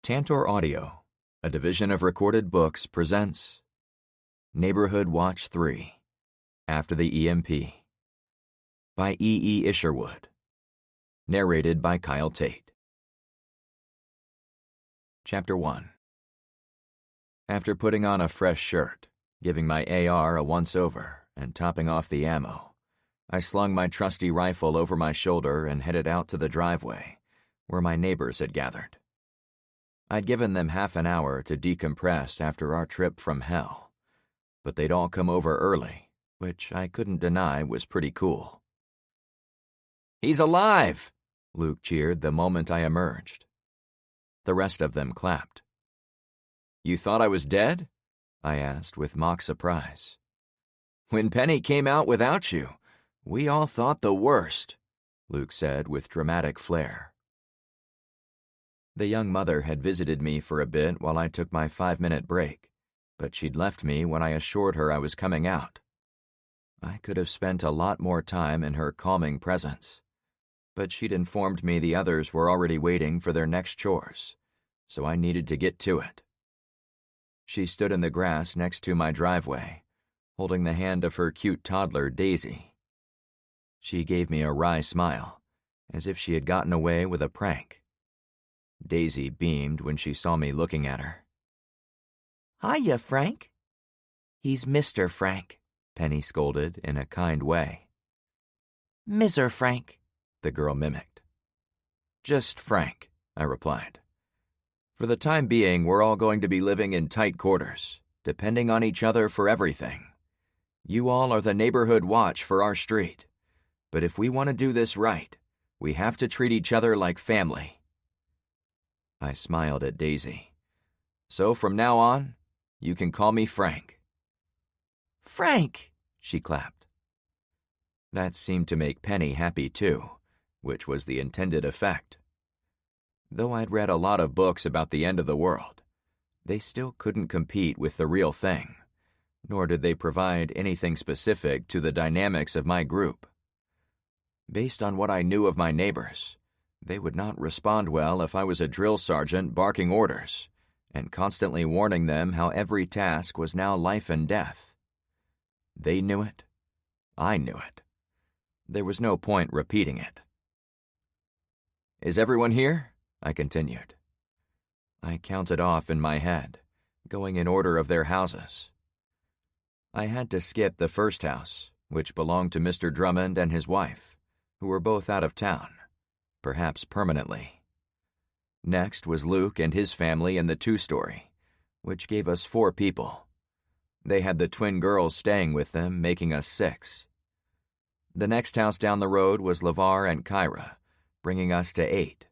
Tantor Audio, a division of Recorded Books, presents Neighborhood Watch 3, After the EMP, by E. E. Isherwood, narrated by Kyle Tate. Chapter 1. After putting on a fresh shirt, giving my AR a once-over, and topping off the ammo, I slung my trusty rifle over my shoulder and headed out to the driveway, where my neighbors had gathered. I'd given them half an hour to decompress after our trip from hell, but they'd all come over early, which I couldn't deny was pretty cool. "He's alive!" Luke cheered the moment I emerged. The rest of them clapped. "You thought I was dead?" I asked with mock surprise. "When Penny came out without you, we all thought the worst," Luke said with dramatic flair. The young mother had visited me for a bit while I took my 5-minute break, but she'd left me when I assured her I was coming out. I could have spent a lot more time in her calming presence, but she'd informed me the others were already waiting for their next chores, so I needed to get to it. She stood in the grass next to my driveway, holding the hand of her cute toddler, Daisy. She gave me a wry smile, as if she had gotten away with a prank. Daisy beamed when she saw me looking at her. "Hiya, Frank." "He's Mr. Frank," Penny scolded in a kind way. "Mr. Frank," the girl mimicked. "Just Frank," I replied. "For the time being, we're all going to be living in tight quarters, depending on each other for everything. You all are the neighborhood watch for our street, but if we want to do this right, we have to treat each other like family." I smiled at Daisy. "So from now on, you can call me Frank." "Frank!" she clapped. That seemed to make Penny happy too, which was the intended effect. Though I'd read a lot of books about the end of the world, they still couldn't compete with the real thing, nor did they provide anything specific to the dynamics of my group. Based on what I knew of my neighbors, they would not respond well if I was a drill sergeant barking orders and constantly warning them how every task was now life and death. They knew it. I knew it. There was no point repeating it. "Is everyone here?" I continued. I counted off in my head, going in order of their houses. I had to skip the first house, which belonged to Mr. Drummond and his wife, who were both out of town, perhaps permanently. Next was Luke and his family in the 2-story, which gave us 4 people. They had the twin girls staying with them, making us 6. The next house down the road was LeVar and Kyra, bringing us to 8.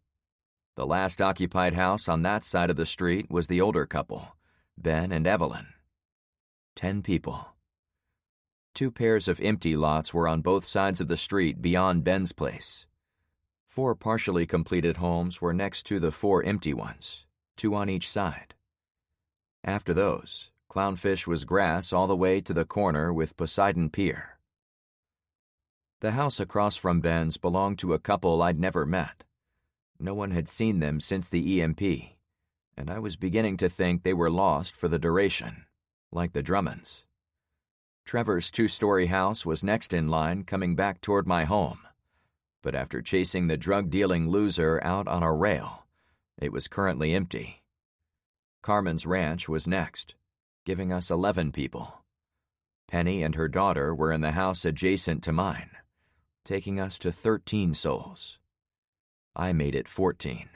The last occupied house on that side of the street was the older couple, Ben and Evelyn. 10 people. 2 pairs of empty lots were on both sides of the street beyond Ben's place. 4 partially completed homes were next to the 4 empty ones, 2 on each side. After those, Clownfish was grass all the way to the corner with Poseidon Pier. The house across from Ben's belonged to a couple I'd never met. No one had seen them since the EMP, and I was beginning to think they were lost for the duration, like the Drummonds. Trevor's 2-story house was next in line coming back toward my home, but after chasing the drug-dealing loser out on a rail, it was currently empty. Carmen's ranch was next, giving us 11 people. Penny and her daughter were in the house adjacent to mine, taking us to 13 souls. I made it 14.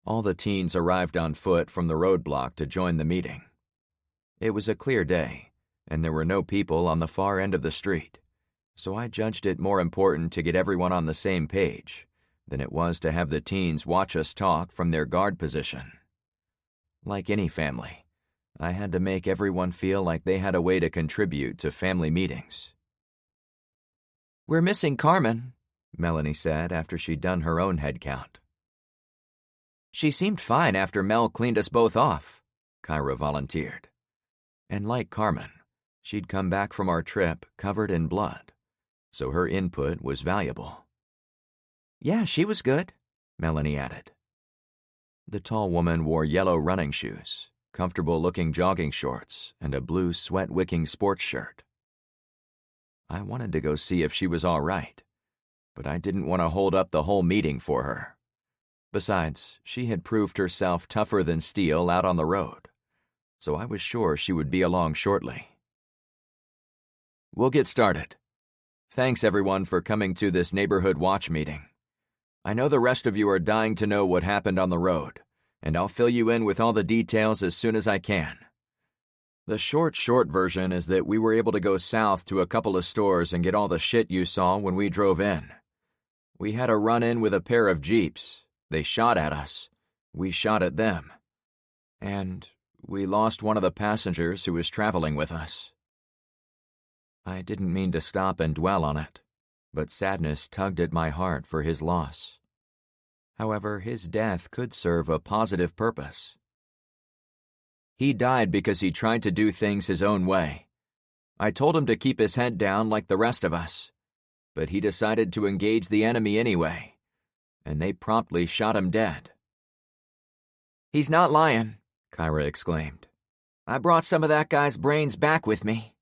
All the teens arrived on foot from the roadblock to join the meeting. It was a clear day, and there were no people on the far end of the street, so I judged it more important to get everyone on the same page than it was to have the teens watch us talk from their guard position. Like any family, I had to make everyone feel like they had a way to contribute to family meetings. "We're missing Carmen," Melanie said after she'd done her own head count. "She seemed fine after Mel cleaned us both off," Kyra volunteered. And like Carmen, she'd come back from our trip covered in blood, so her input was valuable. "Yeah, she was good," Melanie added. The tall woman wore yellow running shoes, comfortable-looking jogging shorts, and a blue sweat-wicking sports shirt. I wanted to go see if she was all right, but I didn't want to hold up the whole meeting for her. Besides, she had proved herself tougher than steel out on the road, so I was sure she would be along shortly. We'll get started. Thanks, everyone, for coming to this neighborhood watch meeting. I know the rest of you are dying to know what happened on the road, and I'll fill you in with all the details as soon as I can. The short version is that we were able to go south to a couple of stores and get all the shit you saw when we drove in. We had a run-in with a pair of Jeeps. They shot at us. We shot at them. And we lost one of the passengers who was traveling with us. I didn't mean to stop and dwell on it, but sadness tugged at my heart for his loss. However, his death could serve a positive purpose. He died because he tried to do things his own way. I told him to keep his head down like the rest of us, but he decided to engage the enemy anyway, and they promptly shot him dead. "He's not lying," Kyra exclaimed. "I brought some of that guy's brains back with me."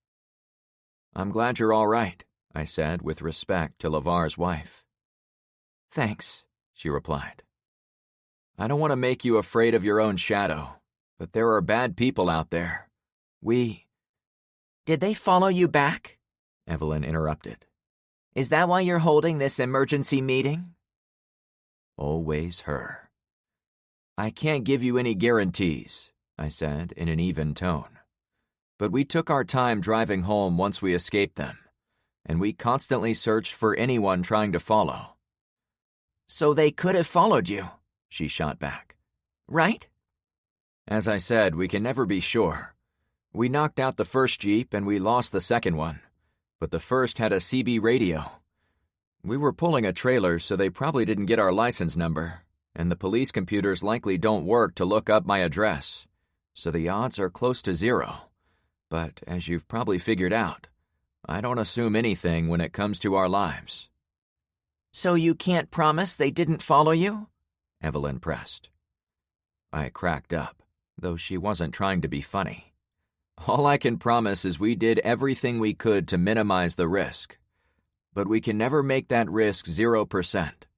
"I'm glad you're all right," I said with respect to LeVar's wife. "Thanks," she replied. "I don't want to make you afraid of your own shadow, but there are bad people out there. Did they follow you back?" Evelyn interrupted. "Is that why you're holding this emergency meeting?" Always her. "I can't give you any guarantees," I said in an even tone. "But we took our time driving home once we escaped them, and we constantly searched for anyone trying to follow." "So they could have followed you," she shot back. "Right?" "As I said, we can never be sure. We knocked out the first Jeep and we lost the second one, but the first had a CB radio. We were pulling a trailer, so they probably didn't get our license number, and the police computers likely don't work to look up my address, so the odds are close to zero. But as you've probably figured out, I don't assume anything when it comes to our lives." "So you can't promise they didn't follow you?" Evelyn pressed. I cracked up, though she wasn't trying to be funny. "All I can promise is we did everything we could to minimize the risk, but we can never make that risk 0%.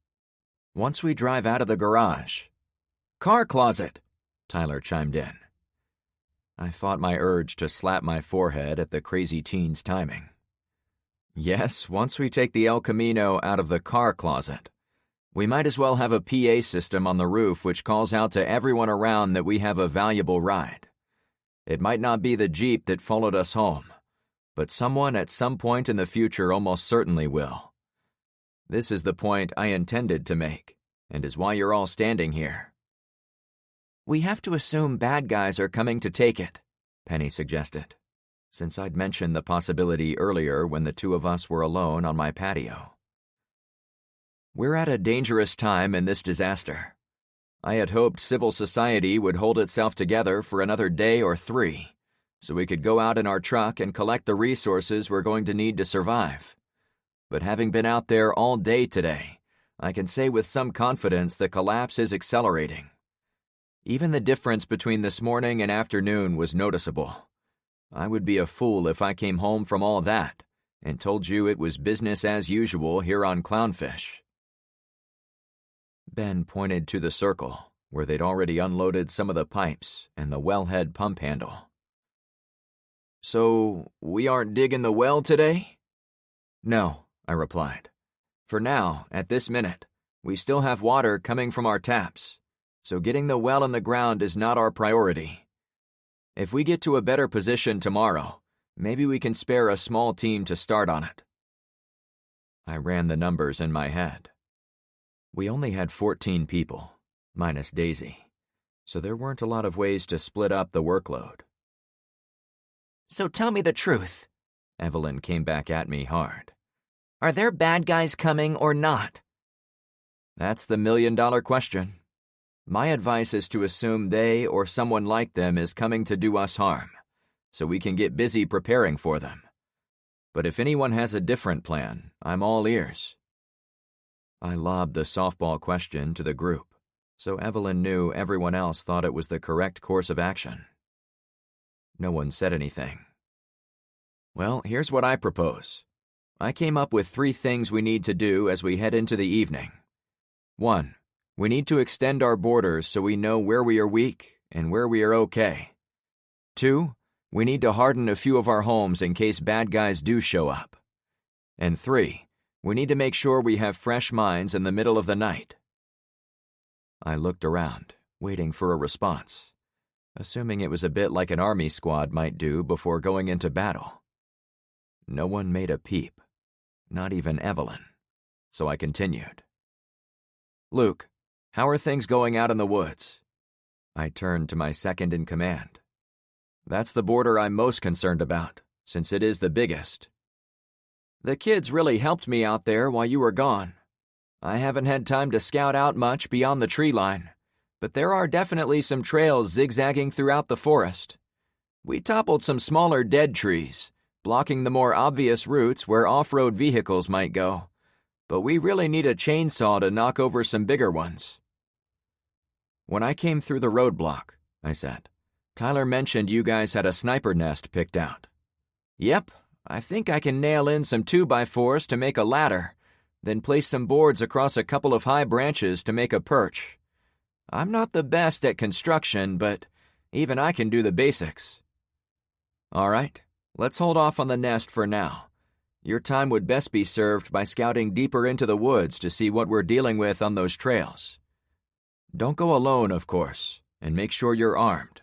Once we drive out of the garage—" "Car closet," Tyler chimed in. I fought my urge to slap my forehead at the crazy teen's timing. "Yes, once we take the El Camino out of the car closet, we might as well have a PA system on the roof which calls out to everyone around that we have a valuable ride. It might not be the Jeep that followed us home, but someone at some point in the future almost certainly will. This is the point I intended to make, and is why you're all standing here." "We have to assume bad guys are coming to take it," Penny suggested, since I'd mentioned the possibility earlier when the two of us were alone on my patio. "We're at a dangerous time in this disaster. I had hoped civil society would hold itself together for another day or 3, so we could go out in our truck and collect the resources we're going to need to survive. But having been out there all day today, I can say with some confidence the collapse is accelerating. Even the difference between this morning and afternoon was noticeable. I would be a fool if I came home from all that and told you it was business as usual here on Clownfish." Ben pointed to the circle, where they'd already unloaded some of the pipes and the wellhead pump handle. "So, we aren't digging the well today?" "No," I replied. "For now, at this minute, we still have water coming from our taps, so getting the well in the ground is not our priority. If we get to a better position tomorrow, maybe we can spare a small team to start on it." I ran the numbers in my head. We only had 14 people, minus Daisy, so there weren't a lot of ways to split up the workload. "So tell me the truth," Evelyn came back at me hard. "Are there bad guys coming or not?" "That's the million-dollar question. My advice is to assume they or someone like them is coming to do us harm, so we can get busy preparing for them. But if anyone has a different plan, I'm all ears." I lobbed the softball question to the group, so Evelyn knew everyone else thought it was the correct course of action. No one said anything. Well, here's what I propose. I came up with 3 things we need to do as we head into the evening. 1. We need to extend our borders so we know where we are weak and where we are okay. 2. We need to harden a few of our homes in case bad guys do show up. And 3. We need to make sure we have fresh minds in the middle of the night. I looked around, waiting for a response, assuming it was a bit like an army squad might do before going into battle. No one made a peep, not even Evelyn, so I continued. Luke, how are things going out in the woods? I turned to my second in command. That's the border I'm most concerned about, since it is the biggest. The kids really helped me out there while you were gone. I haven't had time to scout out much beyond the tree line, but there are definitely some trails zigzagging throughout the forest. We toppled some smaller dead trees, blocking the more obvious routes where off-road vehicles might go, but we really need a chainsaw to knock over some bigger ones. When I came through the roadblock, I said, Tyler mentioned you guys had a sniper nest picked out. Yep, I think I can nail in some 2x4s to make a ladder, then place some boards across a couple of high branches to make a perch. I'm not the best at construction, but even I can do the basics. All right, let's hold off on the nest for now. Your time would best be served by scouting deeper into the woods to see what we're dealing with on those trails. Don't go alone, of course, and make sure you're armed,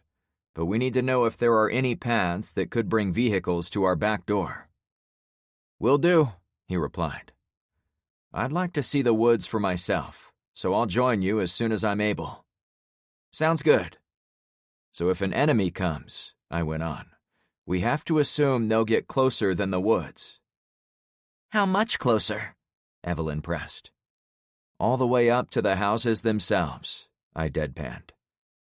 but we need to know if there are any paths that could bring vehicles to our back door. Will do, he replied. I'd like to see the woods for myself, so I'll join you as soon as I'm able. Sounds good. So if an enemy comes, I went on, we have to assume they'll get closer than the woods. How much closer? Evelyn pressed. All the way up to the houses themselves, I deadpanned.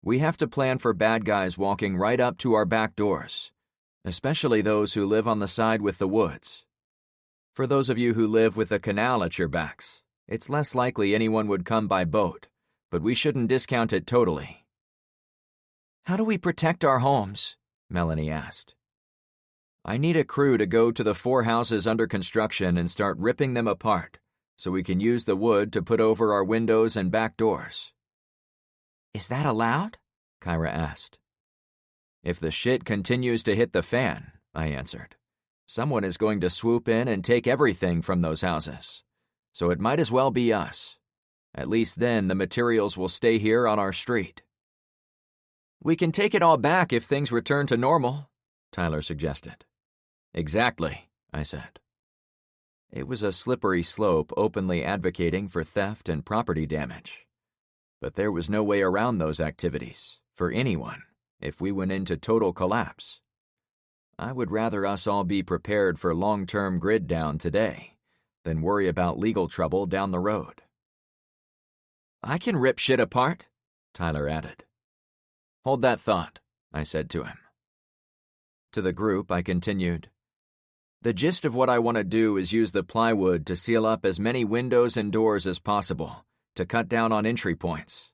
We have to plan for bad guys walking right up to our back doors, especially those who live on the side with the woods. For those of you who live with a canal at your backs, it's less likely anyone would come by boat, but we shouldn't discount it totally. How do we protect our homes? Melanie asked. I need a crew to go to the 4 houses under construction and start ripping them apart, so we can use the wood to put over our windows and back doors. Is that allowed? Kyra asked. If the shit continues to hit the fan, I answered, someone is going to swoop in and take everything from those houses, so it might as well be us. At least then the materials will stay here on our street. We can take it all back if things return to normal, Tyler suggested. Exactly, I said. It was a slippery slope openly advocating for theft and property damage. But there was no way around those activities, for anyone, if we went into total collapse. I would rather us all be prepared for long-term grid down today than worry about legal trouble down the road. I can rip shit apart, Tyler added. Hold that thought, I said to him. To the group, I continued. The gist of what I want to do is use the plywood to seal up as many windows and doors as possible to cut down on entry points.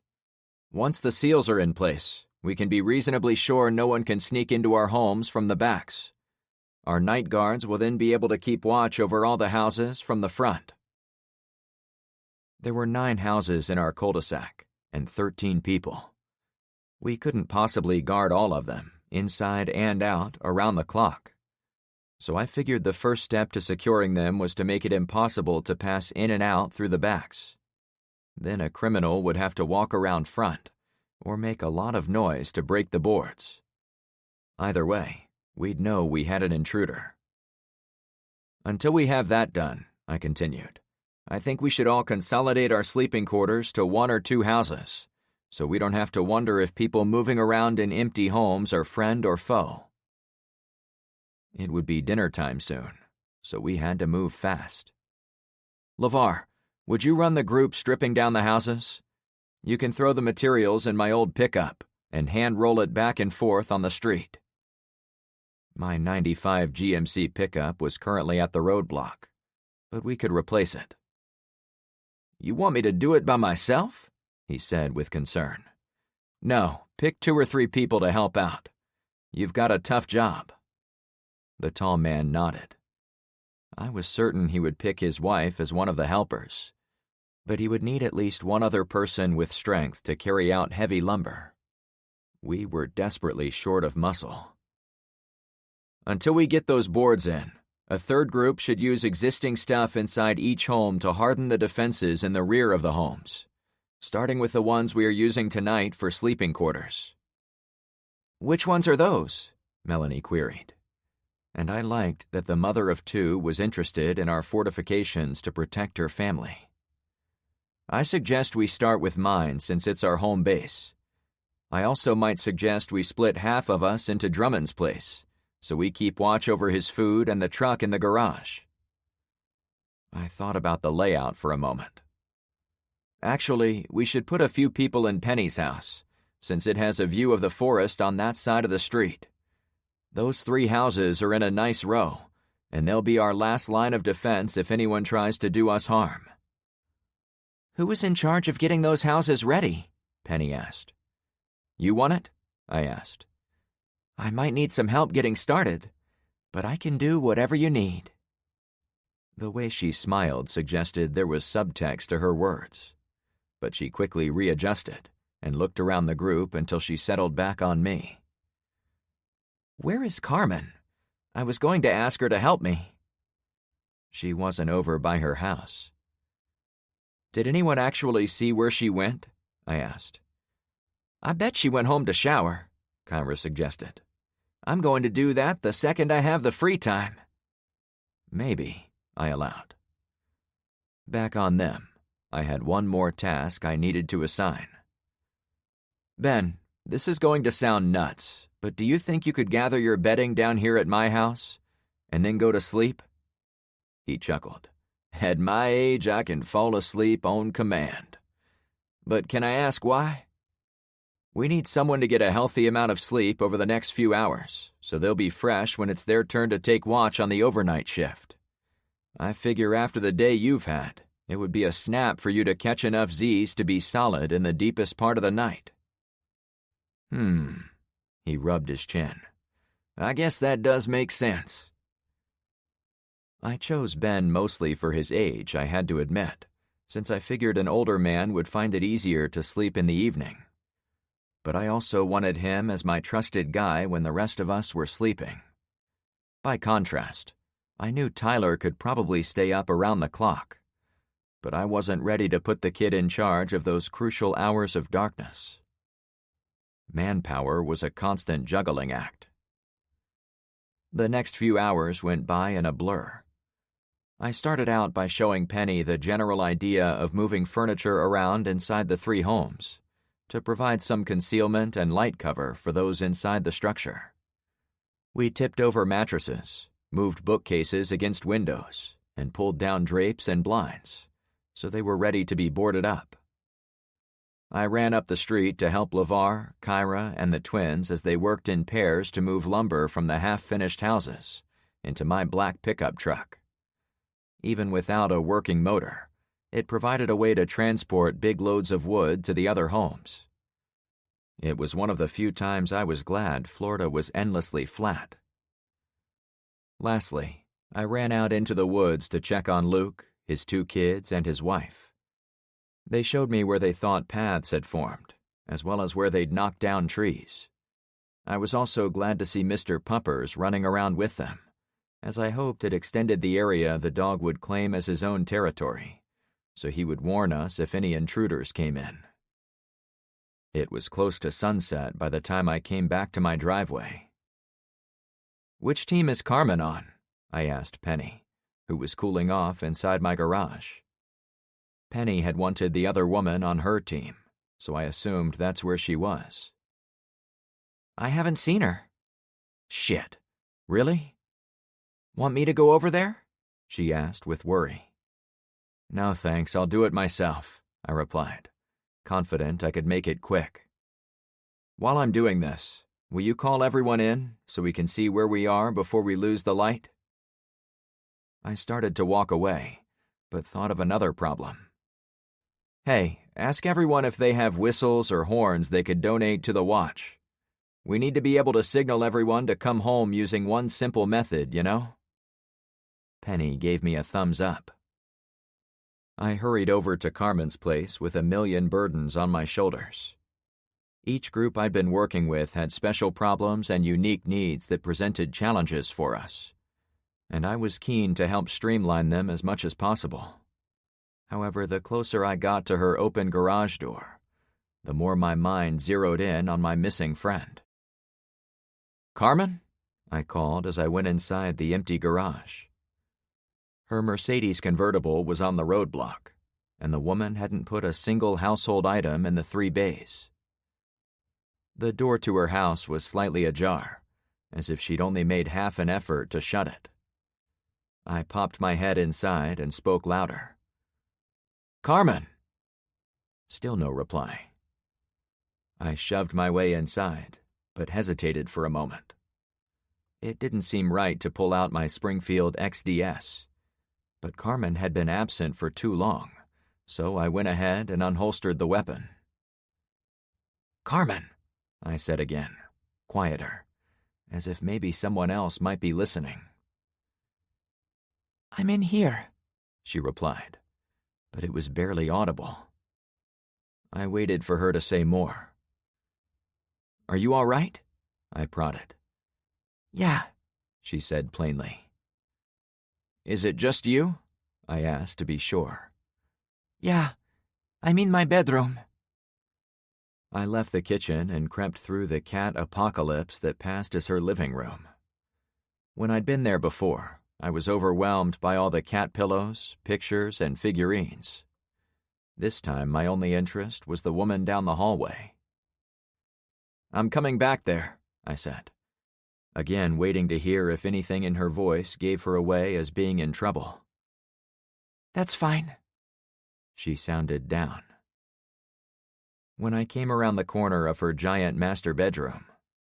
Once the seals are in place, we can be reasonably sure no one can sneak into our homes from the backs. Our night guards will then be able to keep watch over all the houses from the front. There were 9 houses in our cul-de-sac and 13 people. We couldn't possibly guard all of them, inside and out, around the clock. So I figured the first step to securing them was to make it impossible to pass in and out through the backs. Then a criminal would have to walk around front, or make a lot of noise to break the boards. Either way, we'd know we had an intruder. Until we have that done, I continued, I think we should all consolidate our sleeping quarters to 1 or 2 houses, so we don't have to wonder if people moving around in empty homes are friend or foe. It would be dinner time soon, so we had to move fast. LeVar, would you run the group stripping down the houses? You can throw the materials in my old pickup and hand roll it back and forth on the street. My 95 GMC pickup was currently at the roadblock, but we could replace it. You want me to do it by myself? he said with concern. "No, pick 2 or 3 people to help out. You've got a tough job." The tall man nodded. I was certain he would pick his wife as one of the helpers, but he would need at least one other person with strength to carry out heavy lumber. We were desperately short of muscle. "Until we get those boards in, a third group should use existing stuff inside each home to harden the defenses in the rear of the homes, starting with the ones we are using tonight for sleeping quarters." "Which ones are those?" Melanie queried. And I liked that the mother of 2 was interested in our fortifications to protect her family. "I suggest we start with mine since it's our home base. I also might suggest we split half of us into Drummond's place, so we keep watch over his food and the truck in the garage." I thought about the layout for a moment. "Actually, we should put a few people in Penny's house, since it has a view of the forest on that side of the street. Those 3 houses are in a nice row, and they'll be our last line of defense if anyone tries to do us harm." "Who is in charge of getting those houses ready?" Penny asked. "You want it?" I asked. "I might need some help getting started, but I can do whatever you need." The way she smiled suggested there was subtext to her words, but she quickly readjusted and looked around the group until she settled back on me. "Where is Carmen? I was going to ask her to help me." She wasn't over by her house. "Did anyone actually see where she went?" I asked. "I bet she went home to shower," Kyra suggested. "I'm going to do that the second I have the free time." "Maybe," I allowed. Back on them, I had one more task I needed to assign. "Ben, this is going to sound nuts, but do you think you could gather your bedding down here at my house and then go to sleep?" He chuckled. "At my age, I can fall asleep on command. But can I ask why?" "We need someone to get a healthy amount of sleep over the next few hours, so they'll be fresh when it's their turn to take watch on the overnight shift. I figure after the day you've had, it would be a snap for you to catch enough Z's to be solid in the deepest part of the night." He rubbed his chin. "I guess that does make sense." I chose Ben mostly for his age, I had to admit, since I figured an older man would find it easier to sleep in the evening. But I also wanted him as my trusted guy when the rest of us were sleeping. By contrast, I knew Tyler could probably stay up around the clock, but I wasn't ready to put the kid in charge of those crucial hours of darkness. Manpower was a constant juggling act. The next few hours went by in a blur. I started out by showing Penny the general idea of moving furniture around inside the 3 homes to provide some concealment and light cover for those inside the structure. We tipped over mattresses, moved bookcases against windows, and pulled down drapes and blinds, so they were ready to be boarded up. I ran up the street to help LeVar, Kyra, and the twins as they worked in pairs to move lumber from the half-finished houses into my black pickup truck. Even without a working motor, it provided a way to transport big loads of wood to the other homes. It was one of the few times I was glad Florida was endlessly flat. Lastly, I ran out into the woods to check on Luke, his 2 kids, and his wife. They showed me where they thought paths had formed, as well as where they'd knocked down trees. I was also glad to see Mr. Puppers running around with them, as I hoped it extended the area the dog would claim as his own territory, so he would warn us if any intruders came in. It was close to sunset by the time I came back to my driveway. "Which team is Carmen on?" I asked Penny, who was cooling off inside my garage. Penny had wanted the other woman on her team, so I assumed that's where she was. "I haven't seen her." "Shit. Really? Want me to go over there?" she asked with worry. "No thanks, I'll do it myself," I replied, confident I could make it quick. "While I'm doing this, will you call everyone in so we can see where we are before we lose the light?" I started to walk away, but thought of another problem. "Hey, ask everyone if they have whistles or horns they could donate to the watch. We need to be able to signal everyone to come home using one simple method, you know?" Penny gave me a thumbs up. I hurried over to Carmen's place with a million burdens on my shoulders. Each group I'd been working with had special problems and unique needs that presented challenges for us, and I was keen to help streamline them as much as possible. However, the closer I got to her open garage door, the more my mind zeroed in on my missing friend. "Carmen?" I called as I went inside the empty garage. Her Mercedes convertible was on the roadblock, and the woman hadn't put a single household item in the 3 bays. The door to her house was slightly ajar, as if she'd only made half an effort to shut it. I popped my head inside and spoke louder. "Carmen!" Still no reply. I shoved my way inside, but hesitated for a moment. It didn't seem right to pull out my Springfield XDS, but Carmen had been absent for too long, so I went ahead and unholstered the weapon. "Carmen," I said again, quieter, as if maybe someone else might be listening. "I'm in here," she replied, but it was barely audible. I waited for her to say more. "Are you all right?" I prodded. "Yeah," she said plainly. "Is it just you?" I asked to be sure. "Yeah, I'm in my bedroom." I left the kitchen and crept through the cat apocalypse that passed as her living room. When I'd been there before, I was overwhelmed by all the cat pillows, pictures, and figurines. This time my only interest was the woman down the hallway. "I'm coming back there," I said, again waiting to hear if anything in her voice gave her away as being in trouble. "That's fine." She sounded down. When I came around the corner of her giant master bedroom,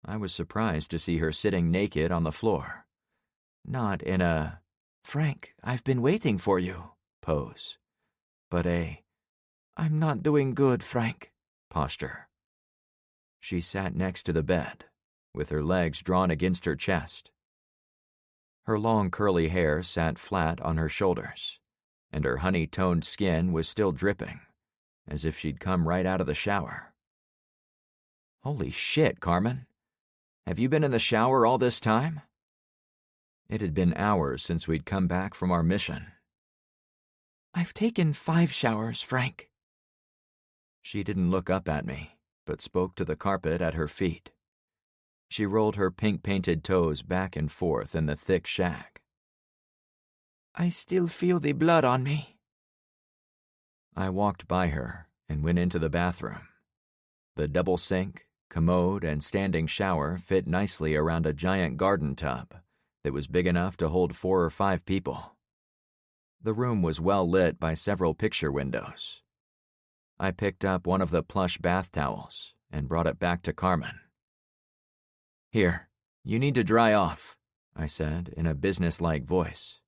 I was surprised to see her sitting naked on the floor. Not in a "Frank, I've been waiting for you" pose, but a "I'm not doing good, Frank" posture. She sat next to the bed, with her legs drawn against her chest. Her long curly hair sat flat on her shoulders, and her honey-toned skin was still dripping, as if she'd come right out of the shower. "Holy shit, Carmen. Have you been in the shower all this time?" It had been hours since we'd come back from our mission. "I've taken 5 showers, Frank." She didn't look up at me, but spoke to the carpet at her feet. She rolled her pink-painted toes back and forth in the thick shag. "I still feel the blood on me." I walked by her and went into the bathroom. The double sink, commode, and standing shower fit nicely around a giant garden tub that was big enough to hold 4 or 5 people. The room was well lit by several picture windows. I picked up one of the plush bath towels and brought it back to Carmen. "Here, you need to dry off," I said in a businesslike voice.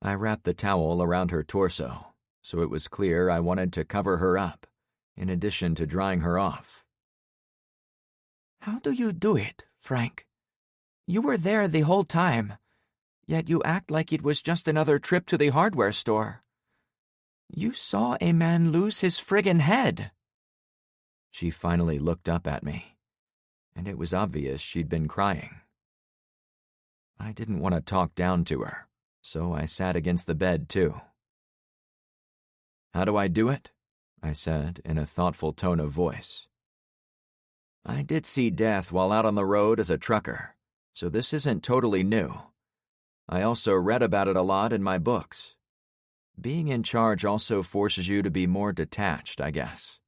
I wrapped the towel around her torso, so it was clear I wanted to cover her up, in addition to drying her off. "How do you do it, Frank? You were there the whole time, yet you act like it was just another trip to the hardware store. You saw a man lose his friggin' head." She finally looked up at me, and it was obvious she'd been crying. I didn't want to talk down to her, so I sat against the bed too. "How do I do it?" I said in a thoughtful tone of voice. "I did see death while out on the road as a trucker, so this isn't totally new. I also read about it a lot in my books. Being in charge also forces you to be more detached, I guess.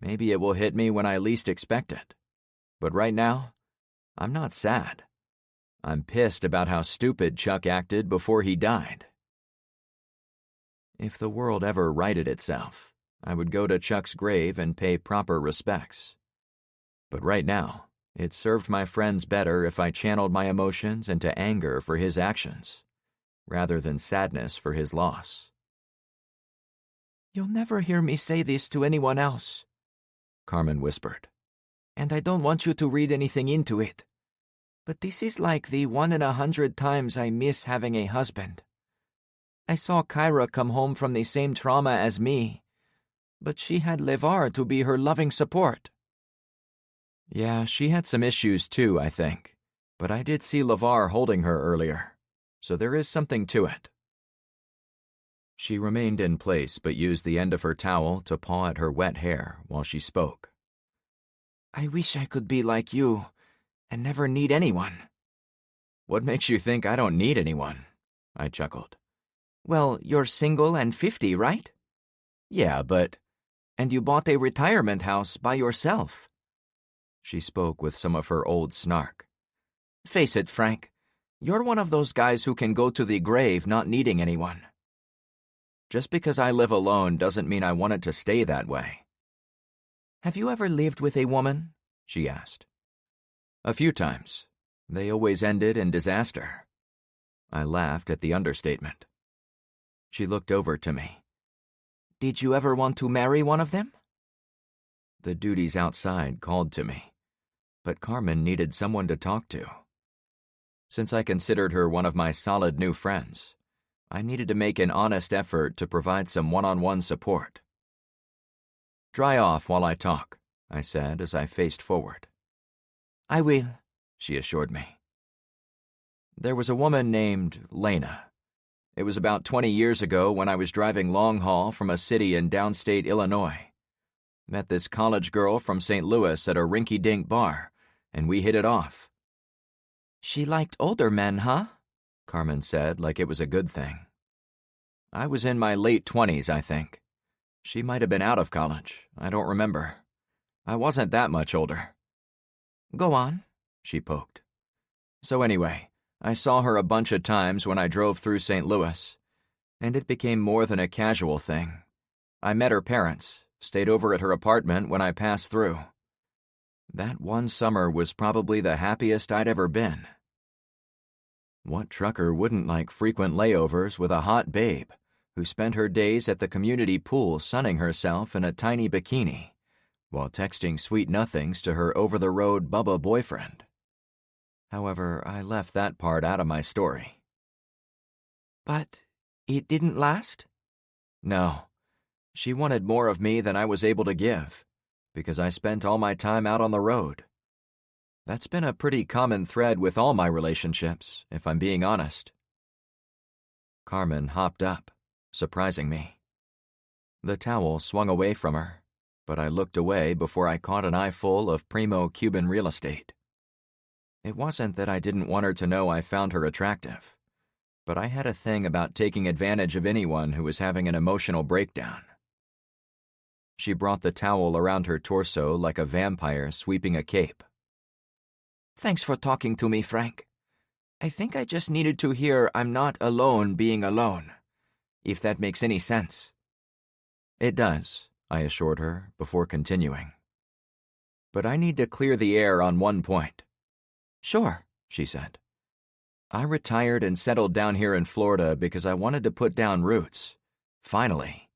Maybe it will hit me when I least expect it. But right now, I'm not sad. I'm pissed about how stupid Chuck acted before he died. If the world ever righted itself, I would go to Chuck's grave and pay proper respects. But right now, it served my friends better if I channeled my emotions into anger for his actions, rather than sadness for his loss. You'll never hear me say this to anyone else, Carmen whispered, and I don't want you to read anything into it. But this is like the 1 in 100 times I miss having a husband. I saw Kyra come home from the same trauma as me, but she had LeVar to be her loving support. Yeah, she had some issues too, I think, but I did see LeVar holding her earlier, so there is something to it. She remained in place but used the end of her towel to paw at her wet hair while she spoke. I wish I could be like you and never need anyone. What makes you think I don't need anyone? I chuckled. Well, you're single and 50, right? Yeah, but... And you bought a retirement house by yourself. She spoke with some of her old snark. Face it, Frank. You're one of those guys who can go to the grave not needing anyone. Just because I live alone doesn't mean I want it to stay that way. Have you ever lived with a woman? She asked. A few times. They always ended in disaster. I laughed at the understatement. She looked over to me. Did you ever want to marry one of them? The duties outside called to me, but Carmen needed someone to talk to. Since I considered her one of my solid new friends, I needed to make an honest effort to provide some one-on-one support. Dry off while I talk, I said as I faced forward. I will, she assured me. There was a woman named Lena. It was about 20 years ago when I was driving long haul from a city in downstate Illinois. Met this college girl from St. Louis at a rinky-dink bar, and we hit it off. She liked older men, huh? Carmen said like it was a good thing. I was in my late 20s, I think. She might have been out of college. I don't remember. I wasn't that much older. Go on, she poked. So anyway, I saw her a bunch of times when I drove through St. Louis, and it became more than a casual thing. I met her parents, stayed over at her apartment when I passed through. That one summer was probably the happiest I'd ever been. What trucker wouldn't like frequent layovers with a hot babe who spent her days at the community pool sunning herself in a tiny bikini while texting sweet nothings to her over-the-road Bubba boyfriend? However, I left that part out of my story. But it didn't last? No. She wanted more of me than I was able to give, because I spent all my time out on the road. That's been a pretty common thread with all my relationships, if I'm being honest. Carmen hopped up, surprising me. The towel swung away from her, but I looked away before I caught an eyeful of primo Cuban real estate. It wasn't that I didn't want her to know I found her attractive, but I had a thing about taking advantage of anyone who was having an emotional breakdown. She brought the towel around her torso like a vampire sweeping a cape. Thanks for talking to me, Frank. I think I just needed to hear I'm not alone being alone, if that makes any sense. It does, I assured her before continuing. But I need to clear the air on one point. Sure, she said. I retired and settled down here in Florida because I wanted to put down roots. Finally.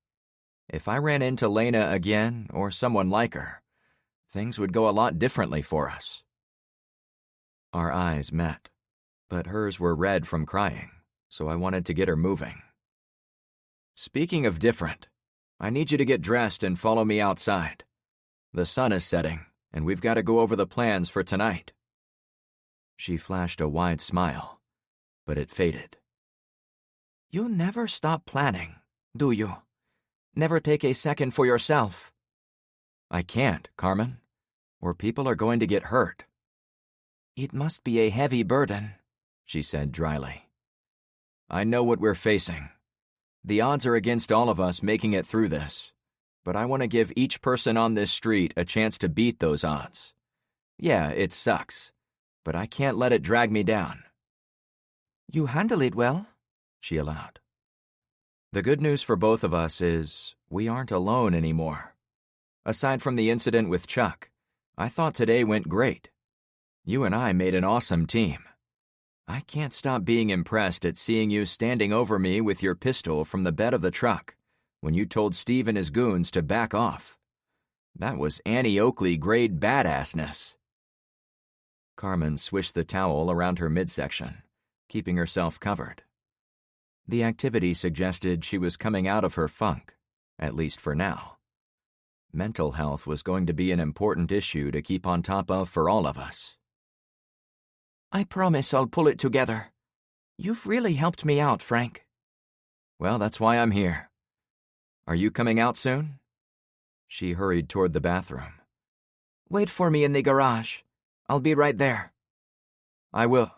If I ran into Lena again, or someone like her, things would go a lot differently for us. Our eyes met, but hers were red from crying, so I wanted to get her moving. Speaking of different, I need you to get dressed and follow me outside. The sun is setting, and we've got to go over the plans for tonight. She flashed a wide smile, but it faded. You never stop planning, do you? Never take a second for yourself. I can't, Carmen, or people are going to get hurt. It must be a heavy burden, she said dryly. I know what we're facing. The odds are against all of us making it through this, but I want to give each person on this street a chance to beat those odds. Yeah, it sucks, but I can't let it drag me down. You handle it well, she allowed. The good news for both of us is we aren't alone anymore. Aside from the incident with Chuck, I thought today went great. You and I made an awesome team. I can't stop being impressed at seeing you standing over me with your pistol from the bed of the truck when you told Steve and his goons to back off. That was Annie Oakley-grade badassness." Carmen swished the towel around her midsection, keeping herself covered. The activity suggested she was coming out of her funk, at least for now. Mental health was going to be an important issue to keep on top of for all of us. "I promise I'll pull it together. You've really helped me out, Frank." "Well, that's why I'm here. Are you coming out soon?" She hurried toward the bathroom. "Wait for me in the garage. I'll be right there." "I will."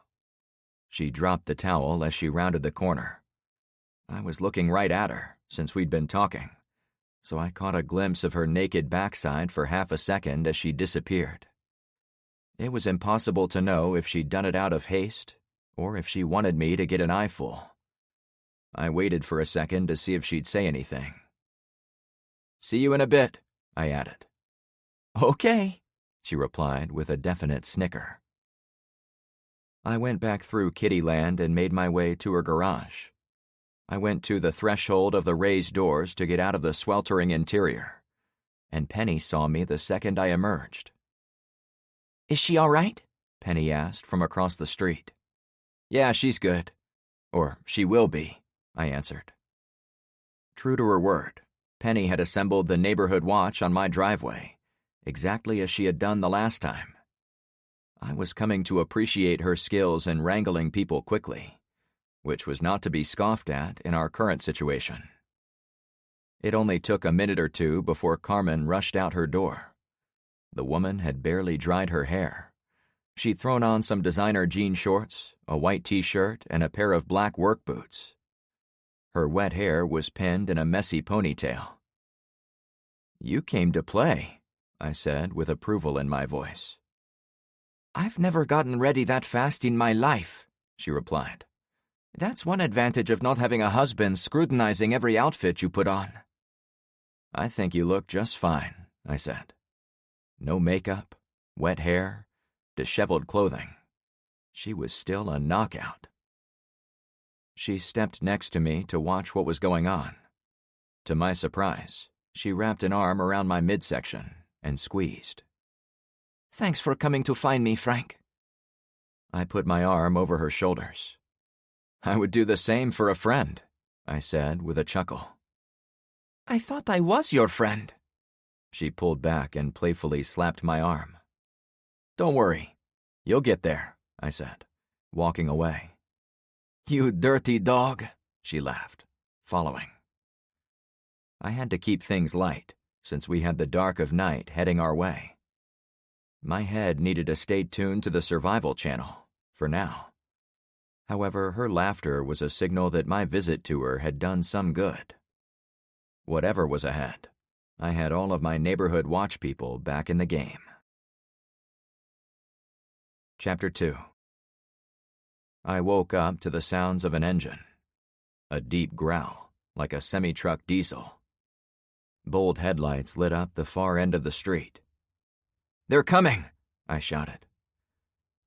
She dropped the towel as she rounded the corner. I was looking right at her, since we'd been talking, so I caught a glimpse of her naked backside for half a second as she disappeared. It was impossible to know if she'd done it out of haste, or if she wanted me to get an eyeful. I waited for a second to see if she'd say anything. "See you in a bit," I added. "Okay," she replied with a definite snicker. I went back through Kittyland and made my way to her garage. I went to the threshold of the raised doors to get out of the sweltering interior, and Penny saw me the second I emerged. "Is she all right?" Penny asked from across the street. "Yeah, she's good. Or she will be," I answered. True to her word, Penny had assembled the neighborhood watch on my driveway, exactly as she had done the last time. I was coming to appreciate her skills in wrangling people quickly, which was not to be scoffed at in our current situation. It only took a minute or two before Carmen rushed out her door. The woman had barely dried her hair. She'd thrown on some designer jean shorts, a white t-shirt, and a pair of black work boots. Her wet hair was pinned in a messy ponytail. "You came to play," I said with approval in my voice. "I've never gotten ready that fast in my life," she replied. "That's one advantage of not having a husband scrutinizing every outfit you put on." "I think you look just fine," I said. No makeup, wet hair, disheveled clothing. She was still a knockout. She stepped next to me to watch what was going on. To my surprise, she wrapped an arm around my midsection and squeezed. "Thanks for coming to find me, Frank." I put my arm over her shoulders. "I would do the same for a friend," I said with a chuckle. "I thought I was your friend." She pulled back and playfully slapped my arm. "Don't worry. You'll get there," I said, walking away. "You dirty dog," she laughed, following. I had to keep things light, since we had the dark of night heading our way. My head needed to stay tuned to the survival channel, for now. However, her laughter was a signal that my visit to her had done some good. Whatever was ahead, I had all of my neighborhood watch people back in the game. Chapter 2. I woke up to the sounds of an engine. A deep growl, like a semi-truck diesel. Bold headlights lit up the far end of the street. "They're coming!" I shouted.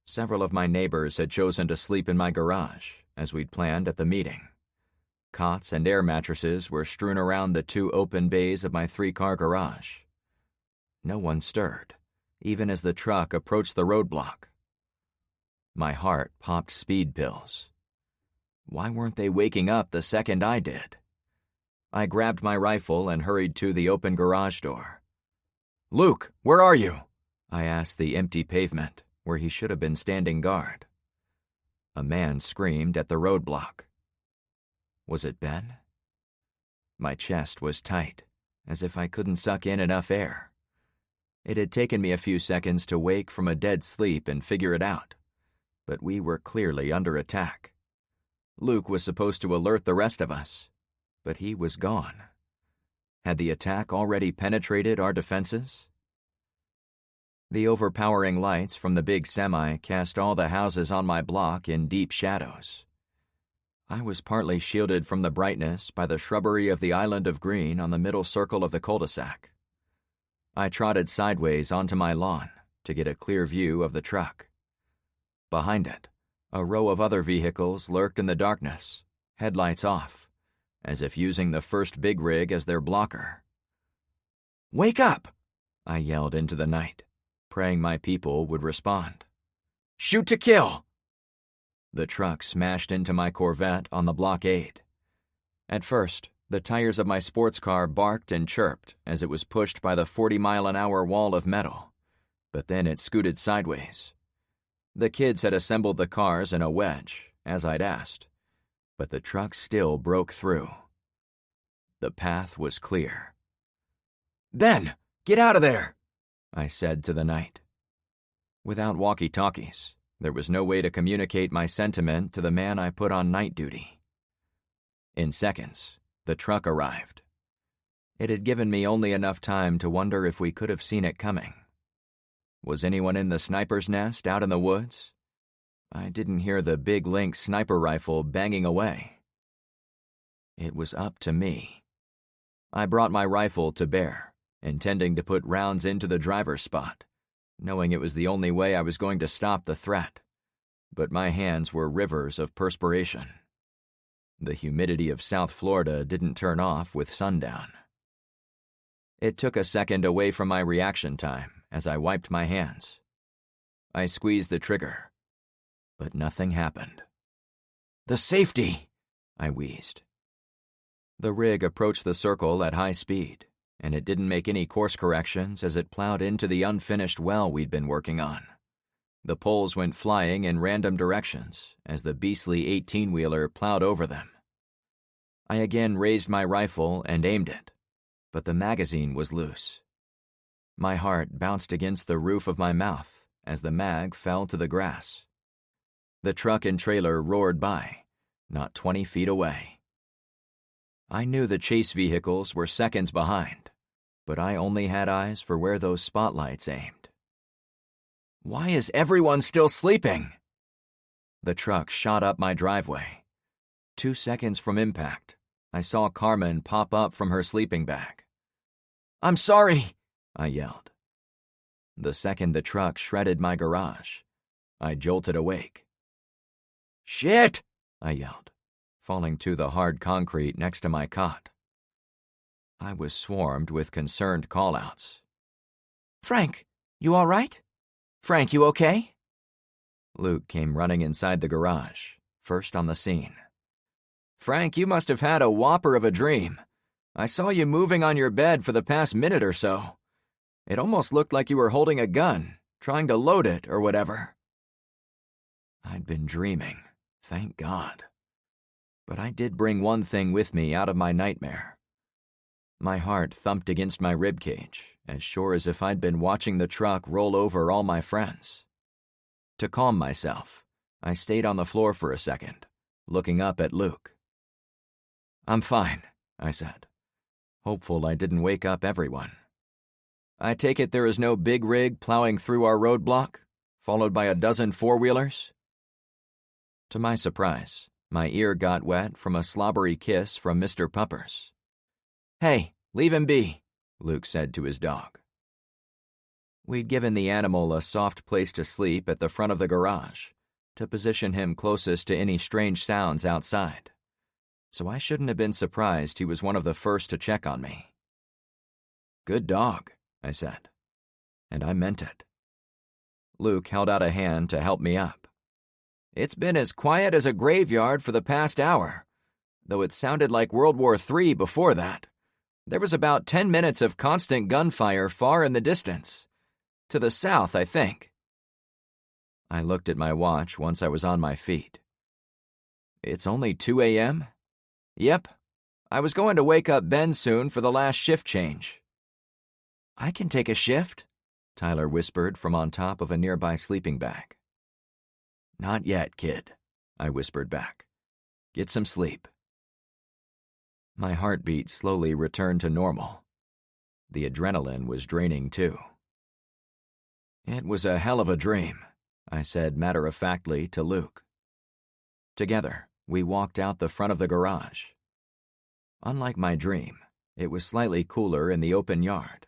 Several of my neighbors had chosen to sleep in my garage, as we'd planned at the meeting. Cots and air mattresses were strewn around the 2 open bays of my 3-car garage. No one stirred, even as the truck approached the roadblock. My heart popped speed pills. Why weren't they waking up the second I did? I grabbed my rifle and hurried to the open garage door. "Luke, where are you?" I asked the empty pavement, where he should have been standing guard. A man screamed at the roadblock. Was it Ben? My chest was tight, as if I couldn't suck in enough air. It had taken me a few seconds to wake from a dead sleep and figure it out, but we were clearly under attack. Luke was supposed to alert the rest of us, but he was gone. Had the attack already penetrated our defenses? The overpowering lights from the big semi cast all the houses on my block in deep shadows. I was partly shielded from the brightness by the shrubbery of the island of green on the middle circle of the cul-de-sac. I trotted sideways onto my lawn to get a clear view of the truck. Behind it, a row of other vehicles lurked in the darkness, headlights off, as if using the first big rig as their blocker. "Wake up!" I yelled into the night, praying my people would respond. "Shoot to kill!" The truck smashed into my Corvette on the blockade. At first, the tires of my sports car barked and chirped as it was pushed by the 40-mile-an-hour wall of metal, but then it scooted sideways. The kids had assembled the cars in a wedge, as I'd asked, but the truck still broke through. The path was clear. "Then, get out of there," I said to the night. Without walkie-talkies, there was no way to communicate my sentiment to the man I put on night duty. In seconds, the truck arrived. It had given me only enough time to wonder if we could have seen it coming. Was anyone in the sniper's nest out in the woods? I didn't hear the big Lynx sniper rifle banging away. It was up to me. I brought my rifle to bear, intending to put rounds into the driver's spot, knowing it was the only way I was going to stop the threat. But my hands were rivers of perspiration. The humidity of South Florida didn't turn off with sundown. It took a second away from my reaction time as I wiped my hands. I squeezed the trigger, but nothing happened. "The safety," I wheezed. The rig approached the circle at high speed, and it didn't make any course corrections as it plowed into the unfinished well we'd been working on. The poles went flying in random directions as the beastly 18-wheeler plowed over them. I again raised my rifle and aimed it, but the magazine was loose. My heart bounced against the roof of my mouth as the mag fell to the grass. The truck and trailer roared by, not 20 feet away. I knew the chase vehicles were seconds behind, but I only had eyes for where those spotlights aimed. "Why is everyone still sleeping?" The truck shot up my driveway. 2 seconds from impact, I saw Carmen pop up from her sleeping bag. "I'm sorry," I yelled. The second the truck shredded my garage, I jolted awake. "Shit!" I yelled, falling to the hard concrete next to my cot. I was swarmed with concerned call-outs. "Frank, you all right? Frank, you okay?" Luke came running inside the garage, first on the scene. "Frank, you must have had a whopper of a dream. I saw you moving on your bed for the past minute or so. It almost looked like you were holding a gun, trying to load it or whatever." I'd been dreaming, thank God. But I did bring one thing with me out of my nightmare. My heart thumped against my ribcage, as sure as if I'd been watching the truck roll over all my friends. To calm myself, I stayed on the floor for a second, looking up at Luke. "I'm fine," I said, hopeful I didn't wake up everyone. "I take it there is no big rig plowing through our roadblock, followed by a dozen four-wheelers?" To my surprise, my ear got wet from a slobbery kiss from Mr. Puppers. "Hey, leave him be," Luke said to his dog. We'd given the animal a soft place to sleep at the front of the garage, to position him closest to any strange sounds outside, so I shouldn't have been surprised he was one of the first to check on me. "Good dog," I said, and I meant it. Luke held out a hand to help me up. "It's been as quiet as a graveyard for the past hour, though it sounded like World War III before that. There was about 10 minutes of constant gunfire far in the distance. To the south, I think." I looked at my watch once I was on my feet. "It's only 2 a.m.? "Yep. I was going to wake up Ben soon for the last shift change." "I can take a shift," Tyler whispered from on top of a nearby sleeping bag. "Not yet, kid," I whispered back. "Get some sleep." My heartbeat slowly returned to normal. The adrenaline was draining too. "It was a hell of a dream," I said matter-of-factly to Luke. Together, we walked out the front of the garage. Unlike my dream, it was slightly cooler in the open yard.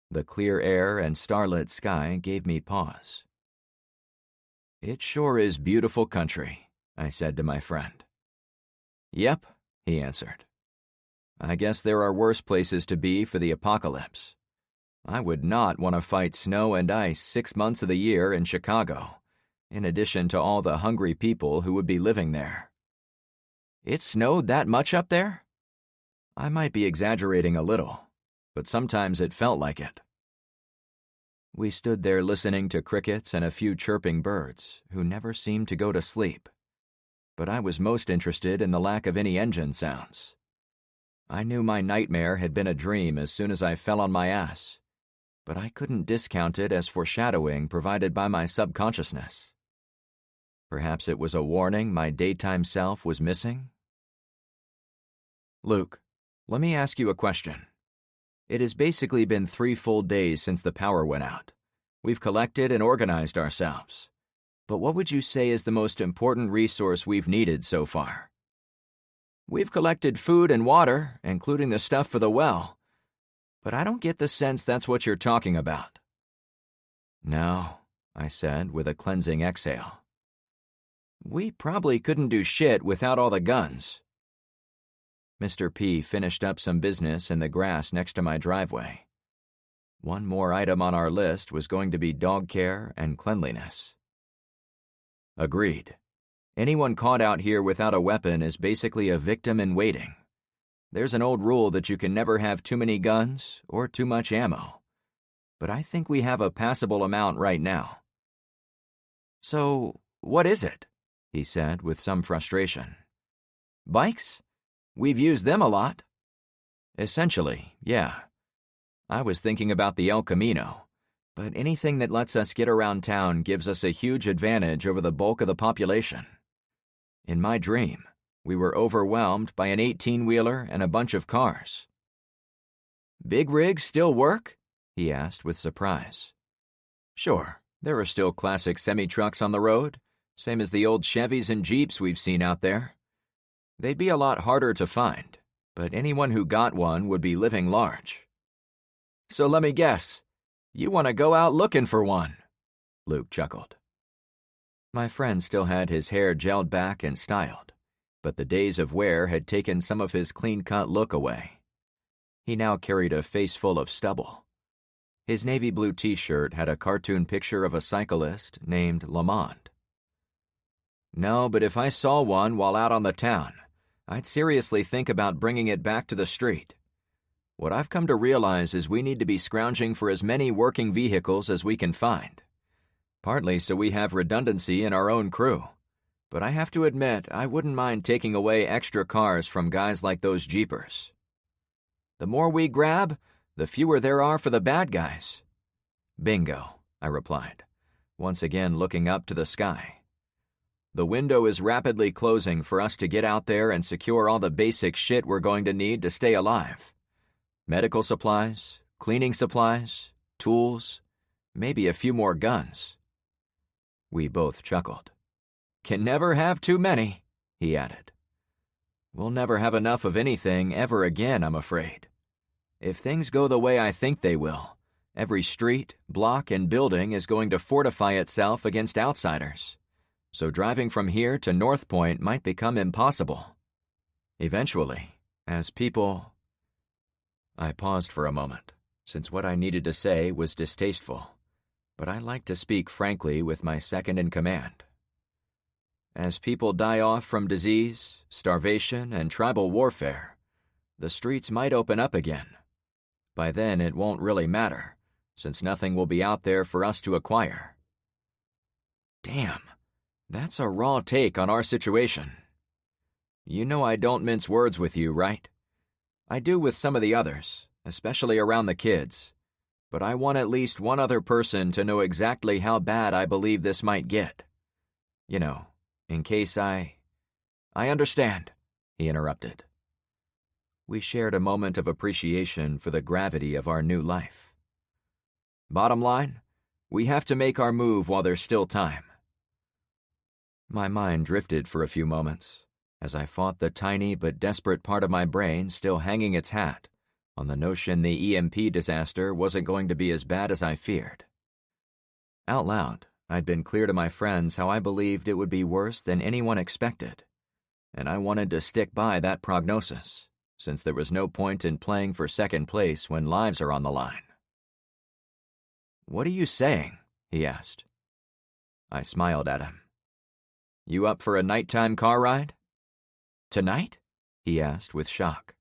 The clear air and starlit sky gave me pause. "It sure is beautiful country," I said to my friend. "Yep," he answered, I guess there are worse places to be for the apocalypse. I would not want to fight snow and ice 6 months of the year in Chicago, in addition to all the hungry people who would be living there. It snowed that much up there? I might be exaggerating a little, but sometimes it felt like it. We stood there listening to crickets and a few chirping birds, who never seemed to go to sleep. But I was most interested in the lack of any engine sounds. I knew my nightmare had been a dream as soon as I fell on my ass, but I couldn't discount it as foreshadowing provided by my subconsciousness. Perhaps it was a warning my daytime self was missing? Luke, let me ask you a question. It has basically been 3 full days since the power went out. We've collected and organized ourselves. But what would you say is the most important resource we've needed so far? We've collected food and water, including the stuff for the well. But I don't get the sense that's what you're talking about. No, I said with a cleansing exhale. We probably couldn't do shit without all the guns. Mr. P finished up some business in the grass next to my driveway. One more item on our list was going to be dog care and cleanliness. Agreed. Anyone caught out here without a weapon is basically a victim in waiting. There's an old rule that you can never have too many guns or too much ammo. But I think we have a passable amount right now. So, what is it? He said with some frustration. Bikes? We've used them a lot. Essentially, yeah. I was thinking about the El Camino, but anything that lets us get around town gives us a huge advantage over the bulk of the population. In my dream, we were overwhelmed by an 18-wheeler and a bunch of cars. Big rigs still work? He asked with surprise. Sure, there are still classic semi-trucks on the road, same as the old Chevys and Jeeps we've seen out there. They'd be a lot harder to find, but anyone who got one would be living large. So let me guess, you want to go out looking for one? Luke chuckled. My friend still had his hair gelled back and styled, but the days of wear had taken some of his clean-cut look away. He now carried a face full of stubble. His navy blue t-shirt had a cartoon picture of a cyclist named Lamond. No, but if I saw one while out on the town, I'd seriously think about bringing it back to the street. What I've come to realize is we need to be scrounging for as many working vehicles as we can find. Partly so we have redundancy in our own crew. But I have to admit, I wouldn't mind taking away extra cars from guys like those Jeepers. The more we grab, the fewer there are for the bad guys. Bingo, I replied, once again looking up to the sky. The window is rapidly closing for us to get out there and secure all the basic shit we're going to need to stay alive. Medical supplies, cleaning supplies, tools, maybe a few more guns. We both chuckled. Can never have too many, he added. We'll never have enough of anything ever again, I'm afraid. If things go the way I think they will, every street, block, and building is going to fortify itself against outsiders. So driving from here to North Point might become impossible. Eventually, as people... I paused for a moment, since what I needed to say was distasteful, but I like to speak frankly with my second-in-command. As people die off from disease, starvation, and tribal warfare, the streets might open up again. By then it won't really matter, since nothing will be out there for us to acquire. Damn, that's a raw take on our situation. You know I don't mince words with you, right? I do with some of the others, especially around the kids, but I want at least one other person to know exactly how bad I believe this might get. You know, in case I understand, he interrupted. We shared a moment of appreciation for the gravity of our new life. Bottom line, we have to make our move while there's still time. My mind drifted for a few moments, as I fought the tiny but desperate part of my brain still hanging its hat on the notion the EMP disaster wasn't going to be as bad as I feared. Out loud, I'd been clear to my friends how I believed it would be worse than anyone expected, and I wanted to stick by that prognosis, since there was no point in playing for second place when lives are on the line. "What are you saying?" he asked. I smiled at him. "You up for a nighttime car ride?" "Tonight?" he asked with shock.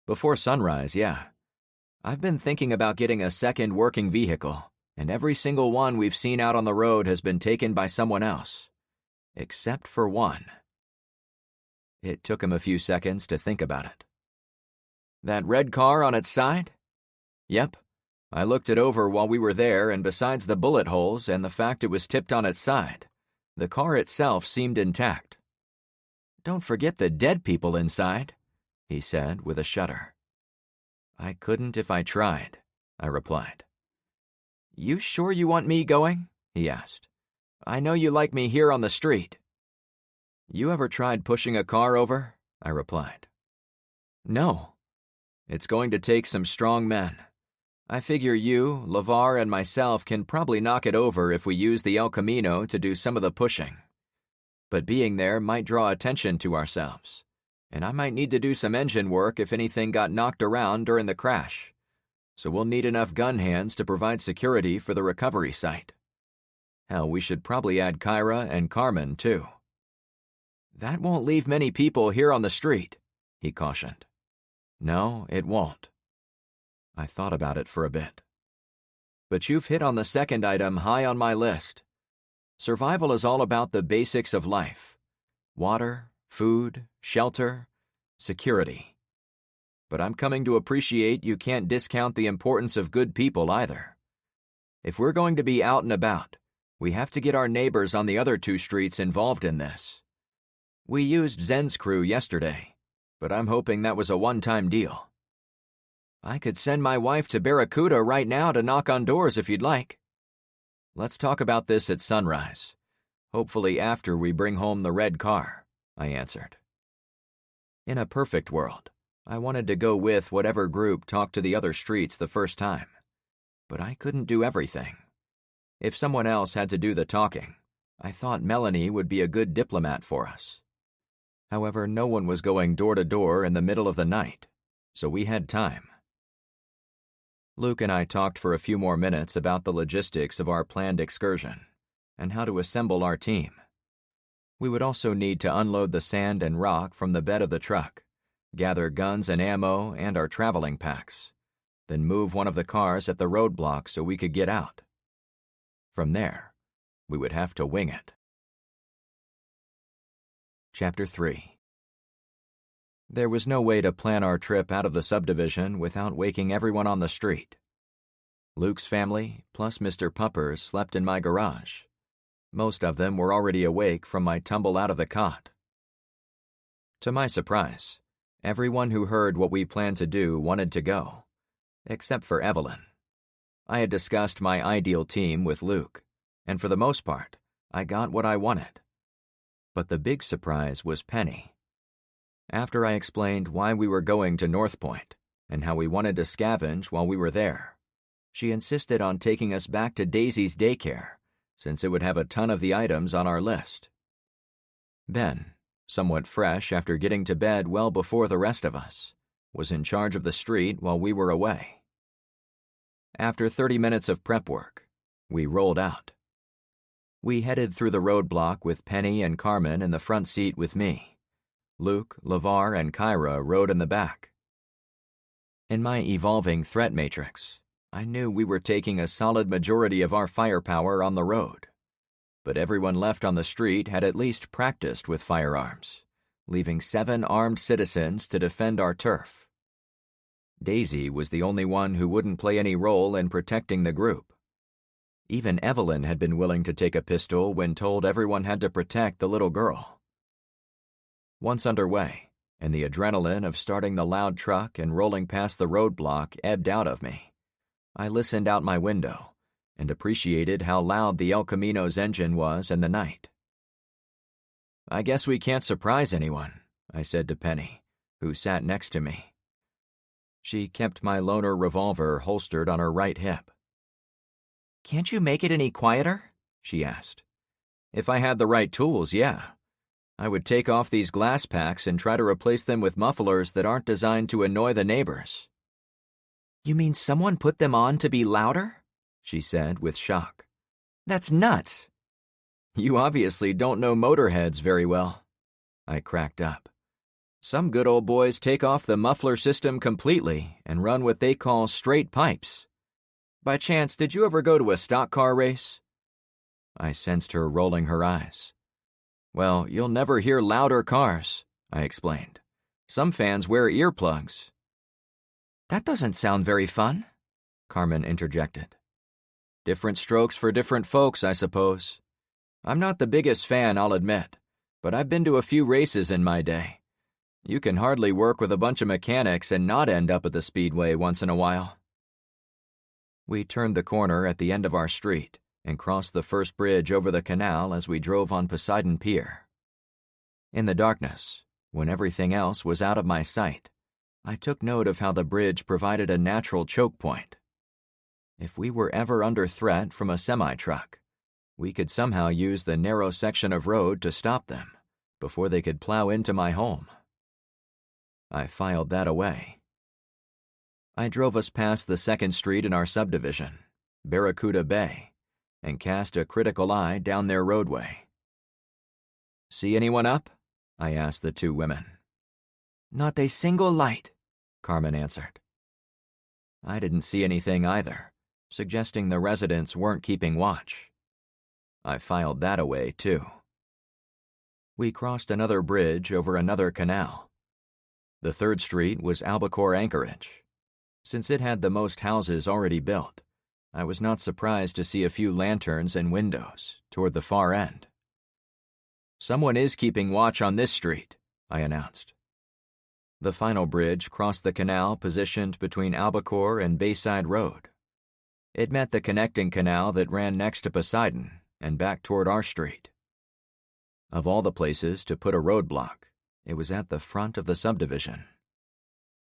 "Before sunrise, yeah. I've been thinking about getting a second working vehicle, and every single one we've seen out on the road has been taken by someone else. Except for one." It took him a few seconds to think about it. "That red car on its side?" "Yep. I looked it over while we were there, and besides the bullet holes and the fact it was tipped on its side, the car itself seemed intact." "Don't forget the dead people inside," he said with a shudder. "I couldn't if I tried," I replied. "You sure you want me going?" he asked. "I know you like me here on the street." "You ever tried pushing a car over?" I replied. "No. It's going to take some strong men. I figure you, LeVar, and myself can probably knock it over if we use the El Camino to do some of the pushing. But being there might draw attention to ourselves, and I might need to do some engine work if anything got knocked around during the crash. So we'll need enough gun hands to provide security for the recovery site. Hell, we should probably add Kyra and Carmen, too." "That won't leave many people here on the street," he cautioned. "No, it won't." I thought about it for a bit. "But you've hit on the second item high on my list. Survival is all about the basics of life: water, food, shelter, security. But I'm coming to appreciate you can't discount the importance of good people either. If we're going to be out and about, we have to get our neighbors on the other 2 streets involved in this. We used Zen's crew yesterday, but I'm hoping that was a one-time deal. I could send my wife to Barracuda right now to knock on doors if you'd like. Let's talk about this at sunrise, hopefully after we bring home the red car," I answered. In a perfect world, I wanted to go with whatever group talked to the other streets the first time. But I couldn't do everything. If someone else had to do the talking, I thought Melanie would be a good diplomat for us. However, no one was going door to door in the middle of the night, so we had time. Luke and I talked for a few more minutes about the logistics of our planned excursion and how to assemble our team. We would also need to unload the sand and rock from the bed of the truck, gather guns and ammo and our traveling packs, then move one of the cars at the roadblock so we could get out. From there, we would have to wing it. Chapter 3. There was no way to plan our trip out of the subdivision without waking everyone on the street. Luke's family, plus Mr. Puppers, slept in my garage. Most of them were already awake from my tumble out of the cot. To my surprise, everyone who heard what we planned to do wanted to go, except for Evelyn. I had discussed my ideal team with Luke, and for the most part, I got what I wanted. But the big surprise was Penny. After I explained why we were going to North Point and how we wanted to scavenge while we were there, she insisted on taking us back to Daisy's daycare, since it would have a ton of the items on our list. Ben, somewhat fresh after getting to bed well before the rest of us, was in charge of the street while we were away. After 30 minutes of prep work, we rolled out. We headed through the roadblock with Penny and Carmen in the front seat with me. Luke, LeVar, and Kyra rode in the back. In my evolving threat matrix, I knew we were taking a solid majority of our firepower on the road, but everyone left on the street had at least practiced with firearms, leaving 7 armed citizens to defend our turf. Daisy was the only one who wouldn't play any role in protecting the group. Even Evelyn had been willing to take a pistol when told everyone had to protect the little girl. Once underway, and the adrenaline of starting the loud truck and rolling past the roadblock ebbed out of me, I listened out my window and appreciated how loud the El Camino's engine was in the night. "I guess we can't surprise anyone," I said to Penny, who sat next to me. She kept my loaner revolver holstered on her right hip. "Can't you make it any quieter?" she asked. "If I had the right tools, yeah. I would take off these glass packs and try to replace them with mufflers that aren't designed to annoy the neighbors. You mean someone put them on to be louder? She said with shock. That's nuts. You obviously don't know motorheads very well. I cracked up. Some good old boys take off the muffler system completely and run what they call straight pipes. By chance, did you ever go to a stock car race? I sensed her rolling her eyes. Well, you'll never hear louder cars, I explained. Some fans wear earplugs. That doesn't sound very fun, Carmen interjected. Different strokes for different folks, I suppose. I'm not the biggest fan, I'll admit, but I've been to a few races in my day. You can hardly work with a bunch of mechanics and not end up at the speedway once in a while. We turned the corner at the end of our street and crossed the first bridge over the canal as we drove on Poseidon Pier. In the darkness, when everything else was out of my sight, I took note of how the bridge provided a natural choke point. If we were ever under threat from a semi-truck, we could somehow use the narrow section of road to stop them before they could plow into my home. I filed that away. I drove us past the second street in our subdivision, Barracuda Bay, and cast a critical eye down their roadway. See anyone up? I asked the two women. Not a single light, Carmen answered. I didn't see anything either, suggesting the residents weren't keeping watch. I filed that away, too. We crossed another bridge over another canal. The third street was Albacore Anchorage. Since it had the most houses already built, I was not surprised to see a few lanterns and windows toward the far end. Someone is keeping watch on this street, I announced. The final bridge crossed the canal positioned between Albacore and Bayside Road. It met the connecting canal that ran next to Poseidon and back toward our street. Of all the places to put a roadblock, it was at the front of the subdivision.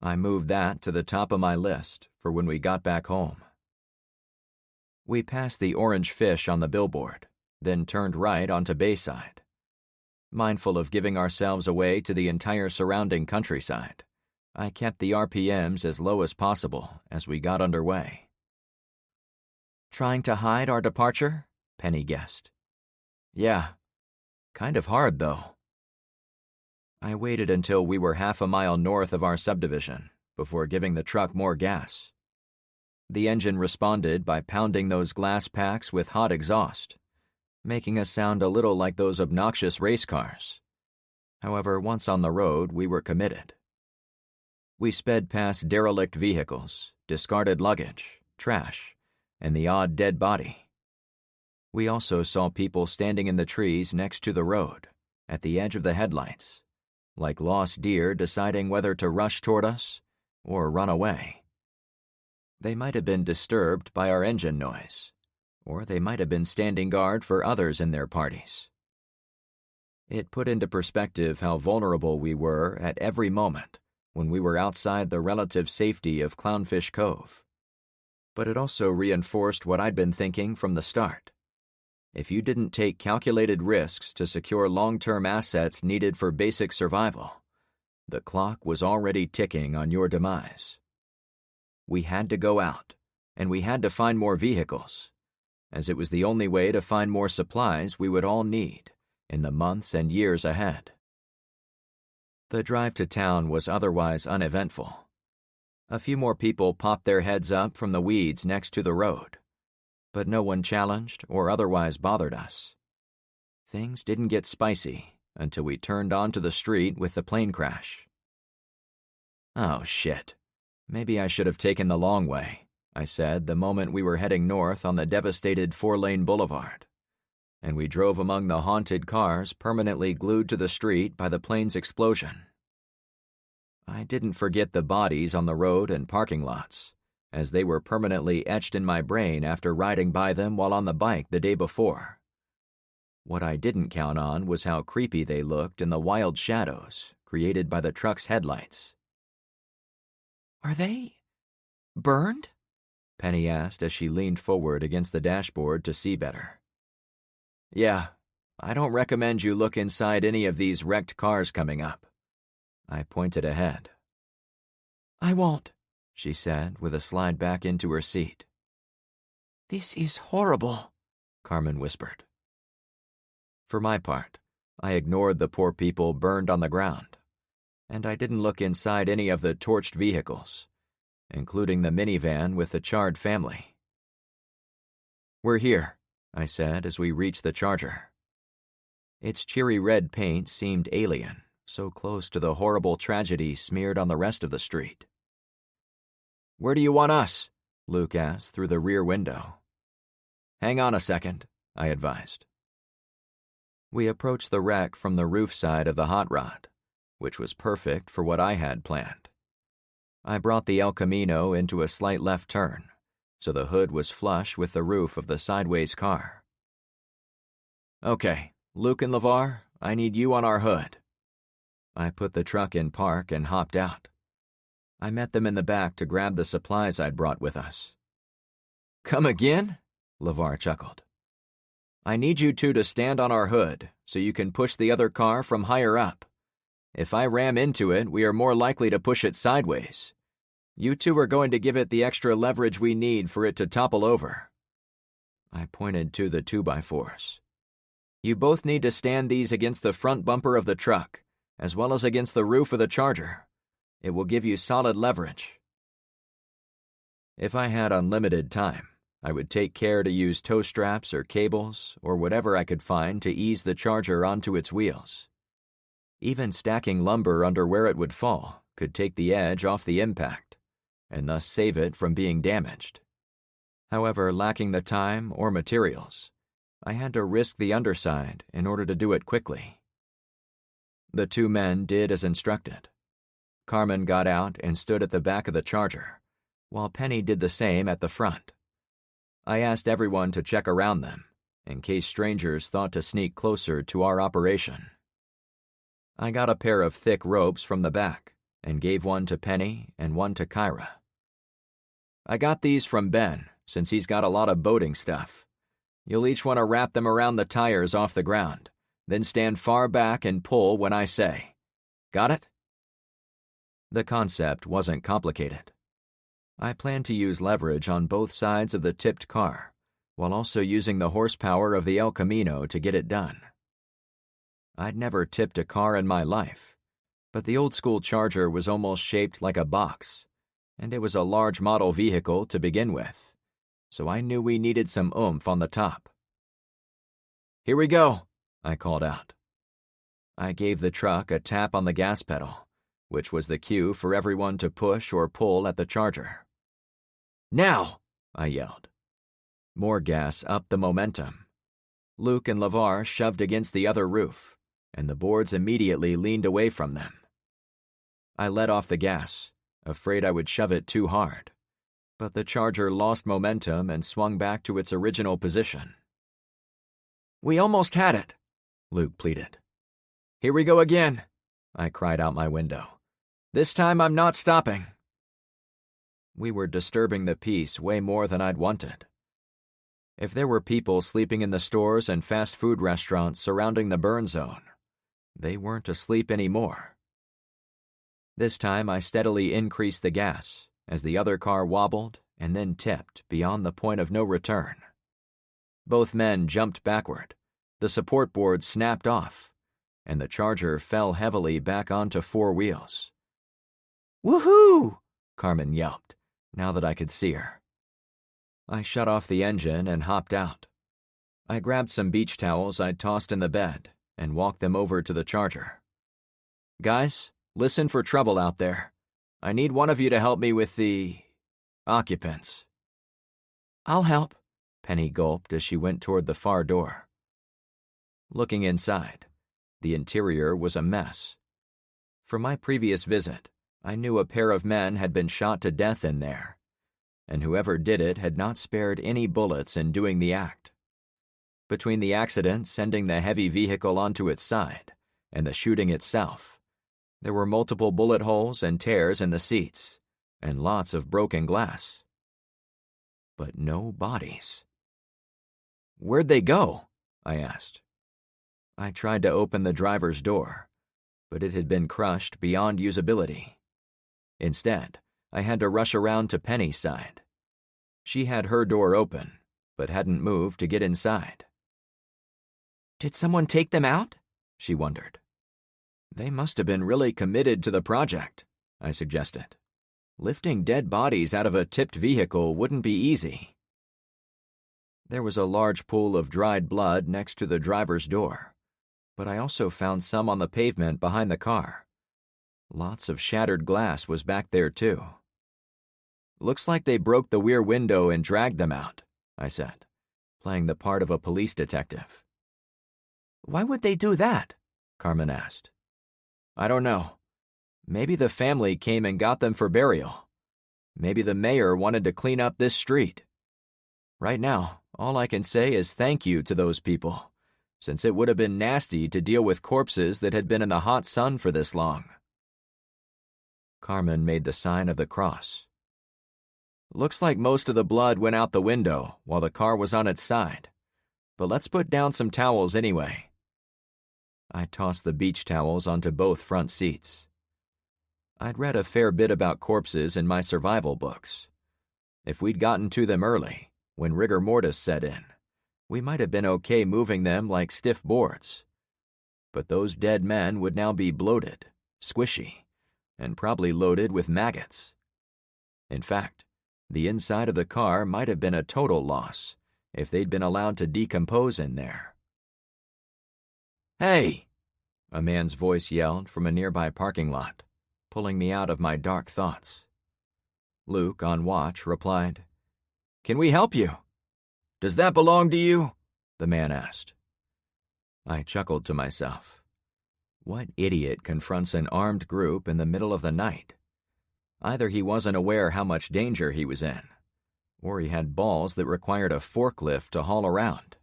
I moved that to the top of my list for when we got back home. We passed the orange fish on the billboard, then turned right onto Bayside. Mindful of giving ourselves away to the entire surrounding countryside, I kept the RPMs as low as possible as we got underway. Trying to hide our departure? Penny guessed. Yeah. Kind of hard, though. I waited until we were half a mile north of our subdivision before giving the truck more gas. The engine responded by pounding those glass packs with hot exhaust, making us sound a little like those obnoxious race cars. However, once on the road, we were committed. We sped past derelict vehicles, discarded luggage, trash, and the odd dead body. We also saw people standing in the trees next to the road, at the edge of the headlights, like lost deer deciding whether to rush toward us or run away. They might have been disturbed by our engine noise, or they might have been standing guard for others in their parties. It put into perspective how vulnerable we were at every moment when we were outside the relative safety of Clownfish Cove. But it also reinforced what I'd been thinking from the start. If you didn't take calculated risks to secure long-term assets needed for basic survival, the clock was already ticking on your demise. We had to go out, and we had to find more vehicles, as it was the only way to find more supplies we would all need in the months and years ahead. The drive to town was otherwise uneventful. A few more people popped their heads up from the weeds next to the road, but no one challenged or otherwise bothered us. Things didn't get spicy until we turned onto the street with the plane crash. Oh, shit. Maybe I should have taken the long way, I said the moment we were heading north on the devastated 4-lane boulevard, and we drove among the haunted cars permanently glued to the street by the plane's explosion. I didn't forget the bodies on the road and parking lots, as they were permanently etched in my brain after riding by them while on the bike the day before. What I didn't count on was how creepy they looked in the wild shadows created by the truck's headlights. Are they burned? Penny asked as she leaned forward against the dashboard to see better. Yeah, I don't recommend you look inside any of these wrecked cars coming up. I pointed ahead. I won't, she said with a slide back into her seat. This is horrible, Carmen whispered. For my part, I ignored the poor people burned on the ground, and I didn't look inside any of the torched vehicles, including the minivan with the charred family. We're here, I said as we reached the Charger. Its cheery red paint seemed alien, so close to the horrible tragedy smeared on the rest of the street. Where do you want us? Luke asked through the rear window. Hang on a second, I advised. We approached the wreck from the roof side of the hot rod, which was perfect for what I had planned. I brought the El Camino into a slight left turn, so the hood was flush with the roof of the sideways car. Okay, Luke and LeVar, I need you on our hood. I put the truck in park and hopped out. I met them in the back to grab the supplies I'd brought with us. Come again? LeVar chuckled. I need you two to stand on our hood so you can push the other car from higher up. If I ram into it, we are more likely to push it sideways. You two are going to give it the extra leverage we need for it to topple over. I pointed to the 2x4s. You both need to stand these against the front bumper of the truck, as well as against the roof of the Charger. It will give you solid leverage. If I had unlimited time, I would take care to use tow straps or cables or whatever I could find to ease the Charger onto its wheels. Even stacking lumber under where it would fall could take the edge off the impact, and thus save it from being damaged. However, lacking the time or materials, I had to risk the underside in order to do it quickly. The two men did as instructed. Carmen got out and stood at the back of the Charger, while Penny did the same at the front. I asked everyone to check around them, in case strangers thought to sneak closer to our operation. I got a pair of thick ropes from the back and gave one to Penny and one to Kyra. I got these from Ben, since he's got a lot of boating stuff. You'll each want to wrap them around the tires off the ground, then stand far back and pull when I say. Got it? The concept wasn't complicated. I planned to use leverage on both sides of the tipped car, while also using the horsepower of the El Camino to get it done. I'd never tipped a car in my life, but the old-school Charger was almost shaped like a box, and it was a large model vehicle to begin with, so I knew we needed some oomph on the top. Here we go, I called out. I gave the truck a tap on the gas pedal, which was the cue for everyone to push or pull at the Charger. Now, I yelled. More gas upped the momentum. Luke and LeVar shoved against the other roof, and the boards immediately leaned away from them. I let off the gas, afraid I would shove it too hard, but the Charger lost momentum and swung back to its original position. We almost had it, Luke pleaded. Here we go again, I cried out my window. This time I'm not stopping. We were disturbing the peace way more than I'd wanted. If there were people sleeping in the stores and fast food restaurants surrounding the burn zone, they weren't asleep anymore. This time I steadily increased the gas as the other car wobbled and then tipped beyond the point of no return. Both men jumped backward, the support board snapped off, and the Charger fell heavily back onto four wheels. Woohoo! Carmen yelped, now that I could see her. I shut off the engine and hopped out. I grabbed some beach towels I'd tossed in the bed and walked them over to the Charger. Guys, listen for trouble out there. I need one of you to help me with the occupants. I'll help, Penny gulped as she went toward the far door. Looking inside, the interior was a mess. From my previous visit, I knew a pair of men had been shot to death in there, and whoever did it had not spared any bullets in doing the act. Between the accident sending the heavy vehicle onto its side and the shooting itself, there were multiple bullet holes and tears in the seats, and lots of broken glass. But no bodies. Where'd they go? I asked. I tried to open the driver's door, but it had been crushed beyond usability. Instead, I had to rush around to Penny's side. She had her door open, but hadn't moved to get inside. Did someone take them out? She wondered. They must have been really committed to the project, I suggested. Lifting dead bodies out of a tipped vehicle wouldn't be easy. There was a large pool of dried blood next to the driver's door, but I also found some on the pavement behind the car. Lots of shattered glass was back there, too. Looks like they broke the rear window and dragged them out, I said, playing the part of a police detective. Why would they do that? Carmen asked. I don't know. Maybe the family came and got them for burial. Maybe the mayor wanted to clean up this street. Right now, all I can say is thank you to those people, since it would have been nasty to deal with corpses that had been in the hot sun for this long. Carmen made the sign of the cross. Looks like most of the blood went out the window while the car was on its side, but let's put down some towels anyway. I tossed the beach towels onto both front seats. I'd read a fair bit about corpses in my survival books. If we'd gotten to them early, when rigor mortis set in, we might have been okay moving them like stiff boards. But those dead men would now be bloated, squishy, and probably loaded with maggots. In fact, the inside of the car might have been a total loss if they'd been allowed to decompose in there. Hey! A man's voice yelled from a nearby parking lot, pulling me out of my dark thoughts. Luke, on watch, replied, Can we help you? Does that belong to you? The man asked. I chuckled to myself. What idiot confronts an armed group in the middle of the night? Either he wasn't aware how much danger he was in, or he had balls that required a forklift to haul around.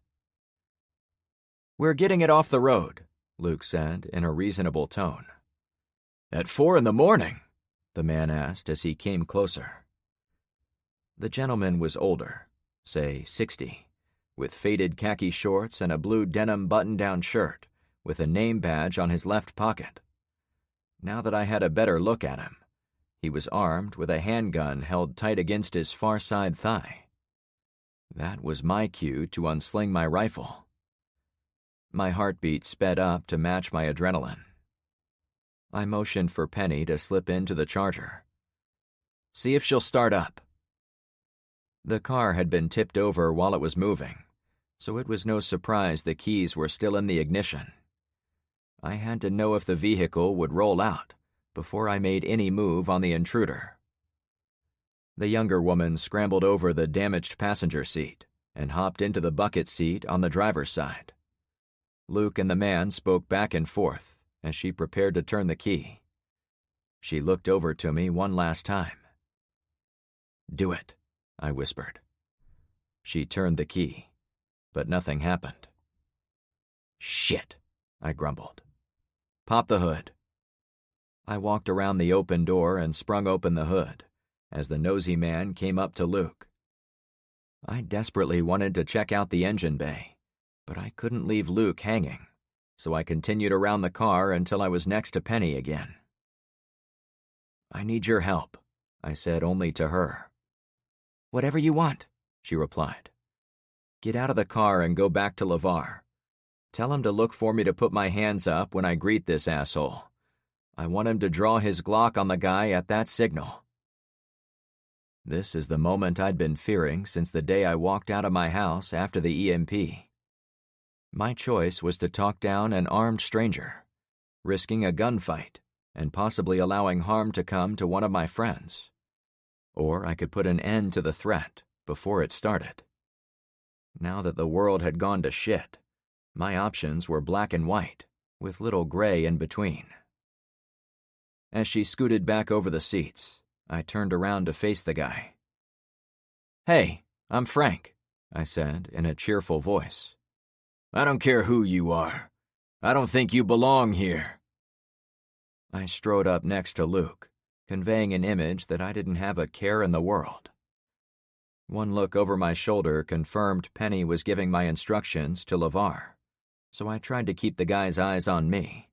We're getting it off the road, Luke said in a reasonable tone. At 4 a.m? The man asked as he came closer. The gentleman was older, say 60, with faded khaki shorts and a blue denim button-down shirt with a name badge on his left pocket. Now that I had a better look at him, he was armed with a handgun held tight against his far side thigh. That was my cue to unsling my rifle. My heartbeat sped up to match my adrenaline. I motioned for Penny to slip into the Charger. See if she'll start up. The car had been tipped over while it was moving, so it was no surprise the keys were still in the ignition. I had to know if the vehicle would roll out before I made any move on the intruder. The younger woman scrambled over the damaged passenger seat and hopped into the bucket seat on the driver's side. Luke and the man spoke back and forth as she prepared to turn the key. She looked over to me one last time. Do it, I whispered. She turned the key, but nothing happened. Shit, I grumbled. Pop the hood. I walked around the open door and sprung open the hood as the nosy man came up to Luke. I desperately wanted to check out the engine bay, but I couldn't leave Luke hanging, so I continued around the car until I was next to Penny again. I need your help, I said only to her. Whatever you want, she replied. Get out of the car and go back to LeVar. Tell him to look for me to put my hands up when I greet this asshole. I want him to draw his Glock on the guy at that signal. This is the moment I'd been fearing since the day I walked out of my house after the EMP. My choice was to talk down an armed stranger, risking a gunfight and possibly allowing harm to come to one of my friends. Or I could put an end to the threat before it started. Now that the world had gone to shit, my options were black and white, with little gray in between. As she scooted back over the seats, I turned around to face the guy. Hey, I'm Frank, I said in a cheerful voice. I don't care who you are. I don't think you belong here. I strode up next to Luke, conveying an image that I didn't have a care in the world. One look over my shoulder confirmed Penny was giving my instructions to LeVar, so I tried to keep the guy's eyes on me.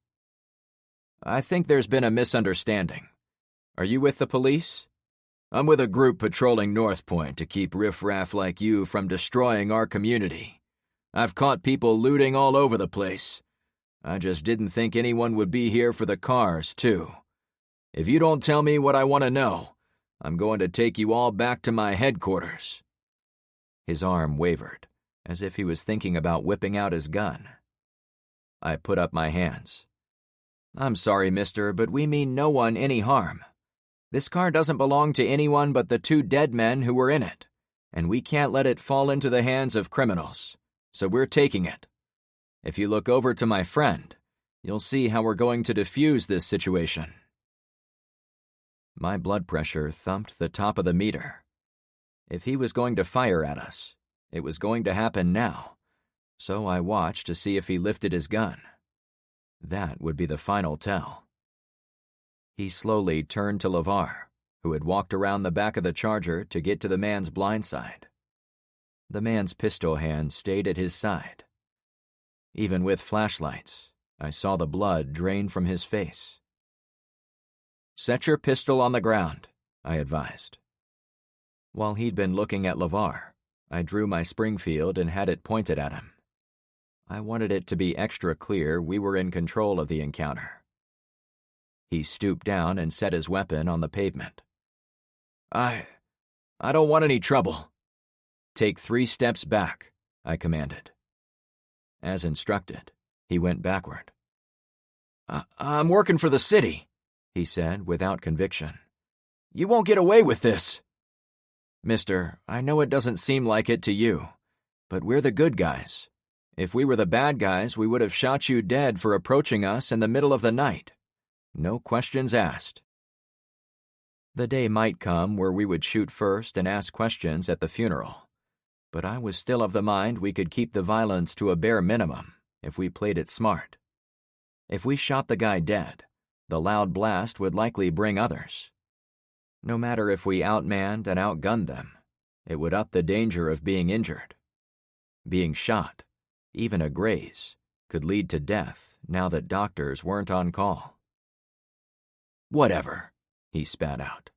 "I think there's been a misunderstanding. Are you with the police?" "I'm with a group patrolling North Point to keep riffraff like you from destroying our community. I've caught people looting all over the place. I just didn't think anyone would be here for the cars, too. If you don't tell me what I want to know, I'm going to take you all back to my headquarters." His arm wavered, as if he was thinking about whipping out his gun. I put up my hands. "I'm sorry, mister, but we mean no one any harm. This car doesn't belong to anyone but the 2 dead men who were in it, and we can't let it fall into the hands of criminals, so we're taking it. If you look over to my friend, you'll see how we're going to defuse this situation." My blood pressure thumped the top of the meter. If he was going to fire at us, it was going to happen now, so I watched to see if he lifted his gun. That would be the final tell. He slowly turned to LeVar, who had walked around the back of the Charger to get to the man's blind side. The man's pistol hand stayed at his side. Even with flashlights, I saw the blood drain from his face. "Set your pistol on the ground," I advised. While he'd been looking at LeVar, I drew my Springfield and had it pointed at him. I wanted it to be extra clear we were in control of the encounter. He stooped down and set his weapon on the pavement. I don't want any trouble." "Take 3 steps back," I commanded. As instructed, he went backward. I'm working for the city," he said without conviction. "You won't get away with this." "Mister, I know it doesn't seem like it to you, but we're the good guys. If we were the bad guys, we would have shot you dead for approaching us in the middle of the night. No questions asked." The day might come where we would shoot first and ask questions at the funeral, but I was still of the mind we could keep the violence to a bare minimum if we played it smart. If we shot the guy dead, the loud blast would likely bring others. No matter if we outmanned and outgunned them, it would up the danger of being injured. Being shot, even a graze, could lead to death now that doctors weren't on call. "Whatever," he spat out.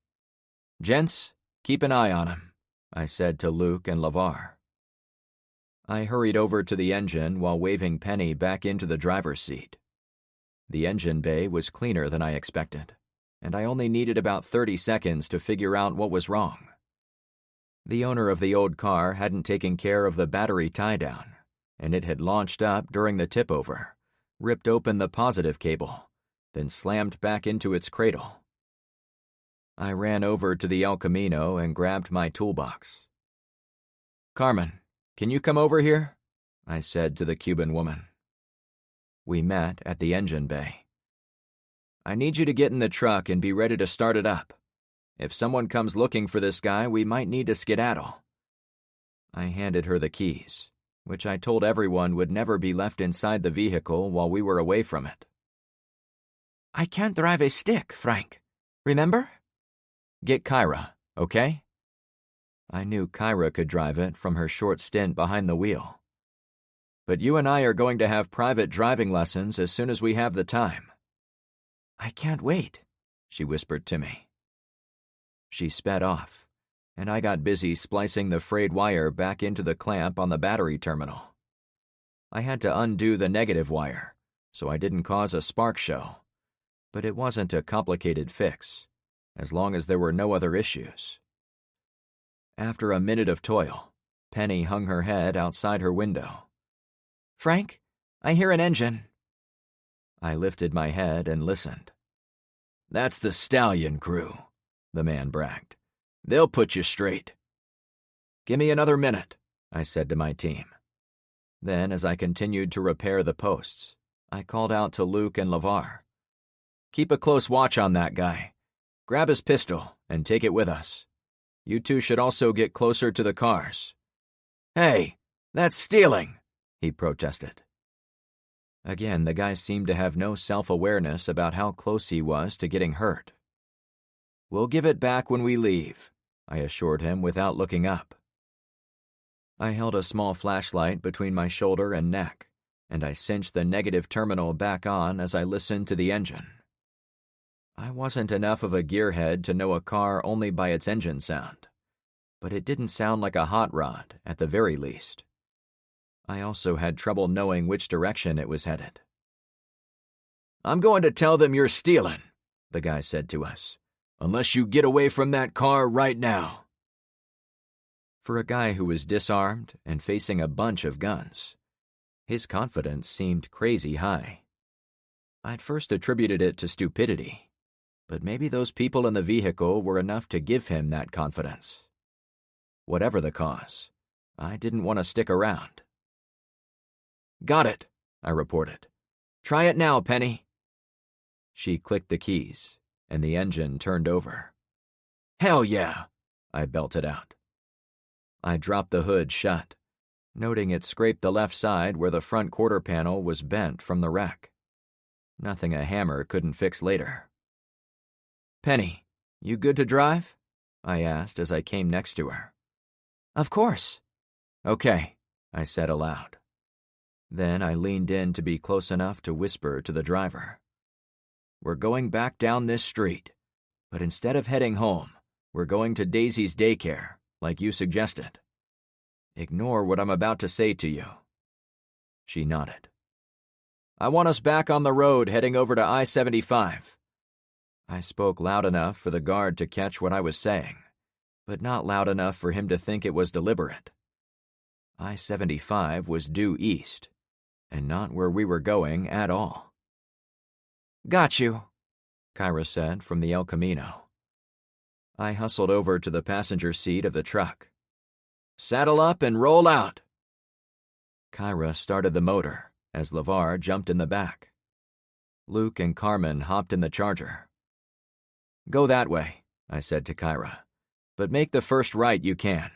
"Gents, keep an eye on him," I said to Luke and LeVar. I hurried over to the engine while waving Penny back into the driver's seat. The engine bay was cleaner than I expected, and I only needed about 30 seconds to figure out what was wrong. The owner of the old car hadn't taken care of the battery tie-down, and it had launched up during the tip-over, ripped open the positive cable, then slammed back into its cradle. I ran over to the El Camino and grabbed my toolbox. "Carmen, can you come over here?" I said to the Cuban woman. We met at the engine bay. "I need you to get in the truck and be ready to start it up. If someone comes looking for this guy, we might need to skedaddle." I handed her the keys, which I told everyone would never be left inside the vehicle while we were away from it. "I can't drive a stick, Frank. Remember?" "Get Kyra, okay?" I knew Kyra could drive it from her short stint behind the wheel. "But you and I are going to have private driving lessons as soon as we have the time." "I can't wait," she whispered to me. She sped off, and I got busy splicing the frayed wire back into the clamp on the battery terminal. I had to undo the negative wire, so I didn't cause a spark show, but it wasn't a complicated fix, as long as there were no other issues. After a minute of toil, Penny hung her head outside her window. "Frank, I hear an engine." I lifted my head and listened. "That's the Stallion crew," the man bragged. "They'll put you straight." "Give me another minute," I said to my team. Then, as I continued to repair the posts, I called out to Luke and LeVar. "Keep a close watch on that guy. Grab his pistol and take it with us. You two should also get closer to the cars." "Hey, that's stealing," he protested. Again, the guy seemed to have no self-awareness about how close he was to getting hurt. "We'll give it back when we leave," I assured him without looking up. I held a small flashlight between my shoulder and neck and I cinched the negative terminal back on as I listened to the engine. I wasn't enough of a gearhead to know a car only by its engine sound, but it didn't sound like a hot rod, at the very least. I also had trouble knowing which direction it was headed. "I'm going to tell them you're stealing," the guy said to us, "unless you get away from that car right now." For a guy who was disarmed and facing a bunch of guns, his confidence seemed crazy high. I'd first attributed it to stupidity, but maybe those people in the vehicle were enough to give him that confidence. Whatever the cause, I didn't want to stick around. "Got it," I reported. "Try it now, Penny." She clicked the keys, and the engine turned over. "Hell yeah," I belted out. I dropped the hood shut, noting it scraped the left side where the front quarter panel was bent from the wreck. Nothing a hammer couldn't fix later. "Penny, you good to drive?" I asked as I came next to her. "Of course." "Okay," I said aloud. Then I leaned in to be close enough to whisper to the driver. "We're going back down this street, but instead of heading home, we're going to Daisy's daycare, like you suggested. Ignore what I'm about to say to you." She nodded. "I want us back on the road heading over to I-75. I spoke loud enough for the guard to catch what I was saying, but not loud enough for him to think it was deliberate. I-75 was due east, and not where we were going at all. "Got you," Kyra said from the El Camino. I hustled over to the passenger seat of the truck. "Saddle up and roll out." Kyra started the motor as LeVar jumped in the back. Luke and Carmen hopped in the Charger. "Go that way," I said to Kyra, "but make the first right you can."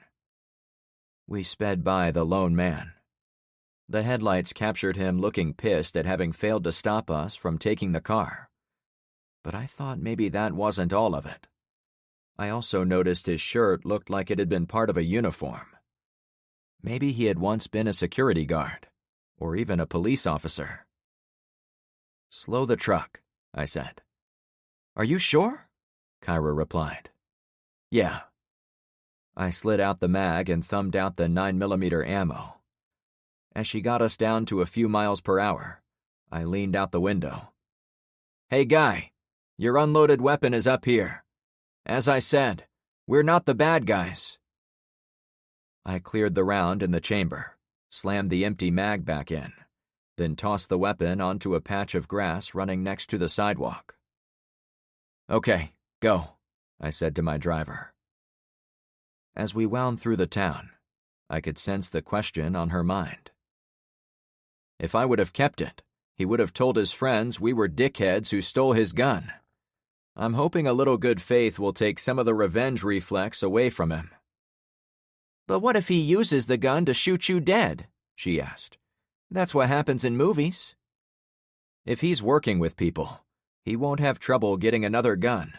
We sped by the lone man. The headlights captured him looking pissed at having failed to stop us from taking the car. But I thought maybe that wasn't all of it. I also noticed his shirt looked like it had been part of a uniform. Maybe he had once been a security guard, or even a police officer. "Slow the truck," I said. "Are you sure?" Kyra replied. "Yeah." I slid out the mag and thumbed out the 9mm ammo. As she got us down to a few miles per hour, I leaned out the window. "Hey guy, your unloaded weapon is up here. As I said, we're not the bad guys." I cleared the round in the chamber, slammed the empty mag back in, then tossed the weapon onto a patch of grass running next to the sidewalk. "Okay, go," I said to my driver. As we wound through the town, I could sense the question on her mind. If I would have kept it, he would have told his friends we were dickheads who stole his gun. I'm hoping a little good faith will take some of the revenge reflex away from him. "But what if he uses the gun to shoot you dead?" she asked. "That's what happens in movies." "If he's working with people, he won't have trouble getting another gun,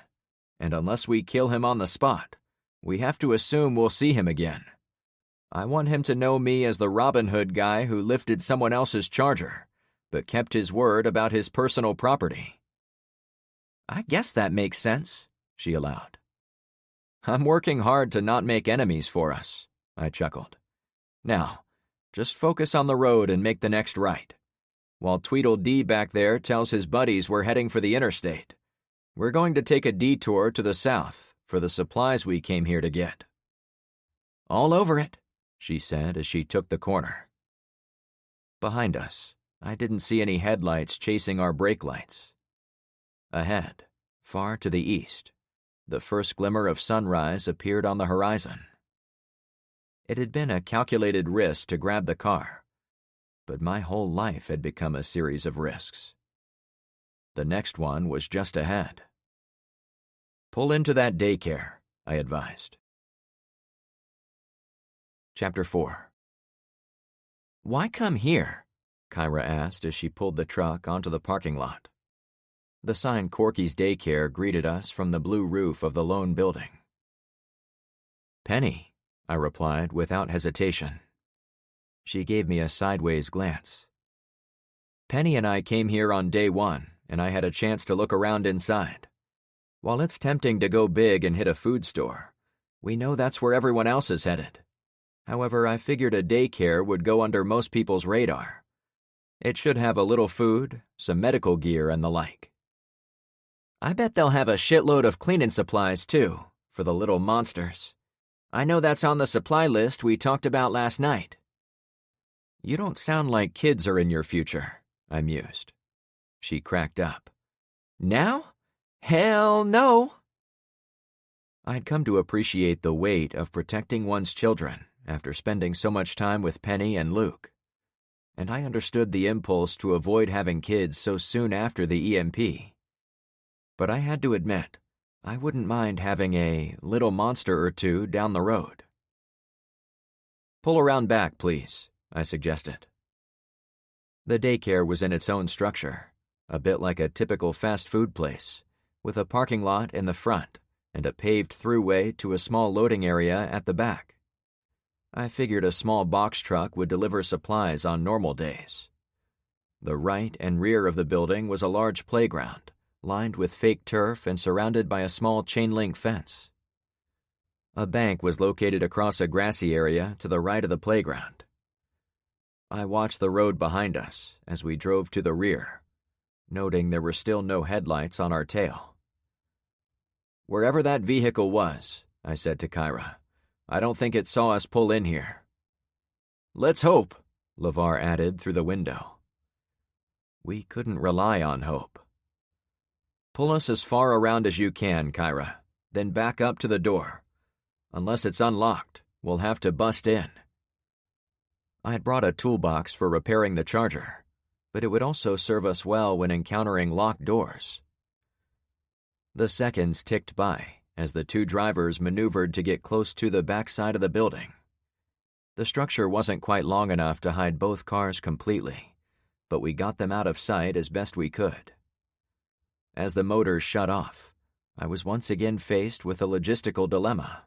and unless we kill him on the spot, we have to assume we'll see him again. I want him to know me as the Robin Hood guy who lifted someone else's Charger, but kept his word about his personal property." "I guess that makes sense," she allowed. "I'm working hard to not make enemies for us," I chuckled. "Now, just focus on the road and make the next right. While Tweedledee back there tells his buddies we're heading for the interstate, we're going to take a detour to the south for the supplies we came here to get." "All over it," she said as she took the corner. Behind us, I didn't see any headlights chasing our brake lights. Ahead, far to the east, the first glimmer of sunrise appeared on the horizon. It had been a calculated risk to grab the car, but my whole life had become a series of risks. The next one was just ahead. "Pull into that daycare," I advised. Chapter 4. "Why come here?" Kyra asked as she pulled the truck onto the parking lot. The sign Corky's Daycare greeted us from the blue roof of the lone building. "Penny," I replied without hesitation. She gave me a sideways glance. Penny and I came here on day one, and I had a chance to look around inside. While it's tempting to go big and hit a food store, we know that's where everyone else is headed. However, I figured a daycare would go under most people's radar. It should have a little food, some medical gear, and the like. I bet they'll have a shitload of cleaning supplies, too, for the little monsters. I know that's on the supply list we talked about last night. You don't sound like kids are in your future, I mused. She cracked up. Now? Hell no! I'd come to appreciate the weight of protecting one's children after spending so much time with Penny and Luke, and I understood the impulse to avoid having kids so soon after the EMP. But I had to admit, I wouldn't mind having a little monster or two down the road. Pull around back, please, I suggested. The daycare was in its own structure, a bit like a typical fast food place, with a parking lot in the front and a paved throughway to a small loading area at the back. I figured a small box truck would deliver supplies on normal days. The right and rear of the building was a large playground, lined with fake turf and surrounded by a small chain-link fence. A bank was located across a grassy area to the right of the playground. I watched the road behind us as we drove to the rear, noting there were still no headlights on our tail. Wherever that vehicle was, I said to Kyra, I don't think it saw us pull in here. Let's hope, LeVar added through the window. We couldn't rely on hope. Pull us as far around as you can, Kyra, then back up to the door. Unless it's unlocked, we'll have to bust in. I'd brought a toolbox for repairing the charger, but it would also serve us well when encountering locked doors. The seconds ticked by as the two drivers maneuvered to get close to the backside of the building. The structure wasn't quite long enough to hide both cars completely, but we got them out of sight as best we could. As the motors shut off, I was once again faced with a logistical dilemma.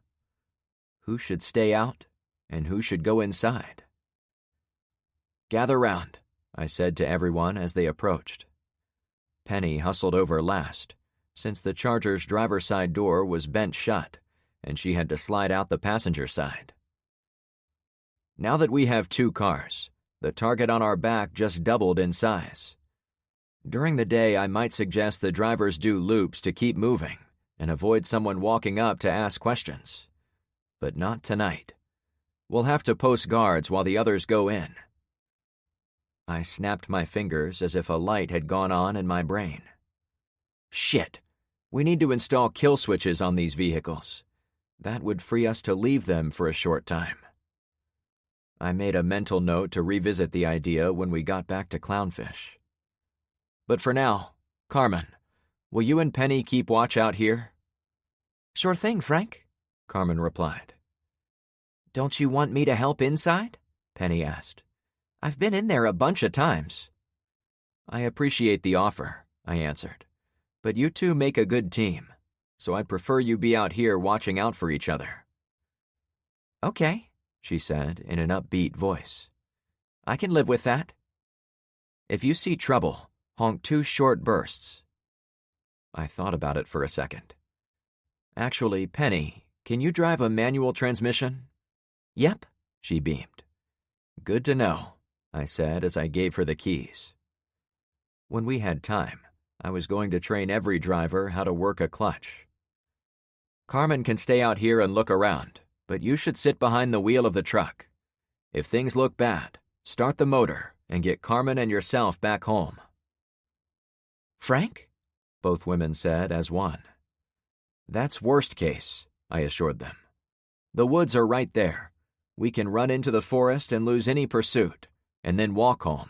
Who should stay out, and who should go inside? Gather round, I said to everyone as they approached. Penny hustled over last, since the Charger's driver's side door was bent shut, and she had to slide out the passenger side. Now that we have two cars, the target on our back just doubled in size. During the day, I might suggest the drivers do loops to keep moving and avoid someone walking up to ask questions. But not tonight. We'll have to post guards while the others go in. I snapped my fingers as if a light had gone on in my brain. Shit! We need to install kill switches on these vehicles. That would free us to leave them for a short time. I made a mental note to revisit the idea when we got back to Clownfish. But for now, Carmen, will you and Penny keep watch out here? Sure thing, Frank, Carmen replied. Don't you want me to help inside? Penny asked. I've been in there a bunch of times. I appreciate the offer, I answered. But you two make a good team, so I'd prefer you be out here watching out for each other. Okay, she said in an upbeat voice. I can live with that. If you see trouble, honk 2 short bursts. I thought about it for a second. Actually, Penny, can you drive a manual transmission? Yep, she beamed. Good to know, I said as I gave her the keys. When we had time, I was going to train every driver how to work a clutch. Carmen can stay out here and look around, but you should sit behind the wheel of the truck. If things look bad, start the motor and get Carmen and yourself back home. Frank? Both women said as one. That's worst case, I assured them. The woods are right there. We can run into the forest and lose any pursuit, and then walk home.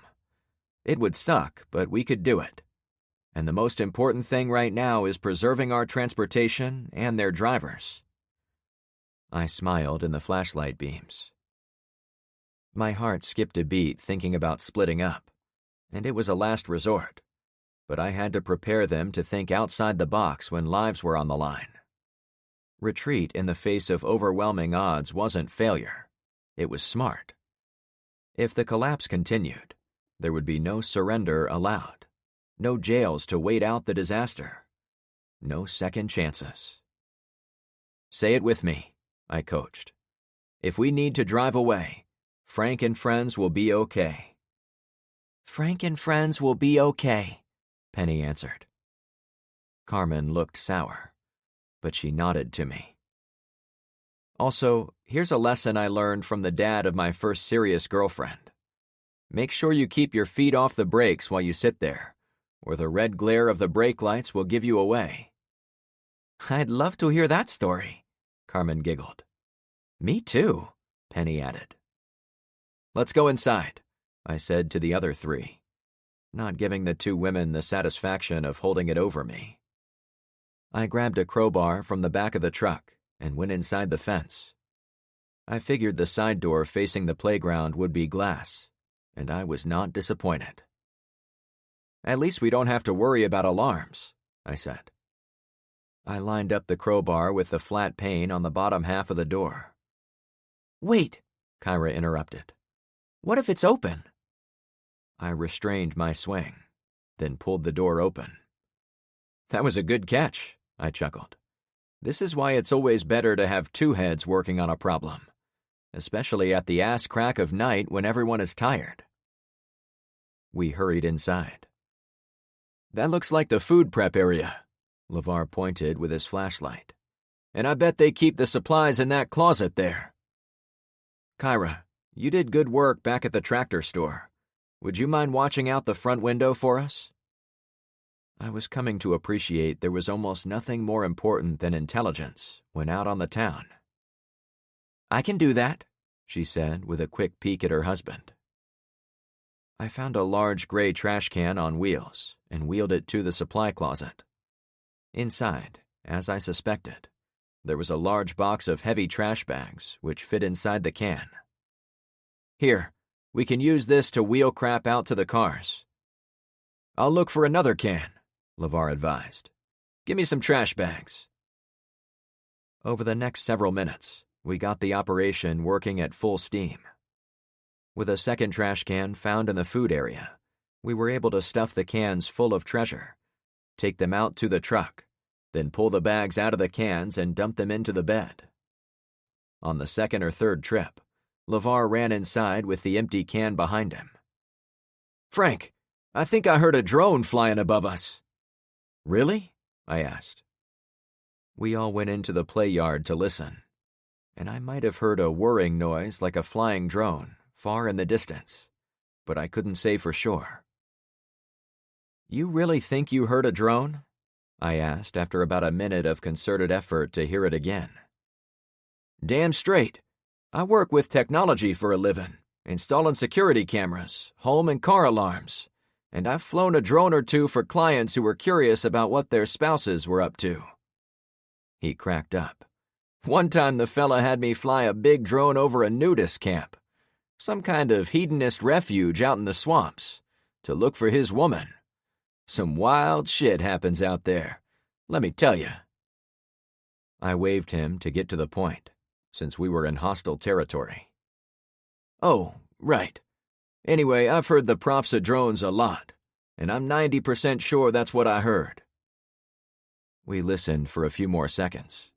It would suck, but we could do it. And the most important thing right now is preserving our transportation and their drivers. I smiled in the flashlight beams. My heart skipped a beat thinking about splitting up, and it was a last resort. But I had to prepare them to think outside the box when lives were on the line. Retreat in the face of overwhelming odds wasn't failure. It was smart. If the collapse continued, there would be no surrender allowed, no jails to wait out the disaster, no second chances. "Say it with me," I coached. "If we need to drive away, Frank and friends will be okay." "Frank and friends will be okay," Penny answered. Carmen looked sour, but she nodded to me. "Also, here's a lesson I learned from the dad of my first serious girlfriend. Make sure you keep your feet off the brakes while you sit there, or the red glare of the brake lights will give you away." "I'd love to hear that story," Carmen giggled. "Me too," Penny added. "Let's go inside," I said to the other three, not giving the two women the satisfaction of holding it over me. I grabbed a crowbar from the back of the truck and went inside the fence. I figured the side door facing the playground would be glass, and I was not disappointed. "At least we don't have to worry about alarms," I said. I lined up the crowbar with the flat pane on the bottom half of the door. "Wait," Kyra interrupted. "What if it's open?" I restrained my swing, then pulled the door open. "That was a good catch," I chuckled. "This is why it's always better to have two heads working on a problem, especially at the ass crack of night when everyone is tired." We hurried inside. "That looks like the food prep area," LeVar pointed with his flashlight. "And I bet they keep the supplies in that closet there." "Kyra, you did good work back at the tractor store. Would you mind watching out the front window for us?" I was coming to appreciate there was almost nothing more important than intelligence when out on the town. "I can do that," she said with a quick peek at her husband. I found a large gray trash can on wheels and wheeled it to the supply closet. Inside, as I suspected, there was a large box of heavy trash bags which fit inside the can. "Here, we can use this to wheel crap out to the cars." "I'll look for another can," LeVar advised. "Give me some trash bags." Over the next several minutes, we got the operation working at full steam. With a second trash can found in the food area, we were able to stuff the cans full of treasure, take them out to the truck, then pull the bags out of the cans and dump them into the bed. On the second or third trip, LeVar ran inside with the empty can behind him. "Frank, I think I heard a drone flying above us." "Really?" I asked. We all went into the play yard to listen, and I might have heard a whirring noise like a flying drone far in the distance, but I couldn't say for sure. "You really think you heard a drone?" I asked after about a minute of concerted effort to hear it again. "Damn straight. I work with technology for a living, installing security cameras, home and car alarms, and I've flown a drone or two for clients who were curious about what their spouses were up to." He cracked up. "One time the fella had me fly a big drone over a nudist camp, some kind of hedonist refuge out in the swamps, to look for his woman. Some wild shit happens out there, let me tell you." I waved him to get to the point, since we were in hostile territory. "Oh, right. Anyway, I've heard the props of drones a lot, and I'm 90% sure that's what I heard." We listened for a few more seconds.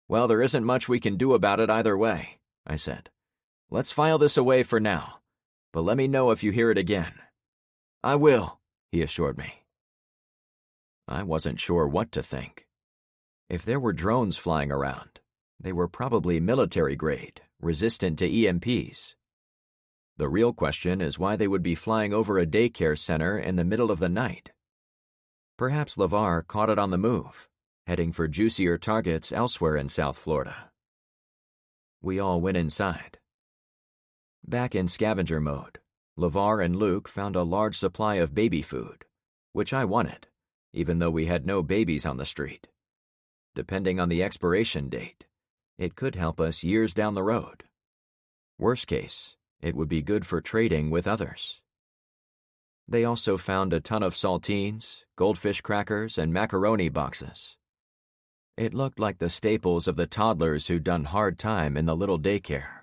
"Well, there isn't much we can do about it either way," I said. "Let's file this away for now, but let me know if you hear it again." "I will," he assured me. I wasn't sure what to think. If there were drones flying around, they were probably military grade, resistant to EMPs. The real question is why they would be flying over a daycare center in the middle of the night. Perhaps LeVar caught it on the move, heading for juicier targets elsewhere in South Florida. We all went inside. Back in scavenger mode, LeVar and Luke found a large supply of baby food, which I wanted, even though we had no babies on the street. Depending on the expiration date, it could help us years down the road. Worst case, it would be good for trading with others. They also found a ton of saltines, goldfish crackers, and macaroni boxes. It looked like the staples of the toddlers who'd done hard time in the little daycare.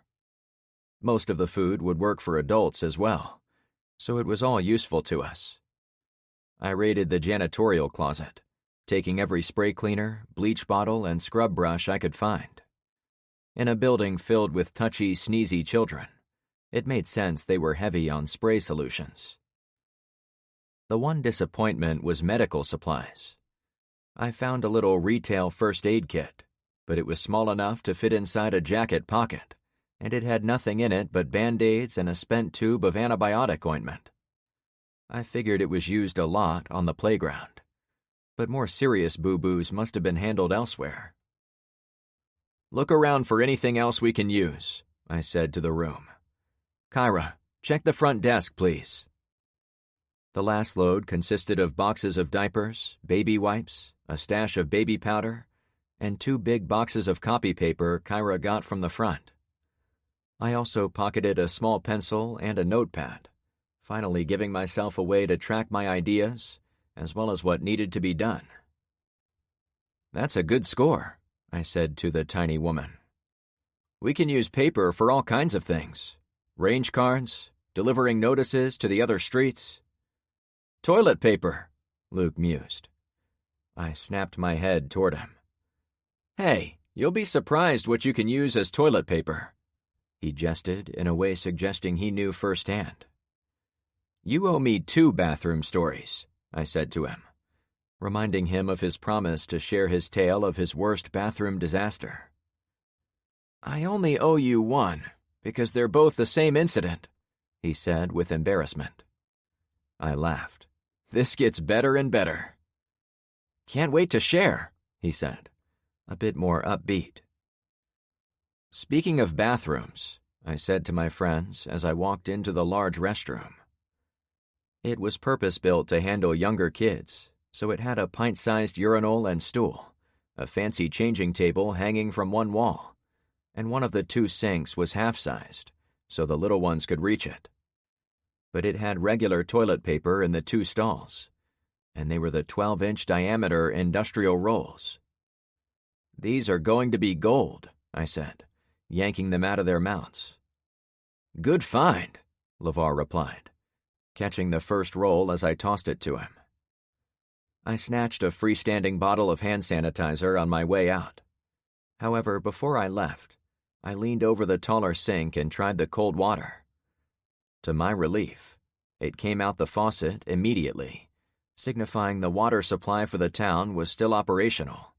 Most of the food would work for adults as well, so it was all useful to us. I raided the janitorial closet, taking every spray cleaner, bleach bottle, and scrub brush I could find. In a building filled with touchy, sneezy children, it made sense they were heavy on spray solutions. The one disappointment was medical supplies. I found a little retail first aid kit, but it was small enough to fit inside a jacket pocket, and it had nothing in it but Band-Aids and a spent tube of antibiotic ointment. I figured it was used a lot on the playground, but more serious boo-boos must have been handled elsewhere. "Look around for anything else we can use," I said to the room. "Kyra, check the front desk, please." The last load consisted of boxes of diapers, baby wipes, a stash of baby powder, and 2 big boxes of copy paper Kyra got from the front. I also pocketed a small pencil and a notepad, finally giving myself a way to track my ideas, as well as what needed to be done. "That's a good score," I said to the tiny woman. "We can use paper for all kinds of things. Range cards, delivering notices to the other streets." "Toilet paper," Luke mused. I snapped my head toward him. "Hey, you'll be surprised what you can use as toilet paper." He jested in a way suggesting he knew firsthand. "You owe me 2 bathroom stories," I said to him, reminding him of his promise to share his tale of his worst bathroom disaster. "I only owe you 1, because they're both the same incident," he said with embarrassment. I laughed. "This gets better and better." "Can't wait to share," he said, a bit more upbeat. "Speaking of bathrooms," I said to my friends as I walked into the large restroom. It was purpose-built to handle younger kids, so it had a pint-sized urinal and stool, a fancy changing table hanging from one wall, and one of the 2 sinks was half-sized, so the little ones could reach it. But it had regular toilet paper in the 2 stalls, and they were the 12-inch diameter industrial rolls. "These are going to be gold," I said, yanking them out of their mounts. "Good find," LeVar replied, catching the first roll as I tossed it to him. I snatched a freestanding bottle of hand sanitizer on my way out. However, before I left, I leaned over the taller sink and tried the cold water. To my relief, it came out the faucet immediately, signifying the water supply for the town was still operational.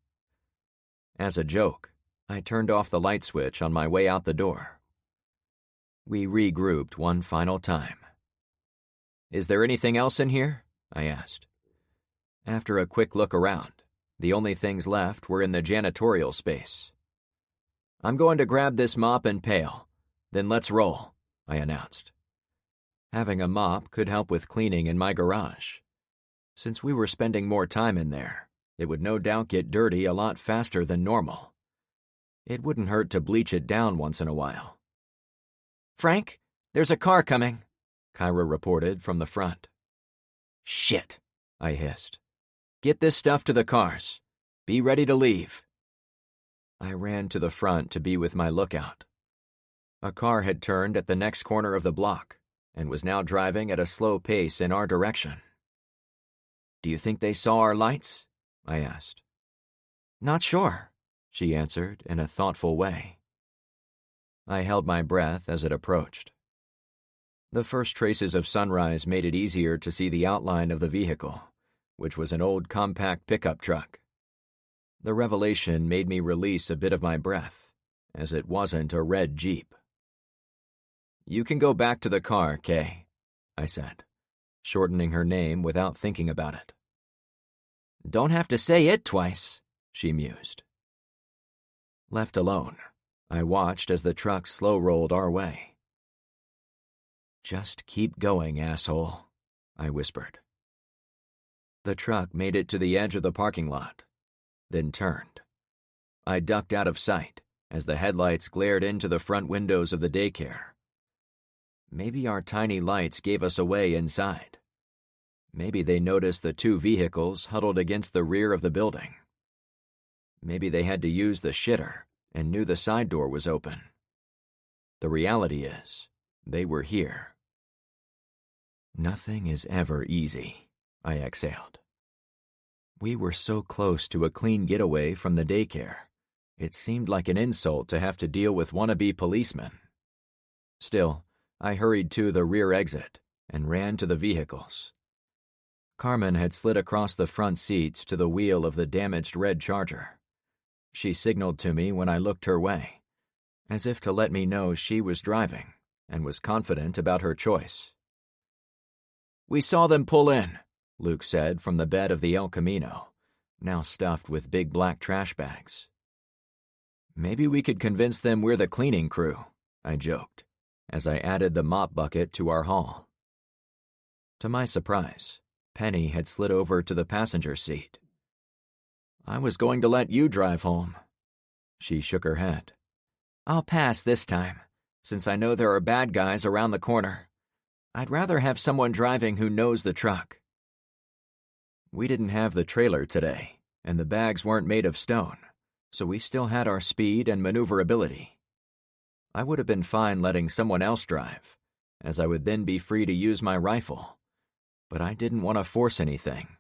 As a joke, I turned off the light switch on my way out the door. We regrouped one final time. "Is there anything else in here?" I asked. After a quick look around, the only things left were in the janitorial space. "I'm going to grab this mop and pail, then let's roll," I announced. Having a mop could help with cleaning in my garage. Since we were spending more time in there, it would no doubt get dirty a lot faster than normal. It wouldn't hurt to bleach it down once in a while. "Frank, there's a car coming," Kyra reported from the front. "Shit," I hissed. "Get this stuff to the cars. Be ready to leave." I ran to the front to be with my lookout. A car had turned at the next corner of the block and was now driving at a slow pace in our direction. "Do you think they saw our lights?" I asked. "Not sure," she answered in a thoughtful way. I held my breath as it approached. The first traces of sunrise made it easier to see the outline of the vehicle, which was an old compact pickup truck. The revelation made me release a bit of my breath, as it wasn't a red Jeep. "You can go back to the car, Kay," I said, shortening her name without thinking about it. "Don't have to say it twice," she mused. Left alone, I watched as the truck slow-rolled our way. "Just keep going, asshole," I whispered. The truck made it to the edge of the parking lot, then turned. I ducked out of sight as the headlights glared into the front windows of the daycare. Maybe our tiny lights gave us away inside. Maybe they noticed the 2 vehicles huddled against the rear of the building. Maybe they had to use the shitter and knew the side door was open. The reality is, they were here. Nothing is ever easy, I exhaled. We were so close to a clean getaway from the daycare. It seemed like an insult to have to deal with wannabe policemen. Still, I hurried to the rear exit and ran to the vehicles. Carmen had slid across the front seats to the wheel of the damaged red Charger. She signaled to me when I looked her way, as if to let me know she was driving and was confident about her choice. "We saw them pull in," Luke said from the bed of the El Camino, now stuffed with big black trash bags. "Maybe we could convince them we're the cleaning crew," I joked, as I added the mop bucket to our haul. To my surprise, Penny had slid over to the passenger seat. "I was going to let you drive home." She shook her head. "I'll pass this time, since I know there are bad guys around the corner. I'd rather have someone driving who knows the truck." We didn't have the trailer today, and the bags weren't made of stone, so we still had our speed and maneuverability. I would have been fine letting someone else drive, as I would then be free to use my rifle, but I didn't want to force anything.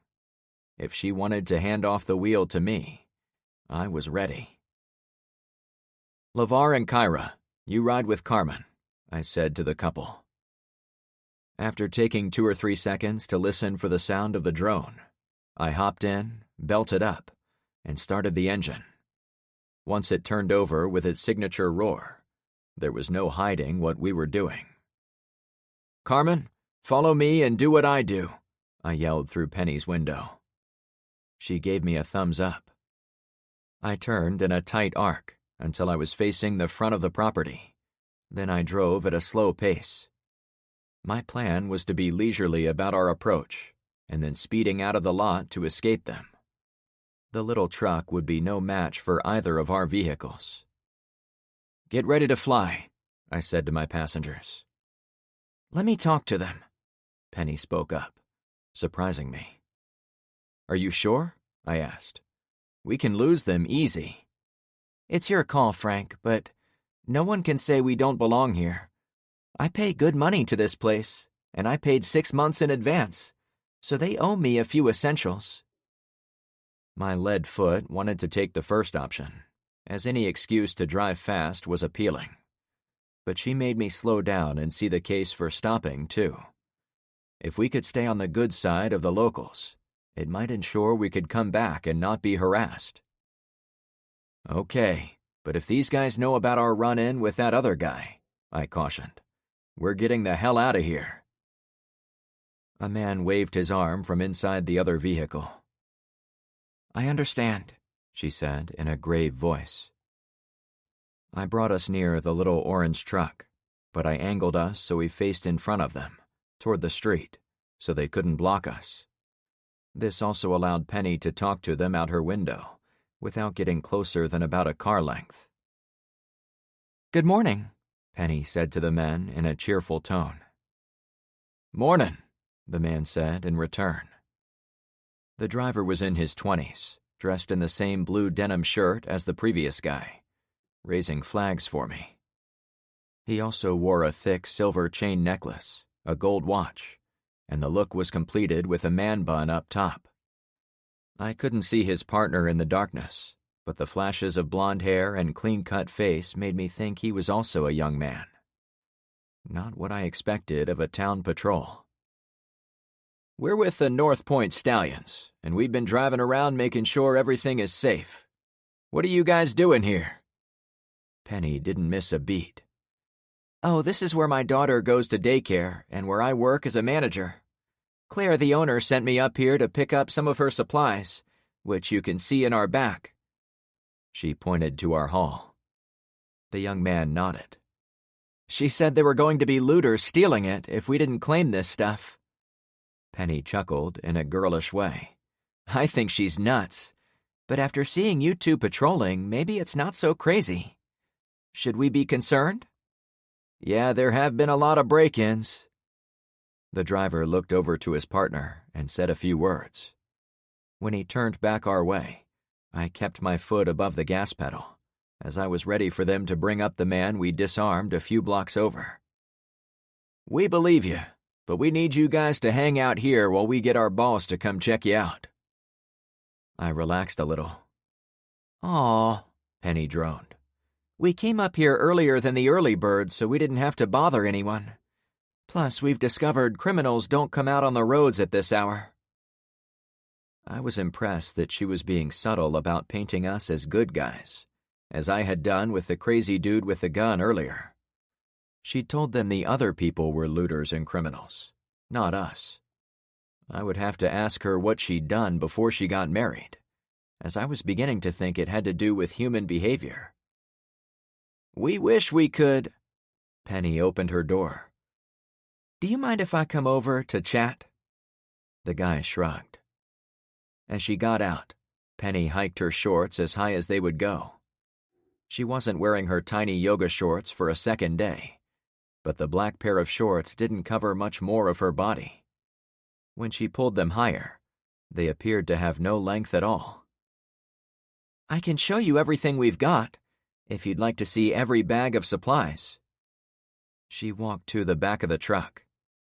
If she wanted to hand off the wheel to me, I was ready. "LeVar and Kyra, you ride with Carmen," I said to the couple. After taking 2 or 3 seconds to listen for the sound of the drone, I hopped in, belted up, and started the engine. Once it turned over with its signature roar, there was no hiding what we were doing. "Carmen, follow me and do what I do," I yelled through Penny's window. She gave me a thumbs up. I turned in a tight arc until I was facing the front of the property. Then I drove at a slow pace. My plan was to be leisurely about our approach, and then speeding out of the lot to escape them. The little truck would be no match for either of our vehicles. "Get ready to fly," I said to my passengers. "Let me talk to them," Penny spoke up, surprising me. "Are you sure?" I asked. "We can lose them easy." "It's your call, Frank, but no one can say we don't belong here. I pay good money to this place, and I paid 6 months in advance, so they owe me a few essentials." My lead foot wanted to take the first option, as any excuse to drive fast was appealing. But she made me slow down and see the case for stopping, too. If we could stay on the good side of the locals, it might ensure we could come back and not be harassed. "Okay, but if these guys know about our run-in with that other guy," I cautioned, "we're getting the hell out of here." A man waved his arm from inside the other vehicle. "I understand," she said in a grave voice. I brought us near the little orange truck, but I angled us so we faced in front of them, toward the street, so they couldn't block us. This also allowed Penny to talk to them out her window, without getting closer than about a car length. "Good morning," Penny said to the men in a cheerful tone. "Morning," the man said in return. The driver was in his 20s, dressed in the same blue denim shirt as the previous guy, raising flags for me. He also wore a thick silver chain necklace, a gold watch, and the look was completed with a man bun up top. I couldn't see his partner in the darkness, but the flashes of blonde hair and clean-cut face made me think he was also a young man. Not what I expected of a town patrol. "We're with the North Point Stallions, and we've been driving around making sure everything is safe. What are you guys doing here?" Penny didn't miss a beat. "Oh, this is where my daughter goes to daycare and where I work as a manager. Claire, the owner, sent me up here to pick up some of her supplies, which you can see in our back." She pointed to our hall. The young man nodded. "She said there were going to be looters stealing it if we didn't claim this stuff." Penny chuckled in a girlish way. "I think she's nuts, but after seeing you two patrolling, maybe it's not so crazy. Should we be concerned?" "Yeah, there have been a lot of break-ins." The driver looked over to his partner and said a few words. When he turned back our way, I kept my foot above the gas pedal, as I was ready for them to bring up the man we disarmed a few blocks over. "We believe you. but we need you guys to hang out here while we get our boss to come check you out." I relaxed a little. "Aw," Penny droned. "We came up here earlier than the early birds so we didn't have to bother anyone. Plus, we've discovered criminals don't come out on the roads at this hour." I was impressed that she was being subtle about painting us as good guys, as I had done with the crazy dude with the gun earlier. She'd told them the other people were looters and criminals, not us. I would have to ask her what she'd done before she got married, as I was beginning to think it had to do with human behavior. "We wish we could—" Penny opened her door. "Do you mind if I come over to chat?" The guy shrugged. As she got out, Penny hiked her shorts as high as they would go. She wasn't wearing her tiny yoga shorts for a second day, but the black pair of shorts didn't cover much more of her body. When she pulled them higher, they appeared to have no length at all. "I can show you everything we've got, if you'd like to see every bag of supplies." She walked to the back of the truck,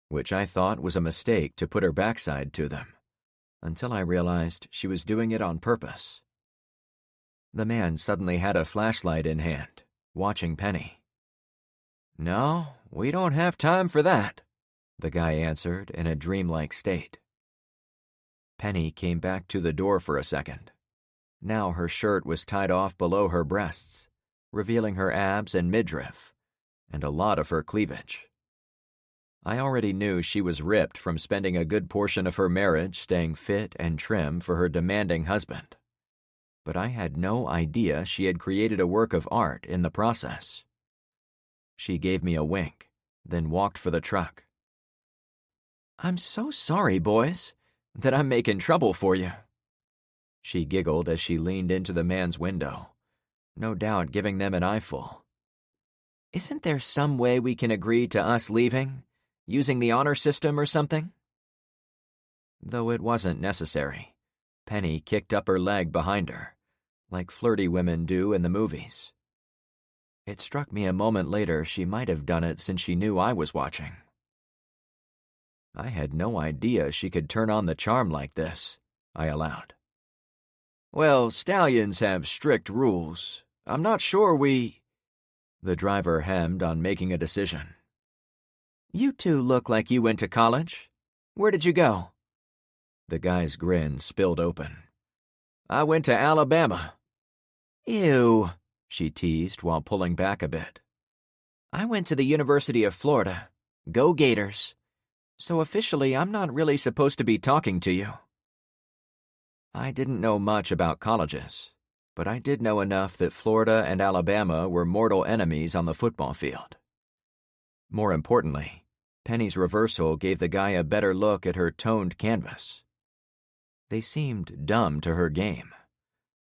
which I thought was a mistake to put her backside to them, until I realized she was doing it on purpose. The man suddenly had a flashlight in hand, watching Penny. "No, we don't have time for that," the guy answered in a dreamlike state. Penny came back to the door for a second. Now her shirt was tied off below her breasts, revealing her abs and midriff, and a lot of her cleavage. I already knew she was ripped from spending a good portion of her marriage staying fit and trim for her demanding husband. But I had no idea she had created a work of art in the process. She gave me a wink, then walked for the truck. "I'm so sorry, boys, that I'm making trouble for you." She giggled as she leaned into the man's window, no doubt giving them an eyeful. "Isn't there some way we can agree to us leaving, using the honor system or something?" Though it wasn't necessary, Penny kicked up her leg behind her, like flirty women do in the movies. It struck me a moment later she might have done it since she knew I was watching. I had no idea she could turn on the charm like this, I allowed. "Well, stallions have strict rules. I'm not sure we—" The driver hemmed on making a decision. "You two look like you went to college. Where did you go?" The guy's grin spilled open. "I went to Alabama." "Ew," she teased while pulling back a bit. "I went to the University of Florida. Go Gators. So officially, I'm not really supposed to be talking to you." I didn't know much about colleges, but I did know enough that Florida and Alabama were mortal enemies on the football field. More importantly, Penny's reversal gave the guy a better look at her toned canvas. They seemed dumb to her game,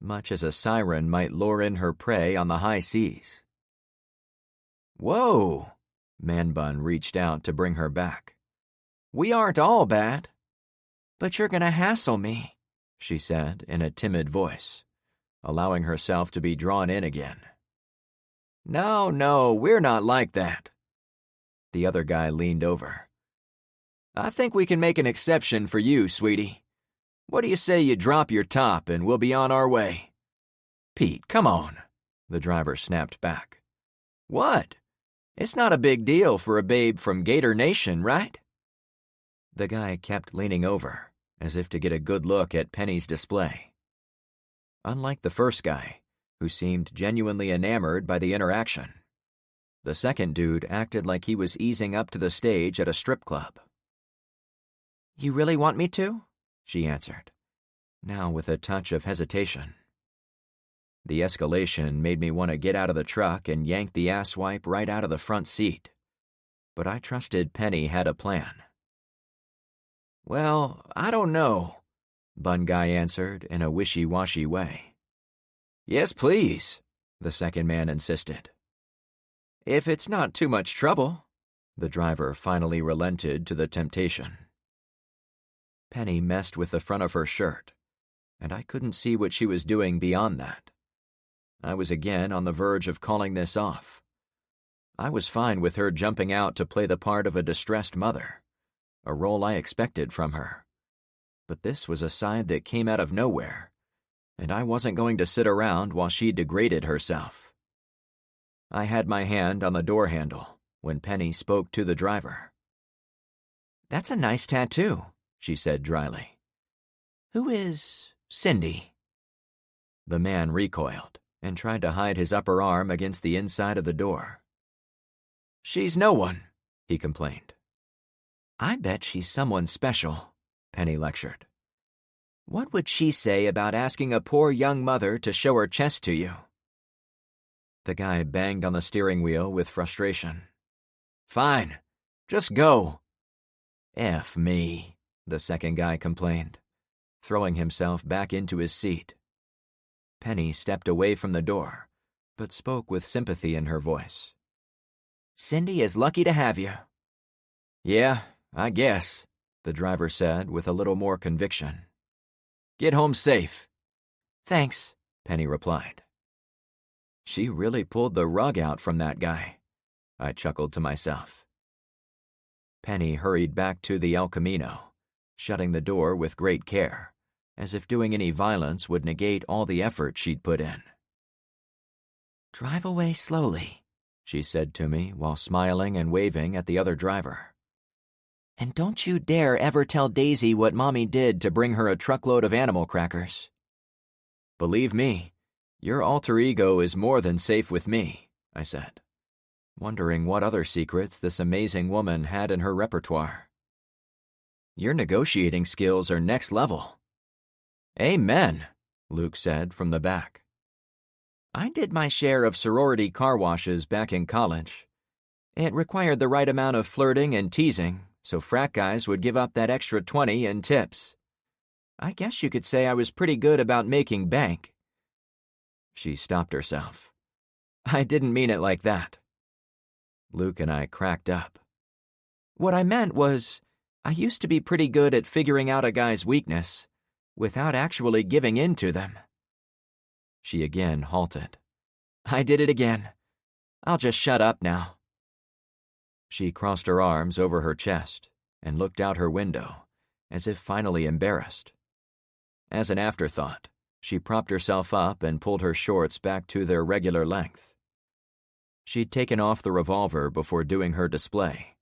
much as a siren might lure in her prey on the high seas. "Whoa," Man Bun reached out to bring her back. "We aren't all bad. But you're gonna hassle me," she said in a timid voice, allowing herself to be drawn in again. No, we're not like that." The other guy leaned over. "I think we can make an exception for you, sweetie. What do you say you drop your top and we'll be on our way?" "Pete, come on," the driver snapped back. "What? It's not a big deal for a babe from Gator Nation, right?" The guy kept leaning over, as if to get a good look at Penny's display. Unlike the first guy, who seemed genuinely enamored by the interaction, the second dude acted like he was easing up to the stage at a strip club. "You really want me to?" she answered, now with a touch of hesitation. The escalation made me want to get out of the truck and yank the asswipe right out of the front seat, but I trusted Penny had a plan. "Well, I don't know," Bun Guy answered in a wishy-washy way. "Yes, please," the second man insisted. "If it's not too much trouble." The driver finally relented to the temptation. Penny messed with the front of her shirt, and I couldn't see what she was doing beyond that. I was again on the verge of calling this off. I was fine with her jumping out to play the part of a distressed mother, a role I expected from her. But this was a side that came out of nowhere, and I wasn't going to sit around while she degraded herself. I had my hand on the door handle when Penny spoke to the driver. "That's a nice tattoo," she said dryly. "Who is Cindy?" The man recoiled and tried to hide his upper arm against the inside of the door. "She's no one," he complained. "I bet she's someone special," Penny lectured. "What would she say about asking a poor young mother to show her chest to you?" The guy banged on the steering wheel with frustration. "Fine, just go." "F me," the second guy complained, throwing himself back into his seat. Penny stepped away from the door, but spoke with sympathy in her voice. "Cindy is lucky to have you." "Yeah, I guess," the driver said with a little more conviction. "Get home safe." "Thanks," Penny replied. She really pulled the rug out from that guy, I chuckled to myself. Penny hurried back to the El Camino, shutting the door with great care, as if doing any violence would negate all the effort she'd put in. "Drive away slowly," she said to me while smiling and waving at the other driver. "And don't you dare ever tell Daisy what Mommy did to bring her a truckload of animal crackers." "Believe me, your alter ego is more than safe with me," I said, wondering what other secrets this amazing woman had in her repertoire. "Your negotiating skills are next level." "Amen," Luke said from the back. "I did my share of sorority car washes back in college. It required the right amount of flirting and teasing, so frat guys would give up that extra 20 in tips. I guess you could say I was pretty good about making bank." She stopped herself. "I didn't mean it like that." Luke and I cracked up. "What I meant was, I used to be pretty good at figuring out a guy's weakness, without actually giving in to them." She again halted. "I did it again. I'll just shut up now." She crossed her arms over her chest and looked out her window, as if finally embarrassed. As an afterthought, she propped herself up and pulled her shorts back to their regular length. She'd taken off the revolver before doing her display,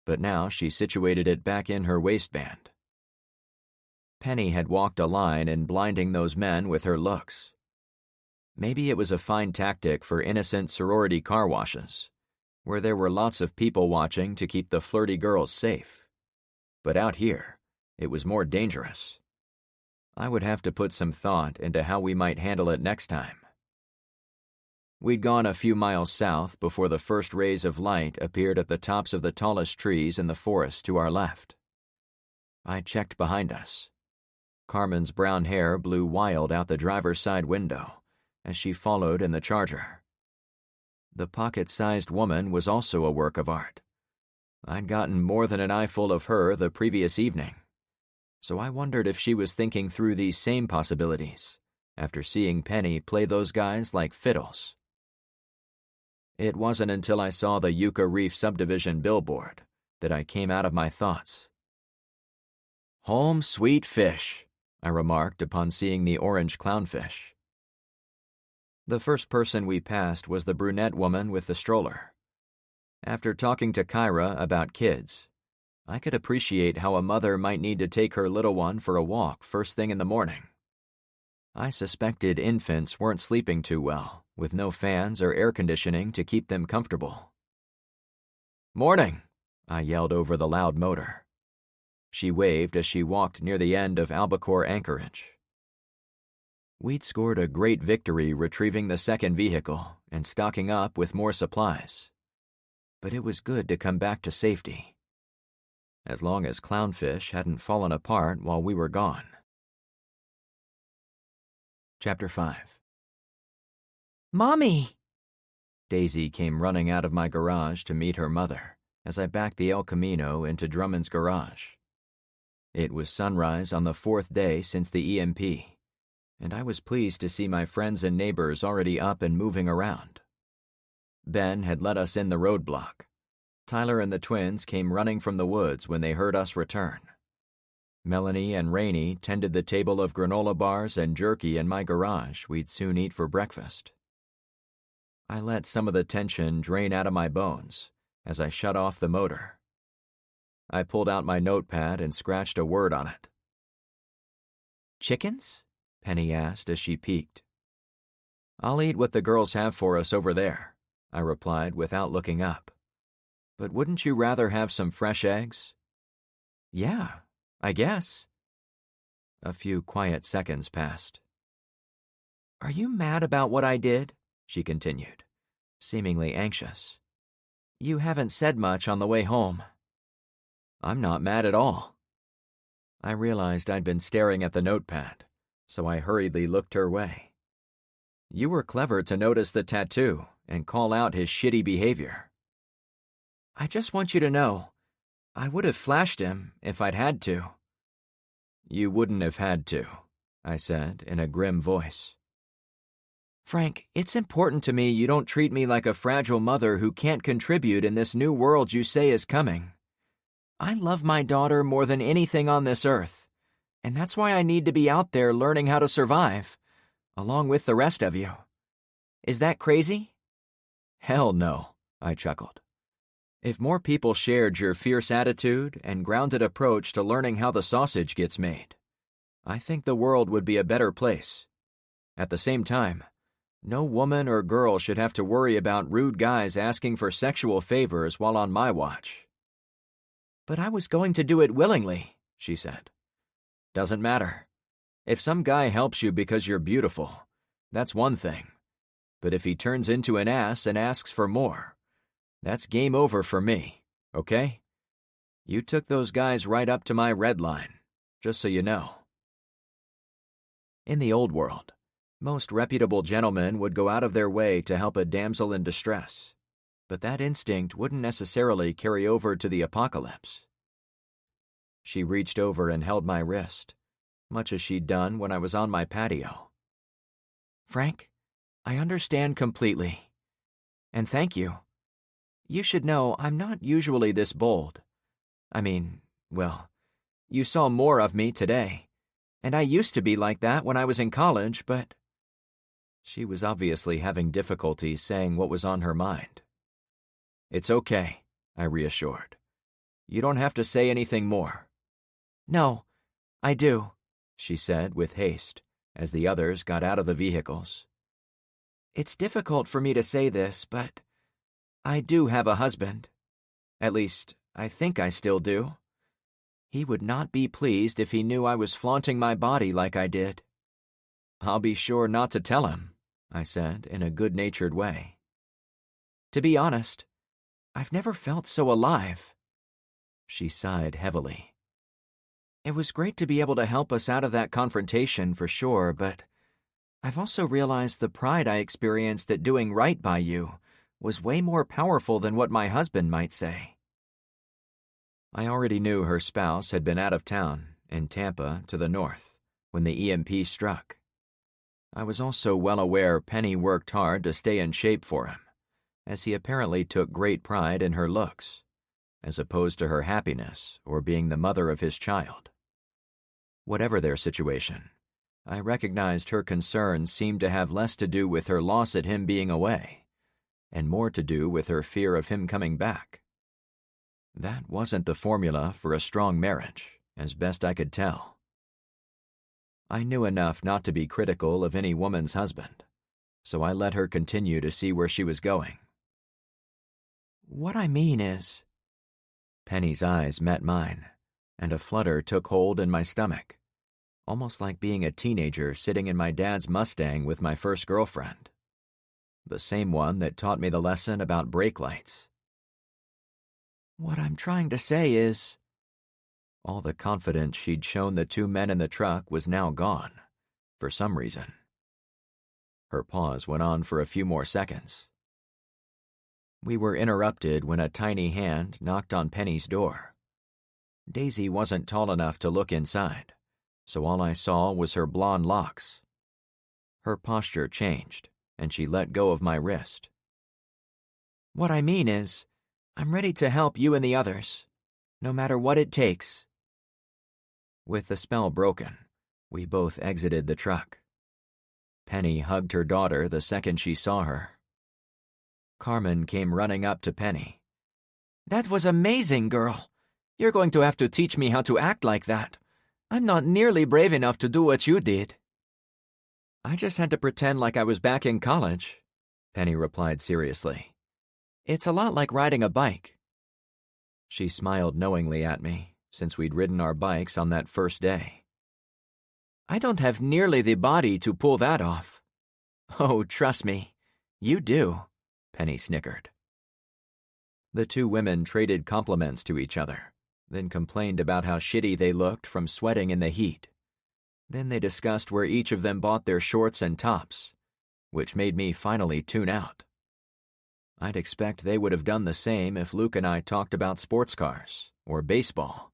but now she situated it back in her waistband. Penny had walked a line in blinding those men with her looks. Maybe it was a fine tactic for innocent sorority car washes, where there were lots of people watching to keep the flirty girls safe. But out here, it was more dangerous. I would have to put some thought into how we might handle it next time. We'd gone a few miles south before the first rays of light appeared at the tops of the tallest trees in the forest to our left. I checked behind us. Carmen's brown hair blew wild out the driver's side window as she followed in the Charger. The pocket-sized woman was also a work of art. I'd gotten more than an eyeful of her the previous evening, so I wondered if she was thinking through these same possibilities after seeing Penny play those guys like fiddles. It wasn't until I saw the Yucca Reef subdivision billboard that I came out of my thoughts. "Home sweet fish," I remarked upon seeing the orange clownfish. The first person we passed was the brunette woman with the stroller. After talking to Kyra about kids, I could appreciate how a mother might need to take her little one for a walk first thing in the morning. I suspected infants weren't sleeping too well, with no fans or air conditioning to keep them comfortable. "Morning," I yelled over the loud motor. She waved as she walked near the end of Albacore Anchorage. We'd scored a great victory retrieving the second vehicle and stocking up with more supplies. But it was good to come back to safety. As long as Clownfish hadn't fallen apart while we were gone. Chapter 5. "Mommy!" Daisy came running out of my garage to meet her mother as I backed the El Camino into Drummond's garage. It was sunrise on the 4th day since the EMP, and I was pleased to see my friends and neighbors already up and moving around. Ben had let us in the roadblock, Tyler and the twins came running from the woods when they heard us return. Melanie and Rainey tended the table of granola bars and jerky in my garage we'd soon eat for breakfast. I let some of the tension drain out of my bones as I shut off the motor. I pulled out my notepad and scratched a word on it. "Chickens?" Penny asked as she peeked. "I'll eat what the girls have for us over there," I replied without looking up. "But wouldn't you rather have some fresh eggs?" "Yeah, I guess." A few quiet seconds passed. "Are you mad about what I did?" she continued, seemingly anxious. "You haven't said much on the way home." "I'm not mad at all." I realized I'd been staring at the notepad, so I hurriedly looked her way. "You were clever to notice the tattoo and call out his shitty behavior." "I just want you to know, I would have flashed him if I'd had to." "You wouldn't have had to," I said in a grim voice. "Frank, it's important to me you don't treat me like a fragile mother who can't contribute in this new world you say is coming. I love my daughter more than anything on this earth, and that's why I need to be out there learning how to survive, along with the rest of you. Is that crazy?" "Hell no," I chuckled. "If more people shared your fierce attitude and grounded approach to learning how the sausage gets made, I think the world would be a better place. At the same time, no woman or girl should have to worry about rude guys asking for sexual favors while on my watch." "But I was going to do it willingly," she said. "Doesn't matter. If some guy helps you because you're beautiful, that's one thing. But if he turns into an ass and asks for more, that's game over for me, okay? You took those guys right up to my red line, just so you know." In the old world, most reputable gentlemen would go out of their way to help a damsel in distress, but that instinct wouldn't necessarily carry over to the apocalypse. She reached over and held my wrist, much as she'd done when I was on my patio. "Frank, I understand completely. And thank you. You should know I'm not usually this bold. I mean, well, you saw more of me today, and I used to be like that when I was in college, but—" She was obviously having difficulty saying what was on her mind. "It's okay," I reassured. "You don't have to say anything more." "No, I do," she said with haste, as the others got out of the vehicles. "It's difficult for me to say this, but I do have a husband. At least, I think I still do. He would not be pleased if he knew I was flaunting my body like I did." "I'll be sure not to tell him," I said in a good-natured way. "To be honest, I've never felt so alive." She sighed heavily. "It was great to be able to help us out of that confrontation for sure, but I've also realized the pride I experienced at doing right by you was way more powerful than what my husband might say." I already knew her spouse had been out of town, in Tampa, to the north, when the EMP struck. I was also well aware Penny worked hard to stay in shape for him, as he apparently took great pride in her looks, as opposed to her happiness or being the mother of his child. Whatever their situation, I recognized her concerns seemed to have less to do with her loss at him being away, and more to do with her fear of him coming back. That wasn't the formula for a strong marriage, as best I could tell. I knew enough not to be critical of any woman's husband, so I let her continue to see where she was going. "What I mean is—" Penny's eyes met mine, and a flutter took hold in my stomach, almost like being a teenager sitting in my dad's Mustang with my first girlfriend. The same one that taught me the lesson about brake lights. "What I'm trying to say is—" All the confidence she'd shown the two men in the truck was now gone, for some reason. Her pause went on for a few more seconds. We were interrupted when a tiny hand knocked on Penny's door. Daisy wasn't tall enough to look inside, so all I saw was her blonde locks. Her posture changed, and she let go of my wrist. "What I mean is, I'm ready to help you and the others, no matter what it takes. With the spell broken, we both exited the truck. Penny hugged her daughter the second she saw her. Carmen came running up to Penny. That was amazing, girl. You're going to have to teach me how to act like that. I'm not nearly brave enough to do what you did. I just had to pretend like I was back in college, Penny replied seriously. It's a lot like riding a bike. She smiled knowingly at me, since we'd ridden our bikes on that first day. I don't have nearly the body to pull that off. Oh, trust me, you do, Penny snickered. The two women traded compliments to each other, then complained about how shitty they looked from sweating in the heat. Then they discussed where each of them bought their shorts and tops, which made me finally tune out. I'd expect they would have done the same if Luke and I talked about sports cars or baseball.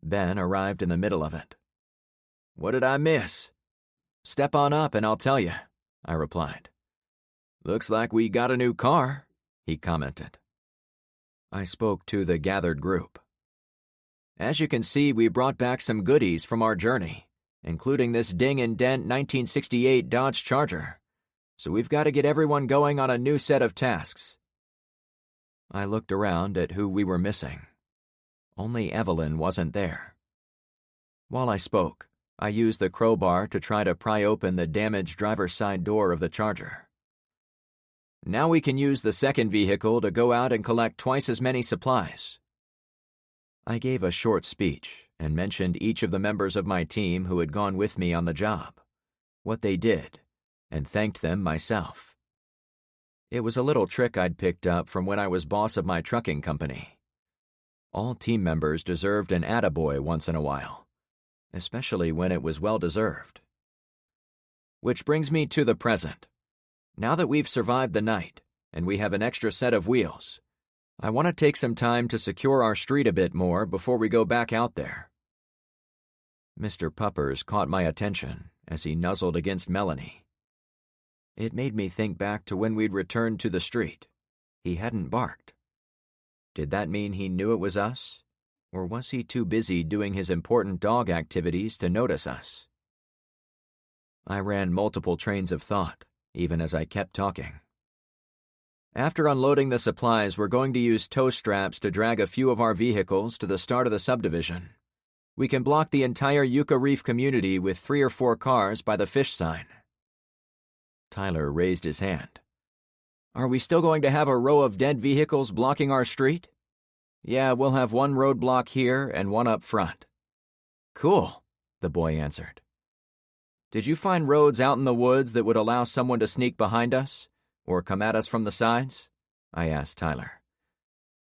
Ben arrived in the middle of it. What did I miss? Step on up and I'll tell you, I replied. Looks like we got a new car, he commented. I spoke to the gathered group. As you can see, we brought back some goodies from our journey, including this ding-and-dent 1968 Dodge Charger. So we've got to get everyone going on a new set of tasks. I looked around at who we were missing. Only Evelyn wasn't there. While I spoke, I used the crowbar to try to pry open the damaged driver's side door of the Charger. Now we can use the second vehicle to go out and collect twice as many supplies. I gave a short speech and mentioned each of the members of my team who had gone with me on the job, what they did, and thanked them myself. It was a little trick I'd picked up from when I was boss of my trucking company. All team members deserved an attaboy once in a while, especially when it was well-deserved. Which brings me to the present. Now that we've survived the night, and we have an extra set of wheels, I want to take some time to secure our street a bit more before we go back out there. Mr. Puppers caught my attention as he nuzzled against Melanie. It made me think back to when we'd returned to the street. He hadn't barked. Did that mean he knew it was us? Or was he too busy doing his important dog activities to notice us? I ran multiple trains of thought, even as I kept talking. After unloading the supplies, we're going to use tow straps to drag a few of our vehicles to the start of the subdivision. We can block the entire Yucca Reef community with 3 or 4 cars by the fish sign. Tyler raised his hand. Are we still going to have a row of dead vehicles blocking our street? Yeah, we'll have one roadblock here and one up front. Cool, the boy answered. Did you find roads out in the woods that would allow someone to sneak behind us? Or come at us from the sides? I asked Tyler.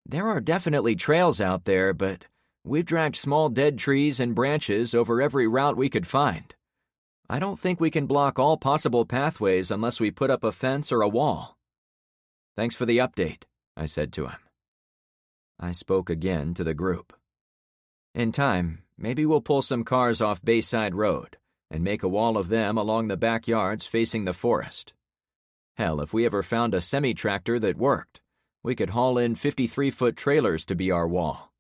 There are definitely trails out there, but we've dragged small dead trees and branches over every route we could find. I don't think we can block all possible pathways unless we put up a fence or a wall. Thanks for the update, I said to him. I spoke again to the group. In time, maybe we'll pull some cars off Bayside Road and make a wall of them along the backyards facing the forest. Hell, if we ever found a semi-tractor that worked, we could haul in 53-foot trailers to be our wall.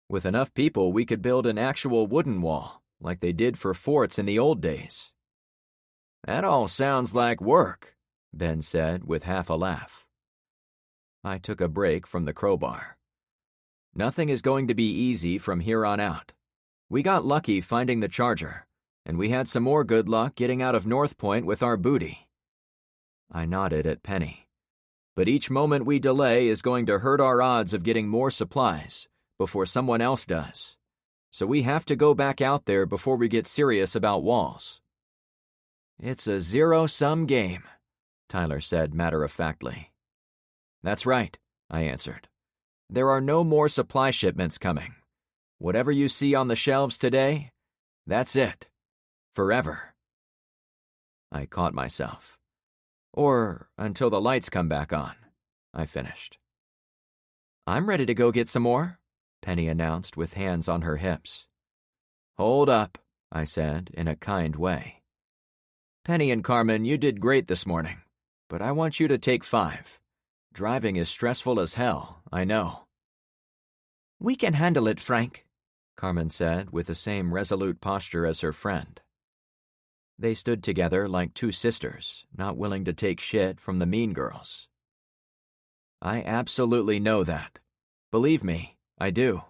With enough people, we could build an actual wooden wall, like they did for forts in the old days. That all sounds like work, Ben said with half a laugh. I took a break from the crowbar. Nothing is going to be easy from here on out. We got lucky finding the Charger, and we had some more good luck getting out of North Point with our booty. I nodded at Penny. But each moment we delay is going to hurt our odds of getting more supplies before someone else does. So we have to go back out there before we get serious about walls. It's a zero-sum game, Tyler said matter-of-factly. That's right, I answered. There are no more supply shipments coming. Whatever you see on the shelves today, that's it. Forever. I caught myself. Or until the lights come back on, I finished. I'm ready to go get some more, Penny announced with hands on her hips. Hold up, I said in a kind way. Penny and Carmen, you did great this morning, but I want you to take 5. Driving is stressful as hell, I know. We can handle it, Frank, Carmen said with the same resolute posture as her friend. They stood together like two sisters, not willing to take shit from the mean girls. I absolutely know that. Believe me, I do.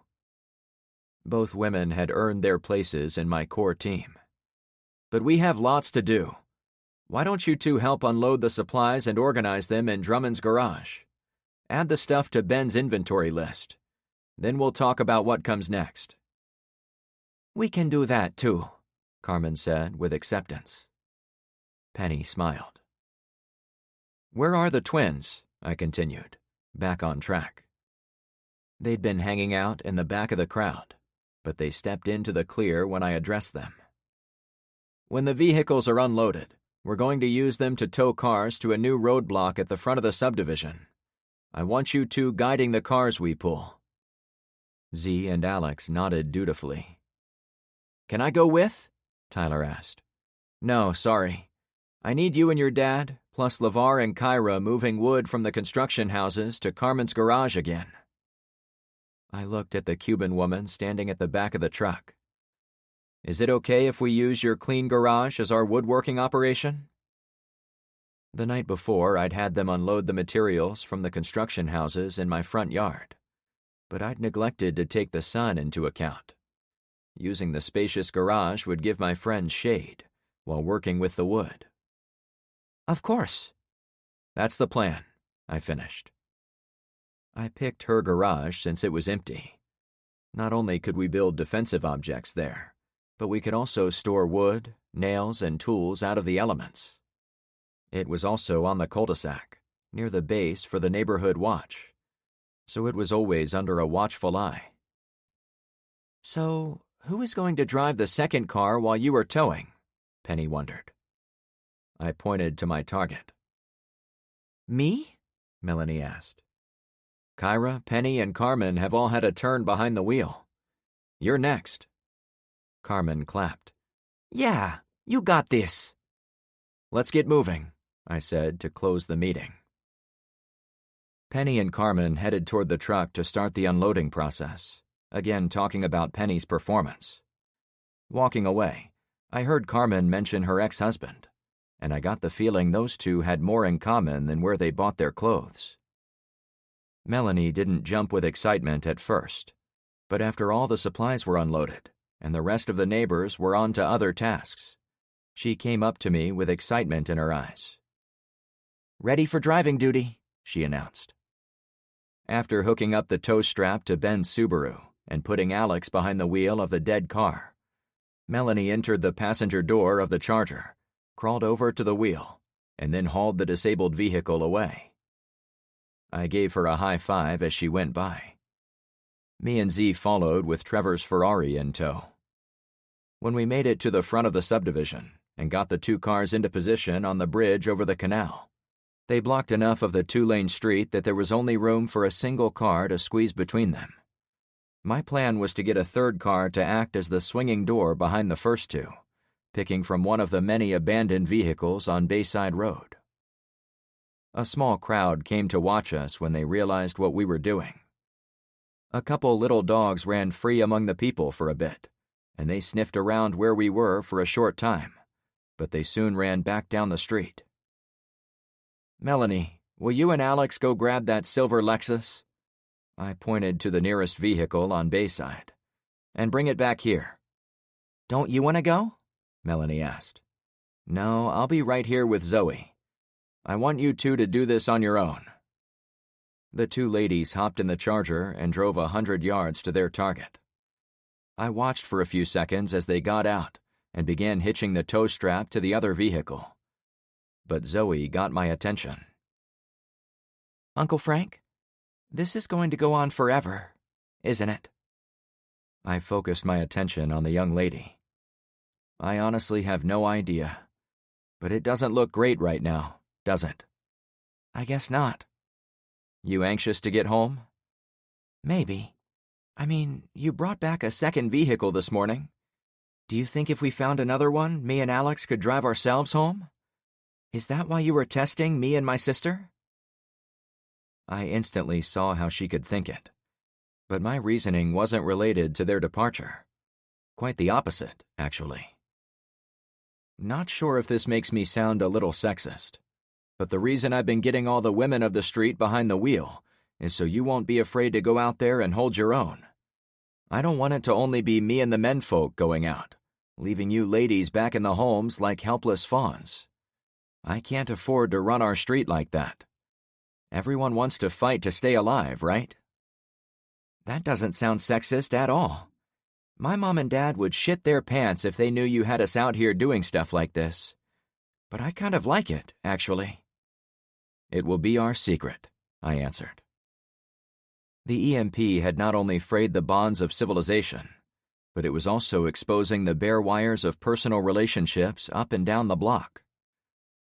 Both women had earned their places in my core team. But we have lots to do. Why don't you two help unload the supplies and organize them in Drummond's garage? Add the stuff to Ben's inventory list. Then we'll talk about what comes next. We can do that, too, Carmen said with acceptance. Penny smiled. Where are the twins? I continued, back on track. They'd been hanging out in the back of the crowd, but they stepped into the clear when I addressed them. When the vehicles are unloaded, we're going to use them to tow cars to a new roadblock at the front of the subdivision. I want you two guiding the cars we pull. Z and Alex nodded dutifully. Can I go with? Tyler asked. No, sorry. I need you and your dad, plus LeVar and Kyra moving wood from the construction houses to Carmen's garage again. I looked at the Cuban woman standing at the back of the truck. Is it okay if we use your clean garage as our woodworking operation? The night before, I'd had them unload the materials from the construction houses in my front yard, but I'd neglected to take the sun into account. Using the spacious garage would give my friends shade while working with the wood. Of course. That's the plan, I finished. I picked her garage since it was empty. Not only could we build defensive objects there, but we could also store wood, nails, and tools out of the elements. It was also on the cul-de-sac, near the base for the neighborhood watch, so it was always under a watchful eye. So, who is going to drive the second car while you are towing? Penny wondered. I pointed to my target. Me? Melanie asked. Kyra, Penny, and Carmen have all had a turn behind the wheel. You're next. Carmen clapped. Yeah, you got this. Let's get moving, I said to close the meeting. Penny and Carmen headed toward the truck to start the unloading process, again talking about Penny's performance. Walking away, I heard Carmen mention her ex-husband, and I got the feeling those two had more in common than where they bought their clothes. Melanie didn't jump with excitement at first, but after all the supplies were unloaded, and the rest of the neighbors were on to other tasks, she came up to me with excitement in her eyes. Ready for driving duty, she announced. After hooking up the tow strap to Ben's Subaru and putting Alex behind the wheel of the dead car, Melanie entered the passenger door of the Charger, crawled over to the wheel, and then hauled the disabled vehicle away. I gave her a high five as she went by. Me and Z followed with Trevor's Ferrari in tow. When we made it to the front of the subdivision and got the two cars into position on the bridge over the canal, they blocked enough of the two-lane street that there was only room for a single car to squeeze between them. My plan was to get a third car to act as the swinging door behind the first two, picking from one of the many abandoned vehicles on Bayside Road. A small crowd came to watch us when they realized what we were doing. A couple little dogs ran free among the people for a bit, and they sniffed around where we were for a short time, but they soon ran back down the street. Melanie, will you and Alex go grab that silver Lexus? I pointed to the nearest vehicle on Bayside. And bring it back here. Don't you want to go? Melanie asked. No, I'll be right here with Zoe. I want you two to do this on your own. The two ladies hopped in the Charger and drove 100 yards to their target. I watched for a few seconds as they got out and began hitching the tow strap to the other vehicle. But Zoe got my attention. Uncle Frank, this is going to go on forever, isn't it? I focused my attention on the young lady. I honestly have no idea, but it doesn't look great right now, does it? I guess not. You anxious to get home? Maybe. I mean, you brought back a second vehicle this morning. Do you think if we found another one, me and Alex could drive ourselves home? Is that why you were testing me and my sister? I instantly saw how she could think it. But my reasoning wasn't related to their departure. Quite the opposite, actually. Not sure if this makes me sound a little sexist, but the reason I've been getting all the women of the street behind the wheel is so you won't be afraid to go out there and hold your own. I don't want it to only be me and the menfolk going out, leaving you ladies back in the homes like helpless fawns. I can't afford to run our street like that. Everyone wants to fight to stay alive, right? That doesn't sound sexist at all. My mom and dad would shit their pants if they knew you had us out here doing stuff like this. But I kind of like it, actually. It will be our secret, I answered. The EMP had not only frayed the bonds of civilization, but it was also exposing the bare wires of personal relationships up and down the block.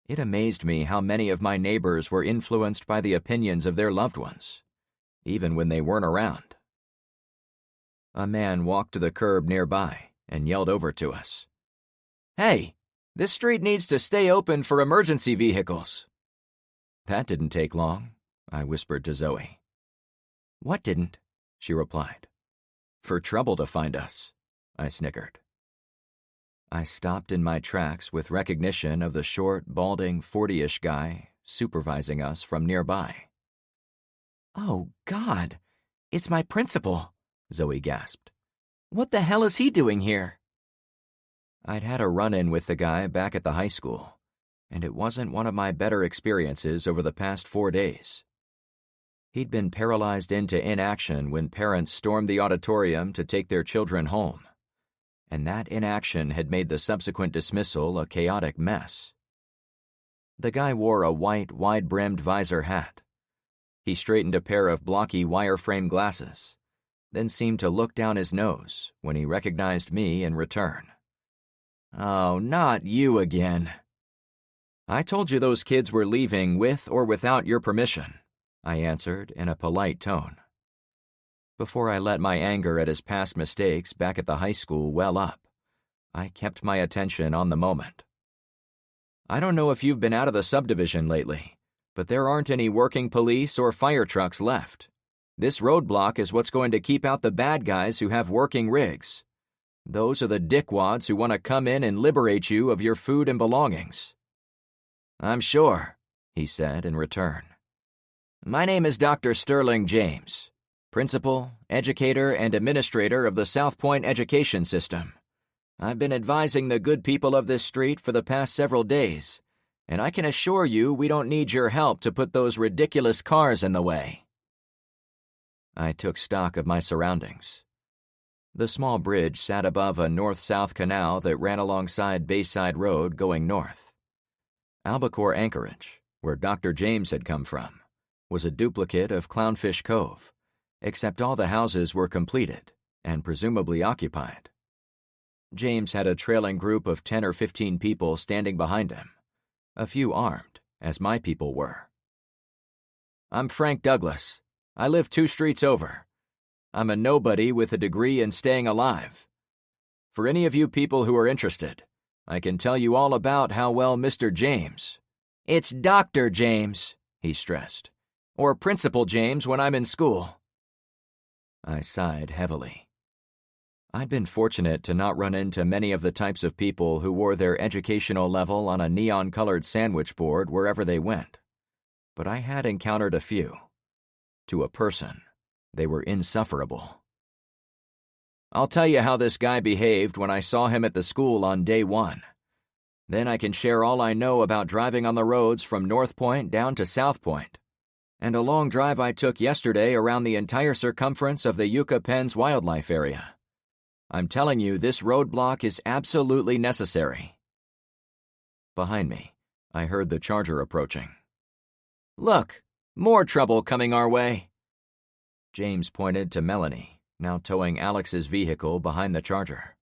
It amazed me how many of my neighbors were influenced by the opinions of their loved ones, even when they weren't around. A man walked to the curb nearby and yelled over to us. "Hey, this street needs to stay open for emergency vehicles." That didn't take long, I whispered to Zoe. "What didn't?" she replied. "For trouble to find us," I snickered. I stopped in my tracks with recognition of the short, balding, 40-ish guy supervising us from nearby. "Oh, God, it's my principal," Zoe gasped. "What the hell is he doing here?" I'd had a run-in with the guy back at the high school, and it wasn't one of my better experiences over the past 4 days. He'd been paralyzed into inaction when parents stormed the auditorium to take their children home, and that inaction had made the subsequent dismissal a chaotic mess. The guy wore a white, wide-brimmed visor hat. He straightened a pair of blocky wireframe glasses, then seemed to look down his nose when he recognized me in return. "Oh, not you again." "I told you those kids were leaving with or without your permission," I answered in a polite tone. Before I let my anger at his past mistakes back at the high school well up, I kept my attention on the moment. "I don't know if you've been out of the subdivision lately, but there aren't any working police or fire trucks left. This roadblock is what's going to keep out the bad guys who have working rigs. Those are the dickwads who want to come in and liberate you of your food and belongings." "I'm sure," he said in return. "My name is Dr. Sterling James, principal, educator, and administrator of the South Point education system. I've been advising the good people of this street for the past several days, and I can assure you we don't need your help to put those ridiculous cars in the way." I took stock of my surroundings. The small bridge sat above a north-south canal that ran alongside Bayside Road going north. Albacore Anchorage, where Dr. James had come from, was a duplicate of Clownfish Cove, except all the houses were completed and presumably occupied. James had a trailing group of 10 or 15 people standing behind him, a few armed, as my people were. "I'm Frank Douglas. I live 2 streets over. I'm a nobody with a degree in staying alive. For any of you people who are interested, I can tell you all about how well Mr. James—" "It's Dr. James," he stressed, "or Principal James when I'm in school." I sighed heavily. I'd been fortunate to not run into many of the types of people who wore their educational level on a neon-colored sandwich board wherever they went, but I had encountered a few. To a person, they were insufferable. "I'll tell you how this guy behaved when I saw him at the school on day 1. Then I can share all I know about driving on the roads from North Point down to South Point, and a long drive I took yesterday around the entire circumference of the Yucca Pens wildlife area. I'm telling you, this roadblock is absolutely necessary." Behind me, I heard the Charger approaching. "Look, more trouble coming our way." James pointed to Melanie, now towing Alex's vehicle behind the Charger.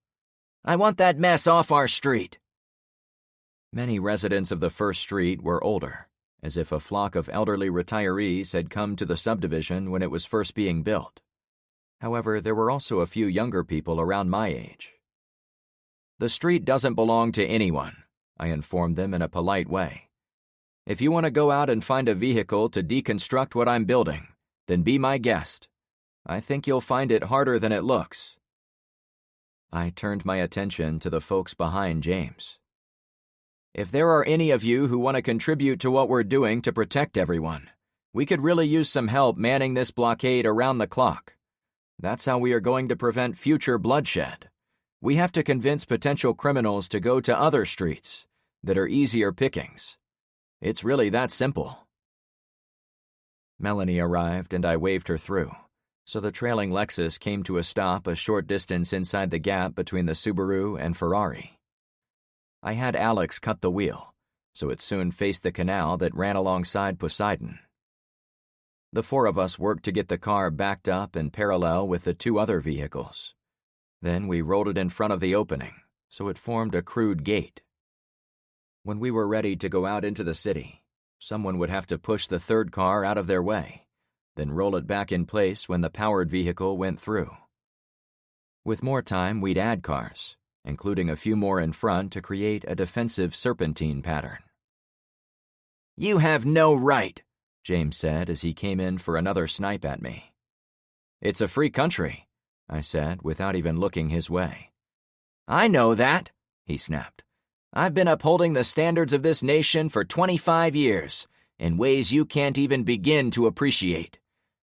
"I want that mess off our street." Many residents of the first street were older, as if a flock of elderly retirees had come to the subdivision when it was first being built. However, there were also a few younger people around my age. "The street doesn't belong to anyone," I informed them in a polite way. If you want to go out and find a vehicle to deconstruct what I'm building, then be my guest. I think you'll find it harder than it looks." I turned my attention to the folks behind James. "If there are any of you who want to contribute to what we're doing to protect everyone, we could really use some help manning this blockade around the clock. That's how we are going to prevent future bloodshed. We have to convince potential criminals to go to other streets that are easier pickings. It's really that simple." Melanie arrived and I waved her through, so the trailing Lexus came to a stop a short distance inside the gap between the Subaru and Ferrari. I had Alex cut the wheel, so it soon faced the canal that ran alongside Poseidon. The four of us worked to get the car backed up and parallel with the two other vehicles. Then we rolled it in front of the opening, so it formed a crude gate. When we were ready to go out into the city, someone would have to push the third car out of their way, then roll it back in place when the powered vehicle went through. With more time, we'd add cars, including a few more in front to create a defensive serpentine pattern. "You have no right," James said as he came in for another snipe at me. "It's a free country," I said without even looking his way. "I know that," he snapped. "I've been upholding the standards of this nation for 25 years, in ways you can't even begin to appreciate.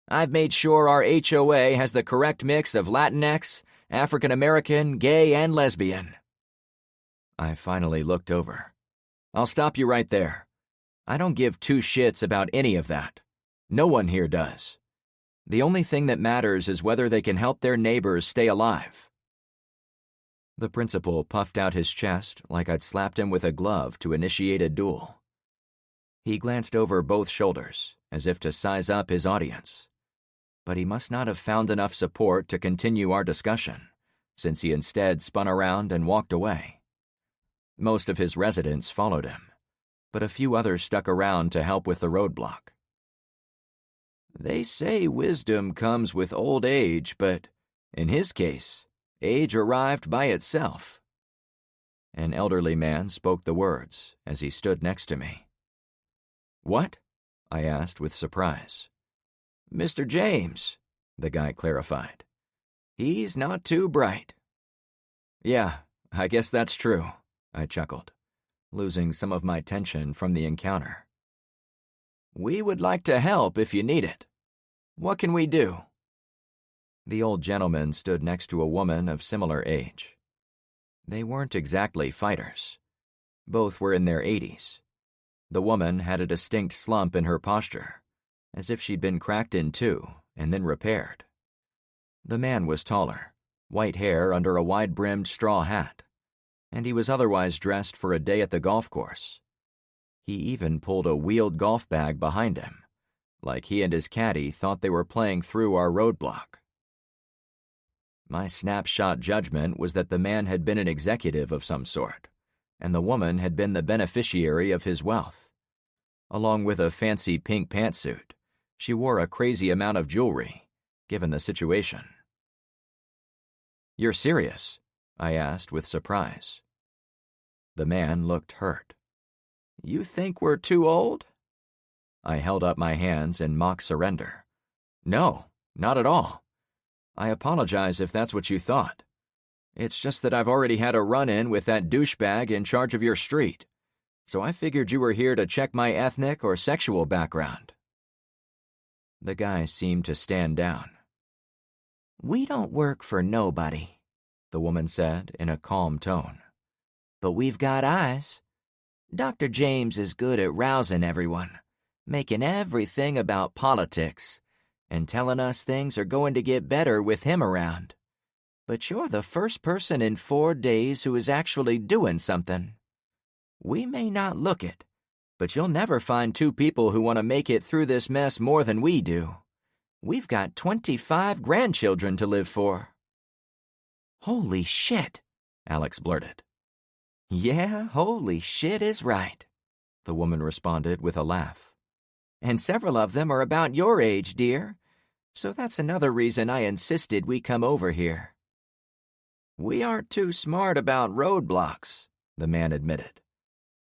I've made sure our HOA has the correct mix of Latinx, African American, gay, and lesbian." I finally looked over. "I'll stop you right there. I don't give two shits about any of that. No one here does. The only thing that matters is whether they can help their neighbors stay alive." The principal puffed out his chest like I'd slapped him with a glove to initiate a duel. He glanced over both shoulders, as if to size up his audience. But he must not have found enough support to continue our discussion, since he instead spun around and walked away. Most of his residents followed him, but a few others stuck around to help with the roadblock. "They say wisdom comes with old age, but in his case, age arrived by itself." An elderly man spoke the words as he stood next to me. "What?" I asked with surprise. "Mr. James," the guy clarified. "He's not too bright." "Yeah, I guess that's true," I chuckled, losing some of my tension from the encounter. "We would like to help if you need it. What can we do?" The old gentleman stood next to a woman of similar age. They weren't exactly fighters. Both were in their 80s. The woman had a distinct slump in her posture, as if she'd been cracked in two and then repaired. The man was taller, white hair under a wide-brimmed straw hat, and he was otherwise dressed for a day at the golf course. He even pulled a wheeled golf bag behind him, like he and his caddy thought they were playing through our roadblock. My snapshot judgment was that the man had been an executive of some sort, and the woman had been the beneficiary of his wealth. Along with a fancy pink pantsuit, she wore a crazy amount of jewelry, given the situation. "You're serious?" I asked with surprise. The man looked hurt. "You think we're too old?" I held up my hands in mock surrender. "No, not at all. I apologize if that's what you thought. It's just that I've already had a run-in with that douchebag in charge of your street, so I figured you were here to check my ethnic or sexual background." The guy seemed to stand down. "We don't work for nobody," the woman said in a calm tone. "But we've got eyes. Dr. James is good at rousing everyone, making everything about politics, and telling us things are going to get better with him around. But you're the first person in 4 days who is actually doing something. We may not look it, but you'll never find two people who want to make it through this mess more than we do. We've got 25 grandchildren to live for." "Holy shit," Alex blurted. "Yeah, holy shit is right," the woman responded with a laugh. "And several of them are about your age, dear. So that's another reason I insisted we come over here." "We aren't too smart about roadblocks," the man admitted.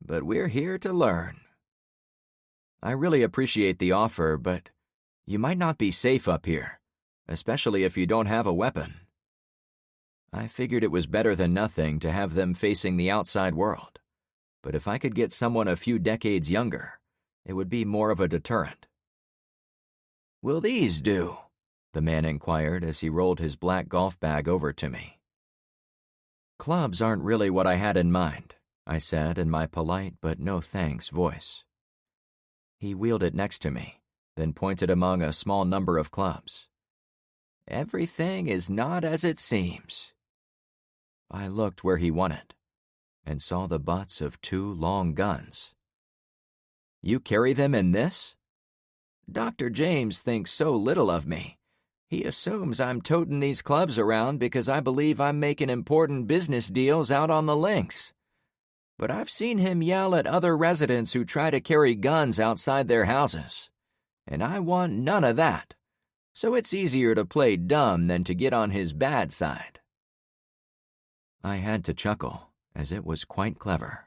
"But we're here to learn." I really appreciate the offer, but you might not be safe up here, especially if you don't have a weapon. I figured it was better than nothing to have them facing the outside world, but if I could get someone a few decades younger, it would be more of a deterrent. Will these do? The man inquired as he rolled his black golf bag over to me. Clubs aren't really what I had in mind, I said in my polite but no thanks voice. He wheeled it next to me, then pointed among a small number of clubs. Everything is not as it seems. I looked where he wanted, and saw the butts of 2 long guns. You carry them in this? Dr. James thinks so little of me. He assumes I'm toting these clubs around because I believe I'm making important business deals out on the links. But I've seen him yell at other residents who try to carry guns outside their houses, and I want none of that. So it's easier to play dumb than to get on his bad side. I had to chuckle, as it was quite clever.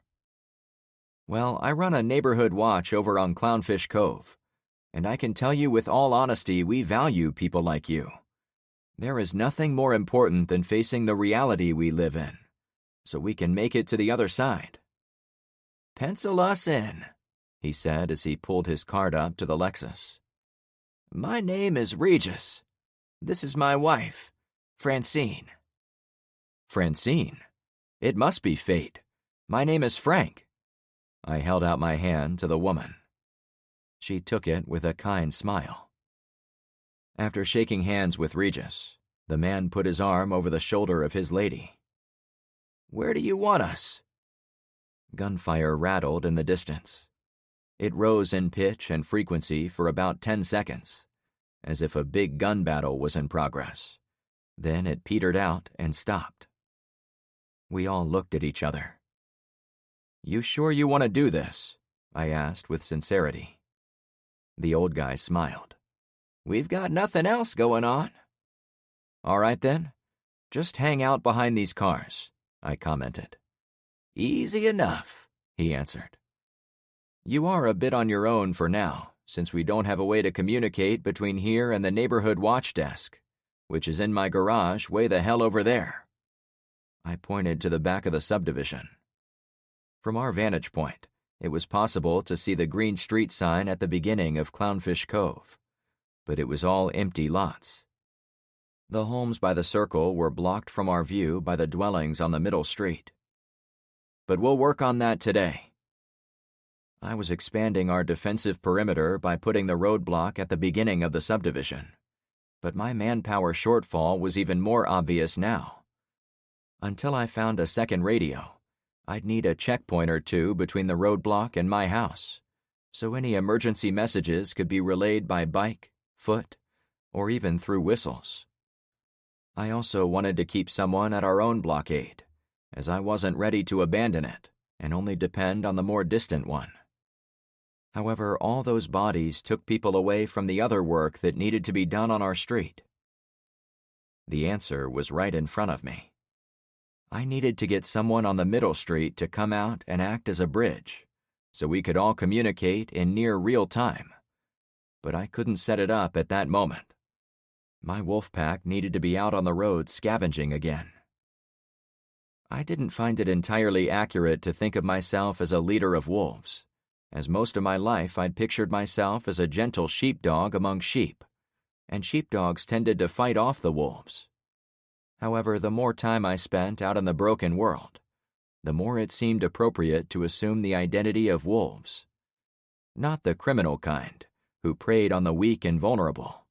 Well, I run a neighborhood watch over on Clownfish Cove, and I can tell you with all honesty we value people like you. There is nothing more important than facing the reality we live in, so we can make it to the other side. Pencil us in, he said as he pulled his card up to the Lexus. My name is Regis. This is my wife, Francine. Francine? It must be fate. My name is Frank. I held out my hand to the woman. She took it with a kind smile. After shaking hands with Regis, the man put his arm over the shoulder of his lady. Where do you want us? Gunfire rattled in the distance. It rose in pitch and frequency for about 10 seconds, as if a big gun battle was in progress. Then it petered out and stopped. We all looked at each other. You sure you want to do this? I asked with sincerity. The old guy smiled. We've got nothing else going on. All right then, just hang out behind these cars, I commented. Easy enough, he answered. You are a bit on your own for now, since we don't have a way to communicate between here and the neighborhood watch desk, which is in my garage way the hell over there. I pointed to the back of the subdivision. From our vantage point, it was possible to see the green street sign at the beginning of Clownfish Cove, but it was all empty lots. The homes by the circle were blocked from our view by the dwellings on the middle street. But we'll work on that today. I was expanding our defensive perimeter by putting the roadblock at the beginning of the subdivision, but my manpower shortfall was even more obvious now. Until I found a second radio, I'd need a checkpoint or two between the roadblock and my house, so any emergency messages could be relayed by bike, foot, or even through whistles. I also wanted to keep someone at our own blockade, as I wasn't ready to abandon it and only depend on the more distant one. However, all those bodies took people away from the other work that needed to be done on our street. The answer was right in front of me. I needed to get someone on the middle street to come out and act as a bridge, so we could all communicate in near real time. But I couldn't set it up at that moment. My wolf pack needed to be out on the road scavenging again. I didn't find it entirely accurate to think of myself as a leader of wolves, as most of my life I'd pictured myself as a gentle sheepdog among sheep, and sheepdogs tended to fight off the wolves. However, the more time I spent out in the broken world, the more it seemed appropriate to assume the identity of wolves. Not the criminal kind, who preyed on the weak and vulnerable,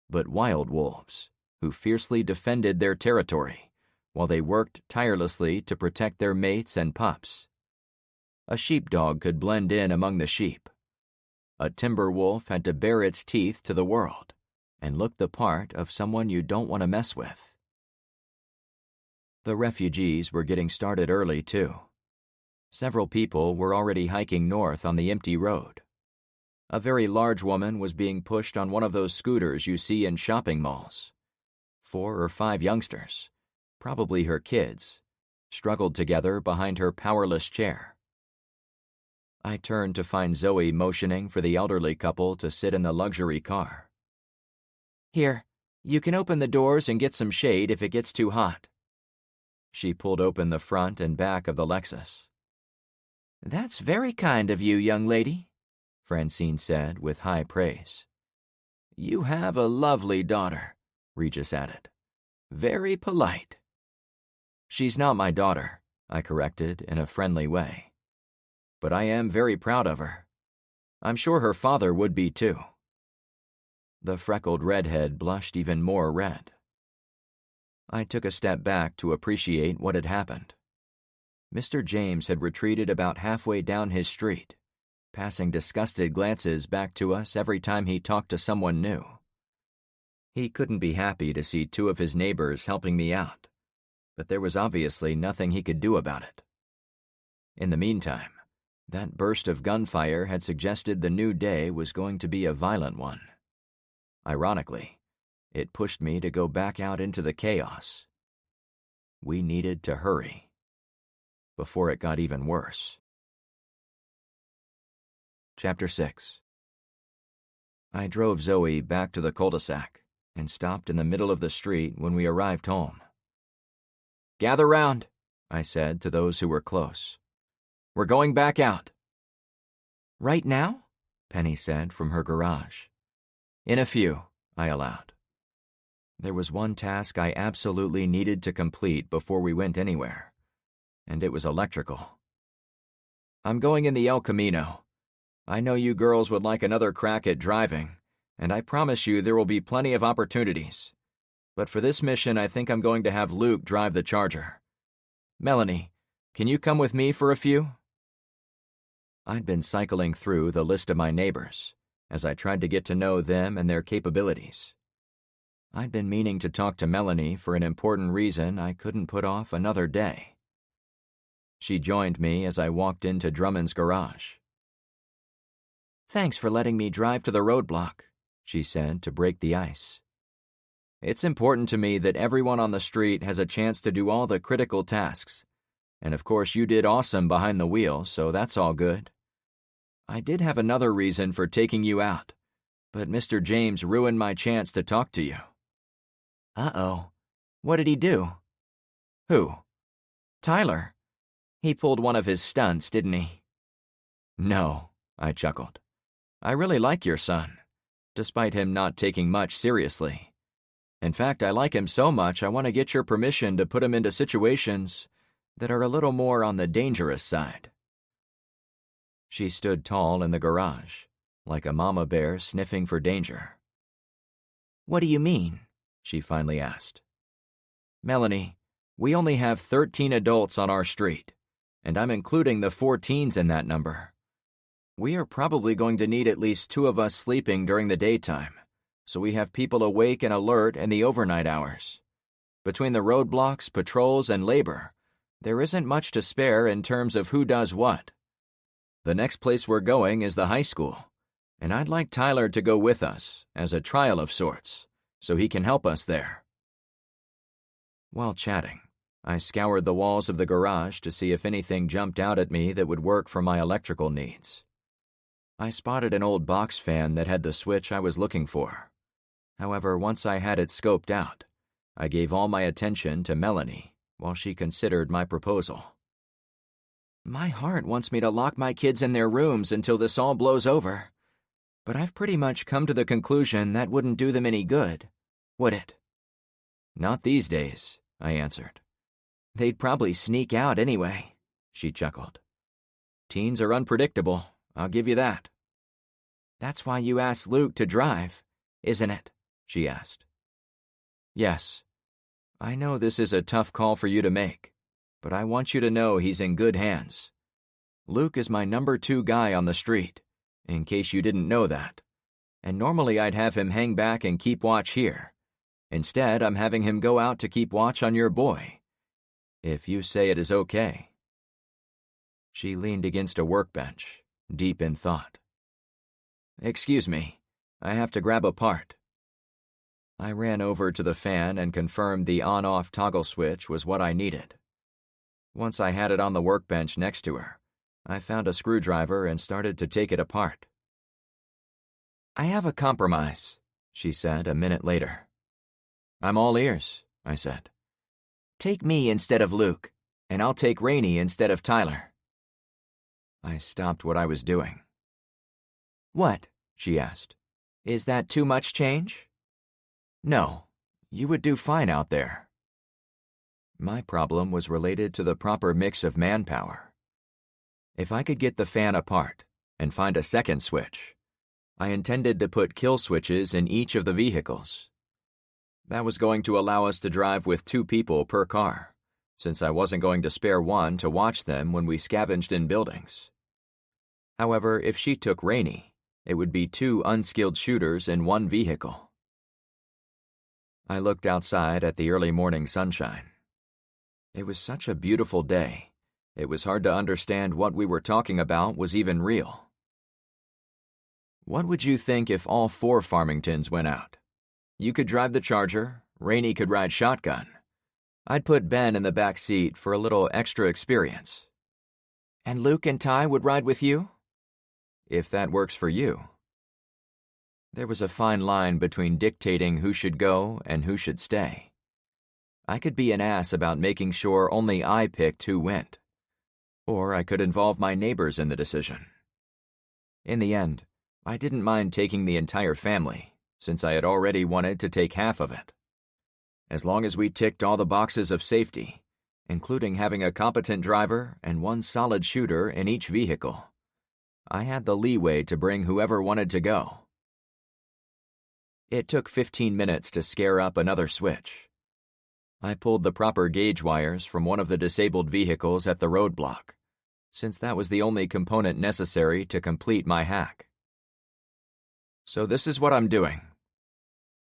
but wild wolves, who fiercely defended their territory, while they worked tirelessly to protect their mates and pups. A sheepdog could blend in among the sheep. A timber wolf had to bare its teeth to the world and look the part of someone you don't want to mess with. The refugees were getting started early, too. Several people were already hiking north on the empty road. A very large woman was being pushed on one of those scooters you see in shopping malls. 4 or 5 youngsters, probably her kids, struggled together behind her powerless chair. I turned to find Zoe motioning for the elderly couple to sit in the luxury car. Here, you can open the doors and get some shade if it gets too hot. She pulled open the front and back of the Lexus. That's very kind of you, young lady, Francine said with high praise. You have a lovely daughter, Regis added. Very polite. She's not my daughter, I corrected in a friendly way. But I am very proud of her. I'm sure her father would be too. The freckled redhead blushed even more red. I took a step back to appreciate what had happened. Mr. James had retreated about halfway down his street, passing disgusted glances back to us every time he talked to someone new. He couldn't be happy to see two of his neighbors helping me out, but there was obviously nothing he could do about it. In the meantime, that burst of gunfire had suggested the new day was going to be a violent one. Ironically, it pushed me to go back out into the chaos. We needed to hurry before it got even worse. Chapter 6. I drove Zoe back to the cul-de-sac and stopped in the middle of the street when we arrived home. Gather round, I said to those who were close. We're going back out. Right now? Penny said from her garage. In a few, I allowed. There was one task I absolutely needed to complete before we went anywhere, and it was electrical. I'm going in the El Camino. I know you girls would like another crack at driving, and I promise you there will be plenty of opportunities. But for this mission, I think I'm going to have Luke drive the Charger. Melanie, can you come with me for a few? I'd been cycling through the list of my neighbors as I tried to get to know them and their capabilities. I'd been meaning to talk to Melanie for an important reason I couldn't put off another day. She joined me as I walked into Drummond's garage. Thanks for letting me drive to the roadblock, she said to break the ice. It's important to me that everyone on the street has a chance to do all the critical tasks. And of course you did awesome behind the wheel, so that's all good. I did have another reason for taking you out, but Mr. James ruined my chance to talk to you. Uh-oh. What did he do? Who? Tyler. He pulled one of his stunts, didn't he? No, I chuckled. I really like your son, despite him not taking much seriously. In fact, I like him so much I want to get your permission to put him into situations that are a little more on the dangerous side. She stood tall in the garage, like a mama bear sniffing for danger. What do you mean? She finally asked. Melanie, we only have 13 adults on our street, and I'm including the 4 teens in that number. We are probably going to need at least 2 of us sleeping during the daytime, so we have people awake and alert in the overnight hours. Between the roadblocks, patrols, and labor, there isn't much to spare in terms of who does what. The next place we're going is the high school, and I'd like Tyler to go with us, as a trial of sorts, so he can help us there. While chatting, I scoured the walls of the garage to see if anything jumped out at me that would work for my electrical needs. I spotted an old box fan that had the switch I was looking for. However, once I had it scoped out, I gave all my attention to Melanie while she considered my proposal. My heart wants me to lock my kids in their rooms until this all blows over, but I've pretty much come to the conclusion that wouldn't do them any good, would it? Not these days, I answered. They'd probably sneak out anyway, she chuckled. Teens are unpredictable, I'll give you that. That's why you asked Luke to drive, isn't it? She asked. Yes. I know this is a tough call for you to make, but I want you to know he's in good hands. Luke is my number 2 guy on the street, in case you didn't know that, and normally I'd have him hang back and keep watch here. Instead, I'm having him go out to keep watch on your boy, if you say it is okay. She leaned against a workbench, deep in thought. Excuse me, I have to grab a part. I ran over to the fan and confirmed the on-off toggle switch was what I needed. Once I had it on the workbench next to her, I found a screwdriver and started to take it apart. "I have a compromise," she said a minute later. "I'm all ears," I said. "Take me instead of Luke, and I'll take Rainey instead of Tyler." I stopped what I was doing. "What?" she asked. "Is that too much change?" "No, you would do fine out there." My problem was related to the proper mix of manpower. If I could get the fan apart and find a second switch, I intended to put kill switches in each of the vehicles. That was going to allow us to drive with 2 people per car, since I wasn't going to spare one to watch them when we scavenged in buildings. However, if she took Rainey, it would be 2 unskilled shooters in 1 vehicle. I looked outside at the early morning sunshine. It was such a beautiful day, it was hard to understand what we were talking about was even real. What would you think if all 4 Farmingtons went out? You could drive the Charger, Rainey could ride shotgun. I'd put Ben in the back seat for a little extra experience. "And Luke and Ty would ride with you?" "If that works for you." There was a fine line between dictating who should go and who should stay. I could be an ass about making sure only I picked who went. Or I could involve my neighbors in the decision. In the end, I didn't mind taking the entire family, since I had already wanted to take half of it. As long as we ticked all the boxes of safety, including having a competent driver and 1 solid shooter in each vehicle, I had the leeway to bring whoever wanted to go. It took 15 minutes to scare up another switch. I pulled the proper gauge wires from one of the disabled vehicles at the roadblock, since that was the only component necessary to complete my hack. "So this is what I'm doing."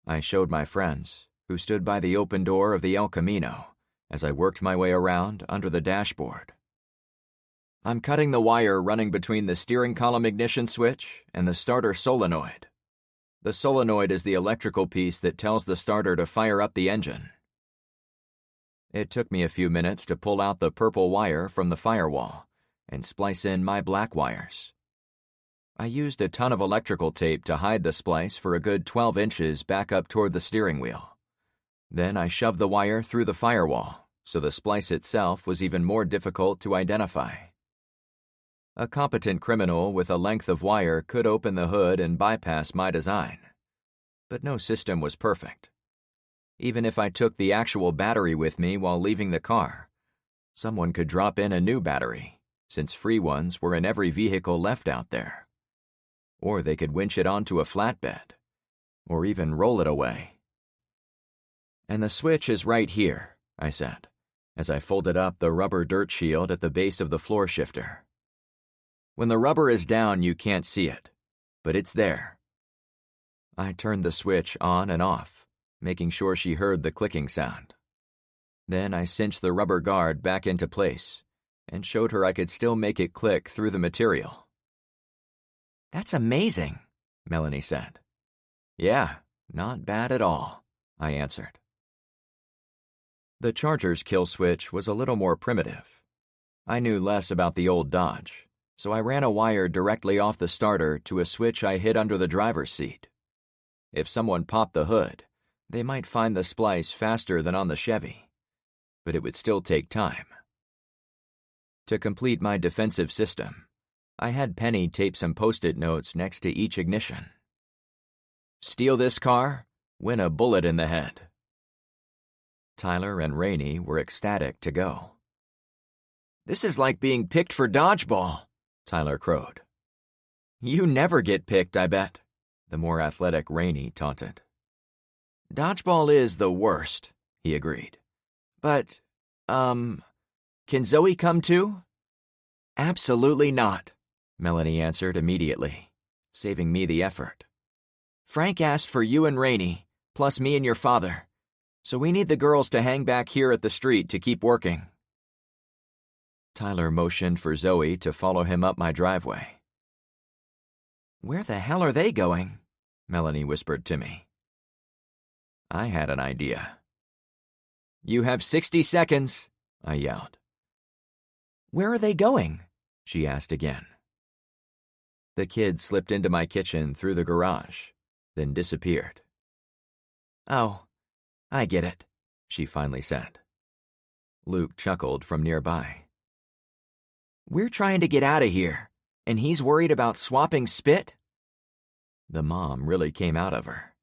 I showed my friends, who stood by the open door of the El Camino, as I worked my way around under the dashboard. "I'm cutting the wire running between the steering column ignition switch and the starter solenoid. The solenoid is the electrical piece that tells the starter to fire up the engine." It took me a few minutes to pull out the purple wire from the firewall and splice in my black wires. I used a ton of electrical tape to hide the splice for a good 12 inches back up toward the steering wheel. Then I shoved the wire through the firewall, so the splice itself was even more difficult to identify. A competent criminal with a length of wire could open the hood and bypass my design. But no system was perfect. Even if I took the actual battery with me while leaving the car, someone could drop in a new battery, since free ones were in every vehicle left out there. Or they could winch it onto a flatbed, or even roll it away. "And the switch is right here," I said, as I folded up the rubber dirt shield at the base of the floor shifter. "When the rubber is down, you can't see it, but it's there." I turned the switch on and off, making sure she heard the clicking sound. Then I cinched the rubber guard back into place and showed her I could still make it click through the material. "That's amazing," Melanie said. "Yeah, not bad at all," I answered. The Charger's kill switch was a little more primitive. I knew less about the old Dodge, so I ran a wire directly off the starter to a switch I hid under the driver's seat. If someone popped the hood, they might find the splice faster than on the Chevy, but it would still take time. To complete my defensive system, I had Penny tape some Post-it notes next to each ignition. "Steal this car, win a bullet in the head." Tyler and Rainey were ecstatic to go. "This is like being picked for dodgeball," Tyler crowed. "You never get picked, I bet," the more athletic Rainey taunted. "Dodgeball is the worst," he agreed. "But, can Zoe come too?" "Absolutely not," Melanie answered immediately, saving me the effort. "Frank asked for you and Rainey, plus me and your father, so we need the girls to hang back here at the street to keep working." Tyler motioned for Zoe to follow him up my driveway. "Where the hell are they going?" Melanie whispered to me. I had an idea. "You have 60 seconds, I yelled. "Where are they going?" she asked again. The kid slipped into my kitchen through the garage, then disappeared. Oh, I get it, she finally said. Luke chuckled from nearby. We're trying to get out of here, and he's worried about swapping spit? The mom really came out of her.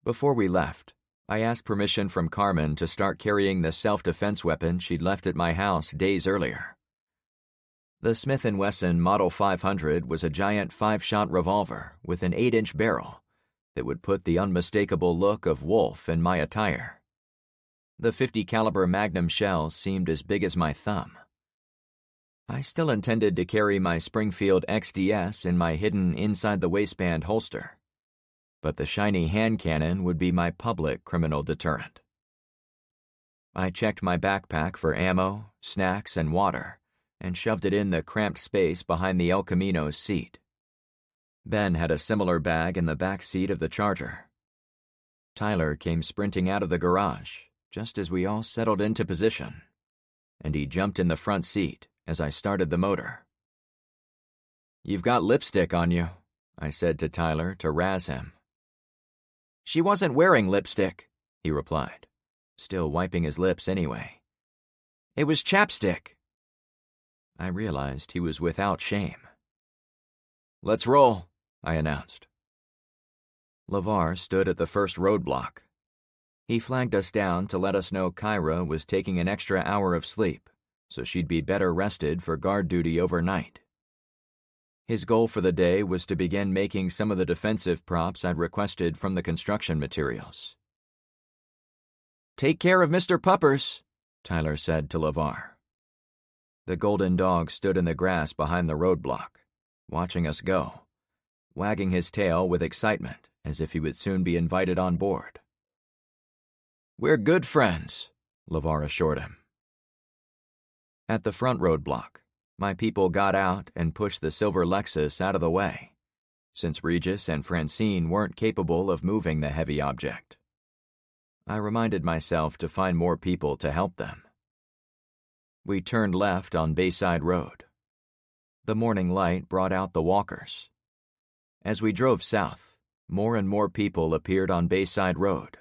Before we left, I asked permission from Carmen to start carrying the self-defense weapon she'd left at my house days earlier. The Smith & Wesson Model 500 was a giant 5-shot revolver with an 8-inch barrel that would put the unmistakable look of wolf in my attire. The .50 caliber Magnum shells seemed as big as my thumb. I still intended to carry my Springfield XDS in my hidden inside-the-waistband holster, but the shiny hand cannon would be my public criminal deterrent. I checked my backpack for ammo, snacks, and water, and shoved it in the cramped space behind the El Camino's seat. Ben had a similar bag in the back seat of the Charger. Tyler came sprinting out of the garage just as we all settled into position, and he jumped in the front seat as I started the motor. "You've got lipstick on you," I said to Tyler to razz him. "She wasn't wearing lipstick," he replied, still wiping his lips anyway. "It was chapstick." I realized he was without shame. "Let's roll," I announced. LeVar stood at the first roadblock. He flagged us down to let us know Kyra was taking an extra hour of sleep, so she'd be better rested for guard duty overnight. His goal for the day was to begin making some of the defensive props I'd requested from the construction materials. "Take care of Mr. Puppers," Tyler said to LeVar. The golden dog stood in the grass behind the roadblock, watching us go, wagging his tail with excitement as if he would soon be invited on board. "We're good friends," LeVar assured him. At the front roadblock, my people got out and pushed the silver Lexus out of the way, since Regis and Francine weren't capable of moving the heavy object. I reminded myself to find more people to help them. We turned left on Bayside Road. The morning light brought out the walkers. As we drove south, more and more people appeared on Bayside Road,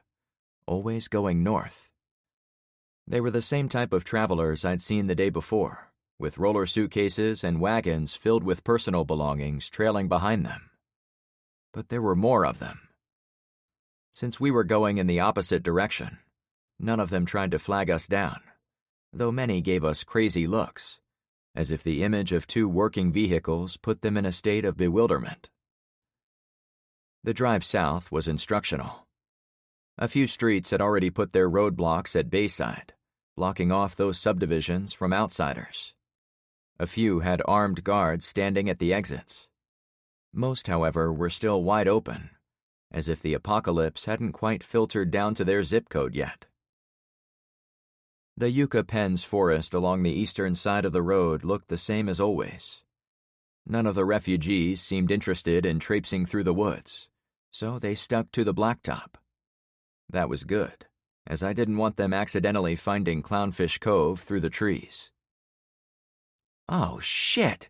always going north. They were the same type of travelers I'd seen the day before, with roller suitcases and wagons filled with personal belongings trailing behind them. But there were more of them. Since we were going in the opposite direction, none of them tried to flag us down, though many gave us crazy looks, as if the image of two working vehicles put them in a state of bewilderment. The drive south was instructional. A few streets had already put their roadblocks at Bayside, blocking off those subdivisions from outsiders. A few had armed guards standing at the exits. Most, however, were still wide open, as if the apocalypse hadn't quite filtered down to their zip code yet. The Yucca Pens forest along the eastern side of the road looked the same as always. None of the refugees seemed interested in traipsing through the woods, so they stuck to the blacktop. That was good, as I didn't want them accidentally finding Clownfish Cove through the trees. "Oh, shit!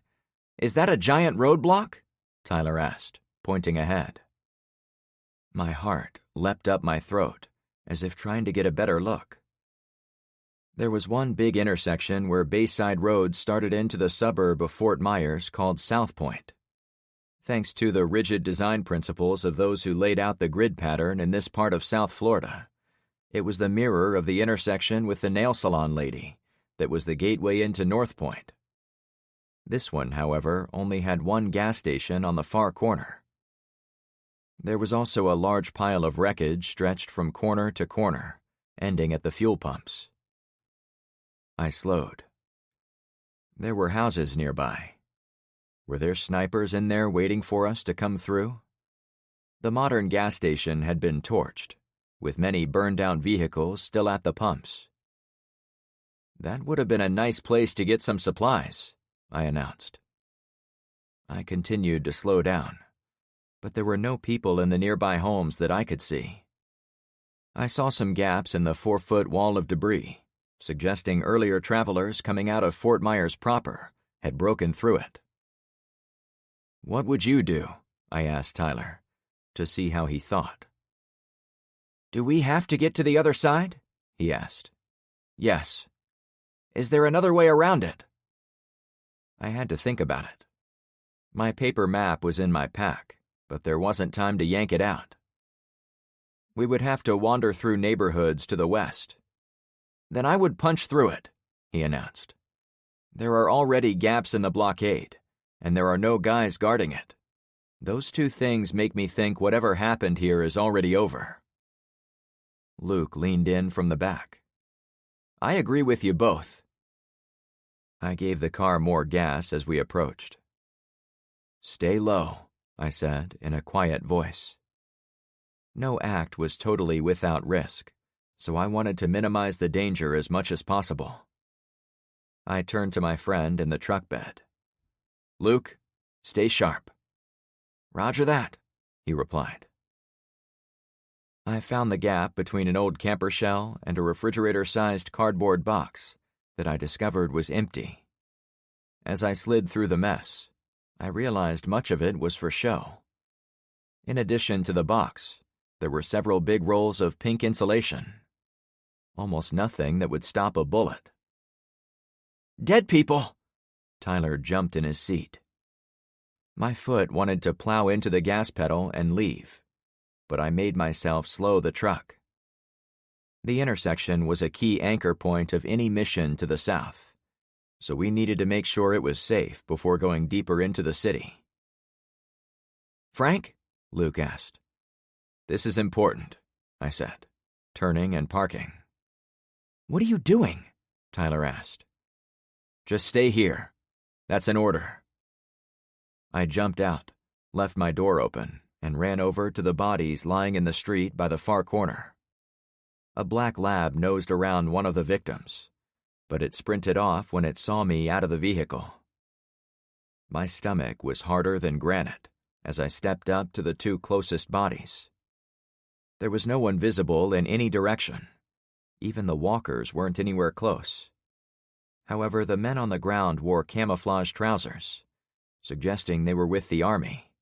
Is that a giant roadblock?" Tyler asked, pointing ahead. My heart leapt up my throat, as if trying to get a better look. There was one big intersection where Bayside Road started into the suburb of Fort Myers called South Point. Thanks to the rigid design principles of those who laid out the grid pattern in this part of South Florida, it was the mirror of the intersection with the nail salon lady that was the gateway into North Point. This one, however, only had one gas station on the far corner. There was also a large pile of wreckage stretched from corner to corner, ending at the fuel pumps. I slowed. There were houses nearby. Were there snipers in there waiting for us to come through? The modern gas station had been torched, with many burned-down vehicles still at the pumps. That would have been a nice place to get some supplies, I announced. I continued to slow down, but there were no people in the nearby homes that I could see. I saw some gaps in the 4-foot wall of debris, suggesting earlier travelers coming out of Fort Myers proper had broken through it. "What would you do?" I asked Tyler, to see how he thought. "Do we have to get to the other side?" he asked. "Yes." "Is there another way around it?" I had to think about it. My paper map was in my pack, but there wasn't time to yank it out. We would have to wander through neighborhoods to the west. "Then I would punch through it," he announced. "There are already gaps in the blockade, and there are no guys guarding it. Those two things make me think whatever happened here is already over." Luke leaned in from the back. "I agree with you both." I gave the car more gas as we approached. "Stay low," I said in a quiet voice. No act was totally without risk, so I wanted to minimize the danger as much as possible. I turned to my friend in the truck bed. "Luke, stay sharp." "Roger that," he replied. I found the gap between an old camper shell and a refrigerator-sized cardboard box that I discovered was empty. As I slid through the mess, I realized much of it was for show. In addition to the box, there were several big rolls of pink insulation. Almost nothing that would stop a bullet. "Dead people!" Tyler jumped in his seat. My foot wanted to plow into the gas pedal and leave, but I made myself slow the truck. The intersection was a key anchor point of any mission to the south, so we needed to make sure it was safe before going deeper into the city. "Frank?" Luke asked. "This is important," I said, turning and parking. "What are you doing?" Tyler asked. "Just stay here. That's an order." I jumped out, left my door open, and ran over to the bodies lying in the street by the far corner. A black lab nosed around one of the victims, but it sprinted off when it saw me out of the vehicle. My stomach was harder than granite as I stepped up to the two closest bodies. There was no one visible in any direction. Even the walkers weren't anywhere close. However, the men on the ground wore camouflage trousers, suggesting they were with the army.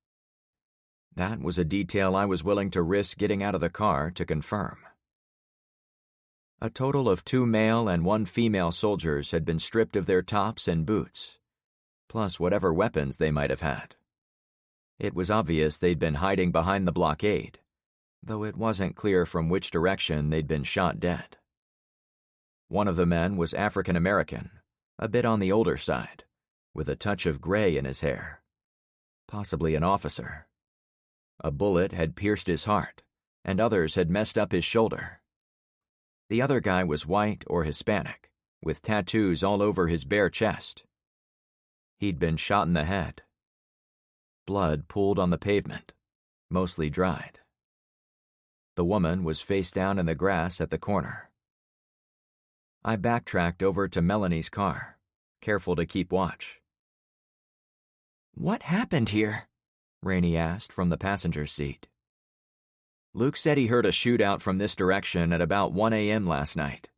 That was a detail I was willing to risk getting out of the car to confirm. A total of 2 male and 1 female soldiers had been stripped of their tops and boots, plus whatever weapons they might have had. It was obvious they'd been hiding behind the blockade, though it wasn't clear from which direction they'd been shot dead. One of the men was African American, a bit on the older side, with a touch of gray in his hair. Possibly an officer. A bullet had pierced his heart, and others had messed up his shoulder. The other guy was white or Hispanic, with tattoos all over his bare chest. He'd been shot in the head. Blood pooled on the pavement, mostly dried. The woman was face down in the grass at the corner. I backtracked over to Melanie's car, careful to keep watch. "What happened here?" Rainey asked from the passenger's seat. "Luke said he heard a shootout from this direction at about 1 a.m. last night.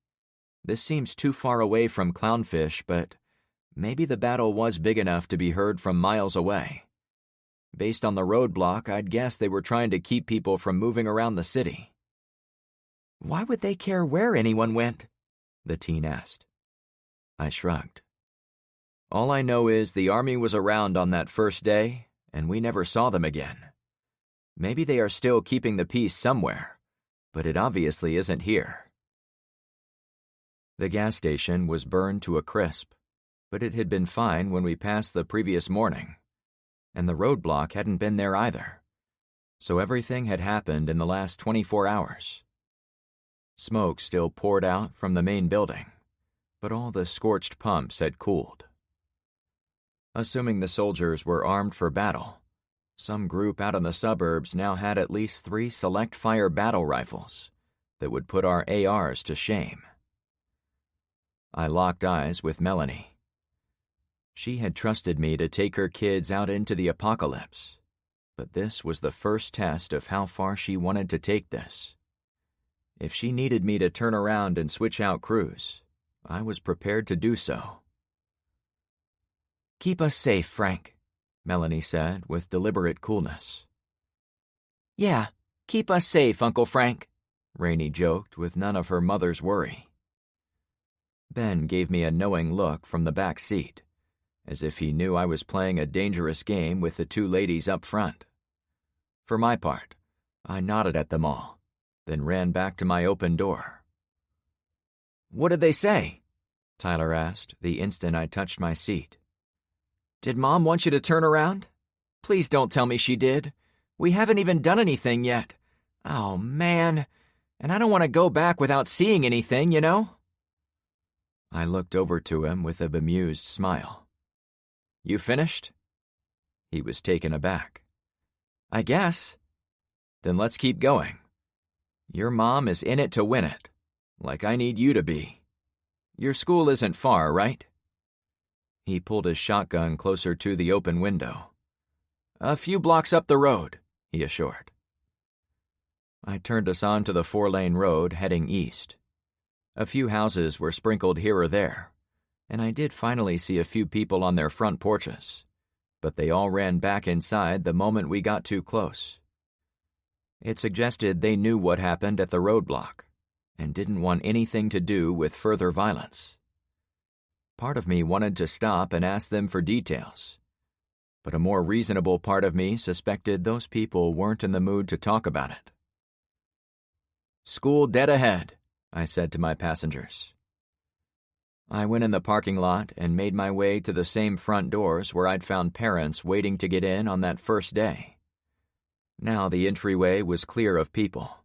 This seems too far away from Clownfish, but maybe the battle was big enough to be heard from miles away. Based on the roadblock, I'd guess they were trying to keep people from moving around the city." "Why would they care where anyone went?" the teen asked. I shrugged. "All I know is the army was around on that first day, and we never saw them again. Maybe they are still keeping the peace somewhere, but it obviously isn't here." The gas station was burned to a crisp, but it had been fine when we passed the previous morning, and the roadblock hadn't been there either, so everything had happened in the last 24 hours. Smoke still poured out from the main building, but all the scorched pumps had cooled. Assuming the soldiers were armed for battle, some group out in the suburbs now had at least 3 select-fire battle rifles that would put our ARs to shame. I locked eyes with Melanie. She had trusted me to take her kids out into the apocalypse, but this was the first test of how far she wanted to take this. If she needed me to turn around and switch out crews, I was prepared to do so. Keep us safe, Frank, Melanie said with deliberate coolness. Yeah, keep us safe, Uncle Frank, Rainey joked with none of her mother's worry. Ben gave me a knowing look from the back seat, as if he knew I was playing a dangerous game with the two ladies up front. For my part, I nodded at them all, then ran back to my open door. What did they say? Tyler asked the instant I touched my seat. Did Mom want you to turn around? Please don't tell me she did. We haven't even done anything yet. Oh, man. And I don't want to go back without seeing anything, you know? I looked over to him with a bemused smile. You finished? He was taken aback. I guess. Then let's keep going. Your mom is in it to win it, like I need you to be. Your school isn't far, right? He pulled his shotgun closer to the open window. A few blocks up the road, he assured. I turned us onto the 4-lane road heading east. A few houses were sprinkled here or there, and I did finally see a few people on their front porches, but they all ran back inside the moment we got too close. It suggested they knew what happened at the roadblock and didn't want anything to do with further violence. Part of me wanted to stop and ask them for details, but a more reasonable part of me suspected those people weren't in the mood to talk about it. School dead ahead, I said to my passengers. I went in the parking lot and made my way to the same front doors where I'd found parents waiting to get in on that first day. Now the entryway was clear of people,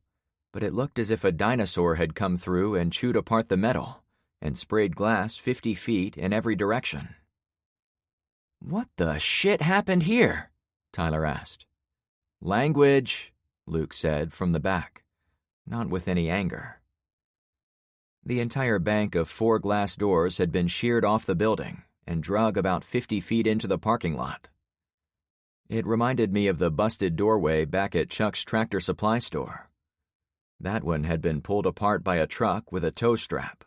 but it looked as if a dinosaur had come through and chewed apart the metal and sprayed glass 50 feet in every direction. What the shit happened here? Tyler asked. Language, Luke said from the back, not with any anger. The entire bank of 4 glass doors had been sheared off the building and drug about 50 feet into the parking lot. It reminded me of the busted doorway back at Chuck's tractor supply store. That one had been pulled apart by a truck with a tow strap.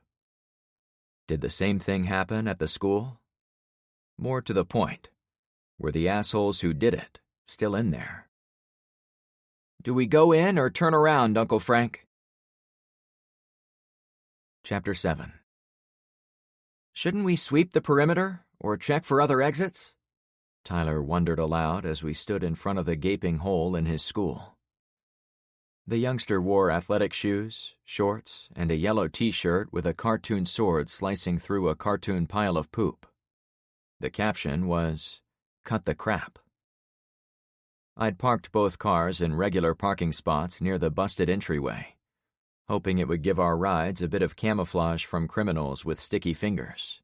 Did the same thing happen at the school? More to the point, were the assholes who did it still in there? Do we go in or turn around, Uncle Frank? Chapter 7. Shouldn't we sweep the perimeter or check for other exits? Tyler wondered aloud as we stood in front of the gaping hole in his school. The youngster wore athletic shoes, shorts, and a yellow t-shirt with a cartoon sword slicing through a cartoon pile of poop. The caption was, "Cut the crap." I'd parked both cars in regular parking spots near the busted entryway, hoping it would give our rides a bit of camouflage from criminals with sticky fingers.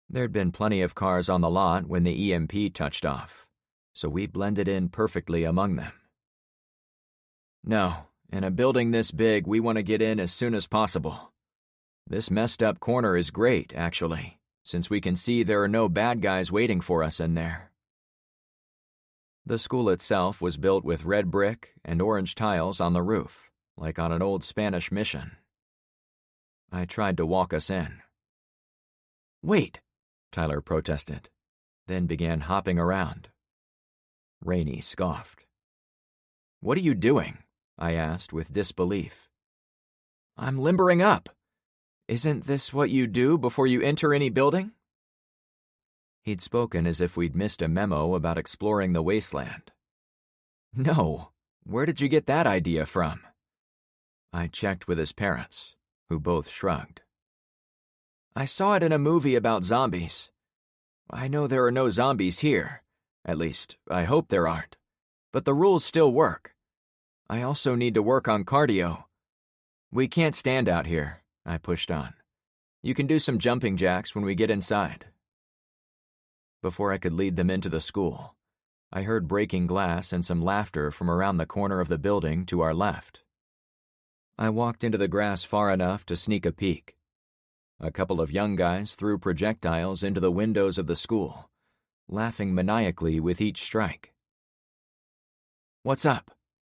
There'd been plenty of cars on the lot when the EMP touched off, so we blended in perfectly among them. No, in a building this big, we want to get in as soon as possible. This messed up corner is great, actually, since we can see there are no bad guys waiting for us in there. The school itself was built with red brick and orange tiles on the roof, like on an old Spanish mission. I tried to walk us in. Wait, Tyler protested, then began hopping around. Rainey scoffed. What are you doing? I asked with disbelief. I'm limbering up. Isn't this what you do before you enter any building? He'd spoken as if we'd missed a memo about exploring the wasteland. No, where did you get that idea from? I checked with his parents, who both shrugged. I saw it in a movie about zombies. I know there are no zombies here. At least, I hope there aren't. But the rules still work. I also need to work on cardio. We can't stand out here, I pushed on. You can do some jumping jacks when we get inside. Before I could lead them into the school, I heard breaking glass and some laughter from around the corner of the building to our left. I walked into the grass far enough to sneak a peek. A couple of young guys threw projectiles into the windows of the school, laughing maniacally with each strike. What's up?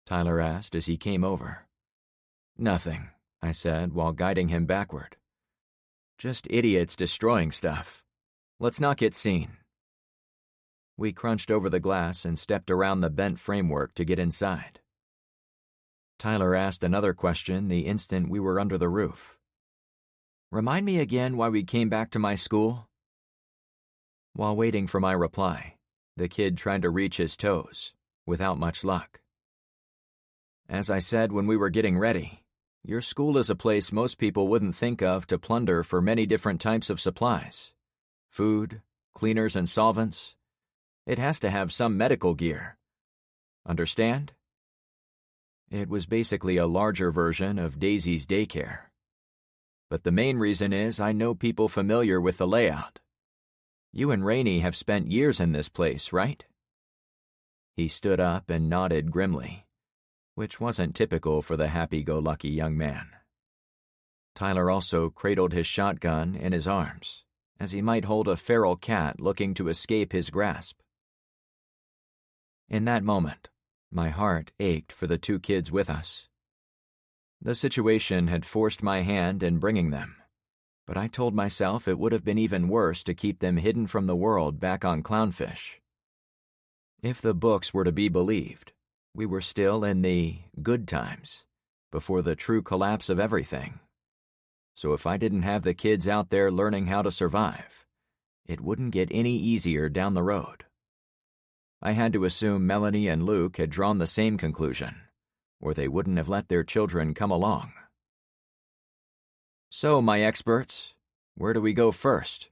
Tyler asked as he came over. Nothing, I said while guiding him backward. Just idiots destroying stuff. Let's not get seen. We crunched over the glass and stepped around the bent framework to get inside. Tyler asked another question the instant we were under the roof. "Remind me again why we came back to my school?" While waiting for my reply, the kid tried to reach his toes, without much luck. "As I said when we were getting ready, your school is a place most people wouldn't think of to plunder for many different types of supplies. Food, cleaners and solvents. It has to have some medical gear. Understand?" It was basically a larger version of Daisy's daycare. But the main reason is I know people familiar with the layout. You and Rainey have spent years in this place, right? He stood up and nodded grimly, which wasn't typical for the happy-go-lucky young man. Tyler also cradled his shotgun in his arms, as he might hold a feral cat looking to escape his grasp. In that moment, my heart ached for the two kids with us. The situation had forced my hand in bringing them, but I told myself it would have been even worse to keep them hidden from the world back on Clownfish. If the books were to be believed, we were still in the good times, before the true collapse of everything. So if I didn't have the kids out there learning how to survive, it wouldn't get any easier down the road. I had to assume Melanie and Luke had drawn the same conclusion, or they wouldn't have let their children come along. "So, my experts, where do we go first?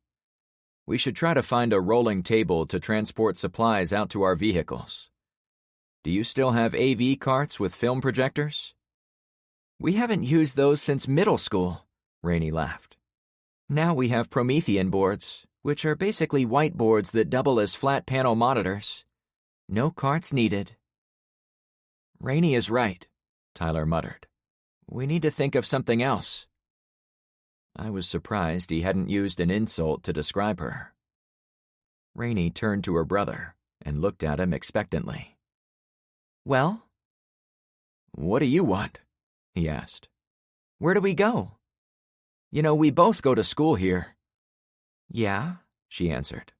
We should try to find a rolling table to transport supplies out to our vehicles. Do you still have AV carts with film projectors?" "We haven't used those since middle school," Rainey laughed. "Now we have Promethean boards, which are basically whiteboards that double as flat panel monitors. No carts needed." "Rainey is right," Tyler muttered. "We need to think of something else." I was surprised he hadn't used an insult to describe her. Rainey turned to her brother and looked at him expectantly. "Well?" "What do you want?" he asked. "Where do we go? You know, we both go to school here." "Yeah," she answered.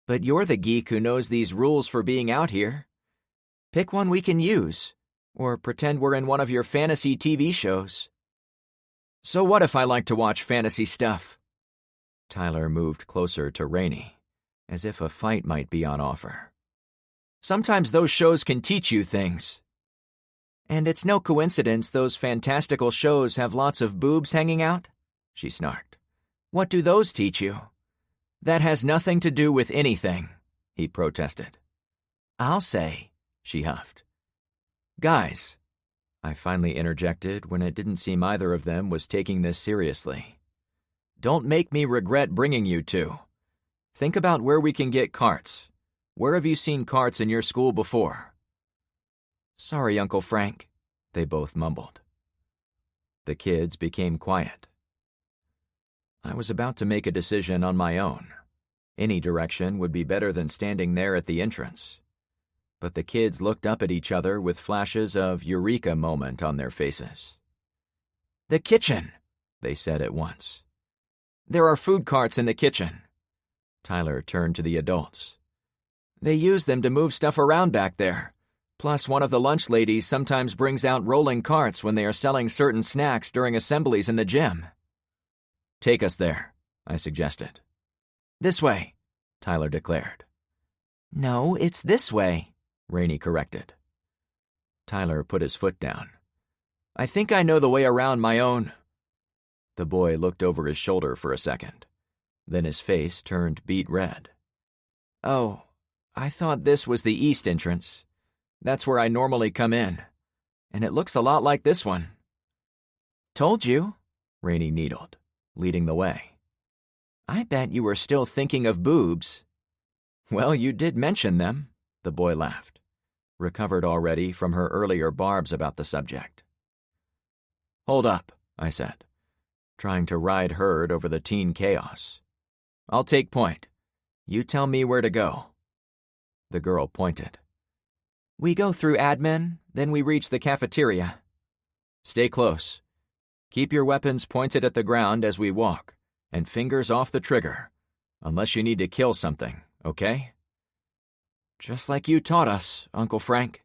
"But you're the geek who knows these rules for being out here. Pick one we can use, or pretend we're in one of your fantasy TV shows." "So what if I like to watch fantasy stuff?" Tyler moved closer to Rainey, as if a fight might be on offer. "Sometimes those shows can teach you things." "And it's no coincidence those fantastical shows have lots of boobs hanging out?" she snarked. "What do those teach you?" "That has nothing to do with anything," he protested. "I'll say," she huffed. "Guys," I finally interjected when it didn't seem either of them was taking this seriously. "Don't make me regret bringing you two. Think about where we can get carts. Where have you seen carts in your school before?" "Sorry, Uncle Frank," they both mumbled. The kids became quiet. I was about to make a decision on my own. Any direction would be better than standing there at the entrance. But the kids looked up at each other with flashes of eureka moment on their faces. "The kitchen," they said at once. "There are food carts in the kitchen." Tyler turned to the adults. "They use them to move stuff around back there. Plus, one of the lunch ladies sometimes brings out rolling carts when they are selling certain snacks during assemblies in the gym." "Take us there," I suggested. "This way," Tyler declared. "No, it's this way," Rainey corrected. Tyler put his foot down. "I think I know the way around my own." The boy looked over his shoulder for a second. Then his face turned beet red. "Oh, I thought this was the east entrance. That's where I normally come in. And it looks a lot like this one." "Told you," Rainey needled, leading the way. "I bet you were still thinking of boobs." "Well, you did mention them," the boy laughed, recovered already from her earlier barbs about the subject. "Hold up," I said, trying to ride herd over the teen chaos. "I'll take point. You tell me where to go." The girl pointed. "We go through admin, then we reach the cafeteria." "Stay close. Keep your weapons pointed at the ground as we walk, and fingers off the trigger, unless you need to kill something, okay?" Just like you taught us, Uncle Frank,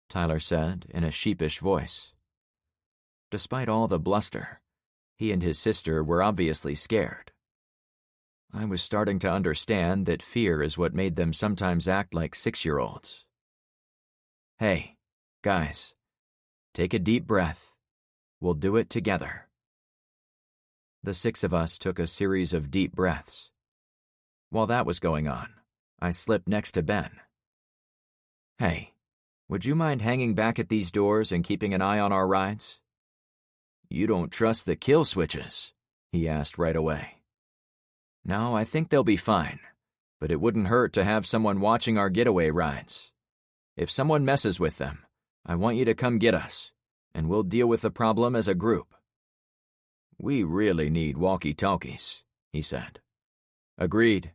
Tyler said in a sheepish voice. Despite all the bluster, he and his sister were obviously scared. I was starting to understand that fear is what made them sometimes act like 6-year-olds. Hey, guys, take a deep breath. We'll do it together. The 6 of us took a series of deep breaths. While that was going on, I slipped next to Ben. Hey, would you mind hanging back at these doors and keeping an eye on our rides? You don't trust the kill switches? He asked right away. No, I think they'll be fine, but it wouldn't hurt to have someone watching our getaway rides. If someone messes with them, I want you to come get us, and we'll deal with the problem as a group. We really need walkie-talkies, he said. Agreed.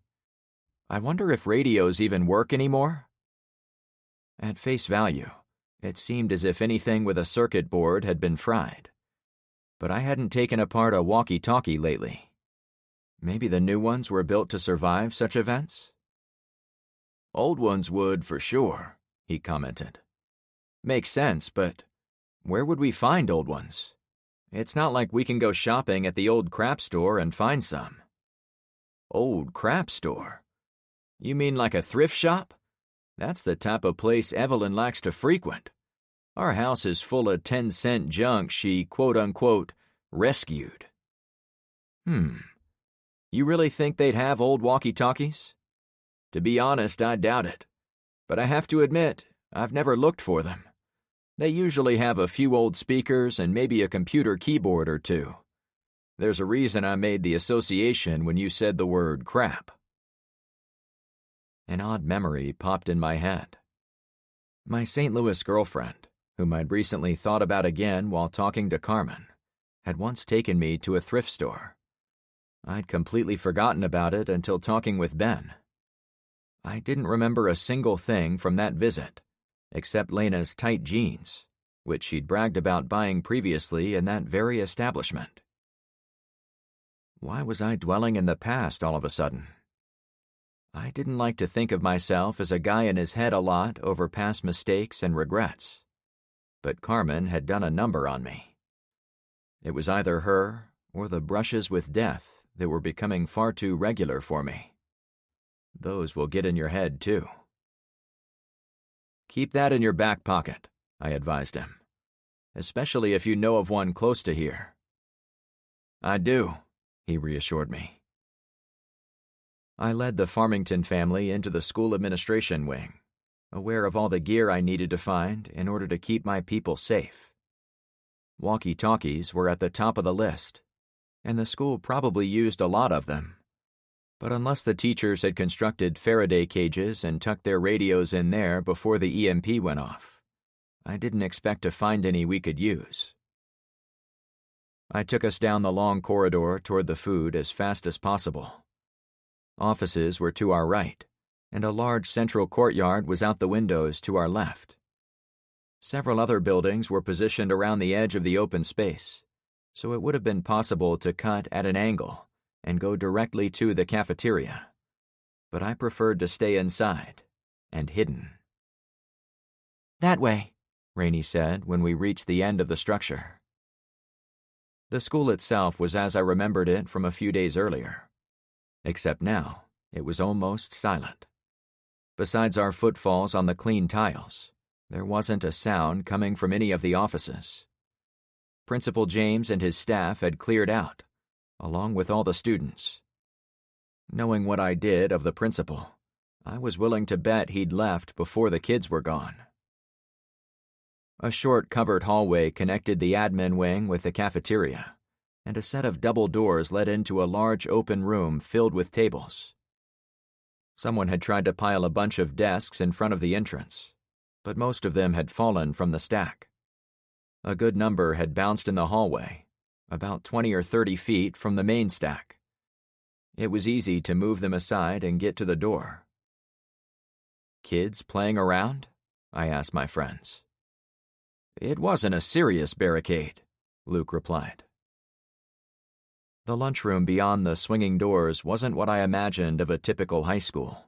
I wonder if radios even work anymore? At face value, it seemed as if anything with a circuit board had been fried. But I hadn't taken apart a walkie-talkie lately. Maybe the new ones were built to survive such events? Old ones would, for sure, he commented. Makes sense, but where would we find old ones? It's not like we can go shopping at the old crap store and find some. Old crap store? You mean like a thrift shop? That's the type of place Evelyn likes to frequent. Our house is full of 10-cent junk she, quote-unquote, rescued. You really think they'd have old walkie-talkies? To be honest, I doubt it. But I have to admit, I've never looked for them. They usually have a few old speakers and maybe a computer keyboard or two. There's a reason I made the association when you said the word crap. An odd memory popped in my head. My St. Louis girlfriend, whom I'd recently thought about again while talking to Carmen, had once taken me to a thrift store. I'd completely forgotten about it until talking with Ben. I didn't remember a single thing from that visit, except Lena's tight jeans, which she'd bragged about buying previously in that very establishment. Why was I dwelling in the past all of a sudden? I didn't like to think of myself as a guy in his head a lot over past mistakes and regrets. But Carmen had done a number on me. It was either her or the brushes with death that were becoming far too regular for me. Those will get in your head, too. Keep that in your back pocket, I advised him, especially if you know of one close to here. I do, he reassured me. I led the Farmington family into the school administration wing, aware of all the gear I needed to find in order to keep my people safe. Walkie-talkies were at the top of the list, and the school probably used a lot of them. But unless the teachers had constructed Faraday cages and tucked their radios in there before the EMP went off, I didn't expect to find any we could use. I took us down the long corridor toward the food as fast as possible. Offices were to our right, and a large central courtyard was out the windows to our left. Several other buildings were positioned around the edge of the open space, so it would have been possible to cut at an angle and go directly to the cafeteria. But I preferred to stay inside and hidden. That way, Rainey said when we reached the end of the structure. The school itself was as I remembered it from a few days earlier, except now it was almost silent. Besides our footfalls on the clean tiles, there wasn't a sound coming from any of the offices. Principal James and his staff had cleared out, along with all the students. Knowing what I did of the principal, I was willing to bet he'd left before the kids were gone. A short covered hallway connected the admin wing with the cafeteria, and a set of double doors led into a large open room filled with tables. Someone had tried to pile a bunch of desks in front of the entrance, but most of them had fallen from the stack. A good number had bounced in the hallway, about 20 or 30 feet from the main stack. It was easy to move them aside and get to the door. Kids playing around? I asked my friends. It wasn't a serious barricade, Luke replied. The lunchroom beyond the swinging doors wasn't what I imagined of a typical high school.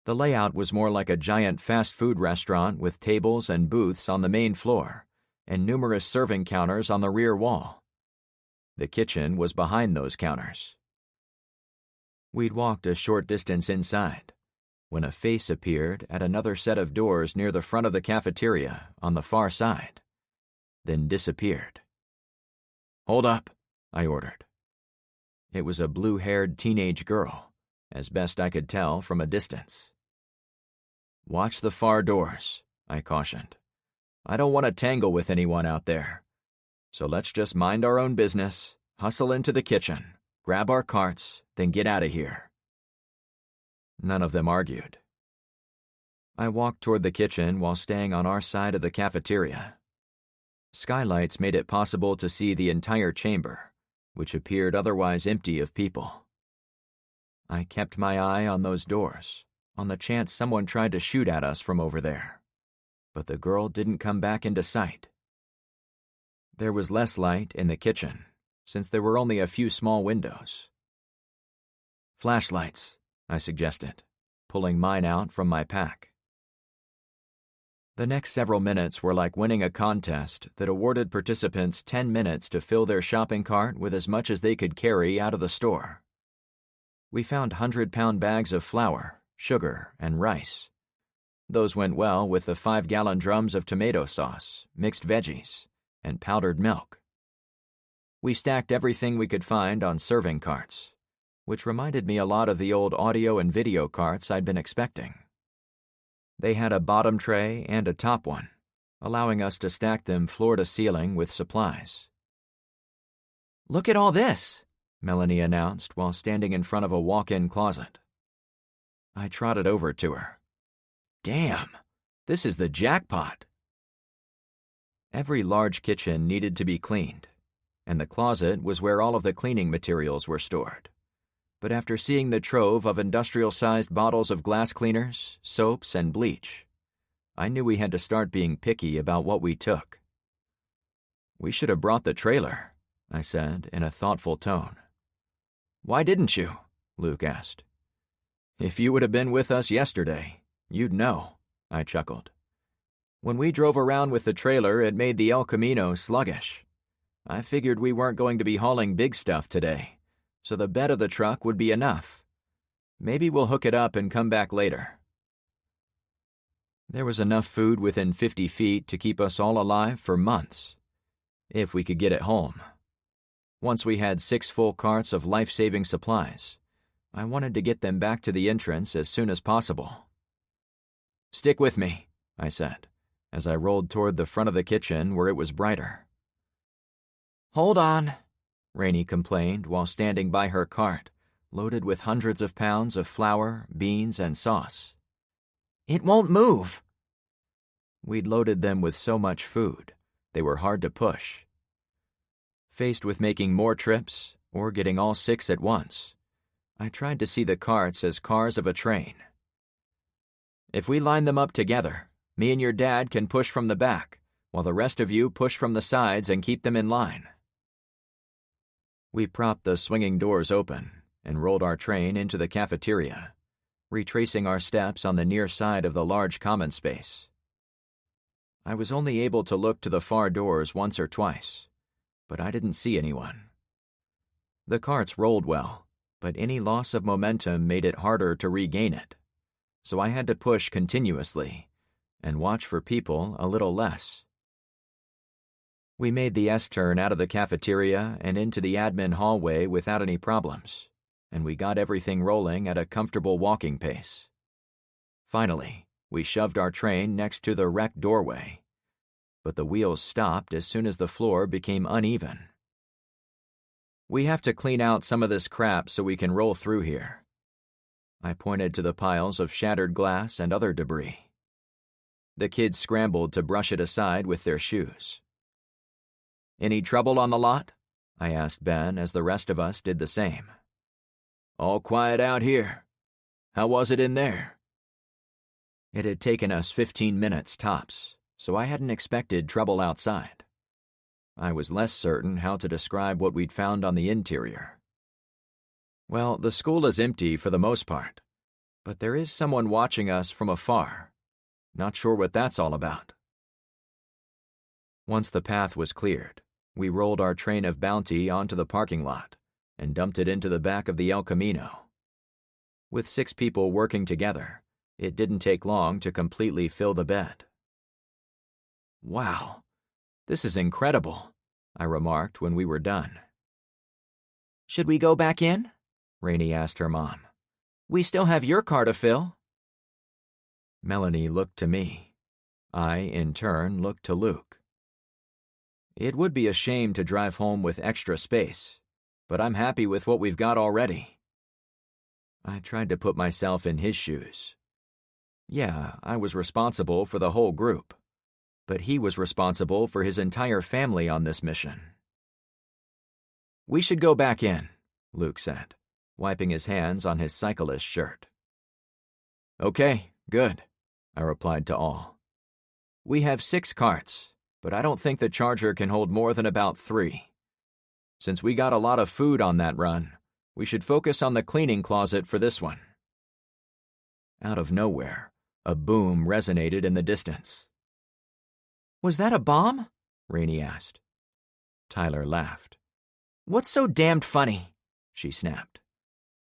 The layout was more like a giant fast food restaurant with tables and booths on the main floor and numerous serving counters on the rear wall. The kitchen was behind those counters. We'd walked a short distance inside when a face appeared at another set of doors near the front of the cafeteria on the far side, then disappeared. "Hold up," I ordered. It was a blue-haired teenage girl, as best I could tell from a distance. "Watch the far doors," I cautioned. "I don't want to tangle with anyone out there. So let's just mind our own business, hustle into the kitchen, grab our carts, then get out of here." None of them argued. I walked toward the kitchen while staying on our side of the cafeteria. Skylights made it possible to see the entire chamber, which appeared otherwise empty of people. I kept my eye on those doors, on the chance someone tried to shoot at us from over there. But the girl didn't come back into sight. There was less light in the kitchen, since there were only a few small windows. "Flashlights," I suggested, pulling mine out from my pack. The next several minutes were like winning a contest that awarded participants 10 minutes to fill their shopping cart with as much as they could carry out of the store. We found 100-pound bags of flour, sugar, and rice. Those went well with the 5-gallon drums of tomato sauce, mixed veggies, and powdered milk. We stacked everything we could find on serving carts, which reminded me a lot of the old audio and video carts I'd been expecting. They had a bottom tray and a top one, allowing us to stack them floor to ceiling with supplies. "Look at all this," Melanie announced while standing in front of a walk-in closet. I trotted over to her. "Damn, this is the jackpot." Every large kitchen needed to be cleaned, and the closet was where all of the cleaning materials were stored. But after seeing the trove of industrial-sized bottles of glass cleaners, soaps, and bleach, I knew we had to start being picky about what we took. "We should have brought the trailer," I said in a thoughtful tone. "Why didn't you?" Luke asked. "If you would have been with us yesterday, you'd know," I chuckled. "When we drove around with the trailer, it made the El Camino sluggish. I figured we weren't going to be hauling big stuff today, so the bed of the truck would be enough. Maybe we'll hook it up and come back later." There was enough food within 50 feet to keep us all alive for months, if we could get it home. Once we had 6 full carts of life-saving supplies, I wanted to get them back to the entrance as soon as possible. "Stick with me," I said, as I rolled toward the front of the kitchen where it was brighter. "Hold on," Rainey complained while standing by her cart, loaded with hundreds of pounds of flour, beans, and sauce. "It won't move." We'd loaded them with so much food, they were hard to push. Faced with making more trips, or getting all 6 at once, I tried to see the carts as cars of a train. "If we line them up together, me and your dad can push from the back, while the rest of you push from the sides and keep them in line." We propped the swinging doors open and rolled our train into the cafeteria, retracing our steps on the near side of the large common space. I was only able to look to the far doors once or twice, but I didn't see anyone. The carts rolled well, but any loss of momentum made it harder to regain it, so I had to push continuously and watch for people a little less. We made the S-turn out of the cafeteria and into the admin hallway without any problems, and we got everything rolling at a comfortable walking pace. Finally, we shoved our train next to the wrecked doorway, but the wheels stopped as soon as the floor became uneven. "We have to clean out some of this crap so we can roll through here." I pointed to the piles of shattered glass and other debris. The kids scrambled to brush it aside with their shoes. "Any trouble on the lot?" I asked Ben as the rest of us did the same. "All quiet out here. How was it in there?" It had taken us 15 minutes tops, so I hadn't expected trouble outside. I was less certain how to describe what we'd found on the interior. "Well, the school is empty for the most part. But there is someone watching us from afar. Not sure what that's all about. Once the path was cleared, we rolled our train of bounty onto the parking lot and dumped it into the back of the El Camino. With 6 people working together, it didn't take long to completely fill the bed. "Wow, this is incredible," I remarked when we were done. "Should we go back in?" Rainey asked her mom. "We still have your car to fill." Melanie looked to me. I, in turn, looked to Luke. It would be a shame to drive home with extra space, but I'm happy with what we've got already. I tried to put myself in his shoes. Yeah, I was responsible for the whole group, but he was responsible for his entire family on this mission. "We should go back in," Luke said, wiping his hands on his cyclist shirt. "Okay, good," I replied to all. "We have 6 carts, but I don't think the Charger can hold more than about 3. Since we got a lot of food on that run, we should focus on the cleaning closet for this one." Out of nowhere, a boom resonated in the distance. "Was that a bomb?" Rainey asked. Tyler laughed. "What's so damned funny?" she snapped.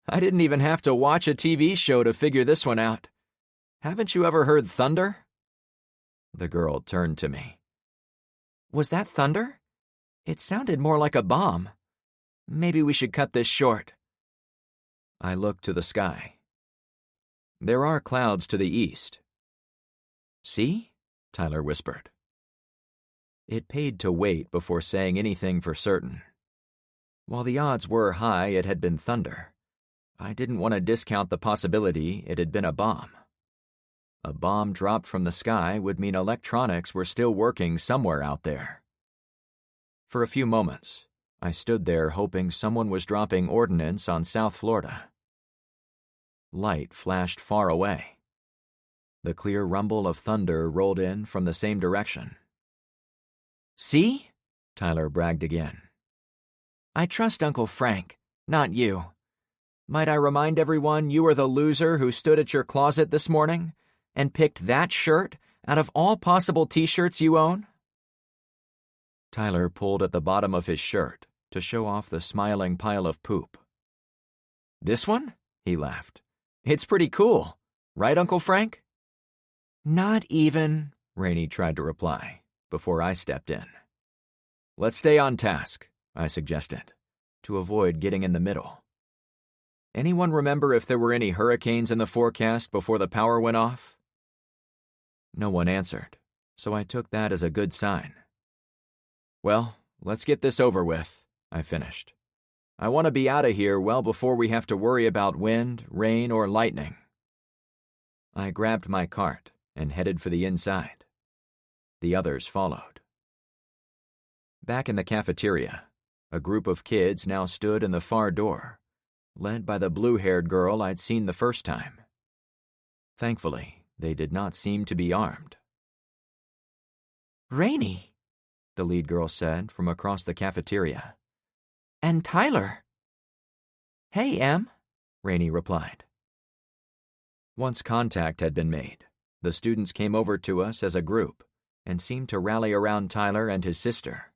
"I didn't even have to watch a TV show to figure this one out. Haven't you ever heard thunder?" The girl turned to me. "Was that thunder? It sounded more like a bomb. Maybe we should cut this short." I looked to the sky. There are clouds to the east. "See?" Tyler whispered. It paid to wait before saying anything for certain. While the odds were high it had been thunder, I didn't want to discount the possibility it had been a bomb. A bomb dropped from the sky would mean electronics were still working somewhere out there. For a few moments, I stood there hoping someone was dropping ordnance on South Florida. Light flashed far away. The clear rumble of thunder rolled in from the same direction. "See?" Tyler bragged again. "I trust Uncle Frank, not you. Might I remind everyone you were the loser who stood at your closet this morning and picked that shirt out of all possible t-shirts you own?" Tyler pulled at the bottom of his shirt to show off the smiling pile of poop. "This one?" he laughed. "It's pretty cool. Right, Uncle Frank?" "Not even," Rainey tried to reply, before I stepped in. "Let's stay on task," I suggested, to avoid getting in the middle. "Anyone remember if there were any hurricanes in the forecast before the power went off?" No one answered, so I took that as a good sign. "Well, let's get this over with," I finished. "I want to be out of here well before we have to worry about wind, rain, or lightning." I grabbed my cart and headed for the inside. The others followed. Back in the cafeteria, a group of kids now stood in the far door, led by the blue-haired girl I'd seen the first time. Thankfully, they did not seem to be armed. "Rainey," the lead girl said from across the cafeteria. "And Tyler." "Hey, Em," Rainey replied. Once contact had been made, the students came over to us as a group and seemed to rally around Tyler and his sister.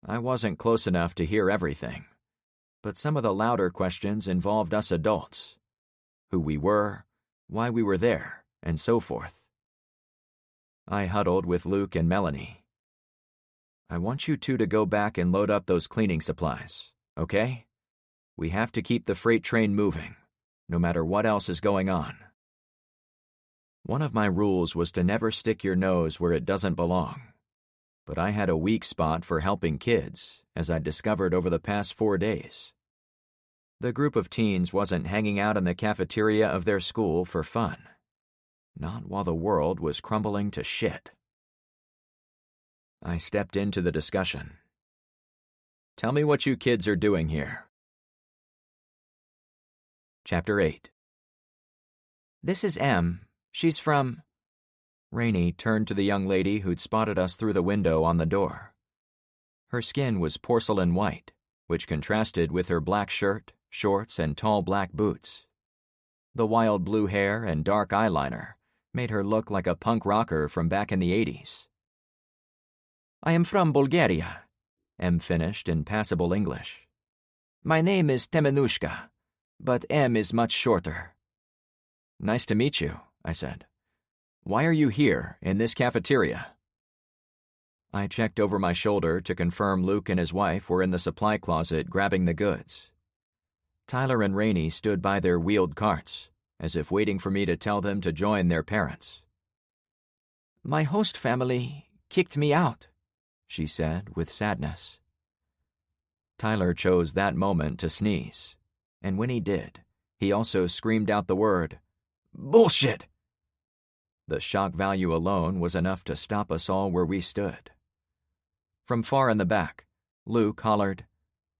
I wasn't close enough to hear everything, but some of the louder questions involved us adults. Who we were, why we were there, and so forth. I huddled with Luke and Melanie. "I want you two to go back and load up those cleaning supplies, okay? We have to keep the freight train moving, no matter what else is going on." One of my rules was to never stick your nose where it doesn't belong, but I had a weak spot for helping kids, as I discovered over the past 4 days. The group of teens wasn't hanging out in the cafeteria of their school for fun. Not while the world was crumbling to shit. I stepped into the discussion. "Tell me what you kids are doing here." Chapter 8. "This is Em. She's from—" Rainey turned to the young lady who'd spotted us through the window on the door. Her skin was porcelain white, which contrasted with her black shirt, shorts, and tall black boots. The wild blue hair and dark eyeliner made her look like a punk rocker from back in the 80s. I am from Bulgaria, M finished in passable English. My name is Temenushka, but M is much shorter. Nice to meet you, I said. Why are you here, in this cafeteria? I checked over my shoulder to confirm Luke and his wife were in the supply closet grabbing the goods. Tyler and Rainey stood by their wheeled carts, as if waiting for me to tell them to join their parents. My host family kicked me out, she said with sadness. Tyler chose that moment to sneeze, and when he did, he also screamed out the word, "Bullshit!" The shock value alone was enough to stop us all where we stood. From far in the back, Luke hollered,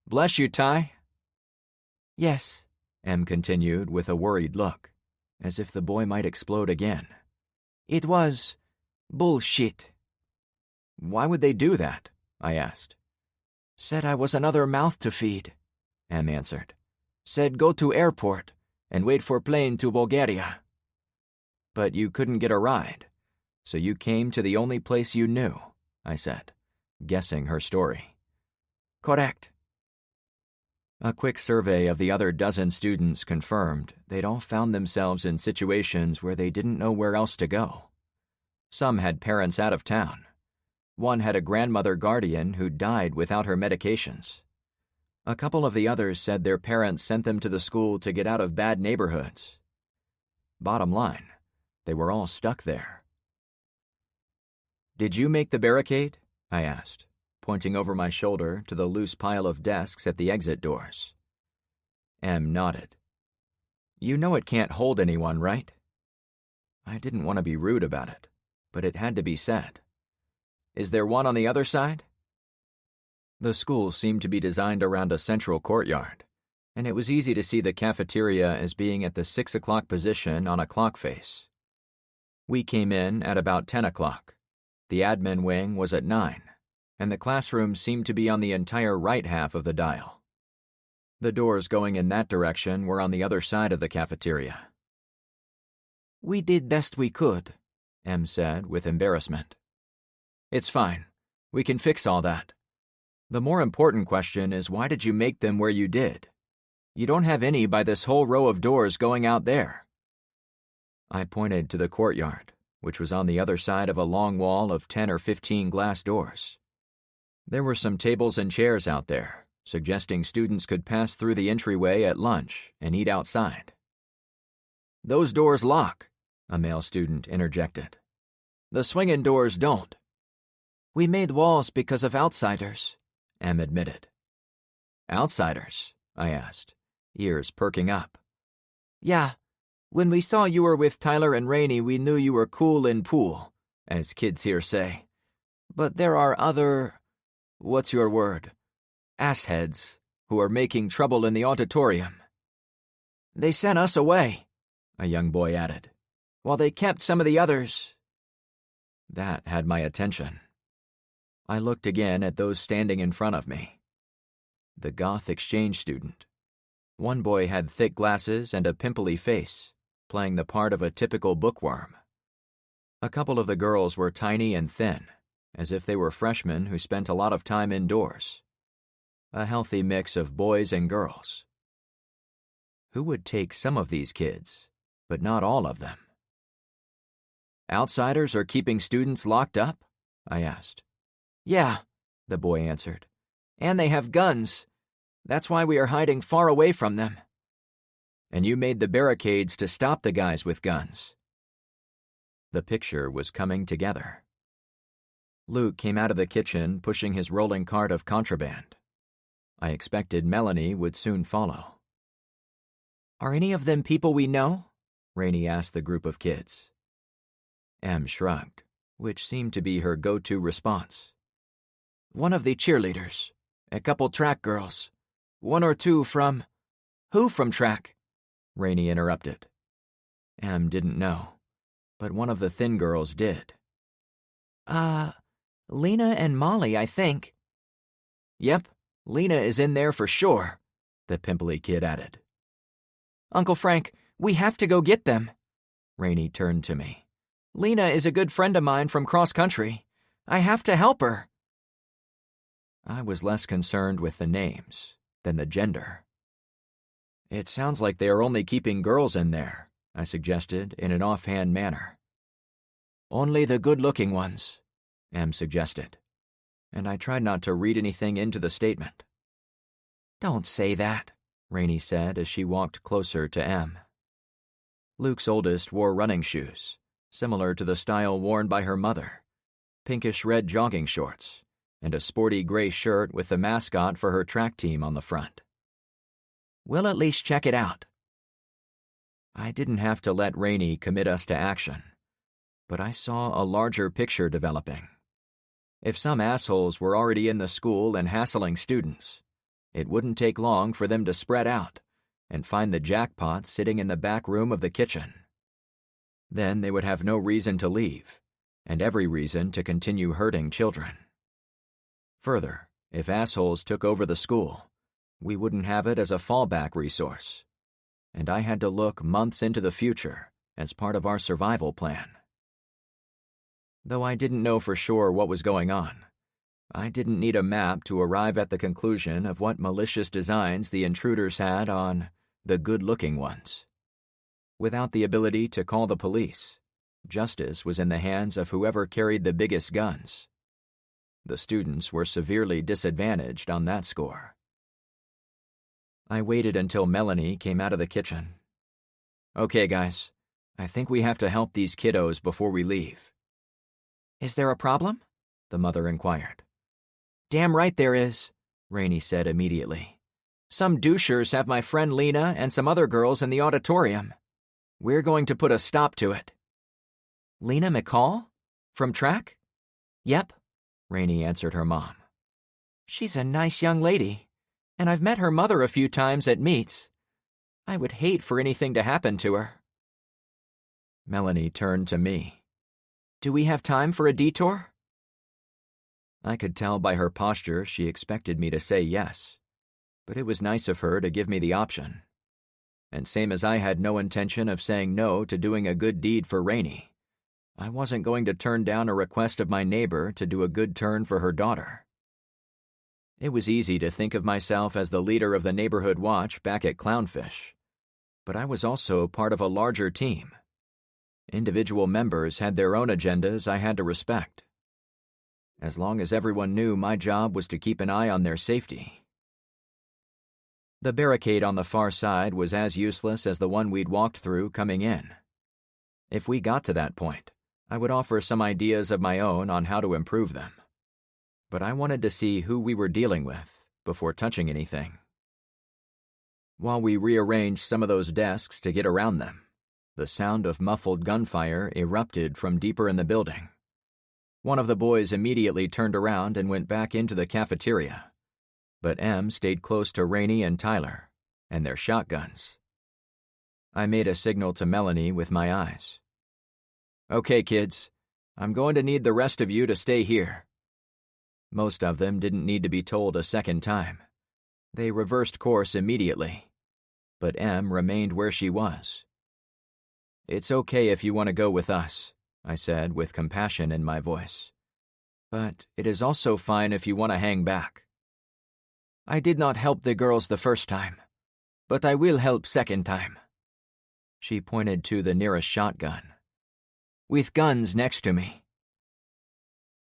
"Bless you, Ty." Yes, M continued with a worried look, as if the boy might explode again. It was bullshit. Why would they do that? I asked. Said I was another mouth to feed, M answered. Said go to airport and wait for plane to Bulgaria. But you couldn't get a ride, so you came to the only place you knew, I said, guessing her story. Correct. A quick survey of the other dozen students confirmed they'd all found themselves in situations where they didn't know where else to go. Some had parents out of town. One had a grandmother guardian who died without her medications. A couple of the others said their parents sent them to the school to get out of bad neighborhoods. Bottom line, they were all stuck there. Did you make the barricade? I asked, pointing over my shoulder to the loose pile of desks at the exit doors. M nodded. You know it can't hold anyone, right? I didn't want to be rude about it, but it had to be said. Is there one on the other side? The school seemed to be designed around a central courtyard, and it was easy to see the cafeteria as being at the 6 o'clock position on a clock face. We came in at about 10 o'clock. The admin wing was at 9, and the classroom seemed to be on the entire right half of the dial. The doors going in that direction were on the other side of the cafeteria. We did best we could, M said with embarrassment. It's fine. We can fix all that. The more important question is why did you make them where you did? You don't have any by this whole row of doors going out there. I pointed to the courtyard, which was on the other side of a long wall of 10 or 15 glass doors. There were some tables and chairs out there, suggesting students could pass through the entryway at lunch and eat outside. Those doors lock, a male student interjected. The swinging doors don't. We made walls because of outsiders, M admitted. Outsiders? I asked, ears perking up. Yeah, when we saw you were with Tyler and Rainey, we knew you were cool in pool, as kids here say. But there are other, what's your word, assheads, who are making trouble in the auditorium. They sent us away, a young boy added, while they kept some of the others. That had my attention. I looked again at those standing in front of me. The goth exchange student. One boy had thick glasses and a pimply face, playing the part of a typical bookworm. A couple of the girls were tiny and thin, as if they were freshmen who spent a lot of time indoors. A healthy mix of boys and girls. Who would take some of these kids, but not all of them? Outsiders are keeping students locked up? I asked. Yeah, the boy answered. And they have guns. That's why we are hiding far away from them. And you made the barricades to stop the guys with guns. The picture was coming together. Luke came out of the kitchen pushing his rolling cart of contraband. I expected Melanie would soon follow. Are any of them people we know? Rainey asked the group of kids. M shrugged, which seemed to be her go-to response. One of the cheerleaders, a couple track girls, one or two from... Who from track? Rainey interrupted. M didn't know, but one of the thin girls did. Lena and Molly, I think. Yep, Lena is in there for sure, the pimply kid added. Uncle Frank, We have to go get them. Rainey turned to me. Lena is a good friend of mine from cross country. I have to help her. I was less concerned with the names than the gender. It sounds like they are only keeping girls in there, I suggested in an offhand manner. Only the good-looking ones, Em suggested, and I tried not to read anything into the statement. Don't say that, Rainey said as she walked closer to Em. Luke's oldest wore running shoes, similar to the style worn by her mother, pinkish-red jogging shorts, and a sporty gray shirt with the mascot for her track team on the front. We'll at least check it out. I didn't have to let Rainey commit us to action, but I saw a larger picture developing. If some assholes were already in the school and hassling students, it wouldn't take long for them to spread out and find the jackpot sitting in the back room of the kitchen. Then they would have no reason to leave, and every reason to continue hurting children. Further, if assholes took over the school, we wouldn't have it as a fallback resource, and I had to look months into the future as part of our survival plan. Though I didn't know for sure what was going on, I didn't need a map to arrive at the conclusion of what malicious designs the intruders had on the good-looking ones. Without the ability to call the police, justice was in the hands of whoever carried the biggest guns. The students were severely disadvantaged on that score. I waited until Melanie came out of the kitchen. Okay, guys, I think we have to help these kiddos before we leave. Is there a problem? The mother inquired. Damn right there is, Rainey said immediately. Some douchers have my friend Lena and some other girls in the auditorium. We're going to put a stop to it. Lena McCall? From track? Yep, Rainey answered her mom. She's a nice young lady, and I've met her mother a few times at meets. I would hate for anything to happen to her. Melanie turned to me. Do we have time for a detour? I could tell by her posture she expected me to say yes, but it was nice of her to give me the option. And same as I had no intention of saying no to doing a good deed for Rainey, I wasn't going to turn down a request of my neighbor to do a good turn for her daughter. It was easy to think of myself as the leader of the neighborhood watch back at Clownfish, but I was also part of a larger team. Individual members had their own agendas I had to respect. As long as everyone knew my job was to keep an eye on their safety. The barricade on the far side was as useless as the one we'd walked through coming in. If we got to that point, I would offer some ideas of my own on how to improve them. But I wanted to see who we were dealing with before touching anything. While we rearranged some of those desks to get around them, the sound of muffled gunfire erupted from deeper in the building. One of the boys immediately turned around and went back into the cafeteria, but Em stayed close to Rainey and Tyler, and their shotguns. I made a signal to Melanie with my eyes. Okay, kids, I'm going to need the rest of you to stay here. Most of them didn't need to be told a second time. They reversed course immediately, but Em remained where she was. It's okay if you want to go with us, I said with compassion in my voice. But it is also fine if you want to hang back. I did not help the girls the first time, but I will help second time. She pointed to the nearest shotgun. With guns next to me.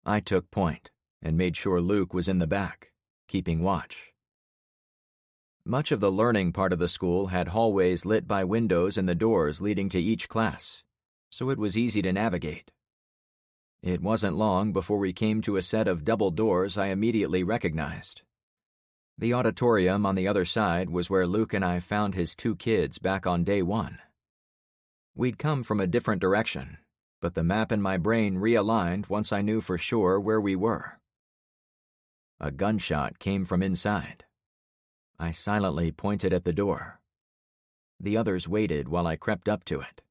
I took point and made sure Luke was in the back, keeping watch. Much of the learning part of the school had hallways lit by windows and the doors leading to each class, so it was easy to navigate. It wasn't long before we came to a set of double doors I immediately recognized. The auditorium on the other side was where Luke and I found his two kids back on day one. We'd come from a different direction, but the map in my brain realigned once I knew for sure where we were. A gunshot came from inside. I silently pointed at the door. The others waited while I crept up to it.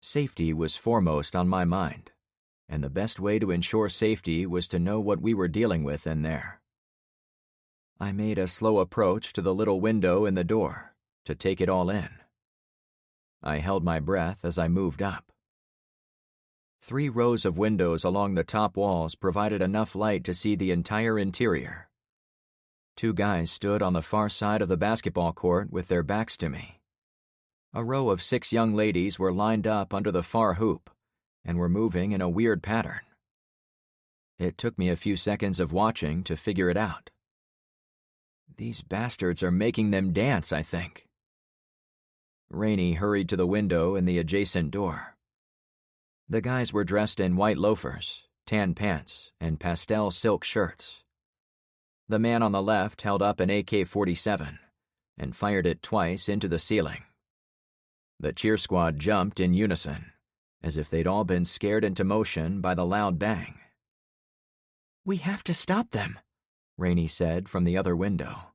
Safety was foremost on my mind, and the best way to ensure safety was to know what we were dealing with in there. I made a slow approach to the little window in the door to take it all in. I held my breath as I moved up. 3 rows of windows along the top walls provided enough light to see the entire interior. 2 guys stood on the far side of the basketball court with their backs to me. A row of 6 young ladies were lined up under the far hoop and were moving in a weird pattern. It took me a few seconds of watching to figure it out. These bastards are making them dance, I think. Rainey hurried to the window in the adjacent door. The guys were dressed in white loafers, tan pants, and pastel silk shirts. The man on the left held up an AK-47 and fired it twice into the ceiling. The cheer squad jumped in unison, as if they'd all been scared into motion by the loud bang. "We have to stop them," Rainey said from the other window.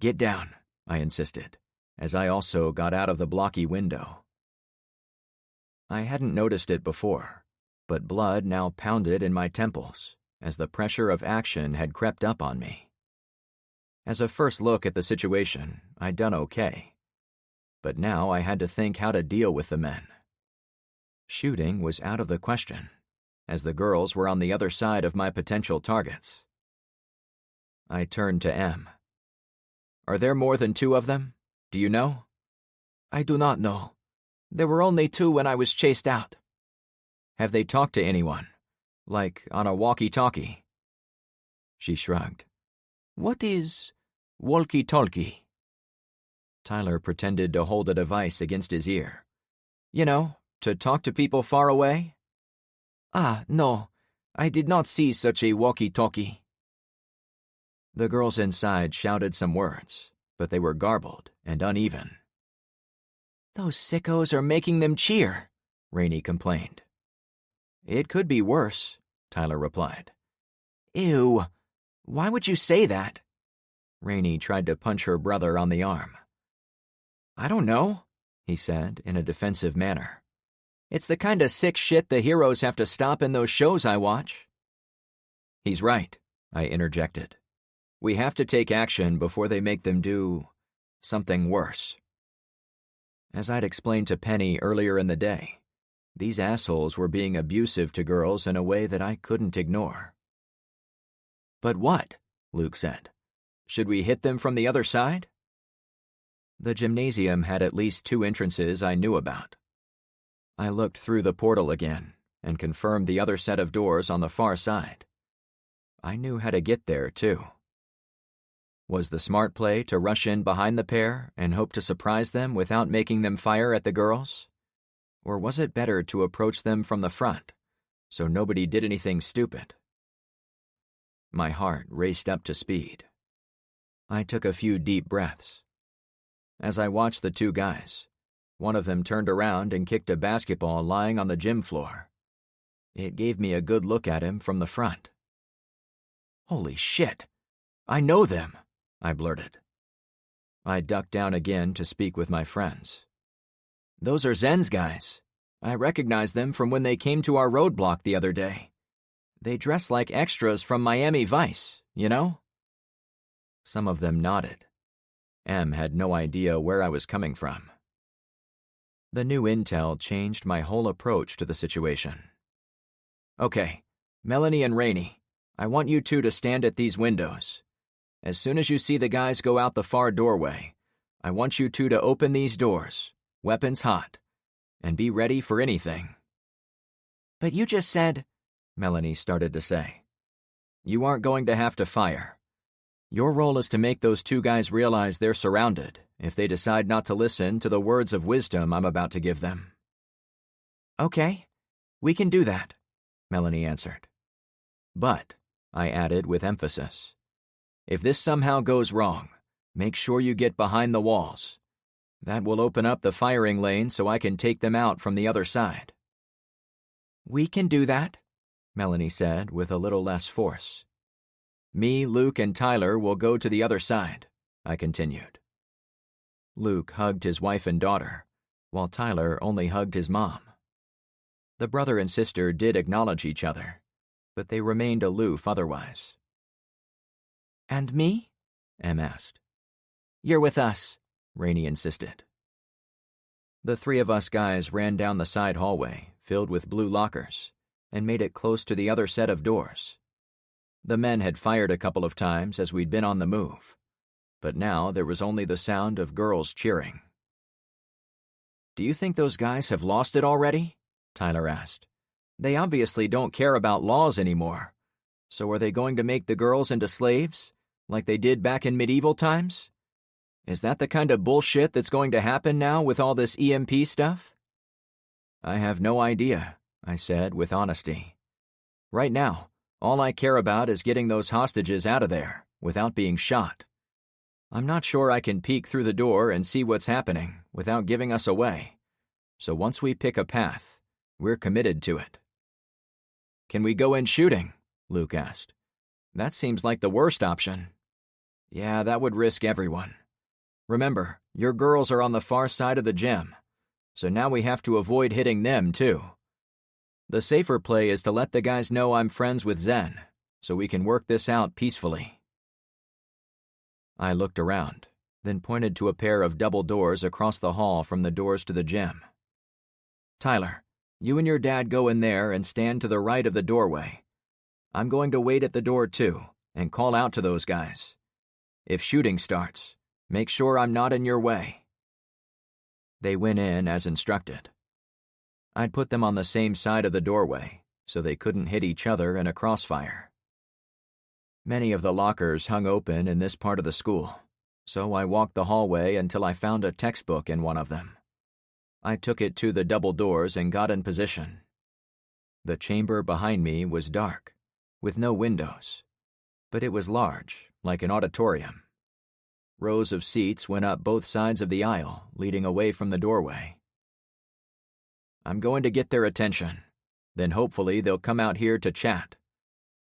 "Get down," I insisted, as I also got out of the blocky window. I hadn't noticed it before, but blood now pounded in my temples as the pressure of action had crept up on me. As a first look at the situation, I'd done okay. But now I had to think how to deal with the men. Shooting was out of the question, as the girls were on the other side of my potential targets. I turned to M. "Are there more than 2 of them? Do you know?" "I do not know. There were only 2 when I was chased out." "Have they talked to anyone? Like on a walkie-talkie?" She shrugged. "What is walkie-talkie?" Tyler pretended to hold a device against his ear. "You know, to talk to people far away?" "Ah, no. I did not see such a walkie-talkie." The girls inside shouted some words, but they were garbled and uneven. "Those sickos are making them cheer," Rainey complained. "It could be worse," Tyler replied. "Ew. Why would you say that?" Rainey tried to punch her brother on the arm. "I don't know," he said in a defensive manner. "It's the kind of sick shit the heroes have to stop in those shows I watch." "He's right," I interjected. "We have to take action before they make them do something worse." As I'd explained to Penny earlier in the day, these assholes were being abusive to girls in a way that I couldn't ignore. "But what?" Luke said. "Should we hit them from the other side?" The gymnasium had at least 2 entrances I knew about. I looked through the portal again and confirmed the other set of doors on the far side. I knew how to get there, too. Was the smart play to rush in behind the pair and hope to surprise them without making them fire at the girls? Or was it better to approach them from the front, so nobody did anything stupid? My heart raced up to speed. I took a few deep breaths. As I watched the 2 guys, one of them turned around and kicked a basketball lying on the gym floor. It gave me a good look at him from the front. "Holy shit! I know them," I blurted. I ducked down again to speak with my friends. "Those are Zen's guys. I recognize them from when they came to our roadblock the other day. They dress like extras from Miami Vice, you know?" Some of them nodded. M had no idea where I was coming from. The new intel changed my whole approach to the situation. "Okay, Melanie and Rainey, I want you 2 to stand at these windows. As soon as you see the guys go out the far doorway, I want you 2 to open these doors, weapons hot, and be ready for anything." "But you just said," Melanie started to say. "You aren't going to have to fire. Your role is to make those 2 guys realize they're surrounded if they decide not to listen to the words of wisdom I'm about to give them." "Okay, we can do that," Melanie answered. "But," I added with emphasis, "if this somehow goes wrong, make sure you get behind the walls. That will open up the firing lane so I can take them out from the other side." "We can do that," Melanie said with a little less force. "Me, Luke, and Tyler will go to the other side," I continued. Luke hugged his wife and daughter, while Tyler only hugged his mom. The brother and sister did acknowledge each other, but they remained aloof otherwise. "And me?" Em asked. "You're with us," Rainey insisted. The three of us guys ran down the side hallway, filled with blue lockers, and made it close to the other set of doors. The men had fired a couple of times as we'd been on the move, but now there was only the sound of girls cheering. "Do you think those guys have lost it already?" Tyler asked. "They obviously don't care about laws anymore. So are they going to make the girls into slaves, like they did back in medieval times? Is that the kind of bullshit that's going to happen now with all this EMP stuff?" "I have no idea," I said with honesty. "Right now, all I care about is getting those hostages out of there without being shot. I'm not sure I can peek through the door and see what's happening without giving us away. So once we pick a path, we're committed to it." "Can we go in shooting?" Luke asked. "That seems like the worst option." "Yeah, that would risk everyone. Remember, your girls are on the far side of the gym, so now we have to avoid hitting them too. The safer play is to let the guys know I'm friends with Zen, so we can work this out peacefully." I looked around, then pointed to a pair of double doors across the hall from the doors to the gym. "Tyler, you and your dad go in there and stand to the right of the doorway. I'm going to wait at the door too, and call out to those guys. If shooting starts, make sure I'm not in your way." They went in as instructed. I'd put them on the same side of the doorway, so they couldn't hit each other in a crossfire. Many of the lockers hung open in this part of the school, so I walked the hallway until I found a textbook in one of them. I took it to the double doors and got in position. The chamber behind me was dark, with no windows, but it was large, like an auditorium. Rows of seats went up both sides of the aisle, leading away from the doorway. I'm going to get their attention. Then hopefully they'll come out here to chat.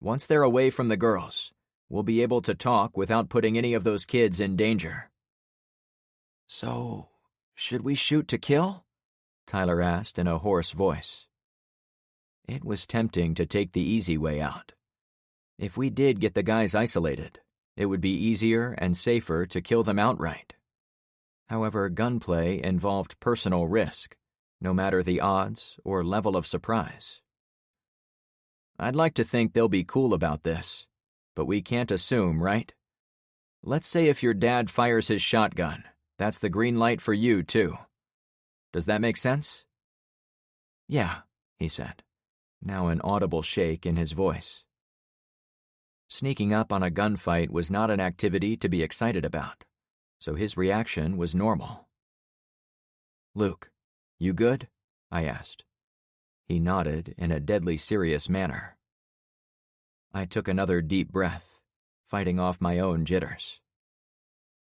Once they're away from the girls, we'll be able to talk without putting any of those kids in danger. "So, should we shoot to kill?" Tyler asked in a hoarse voice. It was tempting to take the easy way out. If we did get the guys isolated, it would be easier and safer to kill them outright. However, gunplay involved personal risk, no matter the odds or level of surprise. I'd like to think they'll be cool about this, but we can't assume, right? Let's say if your dad fires his shotgun, that's the green light for you, too. Does that make sense? "Yeah," he said, now an audible shake in his voice. Sneaking up on a gunfight was not an activity to be excited about, so his reaction was normal. "Luke, you good?" I asked. He nodded in a deadly serious manner. I took another deep breath, fighting off my own jitters.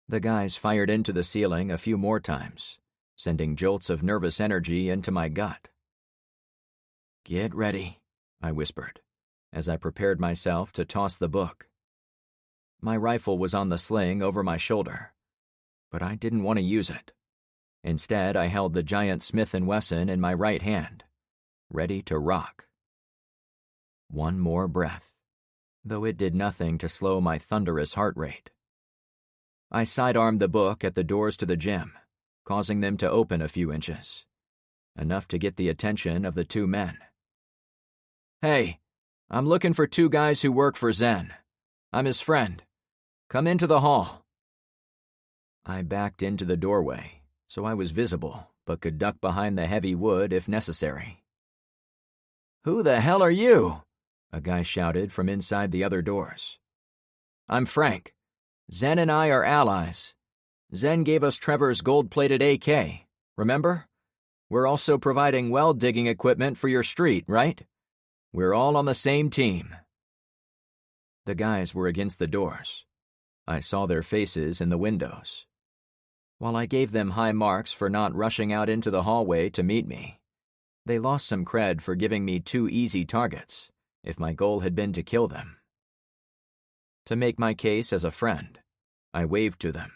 The guys fired into the ceiling a few more times, sending jolts of nervous energy into my gut. "Get ready," I whispered, as I prepared myself to toss the book. My rifle was on the sling over my shoulder, but I didn't want to use it. Instead, I held the giant Smith & Wesson in my right hand, ready to rock. One more breath, though it did nothing to slow my thunderous heart rate. I sidearmed the book at the doors to the gym, causing them to open a few inches, enough to get the attention of the two men. "Hey, I'm looking for two guys who work for Zen. I'm his friend. Come into the hall." I backed into the doorway, so I was visible, but could duck behind the heavy wood if necessary. "Who the hell are you?" a guy shouted from inside the other doors. "I'm Frank. Zen and I are allies. Zen gave us Trevor's gold-plated AK, remember? We're also providing well-digging equipment for your street, right? We're all on the same team." The guys were against the doors. I saw their faces in the windows. While I gave them high marks for not rushing out into the hallway to meet me, they lost some cred for giving me two easy targets, if my goal had been to kill them. To make my case as a friend, I waved to them.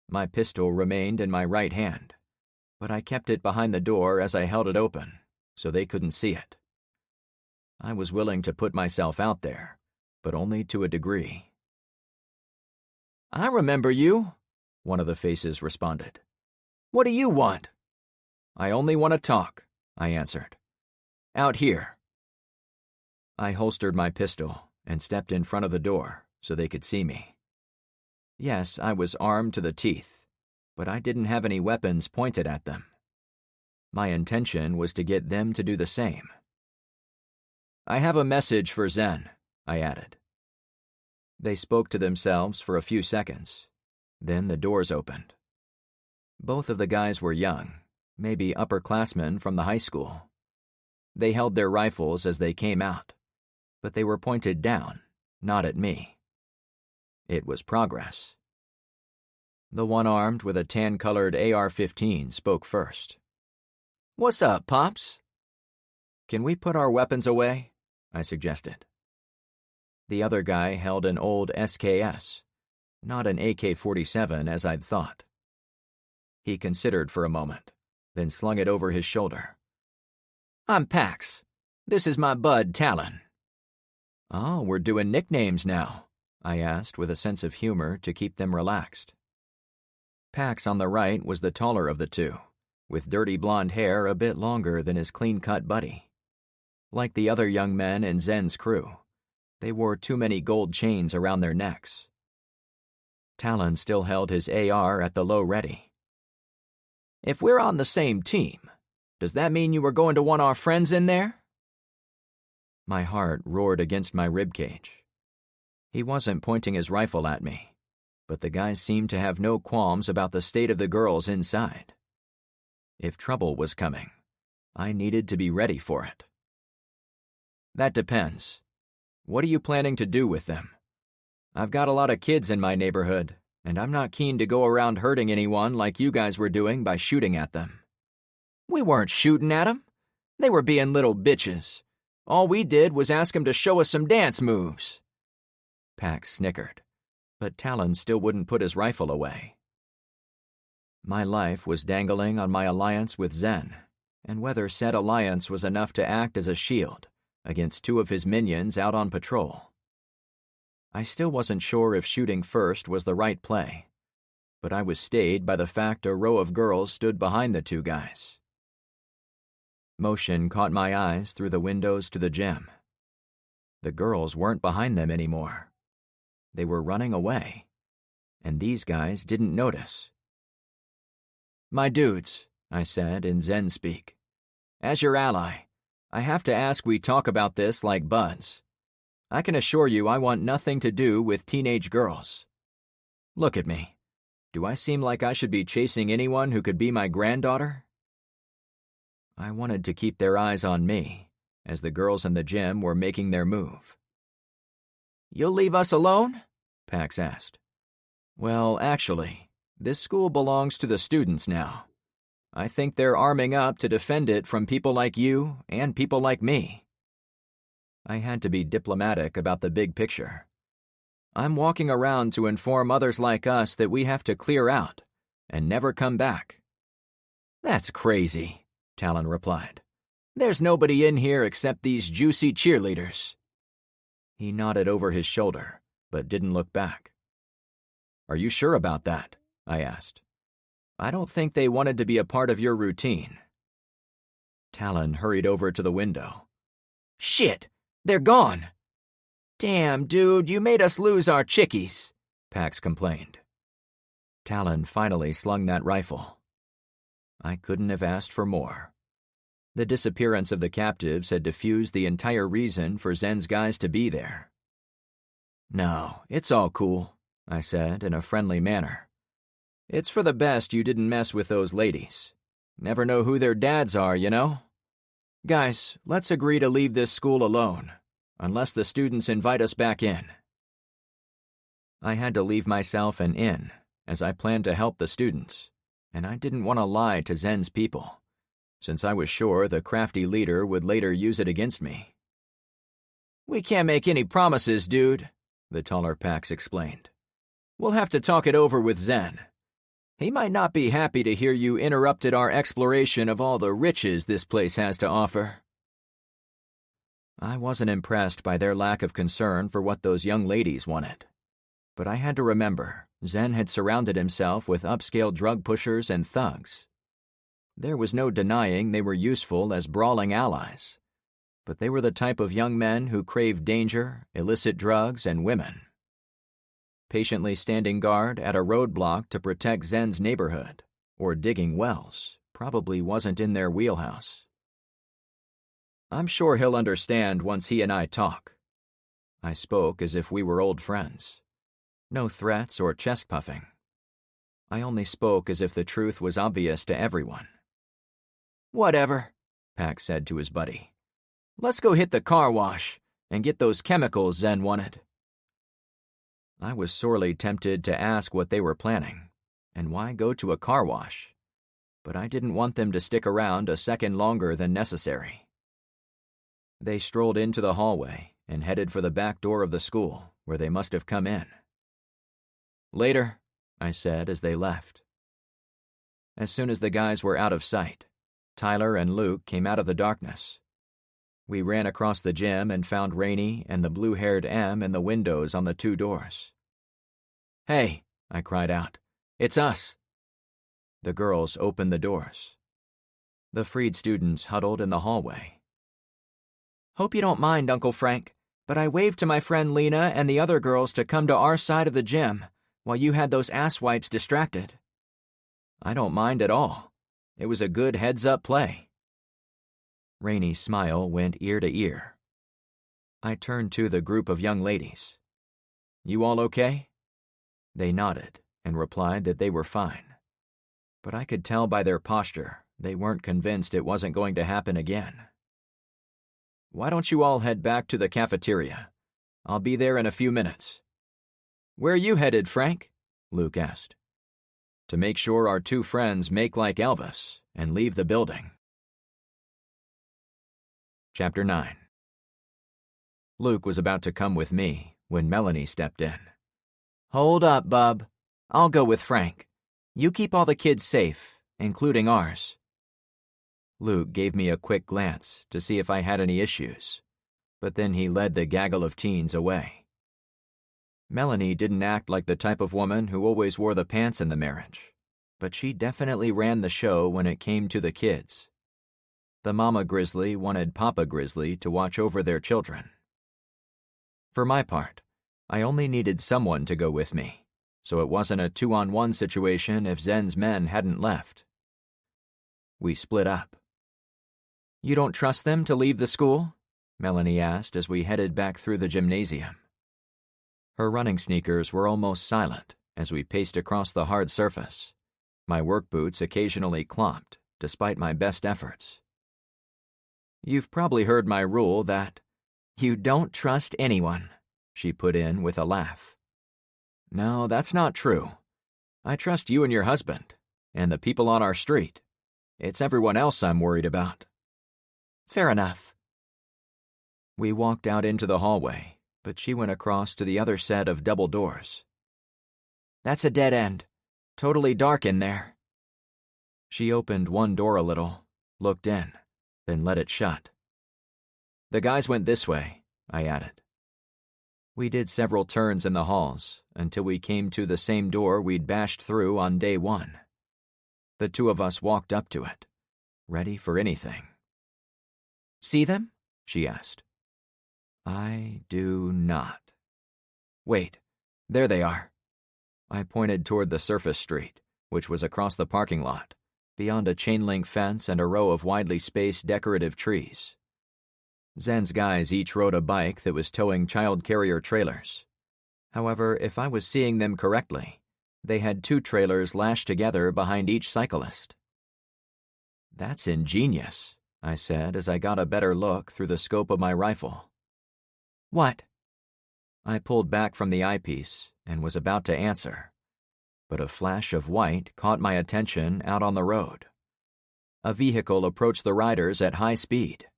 My pistol remained in my right hand, but I kept it behind the door as I held it open, so they couldn't see it. I was willing to put myself out there, but only to a degree. "I remember you," one of the faces responded. "What do you want?" I only want to talk, I answered. Out here. I holstered my pistol and stepped in front of the door so they could see me. Yes, I was armed to the teeth, but I didn't have any weapons pointed at them. My intention was to get them to do the same. I have a message for Zen, I added. They spoke to themselves for a few seconds. Then the doors opened. Both of the guys were young, maybe upperclassmen from the high school. They held their rifles as they came out, but they were pointed down, not at me. It was progress. The one armed with a tan-colored AR-15 spoke first. What's up, Pops? Can we put our weapons away? I suggested. The other guy held an old SKS, not an AK-47 as I'd thought. He considered for a moment, then slung it over his shoulder. I'm Pax. This is my bud, Talon. Oh, we're doing nicknames now, I asked with a sense of humor to keep them relaxed. Pax on the right was the taller of the two, with dirty blonde hair a bit longer than his clean-cut buddy. Like the other young men in Zen's crew, they wore too many gold chains around their necks. Talon still held his AR at the low ready. If we're on the same team, does that mean you were going to want our friends in there? My heart roared against my ribcage. He wasn't pointing his rifle at me, but the guy seemed to have no qualms about the state of the girls inside. If trouble was coming, I needed to be ready for it. That depends. What are you planning to do with them? I've got a lot of kids in my neighborhood, and I'm not keen to go around hurting anyone like you guys were doing by shooting at them. We weren't shooting at them. They were being little bitches. All we did was ask them to show us some dance moves. Pax snickered, but Talon still wouldn't put his rifle away. My life was dangling on my alliance with Zen, and whether said alliance was enough to act as a shield against two of his minions out on patrol. I still wasn't sure if shooting first was the right play, but I was stayed by the fact a row of girls stood behind the two guys. Motion caught my eyes through the windows to the gym. The girls weren't behind them anymore. They were running away, and these guys didn't notice. My dudes, I said in Zen speak, as your ally, I have to ask we talk about this like buds. I can assure you I want nothing to do with teenage girls. Look at me. Do I seem like I should be chasing anyone who could be my granddaughter? I wanted to keep their eyes on me, as the girls in the gym were making their move. You'll leave us alone? Pax asked. Well, actually, this school belongs to the students now. I think they're arming up to defend it from people like you and people like me. I had to be diplomatic about the big picture. I'm walking around to inform others like us that we have to clear out and never come back. That's crazy, Talon replied. There's nobody in here except these juicy cheerleaders. He nodded over his shoulder, but didn't look back. Are you sure about that? I asked. I don't think they wanted to be a part of your routine. Talon hurried over to the window. Shit! They're gone! Damn, dude, you made us lose our chickies, Pax complained. Talon finally slung that rifle. I couldn't have asked for more. The disappearance of the captives had diffused the entire reason for Zen's guys to be there. No, it's all cool, I said in a friendly manner. It's for the best you didn't mess with those ladies. Never know who their dads are, you know? Guys, let's agree to leave this school alone, unless the students invite us back in. I had to leave myself an in, as I planned to help the students, and I didn't want to lie to Zen's people, since I was sure the crafty leader would later use it against me. We can't make any promises, dude, the taller Pax explained. We'll have to talk it over with Zen. He might not be happy to hear you interrupted our exploration of all the riches this place has to offer. I wasn't impressed by their lack of concern for what those young ladies wanted. But I had to remember, Zen had surrounded himself with upscale drug pushers and thugs. There was no denying they were useful as brawling allies, but they were the type of young men who craved danger, illicit drugs, and women. Patiently standing guard at a roadblock to protect Zen's neighborhood, or digging wells, probably wasn't in their wheelhouse. I'm sure he'll understand once he and I talk. I spoke as if we were old friends. No threats or chest puffing. I only spoke as if the truth was obvious to everyone. "Whatever," Pac said to his buddy. "Let's go hit the car wash and get those chemicals Zen wanted." I was sorely tempted to ask what they were planning, and why go to a car wash, but I didn't want them to stick around a second longer than necessary. They strolled into the hallway and headed for the back door of the school, where they must have come in. "Later," I said as they left. As soon as the guys were out of sight, Tyler and Luke came out of the darkness. We ran across the gym and found Rainey and the blue-haired M in the windows on the 2 doors. "Hey," I cried out, "it's us." The girls opened the doors. The freed students huddled in the hallway. "Hope you don't mind, Uncle Frank, but I waved to my friend Lena and the other girls to come to our side of the gym while you had those asswipes distracted." "I don't mind at all. It was a good heads-up play." Rainey's smile went ear to ear. I turned to the group of young ladies. "You all okay?" They nodded and replied that they were fine. But I could tell by their posture they weren't convinced it wasn't going to happen again. "Why don't you all head back to the cafeteria? I'll be there in a few minutes." "Where are you headed, Frank?" Luke asked. "To make sure our 2 friends make like Elvis and leave the building." Chapter 9. Luke was about to come with me when Melanie stepped in. "Hold up, bub. I'll go with Frank. You keep all the kids safe, including ours." Luke gave me a quick glance to see if I had any issues, but then he led the gaggle of teens away. Melanie didn't act like the type of woman who always wore the pants in the marriage, but she definitely ran the show when it came to the kids. The Mama Grizzly wanted Papa Grizzly to watch over their children. For my part, I only needed someone to go with me, so it wasn't a 2-on-1 situation if Zen's men hadn't left. We split up. "You don't trust them to leave the school?" Melanie asked as we headed back through the gymnasium. Her running sneakers were almost silent as we paced across the hard surface. My work boots occasionally clomped, despite my best efforts. "You've probably heard my rule that you don't trust anyone," she put in with a laugh. "No, that's not true. I trust you and your husband, and the people on our street. It's everyone else I'm worried about." "Fair enough." We walked out into the hallway, but she went across to the other set of double doors. "That's a dead end. Totally dark in there." She opened one door a little, looked in, then let it shut. "The guys went this way," I added. We did several turns in the halls until we came to the same door we'd bashed through on day 1. The 2 of us walked up to it, ready for anything. "See them?" she asked. "I do not." "Wait, there they are." I pointed toward the surface street, which was across the parking lot, beyond a chain-link fence and a row of widely spaced decorative trees. Zen's guys each rode a bike that was towing child carrier trailers. However, if I was seeing them correctly, they had 2 trailers lashed together behind each cyclist. "That's ingenious," I said as I got a better look through the scope of my rifle. "What?" I pulled back from the eyepiece and was about to answer, but a flash of white caught my attention out on the road. A vehicle approached the riders at high speed.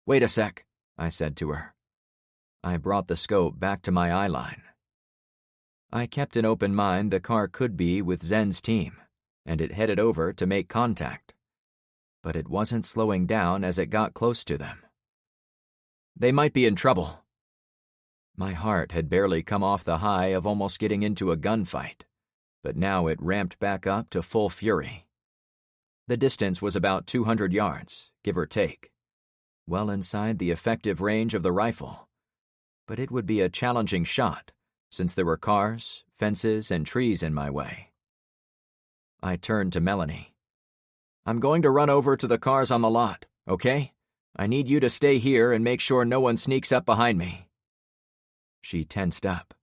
"Wait a sec," I said to her. I brought the scope back to my eyeline. I kept an open mind the car could be with Zen's team, and it headed over to make contact. But it wasn't slowing down as it got close to them. "They might be in trouble." My heart had barely come off the high of almost getting into a gunfight, but now it ramped back up to full fury. The distance was about 200 yards, give or take, well inside the effective range of the rifle. But it would be a challenging shot, since there were cars, fences, and trees in my way. I turned to Melanie. "I'm going to run over to the cars on the lot, okay? I need you to stay here and make sure no one sneaks up behind me." She tensed up.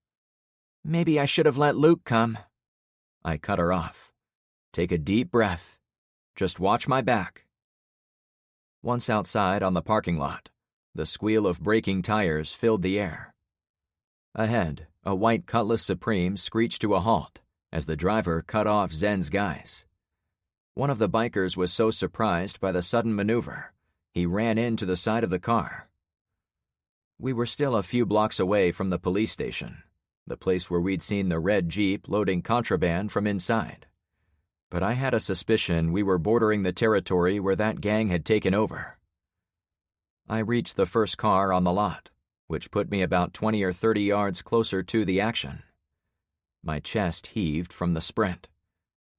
"Maybe I should have let Luke come." I cut her off. "Take a deep breath. Just watch my back." Once outside on the parking lot, the squeal of braking tires filled the air. Ahead, a white Cutlass Supreme screeched to a halt as the driver cut off Zen's guys. One of the bikers was so surprised by the sudden maneuver, he ran into the side of the car. We were still a few blocks away from the police station, the place where we'd seen the red Jeep loading contraband from inside. But I had a suspicion we were bordering the territory where that gang had taken over. I reached the first car on the lot, which put me about 20 or 30 yards closer to the action. My chest heaved from the sprint,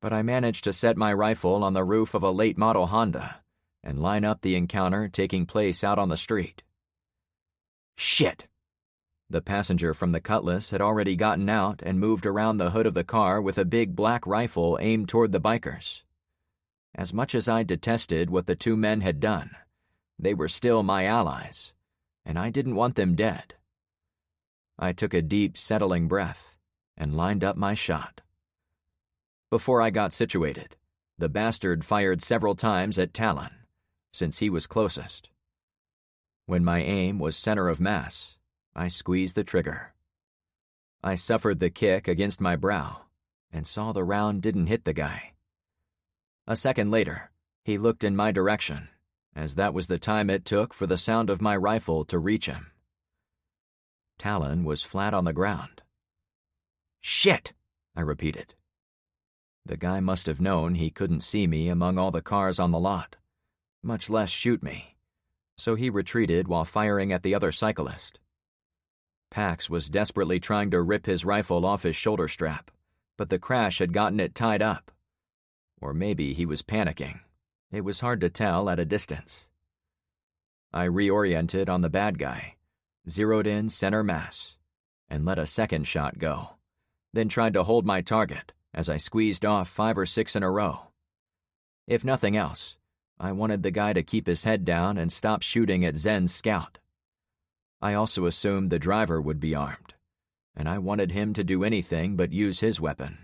but I managed to set my rifle on the roof of a late-model Honda and line up the encounter taking place out on the street. Shit! The passenger from the Cutlass had already gotten out and moved around the hood of the car with a big black rifle aimed toward the bikers. As much as I detested what the two men had done, they were still my allies, and I didn't want them dead. I took a deep, settling breath and lined up my shot. Before I got situated, the bastard fired several times at Talon, since he was closest. When my aim was center of mass, I squeezed the trigger. I suffered the kick against my brow and saw the round didn't hit the guy. A second later, he looked in my direction, as that was the time it took for the sound of my rifle to reach him. Talon was flat on the ground. "Shit!" I repeated. The guy must have known he couldn't see me among all the cars on the lot, much less shoot me, so he retreated while firing at the other cyclist. Pax was desperately trying to rip his rifle off his shoulder strap, but the crash had gotten it tied up. Or maybe he was panicking. It was hard to tell at a distance. I reoriented on the bad guy, zeroed in center mass, and let a second shot go, then tried to hold my target as I squeezed off 5 or 6 in a row. If nothing else, I wanted the guy to keep his head down and stop shooting at Zen's scout. I also assumed the driver would be armed, and I wanted him to do anything but use his weapon.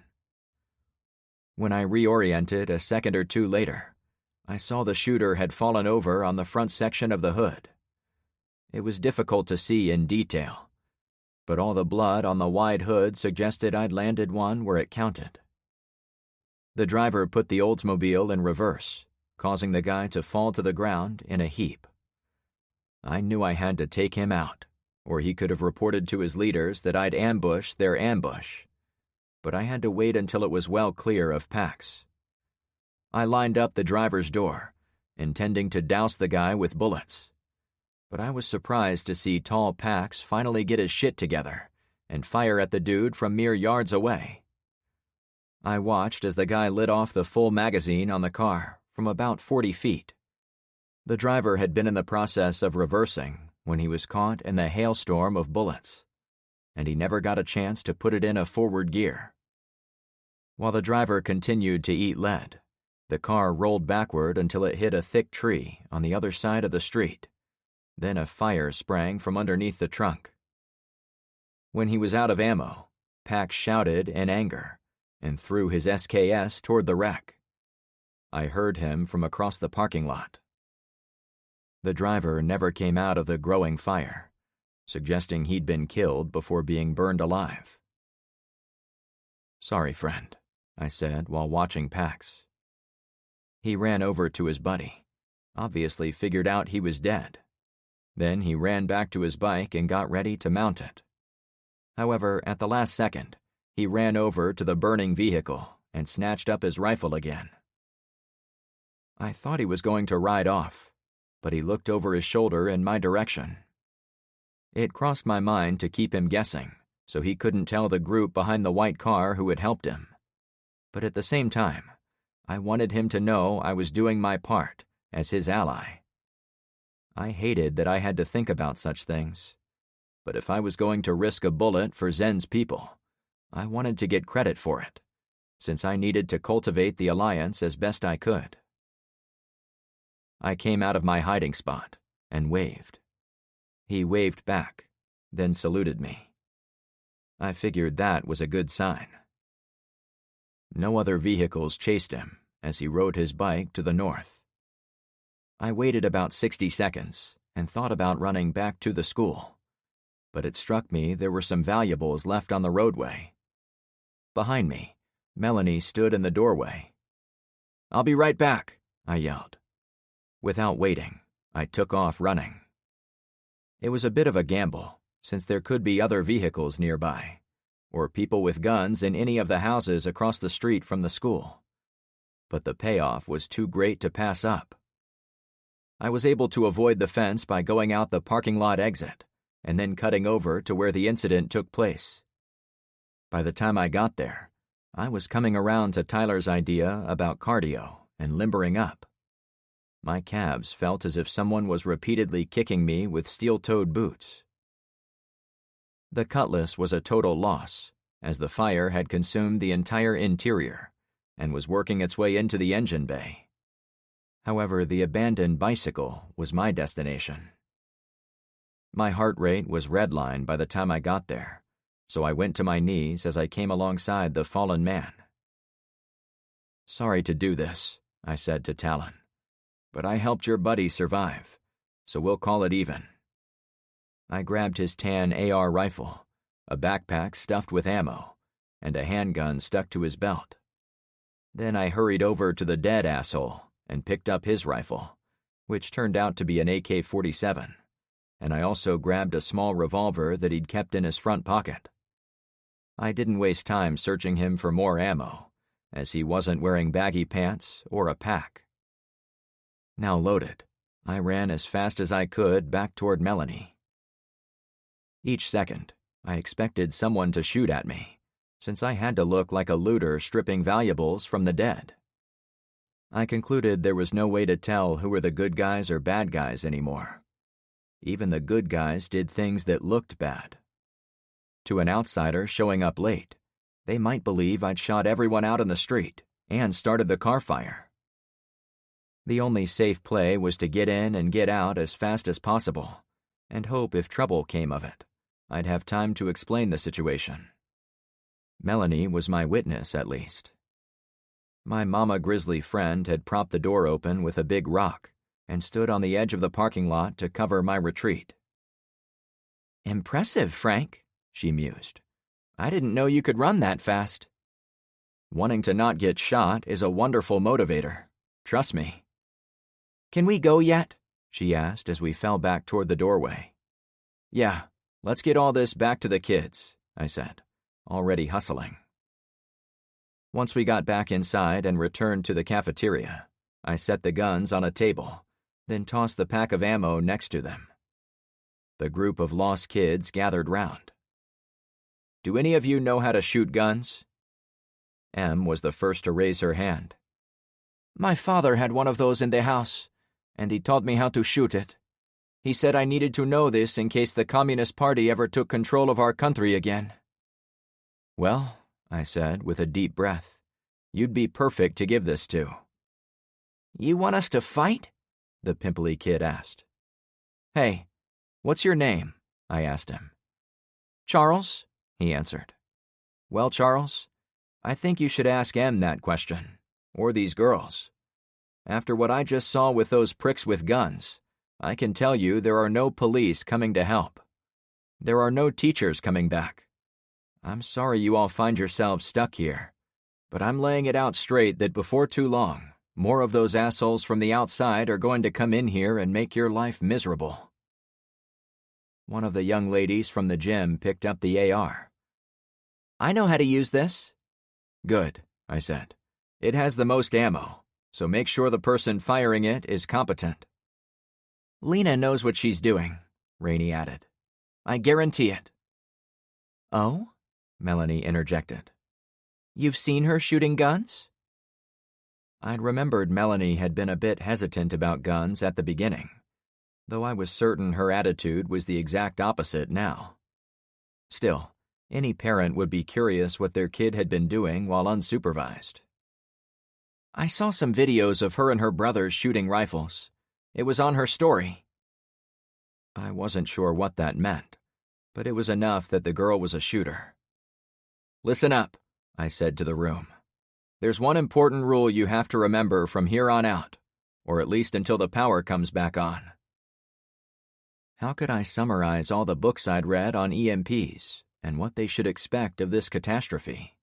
When I reoriented a second or two later, I saw the shooter had fallen over on the front section of the hood. It was difficult to see in detail, but all the blood on the wide hood suggested I'd landed one where it counted. The driver put the Oldsmobile in reverse, causing the guy to fall to the ground in a heap. I knew I had to take him out, or he could have reported to his leaders that I'd ambushed their ambush. But I had to wait until it was well clear of Pax. I lined up the driver's door, intending to douse the guy with bullets. But I was surprised to see tall Pax finally get his shit together and fire at the dude from mere yards away. I watched as the guy lit off the full magazine on the car from about 40 feet. The driver had been in the process of reversing when he was caught in the hailstorm of bullets, and he never got a chance to put it in a forward gear. While the driver continued to eat lead, the car rolled backward until it hit a thick tree on the other side of the street. Then a fire sprang from underneath the trunk. When he was out of ammo, Pax shouted in anger and threw his SKS toward the wreck. I heard him from across the parking lot. The driver never came out of the growing fire, suggesting he'd been killed before being burned alive. "Sorry, friend," I said while watching Pax. He ran over to his buddy, obviously figured out he was dead. Then he ran back to his bike and got ready to mount it. However, at the last second, he ran over to the burning vehicle and snatched up his rifle again. I thought he was going to ride off, but he looked over his shoulder in my direction. It crossed my mind to keep him guessing, so he couldn't tell the group behind the white car who had helped him. But at the same time, I wanted him to know I was doing my part as his ally. I hated that I had to think about such things, but if I was going to risk a bullet for Zen's people, I wanted to get credit for it, since I needed to cultivate the alliance as best I could. I came out of my hiding spot and waved. He waved back, then saluted me. I figured that was a good sign. No other vehicles chased him as he rode his bike to the north. I waited about 60 seconds and thought about running back to the school, but it struck me there were some valuables left on the roadway. Behind me, Melanie stood in the doorway. "I'll be right back," I yelled. Without waiting, I took off running. It was a bit of a gamble, since there could be other vehicles nearby, or people with guns in any of the houses across the street from the school. But the payoff was too great to pass up. I was able to avoid the fence by going out the parking lot exit, and then cutting over to where the incident took place. By the time I got there, I was coming around to Tyler's idea about cardio and limbering up. My calves felt as if someone was repeatedly kicking me with steel-toed boots. The Cutlass was a total loss, as the fire had consumed the entire interior and was working its way into the engine bay. However, the abandoned bicycle was my destination. My heart rate was redlined by the time I got there, so I went to my knees as I came alongside the fallen man. "Sorry to do this," I said to Talon, "but I helped your buddy survive, so we'll call it even." I grabbed his tan AR rifle, a backpack stuffed with ammo, and a handgun stuck to his belt. Then I hurried over to the dead asshole and picked up his rifle, which turned out to be an AK-47, and I also grabbed a small revolver that he'd kept in his front pocket. I didn't waste time searching him for more ammo, as he wasn't wearing baggy pants or a pack. Now loaded, I ran as fast as I could back toward Melanie. Each second, I expected someone to shoot at me, since I had to look like a looter stripping valuables from the dead. I concluded there was no way to tell who were the good guys or bad guys anymore. Even the good guys did things that looked bad. To an outsider showing up late, they might believe I'd shot everyone out in the street and started the car fire. The only safe play was to get in and get out as fast as possible, and hope if trouble came of it, I'd have time to explain the situation. Melanie was my witness, at least. My mama grizzly friend had propped the door open with a big rock and stood on the edge of the parking lot to cover my retreat. "Impressive, Frank," she mused. "I didn't know you could run that fast." Wanting to not get shot is a wonderful motivator. Trust me. "Can we go yet?" she asked as we fell back toward the doorway. "Yeah, let's get all this back to the kids," I said, already hustling. Once we got back inside and returned to the cafeteria, I set the guns on a table, then tossed the pack of ammo next to them. The group of lost kids gathered round. "Do any of you know how to shoot guns?" Em was the first to raise her hand. "My father had one of those in the house, and he taught me how to shoot it. He said I needed to know this in case the Communist Party ever took control of our country again." "Well," I said with a deep breath, "you'd be perfect to give this to." "You want us to fight?" the pimply kid asked. "Hey, what's your name?" I asked him. "Charles," he answered. "Well, Charles, I think you should ask Em that question, or these girls. After what I just saw with those pricks with guns, I can tell you there are no police coming to help. There are no teachers coming back. I'm sorry you all find yourselves stuck here, but I'm laying it out straight that before too long, more of those assholes from the outside are going to come in here and make your life miserable." One of the young ladies from the gym picked up the AR. "I know how to use this." "Good," I said. "It has the most ammo, so make sure the person firing it is competent." "Lena knows what she's doing," Rainey added. "I guarantee it." "Oh?" Melanie interjected. "You've seen her shooting guns?" I'd remembered Melanie had been a bit hesitant about guns at the beginning, though I was certain her attitude was the exact opposite now. Still, any parent would be curious what their kid had been doing while unsupervised. I saw some videos of her and her brothers shooting rifles. It was on her story. I wasn't sure what that meant, but it was enough that the girl was a shooter. Listen up, I said to the room. There's one important rule you have to remember from here on out, or at least until the power comes back on. How could I summarize all the books I'd read on EMPs and what they should expect of this catastrophe?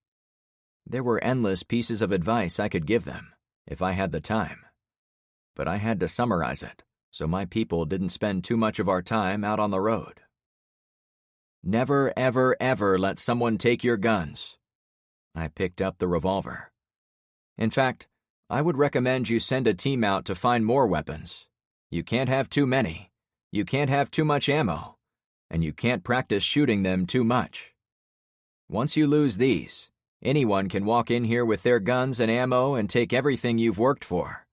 There were endless pieces of advice I could give them, if I had the time. But I had to summarize it, so my people didn't spend too much of our time out on the road. Never, ever, ever let someone take your guns. I picked up the revolver. In fact, I would recommend you send a team out to find more weapons. You can't have too many. You can't have too much ammo. And you can't practice shooting them too much. Once you lose these, anyone can walk in here with their guns and ammo and take everything you've worked for.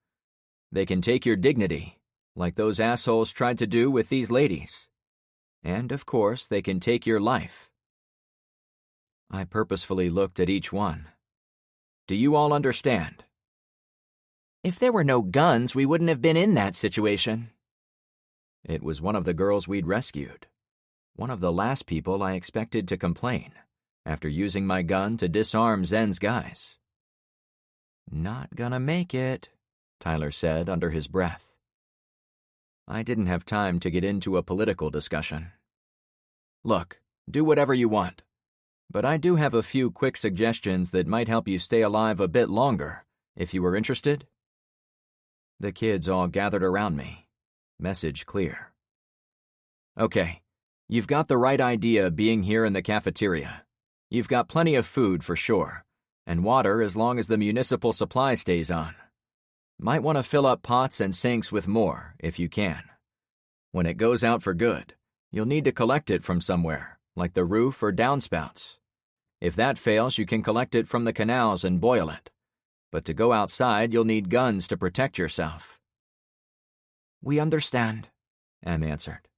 They can take your dignity, like those assholes tried to do with these ladies. And, of course, they can take your life. I purposefully looked at each one. Do you all understand? If there were no guns, we wouldn't have been in that situation. It was one of the girls we'd rescued. One of the last people I expected to complain, after using my gun to disarm Zen's guys. Not gonna make it, Tyler said under his breath. I didn't have time to get into a political discussion. Look, do whatever you want. But I do have a few quick suggestions that might help you stay alive a bit longer, if you were interested. The kids all gathered around me. Message clear. Okay, you've got the right idea being here in the cafeteria. You've got plenty of food for sure, and water as long as the municipal supply stays on. Might want to fill up pots and sinks with more, if you can. When it goes out for good, you'll need to collect it from somewhere, like the roof or downspouts. If that fails, you can collect it from the canals and boil it. But to go outside, you'll need guns to protect yourself. We understand, Em answered.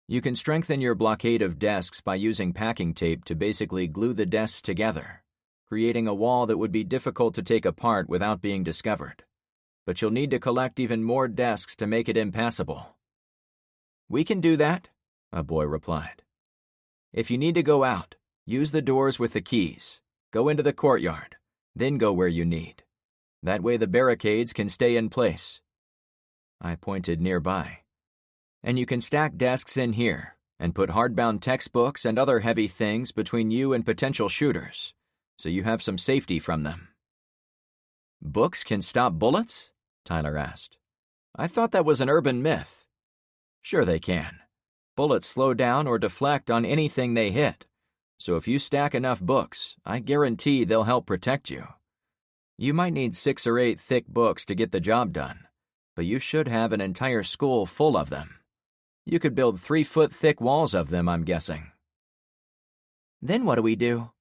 You can strengthen your blockade of desks by using packing tape to basically glue the desks together, creating a wall that would be difficult to take apart without being discovered. But you'll need to collect even more desks to make it impassable. We can do that, a boy replied. If you need to go out, use the doors with the keys. Go into the courtyard, then go where you need. That way the barricades can stay in place. I pointed nearby. And you can stack desks in here and put hardbound textbooks and other heavy things between you and potential shooters, so you have some safety from them. Books can stop bullets? Tyler asked. I thought that was an urban myth. Sure they can. Bullets slow down or deflect on anything they hit. So if you stack enough books, I guarantee they'll help protect you. You might need 6 or 8 thick books to get the job done, but you should have an entire school full of them. You could build 3-foot thick walls of them, I'm guessing. Then what do we do?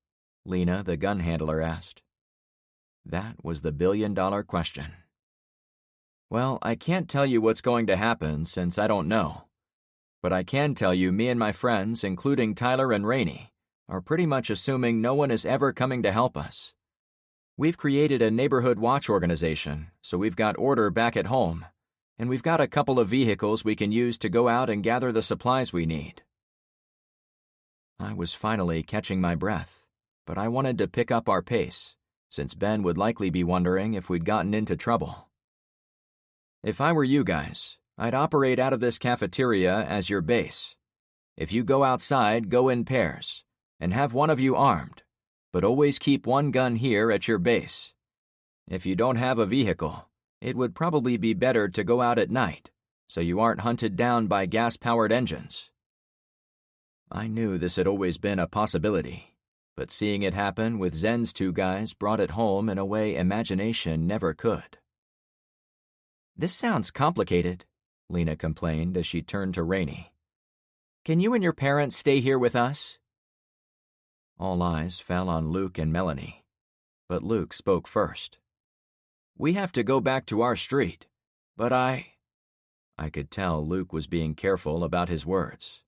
Lena, the gun handler, asked. That was the billion-dollar question. Well, I can't tell you what's going to happen since I don't know. But I can tell you me and my friends, including Tyler and Rainey, are pretty much assuming no one is ever coming to help us. We've created a neighborhood watch organization, so we've got order back at home, and we've got a couple of vehicles we can use to go out and gather the supplies we need. I was finally catching my breath, but I wanted to pick up our pace, since Ben would likely be wondering if we'd gotten into trouble. If I were you guys, I'd operate out of this cafeteria as your base. If you go outside, go in pairs, and have one of you armed, but always keep one gun here at your base. If you don't have a vehicle, it would probably be better to go out at night, so you aren't hunted down by gas-powered engines. I knew this had always been a possibility, but seeing it happen with Zen's 2 guys brought it home in a way imagination never could. This sounds complicated, Lena complained as she turned to Rainey. Can you and your parents stay here with us? All eyes fell on Luke and Melanie, but Luke spoke first. We have to go back to our street, but I could tell Luke was being careful about his words.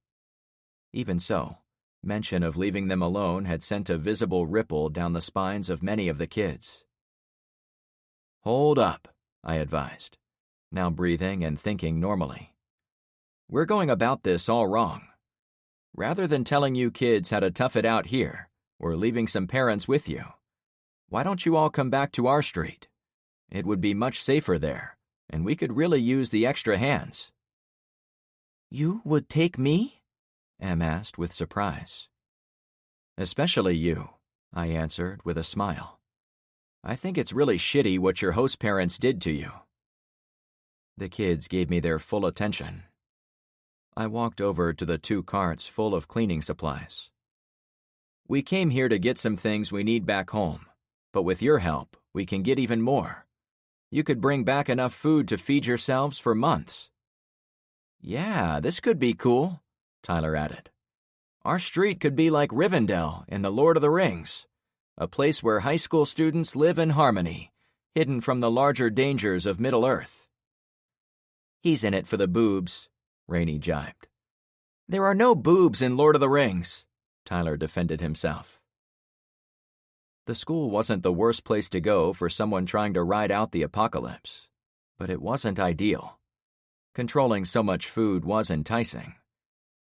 Even so, mention of leaving them alone had sent a visible ripple down the spines of many of the kids. Hold up, I advised, now breathing and thinking normally. We're going about this all wrong. Rather than telling you kids how to tough it out here, or leaving some parents with you, why don't you all come back to our street? It would be much safer there, and we could really use the extra hands. You would take me? Em asked with surprise. Especially you, I answered with a smile. I think it's really shitty what your host parents did to you. The kids gave me their full attention. I walked over to the 2 carts full of cleaning supplies. We came here to get some things we need back home, but with your help, we can get even more. You could bring back enough food to feed yourselves for months. Yeah, this could be cool, Tyler added. Our street could be like Rivendell in The Lord of the Rings, a place where high school students live in harmony, hidden from the larger dangers of Middle-earth. He's in it for the boobs, Rainey jibed. There are no boobs in Lord of the Rings, Tyler defended himself. The school wasn't the worst place to go for someone trying to ride out the apocalypse, but it wasn't ideal. Controlling so much food was enticing,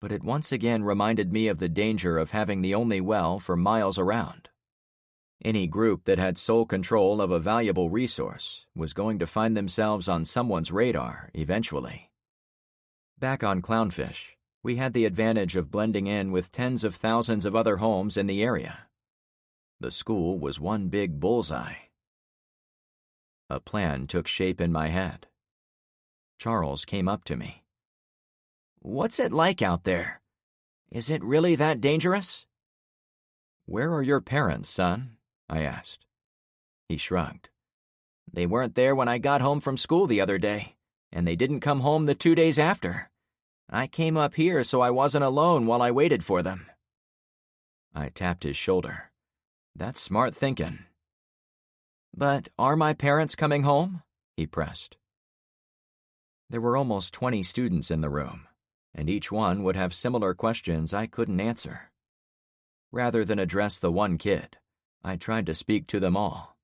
but it once again reminded me of the danger of having the only well for miles around. Any group that had sole control of a valuable resource was going to find themselves on someone's radar eventually. Back on Clownfish, we had the advantage of blending in with tens of thousands of other homes in the area. The school was one big bullseye. A plan took shape in my head. Charles came up to me. What's it like out there? Is it really that dangerous? Where are your parents, son? I asked. He shrugged. They weren't there when I got home from school the other day, and they didn't come home the 2 days after. I came up here so I wasn't alone while I waited for them. I tapped his shoulder. That's smart thinking. But are my parents coming home? He pressed. There were almost 20 students in the room, and each one would have similar questions I couldn't answer. Rather than address the one kid, I tried to speak to them all.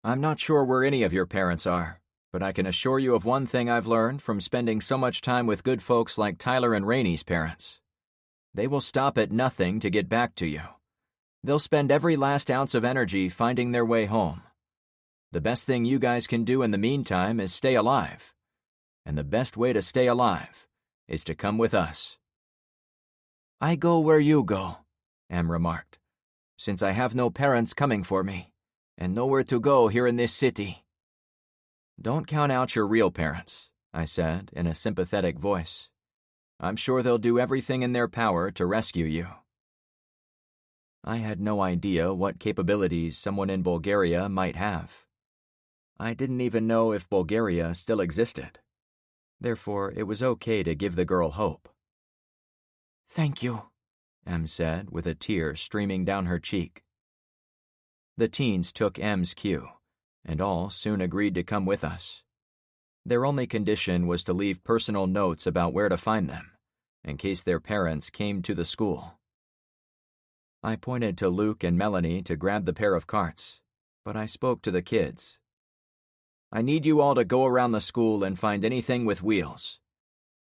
I'm not sure where any of your parents are, but I can assure you of one thing I've learned from spending so much time with good folks like Tyler and Rainey's parents. They will stop at nothing to get back to you. They'll spend every last ounce of energy finding their way home. The best thing you guys can do in the meantime is stay alive. And the best way to stay alive is to come with us. I go where you go, Em remarked, since I have no parents coming for me, and nowhere to go here in this city. Don't count out your real parents, I said in a sympathetic voice. I'm sure they'll do everything in their power to rescue you. I had no idea what capabilities someone in Bulgaria might have. I didn't even know if Bulgaria still existed. Therefore, it was okay to give the girl hope. Thank you, Em said with a tear streaming down her cheek. The teens took Em's cue, and all soon agreed to come with us. Their only condition was to leave personal notes about where to find them, in case their parents came to the school. I pointed to Luke and Melanie to grab the pair of carts, but I spoke to the kids. I need you all to go around the school and find anything with wheels.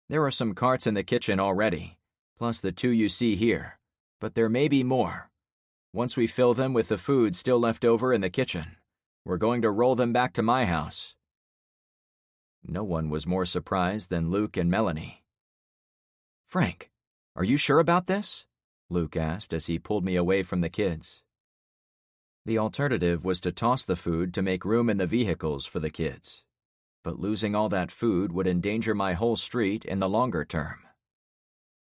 There are some carts in the kitchen already, plus the 2 you see here, but there may be more. Once we fill them with the food still left over in the kitchen, we're going to roll them back to my house. No one was more surprised than Luke and Melanie. Frank, are you sure about this? Luke asked as he pulled me away from the kids. The alternative was to toss the food to make room in the vehicles for the kids, but losing all that food would endanger my whole street in the longer term.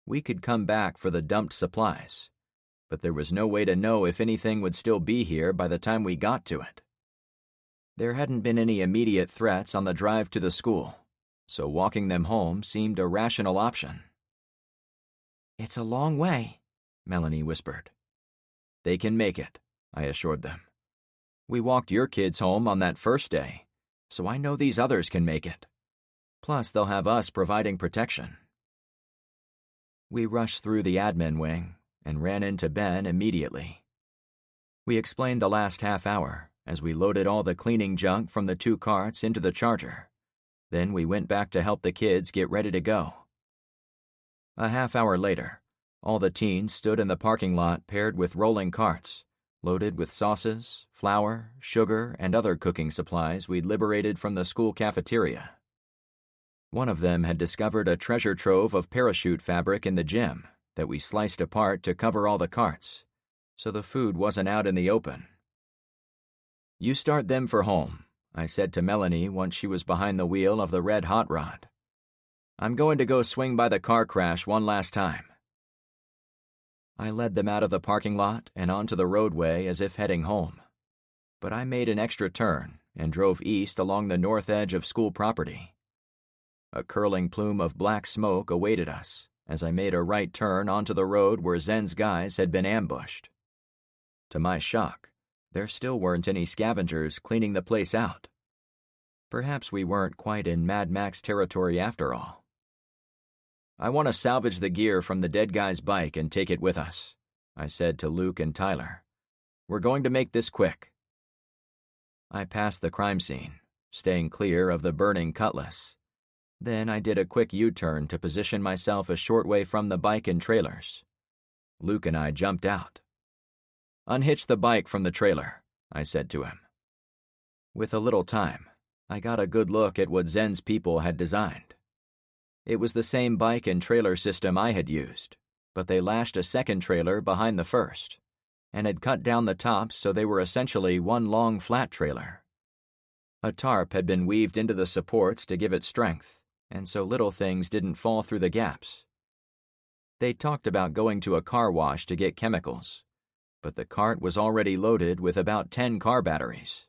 We could come back for the dumped supplies, but there was no way to know if anything would still be here by the time we got to it. There hadn't been any immediate threats on the drive to the school, so walking them home seemed a rational option. It's a long way, Melanie whispered. They can make it, I assured them. We walked your kids home on that first day, so I know these others can make it. Plus, they'll have us providing protection." We rushed through the admin wing and ran into Ben immediately. We explained the last half hour as we loaded all the cleaning junk from the 2 carts into the charger. Then we went back to help the kids get ready to go. A half hour later, all the teens stood in the parking lot paired with rolling carts, loaded with sauces, flour, sugar, and other cooking supplies we'd liberated from the school cafeteria. One of them had discovered a treasure trove of parachute fabric in the gym that we sliced apart to cover all the carts, so the food wasn't out in the open. "You start them for home," I said to Melanie once she was behind the wheel of the red hot rod. "I'm going to go swing by the car crash one last time." I led them out of the parking lot and onto the roadway as if heading home. But I made an extra turn and drove east along the north edge of school property. A curling plume of black smoke awaited us as I made a right turn onto the road where Zen's guys had been ambushed. To my shock, there still weren't any scavengers cleaning the place out. Perhaps we weren't quite in Mad Max territory after all. "I want to salvage the gear from the dead guy's bike and take it with us," I said to Luke and Tyler. "We're going to make this quick." I passed the crime scene, staying clear of the burning cutlass. Then I did a quick U-turn to position myself a short way from the bike and trailers. Luke and I jumped out. "Unhitch the bike from the trailer," I said to him. With a little time, I got a good look at what Zen's people had designed. It was the same bike and trailer system I had used, but they lashed a second trailer behind the first, and had cut down the tops so they were essentially one long flat trailer. A tarp had been weaved into the supports to give it strength, and so little things didn't fall through the gaps. They talked about going to a car wash to get chemicals, but the cart was already loaded with about 10 car batteries.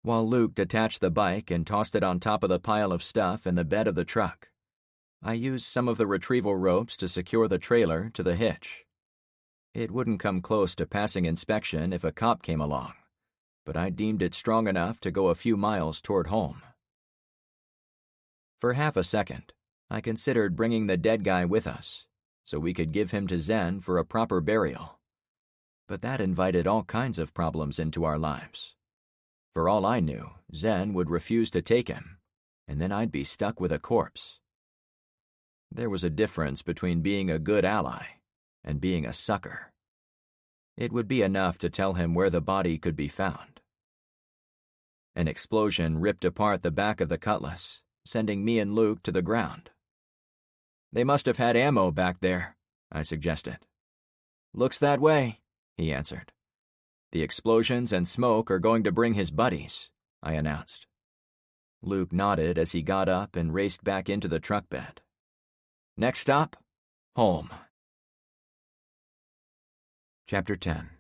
While Luke detached the bike and tossed it on top of the pile of stuff in the bed of the truck, I used some of the retrieval ropes to secure the trailer to the hitch. It wouldn't come close to passing inspection if a cop came along, but I deemed it strong enough to go a few miles toward home. For half a second, I considered bringing the dead guy with us, so we could give him to Zen for a proper burial. But that invited all kinds of problems into our lives. For all I knew, Zen would refuse to take him, and then I'd be stuck with a corpse. There was a difference between being a good ally and being a sucker. It would be enough to tell him where the body could be found. An explosion ripped apart the back of the cutlass, sending me and Luke to the ground. "They must have had ammo back there," I suggested. "Looks that way," he answered. "The explosions and smoke are going to bring his buddies," I announced. Luke nodded as he got up and raced back into the truck bed. Next stop, home. Chapter 10.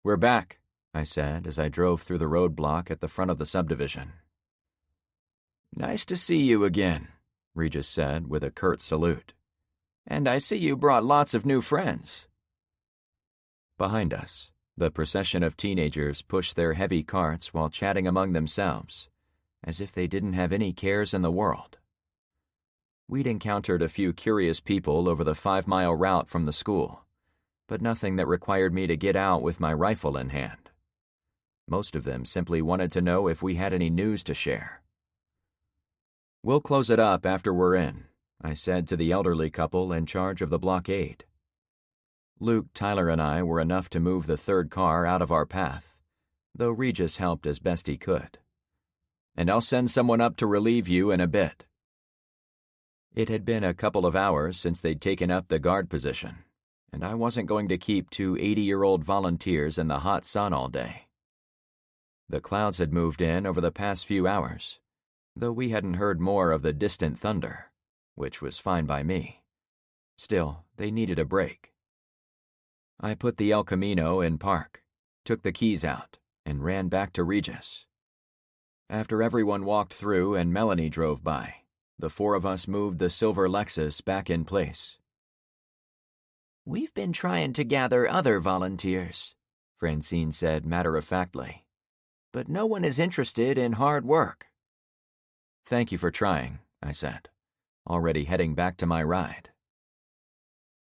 "We're back," I said as I drove through the roadblock at the front of the subdivision. "Nice to see you again," Regis said with a curt salute. "And I see you brought lots of new friends." Behind us, the procession of teenagers pushed their heavy carts while chatting among themselves, as if they didn't have any cares in the world. We'd encountered a few curious people over the 5-mile route from the school, but nothing that required me to get out with my rifle in hand. Most of them simply wanted to know if we had any news to share. "We'll close it up after we're in," I said to the elderly couple in charge of the blockade. Luke, Tyler, and I were enough to move the third car out of our path, though Regis helped as best he could. "And I'll send someone up to relieve you in a bit." It had been a couple of hours since they'd taken up the guard position, and I wasn't going to keep 2 80-year-old volunteers in the hot sun all day. The clouds had moved in over the past few hours, though we hadn't heard more of the distant thunder, which was fine by me. Still, they needed a break. I put the El Camino in park, took the keys out, and ran back to Regis. After everyone walked through and Melanie drove by, the 4 of us moved the silver Lexus back in place. "We've been trying to gather other volunteers," Francine said matter-of-factly. "But no one is interested in hard work." "Thank you for trying," I said, already heading back to my ride.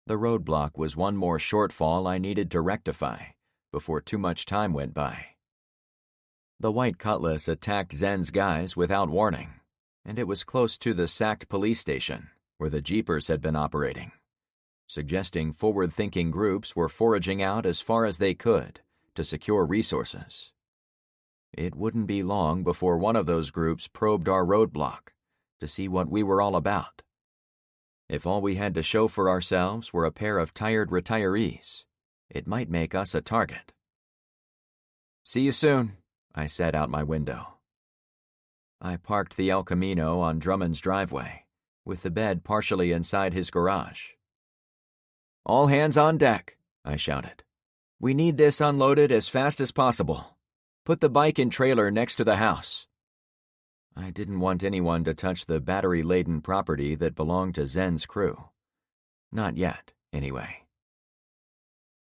The roadblock was one more shortfall I needed to rectify before too much time went by. The White Cutlass attacked Zen's guys without warning, and it was close to the sacked police station where the Jeepers had been operating, suggesting forward-thinking groups were foraging out as far as they could to secure resources. It wouldn't be long before one of those groups probed our roadblock to see what we were all about. If all we had to show for ourselves were a pair of tired retirees, it might make us a target. "See you soon," I said out my window. I parked the El Camino on Drummond's driveway, with the bed partially inside his garage. "All hands on deck," I shouted. "We need this unloaded as fast as possible. Put the bike and trailer next to the house." I didn't want anyone to touch the battery-laden property that belonged to Zen's crew. Not yet, anyway.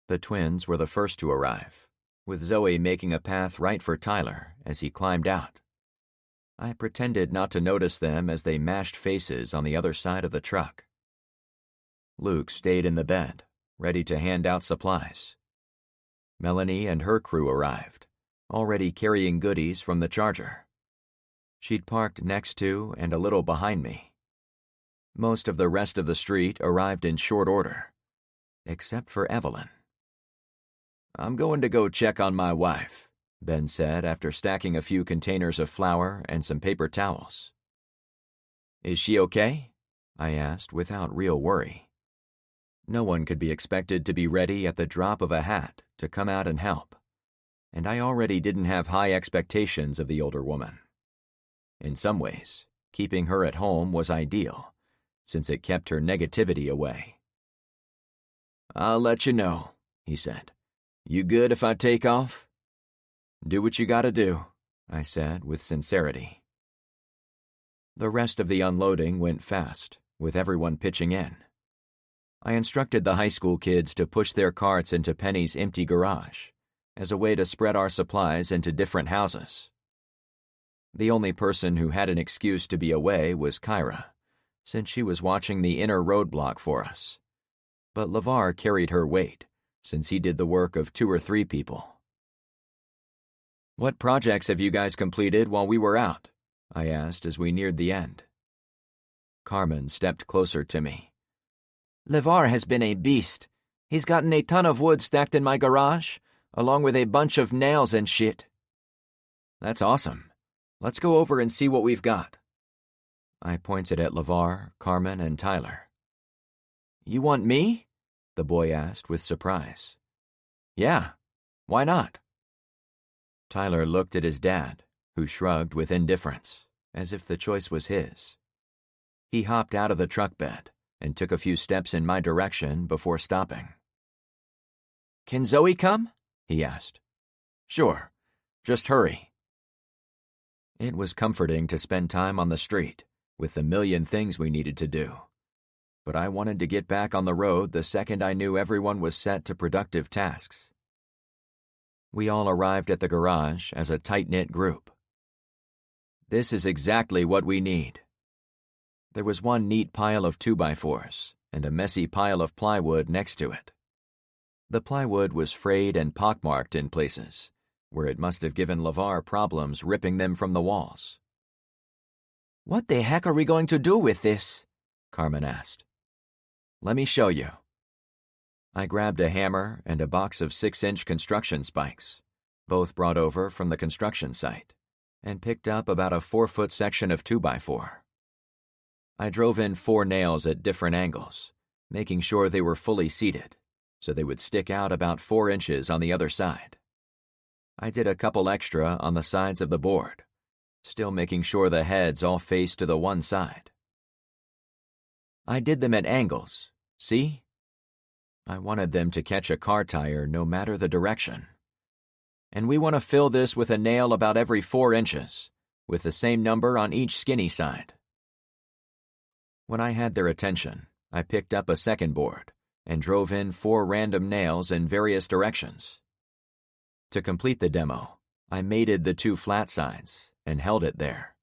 The twins were the first to arrive, with Zoe making a path right for Tyler as he climbed out. I pretended not to notice them as they mashed faces on the other side of the truck. Luke stayed in the bed, ready to hand out supplies. Melanie and her crew arrived, already carrying goodies from the Charger. She'd parked next to and a little behind me. Most of the rest of the street arrived in short order, except for Evelyn. "I'm going to go check on my wife," Ben said after stacking a few containers of flour and some paper towels. "Is she okay?" I asked without real worry. No one could be expected to be ready at the drop of a hat to come out and help, and I already didn't have high expectations of the older woman. In some ways, keeping her at home was ideal, since it kept her negativity away. "I'll let you know," he said. "You good if I take off?" "Do what you gotta do," I said with sincerity. The rest of the unloading went fast, with everyone pitching in. I instructed the high school kids to push their carts into Penny's empty garage, as a way to spread our supplies into different houses. The only person who had an excuse to be away was Kyra, since she was watching the inner roadblock for us. But LeVar carried her weight, since he did the work of 2 or 3 people. "What projects have you guys completed while we were out?" I asked as we neared the end. Carmen stepped closer to me. "LeVar has been a beast. He's gotten a ton of wood stacked in my garage, along with a bunch of nails and shit." "That's awesome. Let's go over and see what we've got." I pointed at LeVar, Carmen, and Tyler. "You want me?" the boy asked with surprise. "Yeah. Why not?" Tyler looked at his dad, who shrugged with indifference, as if the choice was his. He hopped out of the truck bed and took a few steps in my direction before stopping. "Can Zoe come?" he asked. "Sure. Just hurry." It was comforting to spend time on the street, with the million things we needed to do. But I wanted to get back on the road the second I knew everyone was set to productive tasks. We all arrived at the garage as a tight-knit group. "This is exactly what we need." There was one neat pile of 2x4s and a messy pile of plywood next to it. The plywood was frayed and pockmarked in places, where it must have given LeVar problems ripping them from the walls. "What the heck are we going to do with this?" Carmen asked. "Let me show you." I grabbed a hammer and a box of 6-inch construction spikes, both brought over from the construction site, and picked up about a 4-foot section of 2x4. I drove in 4 nails at different angles, making sure they were fully seated, so they would stick out about 4 inches on the other side. I did a couple extra on the sides of the board, still making sure the heads all faced to the one side. I did them at angles, see? I wanted them to catch a car tire no matter the direction. And we want to fill this with a nail about every 4 inches, with the same number on each skinny side. When I had their attention, I picked up a second board and drove in 4 random nails in various directions. To complete the demo, I mated the two flat sides and held it there.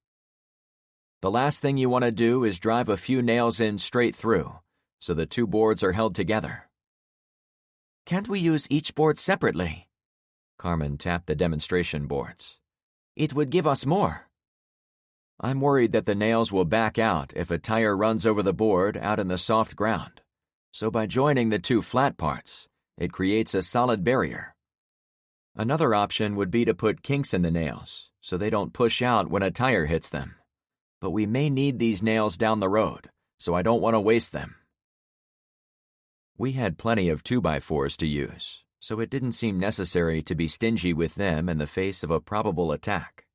The last thing you want to do is drive a few nails in straight through, so the two boards are held together. Can't we use each board separately? Carmen tapped the demonstration boards. It would give us more. I'm worried that the nails will back out if a tire runs over the board out in the soft ground, so by joining the two flat parts, it creates a solid barrier. Another option would be to put kinks in the nails so they don't push out when a tire hits them. But we may need these nails down the road, so I don't want to waste them. We had plenty of 2x4s to use, so it didn't seem necessary to be stingy with them in the face of a probable attack.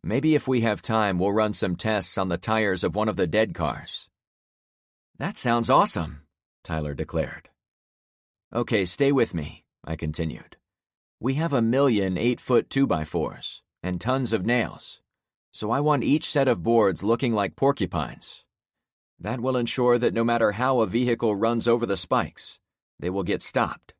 Maybe if we have time, we'll run some tests on the tires of one of the dead cars. That sounds awesome, Tyler declared. Okay, stay with me, I continued. We have 1,000,000 8-foot 2x4s and tons of nails, so I want each set of boards looking like porcupines. That will ensure that no matter how a vehicle runs over the spikes, they will get stopped.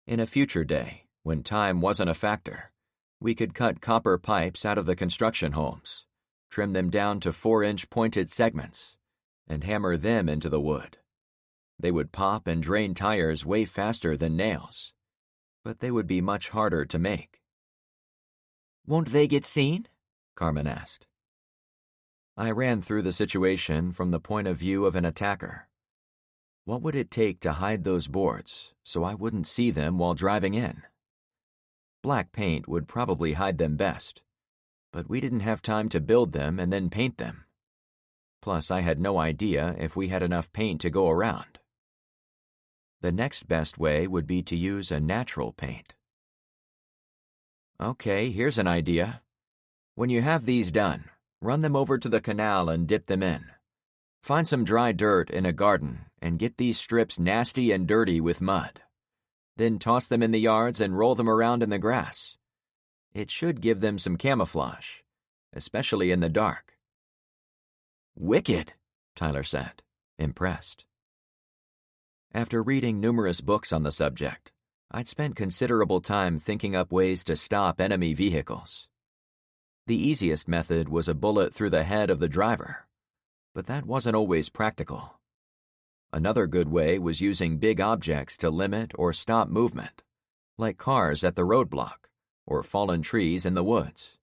In a future day, when time wasn't a factor, we could cut copper pipes out of the construction homes, trim them down to 4-inch pointed segments, and hammer them into the wood. They would pop and drain tires way faster than nails, but they would be much harder to make. Won't they get seen? Carmen asked. I ran through the situation from the point of view of an attacker. What would it take to hide those boards so I wouldn't see them while driving in? Black paint would probably hide them best, but we didn't have time to build them and then paint them. Plus, I had no idea if we had enough paint to go around. The next best way would be to use a natural paint. Okay, here's an idea. When you have these done, run them over to the canal and dip them in. Find some dry dirt in a garden and get these strips nasty and dirty with mud. Then toss them in the yards and roll them around in the grass. It should give them some camouflage, especially in the dark. Wicked, Tyler said, impressed. After reading numerous books on the subject, I'd spent considerable time thinking up ways to stop enemy vehicles. The easiest method was a bullet through the head of the driver, but that wasn't always practical. Another good way was using big objects to limit or stop movement, like cars at the roadblock or fallen trees in the woods.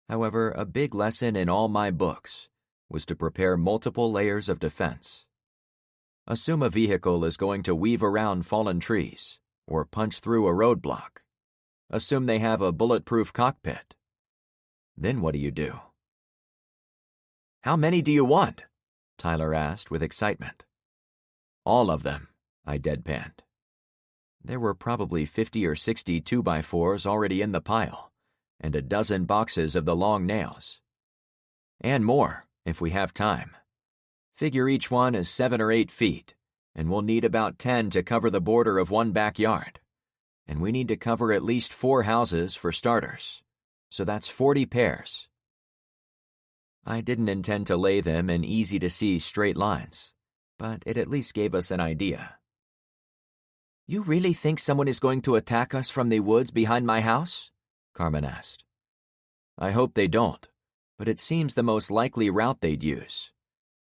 However, a big lesson in all my books was to prepare multiple layers of defense. Assume a vehicle is going to weave around fallen trees or punch through a roadblock. Assume they have a bulletproof cockpit. Then what do? How many do you want? Tyler asked with excitement. All of them, I deadpanned. There were probably 50 or 60 2x4s already in the pile, and a dozen boxes of the long nails. And more, if we have time. Figure each one is 7 or 8 feet, and we'll need about 10 to cover the border of one backyard. And we need to cover at least 4 houses for starters. So that's 40 pairs. I didn't intend to lay them in easy-to-see straight lines, but it at least gave us an idea. You really think someone is going to attack us from the woods behind my house? Carmen asked. I hope they don't, but it seems the most likely route they'd use.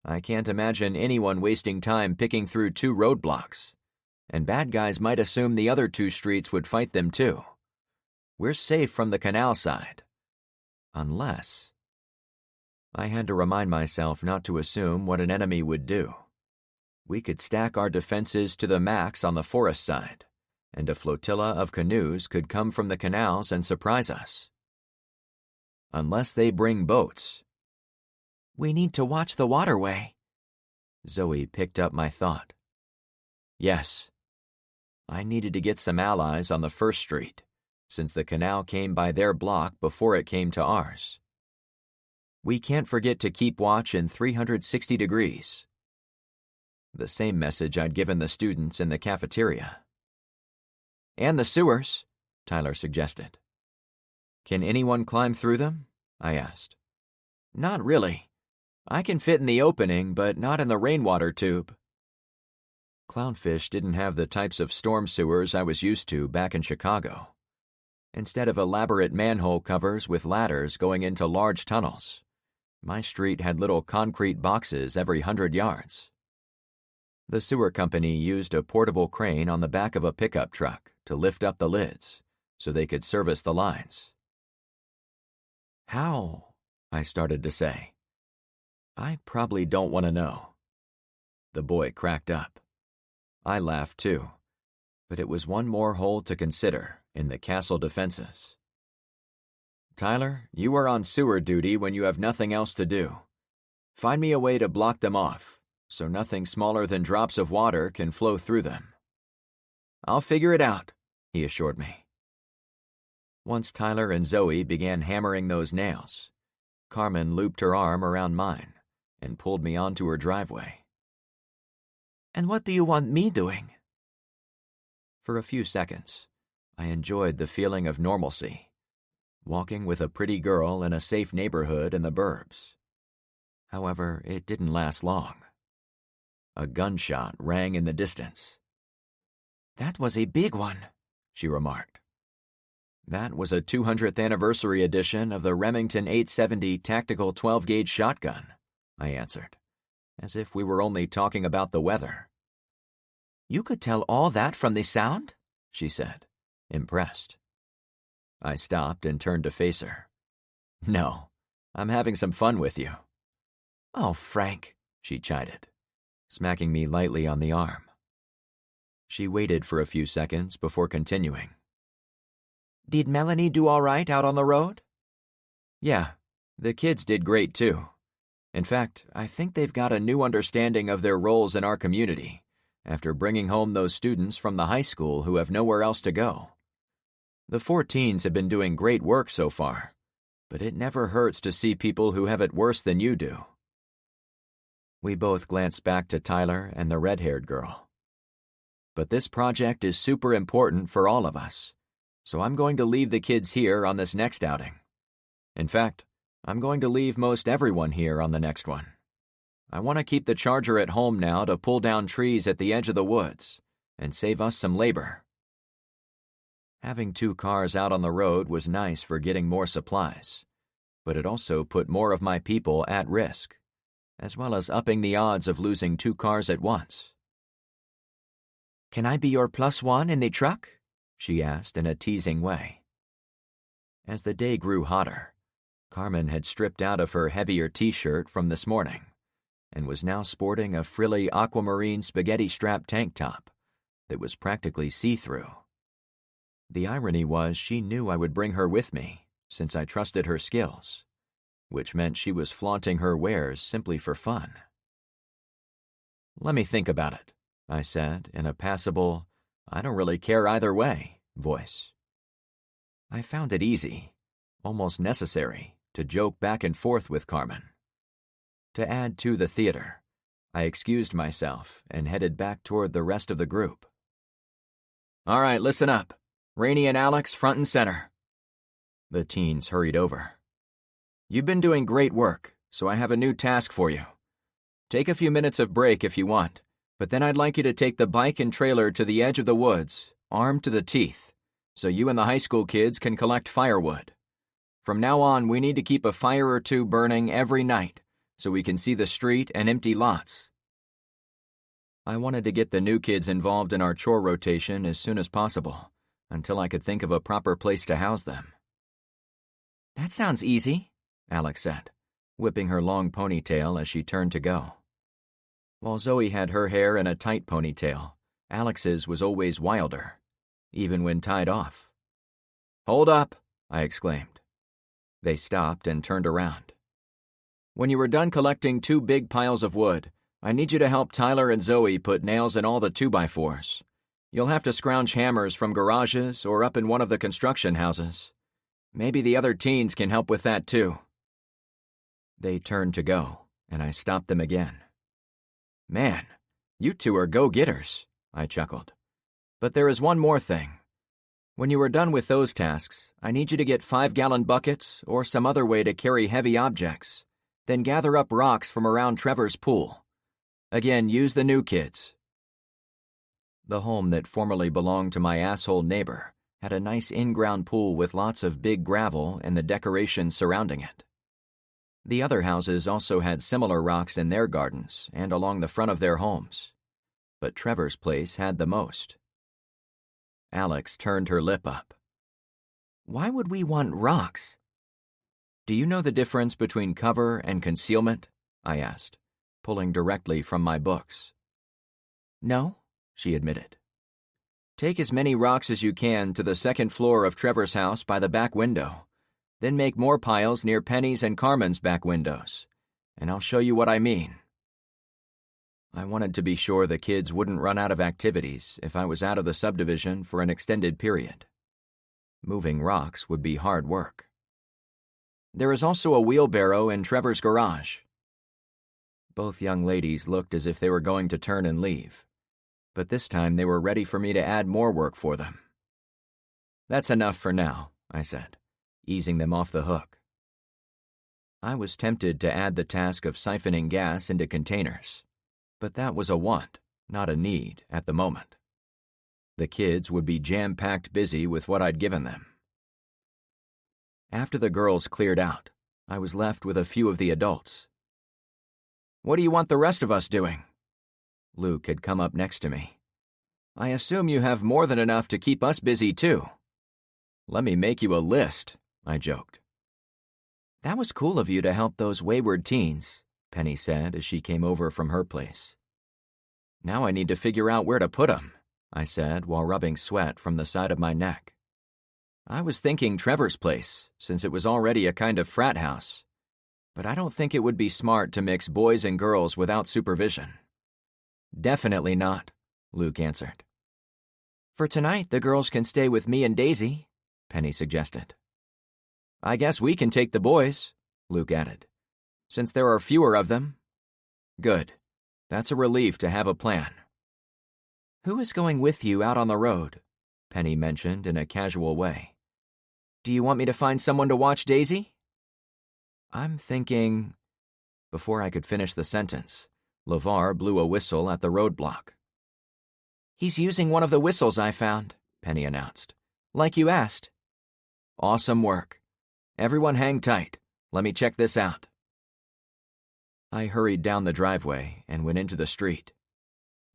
I can't imagine anyone wasting time picking through 2 roadblocks, and bad guys might assume the other 2 streets would fight them too. We're safe from the canal side. Unless... I had to remind myself not to assume what an enemy would do. We could stack our defenses to the max on the forest side, and a flotilla of canoes could come from the canals and surprise us. Unless they bring boats. We need to watch the waterway. Zoe picked up my thought. Yes. I needed to get some allies on the first street, since the canal came by their block before it came to ours. We can't forget to keep watch in 360 degrees. The same message I'd given the students in the cafeteria. And the sewers, Tyler suggested. Can anyone climb through them? I asked. Not really. I can fit in the opening, but not in the rainwater tube. Clownfish didn't have the types of storm sewers I was used to back in Chicago. Instead of elaborate manhole covers with ladders going into large tunnels, my street had little concrete boxes every 100 yards. The sewer company used a portable crane on the back of a pickup truck to lift up the lids so they could service the lines. How? I started to say. I probably don't want to know. The boy cracked up. I laughed too, but it was one more hole to consider in the castle defenses. Tyler, you are on sewer duty when you have nothing else to do. Find me a way to block them off, so nothing smaller than drops of water can flow through them. I'll figure it out, he assured me. Once Tyler and Zoe began hammering those nails, Carmen looped her arm around mine and pulled me onto her driveway. And what do you want me doing? For a few seconds, I enjoyed the feeling of normalcy, walking with a pretty girl in a safe neighborhood in the burbs. However, it didn't last long. A gunshot rang in the distance. That was a big one, she remarked. That was a 200th anniversary edition of the Remington 870 Tactical 12-gauge shotgun, I answered, as if we were only talking about the weather. You could tell all that from the sound? She said, impressed. I stopped and turned to face her. No, I'm having some fun with you. Oh, Frank, she chided, smacking me lightly on the arm. She waited for a few seconds before continuing. Did Melanie do all right out on the road? Yeah, the kids did great too. In fact, I think they've got a new understanding of their roles in our community after bringing home those students from the high school who have nowhere else to go. The 4 teens have been doing great work so far, but it never hurts to see people who have it worse than you do. We both glanced back to Tyler and the red-haired girl. But this project is super important for all of us, so I'm going to leave the kids here on this next outing. In fact, I'm going to leave most everyone here on the next one. I want to keep the charger at home now to pull down trees at the edge of the woods and save us some labor. Having 2 cars out on the road was nice for getting more supplies, but it also put more of my people at risk, as well as upping the odds of losing 2 cars at once. Can I be your +1 in the truck? She asked in a teasing way. As the day grew hotter, Carmen had stripped out of her heavier t-shirt from this morning and was now sporting a frilly aquamarine spaghetti-strap tank top that was practically see-through. The irony was she knew I would bring her with me since I trusted her skills, which meant she was flaunting her wares simply for fun. Let me think about it, I said in a passable, I don't really care either way voice. I found it easy, almost necessary, to joke back and forth with Carmen. To add to the theater, I excused myself and headed back toward the rest of the group. All right, listen up. Rainey and Alex front and center. The teens hurried over. You've been doing great work, so I have a new task for you. Take a few minutes of break if you want, but then I'd like you to take the bike and trailer to the edge of the woods, armed to the teeth, so you and the high school kids can collect firewood. From now on, we need to keep a fire or 2 burning every night, so we can see the street and empty lots. I wanted to get the new kids involved in our chore rotation as soon as possible, until I could think of a proper place to house them. That sounds easy, Alex said, whipping her long ponytail as she turned to go. While Zoe had her hair in a tight ponytail, Alex's was always wilder, even when tied off. Hold up, I exclaimed. They stopped and turned around. When you were done collecting 2 big piles of wood, I need you to help Tyler and Zoe put nails in all the 2x4s. You'll have to scrounge hammers from garages or up in one of the construction houses. Maybe the other teens can help with that too. They turned to go, and I stopped them again. Man, you 2 are go-getters, I chuckled. But there is one more thing. When you are done with those tasks, I need you to get 5-gallon buckets or some other way to carry heavy objects, then gather up rocks from around Trevor's pool. Again, use the new kids. The home that formerly belonged to my asshole neighbor had a nice in-ground pool with lots of big gravel and the decorations surrounding it. The other houses also had similar rocks in their gardens and along the front of their homes, but Trevor's place had the most. Alex turned her lip up. Why would we want rocks? Do you know the difference between cover and concealment? I asked, pulling directly from my books. No, she admitted. Take as many rocks as you can to the second floor of Trevor's house by the back window. Then make more piles near Penny's and Carmen's back windows, and I'll show you what I mean. I wanted to be sure the kids wouldn't run out of activities if I was out of the subdivision for an extended period. Moving rocks would be hard work. There is also a wheelbarrow in Trevor's garage. Both young ladies looked as if they were going to turn and leave, but this time they were ready for me to add more work for them. That's enough for now, I said, easing them off the hook. I was tempted to add the task of siphoning gas into containers, but that was a want, not a need, at the moment. The kids would be jam-packed busy with what I'd given them. After the girls cleared out, I was left with a few of the adults. What do you want the rest of us doing? Luke had come up next to me. I assume you have more than enough to keep us busy, too. Let me make you a list, I joked. That was cool of you to help those wayward teens, Penny said as she came over from her place. Now I need to figure out where to put 'em, I said while rubbing sweat from the side of my neck. I was thinking Trevor's place, since it was already a kind of frat house, but I don't think it would be smart to mix boys and girls without supervision. Definitely not, Luke answered. For tonight, the girls can stay with me and Daisy, Penny suggested. I guess we can take the boys, Luke added, since there are fewer of them. Good. That's a relief to have a plan. Who is going with you out on the road? Penny mentioned in a casual way. Do you want me to find someone to watch Daisy? I'm thinking... Before I could finish the sentence, LeVar blew a whistle at the roadblock. He's using one of the whistles I found, Penny announced. Like you asked. Awesome work. Everyone hang tight. Let me check this out. I hurried down the driveway and went into the street.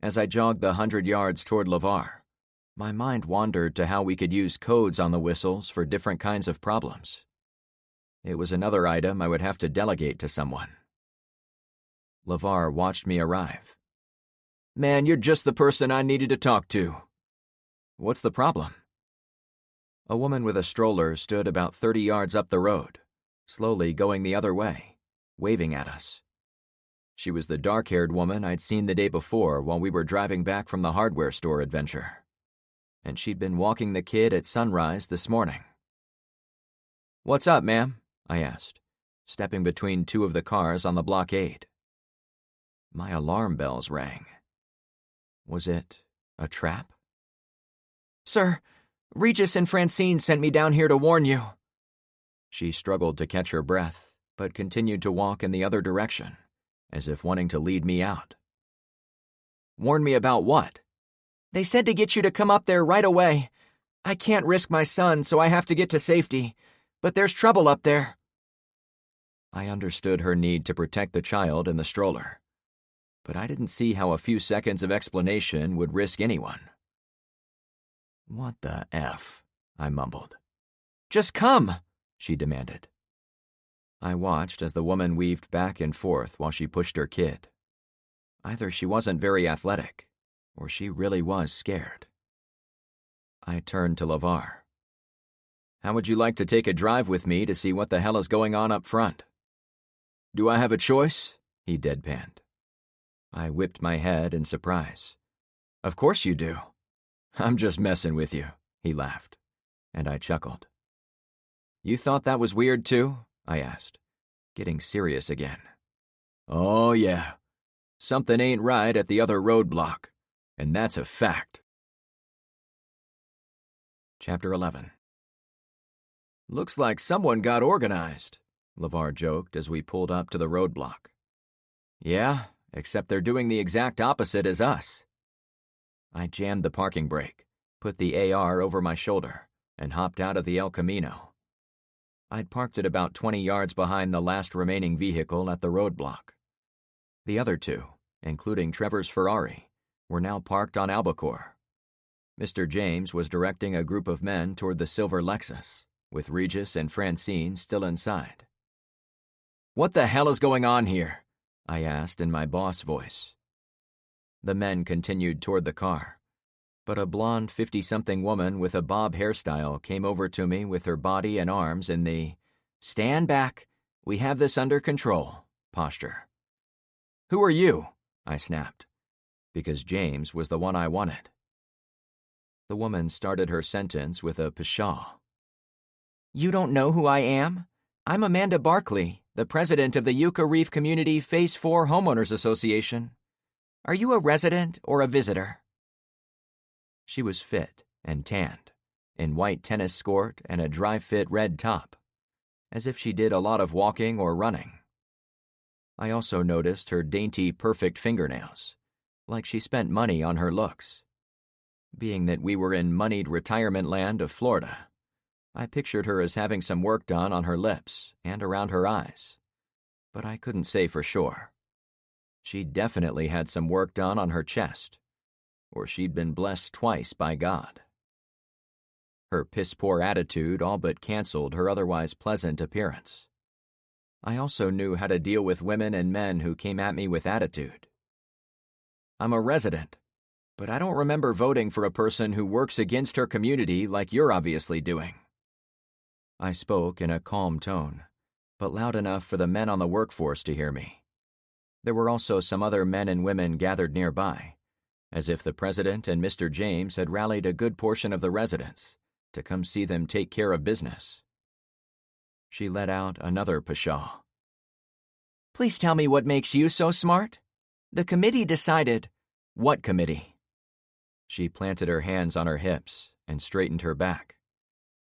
As I jogged the 100 yards toward LeVar, my mind wandered to how we could use codes on the whistles for different kinds of problems. It was another item I would have to delegate to someone. LeVar watched me arrive. Man, you're just the person I needed to talk to. What's the problem? A woman with a stroller stood about 30 yards up the road, slowly going the other way, waving at us. She was the dark-haired woman I'd seen the day before while we were driving back from the hardware store adventure. And she'd been walking the kid at sunrise this morning. What's up, ma'am? I asked, stepping between two of the cars on the blockade. My alarm bells rang. Was it a trap? Sir, Regis and Francine sent me down here to warn you. She struggled to catch her breath, but continued to walk in the other direction, as if wanting to lead me out. Warn me about what? They said to get you to come up there right away. I can't risk my son, so I have to get to safety, but there's trouble up there. I understood her need to protect the child in the stroller, but I didn't see how a few seconds of explanation would risk anyone. What the F? I mumbled. Just come, she demanded. I watched as the woman weaved back and forth while she pushed her kid. Either she wasn't very athletic, or she really was scared. I turned to LeVar. How would you like to take a drive with me to see what the hell is going on up front? Do I have a choice? He deadpanned. I whipped my head in surprise. Of course you do. I'm just messing with you, he laughed, and I chuckled. You thought that was weird too? I asked, getting serious again. Oh yeah. Something ain't right at the other roadblock, and that's a fact. Chapter 11. Looks like someone got organized, LeVar joked as we pulled up to the roadblock. Yeah, except they're doing the exact opposite as us. I jammed the parking brake, put the AR over my shoulder, and hopped out of the El Camino. I'd parked it about 20 yards behind the last remaining vehicle at the roadblock. The other two, including Trevor's Ferrari, were now parked on Albacore. Mr. James was directing a group of men toward the silver Lexus, with Regis and Francine still inside. "What the hell is going on here?" I asked in my boss voice. The men continued toward the car, but a blonde 50-something woman with a bob hairstyle came over to me with her body and arms in the "stand back, we have this under control" posture. "Who are you?" I snapped, because James was the one I wanted. The woman started her sentence with a pshaw. "You don't know who I am? I'm Amanda Barkley, the president of the Yucca Reef Community Phase 4 Homeowners Association. Are you a resident or a visitor?" She was fit and tanned, in white tennis skirt and a dry-fit red top, as if she did a lot of walking or running. I also noticed her dainty, perfect fingernails, like she spent money on her looks. Being that we were in moneyed retirement land of Florida, I pictured her as having some work done on her lips and around her eyes, but I couldn't say for sure. She definitely had some work done on her chest, or she'd been blessed twice by God. Her piss-poor attitude all but canceled her otherwise pleasant appearance. I also knew how to deal with women and men who came at me with attitude. "I'm a resident, but I don't remember voting for a person who works against her community like you're obviously doing." I spoke in a calm tone, but loud enough for the men on the workforce to hear me. There were also some other men and women gathered nearby, as if the president and Mr. James had rallied a good portion of the residents to come see them take care of business. She let out another pshaw. "Please tell me what makes you so smart? The committee decided—" "What committee?" She planted her hands on her hips and straightened her back.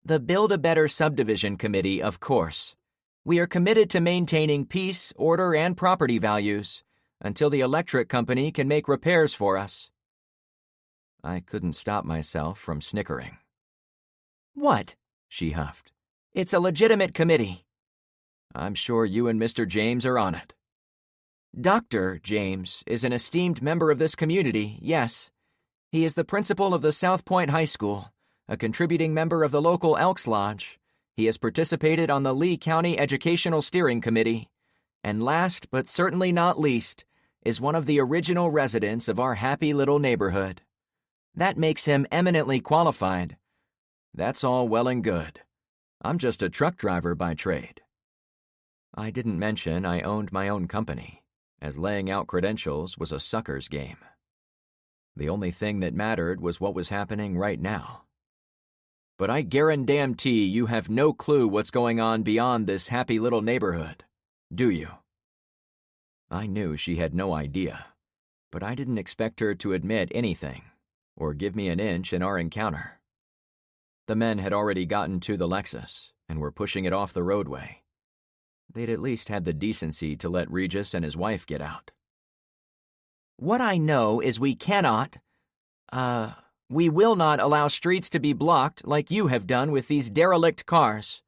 "The Build-A-Better Subdivision Committee, of course. We are committed to maintaining peace, order, and property values until the electric company can make repairs for us." I couldn't stop myself from snickering. "What?" she huffed. "It's a legitimate committee." "I'm sure you and Mr. James are on it." "Dr. James is an esteemed member of this community, yes. He is the principal of the South Point High School, a contributing member of the local Elks Lodge. He has participated on the Lee County Educational Steering Committee, and last but certainly not least, is one of the original residents of our happy little neighborhood. That makes him eminently qualified." "That's all well and good. I'm just a truck driver by trade." I didn't mention I owned my own company, as laying out credentials was a sucker's game. The only thing that mattered was what was happening right now. "But I guarantee you have no clue what's going on beyond this happy little neighborhood, do you?" I knew she had no idea, but I didn't expect her to admit anything, or give me an inch in our encounter. The men had already gotten to the Lexus and were pushing it off the roadway. They'd at least had the decency to let Regis and his wife get out. "What I know is we will not allow streets to be blocked like you have done with these derelict cars.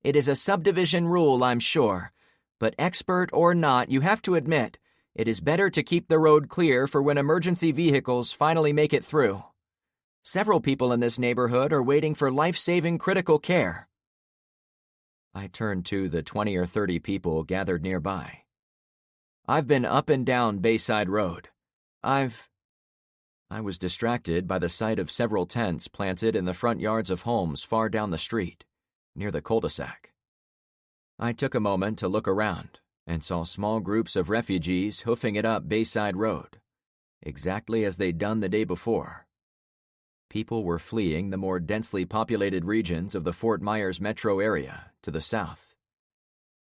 It is a subdivision rule, I'm sure, but expert or not, you have to admit, it is better to keep the road clear for when emergency vehicles finally make it through. Several people in this neighborhood are waiting for life-saving critical care." I turned to the 20 or 30 people gathered nearby. "I've been up and down Bayside Road. I was distracted by the sight of several tents planted in the front yards of homes far down the street, near the cul-de-sac. I took a moment to look around and saw small groups of refugees hoofing it up Bayside Road, exactly as they'd done the day before. People were fleeing the more densely populated regions of the Fort Myers metro area to the south.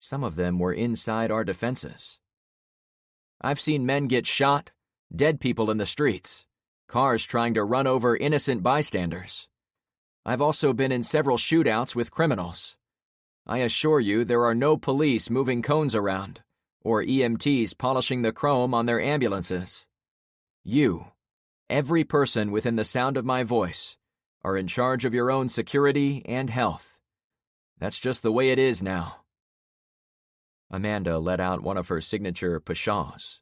Some of them were inside our defenses. I've seen men get shot, dead people in the streets, cars trying to run over innocent bystanders. I've also been in several shootouts with criminals. I assure you there are no police moving cones around, or EMTs polishing the chrome on their ambulances. You, every person within the sound of my voice, are in charge of your own security and health. That's just the way it is now." Amanda let out one of her signature pshaws.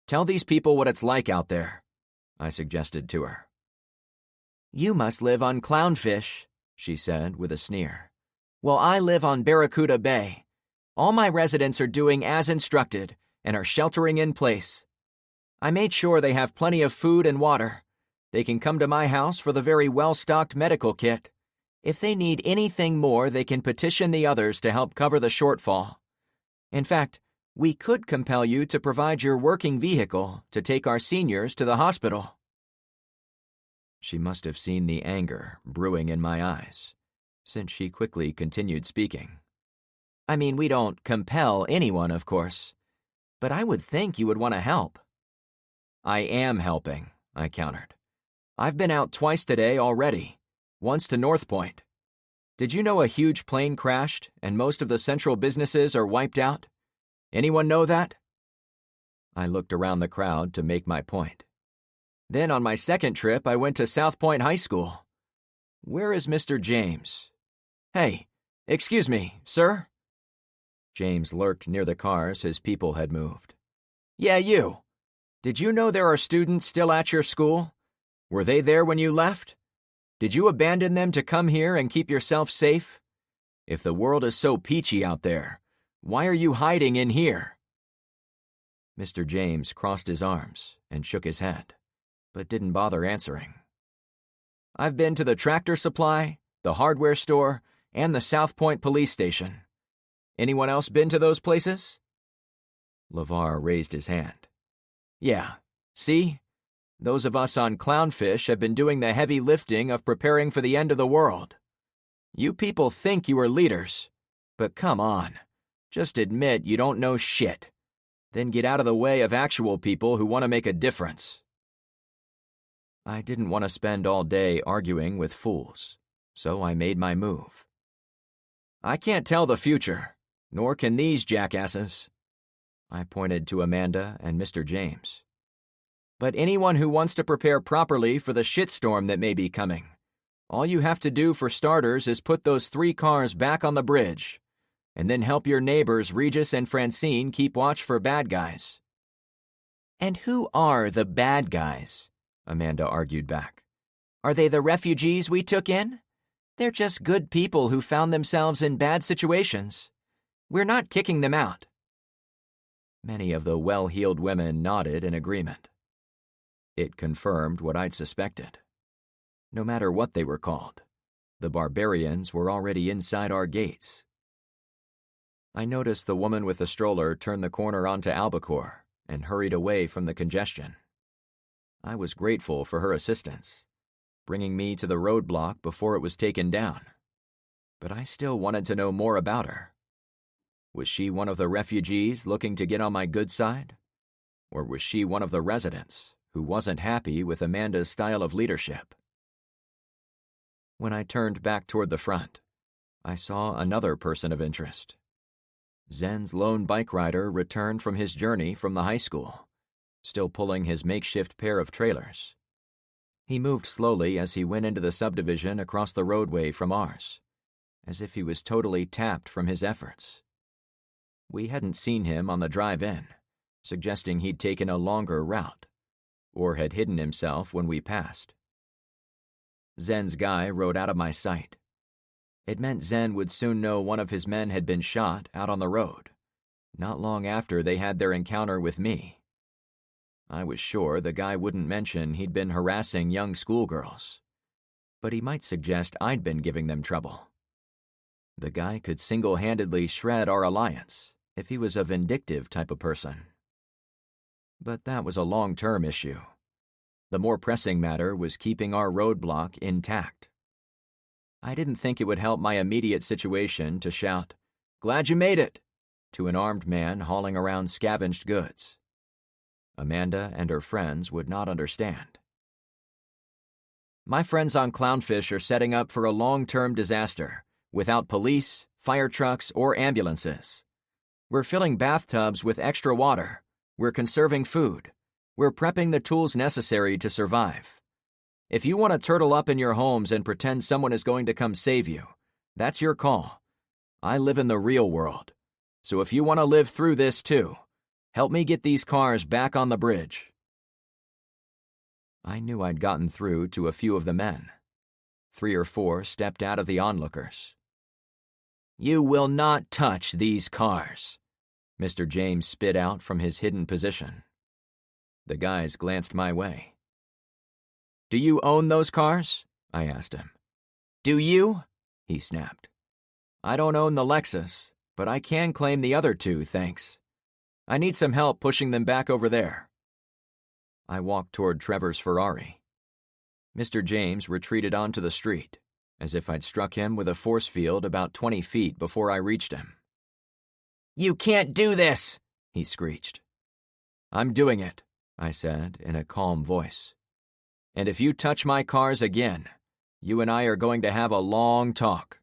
"Tell these people what it's like out there," I suggested to her. "You must live on clownfish," she said with a sneer. "Well, I live on Barracuda Bay. All my residents are doing as instructed and are sheltering in place. I made sure they have plenty of food and water. They can come to my house for the very well-stocked medical kit. If they need anything more, they can petition the others to help cover the shortfall. In fact, we could compel you to provide your working vehicle to take our seniors to the hospital." She must have seen the anger brewing in my eyes, since she quickly continued speaking. "I mean, we don't compel anyone, of course, but I would think you would want to help." "I am helping," I countered. "I've been out twice today already, once to North Point. Did you know a huge plane crashed and most of the central businesses are wiped out? Anyone know that?" I looked around the crowd to make my point. "Then on my second trip, I went to South Point High School. Where is Mr. James? Hey, excuse me, sir?" James lurked near the cars his people had moved. "Yeah, you. Did you know there are students still at your school? Were they there when you left? Did you abandon them to come here and keep yourself safe? If the world is so peachy out there, why are you hiding in here?" Mr. James crossed his arms and shook his head, but didn't bother answering. "I've been to the tractor supply, the hardware store, and the South Point police station. Anyone else been to those places?" LeVar raised his hand. "Yeah, see? Those of us on Clownfish have been doing the heavy lifting of preparing for the end of the world. You people think you are leaders, but come on, just admit you don't know shit. Then get out of the way of actual people who want to make a difference." I didn't want to spend all day arguing with fools, so I made my move. "I can't tell the future, nor can these jackasses." I pointed to Amanda and Mr. James. "But anyone who wants to prepare properly for the shitstorm that may be coming, all you have to do for starters is put those 3 cars back on the bridge, and then help your neighbors Regis and Francine keep watch for bad guys." "And who are the bad guys?" Amanda argued back. "Are they the refugees we took in? They're just good people who found themselves in bad situations. We're not kicking them out." Many of the well-heeled women nodded in agreement. It confirmed what I'd suspected. No matter what they were called, the barbarians were already inside our gates. I noticed the woman with the stroller turn the corner onto Albacore and hurried away from the congestion. I was grateful for her assistance, bringing me to the roadblock before it was taken down. But I still wanted to know more about her. Was she one of the refugees looking to get on my good side? Or was she one of the residents who wasn't happy with Amanda's style of leadership? When I turned back toward the front, I saw another person of interest. Zen's lone bike rider returned from his journey from the high school, still pulling his makeshift pair of trailers. He moved slowly as he went into the subdivision across the roadway from ours, as if he was totally tapped from his efforts. We hadn't seen him on the drive in, suggesting he'd taken a longer route, or had hidden himself when we passed. Zen's guy rode out of my sight. It meant Zen would soon know one of his men had been shot out on the road, not long after they had their encounter with me. I was sure the guy wouldn't mention he'd been harassing young schoolgirls, but he might suggest I'd been giving them trouble. The guy could single-handedly shred our alliance if he was a vindictive type of person. But that was a long-term issue. The more pressing matter was keeping our roadblock intact. I didn't think it would help my immediate situation to shout, "Glad you made it," to an armed man hauling around scavenged goods. Amanda and her friends would not understand. "My friends on Clownfish are setting up for a long-term disaster, without police, fire trucks, or ambulances. We're filling bathtubs with extra water. We're conserving food. We're prepping the tools necessary to survive. If you want to turtle up in your homes and pretend someone is going to come save you, that's your call. I live in the real world, so if you want to live through this too, help me get these cars back on the bridge." I knew I'd gotten through to a few of the men. 3 or 4 stepped out of the onlookers. "You will not touch these cars," Mr. James spit out from his hidden position. The guys glanced my way. "Do you own those cars?" I asked him. "Do you?" he snapped. "I don't own the Lexus, but I can claim the other 2, thanks. I need some help pushing them back over there." I walked toward Trevor's Ferrari. Mr. James retreated onto the street, as if I'd struck him with a force field about 20 feet before I reached him. "You can't do this!" he screeched. "I'm doing it," I said in a calm voice. "And if you touch my cars again, you and I are going to have a long talk.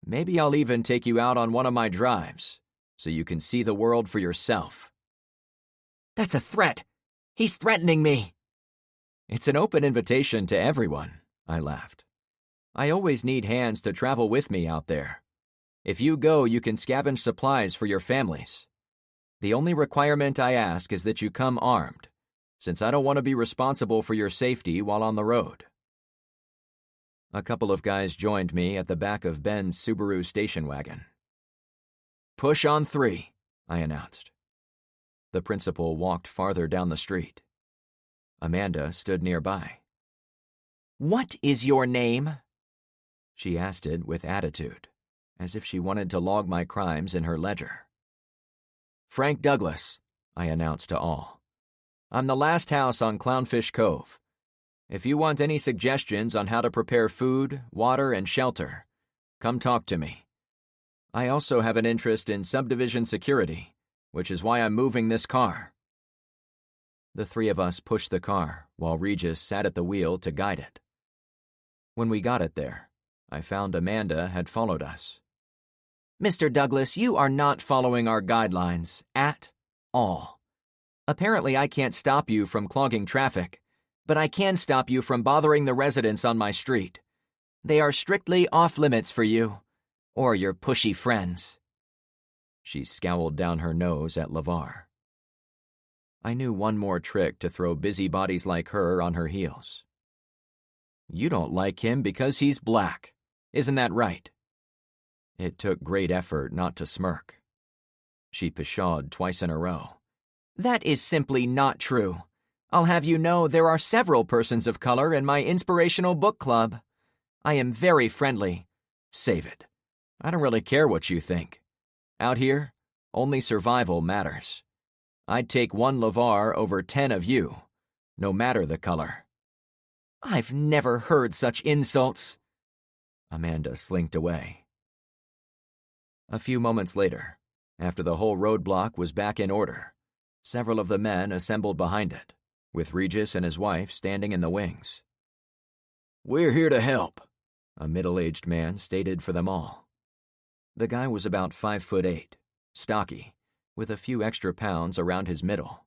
Maybe I'll even take you out on one of my drives, so you can see the world for yourself." "That's a threat! He's threatening me!" "It's an open invitation to everyone," I laughed. "I always need hands to travel with me out there. If you go, you can scavenge supplies for your families. The only requirement I ask is that you come armed, since I don't want to be responsible for your safety while on the road." A couple of guys joined me at the back of Ben's Subaru station wagon. "Push on 3, I announced. The principal walked farther down the street. Amanda stood nearby. "What is your name?" She asked it with attitude, as if she wanted to log my crimes in her ledger. "Frank Douglas," I announced to all. "I'm the last house on Clownfish Cove. If you want any suggestions on how to prepare food, water, and shelter, come talk to me. I also have an interest in subdivision security, which is why I'm moving this car." The 3 of us pushed the car while Regis sat at the wheel to guide it. When we got it there, I found Amanda had followed us. "Mr. Douglas, you are not following our guidelines at all. Apparently I can't stop you from clogging traffic, but I can stop you from bothering the residents on my street. They are strictly off-limits for you, or your pushy friends." She scowled down her nose at LeVar. I knew one more trick to throw busybodies like her on her heels. "You don't like him because he's black, isn't that right?" It took great effort not to smirk. She pshawed twice in a row. "That is simply not true. I'll have you know there are several persons of color in my inspirational book club. I am very friendly. Save it. I don't really care what you think. Out here, only survival matters. I'd take 1 LeVar over 10 of you, no matter the color." "I've never heard such insults." Amanda slinked away. A few moments later, after the whole roadblock was back in order, several of the men assembled behind it, with Regis and his wife standing in the wings. "We're here to help," a middle-aged man stated for them all. The guy was about 5'8", stocky, with a few extra pounds around his middle.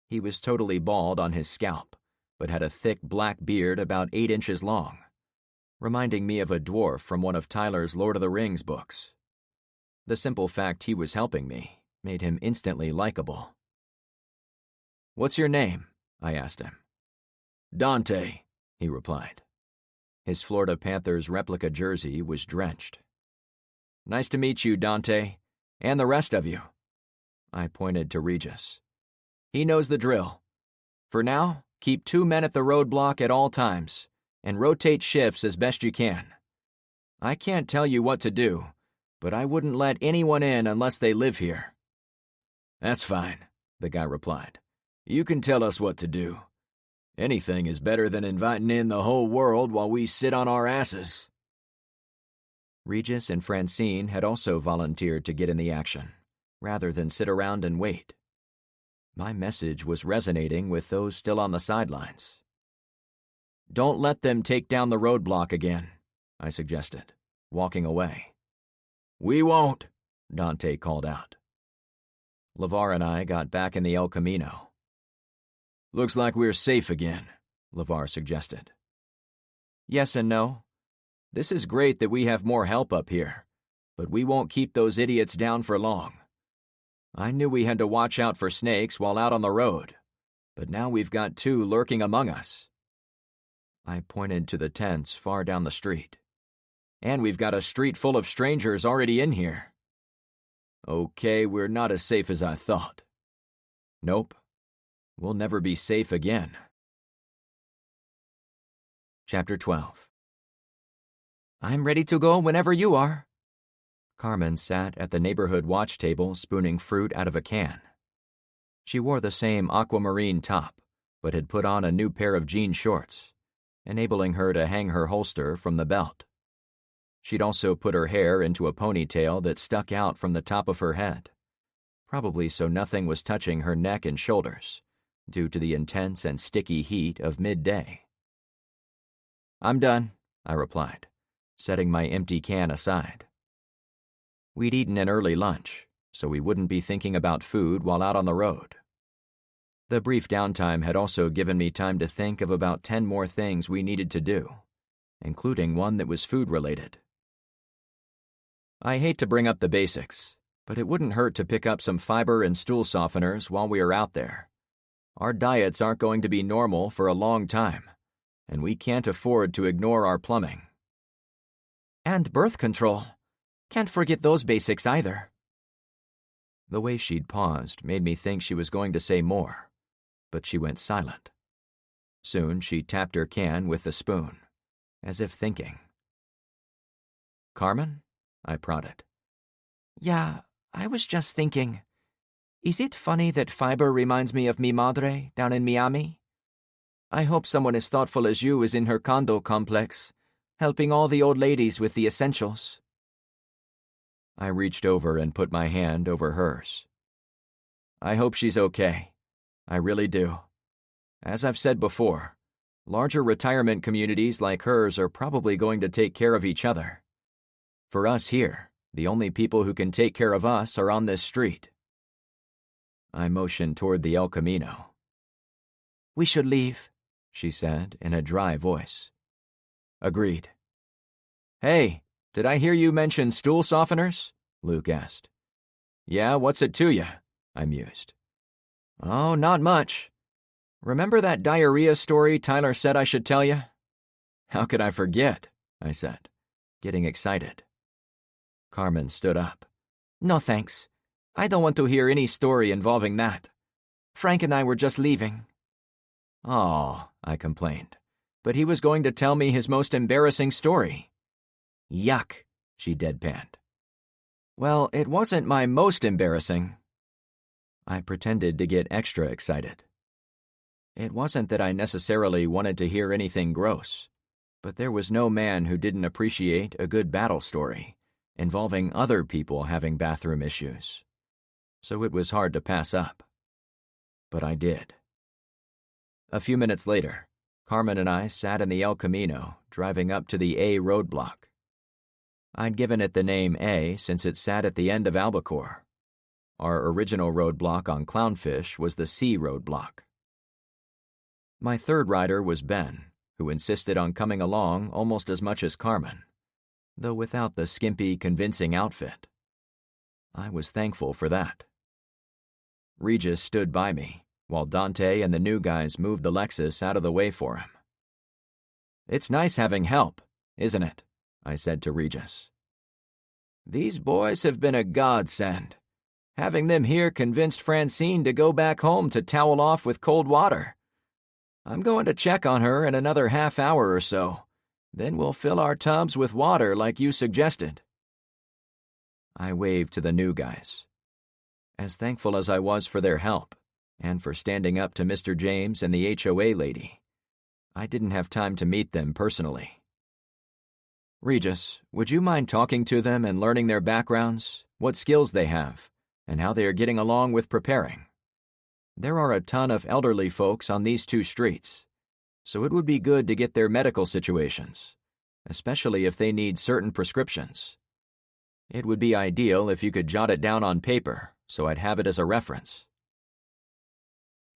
He was totally bald on his scalp, but had a thick black beard about 8 inches long, reminding me of a dwarf from one of Tyler's Lord of the Rings books. The simple fact he was helping me made him instantly likable. "What's your name?" I asked him. "Dante," he replied. His Florida Panthers replica jersey was drenched. "Nice to meet you, Dante, and the rest of you." I pointed to Regis. "He knows the drill. For now, keep 2 men at the roadblock at all times, and rotate shifts as best you can. I can't tell you what to do, but I wouldn't let anyone in unless they live here." "That's fine," the guy replied. "You can tell us what to do. Anything is better than inviting in the whole world while we sit on our asses." Regis and Francine had also volunteered to get in the action, rather than sit around and wait. My message was resonating with those still on the sidelines. "Don't let them take down the roadblock again," I suggested, walking away. "We won't," Dante called out. LeVar and I got back in the El Camino. Looks like we're safe again, LeVar suggested. Yes and no. This is great that we have more help up here, but we won't keep those idiots down for long. I knew we had to watch out for snakes while out on the road, but now we've got two lurking among us. I pointed to the tents far down the street. And we've got a street full of strangers already in here. Okay, we're not as safe as I thought. Nope. We'll never be safe again. Chapter 12. I'm ready to go whenever you are. Carmen sat at the neighborhood watch table spooning fruit out of a can. She wore the same aquamarine top, but had put on a new pair of jean shorts, enabling her to hang her holster from the belt. She'd also put her hair into a ponytail that stuck out from the top of her head, probably so nothing was touching her neck and shoulders, due to the intense and sticky heat of midday. I'm done, I replied, setting my empty can aside. We'd eaten an early lunch, so we wouldn't be thinking about food while out on the road. The brief downtime had also given me time to think of about 10 more things we needed to do, including one that was food-related. I hate to bring up the basics, but it wouldn't hurt to pick up some fiber and stool softeners while we are out there. Our diets aren't going to be normal for a long time, and we can't afford to ignore our plumbing. And birth control. Can't forget those basics either. The way she'd paused made me think she was going to say more, but she went silent. Soon she tapped her can with the spoon, as if thinking. Carmen? I prodded. Yeah, I was just thinking. Is it funny that fiber reminds me of mi madre down in Miami? I hope someone as thoughtful as you is in her condo complex, helping all the old ladies with the essentials. I reached over and put my hand over hers. I hope she's okay. I really do. As I've said before, larger retirement communities like hers are probably going to take care of each other. For us here, the only people who can take care of us are on this street. I motioned toward the El Camino. We should leave, she said in a dry voice. Agreed. Hey, did I hear you mention stool softeners? Luke asked. Yeah, what's it to you? I mused. Oh, not much. Remember that diarrhea story Tyler said I should tell you? How could I forget? I said, getting excited. Carmen stood up. No thanks. I don't want to hear any story involving that. Frank and I were just leaving. Oh, I complained. But he was going to tell me his most embarrassing story. Yuck, she deadpanned. Well, it wasn't my most embarrassing. I pretended to get extra excited. It wasn't that I necessarily wanted to hear anything gross, but there was no man who didn't appreciate a good battle story involving other people having bathroom issues, so it was hard to pass up. But I did. A few minutes later, Carmen and I sat in the El Camino, driving up to the A roadblock. I'd given it the name A since it sat at the end of Albacore. Our original roadblock on Clownfish was the C roadblock. My third rider was Ben, who insisted on coming along almost as much as Carmen, though without the skimpy, convincing outfit. I was thankful for that. Regis stood by me, while Dante and the new guys moved the Lexus out of the way for him. It's nice having help, isn't it? I said to Regis. These boys have been a godsend. Having them here convinced Francine to go back home to towel off with cold water. I'm going to check on her in another half hour or so. Then we'll fill our tubs with water like you suggested. I waved to the new guys. As thankful as I was for their help, and for standing up to Mr. James and the HOA lady, I didn't have time to meet them personally. Regis, would you mind talking to them and learning their backgrounds, what skills they have, and how they are getting along with preparing? There are a ton of elderly folks on these two streets, so it would be good to get their medical situations, especially if they need certain prescriptions. It would be ideal if you could jot it down on paper, so I'd have it as a reference.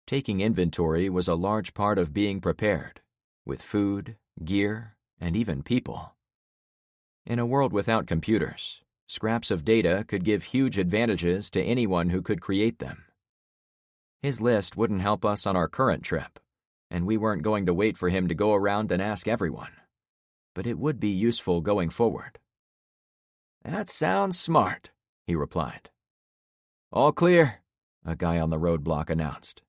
Taking inventory was a large part of being prepared, with food, gear, and even people. In a world without computers, scraps of data could give huge advantages to anyone who could create them. His list wouldn't help us on our current trip, and we weren't going to wait for him to go around and ask everyone. But it would be useful going forward. "That sounds smart," he replied. "All clear," a guy on the roadblock announced.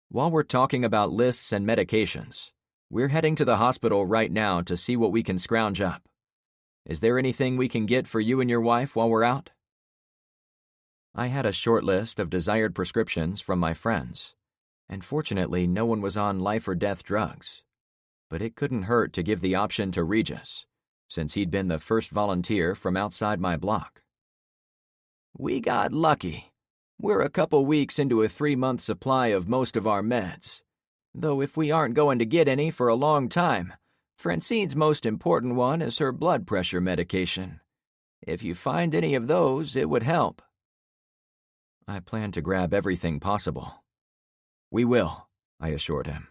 "While we're talking about lists and medications, we're heading to the hospital right now to see what we can scrounge up. Is there anything we can get for you and your wife while we're out?" I had a short list of desired prescriptions from my friends, and fortunately no one was on life-or-death drugs. But it couldn't hurt to give the option to Regis, since he'd been the first volunteer from outside my block. "We got lucky. We're a couple weeks into a 3-month supply of most of our meds. Though if we aren't going to get any for a long time, Francine's most important one is her blood pressure medication. If you find any of those, it would help." I plan to grab everything possible. "We will," I assured him.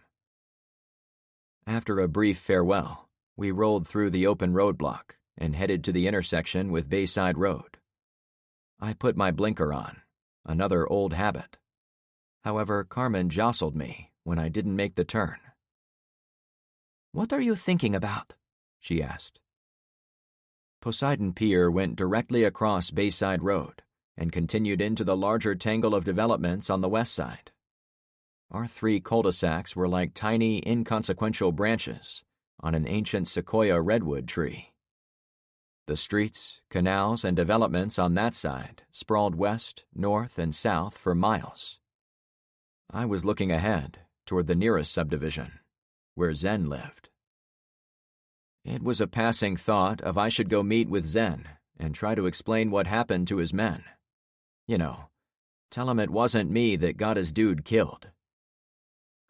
After a brief farewell, we rolled through the open roadblock and headed to the intersection with Bayside Road. I put my blinker on, another old habit. However, Carmen jostled me when I didn't make the turn. "What are you thinking about?" she asked. Poseidon Pier went directly across Bayside Road and continued into the larger tangle of developments on the west side. Our 3 cul-de-sacs were like tiny, inconsequential branches on an ancient sequoia redwood tree. The streets, canals, and developments on that side sprawled west, north, and south for miles. I was looking ahead, toward the nearest subdivision, where Zen lived. It was a passing thought of I should go meet with Zen and try to explain what happened to his men. You know, tell him it wasn't me that got his dude killed.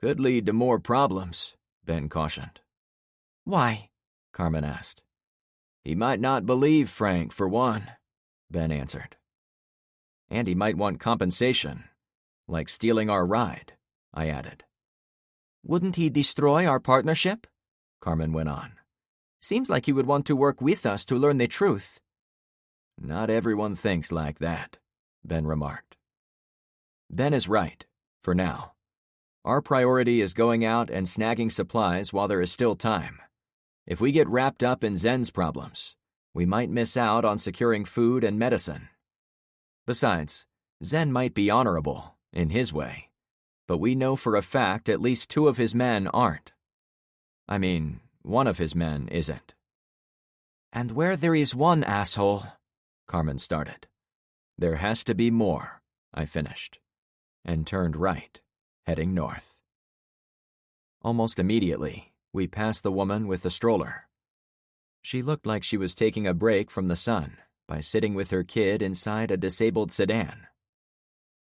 "Could lead to more problems," Ben cautioned. "Why?" Carmen asked. "He might not believe Frank, for one," Ben answered. "And he might want compensation, like stealing our ride," I added. "Wouldn't he destroy our partnership?" Carmen went on. "Seems like he would want to work with us to learn the truth." "Not everyone thinks like that," Ben remarked. Ben is right, for now. Our priority is going out and snagging supplies while there is still time. If we get wrapped up in Zen's problems, we might miss out on securing food and medicine. Besides, Zen might be honorable, in his way, but we know for a fact at least 2 of his men aren't. I mean, 1 of his men isn't. "And where there is one asshole," Carmen started. "There has to be more," I finished, and turned right, heading north. Almost immediately, we passed the woman with the stroller. She looked like she was taking a break from the sun by sitting with her kid inside a disabled sedan.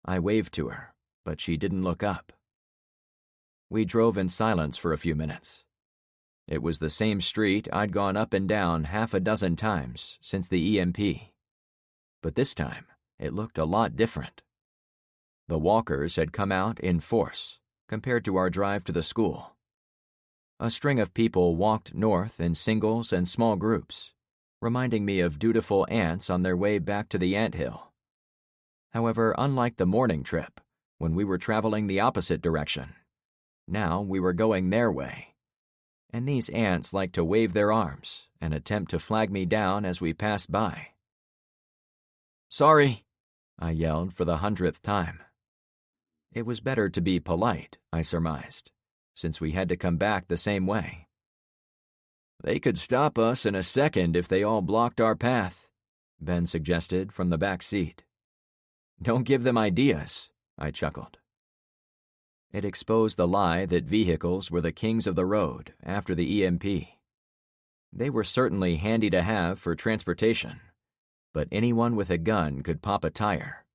I waved to her, but she didn't look up. We drove in silence for a few minutes. It was the same street I'd gone up and down half a dozen times since the EMP. But this time, it looked a lot different. The walkers had come out in force, compared to our drive to the school. A string of people walked north in singles and small groups, reminding me of dutiful ants on their way back to the anthill. However, unlike the morning trip, when we were traveling the opposite direction, now we were going their way. And these ants liked to wave their arms and attempt to flag me down as we passed by. "Sorry," I yelled for the 100th time. It was better to be polite, I surmised, since we had to come back the same way. "They could stop us in a second if they all blocked our path," Ben suggested from the back seat. "Don't give them ideas," I chuckled. It exposed the lie that vehicles were the kings of the road after the EMP. They were certainly handy to have for transportation, but anyone with a gun could pop a tire.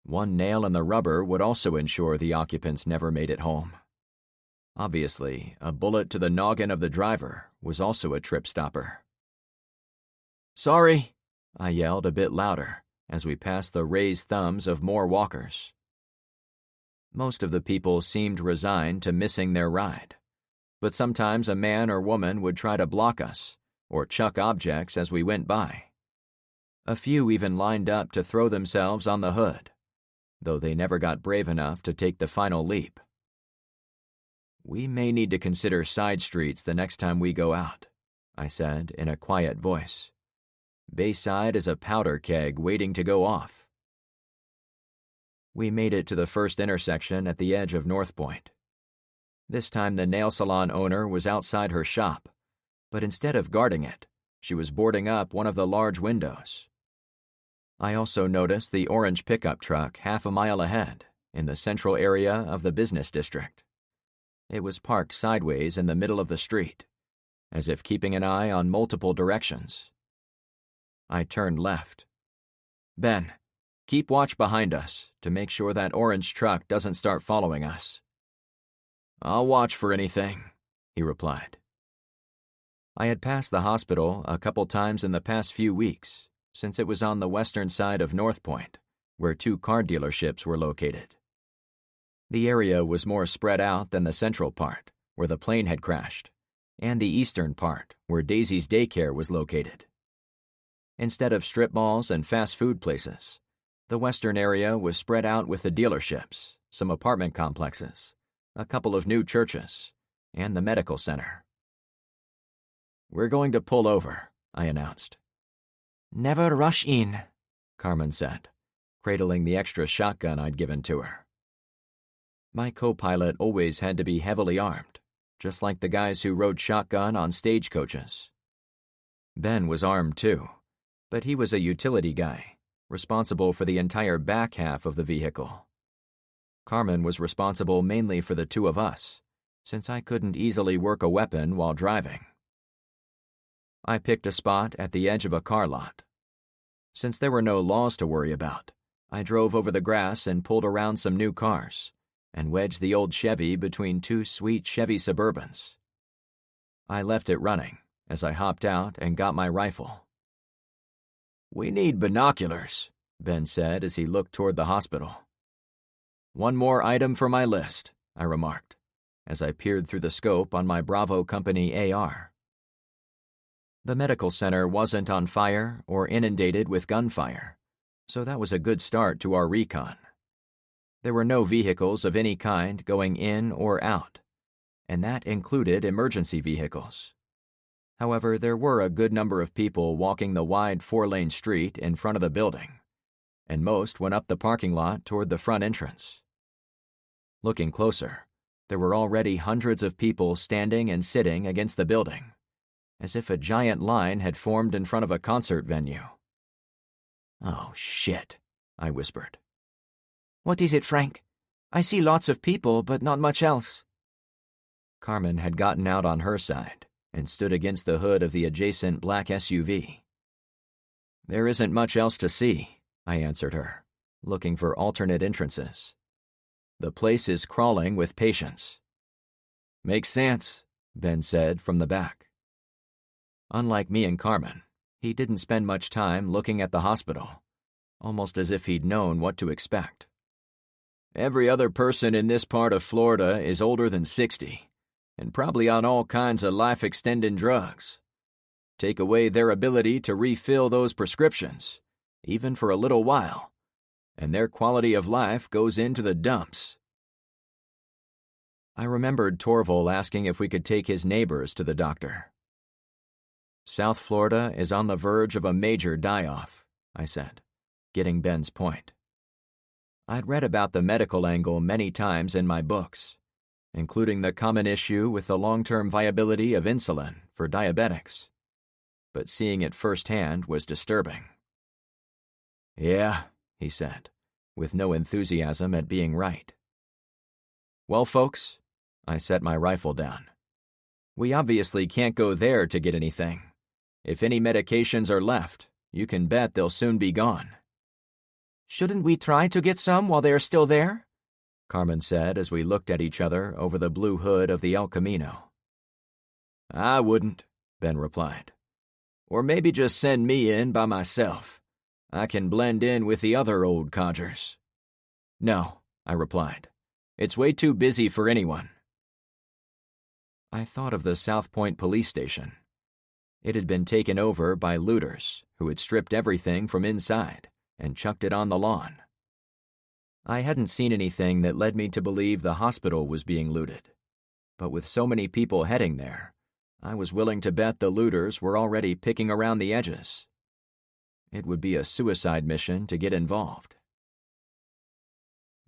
One nail in the rubber would also ensure the occupants never made it home. Obviously, a bullet to the noggin of the driver was also a trip stopper. "Sorry," I yelled a bit louder as we passed the raised thumbs of more walkers. Most of the people seemed resigned to missing their ride, but sometimes a man or woman would try to block us or chuck objects as we went by. A few even lined up to throw themselves on the hood, though they never got brave enough to take the final leap. "We may need to consider side streets the next time we go out," I said in a quiet voice. "Bayside is a powder keg waiting to go off." We made it to the first intersection at the edge of North Point. This time the nail salon owner was outside her shop, but instead of guarding it, she was boarding up one of the large windows. I also noticed the orange pickup truck half a mile ahead, in the central area of the business district. It was parked sideways in the middle of the street, as if keeping an eye on multiple directions. I turned left. "Ben, keep watch behind us to make sure that orange truck doesn't start following us." "I'll watch for anything," he replied. I had passed the hospital a couple times in the past few weeks, since it was on the western side of North Point, where 2 car dealerships were located. The area was more spread out than the central part, where the plane had crashed, and the eastern part, where Daisy's daycare was located. Instead of strip malls and fast food places, the western area was spread out with the dealerships, some apartment complexes, a couple of new churches, and the medical center. "We're going to pull over," I announced. "Never rush in," Carmen said, cradling the extra shotgun I'd given to her. My co-pilot always had to be heavily armed, just like the guys who rode shotgun on stagecoaches. Ben was armed too, but he was a utility guy, responsible for the entire back half of the vehicle. Carmen was responsible mainly for the 2 of us, since I couldn't easily work a weapon while driving. I picked a spot at the edge of a car lot. Since there were no laws to worry about, I drove over the grass and pulled around some new cars, and wedged the old Chevy between 2 sweet Chevy Suburbans. I left it running as I hopped out and got my rifle. "We need binoculars," Ben said as he looked toward the hospital. "One more item for my list," I remarked, as I peered through the scope on my Bravo Company AR. The medical center wasn't on fire or inundated with gunfire, so that was a good start to our recon. There were no vehicles of any kind going in or out, and that included emergency vehicles. However, there were a good number of people walking the wide 4-lane street in front of the building, and most went up the parking lot toward the front entrance. Looking closer, there were already hundreds of people standing and sitting against the building, as if a giant line had formed in front of a concert venue. "Oh, shit," I whispered. "What is it, Frank? I see lots of people, but not much else." Carmen had gotten out on her side and stood against the hood of the adjacent black SUV. "There isn't much else to see," I answered her, looking for alternate entrances. "The place is crawling with patients." "Makes sense," Ben said from the back. Unlike me and Carmen, he didn't spend much time looking at the hospital, almost as if he'd known what to expect. "Every other person in this part of Florida is older than 60, and probably on all kinds of life-extending drugs. Take away their ability to refill those prescriptions, even for a little while, and their quality of life goes into the dumps." I remembered Torval asking if we could take his neighbors to the doctor. "South Florida is on the verge of a major die-off," I said, getting Ben's point. I'd read about the medical angle many times in my books, including the common issue with the long-term viability of insulin for diabetics, but seeing it firsthand was disturbing. "Yeah," he said, with no enthusiasm at being right. "Well, folks," I set my rifle down, "we obviously can't go there to get anything. If any medications are left, you can bet they'll soon be gone." "Shouldn't we try to get some while they are still there?" Carmen said as we looked at each other over the blue hood of the El Camino. "I wouldn't," Ben replied. "Or maybe just send me in by myself. I can blend in with the other old codgers." "No," I replied. It's way too busy for anyone. I thought of the South Point police station. It had been taken over by looters who had stripped everything from inside and chucked it on the lawn. I hadn't seen anything that led me to believe the hospital was being looted, but with so many people heading there, I was willing to bet the looters were already picking around the edges. It would be a suicide mission to get involved.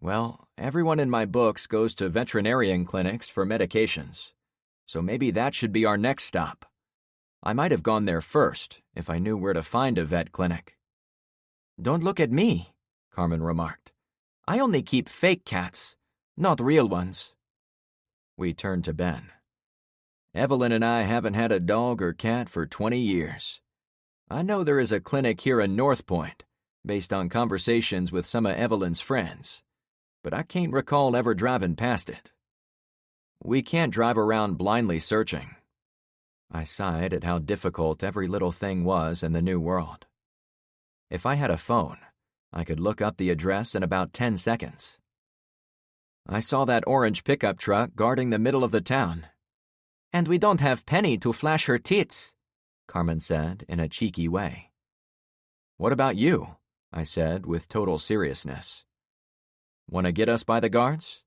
Well, everyone in my books goes to veterinarian clinics for medications, so maybe that should be our next stop. I might have gone there first if I knew where to find a vet clinic. Don't look at me, Carmen remarked. I only keep fake cats, not real ones. We turned to Ben. Evelyn and I haven't had a dog or cat for 20 years. I know there is a clinic here in North Point, based on conversations with some of Evelyn's friends, but I can't recall ever driving past it. We can't drive around blindly searching. I sighed at how difficult every little thing was in the new world. If I had a phone, I could look up the address in about 10 seconds. I saw that orange pickup truck guarding the middle of the town. And we don't have Penny to flash her tits, Carmen said in a cheeky way. What about you? I said with total seriousness. Want to get us by the guards?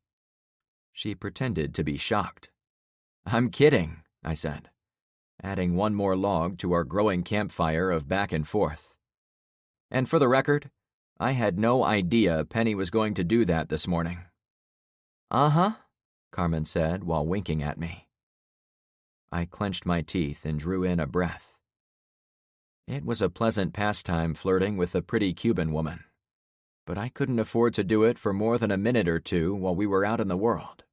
She pretended to be shocked. I'm kidding, I said, adding one more log to our growing campfire of back and forth. And for the record, I had no idea Penny was going to do that this morning. Uh-huh, Carmen said while winking at me. I clenched my teeth and drew in a breath. It was a pleasant pastime flirting with a pretty Cuban woman, but I couldn't afford to do it for more than a minute or two while we were out in the world.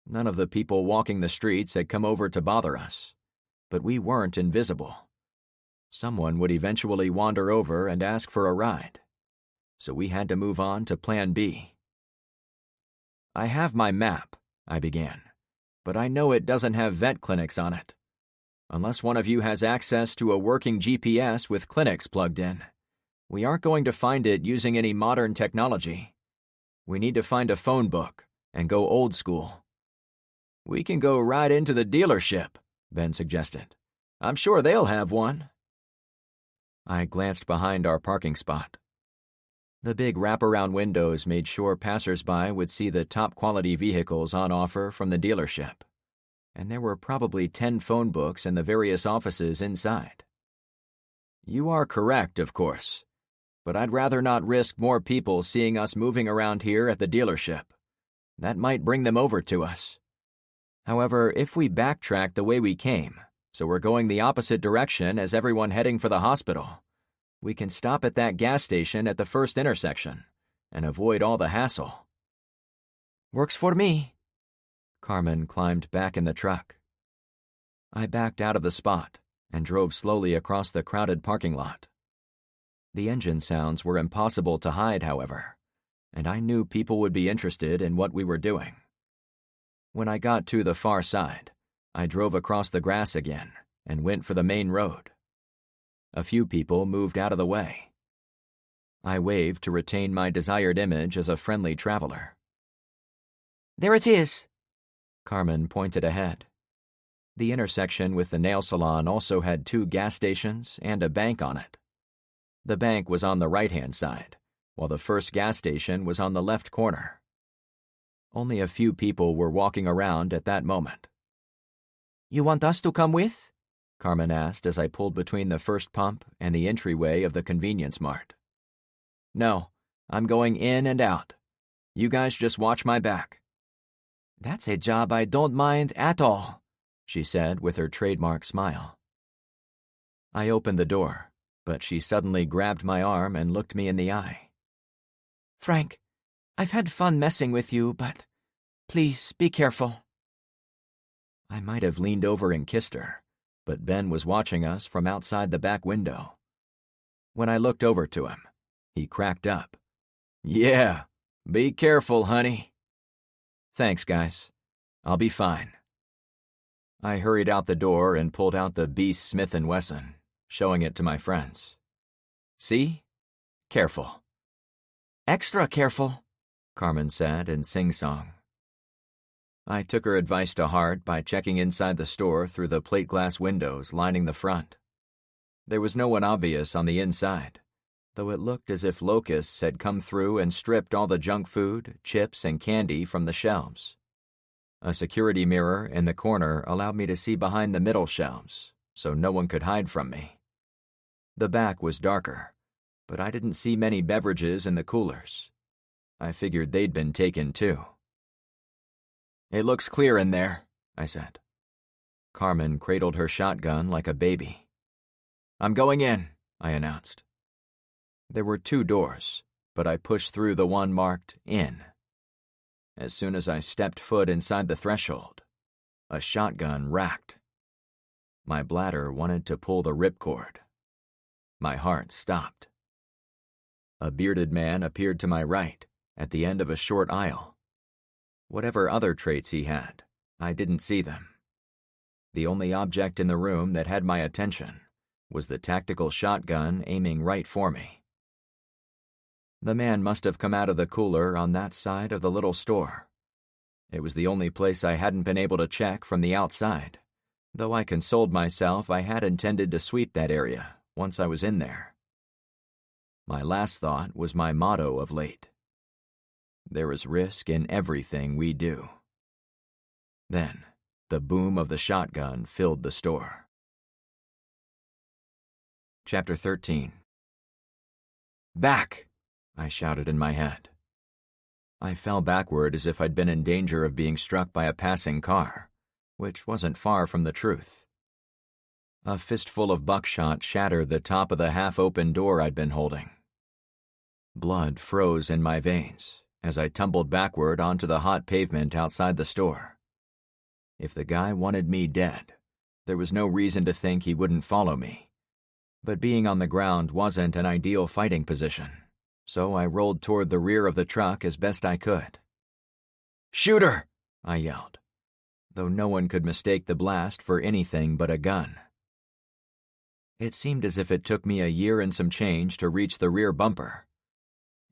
None of the people walking the streets had come over to bother us, but we weren't invisible. Someone would eventually wander over and ask for a ride, so we had to move on to Plan B. I have my map, I began, but I know it doesn't have vet clinics on it. Unless one of you has access to a working GPS with clinics plugged in, we aren't going to find it using any modern technology. We need to find a phone book and go old school. We can go right into the dealership, Ben suggested. I'm sure they'll have one. I glanced behind our parking spot. The big wraparound windows made sure passers-by would see the top-quality vehicles on offer from the dealership, and there were probably 10 phone books in the various offices inside. You are correct, of course, but I'd rather not risk more people seeing us moving around here at the dealership. That might bring them over to us. However, if we backtrack the way we came, so we're going the opposite direction as everyone heading for the hospital, we can stop at that gas station at the first intersection and avoid all the hassle. Works for me. Carmen climbed back in the truck. I backed out of the spot and drove slowly across the crowded parking lot. The engine sounds were impossible to hide, however, and I knew people would be interested in what we were doing. When I got to the far side, I drove across the grass again and went for the main road. A few people moved out of the way. I waved to retain my desired image as a friendly traveler. There it is, Carmen pointed ahead. The intersection with the nail salon also had 2 gas stations and a bank on it. The bank was on the right-hand side, while the first gas station was on the left corner. Only a few people were walking around at that moment. You want us to come with? Carmen asked as I pulled between the first pump and the entryway of the convenience mart. No, I'm going in and out. You guys just watch my back. That's a job I don't mind at all, she said with her trademark smile. I opened the door, but she suddenly grabbed my arm and looked me in the eye. Frank, I've had fun messing with you, but please be careful. I might have leaned over and kissed her, but Ben was watching us from outside the back window. When I looked over to him, he cracked up. Yeah, be careful, honey. Thanks, guys. I'll be fine. I hurried out the door and pulled out the Beast Smith & Wesson, showing it to my friends. See? Careful. Extra careful, Carmen said in sing-song. I took her advice to heart by checking inside the store through the plate glass windows lining the front. There was no one obvious on the inside, though it looked as if locusts had come through and stripped all the junk food, chips, and candy from the shelves. A security mirror in the corner allowed me to see behind the middle shelves, so no one could hide from me. The back was darker, but I didn't see many beverages in the coolers. I figured they'd been taken too. It looks clear in there, I said. Carmen cradled her shotgun like a baby. I'm going in, I announced. There were 2 doors, but I pushed through the one marked in. As soon as I stepped foot inside the threshold, a shotgun racked. My bladder wanted to pull the ripcord. My heart stopped. A bearded man appeared to my right, at the end of a short aisle. Whatever other traits he had, I didn't see them. The only object in the room that had my attention was the tactical shotgun aiming right for me. The man must have come out of the cooler on that side of the little store. It was the only place I hadn't been able to check from the outside, though I consoled myself I had intended to sweep that area once I was in there. My last thought was my motto of late. There is risk in everything we do. Then, the boom of the shotgun filled the store. Chapter 13. Back! I shouted in my head. I fell backward as if I'd been in danger of being struck by a passing car, which wasn't far from the truth. A fistful of buckshot shattered the top of the half-open door I'd been holding. Blood froze in my veins as I tumbled backward onto the hot pavement outside the store. If the guy wanted me dead, there was no reason to think he wouldn't follow me. But being on the ground wasn't an ideal fighting position, so I rolled toward the rear of the truck as best I could. "Shooter!" I yelled, though no one could mistake the blast for anything but a gun. It seemed as if it took me a year and some change to reach the rear bumper.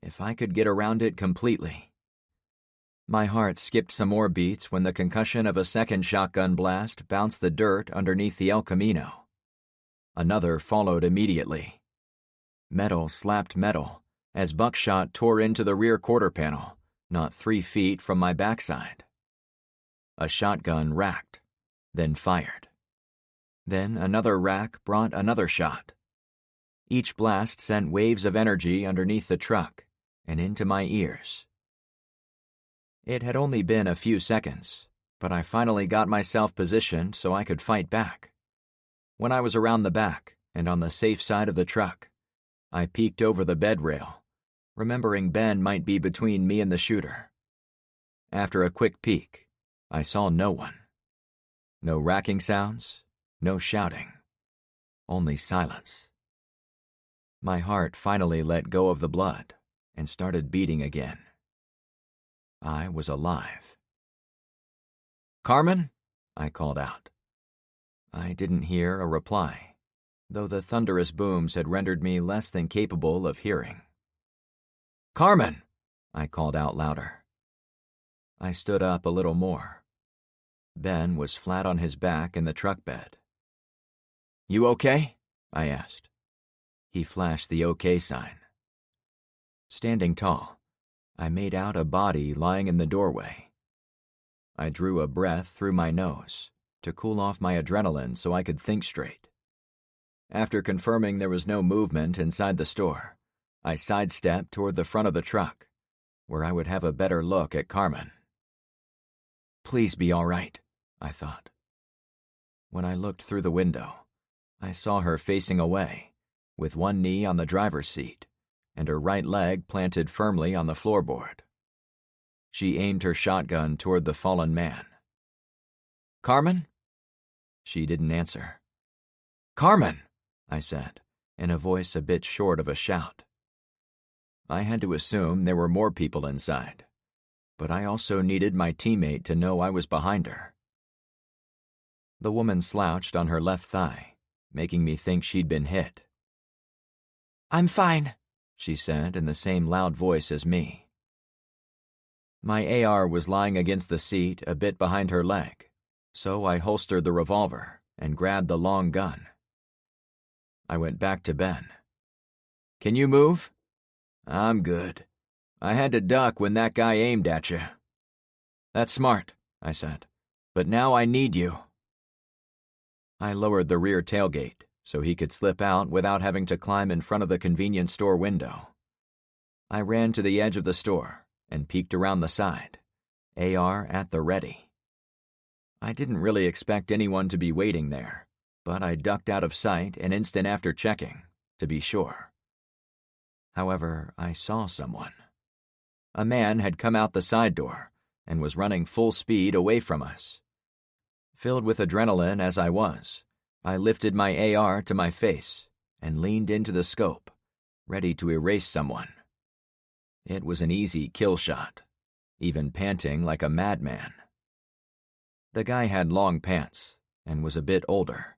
If I could get around it completely. My heart skipped some more beats when the concussion of a second shotgun blast bounced the dirt underneath the El Camino. Another followed immediately. Metal slapped metal as buckshot tore into the rear quarter panel, not 3 feet from my backside. A shotgun racked, then fired. Then another rack brought another shot. Each blast sent waves of energy underneath the truck and into my ears. It had only been a few seconds, but I finally got myself positioned so I could fight back. When I was around the back and on the safe side of the truck, I peeked over the bed rail, remembering Ben might be between me and the shooter. After a quick peek, I saw no one. No racking sounds, no shouting, only silence. My heart finally let go of the blood and started beating again. I was alive. "Carmen?" I called out. I didn't hear a reply, though the thunderous booms had rendered me less than capable of hearing. "Carmen!" I called out louder. I stood up a little more. Ben was flat on his back in the truck bed. "You okay?" I asked. He flashed the OK sign. Standing tall, I made out a body lying in the doorway. I drew a breath through my nose to cool off my adrenaline so I could think straight. After confirming there was no movement inside the store, I sidestepped toward the front of the truck, where I would have a better look at Carmen. Please be all right, I thought. When I looked through the window, I saw her facing away, with one knee on the driver's seat and her right leg planted firmly on the floorboard. She aimed her shotgun toward the fallen man. "Carmen?" She didn't answer. "Carmen!" I said, in a voice a bit short of a shout. I had to assume there were more people inside, but I also needed my teammate to know I was behind her. The woman slouched on her left thigh, making me think she'd been hit. "I'm fine," she said in the same loud voice as me. My AR was lying against the seat a bit behind her leg, so I holstered the revolver and grabbed the long gun. I went back to Ben. "Can you move?" "I'm good. I had to duck when that guy aimed at you." "That's smart," I said, "but now I need you." I lowered the rear tailgate so he could slip out without having to climb in front of the convenience store window. I ran to the edge of the store and peeked around the side, AR at the ready. I didn't really expect anyone to be waiting there, but I ducked out of sight an instant after checking, to be sure. However, I saw someone. A man had come out the side door and was running full speed away from us. Filled with adrenaline as I was, I lifted my AR to my face and leaned into the scope, ready to erase someone. It was an easy kill shot, even panting like a madman. The guy had long pants and was a bit older.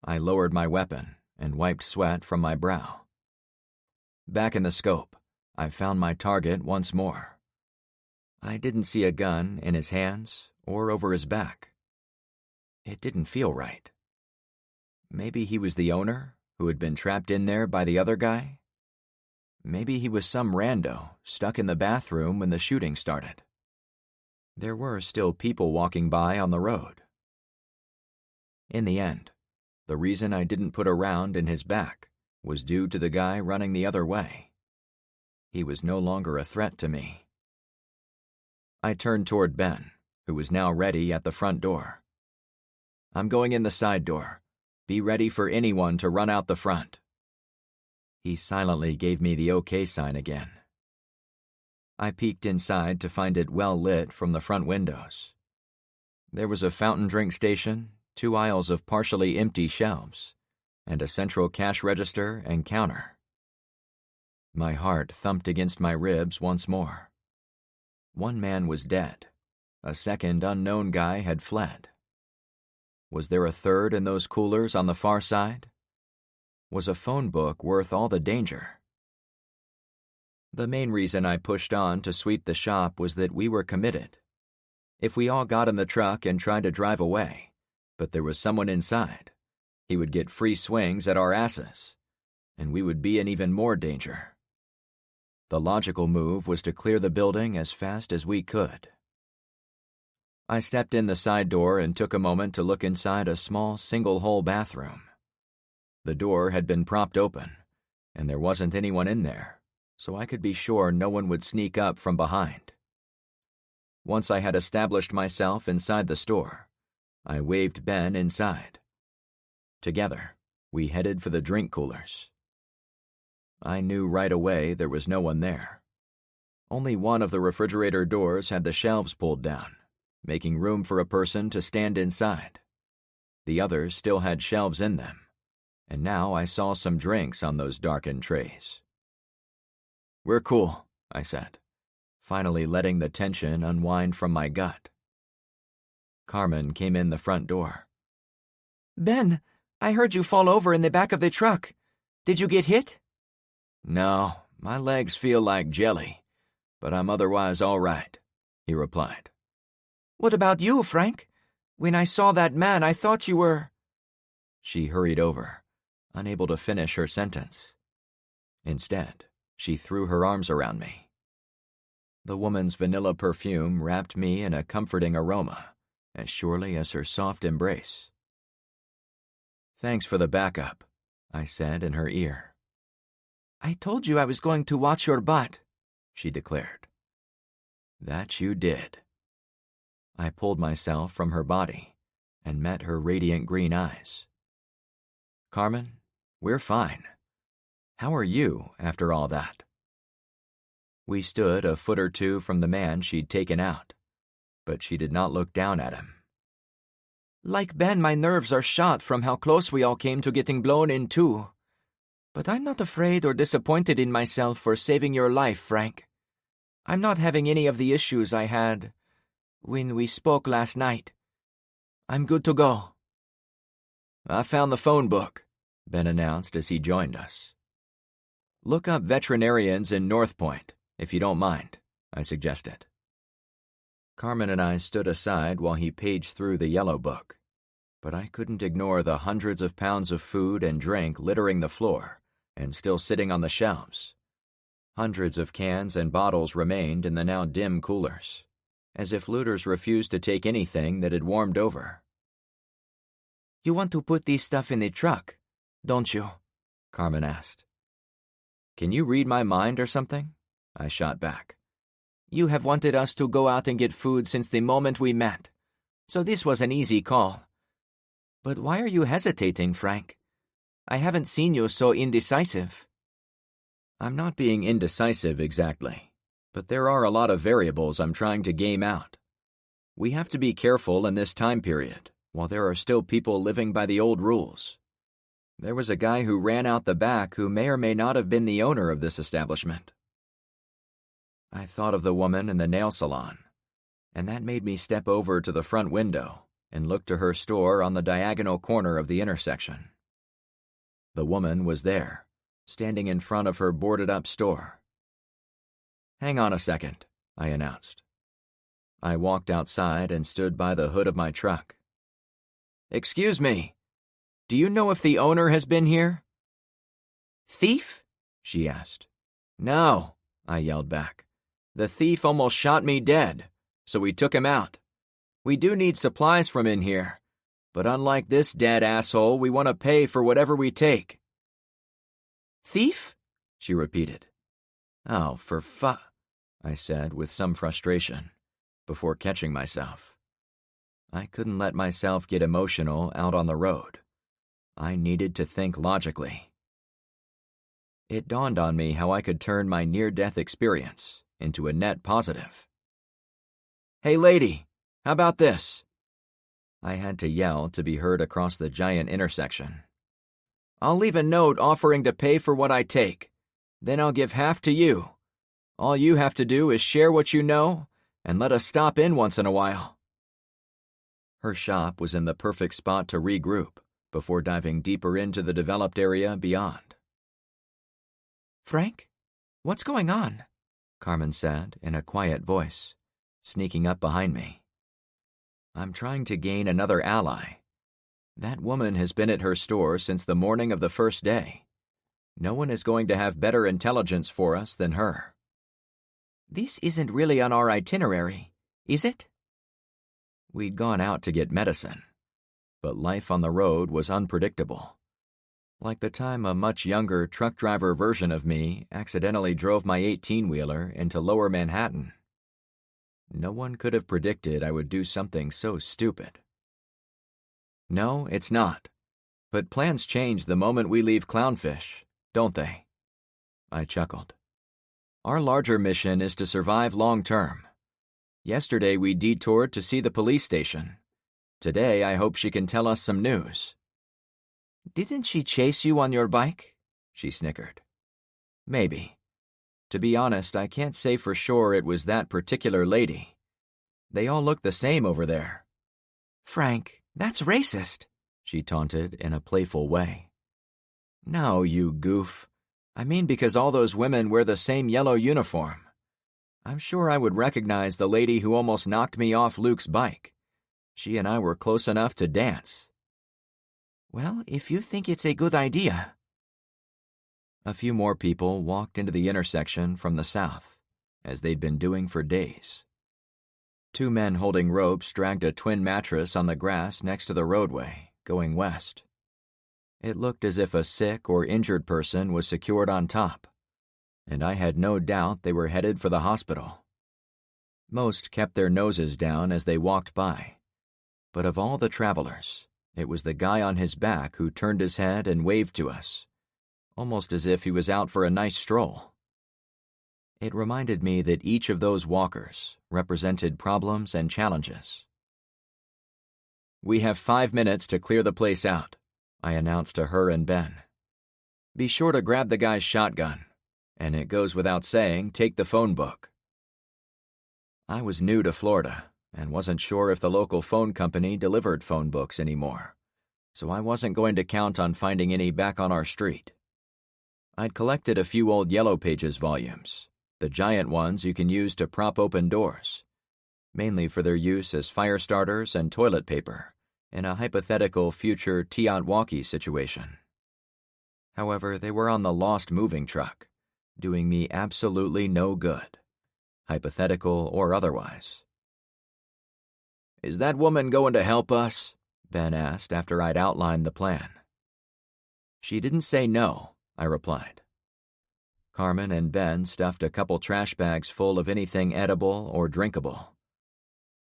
I lowered my weapon and wiped sweat from my brow. Back in the scope, I found my target once more. I didn't see a gun in his hands or over his back. It didn't feel right. Maybe he was the owner who had been trapped in there by the other guy? Maybe he was some rando stuck in the bathroom when the shooting started. There were still people walking by on the road. In the end, the reason I didn't put a round in his back was due to the guy running the other way. He was no longer a threat to me. I turned toward Ben, who was now ready at the front door. "I'm going in the side door. Be ready for anyone to run out the front." He silently gave me the OK sign again. I peeked inside to find it well lit from the front windows. There was a fountain drink station, 2 aisles of partially empty shelves, and a central cash register and counter. My heart thumped against my ribs once more. One man was dead. A second unknown guy had fled. Was there a third in those coolers on the far side? Was a phone book worth all the danger? The main reason I pushed on to sweep the shop was that we were committed. If we all got in the truck and tried to drive away, but there was someone inside, he would get free swings at our asses, and we would be in even more danger. The logical move was to clear the building as fast as we could. I stepped in the side door and took a moment to look inside a small single-hole bathroom. The door had been propped open, and there wasn't anyone in there, so I could be sure no one would sneak up from behind. Once I had established myself inside the store, I waved Ben inside. Together, we headed for the drink coolers. I knew right away there was no one there. Only one of the refrigerator doors had the shelves pulled down, making room for a person to stand inside. The others still had shelves in them, and now I saw some drinks on those darkened trays. "We're cool," I said, finally letting the tension unwind from my gut. Carmen came in the front door. "Ben, I heard you fall over in the back of the truck. Did you get hit?" "No, my legs feel like jelly, but I'm otherwise all right," he replied. "What about you, Frank? When I saw that man, I thought you were—" She hurried over, unable to finish her sentence. Instead, she threw her arms around me. The woman's vanilla perfume wrapped me in a comforting aroma, as surely as her soft embrace. "Thanks for the backup," I said in her ear. "I told you I was going to watch your butt," she declared. "That you did." I pulled myself from her body and met her radiant green eyes. "Carmen, we're fine. How are you after all that?" We stood a foot or two from the man she'd taken out, but she did not look down at him. "Like Ben, my nerves are shot from how close we all came to getting blown in two. But I'm not afraid or disappointed in myself for saving your life, Frank. I'm not having any of the issues I had when we spoke last night. I'm good to go." "I found the phone book," Ben announced as he joined us. "Look up veterinarians in North Point, if you don't mind. I suggested. Carmen and I stood aside while he paged through the yellow book, but I couldn't ignore the hundreds of pounds of food and drink littering the floor and still sitting on the shelves. Hundreds of cans and bottles remained in the now dim coolers, as if looters refused to take anything that had warmed over. You want to put this stuff in the truck, don't you? Carmen asked. Can you read my mind or something? I shot back. You have wanted us to go out and get food since the moment we met, so this was an easy call. But why are you hesitating, Frank? I haven't seen you so indecisive. I'm not being indecisive exactly, but there are a lot of variables I'm trying to game out. We have to be careful in this time period, while there are still people living by the old rules. There was a guy who ran out the back who may or may not have been the owner of this establishment. I thought of the woman in the nail salon, and that made me step over to the front window and look to her store on the diagonal corner of the intersection. The woman was there, standing in front of her boarded-up store. Hang on a second, I announced. I walked outside and stood by the hood of my truck. Excuse me, do you know if the owner has been here? Thief? She asked. No, I yelled back. The thief almost shot me dead, so we took him out. We do need supplies from in here, but unlike this dead asshole, we want to pay for whatever we take. Thief? She repeated. Oh, I said with some frustration, before catching myself. I couldn't let myself get emotional out on the road. I needed to think logically. It dawned on me how I could turn my near-death experience into a net positive. Hey lady, how about this? I had to yell to be heard across the giant intersection. I'll leave a note offering to pay for what I take. Then I'll give half to you. All you have to do is share what you know and let us stop in once in a while. Her shop was in the perfect spot to regroup before diving deeper into the developed area beyond. Frank, what's going on? Carmen said in a quiet voice, sneaking up behind me. I'm trying to gain another ally. That woman has been at her store since the morning of the first day. No one is going to have better intelligence for us than her. This isn't really on our itinerary, is it? We'd gone out to get medicine, but life on the road was unpredictable. Like the time a much younger truck driver version of me accidentally drove my 18-wheeler into Lower Manhattan. No one could have predicted I would do something so stupid. No, it's not. But plans change the moment we leave Clownfish, don't they? I chuckled. Our larger mission is to survive long-term. Yesterday we detoured to see the police station. Today I hope she can tell us some news. Didn't she chase you on your bike? She snickered. Maybe. To be honest, I can't say for sure it was that particular lady. They all look the same over there. Frank, that's racist, she taunted in a playful way. No, you goof. I mean because all those women wear the same yellow uniform. I'm sure I would recognize the lady who almost knocked me off Luke's bike. She and I were close enough to dance. Well, if you think it's a good idea. A few more people walked into the intersection from the south, as they'd been doing for days. 2 men holding ropes dragged a twin mattress on the grass next to the roadway, going west. It looked as if a sick or injured person was secured on top, and I had no doubt they were headed for the hospital. Most kept their noses down as they walked by, but of all the travelers, it was the guy on his back who turned his head and waved to us, almost as if he was out for a nice stroll. It reminded me that each of those walkers represented problems and challenges. We have 5 minutes to clear the place out, I announced to her and Ben. Be sure to grab the guy's shotgun, and it goes without saying, take the phone book. I was new to Florida and wasn't sure if the local phone company delivered phone books anymore, so I wasn't going to count on finding any back on our street. I'd collected a few old Yellow Pages volumes, the giant ones you can use to prop open doors, mainly for their use as fire starters and toilet paper in a hypothetical future Tiotwalkie situation. However, they were on the lost moving truck, doing me absolutely no good, hypothetical or otherwise. "Is that woman going to help us?" Ben asked after I'd outlined the plan. "She didn't say no," I replied. Carmen and Ben stuffed a couple trash bags full of anything edible or drinkable.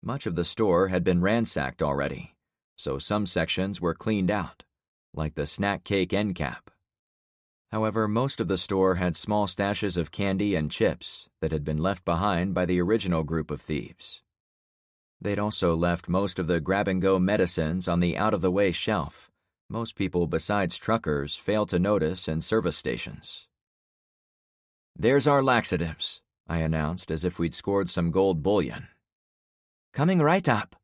Much of the store had been ransacked already, so some sections were cleaned out, like the snack cake end cap. However, most of the store had small stashes of candy and chips that had been left behind by the original group of thieves. They'd also left most of the grab-and-go medicines on the out-of-the-way shelf most people besides truckers fail to notice in service stations. "There's our laxatives," I announced as if we'd scored some gold bullion. "Coming right up,"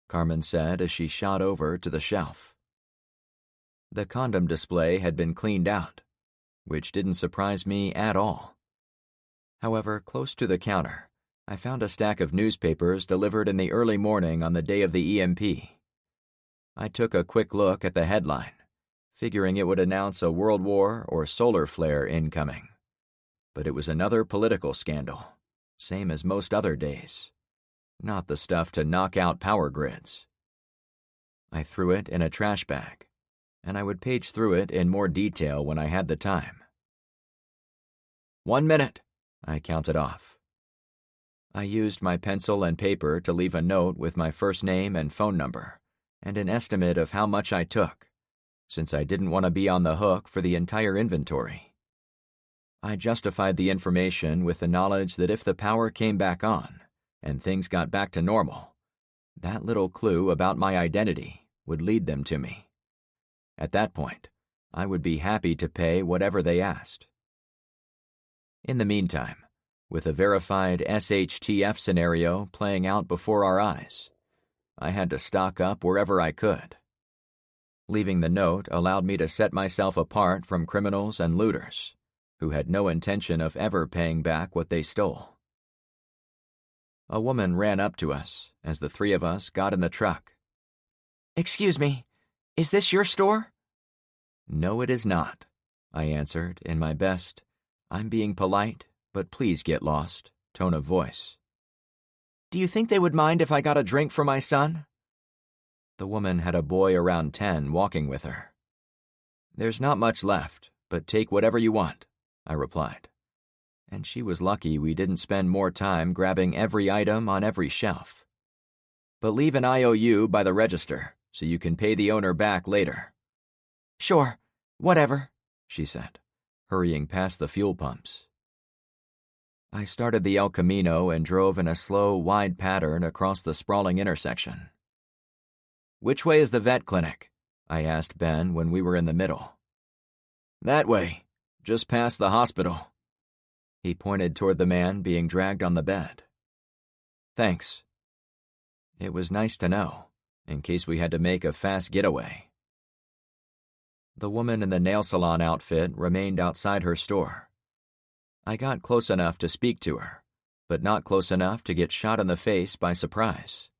Carmen said as she shot over to the shelf. The condom display had been cleaned out, which didn't surprise me at all. However, close to the counter, I found a stack of newspapers delivered in the early morning on the day of the EMP. I took a quick look at the headline, figuring it would announce a world war or solar flare incoming. But it was another political scandal, same as most other days. Not the stuff to knock out power grids. I threw it in a trash bag, and I would page through it in more detail when I had the time. 1 minute, I counted off. I used my pencil and paper to leave a note with my first name and phone number, and an estimate of how much I took, since I didn't want to be on the hook for the entire inventory. I justified the information with the knowledge that if the power came back on and things got back to normal, that little clue about my identity would lead them to me. At that point, I would be happy to pay whatever they asked. In the meantime, with a verified SHTF scenario playing out before our eyes, I had to stock up wherever I could. Leaving the note allowed me to set myself apart from criminals and looters, who had no intention of ever paying back what they stole. A woman ran up to us as the three of us got in the truck. "Excuse me, is this your store?" "No, it is not," I answered in my best, "I'm being polite, but please get lost" tone of voice. "Do you think they would mind if I got a drink for my son?" The woman had a boy around 10 walking with her. "There's not much left, but take whatever you want," I replied. And she was lucky we didn't spend more time grabbing every item on every shelf. "But leave an IOU by the register so you can pay the owner back later." "Sure, whatever," she said, hurrying past the fuel pumps. I started the El Camino and drove in a slow, wide pattern across the sprawling intersection. "Which way is the vet clinic?" I asked Ben when we were in the middle. "That way, just past the hospital." He pointed toward the man being dragged on the bed. "Thanks." It was nice to know, in case we had to make a fast getaway. The woman in the nail salon outfit remained outside her store. I got close enough to speak to her, but not close enough to get shot in the face by surprise.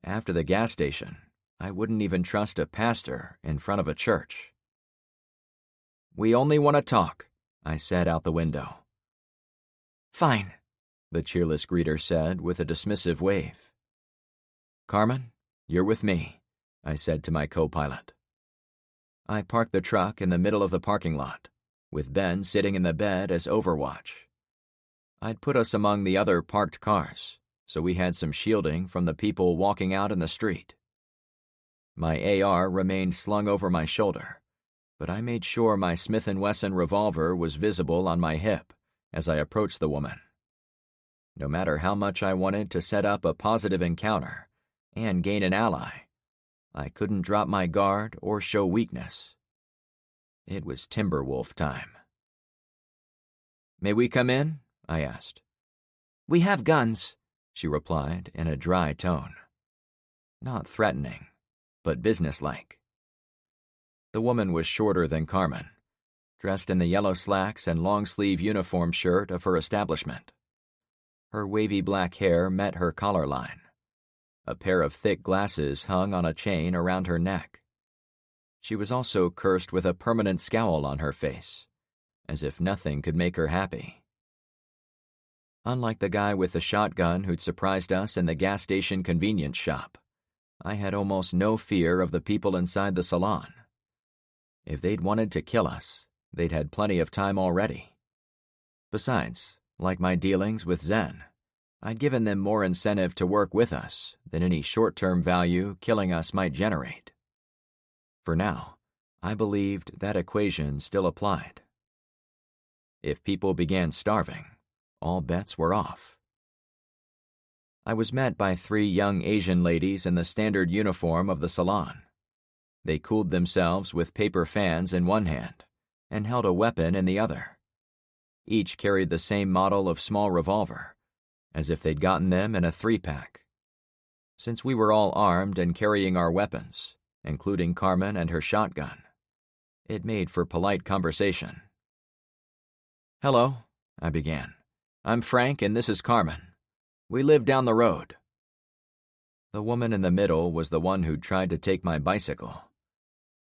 After the gas station, I wouldn't even trust a pastor in front of a church. "We only want to talk," I said out the window. "Fine," the cheerless greeter said with a dismissive wave. "Carmen, you're with me," I said to my co-pilot. I parked the truck in the middle of the parking lot, with Ben sitting in the bed as overwatch. I'd put us among the other parked cars, so we had some shielding from the people walking out in the street. My AR remained slung over my shoulder, but I made sure my Smith & Wesson revolver was visible on my hip as I approached the woman. No matter how much I wanted to set up a positive encounter and gain an ally, I couldn't drop my guard or show weakness. It was Timberwolf time. "May we come in?" I asked. "We have guns," she replied in a dry tone. Not threatening, but businesslike. The woman was shorter than Carmen, dressed in the yellow slacks and long-sleeve uniform shirt of her establishment. Her wavy black hair met her collar line. A pair of thick glasses hung on a chain around her neck. She was also cursed with a permanent scowl on her face, as if nothing could make her happy. Unlike the guy with the shotgun who'd surprised us in the gas station convenience shop, I had almost no fear of the people inside the salon. If they'd wanted to kill us, they'd had plenty of time already. Besides, like my dealings with Zen, I'd given them more incentive to work with us than any short-term value killing us might generate. For now, I believed that equation still applied. If people began starving, all bets were off. I was met by 3 young Asian ladies in the standard uniform of the salon. They cooled themselves with paper fans in one hand and held a weapon in the other. Each carried the same model of small revolver, as if they'd gotten them in a 3-pack. Since we were all armed and carrying our weapons, including Carmen and her shotgun, it made for polite conversation. "Hello," I began. "I'm Frank and this is Carmen. We live down the road." The woman in the middle was the one who'd tried to take my bicycle.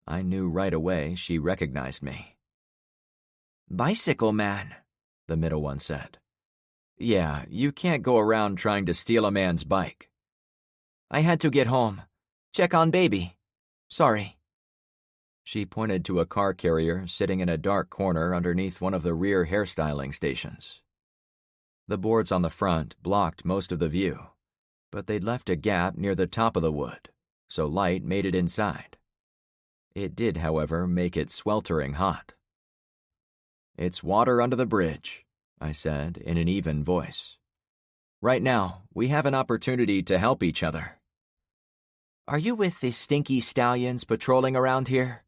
I knew right away she recognized me. "Bicycle man," the middle one said. "Yeah, you can't go around trying to steal a man's bike." "I had to get home. Check on baby. Sorry." She pointed to a car carrier sitting in a dark corner underneath one of the rear hairstyling stations. The boards on the front blocked most of the view, but they'd left a gap near the top of the wood, so light made it inside. It did, however, make it sweltering hot. "It's water under the bridge," I said in an even voice. "Right now, we have an opportunity to help each other." "Are you with the stinky stallions patrolling around here?"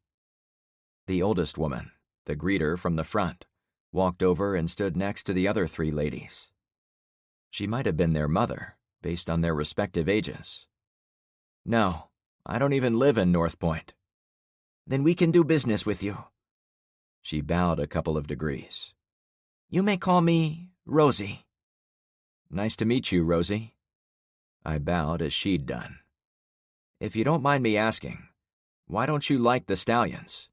The oldest woman, the greeter from the front, walked over and stood next to the other 3 ladies. She might have been their mother, based on their respective ages. "No, I don't even live in North Point." "Then we can do business with you." She bowed a couple of degrees. "You may call me Rosie." "Nice to meet you, Rosie." I bowed as she'd done. "If you don't mind me asking, why don't you like the stallions?"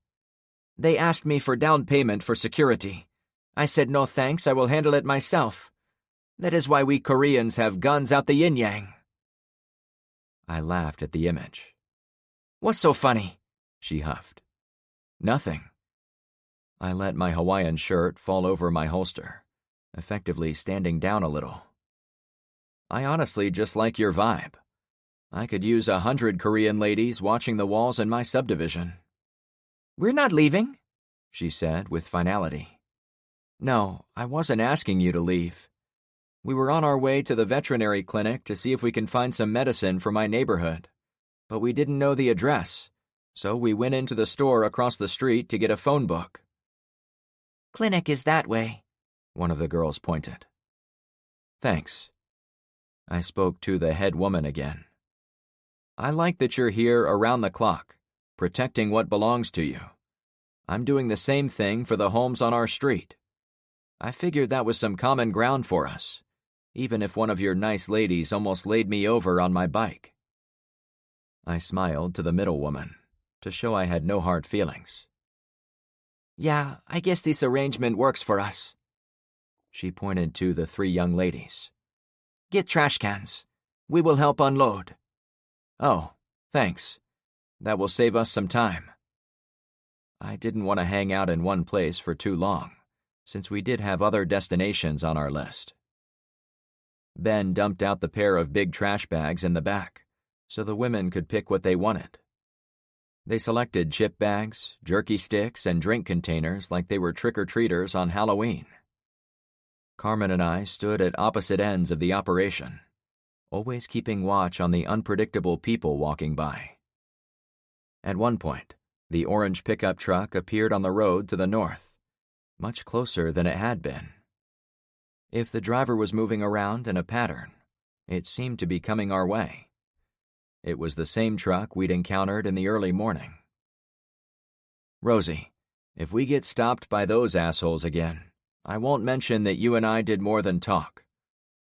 "They asked me for down payment for security. I said no thanks, I will handle it myself. That is why we Koreans have guns out the yin-yang." I laughed at the image. "What's so funny?" she huffed. "Nothing." I let my Hawaiian shirt fall over my holster, effectively standing down a little. "I honestly just like your vibe. I could use 100 Korean ladies watching the walls in my subdivision." "We're not leaving," she said with finality. "No, I wasn't asking you to leave. We were on our way to the veterinary clinic to see if we can find some medicine for my neighborhood, but we didn't know the address, so we went into the store across the street to get a phone book." "Clinic is that way," one of the girls pointed. "Thanks." I spoke to the head woman again. "I like that you're here around the clock, protecting what belongs to you. I'm doing the same thing for the homes on our street. I figured that was some common ground for us, even if one of your nice ladies almost laid me over on my bike." I smiled to the middle woman, to show I had no hard feelings. "Yeah, I guess this arrangement works for us." She pointed to the 3 young ladies. "Get trash cans. We will help unload." "Oh, thanks. That will save us some time." I didn't want to hang out in one place for too long, since we did have other destinations on our list. Ben dumped out the pair of big trash bags in the back, so the women could pick what they wanted. They selected chip bags, jerky sticks, and drink containers like they were trick-or-treaters on Halloween. Carmen and I stood at opposite ends of the operation, always keeping watch on the unpredictable people walking by. At one point, the orange pickup truck appeared on the road to the north, much closer than it had been. If the driver was moving around in a pattern, it seemed to be coming our way. It was the same truck we'd encountered in the early morning. "Rosie, If we get stopped by those assholes again, I won't mention that you and I did more than talk.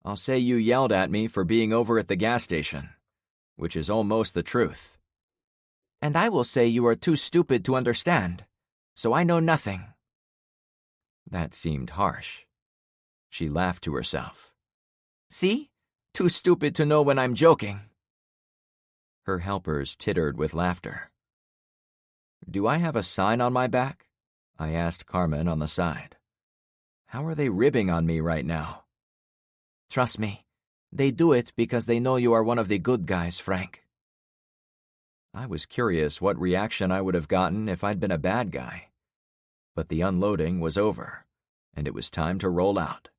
I'll say you yelled at me for being over at the gas station, which is almost the truth. And I will say you are too stupid to understand, so I know nothing. That seemed harsh. She laughed to herself. See? Too stupid to know when I'm joking. Her helpers tittered with laughter. Do I have a sign on my back? I asked Carmen on the side. How are they ribbing on me right now? Trust me, they do it because they know you are one of the good guys, Frank. I was curious what reaction I would have gotten if I'd been a bad guy. But the unloading was over, and it was time to roll out.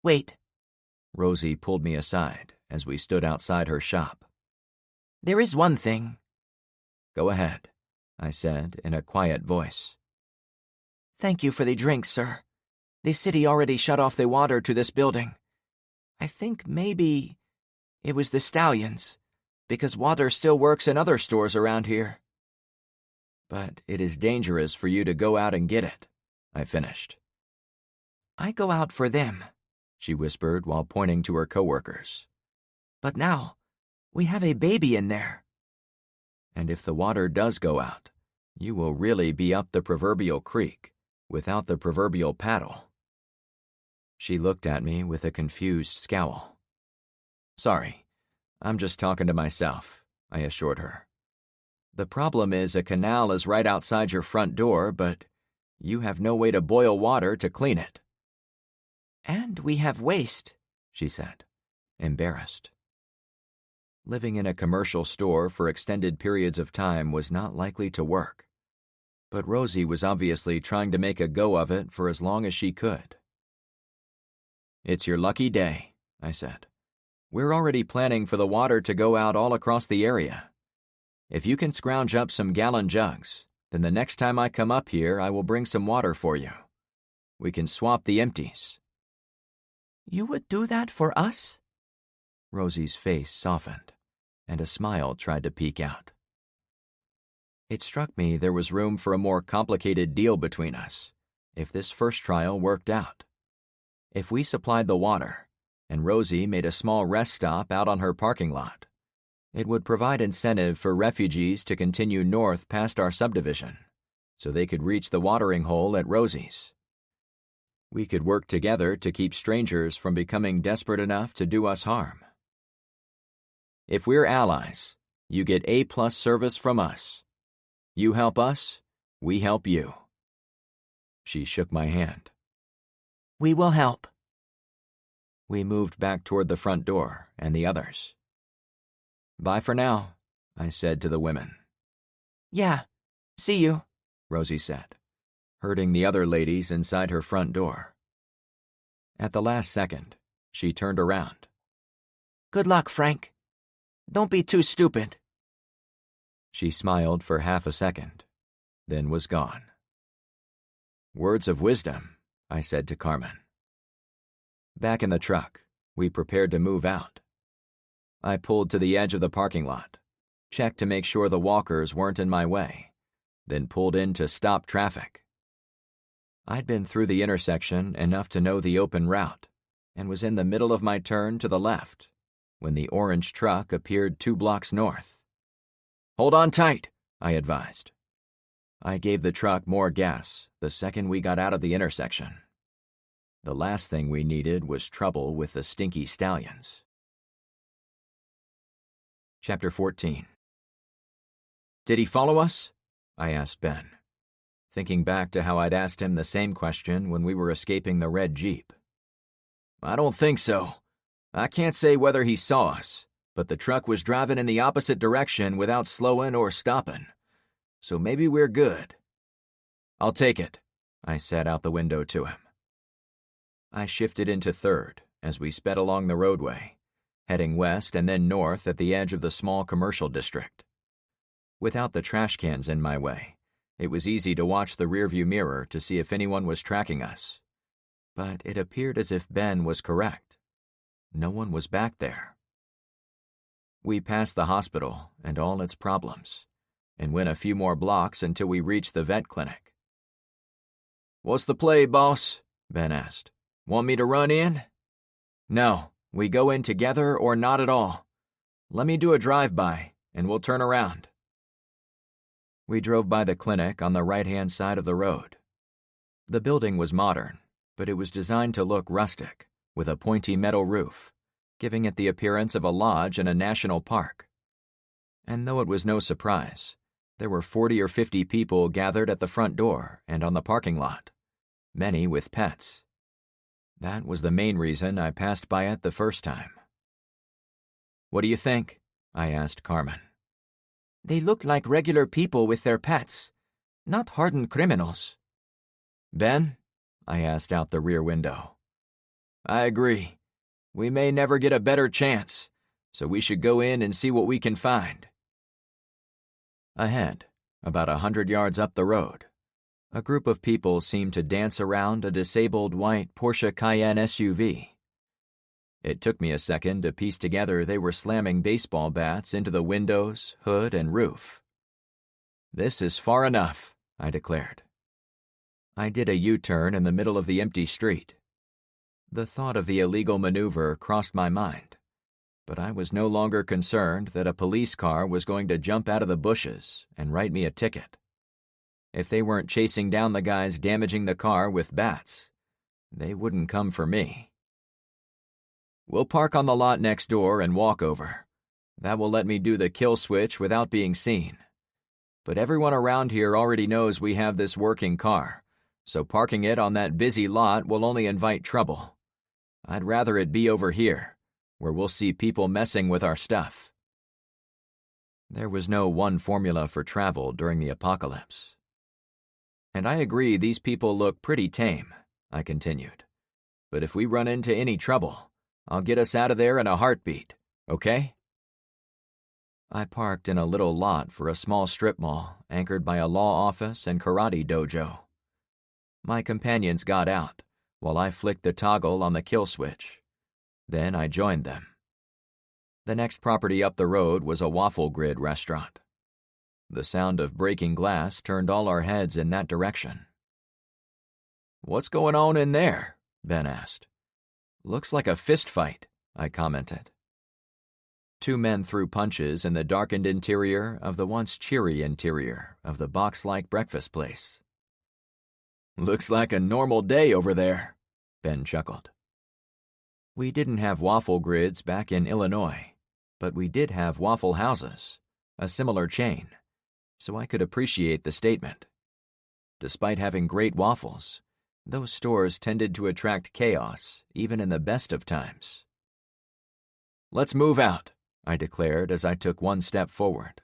Wait. Rosie pulled me aside as we stood outside her shop. There is one thing. Go ahead, I said in a quiet voice. Thank you for the drinks, sir. The city already shut off the water to this building. I think maybe it was the stallions, because water still works in other stores around here. But it is dangerous for you to go out and get it, I finished. I go out for them, she whispered while pointing to her coworkers. But now, we have a baby in there. And if the water does go out, you will really be up the proverbial creek without the proverbial paddle. She looked at me with a confused scowl. Sorry, I'm just talking to myself, I assured her. The problem is a canal is right outside your front door, but you have no way to boil water to clean it. And we have waste, she said, embarrassed. Living in a commercial store for extended periods of time was not likely to work. But Rosie was obviously trying to make a go of it for as long as she could. It's your lucky day, I said. We're already planning for the water to go out all across the area. If you can scrounge up some gallon jugs, then the next time I come up here I will bring some water for you. We can swap the empties. You would do that for us? Rosie's face softened, and a smile tried to peek out. It struck me there was room for a more complicated deal between us, if this first trial worked out. If we supplied the water, and Rosie made a small rest stop out on her parking lot, it would provide incentive for refugees to continue north past our subdivision, so they could reach the watering hole at Rosie's. We could work together to keep strangers from becoming desperate enough to do us harm. If we're allies, you get A+ service from us. You help us, we help you. She shook my hand. We will help. We moved back toward the front door and the others. Bye for now, I said to the women. Yeah, see you, Rosie said, herding the other ladies inside her front door. At the last second, she turned around. Good luck, Frank. Don't be too stupid. She smiled for half a second, then was gone. Words of wisdom, I said to Carmen. Back in the truck, we prepared to move out. I pulled to the edge of the parking lot, checked to make sure the walkers weren't in my way, then pulled in to stop traffic. I'd been through the intersection enough to know the open route, and was in the middle of my turn to the left, when the orange truck appeared 2 blocks north. Hold on tight, I advised. I gave the truck more gas the second we got out of the intersection. The last thing we needed was trouble with the stinky stallions. Chapter 14. Did he follow us? I asked Ben, thinking back to how I'd asked him the same question when we were escaping the red Jeep. I don't think so. I can't say whether he saw us, but the truck was driving in the opposite direction without slowing or stopping. So maybe we're good. I'll take it, I said out the window to him. I shifted into third as we sped along the roadway, heading west and then north at the edge of the small commercial district. Without the trash cans in my way, it was easy to watch the rearview mirror to see if anyone was tracking us. But it appeared as if Ben was correct. No one was back there. We passed the hospital and all its problems, and went a few more blocks until we reached the vet clinic. "What's the play, boss?" Ben asked. "Want me to run in?" "No, we go in together or not at all. Let me do a drive-by, and we'll turn around." We drove by the clinic on the right-hand side of the road. The building was modern, but it was designed to look rustic, with a pointy metal roof, giving it the appearance of a lodge in a national park. And though it was no surprise, there were 40 or 50 people gathered at the front door and on the parking lot, many with pets. That was the main reason I passed by it the first time. "What do you think?" I asked Carmen. "They look like regular people with their pets, not hardened criminals." "Ben?" I asked out the rear window. "I agree. We may never get a better chance, so we should go in and see what we can find." Ahead, about 100 yards up the road, a group of people seemed to dance around a disabled white Porsche Cayenne SUV. It took me a second to piece together they were slamming baseball bats into the windows, hood, and roof. "This is far enough," I declared. I did a U-turn in the middle of the empty street. The thought of the illegal maneuver crossed my mind, but I was no longer concerned that a police car was going to jump out of the bushes and write me a ticket. If they weren't chasing down the guys damaging the car with bats, they wouldn't come for me. "We'll park on the lot next door and walk over. That will let me do the kill switch without being seen. But everyone around here already knows we have this working car, so parking it on that busy lot will only invite trouble. I'd rather it be over here, where we'll see people messing with our stuff." There was no one formula for travel during the apocalypse. "And I agree these people look pretty tame," I continued. "But if we run into any trouble, I'll get us out of there in a heartbeat, okay?" I parked in a little lot for a small strip mall anchored by a law office and karate dojo. My companions got out, while I flicked the toggle on the kill switch. Then I joined them. The next property up the road was a waffle grid restaurant. The sound of breaking glass turned all our heads in that direction. "What's going on in there?" Ben asked. "Looks like a fist fight," I commented. Two men threw punches in the darkened interior of the once cheery interior of the box-like breakfast place. "Looks like a normal day over there," Ben chuckled. We didn't have waffle grids back in Illinois, but we did have Waffle Houses, a similar chain, so I could appreciate the statement. Despite having great waffles, those stores tended to attract chaos even in the best of times. "Let's move out," I declared as I took one step forward.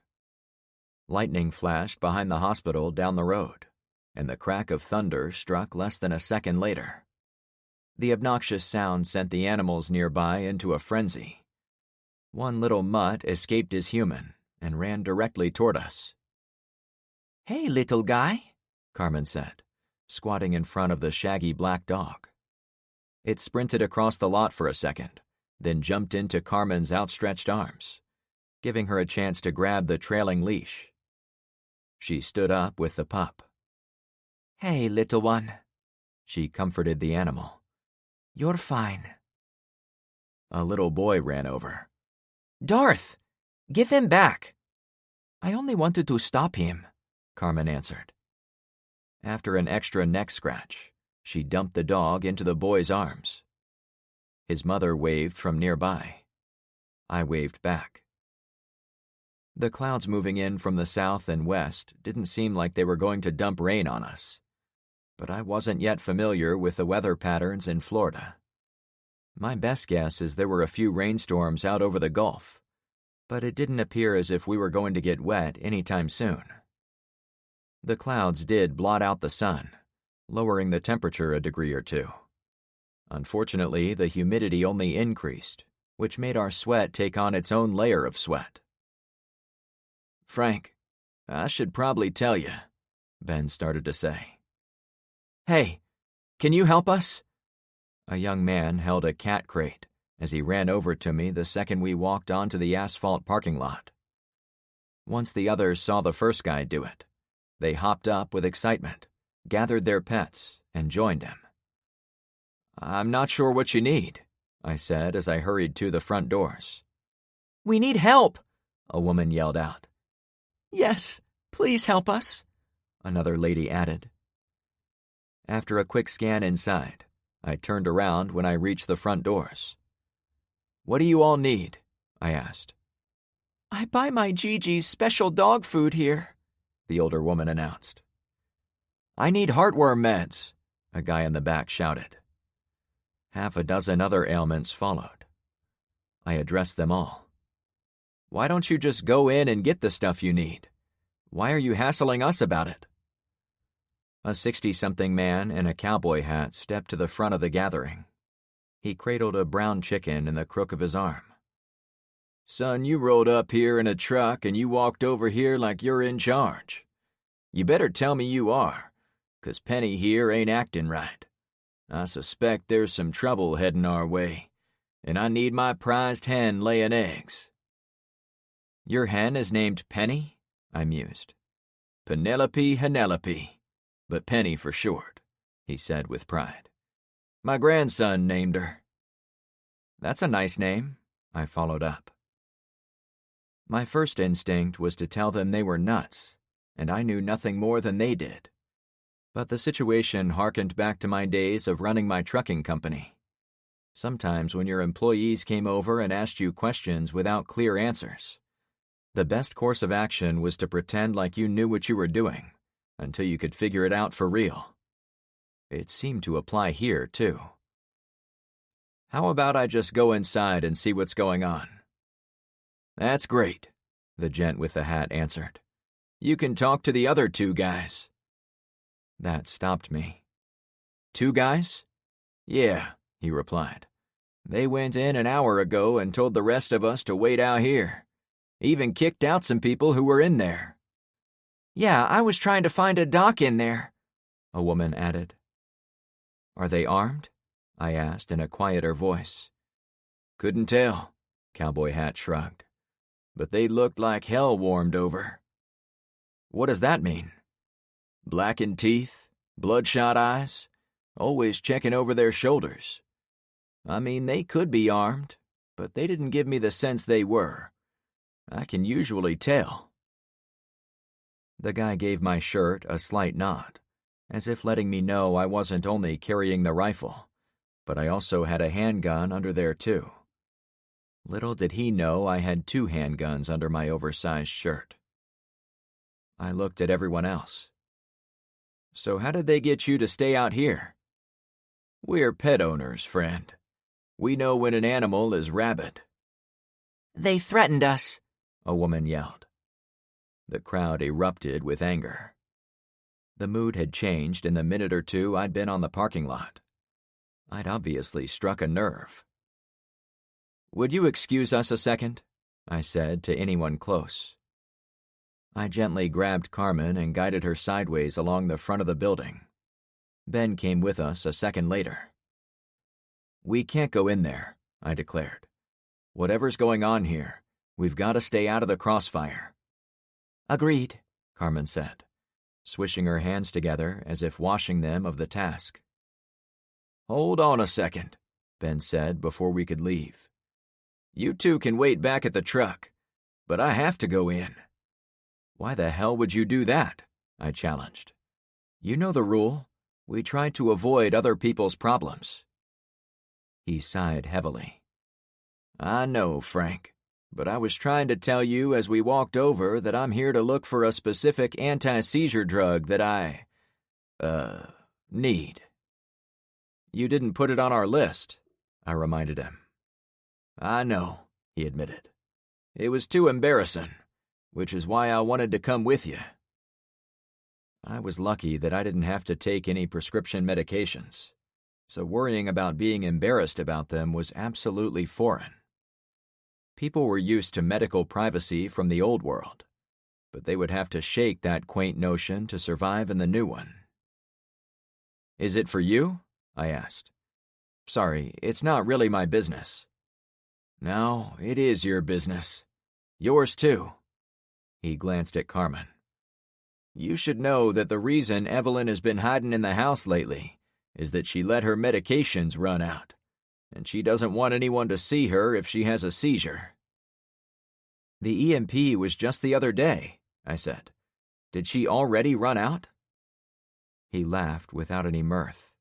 Lightning flashed behind the hospital down the road, and the crack of thunder struck less than a second later. The obnoxious sound sent the animals nearby into a frenzy. One little mutt escaped his human and ran directly toward us. "Hey, little guy," Carmen said, squatting in front of the shaggy black dog. It sprinted across the lot for a second, then jumped into Carmen's outstretched arms, giving her a chance to grab the trailing leash. She stood up with the pup. "Hey, little one," she comforted the animal. "You're fine." A little boy ran over. "Darth, give him back." "I only wanted to stop him," Carmen answered. After an extra neck scratch, she dumped the dog into the boy's arms. His mother waved from nearby. I waved back. The clouds moving in from the south and west didn't seem like they were going to dump rain on us, but I wasn't yet familiar with the weather patterns in Florida. My best guess is there were a few rainstorms out over the Gulf, but it didn't appear as if we were going to get wet anytime soon. The clouds did blot out the sun, lowering the temperature a degree or two. Unfortunately, the humidity only increased, which made our sweat take on its own layer of sweat. "Frank, I should probably tell you," Ben started to say. "Hey, can you help us?" A young man held a cat crate as he ran over to me the second we walked onto the asphalt parking lot. Once the others saw the first guy do it, they hopped up with excitement, gathered their pets, and joined him. "I'm not sure what you need," I said as I hurried to the front doors. "We need help," a woman yelled out. "Yes, please help us," another lady added. After a quick scan inside, I turned around when I reached the front doors. "What do you all need?" I asked. "I buy my Gigi's special dog food here," the older woman announced. "I need heartworm meds," a guy in the back shouted. Half a dozen other ailments followed. I addressed them all. "Why don't you just go in and get the stuff you need? Why are you hassling us about it?" A 60-something man in a cowboy hat stepped to the front of the gathering. He cradled a brown chicken in the crook of his arm. "Son, you rolled up here in a truck and you walked over here like you're in charge. You better tell me you are, 'cause Penny here ain't acting right. I suspect there's some trouble heading our way, and I need my prized hen laying eggs." "Your hen is named Penny?" I mused. "Penelope Henelope, but Penny for short," he said with pride. "My grandson named her." "That's a nice name," I followed up. My first instinct was to tell them they were nuts, and I knew nothing more than they did. But the situation harkened back to my days of running my trucking company. Sometimes when your employees came over and asked you questions without clear answers, the best course of action was to pretend like you knew what you were doing, until you could figure it out for real. It seemed to apply here, too. "How about I just go inside and see what's going on?" "That's great," the gent with the hat answered. "You can talk to the other two guys." That stopped me. "Two guys?" "Yeah," he replied. "They went in an hour ago and told the rest of us to wait out here. Even kicked out some people who were in there." "Yeah, I was trying to find a doc in there," a woman added. "Are they armed?" I asked in a quieter voice. "Couldn't tell," Cowboy Hat shrugged. "But they looked like hell warmed over." "What does that mean?" "Blackened teeth, bloodshot eyes, always checking over their shoulders. I mean, they could be armed, but they didn't give me the sense they were. I can usually tell." The guy gave my shirt a slight nod, as if letting me know I wasn't only carrying the rifle, but I also had a handgun under there too. Little did he know I had 2 handguns under my oversized shirt. I looked at everyone else. "So how did they get you to stay out here?" "We're pet owners, friend. We know when an animal is rabid." "They threatened us," a woman yelled. The crowd erupted with anger. The mood had changed in the minute or two I'd been on the parking lot. I'd obviously struck a nerve. "Would you excuse us a second?" I said to anyone close. I gently grabbed Carmen and guided her sideways along the front of the building. Ben came with us a second later. "We can't go in there," I declared. "Whatever's going on here, we've got to stay out of the crossfire." "Agreed," Carmen said, swishing her hands together as if washing them of the task. "Hold on a second," Ben said before we could leave. "You two can wait back at the truck, but I have to go in." "Why the hell would you do that?" I challenged. "You know the rule. We try to avoid other people's problems." He sighed heavily. "I know, Frank, but I was trying to tell you as we walked over that I'm here to look for a specific anti-seizure drug that I, need." "You didn't put it on our list," I reminded him. "I know," he admitted. "It was too embarrassing, which is why I wanted to come with you." I was lucky that I didn't have to take any prescription medications, so worrying about being embarrassed about them was absolutely foreign. People were used to medical privacy from the old world, but they would have to shake that quaint notion to survive in the new one. "Is it for you?" I asked. "Sorry, it's not really my business." "No, it is your business. Yours too." He glanced at Carmen. "You should know that the reason Evelyn has been hiding in the house lately is that she let her medications run out, and she doesn't want anyone to see her if she has a seizure." "The EMP was just the other day," I said. "Did she already run out?" He laughed without any mirth.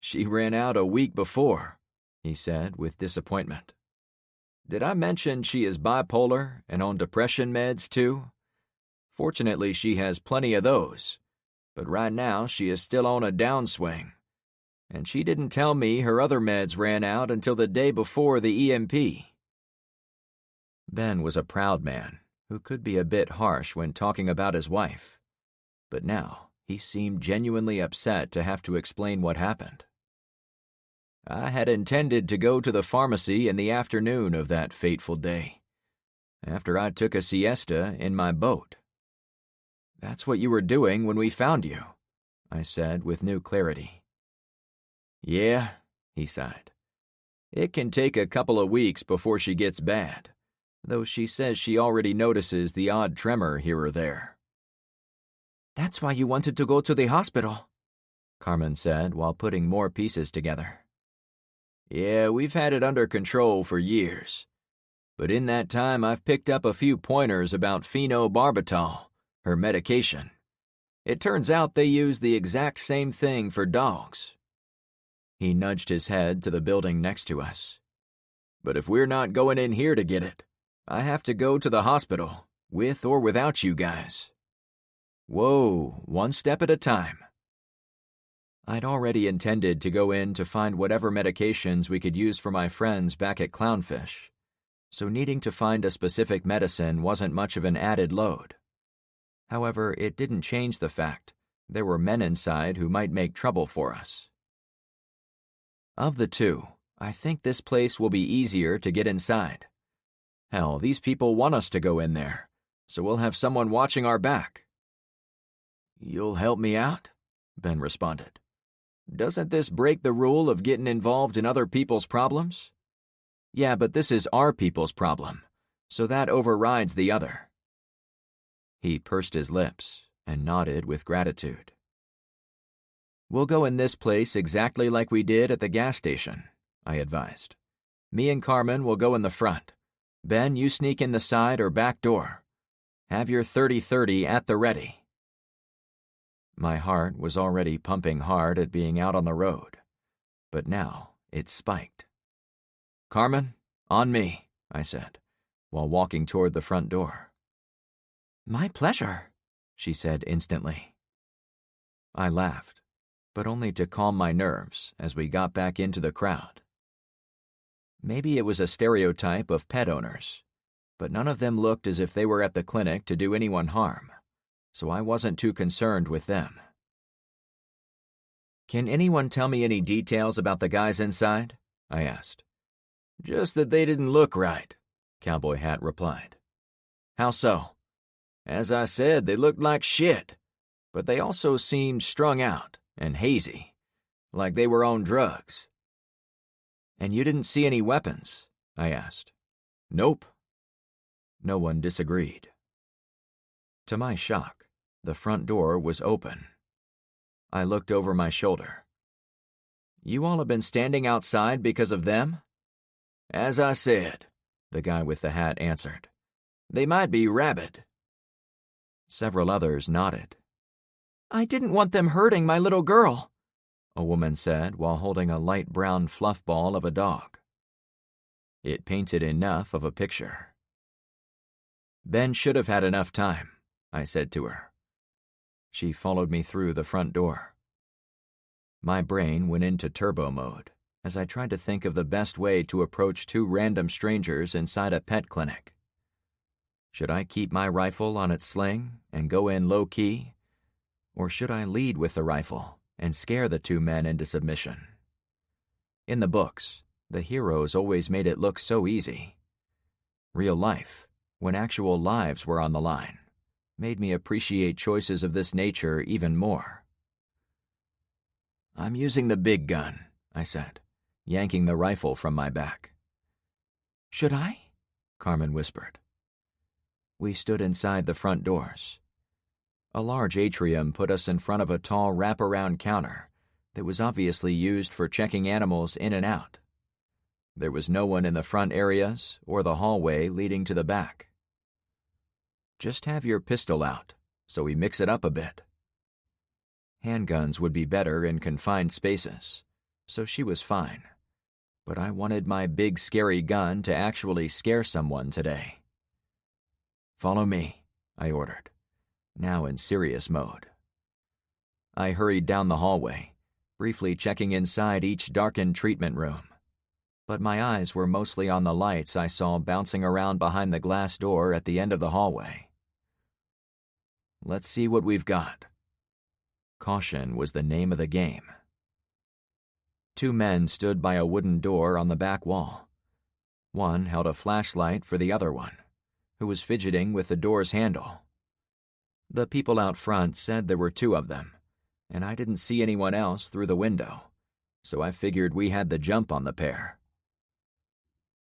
"She ran out a week before," he said with disappointment. "Did I mention she is bipolar and on depression meds too? Fortunately, she has plenty of those, but right now she is still on a downswing. And she didn't tell me her other meds ran out until the day before the EMP." Ben was a proud man who could be a bit harsh when talking about his wife, but now he seemed genuinely upset to have to explain what happened. "I had intended to go to the pharmacy in the afternoon of that fateful day, after I took a siesta in my boat." "That's what you were doing when we found you," I said with new clarity. "Yeah," he sighed. "It can take a couple of weeks before she gets bad, though she says she already notices the odd tremor here or there." "That's why you wanted to go to the hospital," Carmen said while putting more pieces together. "Yeah, we've had it under control for years. But in that time, I've picked up a few pointers about phenobarbital, her medication. It turns out they use the exact same thing for dogs." He nudged his head to the building next to us. "But if we're not going in here to get it, I have to go to the hospital, with or without you guys." "Whoa, one step at a time." I'd already intended to go in to find whatever medications we could use for my friends back at Clownfish, so needing to find a specific medicine wasn't much of an added load. However, it didn't change the fact there were men inside who might make trouble for us. Of the two, I think this place will be easier to get inside. Hell, these people want us to go in there, so we'll have someone watching our back. "You'll help me out?" Ben responded. "Doesn't this break the rule of getting involved in other people's problems?" "Yeah, but this is our people's problem, so that overrides the other." He pursed his lips and nodded with gratitude. "We'll go in this place exactly like we did at the gas station," I advised. "Me and Carmen will go in the front. Ben, you sneak in the side or back door. Have your 30-30 at the ready." My heart was already pumping hard at being out on the road, but now it spiked. "Carmen, on me," I said, while walking toward the front door. "My pleasure," she said instantly. I laughed, but only to calm my nerves as we got back into the crowd. Maybe it was a stereotype of pet owners, but none of them looked as if they were at the clinic to do anyone harm, so I wasn't too concerned with them. "Can anyone tell me any details about the guys inside?" I asked. "Just that they didn't look right," Cowboy Hat replied. "How so?" "As I said, they looked like shit, but they also seemed strung out and hazy, like they were on drugs." "And you didn't see any weapons?" I asked. "Nope." No one disagreed. To my shock, the front door was open. I looked over my shoulder. "You all have been standing outside because of them?" "As I said," the guy with the hat answered. "They might be rabid." Several others nodded. "I didn't want them hurting my little girl," a woman said while holding a light brown fluff ball of a dog. It painted enough of a picture. "Ben should have had enough time," I said to her. She followed me through the front door. My brain went into turbo mode as I tried to think of the best way to approach two random strangers inside a pet clinic. Should I keep my rifle on its sling and go in low-key, or should I lead with the rifle and scare the two men into submission? In the books, the heroes always made it look so easy. Real life, when actual lives were on the line, made me appreciate choices of this nature even more. "I'm using the big gun," I said, yanking the rifle from my back. "Should I?" Carmen whispered. We stood inside the front doors. A large atrium put us in front of a tall wraparound counter, that was obviously used for checking animals in and out. There was no one in the front areas or the hallway leading to the back. Just have your pistol out, so we mix it up a bit. Handguns would be better in confined spaces, so she was fine. But I wanted my big scary gun to actually scare someone today. Follow me, I ordered, now in serious mode. I hurried down the hallway, briefly checking inside each darkened treatment room. But my eyes were mostly on the lights I saw bouncing around behind the glass door at the end of the hallway. Let's see what we've got. Caution was the name of the game. 2 men stood by a wooden door on the back wall. One held a flashlight for the other one, who was fidgeting with the door's handle. The people out front said there were 2 of them, and I didn't see anyone else through the window, so I figured we had the jump on the pair.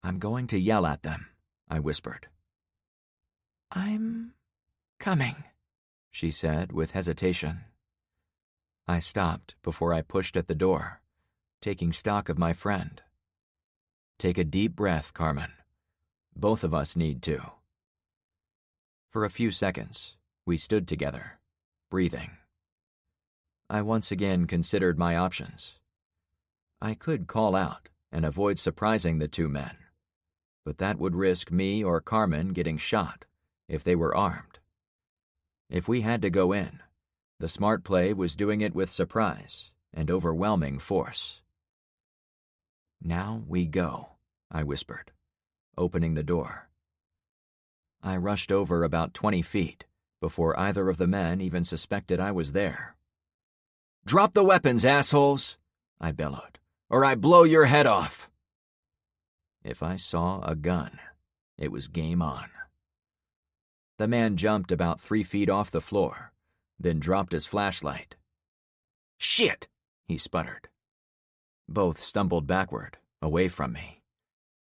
I'm going to yell at them, I whispered. I'm coming, she said with hesitation. I stopped before I pushed at the door, taking stock of my friend. Take a deep breath, Carmen. Both of us need to. For a few seconds, we stood together, breathing. I once again considered my options. I could call out and avoid surprising the 2 men, but that would risk me or Carmen getting shot if they were armed. If we had to go in, the smart play was doing it with surprise and overwhelming force. Now we go, I whispered, opening the door. I rushed over about 20 feet before either of the men even suspected I was there. Drop the weapons, assholes, I bellowed, or I blow your head off. If I saw a gun, it was game on. The man jumped about 3 feet off the floor, then dropped his flashlight. Shit, he sputtered. Both stumbled backward, away from me.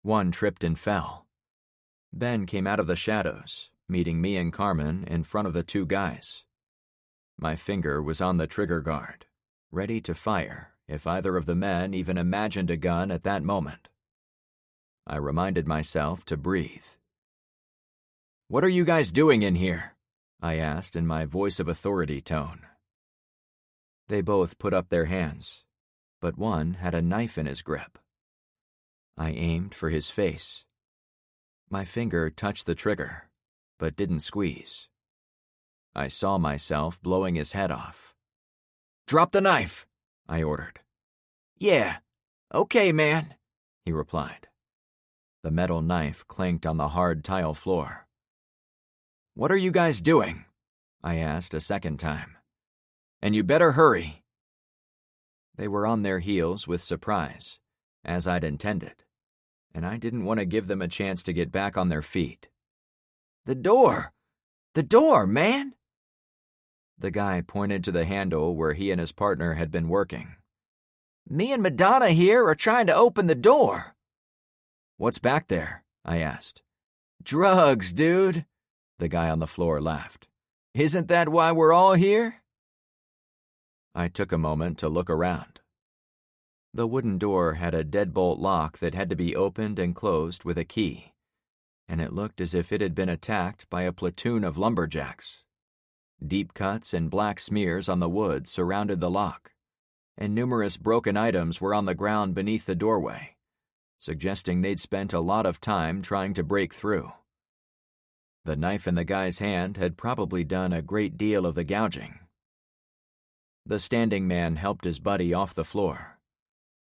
One tripped and fell. Ben came out of the shadows, meeting me and Carmen in front of the 2 guys. My finger was on the trigger guard, ready to fire if either of the men even imagined a gun at that moment. I reminded myself to breathe. What are you guys doing in here? I asked in my voice of authority tone. They both put up their hands, but one had a knife in his grip. I aimed for his face. My finger touched the trigger, but didn't squeeze. I saw myself blowing his head off. Drop the knife, I ordered. Yeah, okay, man, he replied. The metal knife clanked on the hard tile floor. What are you guys doing? I asked a second time. And you better hurry. They were on their heels with surprise, as I'd intended, and I didn't want to give them a chance to get back on their feet. The door, man! The guy pointed to the handle where he and his partner had been working. Me and Madonna here are trying to open the door. What's back there? I asked. Drugs, dude. The guy on the floor laughed. Isn't that why we're all here? I took a moment to look around. The wooden door had a deadbolt lock that had to be opened and closed with a key, and it looked as if it had been attacked by a platoon of lumberjacks. Deep cuts and black smears on the wood surrounded the lock, and numerous broken items were on the ground beneath the doorway, suggesting they'd spent a lot of time trying to break through. The knife in the guy's hand had probably done a great deal of the gouging. The standing man helped his buddy off the floor.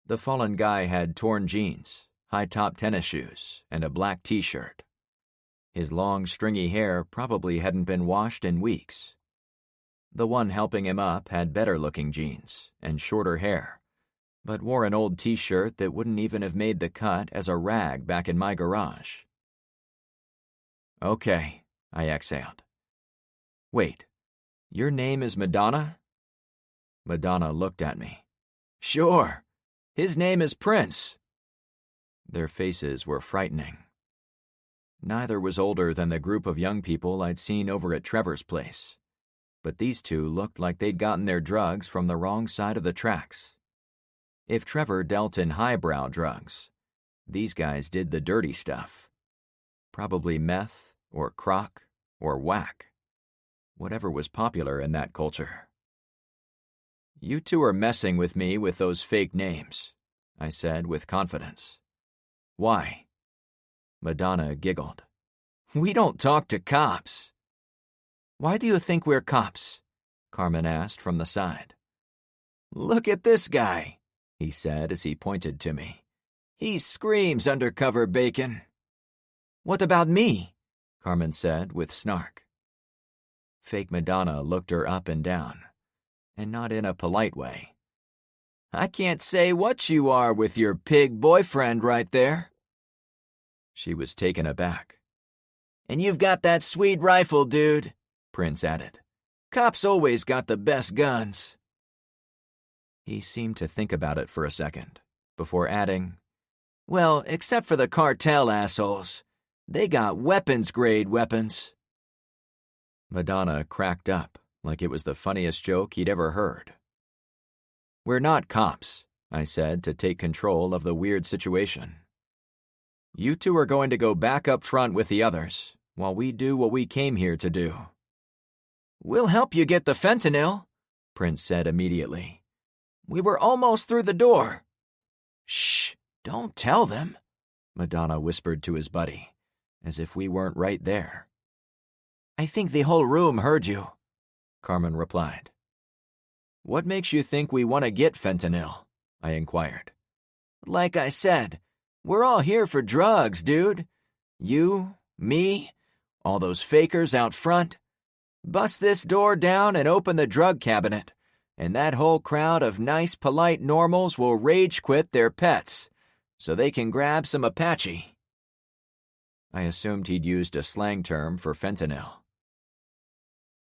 The fallen guy had torn jeans, high-top tennis shoes, and a black t-shirt. His long, stringy hair probably hadn't been washed in weeks. The one helping him up had better-looking jeans and shorter hair, but wore an old t-shirt that wouldn't even have made the cut as a rag back in my garage. Okay, I exhaled. Wait, your name is Madonna? Madonna looked at me. Sure, his name is Prince. Their faces were frightening. Neither was older than the group of young people I'd seen over at Trevor's place, but these 2 looked like they'd gotten their drugs from the wrong side of the tracks. If Trevor dealt in highbrow drugs, these guys did the dirty stuff. Probably meth, or crock, or whack. Whatever was popular in that culture. "You two are messing with me with those fake names," I said with confidence. "Why?" Madonna giggled. "We don't talk to cops." "Why do you think we're cops?" Carmen asked from the side. "Look at this guy," he said as he pointed to me. "He screams undercover bacon." "What about me?" Carmen said with snark. Fake Madonna looked her up and down, and not in a polite way. "I can't say what you are with your pig boyfriend right there." She was taken aback. "And you've got that sweet rifle, dude," Prince added. "Cops always got the best guns." He seemed to think about it for a second, before adding, "Well, except for the cartel assholes. They got weapons-grade weapons." Madonna cracked up like it was the funniest joke he'd ever heard. "We're not cops," I said to take control of the weird situation. "You two are going to go back up front with the others, while we do what we came here to do." "We'll help you get the fentanyl," Prince said immediately. "We were almost through the door." "Shh, don't tell them," Madonna whispered to his buddy, as if we weren't right there. "I think the whole room heard you," Carmen replied. "What makes you think we want to get fentanyl?" I inquired. "Like I said, we're all here for drugs, dude. You, me, all those fakers out front. Bust this door down and open the drug cabinet, and that whole crowd of nice, polite normals will rage quit their pets, so they can grab some Apache." I assumed he'd used a slang term for fentanyl.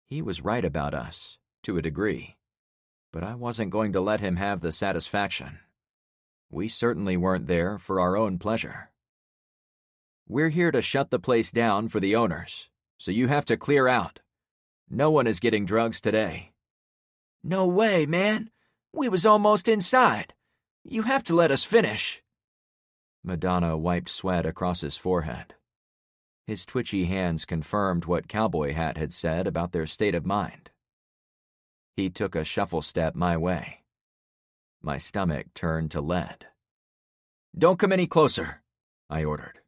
He was right about us, to a degree, but I wasn't going to let him have the satisfaction. We certainly weren't there for our own pleasure. "We're here to shut the place down for the owners, so you have to clear out. No one is getting drugs today." "No way, man. We was almost inside. You have to let us finish." Madonna wiped sweat across his forehead. His twitchy hands confirmed what Cowboy Hat had said about their state of mind. He took a shuffle step my way. My stomach turned to lead. "Don't come any closer," I ordered.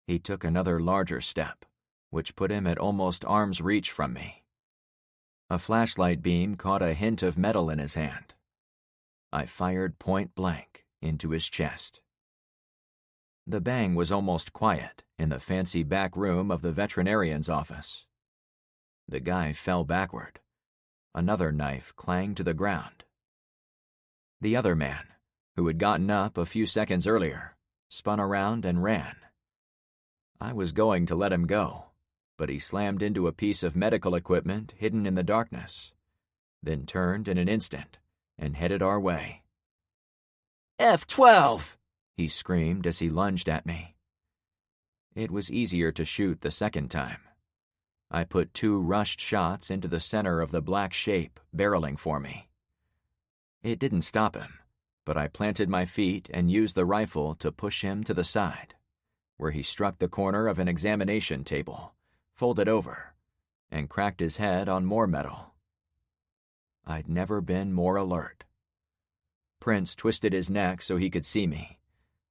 He took another larger step, which put him at almost arm's reach from me. A flashlight beam caught a hint of metal in his hand. I fired point blank into his chest. The bang was almost quiet in the fancy back room of the veterinarian's office. The guy fell backward. Another knife clanged to the ground. The other man, who had gotten up a few seconds earlier, spun around and ran. I was going to let him go, but he slammed into a piece of medical equipment hidden in the darkness, then turned in an instant and headed our way. "F-12!" he screamed as he lunged at me. It was easier to shoot the second time. I put 2 rushed shots into the center of the black shape barreling for me. It didn't stop him, but I planted my feet and used the rifle to push him to the side, where he struck the corner of an examination table, folded over, and cracked his head on more metal. I'd never been more alert. Prince twisted his neck so he could see me,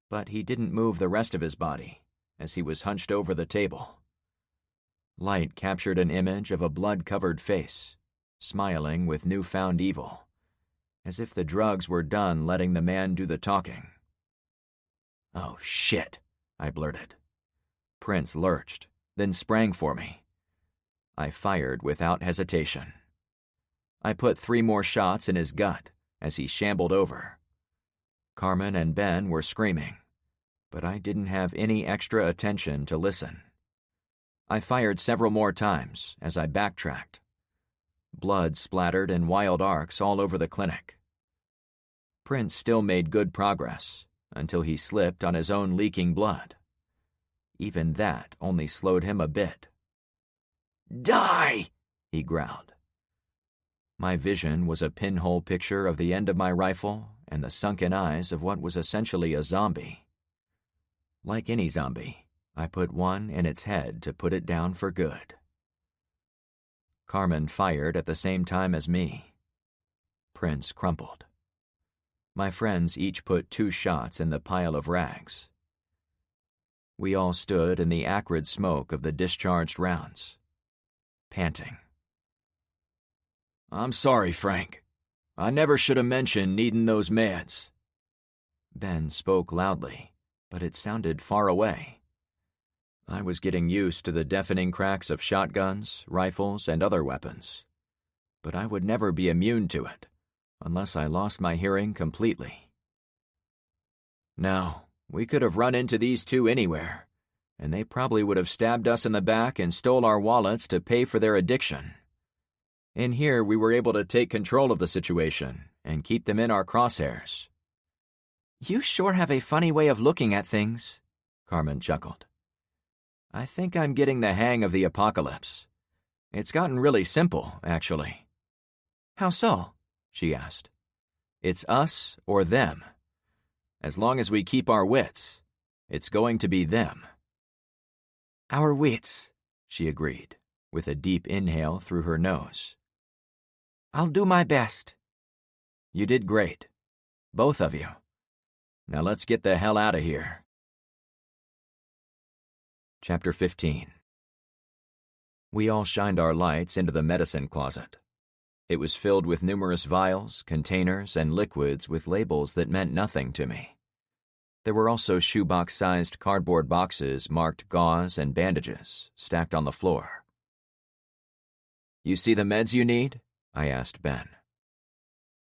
but he didn't move the rest of his body, as he was hunched over the table. Light captured an image of a blood-covered face, smiling with newfound evil, as if the drugs were done letting the man do the talking. "Oh, shit," I blurted. Prince lurched, then sprang for me. I fired without hesitation. I put 3 more shots in his gut as he shambled over. Carmen and Ben were screaming, but I didn't have any extra attention to listen. I fired several more times as I backtracked. Blood splattered in wild arcs all over the clinic. Prince still made good progress until he slipped on his own leaking blood. Even that only slowed him a bit. "Die!" he growled. My vision was a pinhole picture of the end of my rifle and the sunken eyes of what was essentially a zombie. Like any zombie, I put one in its head to put it down for good. Carmen fired at the same time as me. Prince crumpled. My friends each put 2 shots in the pile of rags. We all stood in the acrid smoke of the discharged rounds, panting. "I'm sorry, Frank. I never should have mentioned needing those meds." Ben spoke loudly, but it sounded far away. I was getting used to the deafening cracks of shotguns, rifles, and other weapons, but I would never be immune to it, unless I lost my hearing completely. Now, we could have run into these 2 anywhere, and they probably would have stabbed us in the back and stole our wallets to pay for their addiction. In here, we were able to take control of the situation and keep them in our crosshairs. You sure have a funny way of looking at things, Carmen chuckled. I think I'm getting the hang of the apocalypse. It's gotten really simple, actually. How so? She asked. It's us or them. As long as we keep our wits, it's going to be them. Our wits, she agreed, with a deep inhale through her nose. I'll do my best. You did great. Both of you. Now let's get the hell out of here. Chapter 15. We all shined our lights into the medicine closet. It was filled with numerous vials, containers, and liquids with labels that meant nothing to me. There were also shoebox-sized cardboard boxes marked gauze and bandages, stacked on the floor. You see the meds you need? I asked Ben.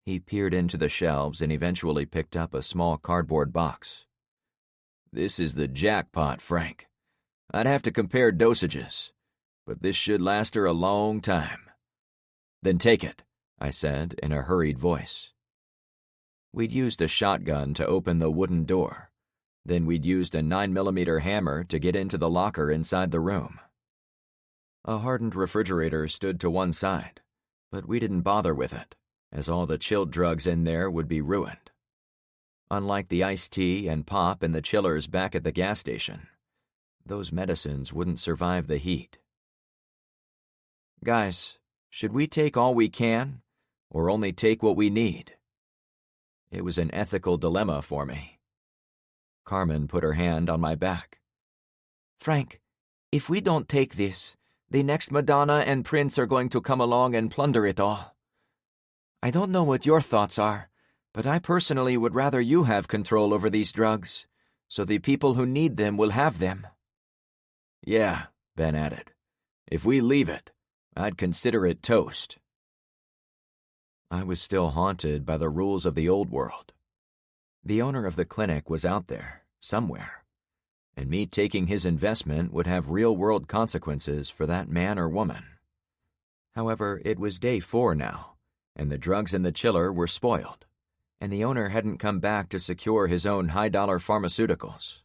He peered into the shelves and eventually picked up a small cardboard box. This is the jackpot, Frank. I'd have to compare dosages, but this should last her a long time. Then take it, I said in a hurried voice. We'd used a shotgun to open the wooden door. Then we'd used a 9mm hammer to get into the locker inside the room. A hardened refrigerator stood to one side, but we didn't bother with it, as all the chilled drugs in there would be ruined. Unlike the iced tea and pop in the chillers back at the gas station, those medicines wouldn't survive the heat. Guys, should we take all we can, or only take what we need? It was an ethical dilemma for me. Carmen put her hand on my back. Frank, if we don't take this, the next Madonna and Prince are going to come along and plunder it all. I don't know what your thoughts are, but I personally would rather you have control over these drugs, so the people who need them will have them. Yeah, Ben added. If we leave it, I'd consider it toast. I was still haunted by the rules of the old world. The owner of the clinic was out there, somewhere, and me taking his investment would have real-world consequences for that man or woman. However, it was day 4 now, and the drugs in the chiller were spoiled, and the owner hadn't come back to secure his own high-dollar pharmaceuticals.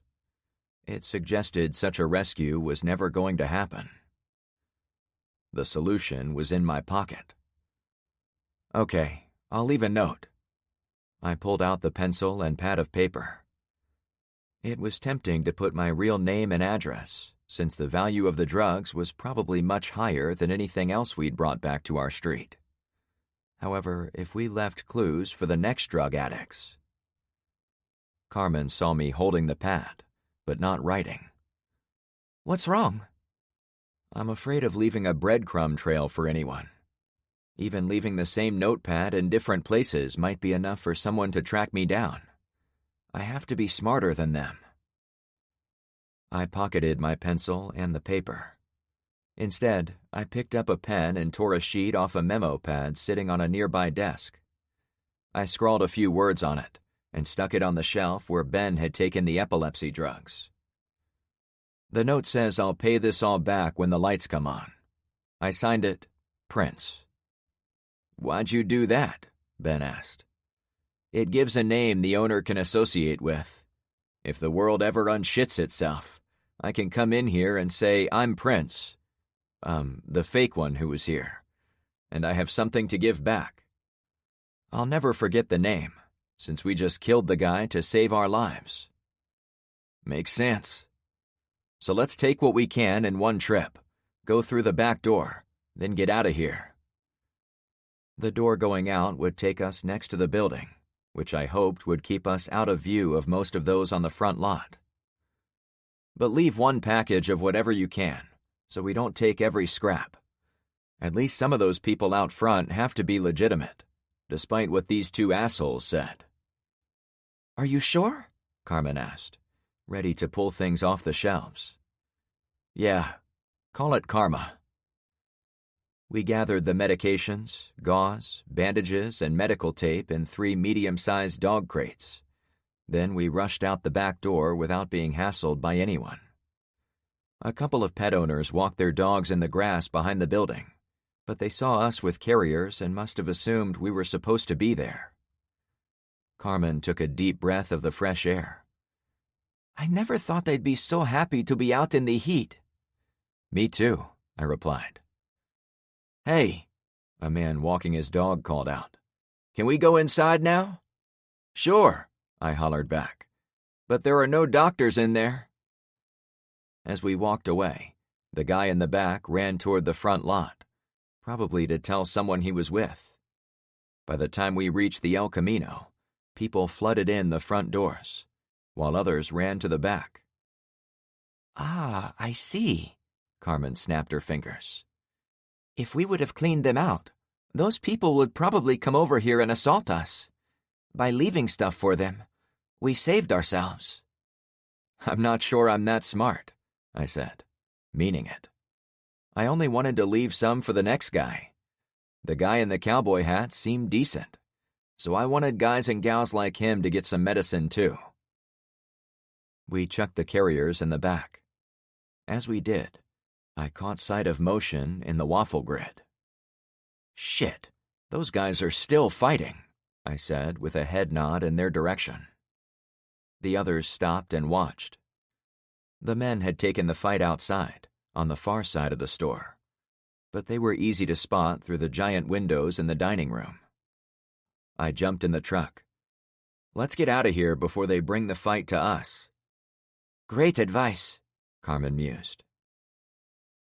It suggested such a rescue was never going to happen. The solution was in my pocket. Okay, I'll leave a note. I pulled out the pencil and pad of paper. It was tempting to put my real name and address, since the value of the drugs was probably much higher than anything else we'd brought back to our street. However, if we left clues for the next drug addicts... Carmen saw me holding the pad, but not writing. What's wrong? I'm afraid of leaving a breadcrumb trail for anyone. Even leaving the same notepad in different places might be enough for someone to track me down. I have to be smarter than them. I pocketed my pencil and the paper. Instead, I picked up a pen and tore a sheet off a memo pad sitting on a nearby desk. I scrawled a few words on it and stuck it on the shelf where Ben had taken the epilepsy drugs. The note says I'll pay this all back when the lights come on. I signed it, Prince. Why'd you do that? Ben asked. It gives a name the owner can associate with. If the world ever unshits itself, I can come in here and say I'm Prince. The fake one who was here. And I have something to give back. I'll never forget the name. since we just killed the guy to save our lives. Makes sense. So let's take what we can in one trip, go through the back door, then get out of here. The door going out would take us next to the building, which I hoped would keep us out of view of most of those on the front lot. But leave one package of whatever you can, so we don't take every scrap. At least some of those people out front have to be legitimate, despite what these two assholes said. Are you sure? Carmen asked, ready to pull things off the shelves. Yeah, call it karma. We gathered the medications, gauze, bandages, and medical tape in 3 medium-sized dog crates. Then we rushed out the back door without being hassled by anyone. A couple of pet owners walked their dogs in the grass behind the building, but they saw us with carriers and must have assumed we were supposed to be there. Carmen took a deep breath of the fresh air. I never thought I'd be so happy to be out in the heat. Me too, I replied. Hey, a man walking his dog called out. Can we go inside now? Sure, I hollered back. But there are no doctors in there. As we walked away, the guy in the back ran toward the front lot, probably to tell someone he was with. By the time we reached the El Camino, people flooded in the front doors, while others ran to the back. Ah, I see, Carmen snapped her fingers. If we would have cleaned them out, those people would probably come over here and assault us. By leaving stuff for them, we saved ourselves. I'm not sure I'm that smart, I said, meaning it. I only wanted to leave some for the next guy. The guy in the cowboy hat seemed decent, so I wanted guys and gals like him to get some medicine too. We chucked the carriers in the back. As we did, I caught sight of motion in the waffle grid. Shit, those guys are still fighting, I said with a head nod in their direction. The others stopped and watched. The men had taken the fight outside, on the far side of the store, but they were easy to spot through the giant windows in the dining room. I jumped in the truck. Let's get out of here before they bring the fight to us. Great advice, Carmen mused.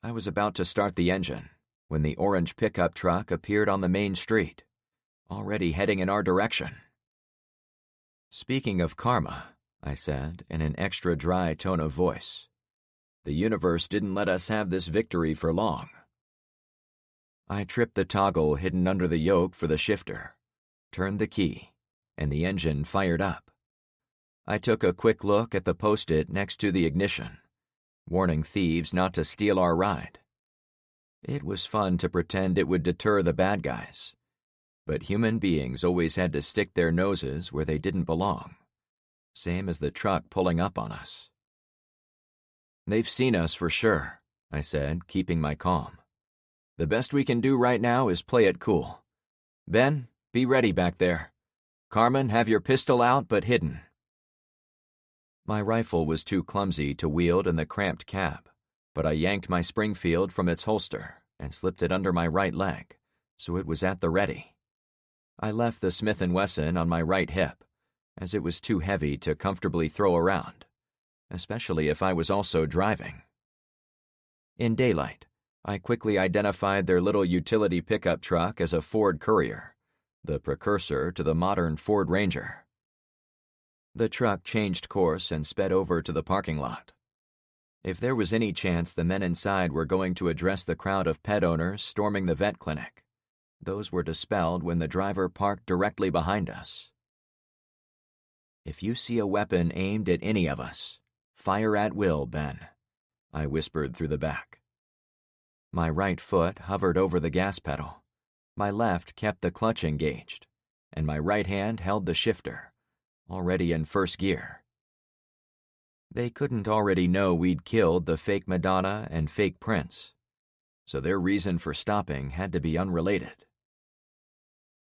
I was about to start the engine when the orange pickup truck appeared on the main street, already heading in our direction. Speaking of karma, I said in an extra dry tone of voice, the universe didn't let us have this victory for long. I tripped the toggle hidden under the yoke for the shifter, turned the key, and the engine fired up. I took a quick look at the post-it next to the ignition, warning thieves not to steal our ride. It was fun to pretend it would deter the bad guys, but human beings always had to stick their noses where they didn't belong, same as the truck pulling up on us. They've seen us for sure, I said, keeping my calm. The best we can do right now is play it cool. Ben, be ready back there. Carmen, have your pistol out but hidden. My rifle was too clumsy to wield in the cramped cab, but I yanked my Springfield from its holster and slipped it under my right leg, so it was at the ready. I left the Smith & Wesson on my right hip, as it was too heavy to comfortably throw around, especially if I was also driving. In daylight, I quickly identified their little utility pickup truck as a Ford Courier, the precursor to the modern Ford Ranger. The truck changed course and sped over to the parking lot. If there was any chance the men inside were going to address the crowd of pet owners storming the vet clinic, those were dispelled when the driver parked directly behind us. If you see a weapon aimed at any of us, fire at will, Ben, I whispered through the back. My right foot hovered over the gas pedal, my left kept the clutch engaged, and my right hand held the shifter, already in first gear. They couldn't already know we'd killed the fake Madonna and fake Prince, so their reason for stopping had to be unrelated.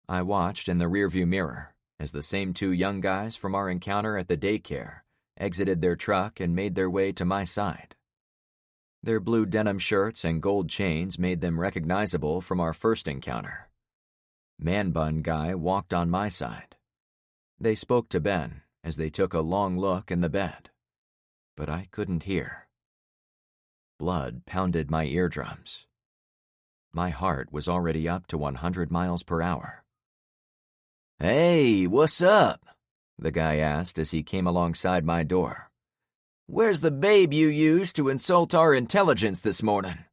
I watched in the rearview mirror as the same 2 young guys from our encounter at the daycare exited their truck and made their way to my side. Their blue denim shirts and gold chains made them recognizable from our first encounter. Man Bun Guy walked on my side. They spoke to Ben as they took a long look in the bed, but I couldn't hear. Blood pounded my eardrums. My heart was already up to 100 miles per hour. "Hey, what's up?" the guy asked as he came alongside my door. "Where's the babe you used to insult our intelligence this morning?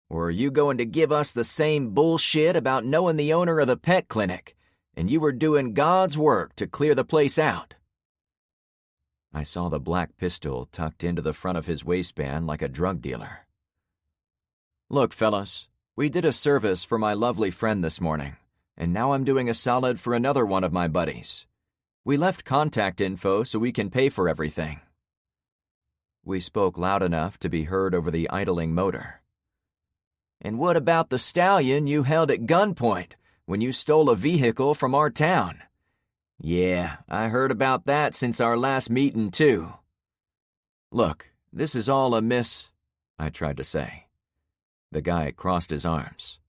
Or are you going to give us the same bullshit about knowing the owner of the pet clinic, and you were doing God's work to clear the place out?" I saw the black pistol tucked into the front of his waistband like a drug dealer. "Look, fellas, we did a service for my lovely friend this morning, and now I'm doing a solid for another one of my buddies. We left contact info so we can pay for everything." We spoke loud enough to be heard over the idling motor. "And what about the stallion you held at gunpoint when you stole a vehicle from our town? Yeah, I heard about that since our last meeting, too." "Look, this is all I tried to say. The guy crossed his arms.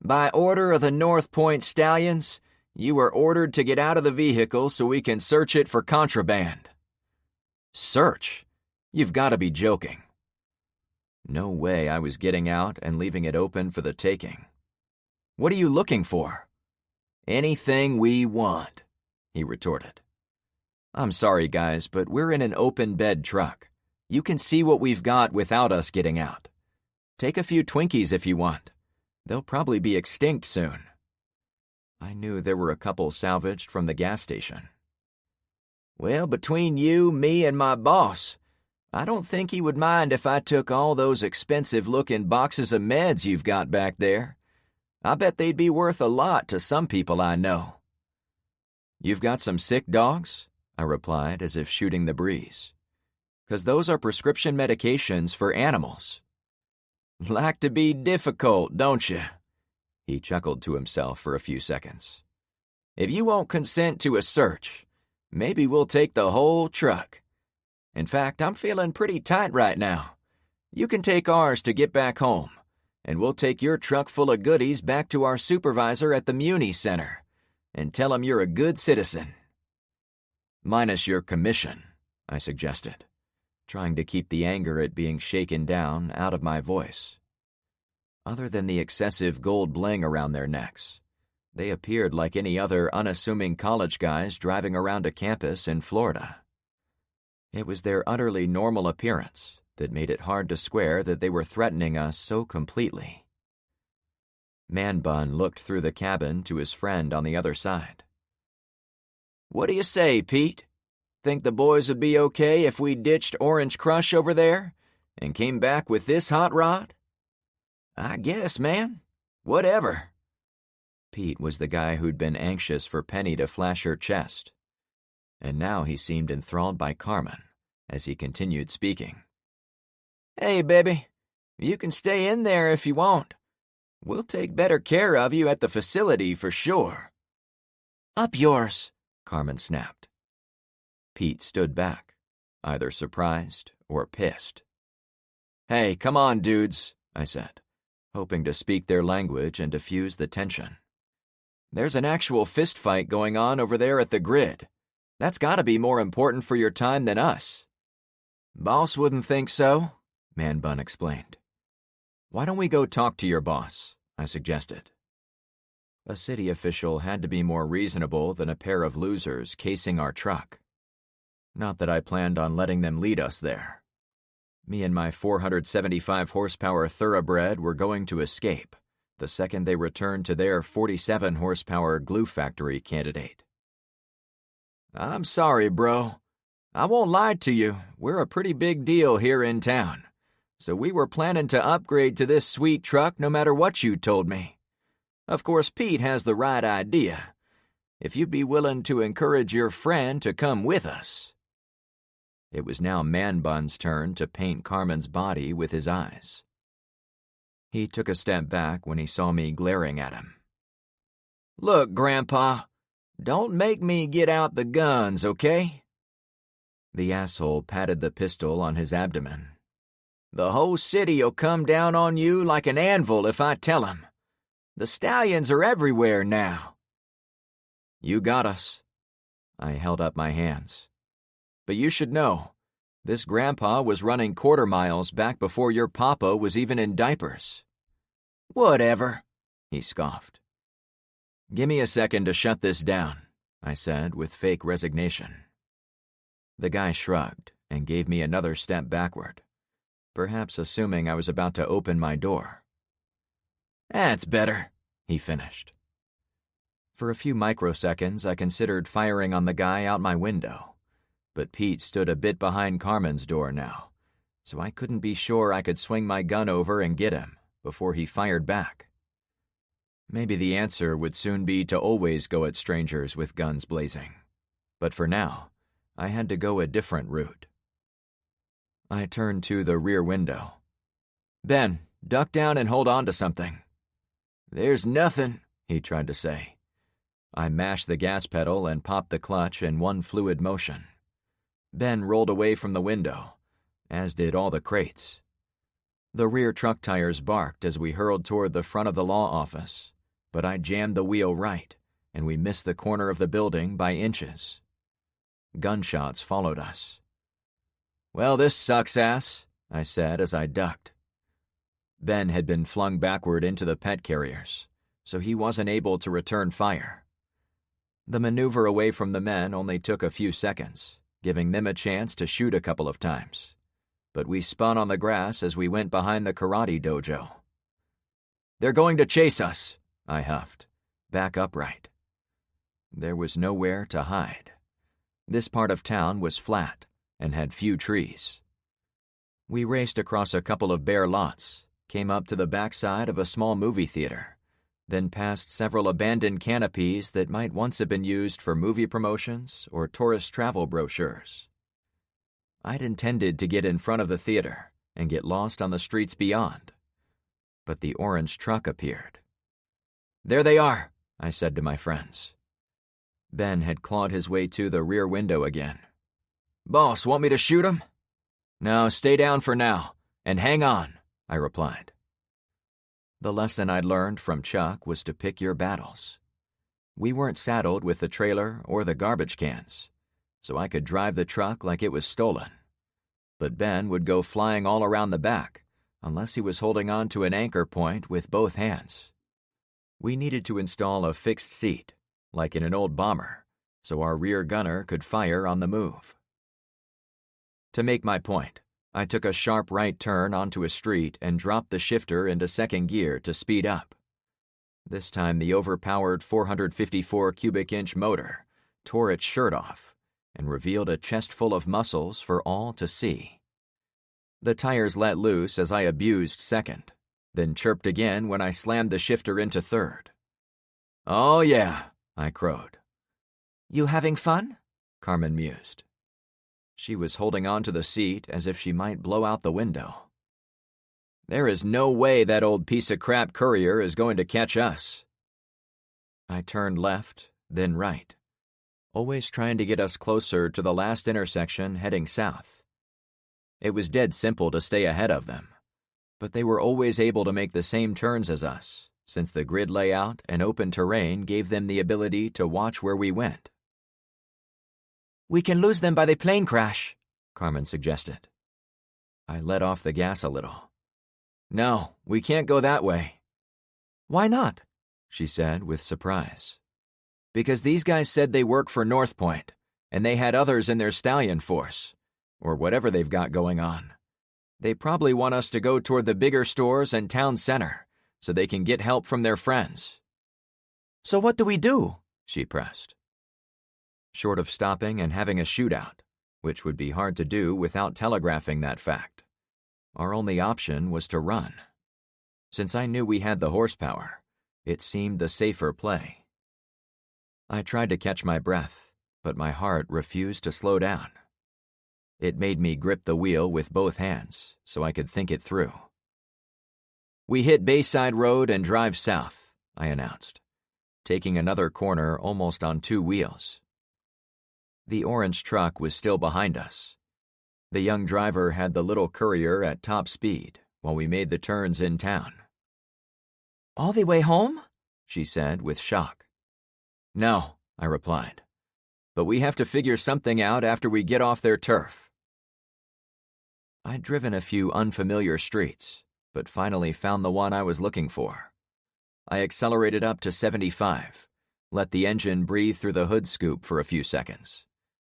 "By order of the North Point Stallions, you were ordered to get out of the vehicle so we can search it for contraband." "Search? You've got to be joking." No way I was getting out and leaving it open for the taking. "What are you looking for?" "Anything we want," he retorted. "I'm sorry, guys, but we're in an open-bed truck. You can see what we've got without us getting out. Take a few Twinkies if you want. They'll probably be extinct soon." I knew there were a couple salvaged from the gas station. "Well, between you, me, and my boss, I don't think he would mind if I took all those expensive-looking boxes of meds you've got back there. I bet they'd be worth a lot to some people I know." "You've got some sick dogs?" I replied as if shooting the breeze. "'Cause those are prescription medications for animals." "Like to be difficult, don't you?" He chuckled to himself for a few seconds. "If you won't consent to a search, maybe we'll take the whole truck. In fact, I'm feeling pretty tight right now. You can take ours to get back home, and we'll take your truck full of goodies back to our supervisor at the Muni Center and tell him you're a good citizen." "Minus your commission," I suggested, trying to keep the anger at being shaken down out of my voice. Other than the excessive gold bling around their necks, they appeared like any other unassuming college guys driving around a campus in Florida. It was their utterly normal appearance that made it hard to swear that they were threatening us so completely. Man Bun looked through the cabin to his friend on the other side. "What do you say, Pete? Think the boys would be okay if we ditched Orange Crush over there and came back with this hot rod?" "I guess, man. Whatever." Pete was the guy who'd been anxious for Penny to flash her chest, and now he seemed enthralled by Carmen as he continued speaking. "Hey, baby, you can stay in there if you want. We'll take better care of you at the facility for sure." "Up yours," Carmen snapped. Pete stood back, either surprised or pissed. "Hey, come on, dudes," I said, hoping to speak their language and diffuse the tension. "There's an actual fist fight going on over there at the grid. That's got to be more important for your time than us." "Boss wouldn't think so," Man Bun explained. "Why don't we go talk to your boss?" I suggested. A city official had to be more reasonable than a pair of losers casing our truck. Not that I planned on letting them lead us there. Me and my 475 horsepower thoroughbred were going to escape the second they returned to their 47 horsepower glue factory candidate. "I'm sorry, bro. I won't lie to you, we're a pretty big deal here in town, so we were planning to upgrade to this sweet truck no matter what you told me. Of course, Pete has the right idea. If you'd be willing to encourage your friend to come with us." It was now Man Bun's turn to paint Carmen's body with his eyes. He took a step back when he saw me glaring at him. "Look, Grandpa, don't make me get out the guns, okay?" The asshole patted the pistol on his abdomen. "The whole city'll come down on you like an anvil if I tell 'em. The stallions are everywhere now." "You got us." I held up my hands. But you should know, this grandpa was running quarter miles back before your papa was even in diapers. Whatever, he scoffed. Give me a second to shut this down, I said with fake resignation. The guy shrugged and gave me another step backward, perhaps assuming I was about to open my door. That's better, he finished. For a few microseconds, I considered firing on the guy out my window, but Pete stood a bit behind Carmen's door now, so I couldn't be sure I could swing my gun over and get him before he fired back. Maybe the answer would soon be to always go at strangers with guns blazing, but for now, I had to go a different route. I turned to the rear window. Ben, duck down and hold on to something. There's nothing, he tried to say. I mashed the gas pedal and popped the clutch in one fluid motion. Ben rolled away from the window, as did all the crates. The rear truck tires barked as we hurled toward the front of the law office, but I jammed the wheel right, and we missed the corner of the building by inches. Gunshots followed us. Well, this sucks ass, I said as I ducked. Ben had been flung backward into the pet carriers, so he wasn't able to return fire. The maneuver away from the men only took a few seconds, giving them a chance to shoot a couple of times, but we spun on the grass as we went behind the karate dojo. They're going to chase us, I huffed, back upright. There was nowhere to hide. This part of town was flat and had few trees. We raced across a couple of bare lots, came up to the backside of a small movie theater, then past several abandoned canopies that might once have been used for movie promotions or tourist travel brochures. I'd intended to get in front of the theater and get lost on the streets beyond, but the orange truck appeared. There they are, I said to my friends. Ben had clawed his way to the rear window again. Boss, want me to shoot him? No, stay down for now, and hang on, I replied. The lesson I'd learned from Chuck was to pick your battles. We weren't saddled with the trailer or the garbage cans, so I could drive the truck like it was stolen. But Ben would go flying all around the back, unless he was holding on to an anchor point with both hands. We needed to install a fixed seat, like in an old bomber, so our rear gunner could fire on the move. To make my point, I took a sharp right turn onto a street and dropped the shifter into second gear to speed up. This time the overpowered 454 cubic inch motor tore its shirt off and revealed a chest full of muscles for all to see. The tires let loose as I abused second, then chirped again when I slammed the shifter into third. Oh yeah, I crowed. You having fun? Carmen mused. She was holding on to the seat as if she might blow out the window. There is no way that old piece of crap courier is going to catch us. I turned left, then right, always trying to get us closer to the last intersection heading south. It was dead simple to stay ahead of them, but they were always able to make the same turns as us, since the grid layout and open terrain gave them the ability to watch where we went. We can lose them by the plane crash, Carmen suggested. I let off the gas a little. No, we can't go that way. Why not? She said with surprise. Because these guys said they work for North Point, and they had others in their stallion force, or whatever they've got going on. They probably want us to go toward the bigger stores and town center, so they can get help from their friends. So what do we do? She pressed. Short of stopping and having a shootout, which would be hard to do without telegraphing that fact, our only option was to run. Since I knew we had the horsepower, it seemed the safer play. I tried to catch my breath, but my heart refused to slow down. It made me grip the wheel with both hands so I could think it through. We hit Bayside Road and drive south, I announced, taking another corner almost on two wheels. The orange truck was still behind us. The young driver had the little courier at top speed while we made the turns in town. All the way home? She said with shock. No, I replied. but we have to figure something out after we get off their turf. I'd driven a few unfamiliar streets, but finally found the one I was looking for. I accelerated up to 75, let the engine breathe through the hood scoop for a few seconds,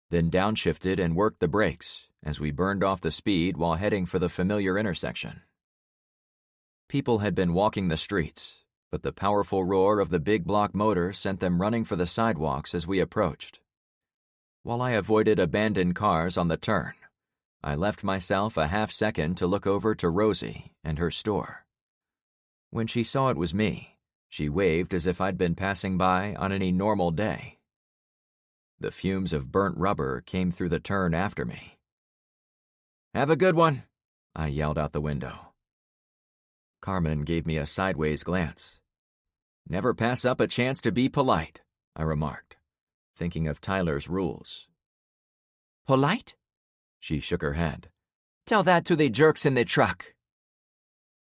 then downshifted and worked the brakes as we burned off the speed while heading for the familiar intersection. People had been walking the streets, but the powerful roar of the big block motor sent them running for the sidewalks as we approached. While I avoided abandoned cars on the turn, I left myself a half second to look over to Rosie and her store. When she saw it was me, she waved as if I'd been passing by on any normal day. The fumes of burnt rubber came through the turn after me. "Have a good one," I yelled out the window. Carmen gave me a sideways glance. "Never pass up a chance to be polite," I remarked, thinking of Tyler's rules. Polite? She shook her head. Tell that to the jerks in the truck.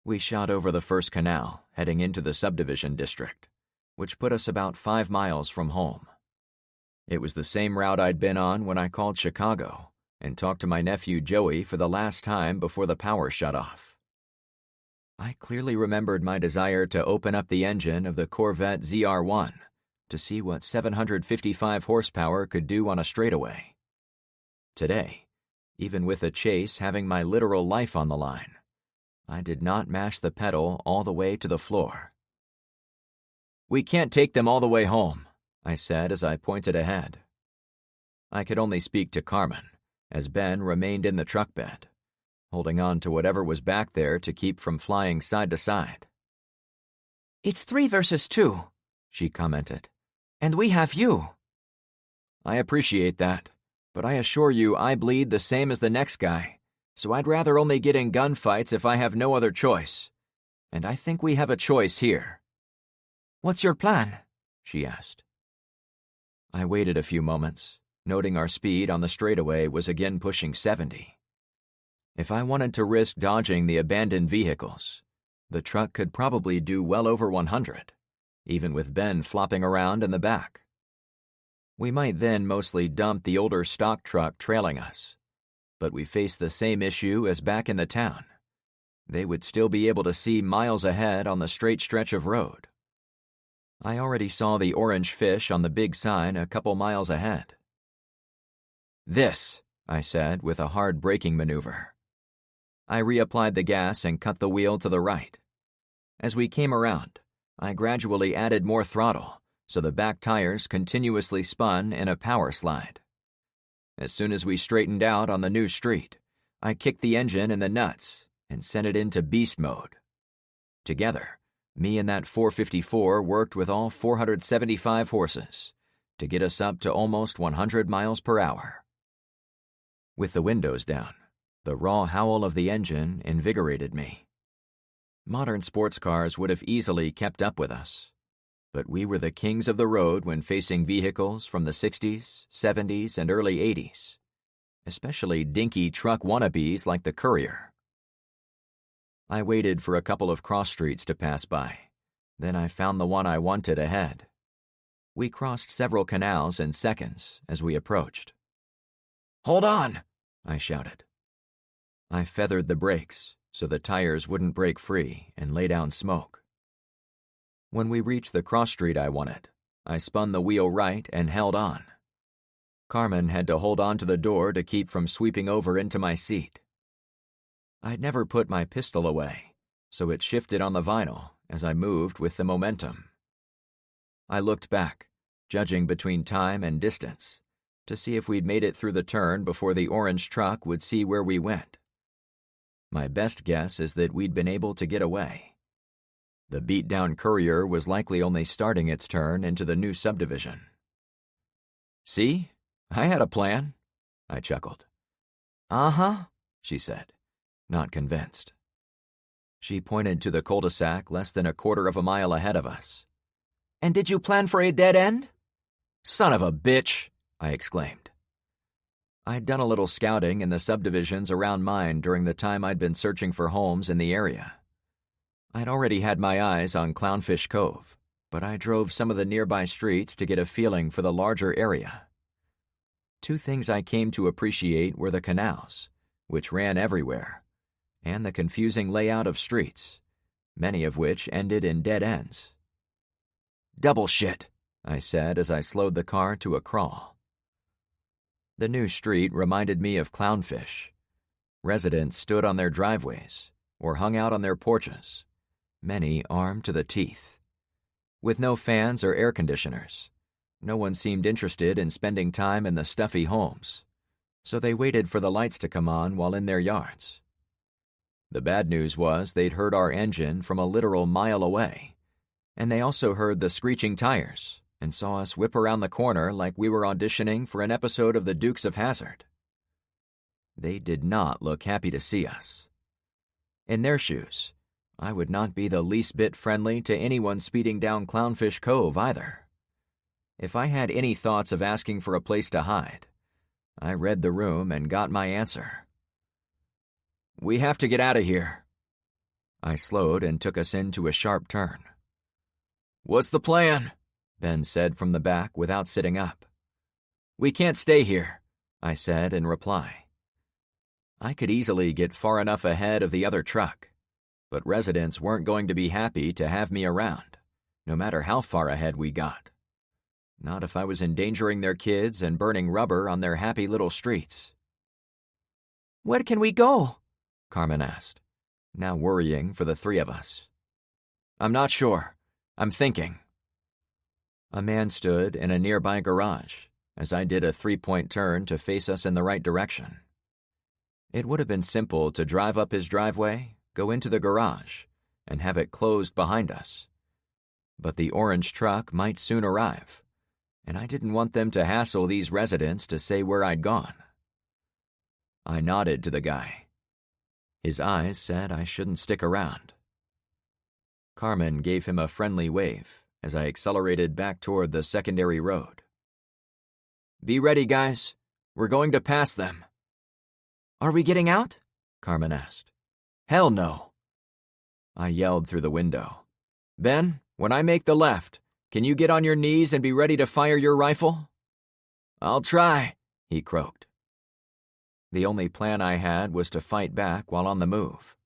We shot over the first canal, heading into the subdivision district, which put us about 5 miles from home. It was the same route I'd been on when I called Chicago and talked to my nephew Joey for the last time before the power shut off. I clearly remembered my desire to open up the engine of the Corvette ZR1 to see what 755 horsepower could do on a straightaway. Today, even with a chase having my literal life on the line, I did not mash the pedal all the way to the floor. "We can't take them all the way home," I said as I pointed ahead. I could only speak to Carmen, as Ben remained in the truck bed, holding on to whatever was back there to keep from flying side to side. "It's 3 versus 2, she commented. "And we have you." "I appreciate that, but I assure you I bleed the same as the next guy, so I'd rather only get in gunfights if I have no other choice. And I think we have a choice here." "What's your plan?" she asked. I waited a few moments, noting our speed on the straightaway was again pushing 70. If I wanted to risk dodging the abandoned vehicles, the truck could probably do well over 100, even with Ben flopping around in the back. We might then mostly dump the older stock truck trailing us, but we faced the same issue as back in the town. They would still be able to see miles ahead on the straight stretch of road. I already saw the orange fish on the big sign a couple miles ahead. "This," I said with a hard braking maneuver. I reapplied the gas and cut the wheel to the right. As we came around, I gradually added more throttle, so the back tires continuously spun in a power slide. As soon as we straightened out on the new street, I kicked the engine in the nuts and sent it into beast mode. Together, me and that 454 worked with all 475 horses to get us up to almost 100 miles per hour. With the windows down, the raw howl of the engine invigorated me. Modern sports cars would have easily kept up with us, but we were the kings of the road when facing vehicles from the 60s, 70s, and early 80s, especially dinky truck wannabes like the Courier. I waited for a couple of cross streets to pass by. Then I found the one I wanted ahead. We crossed several canals in seconds as we approached. "Hold on!" I shouted. I feathered the brakes so the tires wouldn't break free and lay down smoke. When we reached the cross street I wanted, I spun the wheel right and held on. Carmen had to hold on to the door to keep from sweeping over into my seat. I'd never put my pistol away, so it shifted on the vinyl as I moved with the momentum. I looked back, judging between time and distance, to see if we'd made it through the turn before the orange truck would see where we went. My best guess is that we'd been able to get away. The beat-down Courier was likely only starting its turn into the new subdivision. "See? I had a plan," I chuckled. "Uh-huh," she said, not convinced. She pointed to the cul-de-sac less than a quarter of a mile ahead of us. "And did you plan for a dead end?" "Son of a bitch!" I exclaimed. I'd done a little scouting in the subdivisions around mine during the time I'd been searching for homes in the area. I'd already had my eyes on Clownfish Cove, but I drove some of the nearby streets to get a feeling for the larger area. Two things I came to appreciate were the canals, which ran everywhere, and the confusing layout of streets, many of which ended in dead ends. Double shit, I said as I slowed the car to a crawl. The new street reminded me of clownfish. Residents stood on their driveways or hung out on their porches, many armed to the teeth. With no fans or air conditioners, no one seemed interested in spending time in the stuffy homes, so they waited for the lights to come on while in their yards. The bad news was they'd heard our engine from a literal mile away, and they also heard the screeching tires and saw us whip around the corner like we were auditioning for an episode of The Dukes of Hazzard. They did not look happy to see us. In their shoes, I would not be the least bit friendly to anyone speeding down Clownfish Cove either. If I had any thoughts of asking for a place to hide, I read the room and got my answer. We have to get out of here. I slowed and took us into a sharp turn. What's the plan? Ben said from the back without sitting up. We can't stay here, I said in reply. I could easily get far enough ahead of the other truck, but residents weren't going to be happy to have me around, no matter how far ahead we got. Not if I was endangering their kids and burning rubber on their happy little streets. Where can we go? Carmen asked, now worrying for the three of us. I'm not sure. I'm thinking. A man stood in a nearby garage as I did a 3-point turn to face us in the right direction. It would have been simple to drive up his driveway, go into the garage, and have it closed behind us. But the orange truck might soon arrive, and I didn't want them to hassle these residents to say where I'd gone. I nodded to the guy. His eyes said I shouldn't stick around. Carmen gave him a friendly wave as I accelerated back toward the secondary road. Be ready, guys. We're going to pass them. Are we getting out? Carmen asked. Hell no. I yelled through the window. Ben, when I make the left, can you get on your knees and be ready to fire your rifle? I'll try, he croaked. The only plan I had was to fight back while on the move.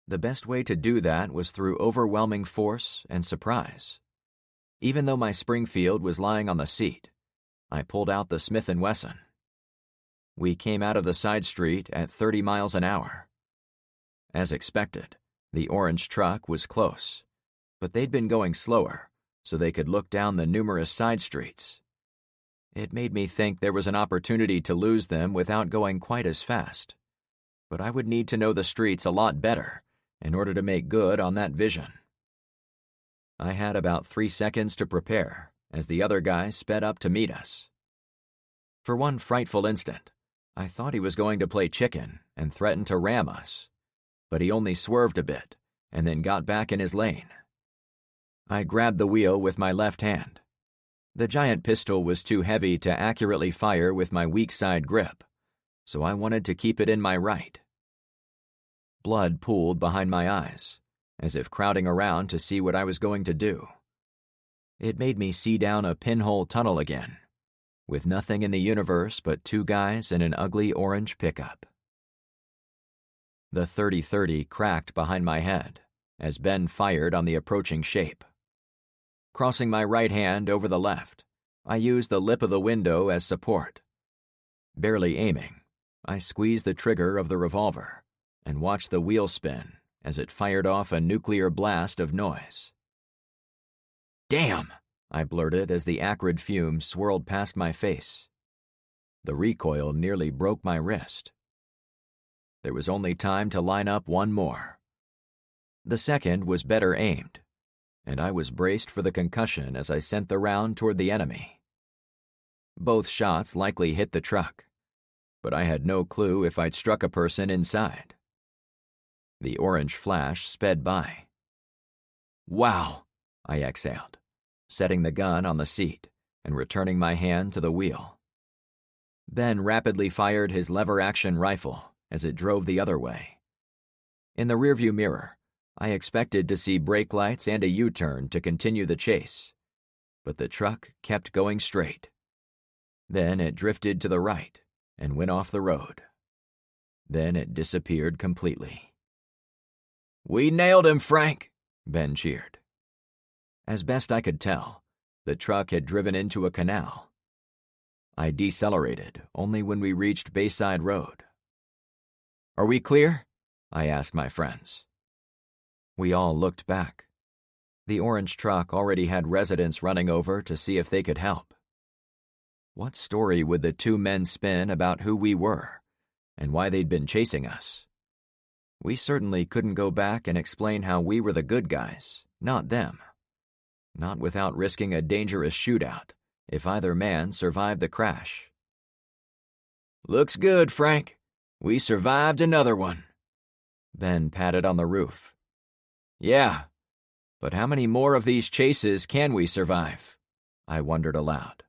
The best way to do that was through overwhelming force and surprise. Even though my Springfield was lying on the seat, I pulled out the Smith & Wesson. We came out of the side street at 30 miles an hour. As expected, the orange truck was close, but they'd been going slower, so they could look down the numerous side streets. It made me think there was an opportunity to lose them without going quite as fast, but I would need to know the streets a lot better in order to make good on that vision. I had about 3 seconds to prepare as the other guy sped up to meet us. For one frightful instant, I thought he was going to play chicken and threaten to ram us, but he only swerved a bit and then got back in his lane. I grabbed the wheel with my left hand. The giant pistol was too heavy to accurately fire with my weak side grip, so I wanted to keep it in my right. Blood pooled behind my eyes, as if crowding around to see what I was going to do. It made me see down a pinhole tunnel again, with nothing in the universe but 2 guys in an ugly orange pickup. The 30-30 cracked behind my head as Ben fired on the approaching shape. Crossing my right hand over the left, I used the lip of the window as support. Barely aiming, I squeezed the trigger of the revolver and watched the wheel spin as it fired off a nuclear blast of noise. Damn, I blurted as the acrid fumes swirled past my face. The recoil nearly broke my wrist. There was only time to line up one more. The second was better aimed, and I was braced for the concussion as I sent the round toward the enemy. Both shots likely hit the truck, but I had no clue if I'd struck a person inside. The orange flash sped by. Wow, I exhaled, setting the gun on the seat and returning my hand to the wheel. Ben rapidly fired his lever-action rifle as it drove the other way. In the rearview mirror, I expected to see brake lights and a U-turn to continue the chase, but the truck kept going straight. Then it drifted to the right and went off the road. Then it disappeared completely. "We nailed him, Frank," Ben cheered. As best I could tell, the truck had driven into a canal. I decelerated only when we reached Bayside Road. "Are we clear?" I asked my friends. We all looked back. The orange truck already had residents running over to see if they could help. What story would the two men spin about who we were and why they'd been chasing us? We certainly couldn't go back and explain how we were the good guys, not them. Not without risking a dangerous shootout if either man survived the crash. "Looks good, Frank. We survived another one." Ben patted on the roof. "Yeah, but how many more of these chases can we survive?" I wondered aloud.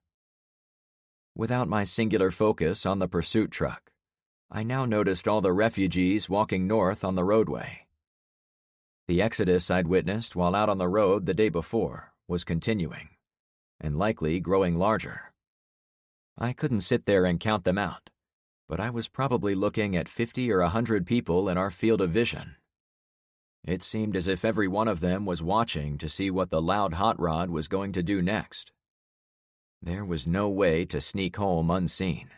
Without my singular focus on the pursuit truck, I now noticed all the refugees walking north on the roadway. The exodus I'd witnessed while out on the road the day before was continuing, and likely growing larger. I couldn't sit there and count them out, but I was probably looking at 50 or 100 people in our field of vision. It seemed as if every one of them was watching to see what the loud hot rod was going to do next. There was no way to sneak home unseen.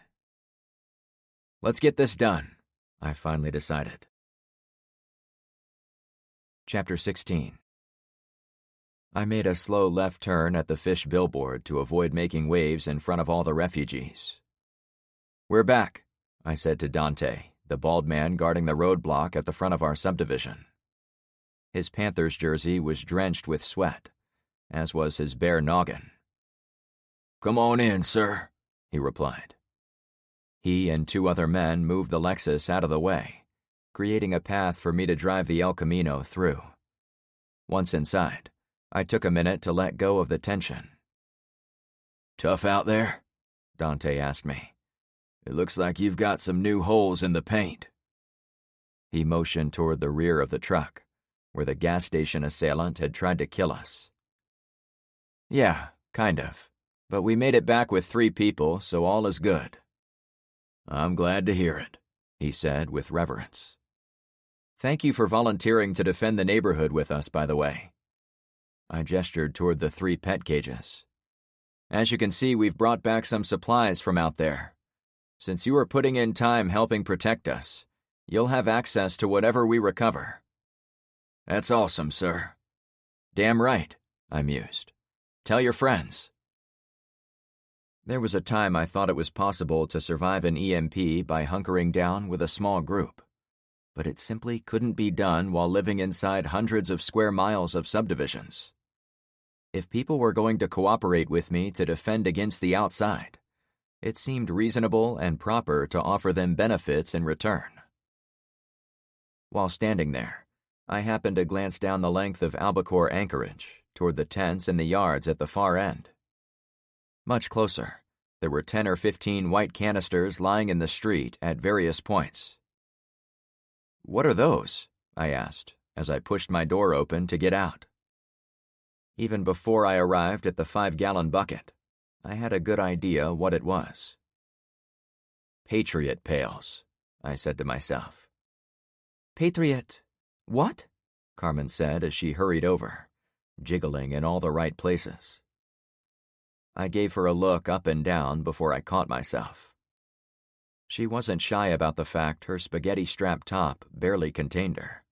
"Let's get this done," I finally decided. Chapter 16. I made a slow left turn at the fish billboard to avoid making waves in front of all the refugees. "We're back," I said to Dante, the bald man guarding the roadblock at the front of our subdivision. His Panthers jersey was drenched with sweat, as was his bare noggin. "Come on in, sir," he replied. He and two other men moved the Lexus out of the way, creating a path for me to drive the El Camino through. Once inside, I took a minute to let go of the tension. "Tough out there?" Dante asked me. "It looks like you've got some new holes in the paint." He motioned toward the rear of the truck, where the gas station assailant had tried to kill us. "Yeah, kind of. But we made it back with 3 people, so all is good." "I'm glad to hear it," he said with reverence. "Thank you for volunteering to defend the neighborhood with us, by the way." I gestured toward the 3 pet cages. "As you can see, we've brought back some supplies from out there. Since you are putting in time helping protect us, you'll have access to whatever we recover." "That's awesome, sir." "Damn right," I mused. "Tell your friends." There was a time I thought it was possible to survive an EMP by hunkering down with a small group, but it simply couldn't be done while living inside hundreds of square miles of subdivisions. If people were going to cooperate with me to defend against the outside, it seemed reasonable and proper to offer them benefits in return. While standing there, I happened to glance down the length of Albacore anchorage toward the tents and the yards at the far end. Much closer, there were 10 or 15 white canisters lying in the street at various points. "What are those?" I asked, as I pushed my door open to get out. Even before I arrived at the 5-gallon bucket, I had a good idea what it was. "Patriot pails," I said to myself. "Patriot. What?" Carmen said as she hurried over, jiggling in all the right places. I gave her a look up and down before I caught myself. She wasn't shy about the fact her spaghetti-strap top barely contained her.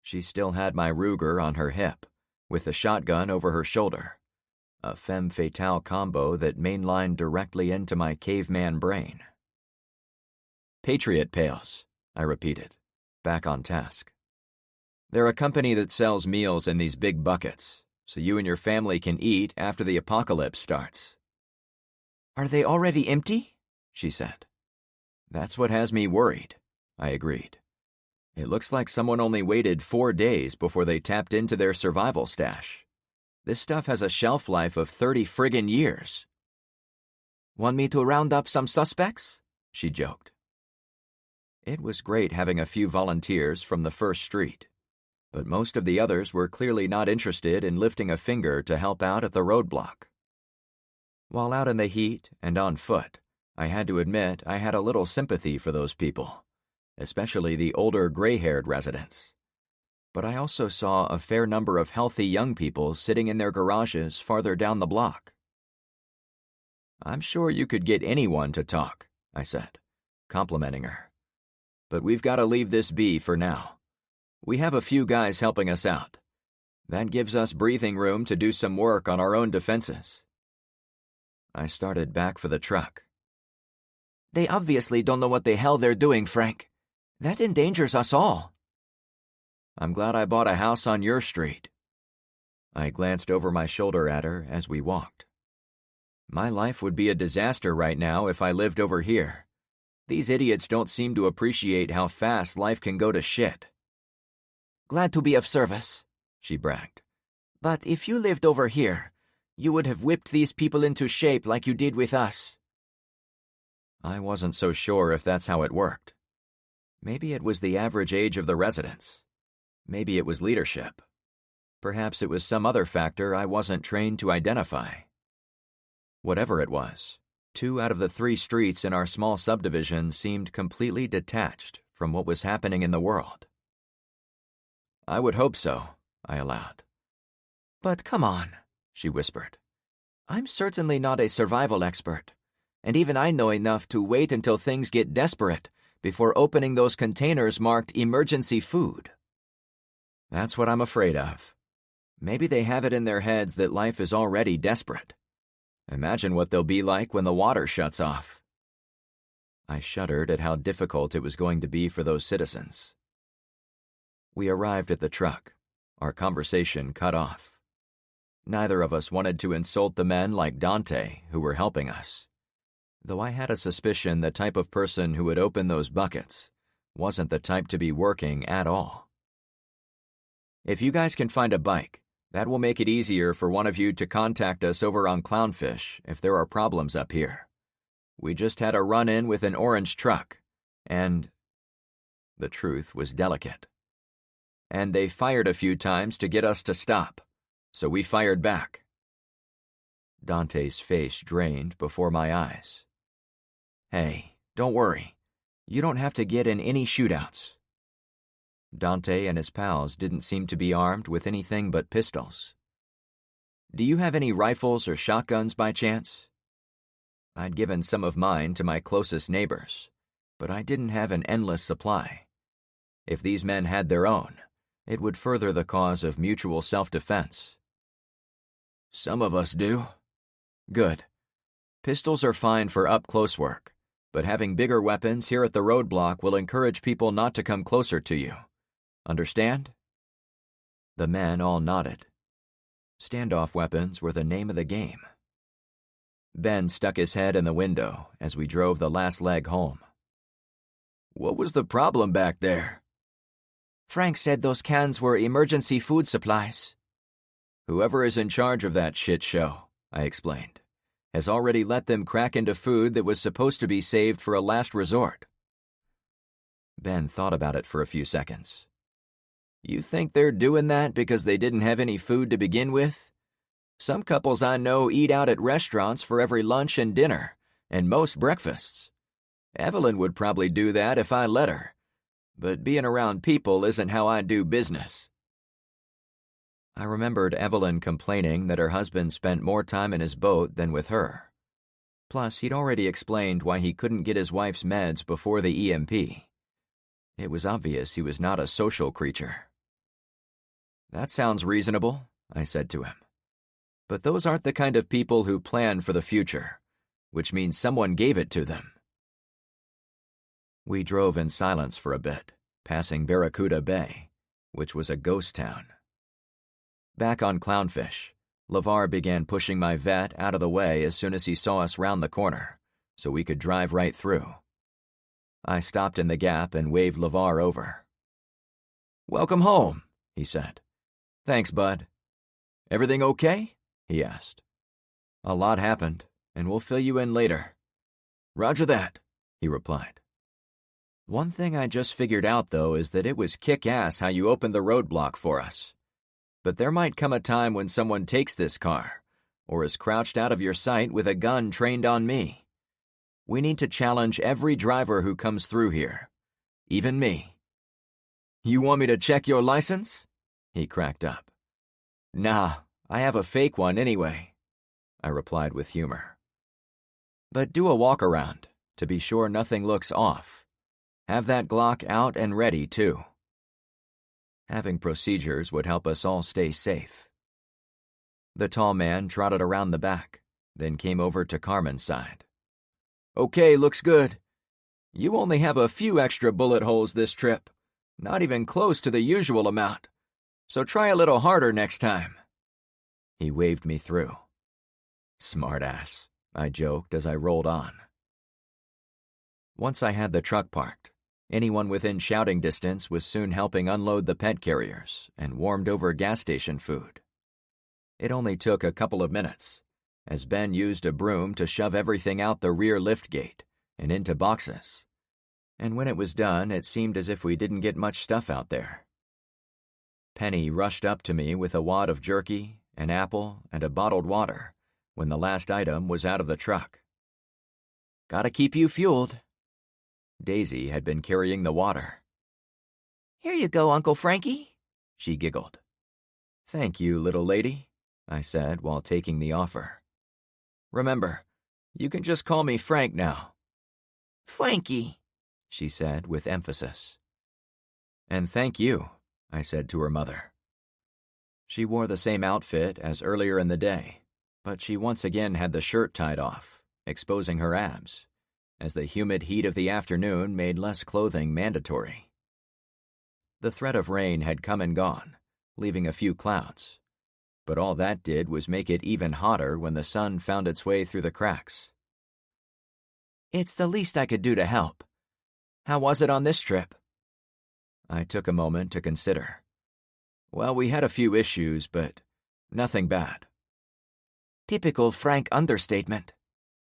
She still had my Ruger on her hip, with the shotgun over her shoulder, a femme fatale combo that mainlined directly into my caveman brain. "Patriot pails," I repeated, back on task. "They're a company that sells meals in these big buckets, so you and your family can eat after the apocalypse starts." "Are they already empty?" she said. "That's what has me worried," I agreed. "It looks like someone only waited 4 days before they tapped into their survival stash. This stuff has a shelf life of 30 friggin' years." "Want me to round up some suspects?" she joked. It was great having a few volunteers from the first street, but most of the others were clearly not interested in lifting a finger to help out at the roadblock. While out in the heat and on foot, I had to admit I had a little sympathy for those people, especially the older gray-haired residents. But I also saw a fair number of healthy young people sitting in their garages farther down the block. "I'm sure you could get anyone to talk," I said, complimenting her. "But we've got to leave this be for now. We have a few guys helping us out. That gives us breathing room to do some work on our own defenses." I started back for the truck. They obviously don't know what the hell they're doing, Frank. That endangers us all. "I'm glad I bought a house on your street." I glanced over my shoulder at her as we walked. My life would be a disaster right now if I lived over here. These idiots don't seem to appreciate how fast life can go to shit. "Glad to be of service," she bragged. "But if you lived over here, you would have whipped these people into shape like you did with us." I wasn't so sure if that's how it worked. Maybe it was the average age of the residents. Maybe it was leadership. Perhaps it was some other factor I wasn't trained to identify. Whatever it was, 2 out of the 3 streets in our small subdivision seemed completely detached from what was happening in the world. "I would hope so," I allowed. "But come on," she whispered. "I'm certainly not a survival expert, and even I know enough to wait until things get desperate before opening those containers marked emergency food." That's what I'm afraid of. Maybe they have it in their heads that life is already desperate. Imagine what they'll be like when the water shuts off. I shuddered at how difficult it was going to be for those citizens. We arrived at the truck, our conversation cut off. Neither of us wanted to insult the men like Dante who were helping us, though I had a suspicion the type of person who would open those buckets wasn't the type to be working at all. "If you guys can find a bike, that will make it easier for one of you to contact us over on Clownfish if there are problems up here. We just had a run-in with an orange truck, and..." The truth was delicate. "And they fired a few times to get us to stop, so we fired back." Dante's face drained before my eyes. "Hey, don't worry. You don't have to get in any shootouts." Dante and his pals didn't seem to be armed with anything but pistols. "Do you have any rifles or shotguns by chance?" I'd given some of mine to my closest neighbors, but I didn't have an endless supply. If these men had their own, it would further the cause of mutual self-defense. "Some of us do." "Good. Pistols are fine for up-close work, but having bigger weapons here at the roadblock will encourage people not to come closer to you. Understand?" The men all nodded. Standoff weapons were the name of the game. Ben stuck his head in the window as we drove the last leg home. "What was the problem back there?" "Frank said those cans were emergency food supplies." "Whoever is in charge of that shit show," I explained, "has already let them crack into food that was supposed to be saved for a last resort." Ben thought about it for a few seconds. "You think they're doing that because they didn't have any food to begin with? Some couples I know eat out at restaurants for every lunch and dinner, and most breakfasts. Evelyn would probably do that if I let her, but being around people isn't how I do business." I remembered Evelyn complaining that her husband spent more time in his boat than with her. Plus, he'd already explained why he couldn't get his wife's meds before the EMP. It was obvious he was not a social creature. "That sounds reasonable," I said to him. "But those aren't the kind of people who plan for the future, which means someone gave it to them." We drove in silence for a bit, passing Barracuda Bay, which was a ghost town. Back on Clownfish, LeVar began pushing my vet out of the way as soon as he saw us round the corner, so we could drive right through. I stopped in the gap and waved LeVar over. "Welcome home," he said. "Thanks, bud." "Everything okay?" he asked. "A lot happened, and we'll fill you in later." "Roger that," he replied. One thing I just figured out, though, is that it was kick-ass how you opened the roadblock for us. But there might come a time when someone takes this car, or is crouched out of your sight with a gun trained on me. We need to challenge every driver who comes through here, even me." "You want me to check your license?" He cracked up. "Nah, I have a fake one anyway," I replied with humor. "But do a walk-around, to be sure nothing looks off. Have that Glock out and ready, too." Having procedures would help us all stay safe. The tall man trotted around the back, then came over to Carmen's side. "Okay, looks good. You only have a few extra bullet holes this trip, not even close to the usual amount, so try a little harder next time." He waved me through. "Smartass," I joked as I rolled on. Once I had the truck parked, anyone within shouting distance was soon helping unload the pet carriers and warmed over gas station food. It only took a couple of minutes, as Ben used a broom to shove everything out the rear lift gate and into boxes, and when it was done, it seemed as if we didn't get much stuff out there. Penny rushed up to me with a wad of jerky, an apple, and a bottled water when the last item was out of the truck. "Gotta keep you fueled." Daisy had been carrying the water. "Here you go, Uncle Frankie," she giggled. "Thank you, little lady," I said while taking the offer. "Remember, you can just call me Frank now." "Frankie," she said with emphasis. "And thank you," I said to her mother. She wore the same outfit as earlier in the day, but she once again had the shirt tied off, exposing her abs, as the humid heat of the afternoon made less clothing mandatory. The threat of rain had come and gone, leaving a few clouds, but all that did was make it even hotter when the sun found its way through the cracks. "It's the least I could do to help. How was it on this trip?" I took a moment to consider. "Well, we had a few issues, but nothing bad." "Typical Frank understatement,"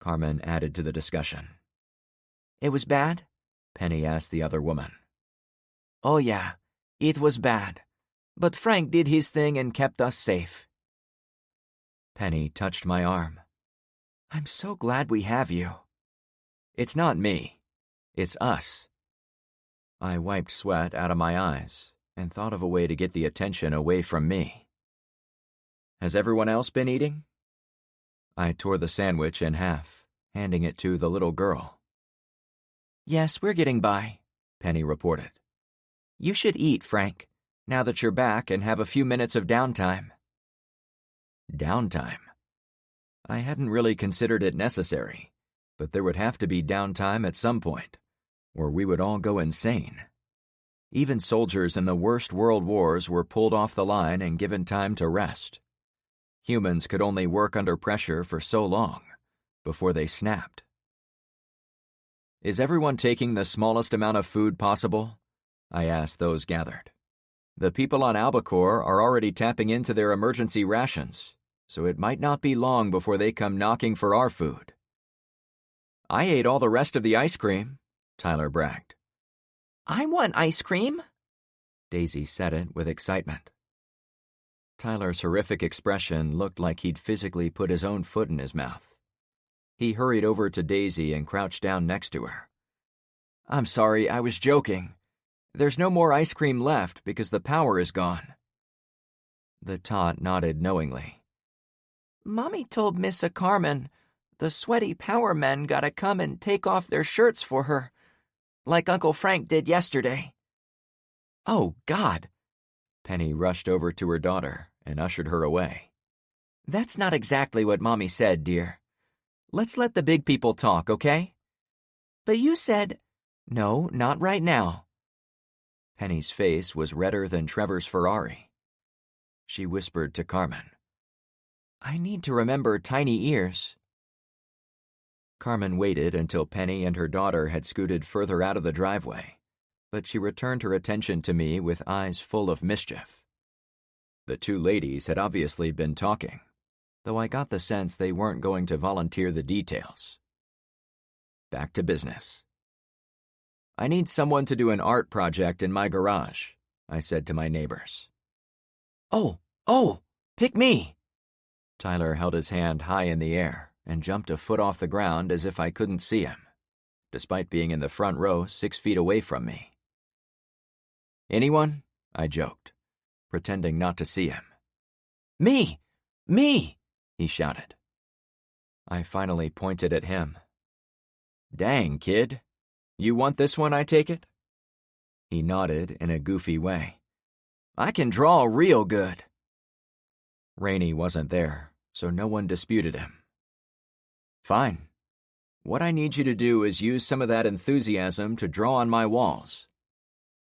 Carmen added to the discussion. "It was bad?" Penny asked the other woman. "Oh yeah, it was bad. But Frank did his thing and kept us safe." Penny touched my arm. "I'm so glad we have you." "It's not me. It's us." I wiped sweat out of my eyes and thought of a way to get the attention away from me. "Has everyone else been eating?" I tore the sandwich in half, handing it to the little girl. "Yes, we're getting by," Penny reported. "You should eat, Frank, now that you're back and have a few minutes of downtime." Downtime? I hadn't really considered it necessary, but there would have to be downtime at some point, or we would all go insane. Even soldiers in the worst world wars were pulled off the line and given time to rest. Humans could only work under pressure for so long before they snapped. "Is everyone taking the smallest amount of food possible?" I asked those gathered. "The people on Albacore are already tapping into their emergency rations, so it might not be long before they come knocking for our food." "I ate all the rest of the ice cream," Tyler bragged. "I want ice cream," Daisy said it with excitement. Tyler's horrific expression looked like he'd physically put his own foot in his mouth. He hurried over to Daisy and crouched down next to her. "I'm sorry, I was joking. There's no more ice cream left because the power is gone." The tot nodded knowingly. "Mommy told Missa Carmen the sweaty power men gotta come and take off their shirts for her, like Uncle Frank did yesterday." "Oh, God!" Penny rushed over to her daughter and ushered her away. "That's not exactly what Mommy said, dear. Let's let the big people talk, okay?" "But you said—" "No, not right now." Penny's face was redder than Trevor's Ferrari. She whispered to Carmen, "I need to remember tiny ears." Carmen waited until Penny and her daughter had scooted further out of the driveway, but she returned her attention to me with eyes full of mischief. The two ladies had obviously been talking, though I got the sense they weren't going to volunteer the details. Back to business. "I need someone to do an art project in my garage," I said to my neighbors. Oh, pick me!" Tyler held his hand high in the air and jumped a foot off the ground as if I couldn't see him, despite being in the front row 6 feet away from me. "Anyone?" I joked, pretending not to see him. Me! Me! He shouted. I finally pointed at him. "Dang, kid. You want this one, I take it?" He nodded in a goofy way. I can draw real good. Rainey wasn't there, so no one disputed him. "Fine. What I need you to do is use some of that enthusiasm to draw on my walls."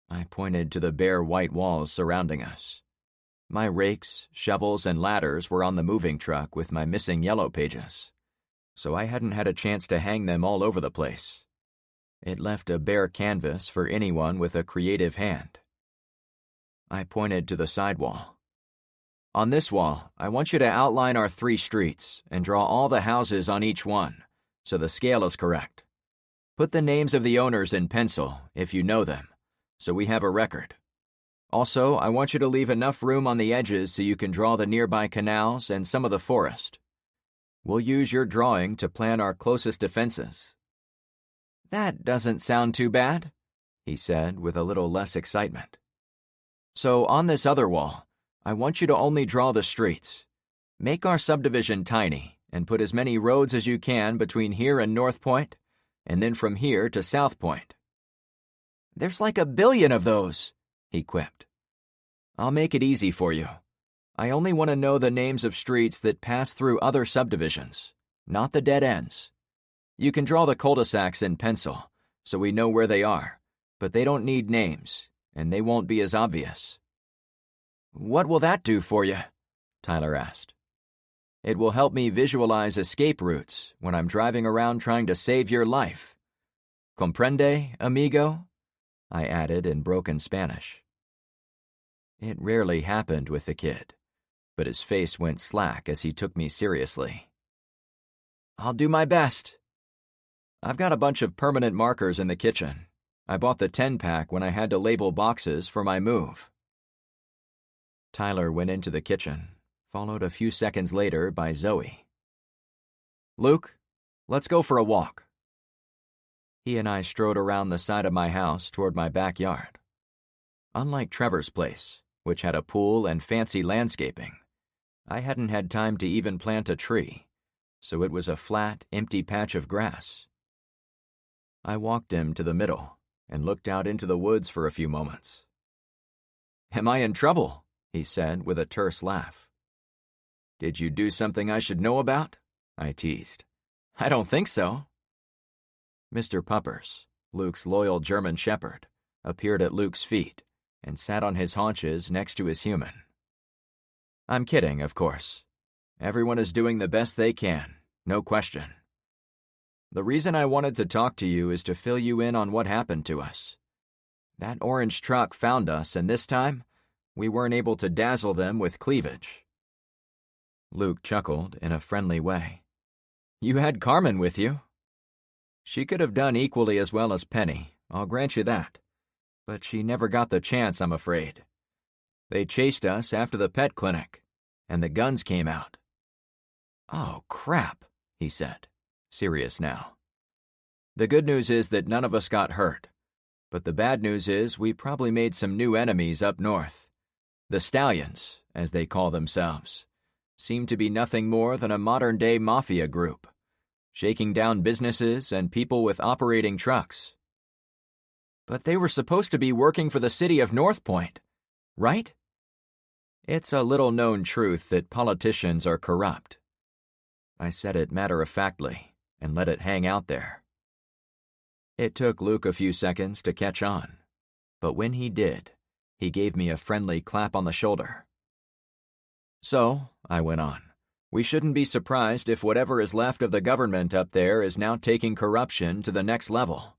I pointed to the bare white walls surrounding us. My rakes, shovels, and ladders were on the moving truck with my missing yellow pages, so I hadn't had a chance to hang them all over the place. It left a bare canvas for anyone with a creative hand. I pointed to the side wall. "On this wall, I want you to outline our 3 streets and draw all the houses on each one, so the scale is correct. Put the names of the owners in pencil, if you know them, so we have a record. Also, I want you to leave enough room on the edges so you can draw the nearby canals and some of the forest. We'll use your drawing to plan our closest defenses." That doesn't sound too bad, he said with a little less excitement. "So on this other wall, I want you to only draw the streets. Make our subdivision tiny and put as many roads as you can between here and North Point, and then from here to South Point." "There's like 1 billion of those," he quipped. "I'll make it easy for you. I only want to know the names of streets that pass through other subdivisions, not the dead ends. You can draw the cul-de-sacs in pencil, so we know where they are, but they don't need names, and they won't be as obvious." "What will that do for you?" Tyler asked. "It will help me visualize escape routes when I'm driving around trying to save your life. Comprende, amigo?" I added in broken Spanish. It rarely happened with the kid, but his face went slack as he took me seriously. "I'll do my best." "I've got a bunch of permanent markers in the kitchen. I bought the 10-pack when I had to label boxes for my move." Tyler went into the kitchen, followed a few seconds later by Zoe. "Luke, let's go for a walk." He and I strode around the side of my house toward my backyard. Unlike Trevor's place, which had a pool and fancy landscaping, I hadn't had time to even plant a tree, so it was a flat, empty patch of grass. I walked him to the middle and looked out into the woods for a few moments. "Am I in trouble?" he said with a terse laugh. "Did you do something I should know about?" I teased. "I don't think so." Mr. Puppers, Luke's loyal German shepherd, appeared at Luke's feet and sat on his haunches next to his human. "I'm kidding, of course. Everyone is doing the best they can, no question. The reason I wanted to talk to you is to fill you in on what happened to us. That orange truck found us, and this time, we weren't able to dazzle them with cleavage." Luke chuckled in a friendly way. "You had Carmen with you." "She could have done equally as well as Penny, I'll grant you that. But she never got the chance, I'm afraid. They chased us after the pet clinic, and the guns came out." "Oh, crap," he said, serious now. "The good news is that none of us got hurt, but the bad news is we probably made some new enemies up north. The Stallions, as they call themselves, seem to be nothing more than a modern-day mafia group, shaking down businesses and people with operating trucks." "But they were supposed to be working for the city of North Point, right?" "It's a little-known truth that politicians are corrupt." I said it matter-of-factly and let it hang out there. It took Luke a few seconds to catch on, but when he did, he gave me a friendly clap on the shoulder. "So," I went on, "we shouldn't be surprised if whatever is left of the government up there is now taking corruption to the next level.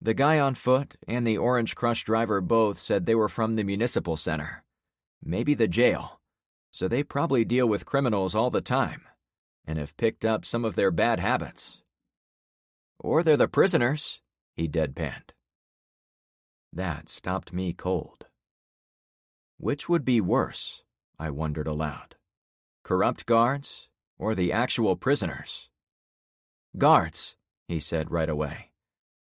The guy on foot and the Orange Crush driver both said they were from the municipal center, maybe the jail, so they probably deal with criminals all the time and have picked up some of their bad habits." "Or they're the prisoners," he deadpanned. That stopped me cold. Which would be worse, I wondered aloud. Corrupt guards, or the actual prisoners? Guards, he said right away.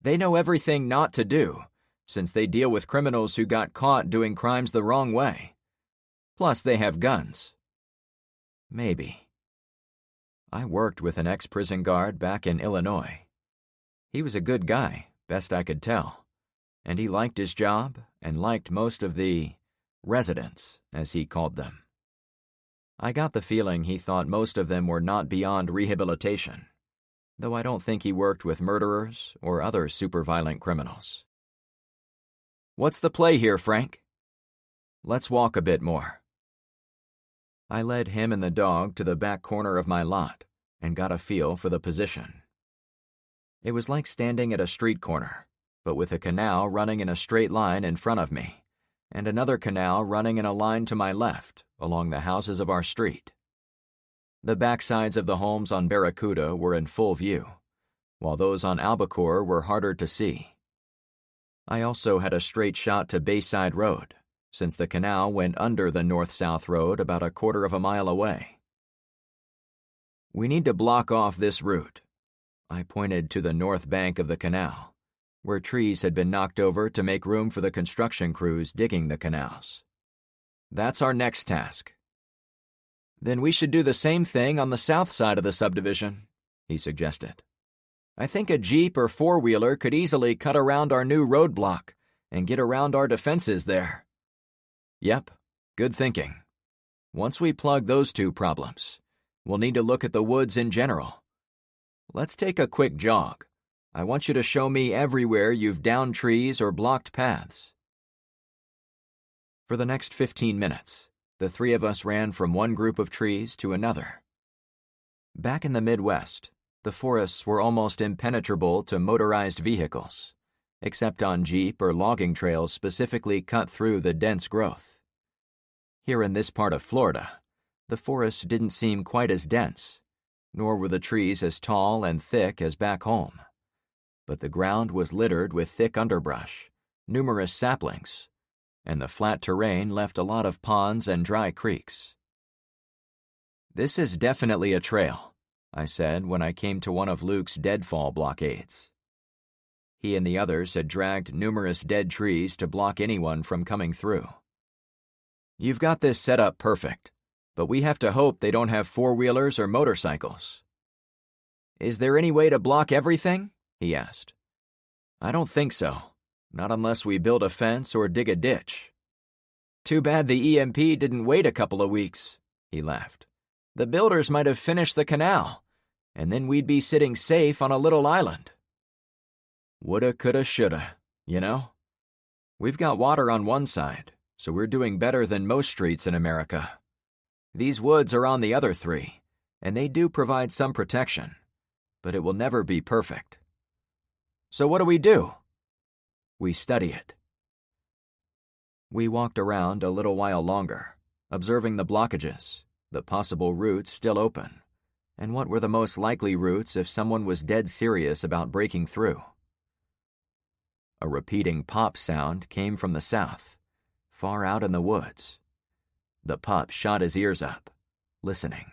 They know everything not to do, since they deal with criminals who got caught doing crimes the wrong way. Plus, they have guns. Maybe. I worked with an ex-prison guard back in Illinois. He was a good guy, best I could tell, and he liked his job and liked most of the residents, as he called them. I got the feeling he thought most of them were not beyond rehabilitation, though I don't think he worked with murderers or other super-violent criminals. What's the play here, Frank? Let's walk a bit more. I led him and the dog to the back corner of my lot and got a feel for the position. It was like standing at a street corner, but with a canal running in a straight line in front of me, and another canal running in a line to my left along the houses of our street. The backsides of the homes on Barracuda were in full view, while those on Albacore were harder to see. I also had a straight shot to Bayside Road, since the canal went under the north-south road about a quarter of a mile away. We need to block off this route. I pointed to the north bank of the canal, where trees had been knocked over to make room for the construction crews digging the canals. That's our next task. Then we should do the same thing on the south side of the subdivision, he suggested. I think a Jeep or four-wheeler could easily cut around our new roadblock and get around our defenses there. Yep, good thinking. Once we plug those two problems, we'll need to look at the woods in general. Let's take a quick jog. I want you to show me everywhere you've downed trees or blocked paths. For the next 15 minutes, the three of us ran from one group of trees to another. Back in the Midwest, the forests were almost impenetrable to motorized vehicles, except on jeep or logging trails specifically cut through the dense growth. Here in this part of Florida, the forests didn't seem quite as dense, nor were the trees as tall and thick as back home. But the ground was littered with thick underbrush, numerous saplings, and the flat terrain left a lot of ponds and dry creeks. This is definitely a trail, I said when I came to one of Luke's deadfall blockades. He and the others had dragged numerous dead trees to block anyone from coming through. You've got this set up perfect, but we have to hope they don't have four-wheelers or motorcycles. Is there any way to block everything? He asked. I don't think so. Not unless we build a fence or dig a ditch. Too bad the EMP didn't wait a couple of weeks, he laughed. The builders might have finished the canal, and then we'd be sitting safe on a little island. Woulda, coulda, shoulda, you know? We've got water on one side, so we're doing better than most streets in America. These woods are on the other three, and they do provide some protection, but it will never be perfect. So what do we do? We study it. We walked around a little while longer, observing the blockages, the possible routes still open, and what were the most likely routes if someone was dead serious about breaking through. A repeating pop sound came from the south, far out in the woods. The pup shot his ears up, listening.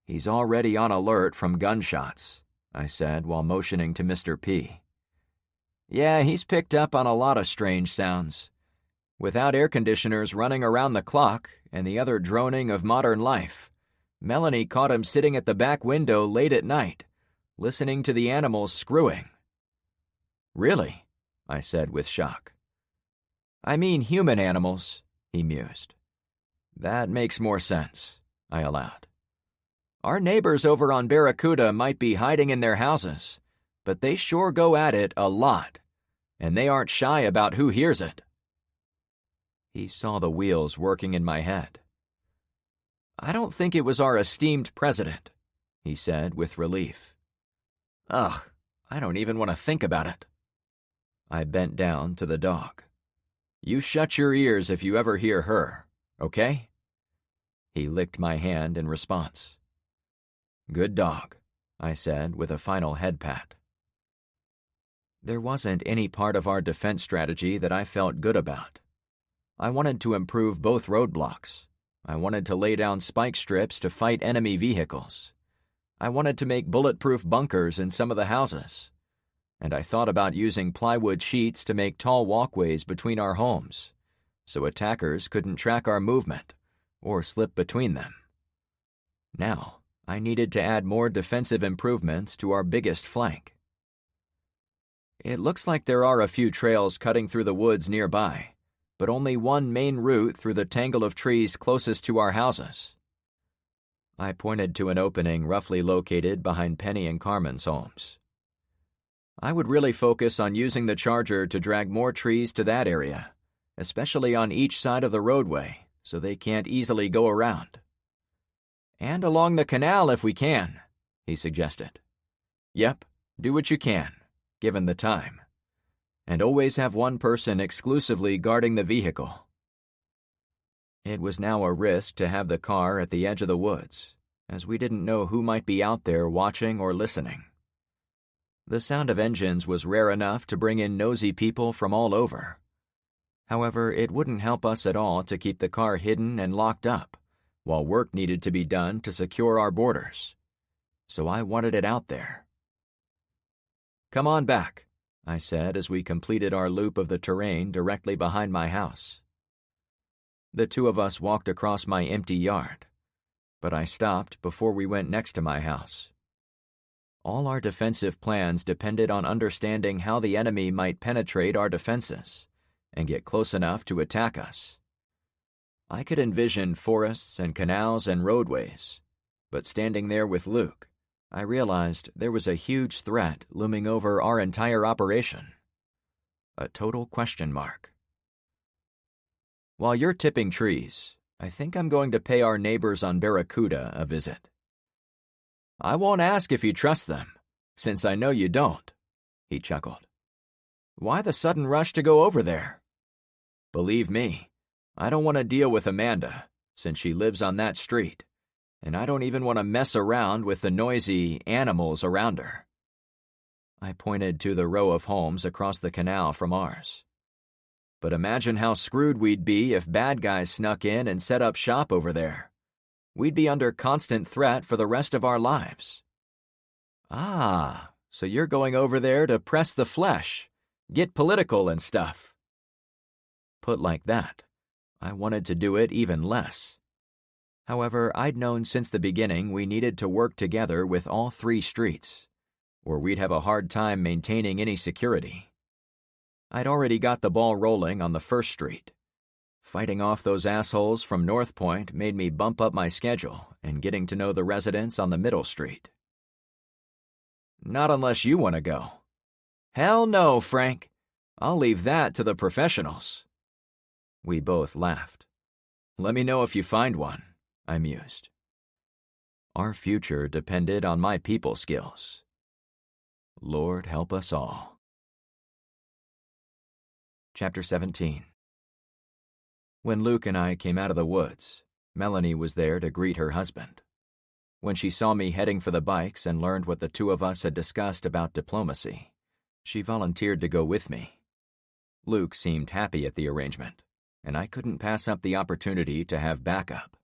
He's already on alert from gunshots, I said while motioning to Mr. P. Yeah, he's picked up on a lot of strange sounds. Without air conditioners running around the clock and the other droning of modern life, Melanie caught him sitting at the back window late at night, listening to the animals screwing. Really? I said with shock. I mean human animals, he mused. That makes more sense, I allowed. Our neighbors over on Barracuda might be hiding in their houses, but they sure go at it a lot, and they aren't shy about who hears it. He saw the wheels working in my head. I don't think it was our esteemed president, he said with relief. Ugh, I don't even want to think about it. I bent down to the dog. You shut your ears if you ever hear her, okay? He licked my hand in response. Good dog, I said with a final head pat. There wasn't any part of our defense strategy that I felt good about. I wanted to improve both roadblocks, I wanted to lay down spike strips to fight enemy vehicles. I wanted to make bulletproof bunkers in some of the houses. And I thought about using plywood sheets to make tall walkways between our homes, so attackers couldn't track our movement or slip between them. Now, I needed to add more defensive improvements to our biggest flank. It looks like there are a few trails cutting through the woods nearby, but only one main route through the tangle of trees closest to our houses. I pointed to an opening roughly located behind Penny and Carmen's homes. I would really focus on using the charger to drag more trees to that area, especially on each side of the roadway, so they can't easily go around. And along the canal if we can, he suggested. Yep, do what you can, given the time. And always have one person exclusively guarding the vehicle. It was now a risk to have the car at the edge of the woods, as we didn't know who might be out there watching or listening. The sound of engines was rare enough to bring in nosy people from all over. However, it wouldn't help us at all to keep the car hidden and locked up, while work needed to be done to secure our borders. So I wanted it out there. Come on back, I said as we completed our loop of the terrain directly behind my house. The two of us walked across my empty yard, but I stopped before we went next to my house. All our defensive plans depended on understanding how the enemy might penetrate our defenses and get close enough to attack us. I could envision forests and canals and roadways, but standing there with Luke, I realized there was a huge threat looming over our entire operation. A total question mark. While you're tipping trees, I think I'm going to pay our neighbors on Barracuda a visit. I won't ask if you trust them, since I know you don't, he chuckled. Why the sudden rush to go over there? Believe me, I don't want to deal with Amanda, since she lives on that street, and I don't even want to mess around with the noisy animals around her. I pointed to the row of homes across the canal from ours. But imagine how screwed we'd be if bad guys snuck in and set up shop over there. We'd be under constant threat for the rest of our lives. Ah, so you're going over there to press the flesh, get political and stuff. Put like that, I wanted to do it even less. However, I'd known since the beginning we needed to work together with all three streets, or we'd have a hard time maintaining any security. I'd already got the ball rolling on the first street. Fighting off those assholes from North Point made me bump up my schedule and getting to know the residents on the middle street. Not unless you want to go. Hell no, Frank. I'll leave that to the professionals. We both laughed. Let me know if you find one, I mused. Our future depended on my people skills. Lord help us all. Chapter 17. When Luke and I came out of the woods, Melanie was there to greet her husband. When she saw me heading for the bikes and learned what the two of us had discussed about diplomacy, she volunteered to go with me. Luke seemed happy at the arrangement, and I couldn't pass up the opportunity to have backup.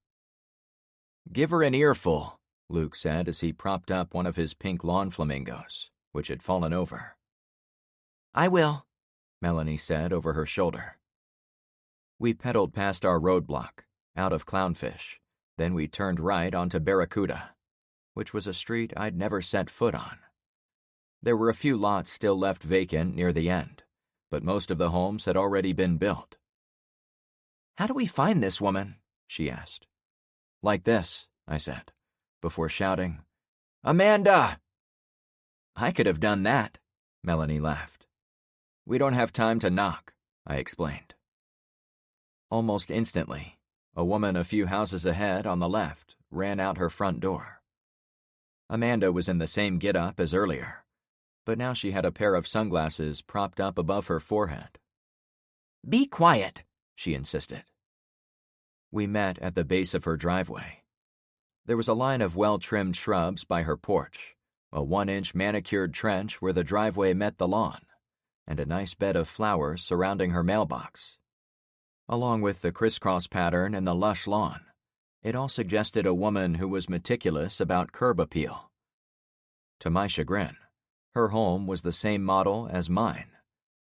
Give her an earful, Luke said as he propped up one of his pink lawn flamingos, which had fallen over. I will, Melanie said over her shoulder. We pedaled past our roadblock, out of Clownfish, then we turned right onto Barracuda, which was a street I'd never set foot on. There were a few lots still left vacant near the end, but most of the homes had already been built. How do we find this woman? She asked. Like this, I said, before shouting, Amanda! I could have done that, Melanie laughed. We don't have time to knock, I explained. Almost instantly, a woman a few houses ahead on the left ran out her front door. Amanda was in the same get-up as earlier, but now she had a pair of sunglasses propped up above her forehead. Be quiet, she insisted. We met at the base of her driveway. There was a line of well-trimmed shrubs by her porch, a 1-inch manicured trench where the driveway met the lawn, and a nice bed of flowers surrounding her mailbox. Along with the crisscross pattern and the lush lawn, It all suggested a woman who was meticulous about curb appeal. To my chagrin, her home was the same model as mine,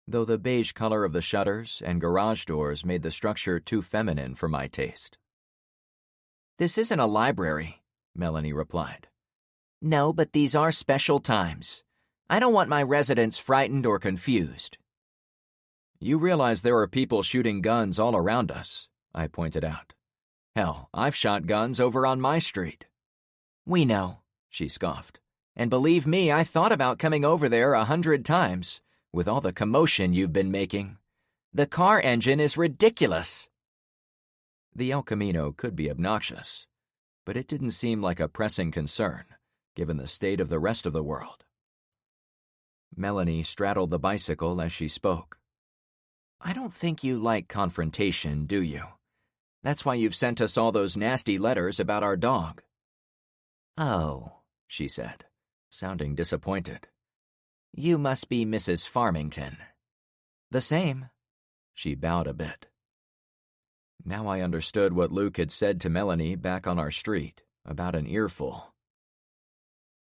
though the beige color of the shutters and garage doors made the structure too feminine for my taste. "This isn't a library," Melanie replied. "No, but these are special times. I don't want my residents frightened or confused." "You realize there are people shooting guns all around us," I pointed out. "Hell, I've shot guns over on my street." "We know," she scoffed. "And believe me, I thought about coming over there 100 times, with all the commotion you've been making. The car engine is ridiculous." The El Camino could be obnoxious, but it didn't seem like a pressing concern, given the state of the rest of the world. Melanie straddled the bicycle as she spoke. "I don't think you like confrontation, do you? That's why you've sent us all those nasty letters about our dog." "Oh," she said, sounding disappointed. "You must be Mrs. Farmington." "The same." She bowed a bit. Now I understood what Luke had said to Melanie back on our street about an earful.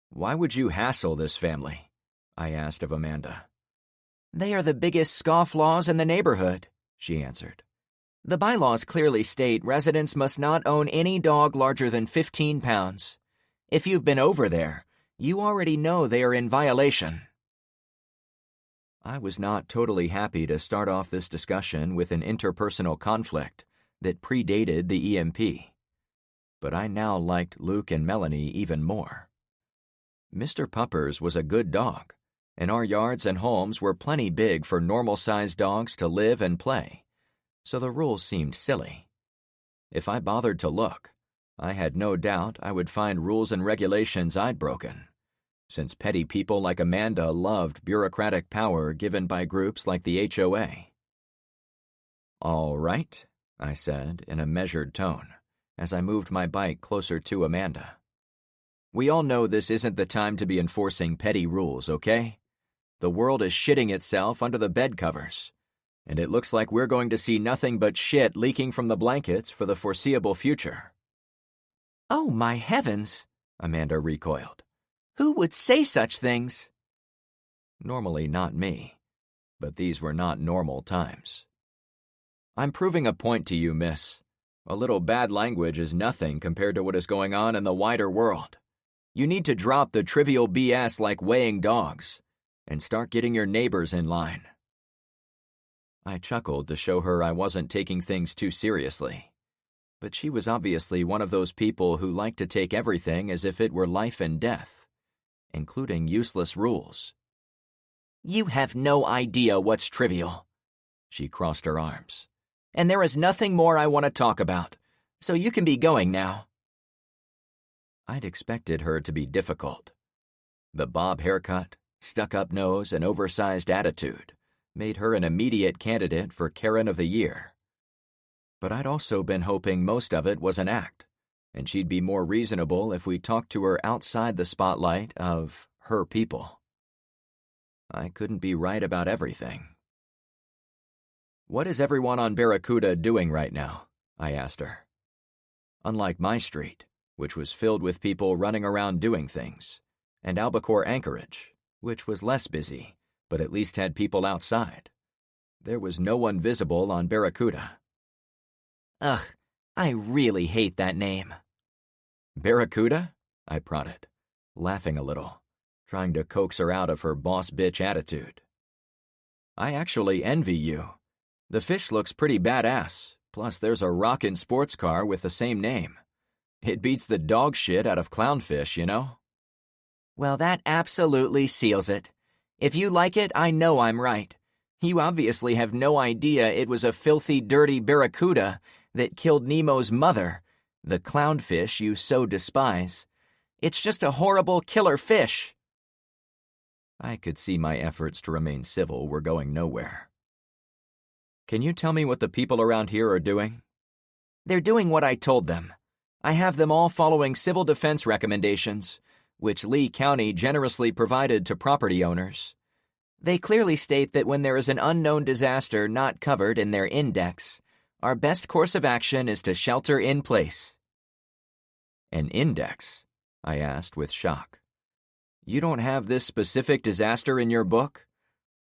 "Why would you hassle this family?" I asked of Amanda. "They are the biggest scofflaws in the neighborhood," she answered. "The bylaws clearly state residents must not own any dog larger than 15 pounds. If you've been over there, you already know they are in violation." I was not totally happy to start off this discussion with an interpersonal conflict that predated the EMP, but I now liked Luke and Melanie even more. Mr. Puppers was a good dog, and our yards and homes were plenty big for normal-sized dogs to live and play, so the rules seemed silly. If I bothered to look, I had no doubt I would find rules and regulations I'd broken, since petty people like Amanda loved bureaucratic power given by groups like the HOA. "All right," I said in a measured tone, as I moved my bike closer to Amanda. "We all know this isn't the time to be enforcing petty rules, okay? The world is shitting itself under the bed covers, and it looks like we're going to see nothing but shit leaking from the blankets for the foreseeable future." "Oh, my heavens," Amanda recoiled. "Who would say such things?" Normally not me, but these were not normal times. "I'm proving a point to you, miss. A little bad language is nothing compared to what is going on in the wider world. You need to drop the trivial BS like weighing dogs and start getting your neighbors in line." I chuckled to show her I wasn't taking things too seriously, but she was obviously one of those people who like to take everything as if it were life and death, including useless rules. "You have no idea what's trivial." She crossed her arms. "And there is nothing more I want to talk about, so you can be going now." I'd expected her to be difficult. The bob haircut, stuck-up nose, and oversized attitude made her an immediate candidate for Karen of the Year. But I'd also been hoping most of it was an act, and she'd be more reasonable if we talked to her outside the spotlight of her people. I couldn't be right about everything. "What is everyone on Barracuda doing right now?" I asked her. Unlike my street, which was filled with people running around doing things, and Albacore Anchorage, which was less busy, but at least had people outside, there was no one visible on Barracuda. "Ugh, I really hate that name." "Barracuda?" I prodded, laughing a little, trying to coax her out of her boss bitch attitude. "I actually envy you. The fish looks pretty badass, plus there's a rockin' sports car with the same name. It beats the dog shit out of clownfish, you know?" "Well, that absolutely seals it. If you like it, I know I'm right. You obviously have no idea it was a filthy, dirty barracuda that killed Nemo's mother, the clownfish you so despise. It's just a horrible killer fish." I could see my efforts to remain civil were going nowhere. "Can you tell me what the people around here are doing?" "They're doing what I told them. I have them all following civil defense recommendations, which Lee County generously provided to property owners. They clearly state that when there is an unknown disaster not covered in their index, our best course of action is to shelter in place." An index? I asked with shock. You don't have this specific disaster in your book?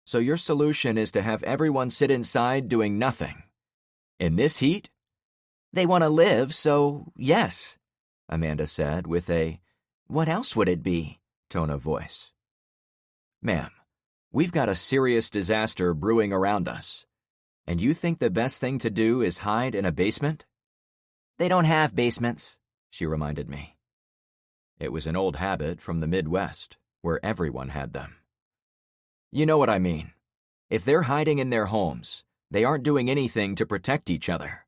So your solution is to have everyone sit inside doing nothing? In this heat? They want to live, so yes, Amanda said with a, "What else would it be?" tone of voice. Ma'am, we've got a serious disaster brewing around us. And you think the best thing to do is hide in a basement? They don't have basements, she reminded me. It was an old habit from the Midwest, where everyone had them. You know what I mean. If they're hiding in their homes, they aren't doing anything to protect each other.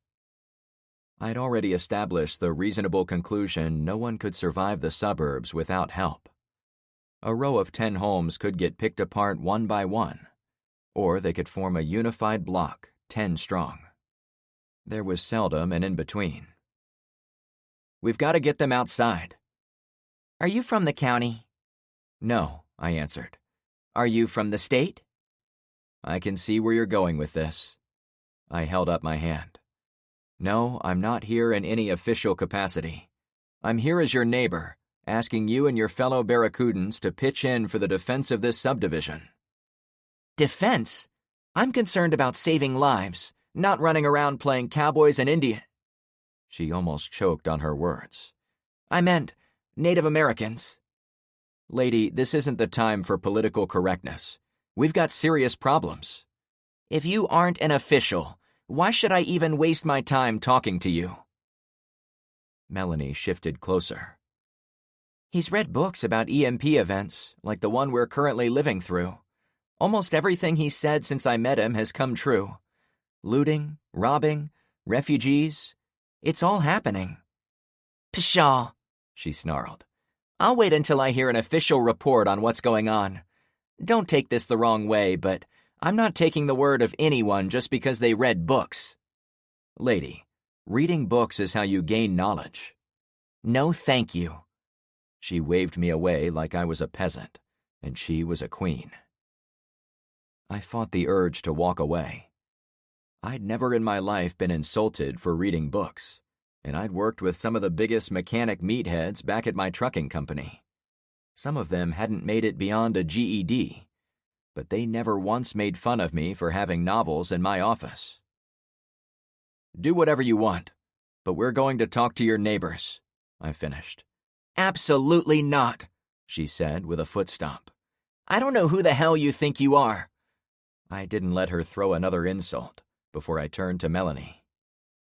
I'd already established the reasonable conclusion no one could survive the suburbs without help. A row of 10 homes could get picked apart one by one, or they could form a unified block, 10 strong. There was seldom an in-between. We've got to get them outside. Are you from the county? No, I answered. Are you from the state? I can see where you're going with this. I held up my hand. No, I'm not here in any official capacity. I'm here as your neighbor, asking you and your fellow Barracoudans to pitch in for the defense of this subdivision. Defense? I'm concerned about saving lives, not running around playing cowboys and Indian. She almost choked on her words. I meant Native Americans. Lady, this isn't the time for political correctness. We've got serious problems. If you aren't an official, why should I even waste my time talking to you? Melanie shifted closer. He's read books about EMP events, like the one we're currently living through. Almost everything he's said since I met him has come true. Looting, robbing, refugees. It's all happening. Pshaw, she snarled. I'll wait until I hear an official report on what's going on. Don't take this the wrong way, but I'm not taking the word of anyone just because they read books. Lady, reading books is how you gain knowledge. No, thank you. She waved me away like I was a peasant, and she was a queen. I fought the urge to walk away. I'd never in my life been insulted for reading books, and I'd worked with some of the biggest mechanic meatheads back at my trucking company. Some of them hadn't made it beyond a GED, but they never once made fun of me for having novels in my office. Do whatever you want, but we're going to talk to your neighbors, I finished. Absolutely not, she said with a foot stomp. I don't know who the hell you think you are. I didn't let her throw another insult before I turned to Melanie.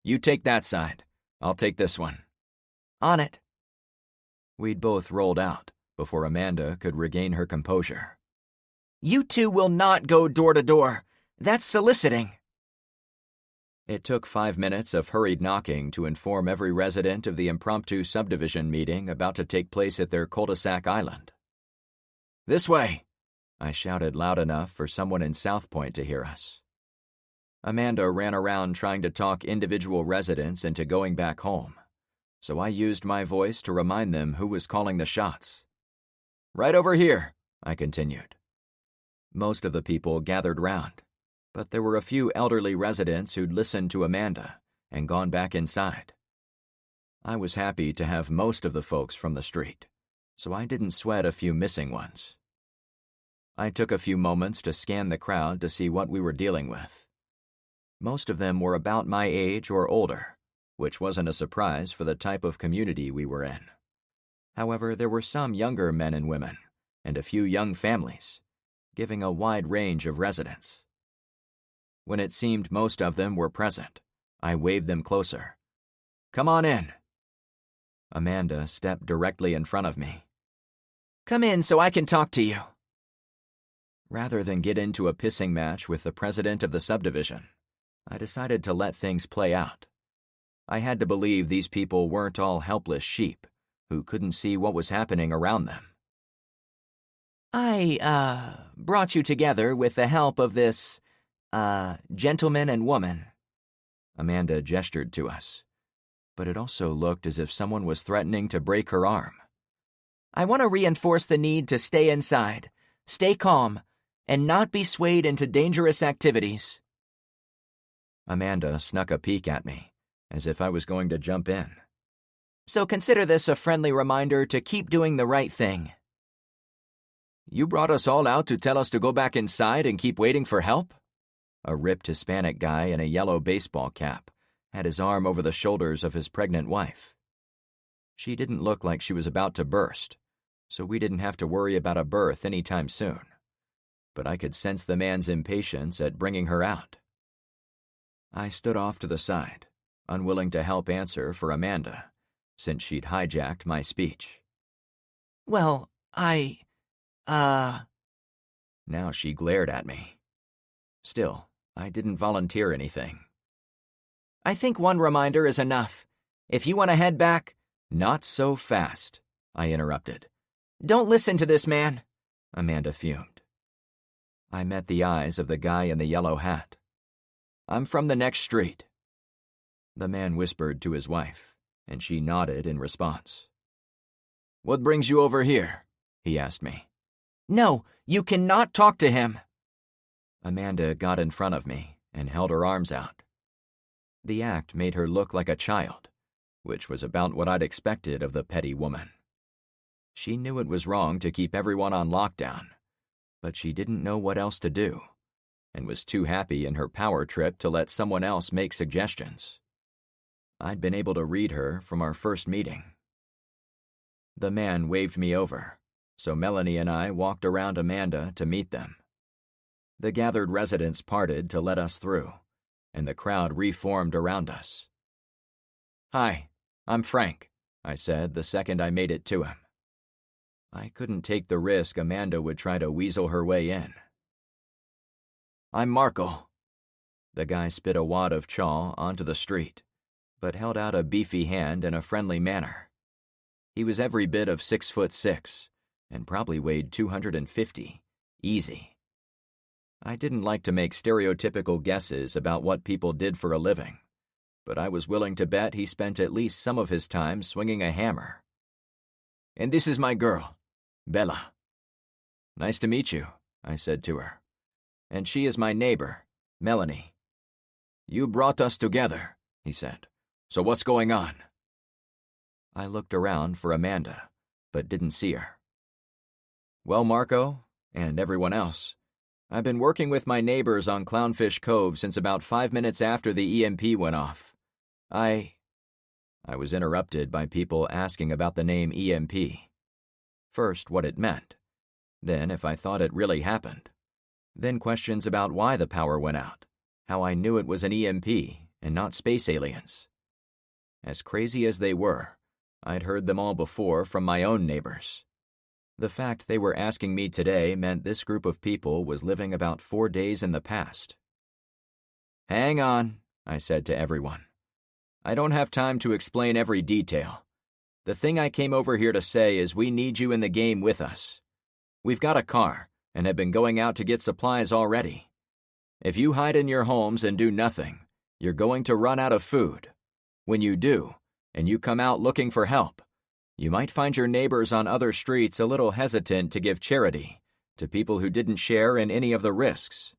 You take that side. I'll take this one. On it. We'd both rolled out before Amanda could regain her composure. You two will not go door to door. That's soliciting. It took 5 minutes of hurried knocking to inform every resident of the impromptu subdivision meeting about to take place at their cul-de-sac island. This way, I shouted loud enough for someone in South Point to hear us. Amanda ran around trying to talk individual residents into going back home, so I used my voice to remind them who was calling the shots. Right over here, I continued. Most of the people gathered round, but there were a few elderly residents who'd listened to Amanda and gone back inside. I was happy to have most of the folks from the street, so I didn't sweat a few missing ones. I took a few moments to scan the crowd to see what we were dealing with. Most of them were about my age or older, which wasn't a surprise for the type of community we were in. However, there were some younger men and women, and a few young families, giving a wide range of residents. When it seemed most of them were present, I waved them closer. Come on in. Amanda stepped directly in front of me. Come in so I can talk to you. Rather than get into a pissing match with the president of the subdivision, I decided to let things play out. I had to believe these people weren't all helpless sheep who couldn't see what was happening around them. I, brought you together with the help of this, gentleman and woman. Amanda gestured to us, but it also looked as if someone was threatening to break her arm. I want to reinforce the need to stay inside, stay calm, and not be swayed into dangerous activities. Amanda snuck a peek at me, as if I was going to jump in. So consider this a friendly reminder to keep doing the right thing. You brought us all out to tell us to go back inside and keep waiting for help? A ripped Hispanic guy in a yellow baseball cap had his arm over the shoulders of his pregnant wife. She didn't look like she was about to burst, so we didn't have to worry about a birth anytime soon. But I could sense the man's impatience at bringing her out. I stood off to the side, unwilling to help answer for Amanda, since she'd hijacked my speech. Well, Now she glared at me. Still, I didn't volunteer anything. I think one reminder is enough. If you want to head back— Not so fast, I interrupted. Don't listen to this man, Amanda fumed. I met the eyes of the guy in the yellow hat. I'm from the next street. The man whispered to his wife, and she nodded in response. What brings you over here? He asked me. No, you cannot talk to him. Amanda got in front of me and held her arms out. The act made her look like a child, which was about what I'd expected of the petty woman. She knew it was wrong to keep everyone on lockdown, but she didn't know what else to do, and was too happy in her power trip to let someone else make suggestions. I'd been able to read her from our first meeting. The man waved me over, so Melanie and I walked around Amanda to meet them. The gathered residents parted to let us through, and the crowd reformed around us. Hi, I'm Frank, I said the second I made it to him. I couldn't take the risk Amanda would try to weasel her way in. I'm Marco. The guy spit a wad of chaw onto the street, but held out a beefy hand in a friendly manner. He was every bit of 6'6", and probably weighed 250, easy. I didn't like to make stereotypical guesses about what people did for a living, but I was willing to bet he spent at least some of his time swinging a hammer. And this is my girl, Bella. Nice to meet you, I said to her. And she is my neighbor, Melanie. You brought us together, he said. So what's going on? I looked around for Amanda, but didn't see her. Well, Marco, and everyone else, I've been working with my neighbors on Clownfish Cove since about 5 minutes after the EMP went off. I was interrupted by people asking about the name EMP. First, what it meant. Then, if I thought it really happened. Then questions about why the power went out, how I knew it was an EMP and not space aliens. As crazy as they were, I'd heard them all before from my own neighbors. The fact they were asking me today meant this group of people was living about 4 days in the past. Hang on, I said to everyone. I don't have time to explain every detail. The thing I came over here to say is we need you in the game with us. We've got a car and have been going out to get supplies already. If you hide in your homes and do nothing, you're going to run out of food. When you do, and you come out looking for help, you might find your neighbors on other streets a little hesitant to give charity to people who didn't share in any of the risks.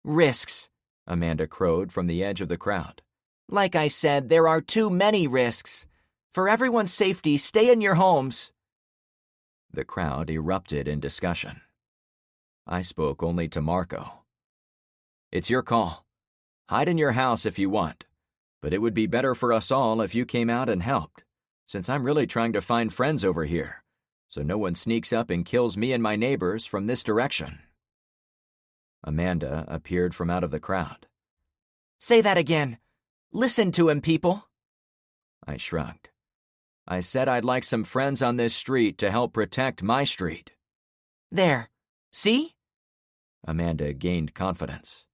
Risks, Amanda crowed from the edge of the crowd. Like I said, there are too many risks. For everyone's safety, stay in your homes. The crowd erupted in discussion. I spoke only to Marco. It's your call. Hide in your house if you want, but it would be better for us all if you came out and helped, since I'm really trying to find friends over here, so no one sneaks up and kills me and my neighbors from this direction. Amanda appeared from out of the crowd. Say that again. Listen to him, people. I shrugged. I said I'd like some friends on this street to help protect my street. There. See? Amanda gained confidence.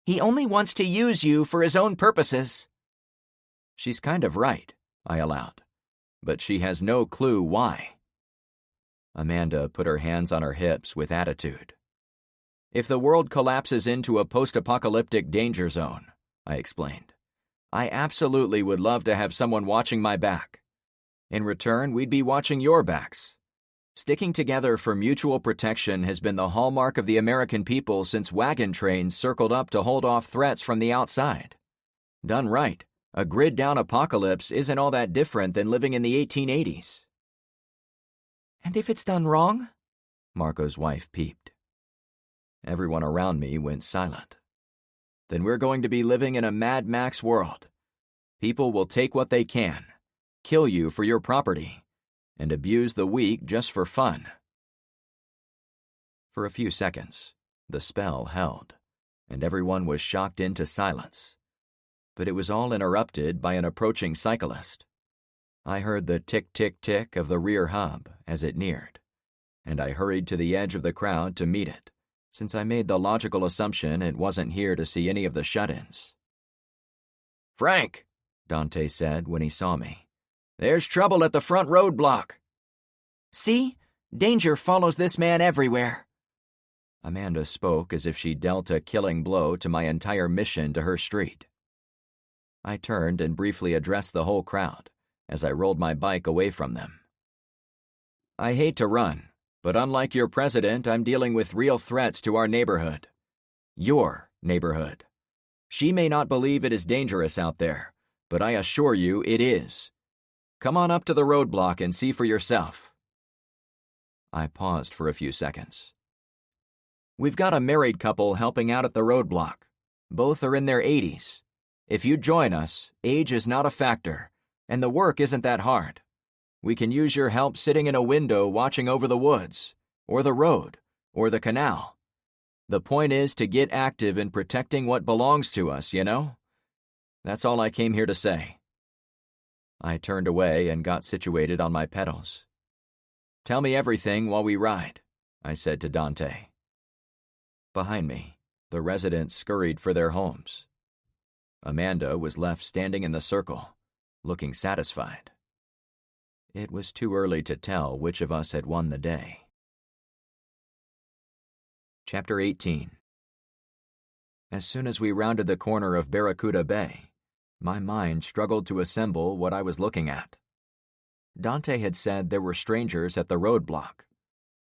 He only wants to use you for his own purposes. She's kind of right, I allowed, but she has no clue why. Amanda put her hands on her hips with attitude. If the world collapses into a post-apocalyptic danger zone, I explained, I absolutely would love to have someone watching my back. In return, we'd be watching your backs. Sticking together for mutual protection has been the hallmark of the American people since wagon trains circled up to hold off threats from the outside. Done right, A grid-down apocalypse isn't all that different than living in the 1880s. And if it's done wrong? Marco's wife peeped. Everyone around me went silent. Then we're going to be living in a Mad Max world. People will take what they can, kill you for your property, and abuse the weak just for fun. For a few seconds, the spell held, and everyone was shocked into silence. But it was all interrupted by an approaching cyclist. I heard the tick-tick-tick of the rear hub as it neared, and I hurried to the edge of the crowd to meet it, since I made the logical assumption it wasn't here to see any of the shut-ins. "Frank," Dante said when he saw me, "there's trouble at the front roadblock." "See? Danger follows this man everywhere." Amanda spoke as if she dealt a killing blow to my entire mission to her street. I turned and briefly addressed the whole crowd as I rolled my bike away from them. "I hate to run, but unlike your president, I'm dealing with real threats to our neighborhood. Your neighborhood. She may not believe it is dangerous out there, but I assure you it is. Come on up to the roadblock and see for yourself." I paused for a few seconds. "We've got a married couple helping out at the roadblock. Both are in their 80s. If you join us, age is not a factor, and the work isn't that hard. We can use your help sitting in a window watching over the woods, or the road, or the canal. The point is to get active in protecting what belongs to us, you know? That's all I came here to say." I turned away and got situated on my pedals. "Tell me everything while we ride," I said to Dante. Behind me, the residents scurried for their homes. Amanda was left standing in the circle, looking satisfied. It was too early to tell which of us had won the day. Chapter 18. As soon as we rounded the corner of Barracuda Bay, my mind struggled to assemble what I was looking at. Dante had said there were strangers at the roadblock,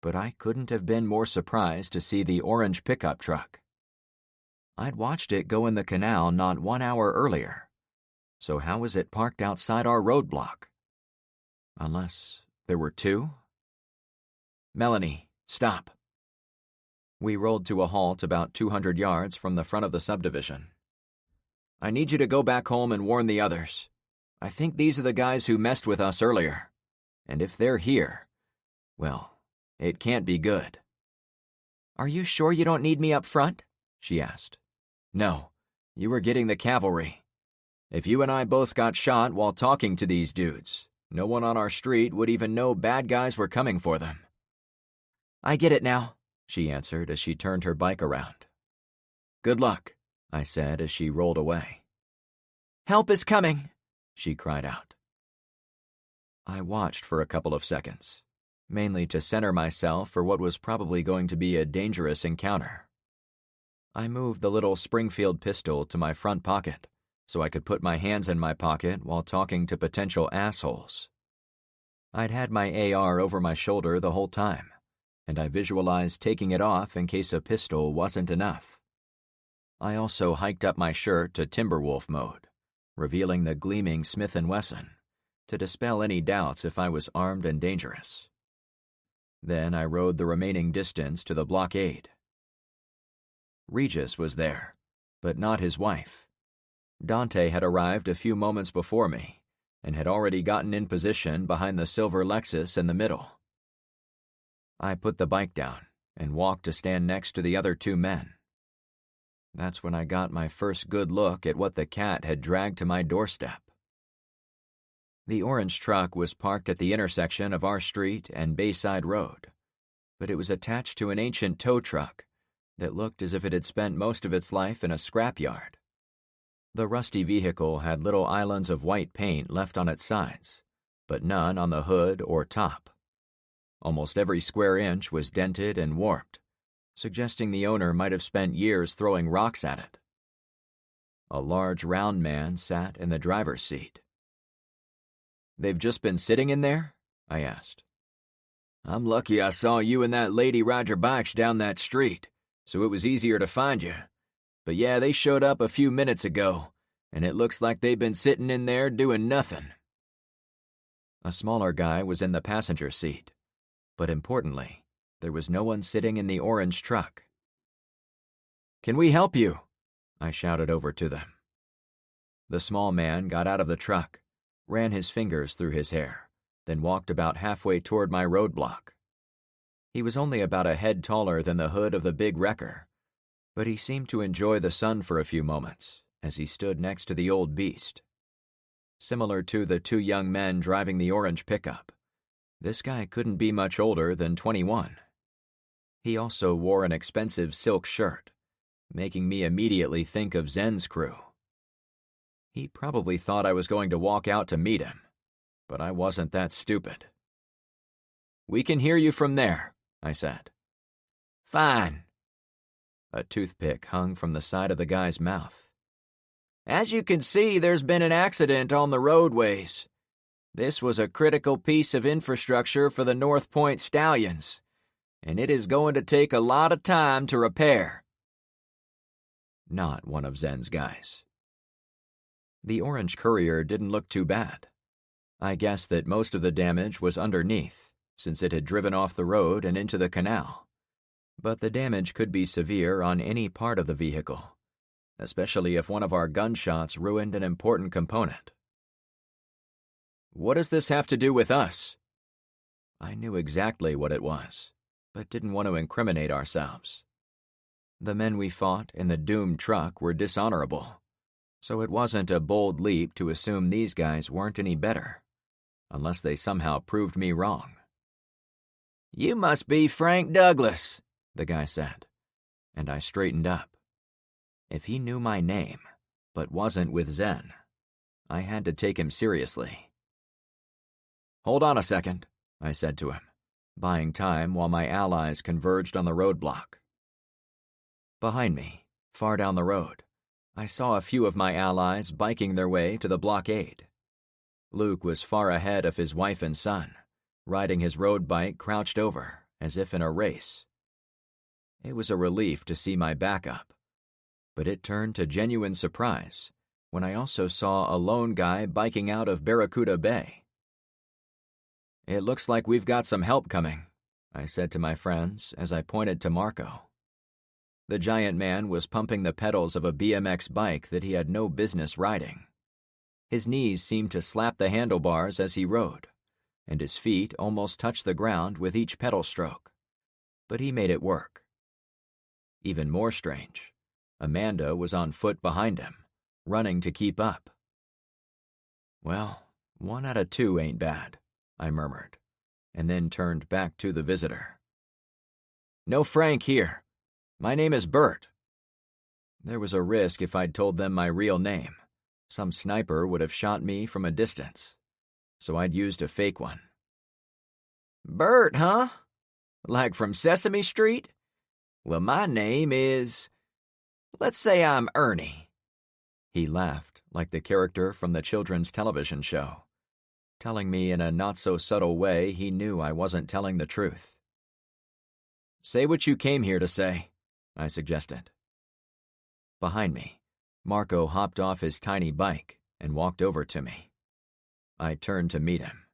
but I couldn't have been more surprised to see the orange pickup truck. I'd watched it go in the canal not 1 hour earlier, so how was it parked outside our roadblock? Unless there were two? "Melanie, stop." We rolled to a halt about 200 yards from the front of the subdivision. "I need you to go back home and warn the others. I think these are the guys who messed with us earlier. And if they're here, well, it can't be good." "Are you sure you don't need me up front?" she asked. "No, you were getting the cavalry. If you and I both got shot while talking to these dudes, no one on our street would even know bad guys were coming for them." "I get it now," she answered as she turned her bike around. "Good luck," I said as she rolled away. "Help is coming," she cried out. I watched for a couple of seconds, mainly to center myself for what was probably going to be a dangerous encounter. I moved the little Springfield pistol to my front pocket so I could put my hands in my pocket while talking to potential assholes. I'd had my AR over my shoulder the whole time, and I visualized taking it off in case a pistol wasn't enough. I also hiked up my shirt to Timberwolf mode, revealing the gleaming Smith & Wesson, to dispel any doubts if I was armed and dangerous. Then I rode the remaining distance to the blockade. Regis was there, but not his wife. Dante had arrived a few moments before me and had already gotten in position behind the silver Lexus in the middle. I put the bike down and walked to stand next to the other two men. That's when I got my first good look at what the cat had dragged to my doorstep. The orange truck was parked at the intersection of our street and Bayside Road, but it was attached to an ancient tow truck that looked as if it had spent most of its life in a scrapyard. The rusty vehicle had little islands of white paint left on its sides, but none on the hood or top. Almost every square inch was dented and warped, suggesting the owner might have spent years throwing rocks at it. A large round man sat in the driver's seat. "They've just been sitting in there?" I asked. "I'm lucky I saw you and that lady ride your bikes down that street, so it was easier to find you. But yeah, they showed up a few minutes ago, and it looks like they've been sitting in there doing nothing." A smaller guy was in the passenger seat, but importantly, there was no one sitting in the orange truck. "Can we help you?" I shouted over to them. The small man got out of the truck, ran his fingers through his hair, then walked about halfway toward my roadblock. He was only about a head taller than the hood of the big wrecker, but he seemed to enjoy the sun for a few moments as he stood next to the old beast. Similar to the two young men driving the orange pickup, this guy couldn't be much older than 21. He also wore an expensive silk shirt, making me immediately think of Zen's crew. He probably thought I was going to walk out to meet him, but I wasn't that stupid. "We can hear you from there," I said. "Fine." A toothpick hung from the side of the guy's mouth. "As you can see, there's been an accident on the roadways. This was a critical piece of infrastructure for the North Point Stallions, and it is going to take a lot of time to repair." Not one of Zen's guys. The orange courier didn't look too bad. I guessed that most of the damage was underneath, since it had driven off the road and into the canal. But the damage could be severe on any part of the vehicle, especially if one of our gunshots ruined an important component. "What does this have to do with us?" I knew exactly what it was, but didn't want to incriminate ourselves. The men we fought in the doomed truck were dishonorable, so it wasn't a bold leap to assume these guys weren't any better, unless they somehow proved me wrong. "You must be Frank Douglas," the guy said, and I straightened up. If he knew my name, but wasn't with Zen, I had to take him seriously. "Hold on a second," I said to him, buying time while my allies converged on the roadblock. Behind me, far down the road, I saw a few of my allies biking their way to the blockade. Luke was far ahead of his wife and son, riding his road bike crouched over, as if in a race. It was a relief to see my backup, but it turned to genuine surprise when I also saw a lone guy biking out of Barracuda Bay. "It looks like we've got some help coming," I said to my friends as I pointed to Marco. The giant man was pumping the pedals of a BMX bike that he had no business riding. His knees seemed to slap the handlebars as he rode, and his feet almost touched the ground with each pedal stroke. But he made it work. Even more strange, Amanda was on foot behind him, running to keep up. "Well, 1 out of 2 ain't bad," I murmured, and then turned back to the visitor. "No Frank here. My name is Bert." There was a risk if I'd told them my real name. Some sniper would have shot me from a distance, so I'd used a fake one. "Bert, huh? Like from Sesame Street? Well, my name is... Let's say I'm Ernie." He laughed like the character from the children's television show, telling me in a not-so-subtle way he knew I wasn't telling the truth. "Say what you came here to say," I suggested. Behind me, Marco hopped off his tiny bike and walked over to me. I turned to meet him.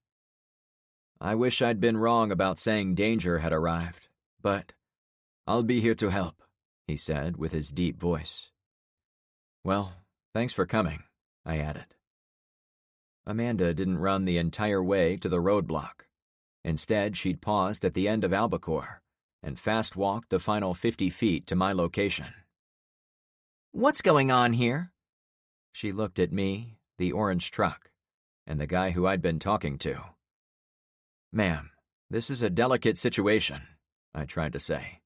"I wish I'd been wrong about saying danger had arrived, but I'll be here to help," he said with his deep voice. "Well, thanks for coming," I added. Amanda didn't run the entire way to the roadblock. Instead, she'd paused at the end of Albacore and fast-walked the final 50 feet to my location. "What's going on here?" She looked at me, the orange truck, and the guy who I'd been talking to. "Ma'am, this is a delicate situation," I tried to say.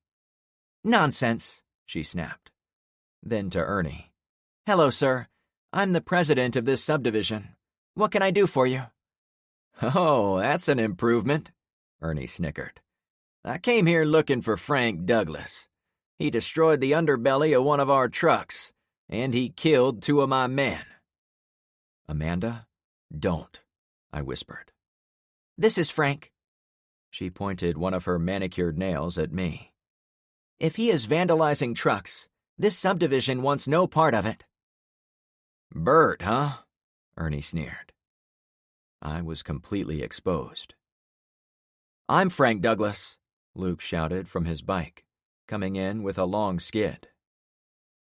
"Nonsense," she snapped. Then to Ernie. "Hello, sir. I'm the president of this subdivision. What can I do for you?" "Oh, that's an improvement," Ernie snickered. "I came here looking for Frank Douglas. He destroyed the underbelly of one of our trucks, and he killed 2 of my men." "Amanda, don't," I whispered. "This is Frank." She pointed one of her manicured nails at me. "If he is vandalizing trucks, this subdivision wants no part of it." Bert, huh? Ernie sneered. I was completely exposed. I'm Frank Douglas, Luke shouted from his bike, coming in with a long skid.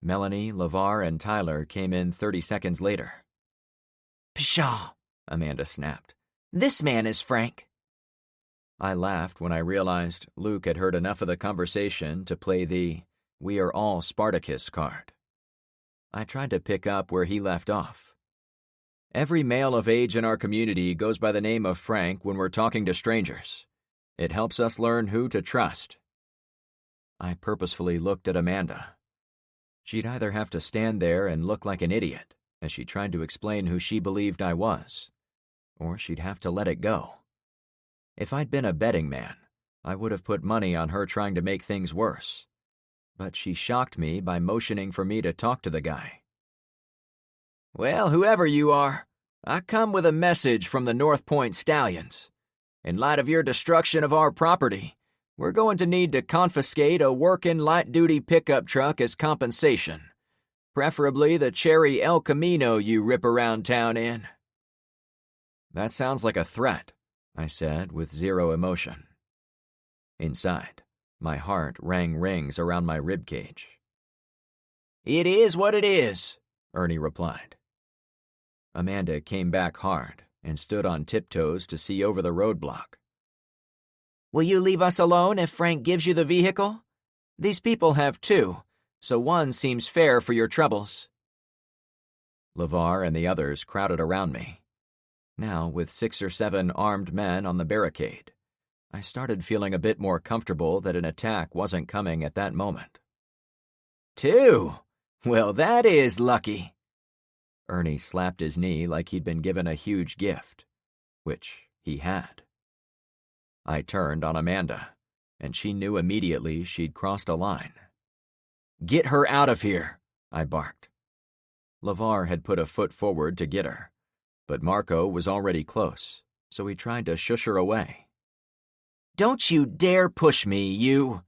Melanie, LeVar, and Tyler came in 30 seconds later. Pshaw, Amanda snapped. this man is Frank. I laughed when I realized Luke had heard enough of the conversation to play the "We are all Spartacus" card. I tried to pick up where he left off. Every male of age in our community goes by the name of Frank when we're talking to strangers. It helps us learn who to trust. I purposefully looked at Amanda. She'd either have to stand there and look like an idiot as she tried to explain who she believed I was, or she'd have to let it go. If I'd been a betting man, I would have put money on her trying to make things worse. But she shocked me by motioning for me to talk to the guy. Well, whoever you are, I come with a message from the North Point Stallions. In light of your destruction of our property, we're going to need to confiscate a working light-duty pickup truck as compensation. Preferably the cherry El Camino you rip around town in. That sounds like a threat, I said with zero emotion. Inside, my heart rang rings around my ribcage. It is what it is, Ernie replied. Amanda came back hard and stood on tiptoes to see over the roadblock. Will you leave us alone if Frank gives you the vehicle? These people have two, so one seems fair for your troubles. LeVar and the others crowded around me. Now, with 6 or 7 armed men on the barricade, I started feeling a bit more comfortable that an attack wasn't coming at that moment. 2? Well, that is lucky. Ernie slapped his knee like he'd been given a huge gift, which he had. I turned on Amanda, and she knew immediately she'd crossed a line. Get her out of here, I barked. LeVar had put a foot forward to get her, but Marco was already close, so he tried to shush her away. Don't you dare push me, you...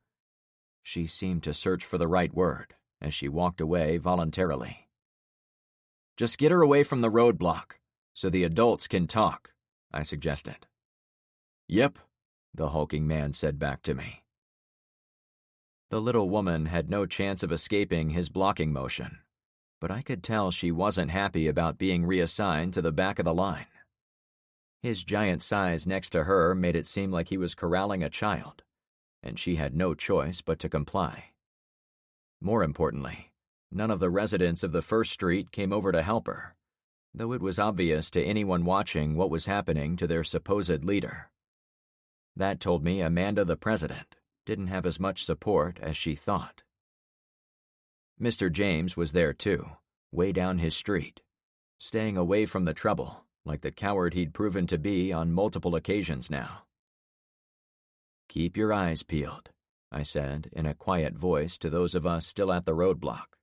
She seemed to search for the right word as she walked away voluntarily. Just get her away from the roadblock, so the adults can talk, I suggested. Yep, the hulking man said back to me. The little woman had no chance of escaping his blocking motion, but I could tell she wasn't happy about being reassigned to the back of the line. His giant size next to her made it seem like he was corralling a child, and she had no choice but to comply. More importantly, none of the residents of the first street came over to help her, though it was obvious to anyone watching what was happening to their supposed leader. That told me Amanda the President didn't have as much support as she thought. Mr. James was there too, way down his street, staying away from the trouble like the coward he'd proven to be on multiple occasions now. Keep your eyes peeled, I said in a quiet voice to those of us still at the roadblock.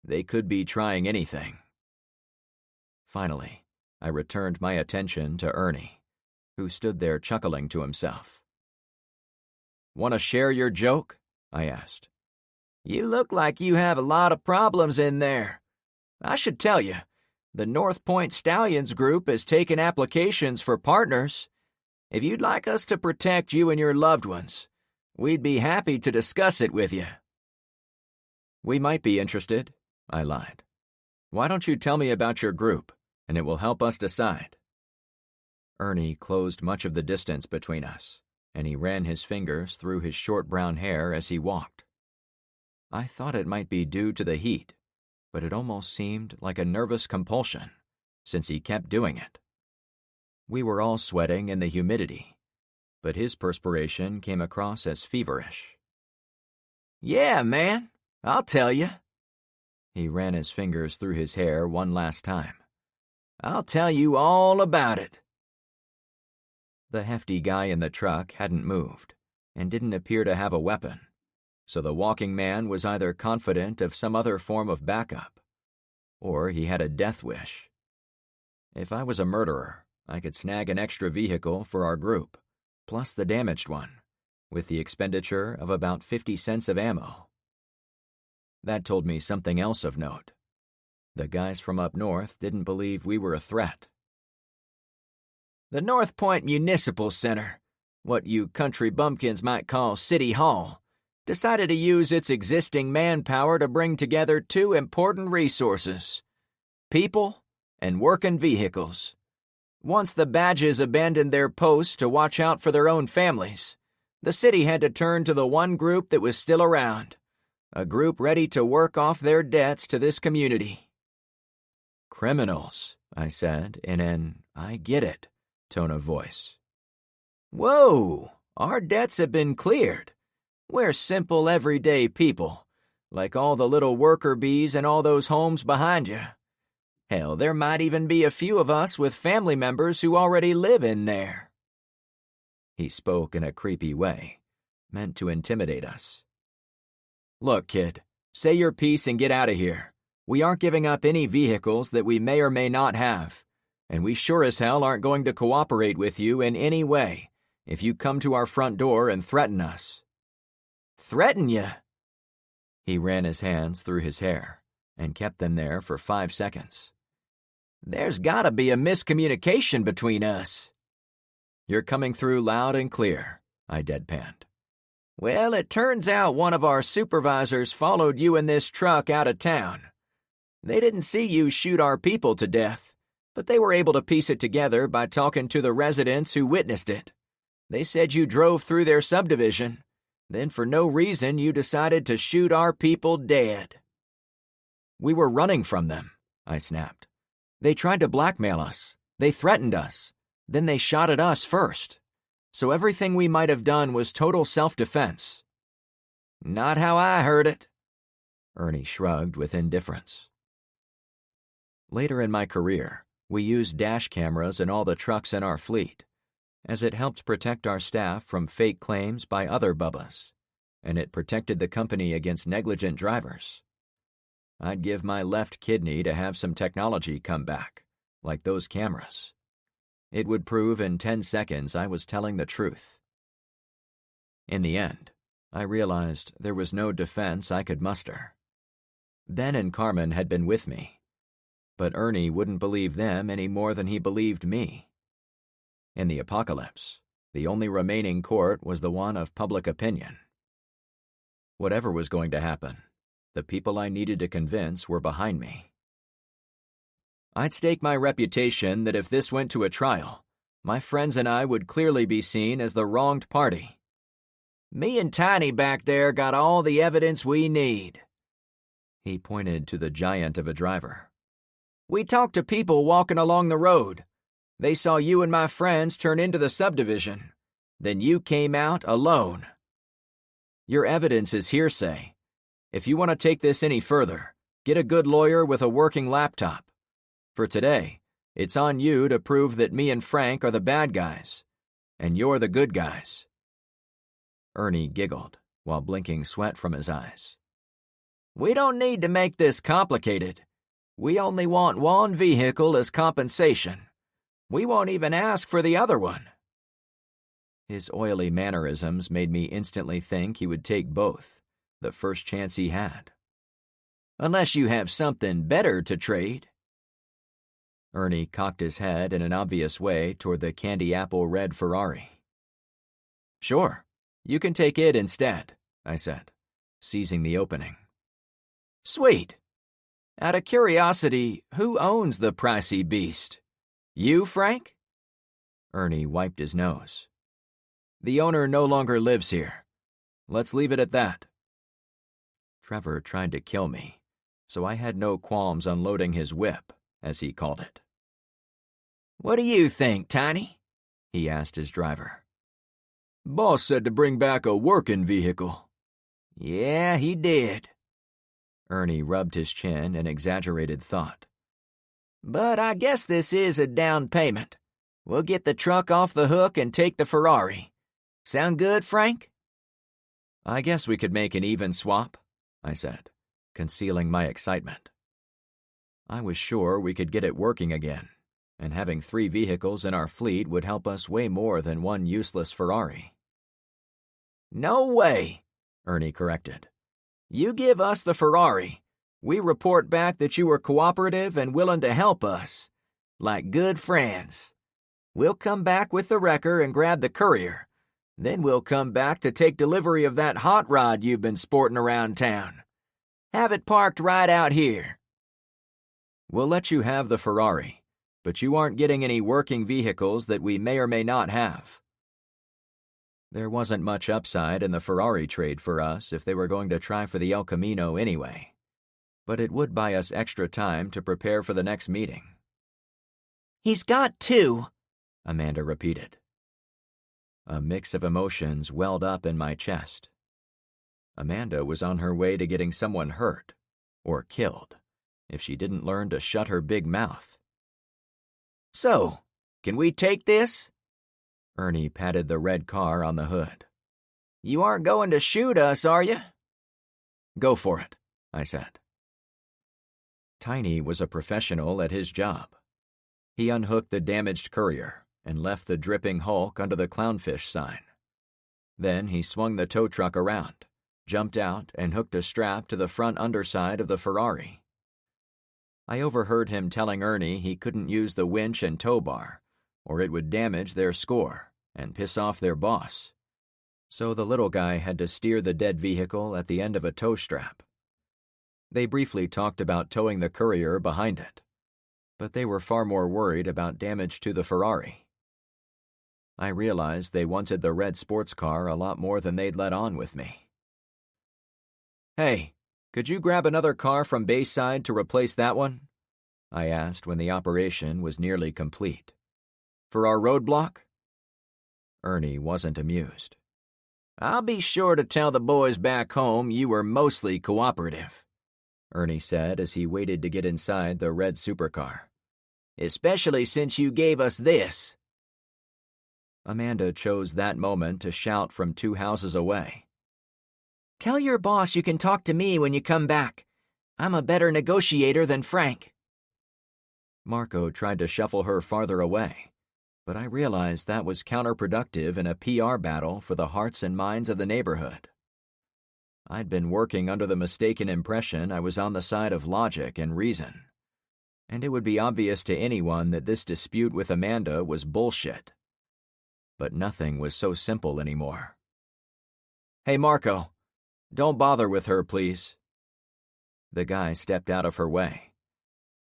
They could be trying anything. Finally, I returned my attention to Ernie, who stood there chuckling to himself. Want to share your joke? I asked. You look like you have a lot of problems in there. I should tell you, the North Point Stallions group has taken applications for partners. If you'd like us to protect you and your loved ones, we'd be happy to discuss it with you. We might be interested, I lied. Why don't you tell me about your group, and it will help us decide. Ernie closed much of the distance between us, and he ran his fingers through his short brown hair as he walked. I thought it might be due to the heat, but it almost seemed like a nervous compulsion, since he kept doing it. We were all sweating in the humidity, but his perspiration came across as feverish. Yeah, man, I'll tell you. He ran his fingers through his hair one last time. I'll tell you all about it. The hefty guy in the truck hadn't moved, and didn't appear to have a weapon, so the walking man was either confident of some other form of backup, or he had a death wish. If I was a murderer, I could snag an extra vehicle for our group, plus the damaged one, with the expenditure of about 50 cents of ammo. That told me something else of note. The guys from up north didn't believe we were a threat. The North Point Municipal Center, what you country bumpkins might call City Hall, decided to use its existing manpower to bring together two important resources: people and working vehicles. Once the badges abandoned their posts to watch out for their own families, the city had to turn to the one group that was still around, a group ready to work off their debts to this community. Criminals, I said in an I get it tone of voice. Whoa, our debts have been cleared. We're simple, everyday people, like all the little worker bees in all those homes behind you. Hell, there might even be a few of us with family members who already live in there. He spoke in a creepy way, meant to intimidate us. Look, kid, say your piece and get out of here. We aren't giving up any vehicles that we may or may not have, and we sure as hell aren't going to cooperate with you in any way if you come to our front door and threaten us. Threaten you? He ran his hands through his hair and kept them there for 5 seconds. There's gotta be a miscommunication between us. You're coming through loud and clear, I deadpanned. Well, it turns out one of our supervisors followed you in this truck out of town. They didn't see you shoot our people to death, but they were able to piece it together by talking to the residents who witnessed it. They said you drove through their subdivision. Then for no reason you decided to shoot our people dead. We were running from them, I snapped. They tried to blackmail us. They threatened us. Then they shot at us first. So everything we might have done was total self-defense. Not how I heard it. Ernie shrugged with indifference. Later in my career, we used dash cameras in all the trucks in our fleet, as it helped protect our staff from fake claims by other bubbas, and it protected the company against negligent drivers. I'd give my left kidney to have some technology come back, like those cameras. It would prove in 10 seconds I was telling the truth. In the end, I realized there was no defense I could muster. Ben and Carmen had been with me, but Ernie wouldn't believe them any more than he believed me. In the apocalypse, the only remaining court was the one of public opinion. Whatever was going to happen, the people I needed to convince were behind me. I'd stake my reputation that if this went to a trial, my friends and I would clearly be seen as the wronged party. Me and Tiny back there got all the evidence we need. He pointed to the giant of a driver. We talked to people walking along the road. They saw you and my friends turn into the subdivision. Then you came out alone. Your evidence is hearsay. If you want to take this any further, get a good lawyer with a working laptop. For today, it's on you to prove that me and Frank are the bad guys, and you're the good guys. Ernie giggled while blinking sweat from his eyes. We don't need to make this complicated. We only want one vehicle as compensation. We won't even ask for the other one. His oily mannerisms made me instantly think he would take both, the first chance he had. Unless you have something better to trade. Ernie cocked his head in an obvious way toward the candy apple red Ferrari. Sure, you can take it instead, I said, seizing the opening. Sweet. Out of curiosity, who owns the pricey beast? You, Frank? Ernie wiped his nose. The owner no longer lives here. Let's leave it at that. Trevor tried to kill me, so I had no qualms unloading his whip, as he called it. What do you think, Tiny? He asked his driver. Boss said to bring back a working vehicle. Yeah, he did. Ernie rubbed his chin in exaggerated thought. But I guess this is a down payment. We'll get the truck off the hook and take the Ferrari. Sound good, Frank? I guess we could make an even swap, I said, concealing my excitement. I was sure we could get it working again, and having 3 vehicles in our fleet would help us way more than one useless Ferrari. No way, Ernie corrected. You give us the Ferrari, We report back that you were cooperative and willing to help us, like good friends. We'll come back with the wrecker and grab the courier. Then we'll come back to take delivery of that hot rod you've been sporting around town. Have it parked right out here. We'll let you have the Ferrari, but you aren't getting any working vehicles that we may or may not have. There wasn't much upside in the Ferrari trade for us if they were going to try for the El Camino anyway, but it would buy us extra time to prepare for the next meeting. He's got two, Amanda repeated. A mix of emotions welled up in my chest. Amanda was on her way to getting someone hurt, or killed, if she didn't learn to shut her big mouth. So, can we take this? Ernie patted the red car on the hood. You aren't going to shoot us, are you? Go for it, I said. Tiny was a professional at his job. He unhooked the damaged courier and left the dripping hulk under the clownfish sign. Then he swung the tow truck around, jumped out, and hooked a strap to the front underside of the Ferrari. I overheard him telling Ernie he couldn't use the winch and tow bar, or it would damage their score and piss off their boss. So the little guy had to steer the dead vehicle at the end of a tow strap. They briefly talked about towing the courier behind it, but they were far more worried about damage to the Ferrari. I realized they wanted the red sports car a lot more than they'd let on with me. Hey, could you grab another car from Bayside to replace that one? I asked when the operation was nearly complete. For our roadblock? Ernie wasn't amused. I'll be sure to tell the boys back home you were mostly cooperative, Ernie said as he waited to get inside the red supercar. Especially since you gave us this. Amanda chose that moment to shout from 2 houses away. Tell your boss you can talk to me when you come back. I'm a better negotiator than Frank. Marco tried to shuffle her farther away, but I realized that was counterproductive in a PR battle for the hearts and minds of the neighborhood. I'd been working under the mistaken impression I was on the side of logic and reason, and it would be obvious to anyone that this dispute with Amanda was bullshit. But nothing was so simple anymore. Hey, Marco, don't bother with her, please. The guy stepped out of her way.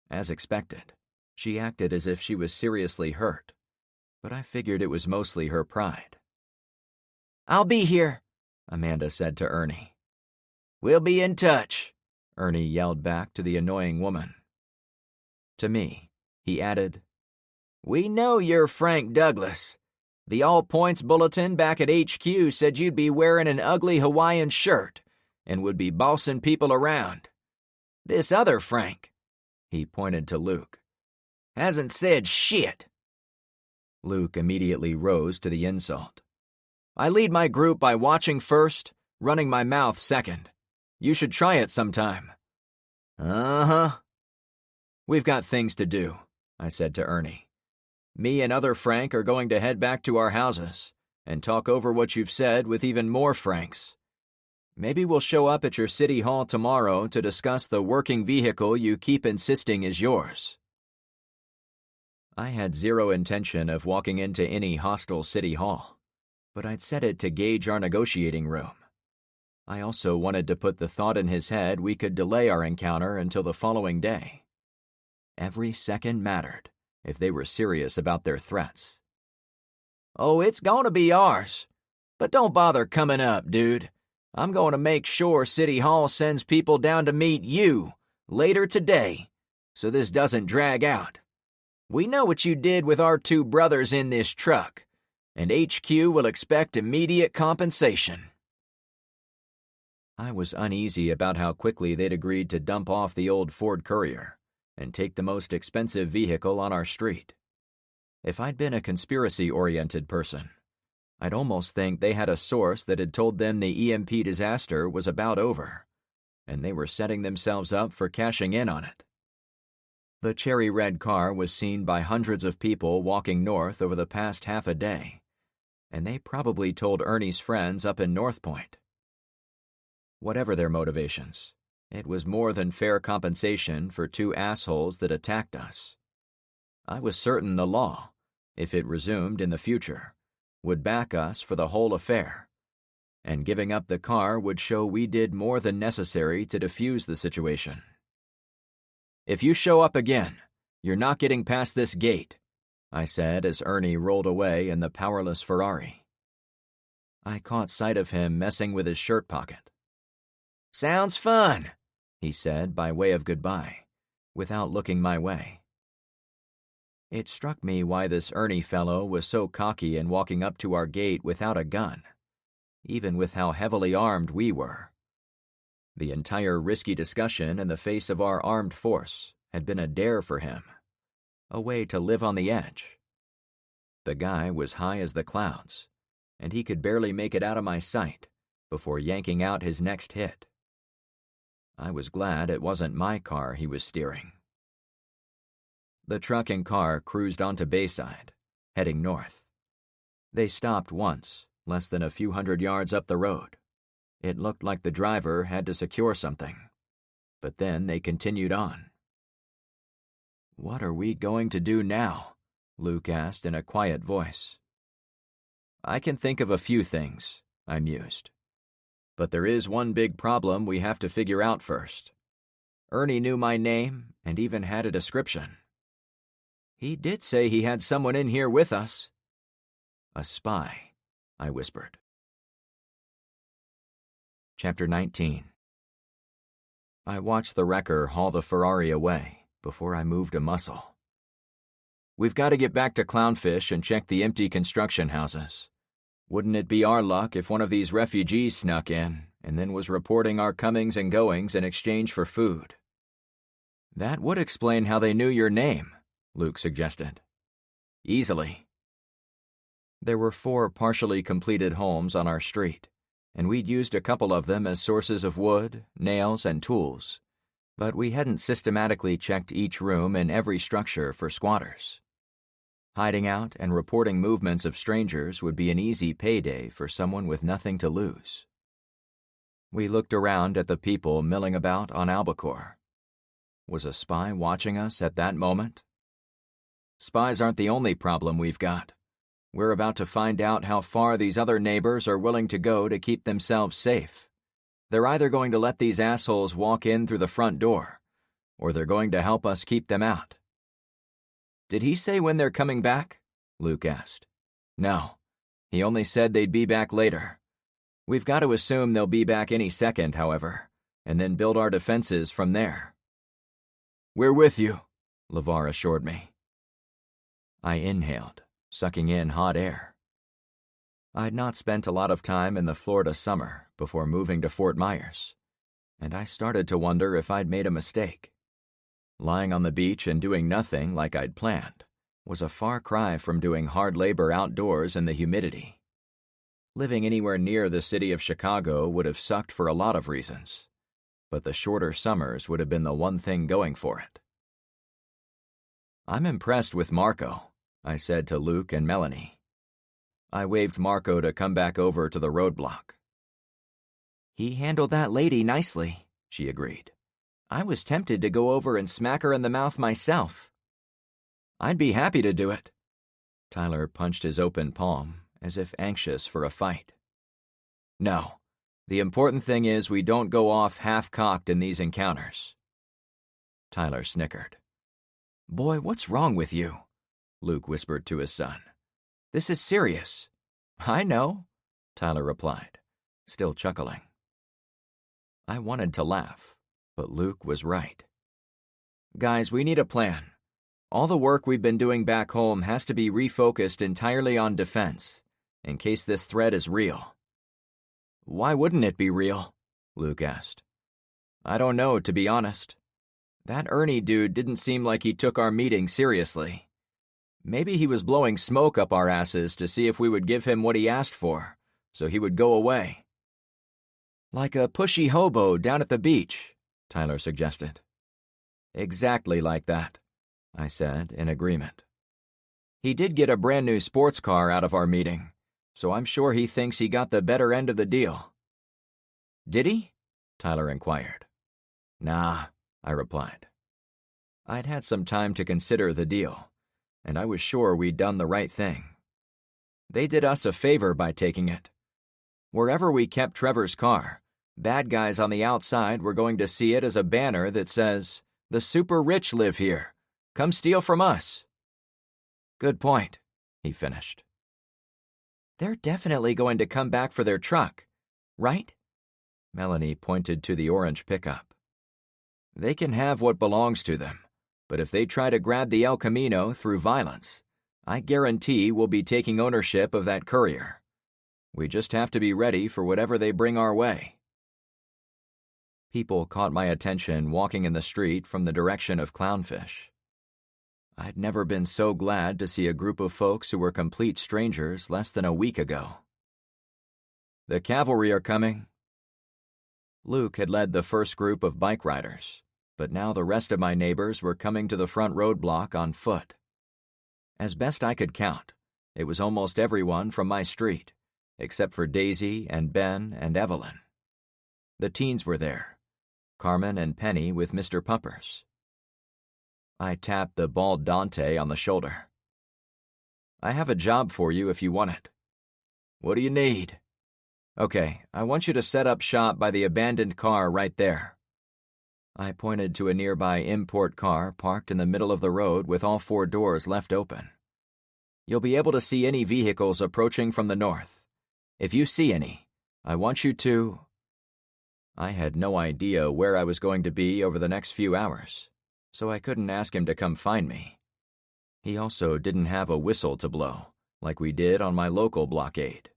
As expected, she acted as if she was seriously hurt, but I figured it was mostly her pride. I'll be here, Amanda said to Ernie. We'll be in touch, Ernie yelled back to the annoying woman. To me, he added, We know you're Frank Douglas. The All Points Bulletin back at HQ said you'd be wearing an ugly Hawaiian shirt and would be bossing people around. This other Frank, he pointed to Luke, hasn't said shit. Luke immediately rose to the insult. I lead my group by watching first, running my mouth second. You should try it sometime. Uh-huh. We've got things to do, I said to Ernie. Me and other Frank are going to head back to our houses and talk over what you've said with even more Franks. Maybe we'll show up at your city hall tomorrow to discuss the working vehicle you keep insisting is yours. I had zero intention of walking into any hostile city hall, but I'd set it to gauge our negotiating room. I also wanted to put the thought in his head we could delay our encounter until the following day. Every second mattered if they were serious about their threats. Oh, it's gonna be ours. But don't bother coming up, dude. I'm going to make sure City Hall sends people down to meet you later today, so this doesn't drag out. We know what you did with our 2 brothers in this truck, and HQ will expect immediate compensation. I was uneasy about how quickly they'd agreed to dump off the old Ford Courier and take the most expensive vehicle on our street. If I'd been a conspiracy-oriented person, I'd almost think they had a source that had told them the EMP disaster was about over, and they were setting themselves up for cashing in on it. The cherry red car was seen by hundreds of people walking north over the past half a day, and they probably told Ernie's friends up in North Point. Whatever their motivations, It was more than fair compensation for two assholes that attacked us. I was certain the law, if it resumed in the future, would back us for the whole affair, and giving up the car would show we did more than necessary to defuse the situation. "If you show up again, you're not getting past this gate," I said as Ernie rolled away in the powerless Ferrari. I caught sight of him messing with his shirt pocket. "Sounds fun," he said by way of goodbye, without looking my way. It struck me why this Ernie fellow was so cocky in walking up to our gate without a gun, even with how heavily armed we were. The entire risky discussion in the face of our armed force had been a dare for him, a way to live on the edge. The guy was high as the clouds, and he could barely make it out of my sight before yanking out his next hit. I was glad it wasn't my car he was steering. The truck and car cruised onto Bayside, heading north. They stopped once, less than a few hundred yards up the road. It looked like the driver had to secure something, but then they continued on. "What are we going to do now?" Luke asked in a quiet voice. "I can think of a few things," I mused. "But there is one big problem we have to figure out first. Ernie knew my name and even had a description." "He did say he had someone in here with us." "A spy," I whispered. Chapter 19. I watched the wrecker haul the Ferrari away before I moved a muscle. "We've got to get back to Clownfish and check the empty construction houses. Wouldn't it be our luck if one of these refugees snuck in and then was reporting our comings and goings in exchange for food?" "That would explain how they knew your name," Luke suggested. "Easily." There were 4 partially completed homes on our street, and we'd used a couple of them as sources of wood, nails, and tools, but we hadn't systematically checked each room in every structure for squatters. Hiding out and reporting movements of strangers would be an easy payday for someone with nothing to lose. We looked around at the people milling about on Albacore. Was a spy watching us at that moment? Spies aren't the only problem we've got. We're about to find out how far these other neighbors are willing to go to keep themselves safe. They're either going to let these assholes walk in through the front door, or they're going to help us keep them out. "Did he say when they're coming back?" Luke asked. "No. He only said they'd be back later. We've got to assume they'll be back any second, however, and then build our defenses from there." "We're with you," LeVar assured me. I inhaled, sucking in hot air. I'd not spent a lot of time in the Florida summer before moving to Fort Myers, and I started to wonder if I'd made a mistake. Lying on the beach and doing nothing like I'd planned was a far cry from doing hard labor outdoors in the humidity. Living anywhere near the city of Chicago would have sucked for a lot of reasons, but the shorter summers would have been the one thing going for it. "I'm impressed with Marco," I said to Luke and Melanie. I waved Marco to come back over to the roadblock. "He handled that lady nicely," she agreed. "I was tempted to go over and smack her in the mouth myself." "I'd be happy to do it." Tyler punched his open palm, as if anxious for a fight. "No, the important thing is we don't go off half-cocked in these encounters." Tyler snickered. "Boy, what's wrong with you?" Luke whispered to his son. "This is serious." "I know," Tyler replied, still chuckling. I wanted to laugh, but Luke was right. "Guys, we need a plan. All the work we've been doing back home has to be refocused entirely on defense, in case this threat is real." "Why wouldn't it be real?" Luke asked. "I don't know, to be honest. That Ernie dude didn't seem like he took our meeting seriously. Maybe he was blowing smoke up our asses to see if we would give him what he asked for, so he would go away." "Like a pushy hobo down at the beach," Tyler suggested. "Exactly like that," I said in agreement. "He did get a brand new sports car out of our meeting, so I'm sure he thinks he got the better end of the deal." "Did he?" Tyler inquired. Nah, I replied. I'd had some time to consider the deal, and I was sure we'd done the right thing. They did us a favor by taking it. Wherever we kept Trevor's car, bad guys on the outside were going to see it as a banner that says, "The super rich live here. Come steal from us." Good point, he finished. They're definitely going to come back for their truck, right? Melanie pointed to the orange pickup. They can have what belongs to them, but if they try to grab the El Camino through violence, I guarantee we'll be taking ownership of that courier. We just have to be ready for whatever they bring our way. People caught my attention walking in the street from the direction of Clownfish. I'd never been so glad to see a group of folks who were complete strangers less than a week ago. The cavalry are coming. Luke had led the first group of bike riders, but now the rest of my neighbors were coming to the front roadblock on foot. As best I could count, it was almost everyone from my street, except for Daisy and Ben and Evelyn. The teens were there, Carmen and Penny with Mr. Puppers. I tapped the bald Dante on the shoulder. I have a job for you if you want it. What do you need? Okay, I want you to set up shop by the abandoned car right there. I pointed to a nearby import car parked in the middle of the road with all 4 doors left open. You'll be able to see any vehicles approaching from the north. If you see any, I want you to... I had no idea where I was going to be over the next few hours, so I couldn't ask him to come find me. He also didn't have a whistle to blow, like we did on my local blockade.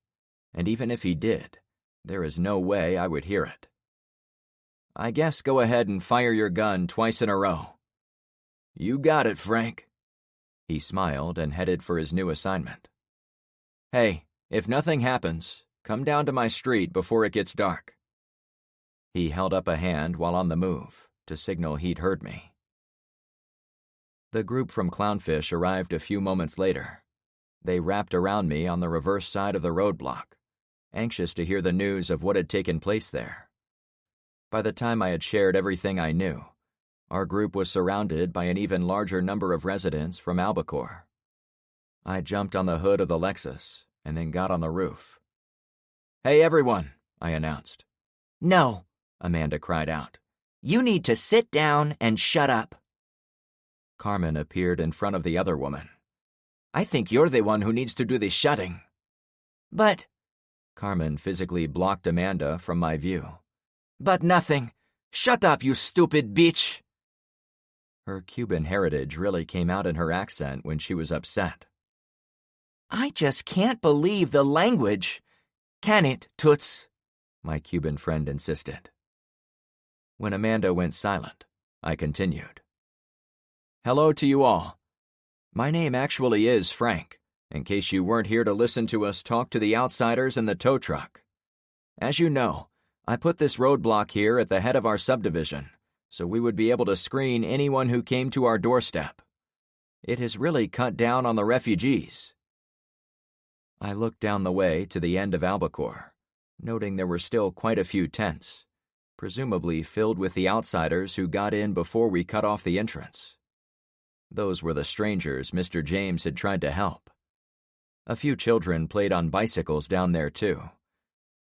And even if he did, there is no way I would hear it. I guess go ahead and fire your gun twice in a row. You got it, Frank. He smiled and headed for his new assignment. Hey, if nothing happens, come down to my street before it gets dark. He held up a hand while on the move to signal he'd heard me. The group from Clownfish arrived a few moments later. They wrapped around me on the reverse side of the roadblock, anxious to hear the news of what had taken place there. By the time I had shared everything I knew, our group was surrounded by an even larger number of residents from Albacore. I jumped on the hood of the Lexus and then got on the roof. Hey everyone, I announced. No, Amanda cried out. You need to sit down and shut up. Carmen appeared in front of the other woman. I think you're the one who needs to do the shutting. But... Carmen physically blocked Amanda from my view. But nothing. Shut up, you stupid bitch. Her Cuban heritage really came out in her accent when she was upset. I just can't believe the language. Can it, Toots? My Cuban friend insisted. When Amanda went silent, I continued. Hello to you all. My name actually is Frank, in case you weren't here to listen to us talk to the outsiders in the tow truck. As you know, I put this roadblock here at the head of our subdivision, so we would be able to screen anyone who came to our doorstep. It has really cut down on the refugees. I looked down the way to the end of Albacore, noting there were still quite a few tents, presumably filled with the outsiders who got in before we cut off the entrance. Those were the strangers Mr. James had tried to help. A few children played on bicycles down there too,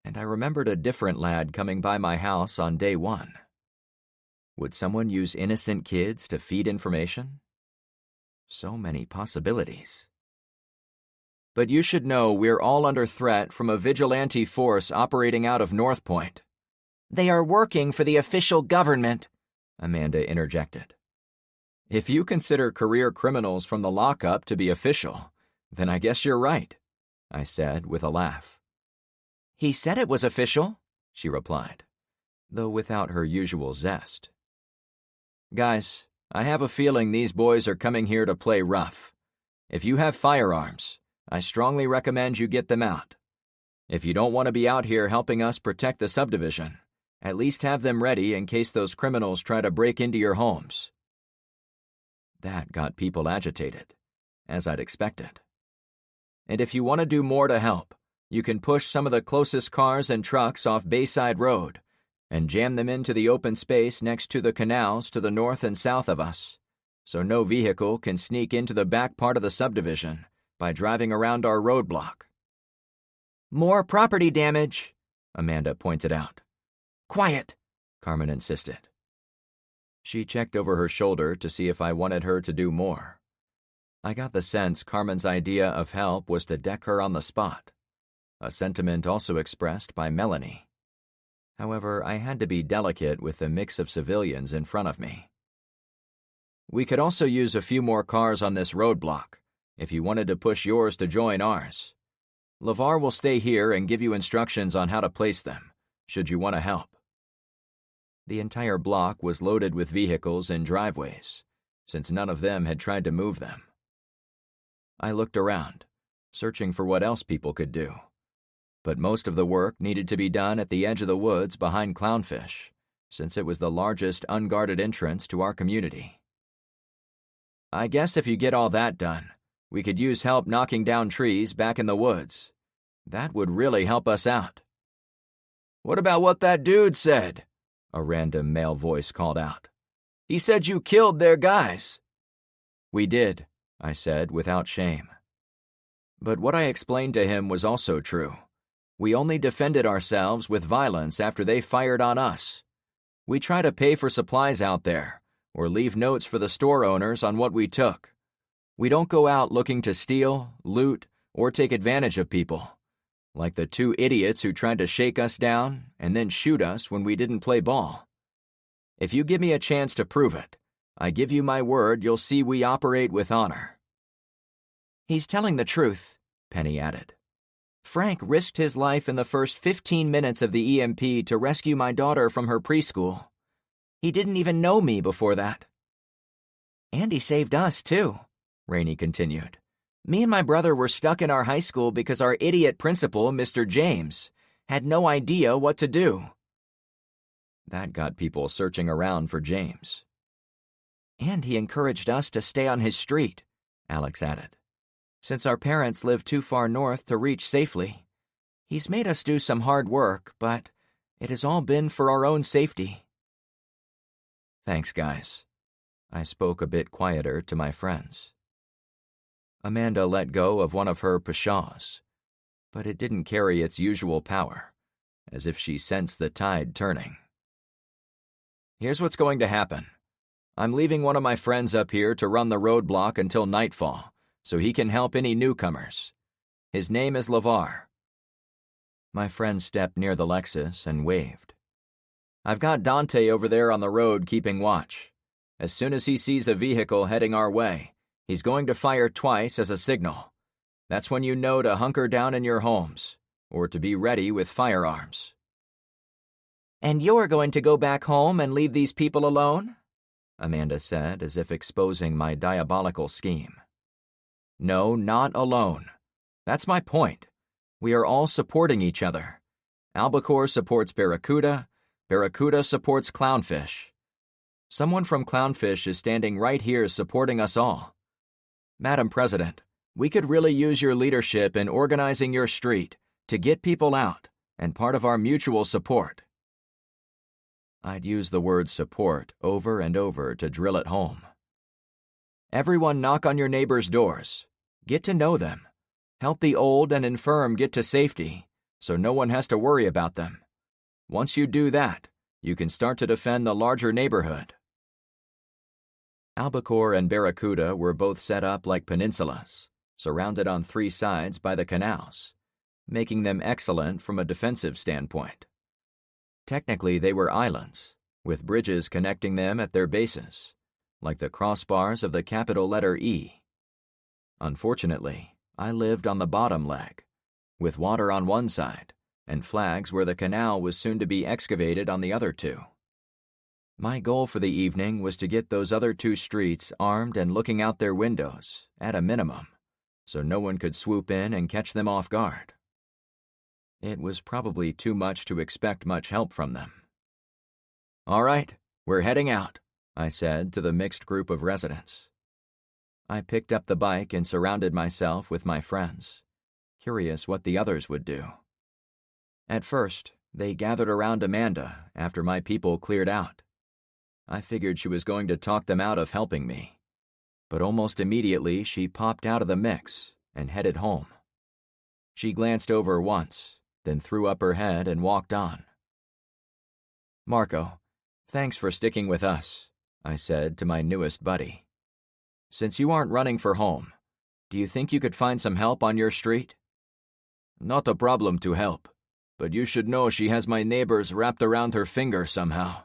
and I remembered a different lad coming by my house on day 1. Would someone use innocent kids to feed information? So many possibilities. But you should know we're all under threat from a vigilante force operating out of North Point. They are working for the official government, Amanda interjected. If you consider career criminals from the lockup to be official, then I guess you're right, I said with a laugh. He said it was official, she replied, though without her usual zest. Guys, I have a feeling these boys are coming here to play rough. If you have firearms, I strongly recommend you get them out. If you don't want to be out here helping us protect the subdivision, at least have them ready in case those criminals try to break into your homes. That got people agitated, as I'd expected. And if you want to do more to help, you can push some of the closest cars and trucks off Bayside Road and jam them into the open space next to the canals to the north and south of us, so no vehicle can sneak into the back part of the subdivision by driving around our roadblock. More property damage, Amanda pointed out. Quiet, Carmen insisted. She checked over her shoulder to see if I wanted her to do more. I got the sense Carmen's idea of help was to deck her on the spot, a sentiment also expressed by Melanie. However, I had to be delicate with the mix of civilians in front of me. We could also use a few more cars on this roadblock, if you wanted to push yours to join ours. LeVar will stay here and give you instructions on how to place them, should you want to help. The entire block was loaded with vehicles and driveways, since none of them had tried to move them. I looked around, searching for what else people could do, but most of the work needed to be done at the edge of the woods behind Clownfish, since it was the largest unguarded entrance to our community. I guess if you get all that done, we could use help knocking down trees back in the woods. That would really help us out. What about what that dude said? A random male voice called out. He said you killed their guys. We did, I said without shame. But what I explained to him was also true. We only defended ourselves with violence after they fired on us. We try to pay for supplies out there, or leave notes for the store owners on what we took. We don't go out looking to steal, loot, or take advantage of people, like the two idiots who tried to shake us down and then shoot us when we didn't play ball. If you give me a chance to prove it, I give you my word you'll see we operate with honor. He's telling the truth, Penny added. Frank risked his life in the first 15 minutes of the EMP to rescue my daughter from her preschool. He didn't even know me before that. And he saved us, too, Rainey continued. Me and my brother were stuck in our high school because our idiot principal, Mr. James, had no idea what to do. That got people searching around for James. And he encouraged us to stay on his street, Alex added. Since our parents live too far north to reach safely, he's made us do some hard work, but it has all been for our own safety. Thanks, guys. I spoke a bit quieter to my friends. Amanda let go of one of her pshaws, but it didn't carry its usual power, as if she sensed the tide turning. Here's what's going to happen. I'm leaving one of my friends up here to run the roadblock until nightfall, so he can help any newcomers. His name is LeVar. My friend stepped near the Lexus and waved. I've got Dante over there on the road keeping watch. As soon as he sees a vehicle heading our way, he's going to fire twice as a signal. That's when you know to hunker down in your homes, or to be ready with firearms. And you're going to go back home and leave these people alone? Amanda said, as if exposing my diabolical scheme. No, not alone. That's my point. We are all supporting each other. Albacore supports Barracuda. Barracuda supports Clownfish. Someone from Clownfish is standing right here supporting us all. Madam President, we could really use your leadership in organizing your street to get people out and part of our mutual support. I'd use the word support over and over to drill it home. Everyone knock on your neighbors' doors. Get to know them. Help the old and infirm get to safety, so no one has to worry about them. Once you do that, you can start to defend the larger neighborhood. Albacore and Barracuda were both set up like peninsulas, surrounded on three sides by the canals, making them excellent from a defensive standpoint. Technically, they were islands, with bridges connecting them at their bases, like the crossbars of the capital letter E. Unfortunately, I lived on the bottom leg, with water on one side and flags where the canal was soon to be excavated on the other two. My goal for the evening was to get those other two streets armed and looking out their windows, at a minimum, so no one could swoop in and catch them off guard. It was probably too much to expect much help from them. All right, we're heading out, I said to the mixed group of residents. I picked up the bike and surrounded myself with my friends, curious what the others would do. At first, They gathered around Amanda after my people cleared out. I figured she was going to talk them out of helping me, but almost immediately she popped out of the mix and headed home. She glanced over once, then threw up her head and walked on. "Marco, thanks for sticking with us," I said to my newest buddy. "Since you aren't running for home, do you think you could find some help on your street?" "Not a problem to help, but you should know she has my neighbors wrapped around her finger somehow.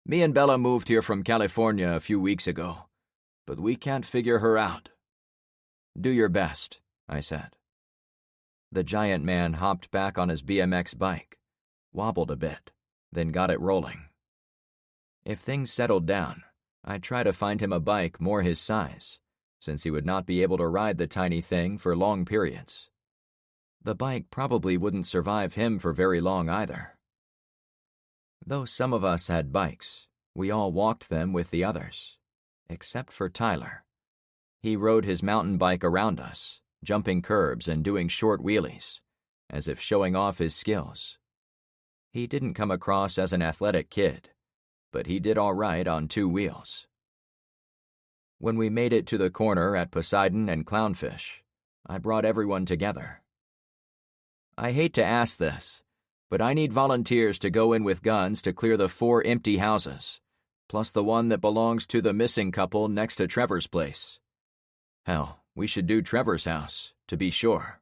Me and Bella moved here from California a few weeks ago, but we can't figure her out." "Do your best," I said. The giant man hopped back on his BMX bike, wobbled a bit, then got it rolling. If things settled down, I'd try to find him a bike more his size, since he would not be able to ride the tiny thing for long periods. The bike probably wouldn't survive him for very long either. Though some of us had bikes, we all walked them with the others, except for Tyler. He rode his mountain bike around us, jumping curbs and doing short wheelies, as if showing off his skills. He didn't come across as an athletic kid, but he did all right on 2 wheels. When we made it to the corner at Poseidon and Clownfish, I brought everyone together. "I hate to ask this, but I need volunteers to go in with guns to clear the 4 empty houses, plus the one that belongs to the missing couple next to Trevor's place. Hell, we should do Trevor's house, to be sure."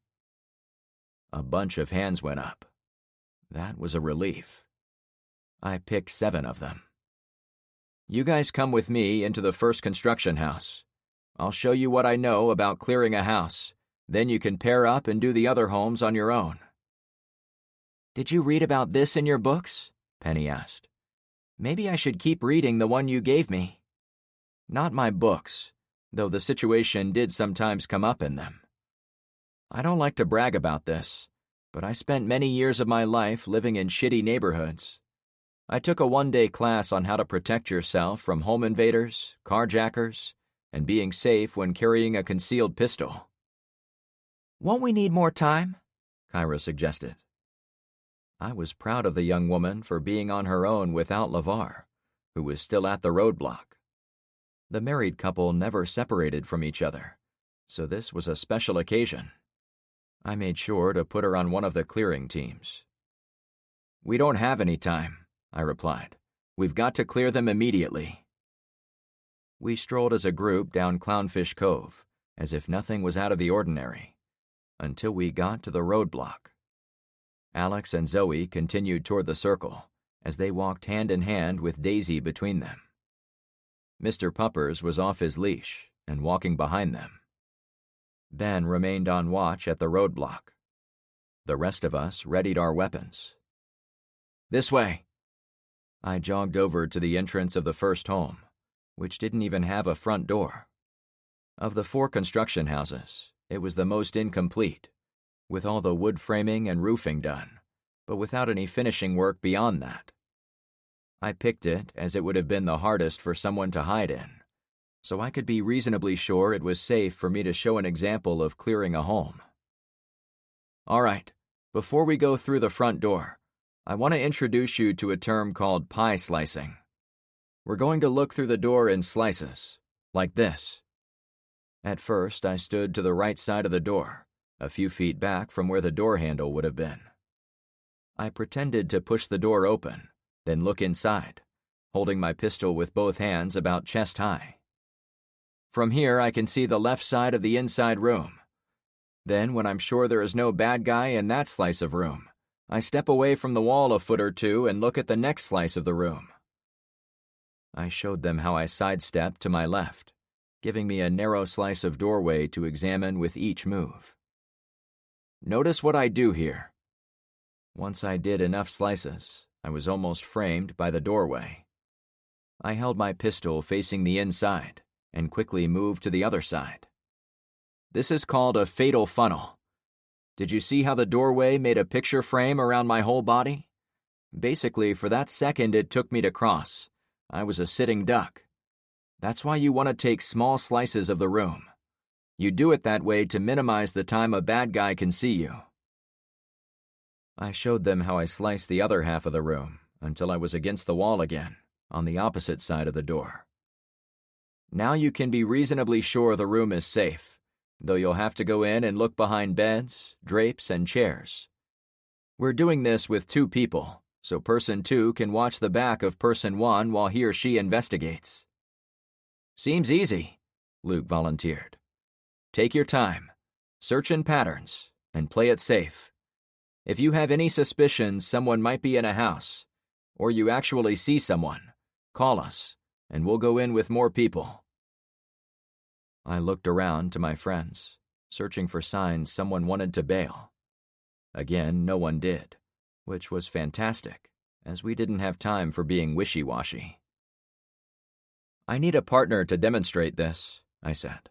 A bunch of hands went up. That was a relief. I picked 7 of them. "You guys come with me into the first construction house. I'll show you what I know about clearing a house. Then you can pair up and do the other homes on your own." "Did you read about this in your books?" Penny asked. "Maybe I should keep reading the one you gave me." "Not my books, though the situation did sometimes come up in them. I don't like to brag about this, but I spent many years of my life living in shitty neighborhoods. I took a 1-day class on how to protect yourself from home invaders, carjackers, and being safe when carrying a concealed pistol." "Won't we need more time?" Kyra suggested. I was proud of the young woman for being on her own without LeVar, who was still at the roadblock. The married couple never separated from each other, so this was a special occasion. I made sure to put her on one of the clearing teams. "We don't have any time," I replied. "We've got to clear them immediately." We strolled as a group down Clownfish Cove, as if nothing was out of the ordinary, until we got to the roadblock. Alex and Zoe continued toward the circle, as they walked hand in hand with Daisy between them. Mr. Puppers was off his leash and walking behind them. Ben remained on watch at the roadblock. The rest of us readied our weapons. "This way." I jogged over to the entrance of the first home, which didn't even have a front door. Of the 4 construction houses, it was the most incomplete, with all the wood framing and roofing done, but without any finishing work beyond that. I picked it as it would have been the hardest for someone to hide in, so I could be reasonably sure it was safe for me to show an example of clearing a home. "All right, before we go through the front door, I want to introduce you to a term called pie slicing. We're going to look through the door in slices, like this." At first, I stood to the right side of the door, a few feet back from where the door handle would have been. I pretended to push the door open, then look inside, holding my pistol with both hands about chest high. From here, I can see the left side of the inside room. Then, when I'm sure there is no bad guy in that slice of room, I step away from the wall a foot or 2 and look at the next slice of the room. I showed them how I sidestepped to my left, giving me a narrow slice of doorway to examine with each move. "Notice what I do here." Once I did enough slices, I was almost framed by the doorway. I held my pistol facing the inside and quickly moved to the other side. This is called a fatal funnel. Did you see how the doorway made a picture frame around my whole body? Basically, for that second it took me to cross, I was a sitting duck. That's why you want to take small slices of the room. You do it that way to minimize the time a bad guy can see you. I showed them how I sliced the other half of the room until I was against the wall again, on the opposite side of the door. Now you can be reasonably sure the room is safe, though you'll have to go in and look behind beds, drapes, and chairs. We're doing this with 2 people, so person 2 can watch the back of person 1 while he or she investigates. Seems easy, Luke volunteered. Take your time, search in patterns, and play it safe. If you have any suspicions someone might be in a house, or you actually see someone, call us, and we'll go in with more people. I looked around to my friends, searching for signs someone wanted to bail. Again, no one did, which was fantastic, as we didn't have time for being wishy-washy. I need a partner to demonstrate this, I said.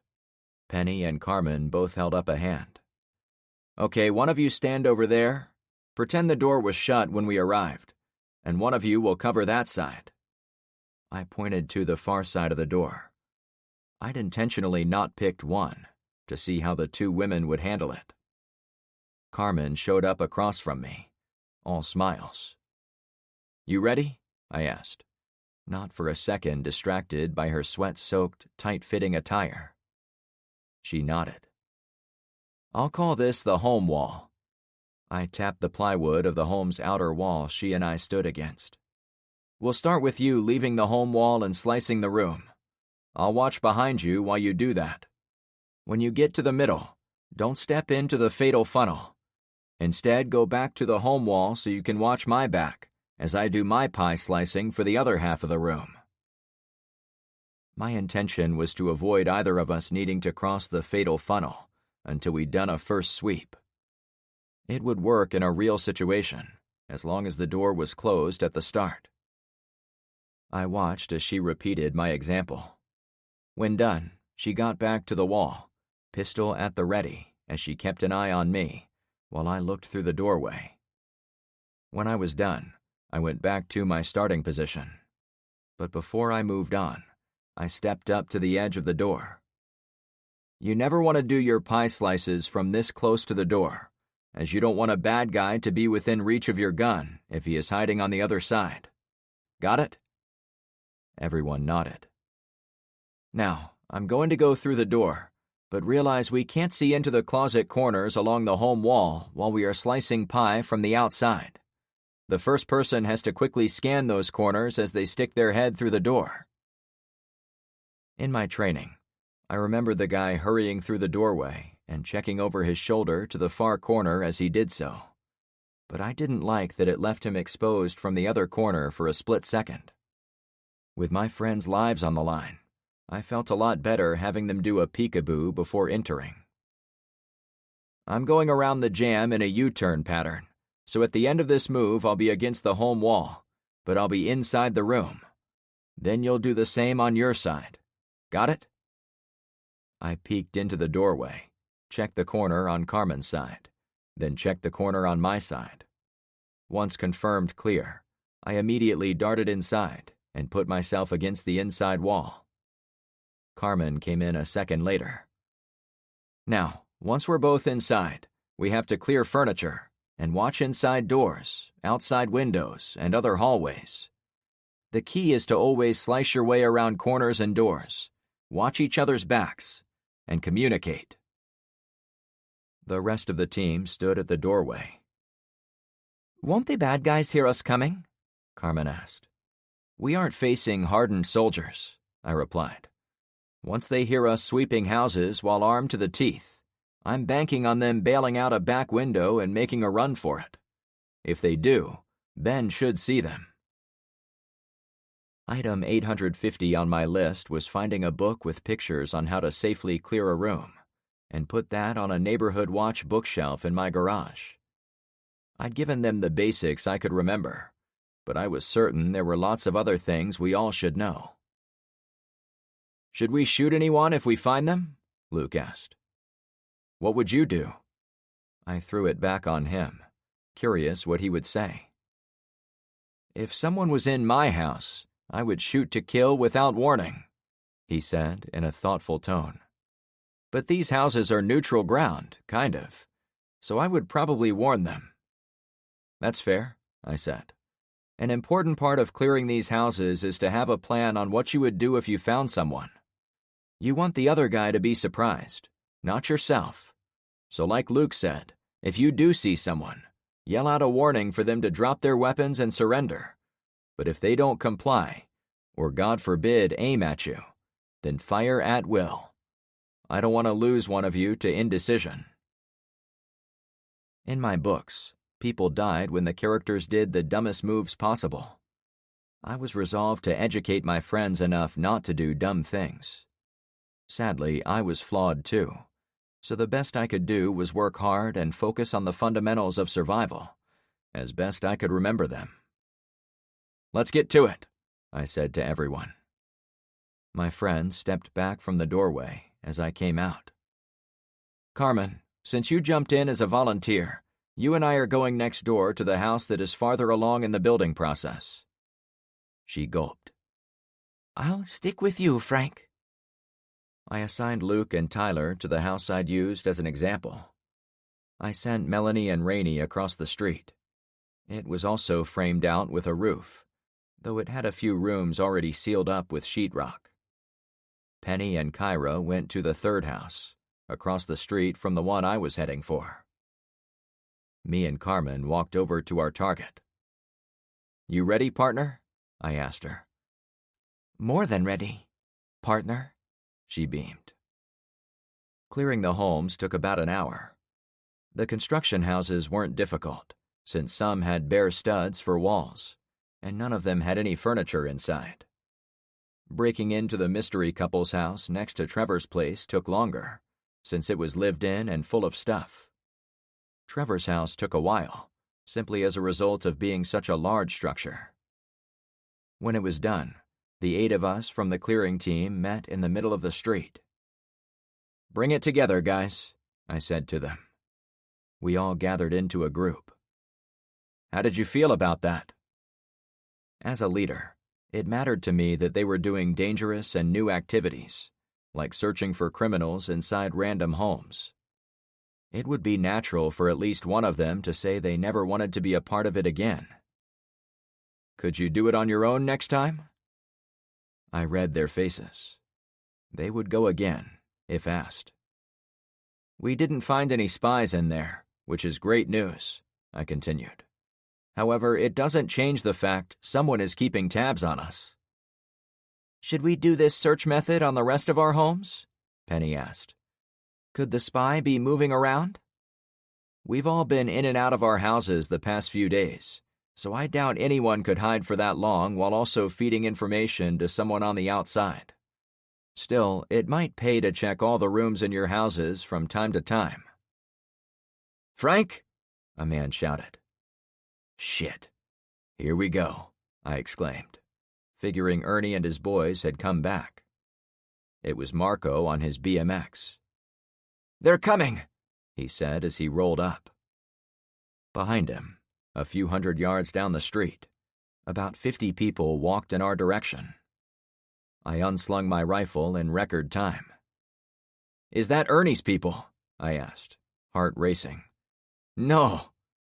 Penny and Carmen both held up a hand. Okay, one of you stand over there. Pretend the door was shut when we arrived, and one of you will cover that side. I pointed to the far side of the door. I'd intentionally not picked one, to see how the 2 women would handle it. Carmen showed up across from me, all smiles. You ready? I asked, not for a second distracted by her sweat-soaked, tight-fitting attire. She nodded. I'll call this the home wall. I tapped the plywood of the home's outer wall she and I stood against. We'll start with you leaving the home wall and slicing the room. I'll watch behind you while you do that. When you get to the middle, don't step into the fatal funnel. Instead, go back to the home wall so you can watch my back as I do my pie slicing for the other half of the room. My intention was to avoid either of us needing to cross the fatal funnel until we'd done a first sweep. It would work in a real situation, as long as the door was closed at the start. I watched as she repeated my example. When done, she got back to the wall, pistol at the ready, as she kept an eye on me, while I looked through the doorway. When I was done, I went back to my starting position. But before I moved on, I stepped up to the edge of the door. You never want to do your pie slices from this close to the door, as you don't want a bad guy to be within reach of your gun if he is hiding on the other side. Got it? Everyone nodded. Now, I'm going to go through the door, but realize we can't see into the closet corners along the home wall while we are slicing pie from the outside. The first person has to quickly scan those corners as they stick their head through the door. In my training, I remember the guy hurrying through the doorway and checking over his shoulder to the far corner as he did so. But I didn't like that it left him exposed from the other corner for a split second. With my friends' lives on the line, I felt a lot better having them do a peekaboo before entering. I'm going around the jam in a U-turn pattern, so at the end of this move I'll be against the home wall, but I'll be inside the room. Then you'll do the same on your side. Got it? I peeked into the doorway, checked the corner on Carmen's side, then checked the corner on my side. Once confirmed clear, I immediately darted inside and put myself against the inside wall. Carmen came in a second later. Now, once we're both inside, we have to clear furniture and watch inside doors, outside windows, and other hallways. The key is to always slice your way around corners and doors, watch each other's backs, and communicate. The rest of the team stood at the doorway. Won't the bad guys hear us coming? Carmen asked. We aren't facing hardened soldiers, I replied. Once they hear us sweeping houses while armed to the teeth, I'm banking on them bailing out a back window and making a run for it. If they do, Ben should see them. Item 850 on my list was finding a book with pictures on how to safely clear a room, and put that on a neighborhood watch bookshelf in my garage. I'd given them the basics I could remember, but I was certain there were lots of other things we all should know. Should we shoot anyone if we find them? Luke asked. What would you do? I threw it back on him, curious what he would say. If someone was in my house, I would shoot to kill without warning, he said in a thoughtful tone. But these houses are neutral ground, kind of, so I would probably warn them. That's fair, I said. An important part of clearing these houses is to have a plan on what you would do if you found someone. You want the other guy to be surprised, not yourself. So like Luke said, if you do see someone, yell out a warning for them to drop their weapons and surrender. But if they don't comply, or God forbid aim at you, then fire at will. I don't want to lose one of you to indecision. In my books, people died when the characters did the dumbest moves possible. I was resolved to educate my friends enough not to do dumb things. Sadly, I was flawed too, so the best I could do was work hard and focus on the fundamentals of survival, as best I could remember them. Let's get to it, I said to everyone. My friend stepped back from the doorway as I came out. Carmen, since you jumped in as a volunteer, you and I are going next door to the house that is farther along in the building process. She gulped. I'll stick with you, Frank. I assigned Luke and Tyler to the house I'd used as an example. I sent Melanie and Rainey across the street. It was also framed out with a roof, though it had a few rooms already sealed up with sheetrock. Penny and Kyra went to the third house, across the street from the one I was heading for. Me and Carmen walked over to our target. You ready, partner? I asked her. More than ready, partner, she beamed. Clearing the homes took about an hour. The construction houses weren't difficult, since some had bare studs for walls, and none of them had any furniture inside. Breaking into the mystery couple's house next to Trevor's place took longer, since it was lived in and full of stuff. Trevor's house took a while, simply as a result of being such a large structure. When it was done, the 8 of us from the clearing team met in the middle of the street. Bring it together, guys, I said to them. We all gathered into a group. How did you feel about that? As a leader, it mattered to me that they were doing dangerous and new activities, like searching for criminals inside random homes. It would be natural for at least one of them to say they never wanted to be a part of it again. Could you do it on your own next time? I read their faces. They would go again, if asked. We didn't find any spies in there, which is great news, I continued. However, it doesn't change the fact someone is keeping tabs on us. Should we do this search method on the rest of our homes? Penny asked. Could the spy be moving around? We've all been in and out of our houses the past few days, so I doubt anyone could hide for that long while also feeding information to someone on the outside. Still, it might pay to check all the rooms in your houses from time to time. Frank? A man shouted. Shit. Here we go, I exclaimed, figuring Ernie and his boys had come back. It was Marco on his BMX. They're coming, he said as he rolled up. Behind him, a few hundred yards down the street, about 50 people walked in our direction. I unslung my rifle in record time. Is that Ernie's people? I asked, heart racing. No,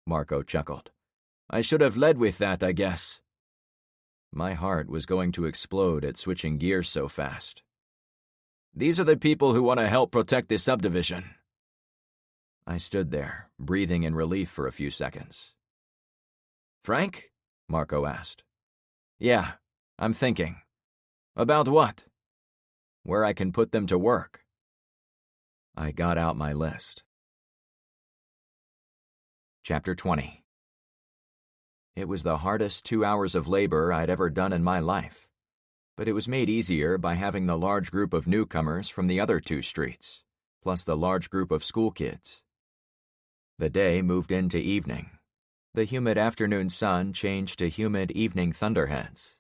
Marco chuckled. I should have led with that, I guess. My heart was going to explode at switching gears so fast. These are the people who want to help protect this subdivision. I stood there, breathing in relief for a few seconds. Frank? Marco asked. Yeah, I'm thinking. About what? Where I can put them to work. I got out my list. Chapter 20. It was the hardest 2 hours of labor I'd ever done in my life, but it was made easier by having the large group of newcomers from the other 2 streets, plus the large group of school kids. The day moved into evening. The humid afternoon sun changed to humid evening thunderheads,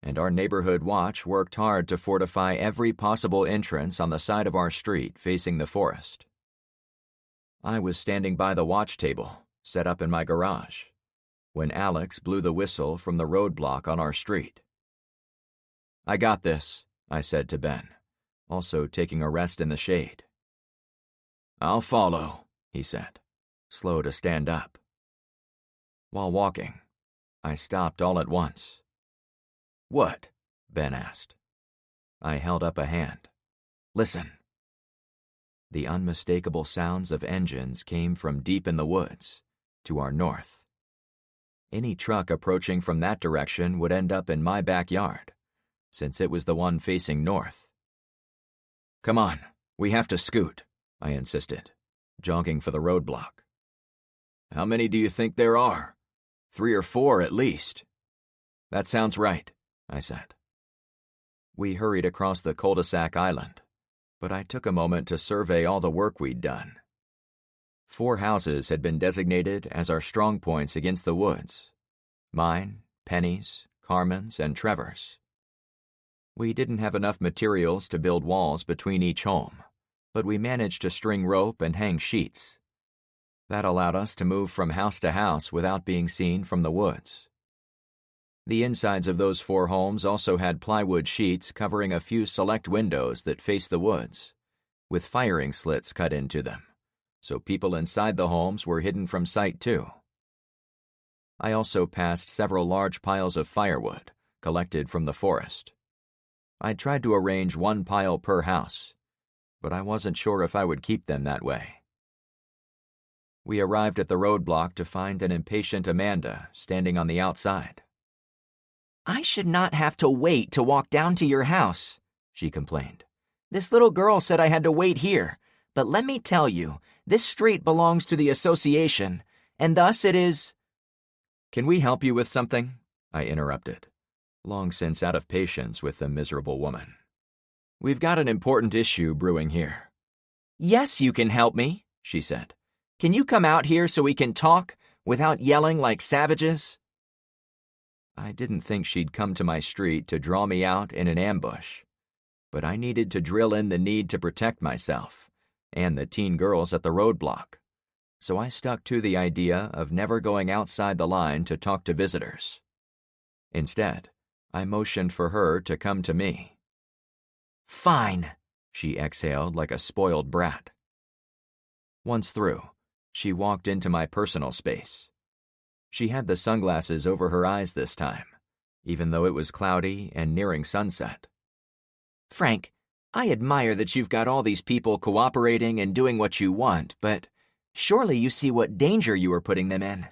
and our neighborhood watch worked hard to fortify every possible entrance on the side of our street facing the forest. I was standing by the watch table, set up in my garage, when Alex blew the whistle from the roadblock on our street. I got this, I said to Ben, also taking a rest in the shade. I'll follow, he said, slow to stand up. While walking, I stopped all at once. "What?" Ben asked. I held up a hand. "Listen." The unmistakable sounds of engines came from deep in the woods, to our north. Any truck approaching from that direction would end up in my backyard, since it was the one facing north. "Come on, we have to scoot," I insisted, jogging for the roadblock. "How many do you think there are? 3 or 4 at least." "That sounds right," I said. We hurried across the cul-de-sac island, but I took a moment to survey all the work we'd done. 4 houses had been designated as our strong points against the woods. Mine, Penny's, Carmen's, and Trevor's. We didn't have enough materials to build walls between each home, but we managed to string rope and hang sheets. That allowed us to move from house to house without being seen from the woods. The insides of those 4 homes also had plywood sheets covering a few select windows that faced the woods, with firing slits cut into them, so people inside the homes were hidden from sight too. I also passed several large piles of firewood, collected from the forest. I tried to arrange 1 pile per house, but I wasn't sure if I would keep them that way. We arrived at the roadblock to find an impatient Amanda standing on the outside. "I should not have to wait to walk down to your house," she complained. "This little girl said I had to wait here, but let me tell you, this street belongs to the association, and thus it is—" "Can we help you with something?" I interrupted, long since out of patience with the miserable woman. "We've got an important issue brewing here." "Yes, you can help me," she said. "Can you come out here so we can talk without yelling like savages?" I didn't think she'd come to my street to draw me out in an ambush, but I needed to drill in the need to protect myself and the teen girls at the roadblock, so I stuck to the idea of never going outside the line to talk to visitors. Instead, I motioned for her to come to me. "Fine," she exhaled like a spoiled brat. Once through, she walked into my personal space. She had the sunglasses over her eyes this time, even though it was cloudy and nearing sunset. "Frank, I admire that you've got all these people cooperating and doing what you want, but surely you see what danger you are putting them in."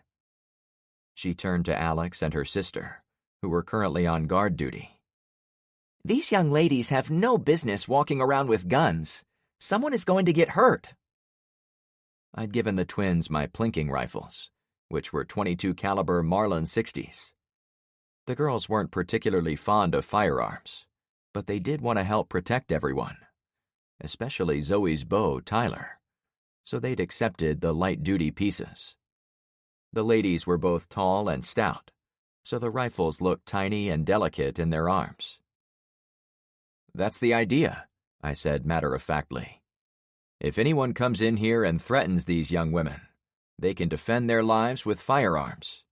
She turned to Alex and her sister, who were currently on guard duty. "These young ladies have no business walking around with guns. Someone is going to get hurt." I'd given the twins my plinking rifles, which were .22 caliber Marlin 60s. The girls weren't particularly fond of firearms, but they did want to help protect everyone, especially Zoe's beau, Tyler, so they'd accepted the light-duty pieces. The ladies were both tall and stout, so the rifles looked tiny and delicate in their arms. "That's the idea," I said matter-of-factly. "If anyone comes in here and threatens these young women, they can defend their lives with firearms."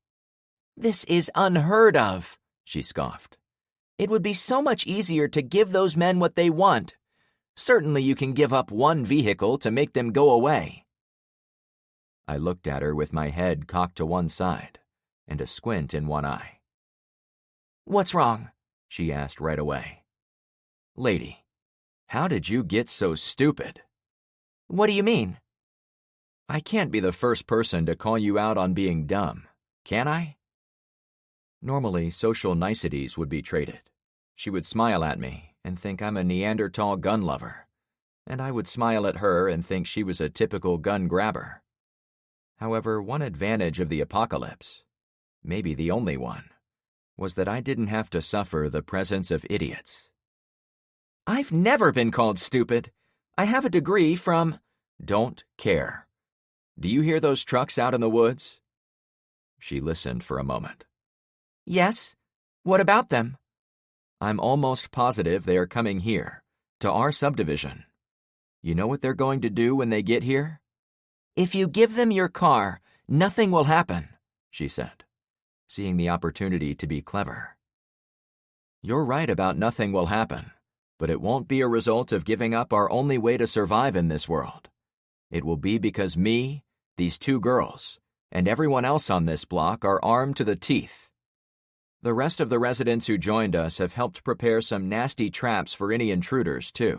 "This is unheard of," she scoffed. "It would be so much easier to give those men what they want. Certainly you can give up 1 vehicle to make them go away." I looked at her with my head cocked to one side and a squint in one eye. "What's wrong?" she asked right away. "Lady, how did you get so stupid?" "What do you mean?" "I can't be the first person to call you out on being dumb, can I?" Normally, social niceties would be traded. She would smile at me and think I'm a Neanderthal gun lover, and I would smile at her and think she was a typical gun grabber. However, one advantage of the apocalypse, maybe the only one, was that I didn't have to suffer the presence of idiots. "I've never been called stupid. I have a degree from—" "Don't care. Do you hear those trucks out in the woods?" She listened for a moment. "Yes. What about them?" "I'm almost positive they are coming here, to our subdivision. You know what they're going to do when they get here?" "If you give them your car, nothing will happen," she said, seeing the opportunity to be clever. "You're right about nothing will happen, but it won't be a result of giving up our only way to survive in this world. It will be because me, these 2 girls, and everyone else on this block are armed to the teeth. The rest of the residents who joined us have helped prepare some nasty traps for any intruders, too.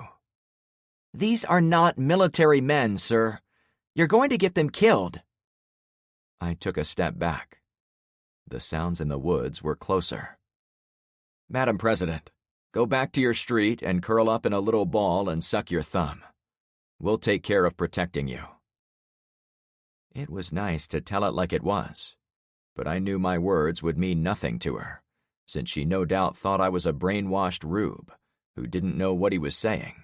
These are not military men, sir. You're going to get them killed. I took a step back. The sounds in the woods were closer. Madam President, go back to your street and curl up in a little ball and suck your thumb. We'll take care of protecting you. It was nice to tell it like it was, but I knew my words would mean nothing to her, since she no doubt thought I was a brainwashed rube who didn't know what he was saying.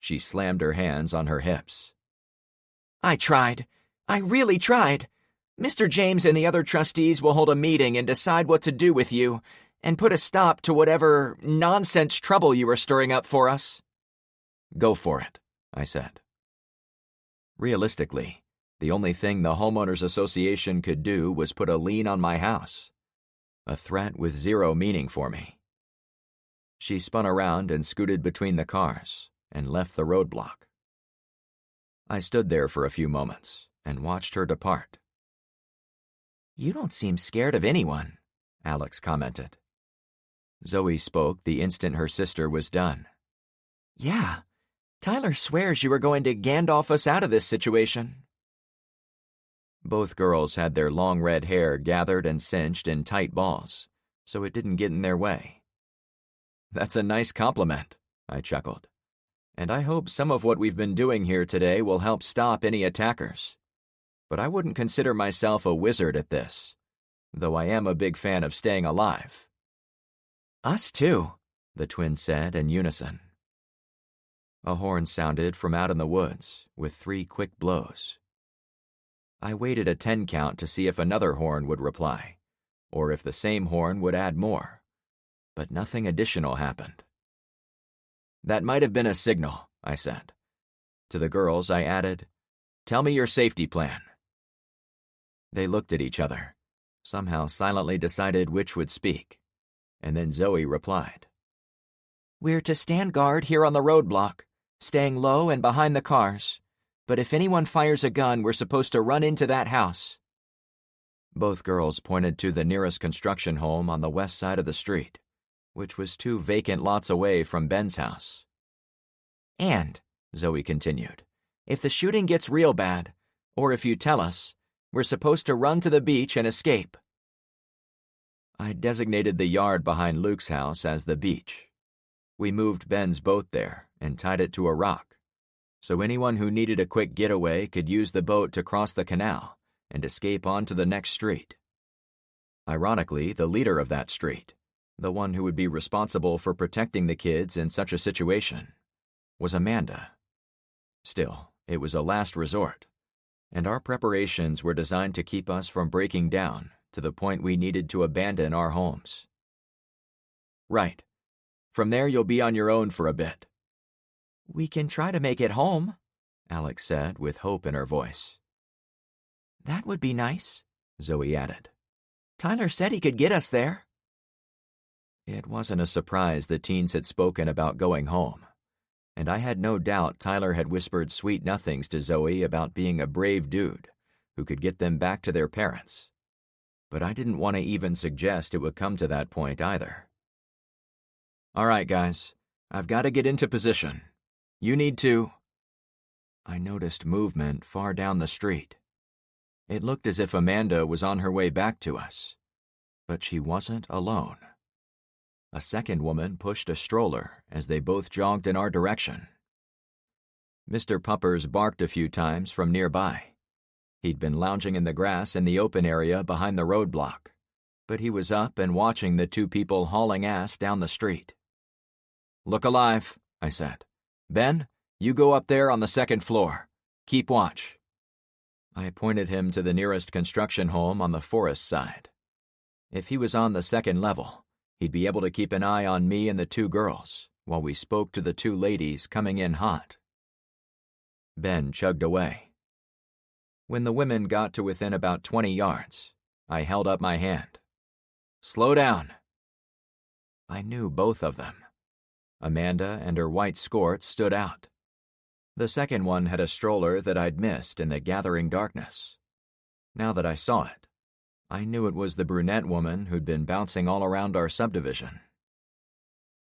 She slammed her hands on her hips. I tried. I really tried. Mr. James and the other trustees will hold a meeting and decide what to do with you, and put a stop to whatever nonsense trouble you are stirring up for us. Go for it, I said. Realistically, the only thing the Homeowners Association could do was put a lien on my house, a threat with zero meaning for me. She spun around and scooted between the cars and left the roadblock. I stood there for a few moments and watched her depart. You don't seem scared of anyone, Alex commented. Zoe spoke the instant her sister was done. Yeah, Tyler swears you were going to Gandalf us out of this situation. Both girls had their long red hair gathered and cinched in tight balls, so it didn't get in their way. That's a nice compliment, I chuckled. And I hope some of what we've been doing here today will help stop any attackers. But I wouldn't consider myself a wizard at this, though I am a big fan of staying alive. Us too, the twins said in unison. A horn sounded from out in the woods, with 3 quick blows. I waited a 10 count to see if another horn would reply, or if the same horn would add more, but nothing additional happened. That might have been a signal, I said. To the girls, I added, Tell me your safety plan. They looked at each other, somehow silently decided which would speak, and then Zoe replied. We're to stand guard here on the roadblock, staying low and behind the cars. But if anyone fires a gun, we're supposed to run into that house. Both girls pointed to the nearest construction home on the west side of the street, which was 2 vacant lots away from Ben's house. And, Zoe continued, if the shooting gets real bad, or if you tell us, we're supposed to run to the beach and escape. I designated the yard behind Luke's house as the beach. We moved Ben's boat there and tied it to a rock, so anyone who needed a quick getaway could use the boat to cross the canal and escape onto the next street. Ironically, the leader of that street, the one who would be responsible for protecting the kids in such a situation, was Amanda. Still, it was a last resort, and our preparations were designed to keep us from breaking down to the point we needed to abandon our homes. Right. From there you'll be on your own for a bit. We can try to make it home, Alex said with hope in her voice. That would be nice, Zoe added. Tyler said he could get us there. It wasn't a surprise the teens had spoken about going home, and I had no doubt Tyler had whispered sweet nothings to Zoe about being a brave dude who could get them back to their parents. But I didn't want to even suggest it would come to that point either. All right, guys, I've got to get into position. You need to... I noticed movement far down the street. It looked as if Amanda was on her way back to us, but she wasn't alone. A second woman pushed a stroller as they both jogged in our direction. Mr. Puppers barked a few times from nearby. He'd been lounging in the grass in the open area behind the roadblock, but he was up and watching the 2 people hauling ass down the street. Look alive, I said. Ben, you go up there on the 2nd floor. Keep watch. I pointed him to the nearest construction home on the forest side. If he was on the 2nd level, he'd be able to keep an eye on me and the 2 girls while we spoke to the 2 ladies coming in hot. Ben chugged away. When the women got to within about 20 yards, I held up my hand. Slow down. I knew both of them. Amanda and her white skort stood out. The second one had a stroller that I'd missed in the gathering darkness. Now that I saw it, I knew it was the brunette woman who'd been bouncing all around our subdivision.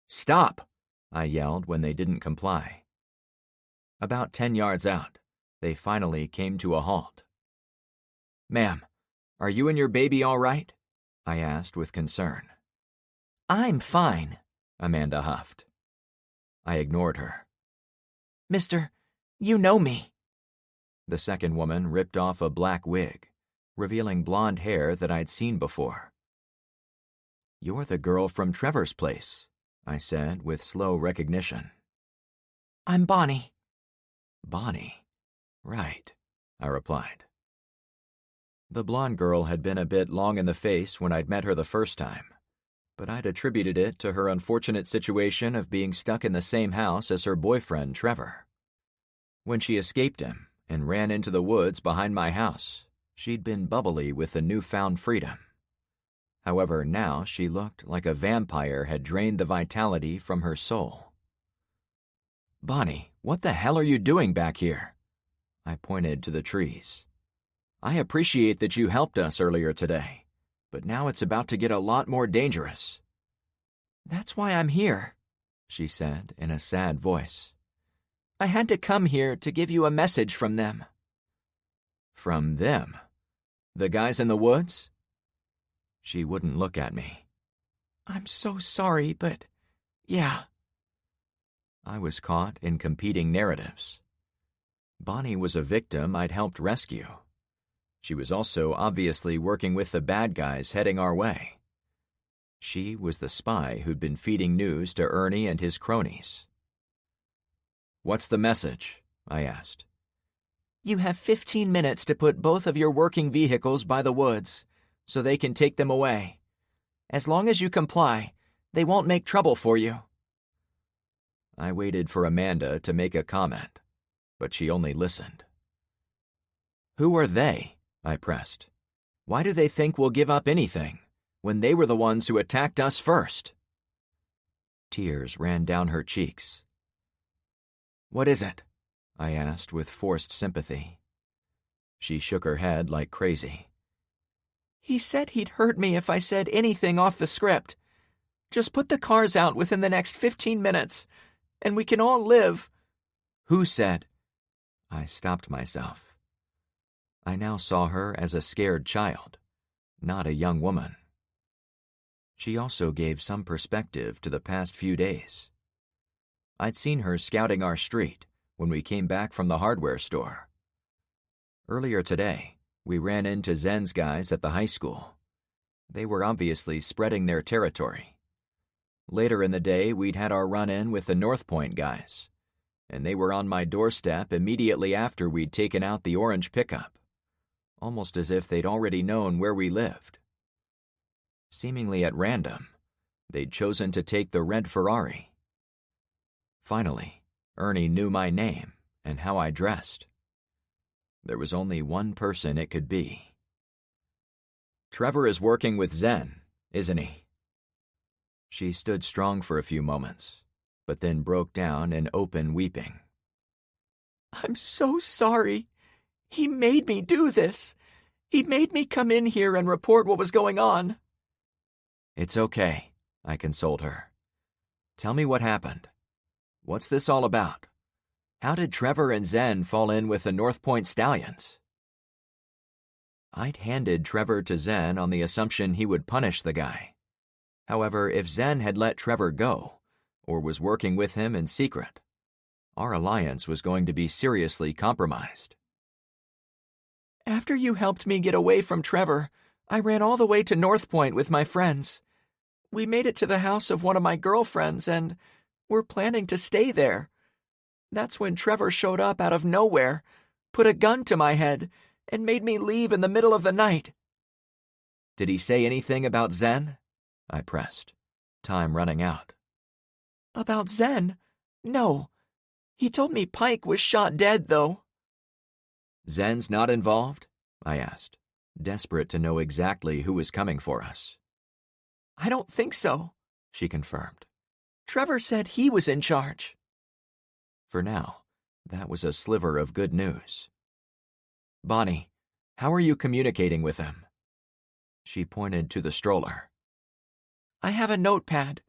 "Stop!" I yelled when they didn't comply. About 10 yards out, they finally came to a halt. "Ma'am, are you and your baby all right?" I asked with concern. I'm fine, Amanda huffed. I ignored her. Mister, you know me. The second woman ripped off a black wig, revealing blonde hair that I'd seen before. "You're the girl from Trevor's place," I said with slow recognition. I'm Bonnie. "Bonnie. Right," I replied. The blonde girl had been a bit long in the face when I'd met her the first time, but I'd attributed it to her unfortunate situation of being stuck in the same house as her boyfriend, Trevor. When she escaped him and ran into the woods behind my house, she'd been bubbly with the newfound freedom. However, now she looked like a vampire had drained the vitality from her soul. "Bonnie, what the hell are you doing back here?" I pointed to the trees. "I appreciate that you helped us earlier today, but now it's about to get a lot more dangerous." That's why I'm here, she said in a sad voice. I had to come here to give you a message from them. From them? The guys in the woods? She wouldn't look at me. I'm so sorry, but yeah. I was caught in competing narratives. Bonnie was a victim I'd helped rescue. She was also obviously working with the bad guys heading our way. She was the spy who'd been feeding news to Ernie and his cronies. "What's the message?" I asked. You have 15 minutes to put both of your working vehicles by the woods, so they can take them away. As long as you comply, they won't make trouble for you. I waited for Amanda to make a comment, but she only listened. "Who are they?" I pressed. "Why do they think we'll give up anything, when they were the ones who attacked us first?" Tears ran down her cheeks. "What is it?" I asked with forced sympathy. She shook her head like crazy. He said he'd hurt me if I said anything off the script. Just put the cars out within the next 15 minutes, and we can all live. Who said? I stopped myself. I now saw her as a scared child, not a young woman. She also gave some perspective to the past few days. I'd seen her scouting our street when we came back from the hardware store. Earlier today, we ran into Zen's guys at the high school. They were obviously spreading their territory. Later in the day, we'd had our run-in with the North Point guys, and they were on my doorstep immediately after we'd taken out the orange pickup, almost as if they'd already known where we lived. Seemingly at random, they'd chosen to take the red Ferrari. Finally, Ernie knew my name and how I dressed. There was only one person it could be. "Trevor is working with Zen, isn't he?" She stood strong for a few moments, but then broke down in open weeping. I'm so sorry. He made me do this. He made me come in here and report what was going on. "It's okay," I consoled her. "Tell me what happened. What's this all about? How did Trevor and Zen fall in with the North Point Stallions?" I'd handed Trevor to Zen on the assumption he would punish the guy. However, if Zen had let Trevor go, or was working with him in secret, our alliance was going to be seriously compromised. After you helped me get away from Trevor, I ran all the way to North Point with my friends. We made it to the house of one of my girlfriends, and we're planning to stay there. That's when Trevor showed up out of nowhere, put a gun to my head, and made me leave in the middle of the night. "Did he say anything about Zen?" I pressed, time running out. About Zen? No. He told me Pike was shot dead, though. "Zen's not involved?" I asked, desperate to know exactly who was coming for us. I don't think so, she confirmed. Trevor said he was in charge. For now, that was a sliver of good news. "Bonnie, How are you communicating with them?" She pointed to the stroller. "I have a notepad.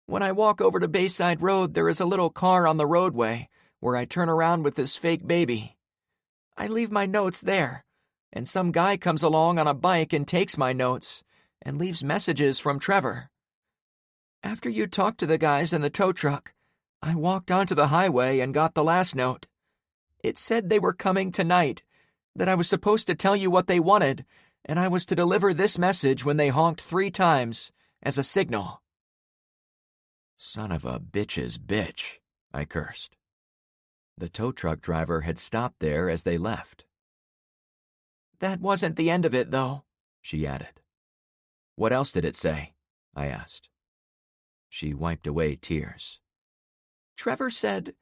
When I walk over to Bayside Road, there is a little car on the roadway where I turn around with this fake baby. I leave my notes there, and some guy comes along on a bike and takes my notes and leaves messages from Trevor. After you talked to the guys in the tow truck, I walked onto the highway and got the last note. It said they were coming tonight, that I was supposed to tell you what they wanted, and I was to deliver this message when they honked 3 times as a signal." "Son of a bitch's bitch," I cursed. The tow truck driver had stopped there as they left. "That wasn't the end of it, though," she added. "What else did it say?" I asked. She wiped away tears. "Trevor said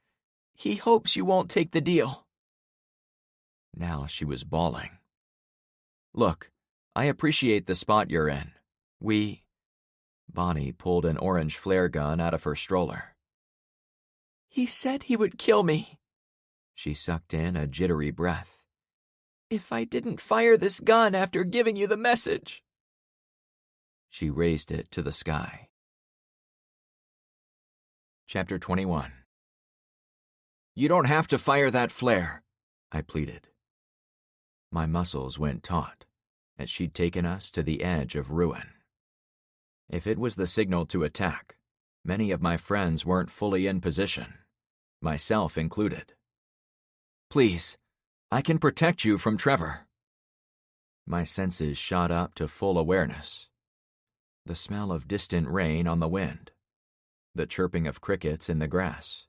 he hopes you won't take the deal." Now she was bawling. "Look, I appreciate the spot you're in. Bonnie pulled an orange flare gun out of her stroller. "He said he would kill me." She sucked in a jittery breath. "If I didn't fire this gun after giving you the message." She raised it to the sky. Chapter 21. "You don't have to fire that flare," I pleaded. My muscles went taut, as she'd taken us to the edge of ruin. If it was the signal to attack, many of my friends weren't fully in position, myself included. "Please, I can protect you from Trevor." My senses shot up to full awareness. The smell of distant rain on the wind, the chirping of crickets in the grass,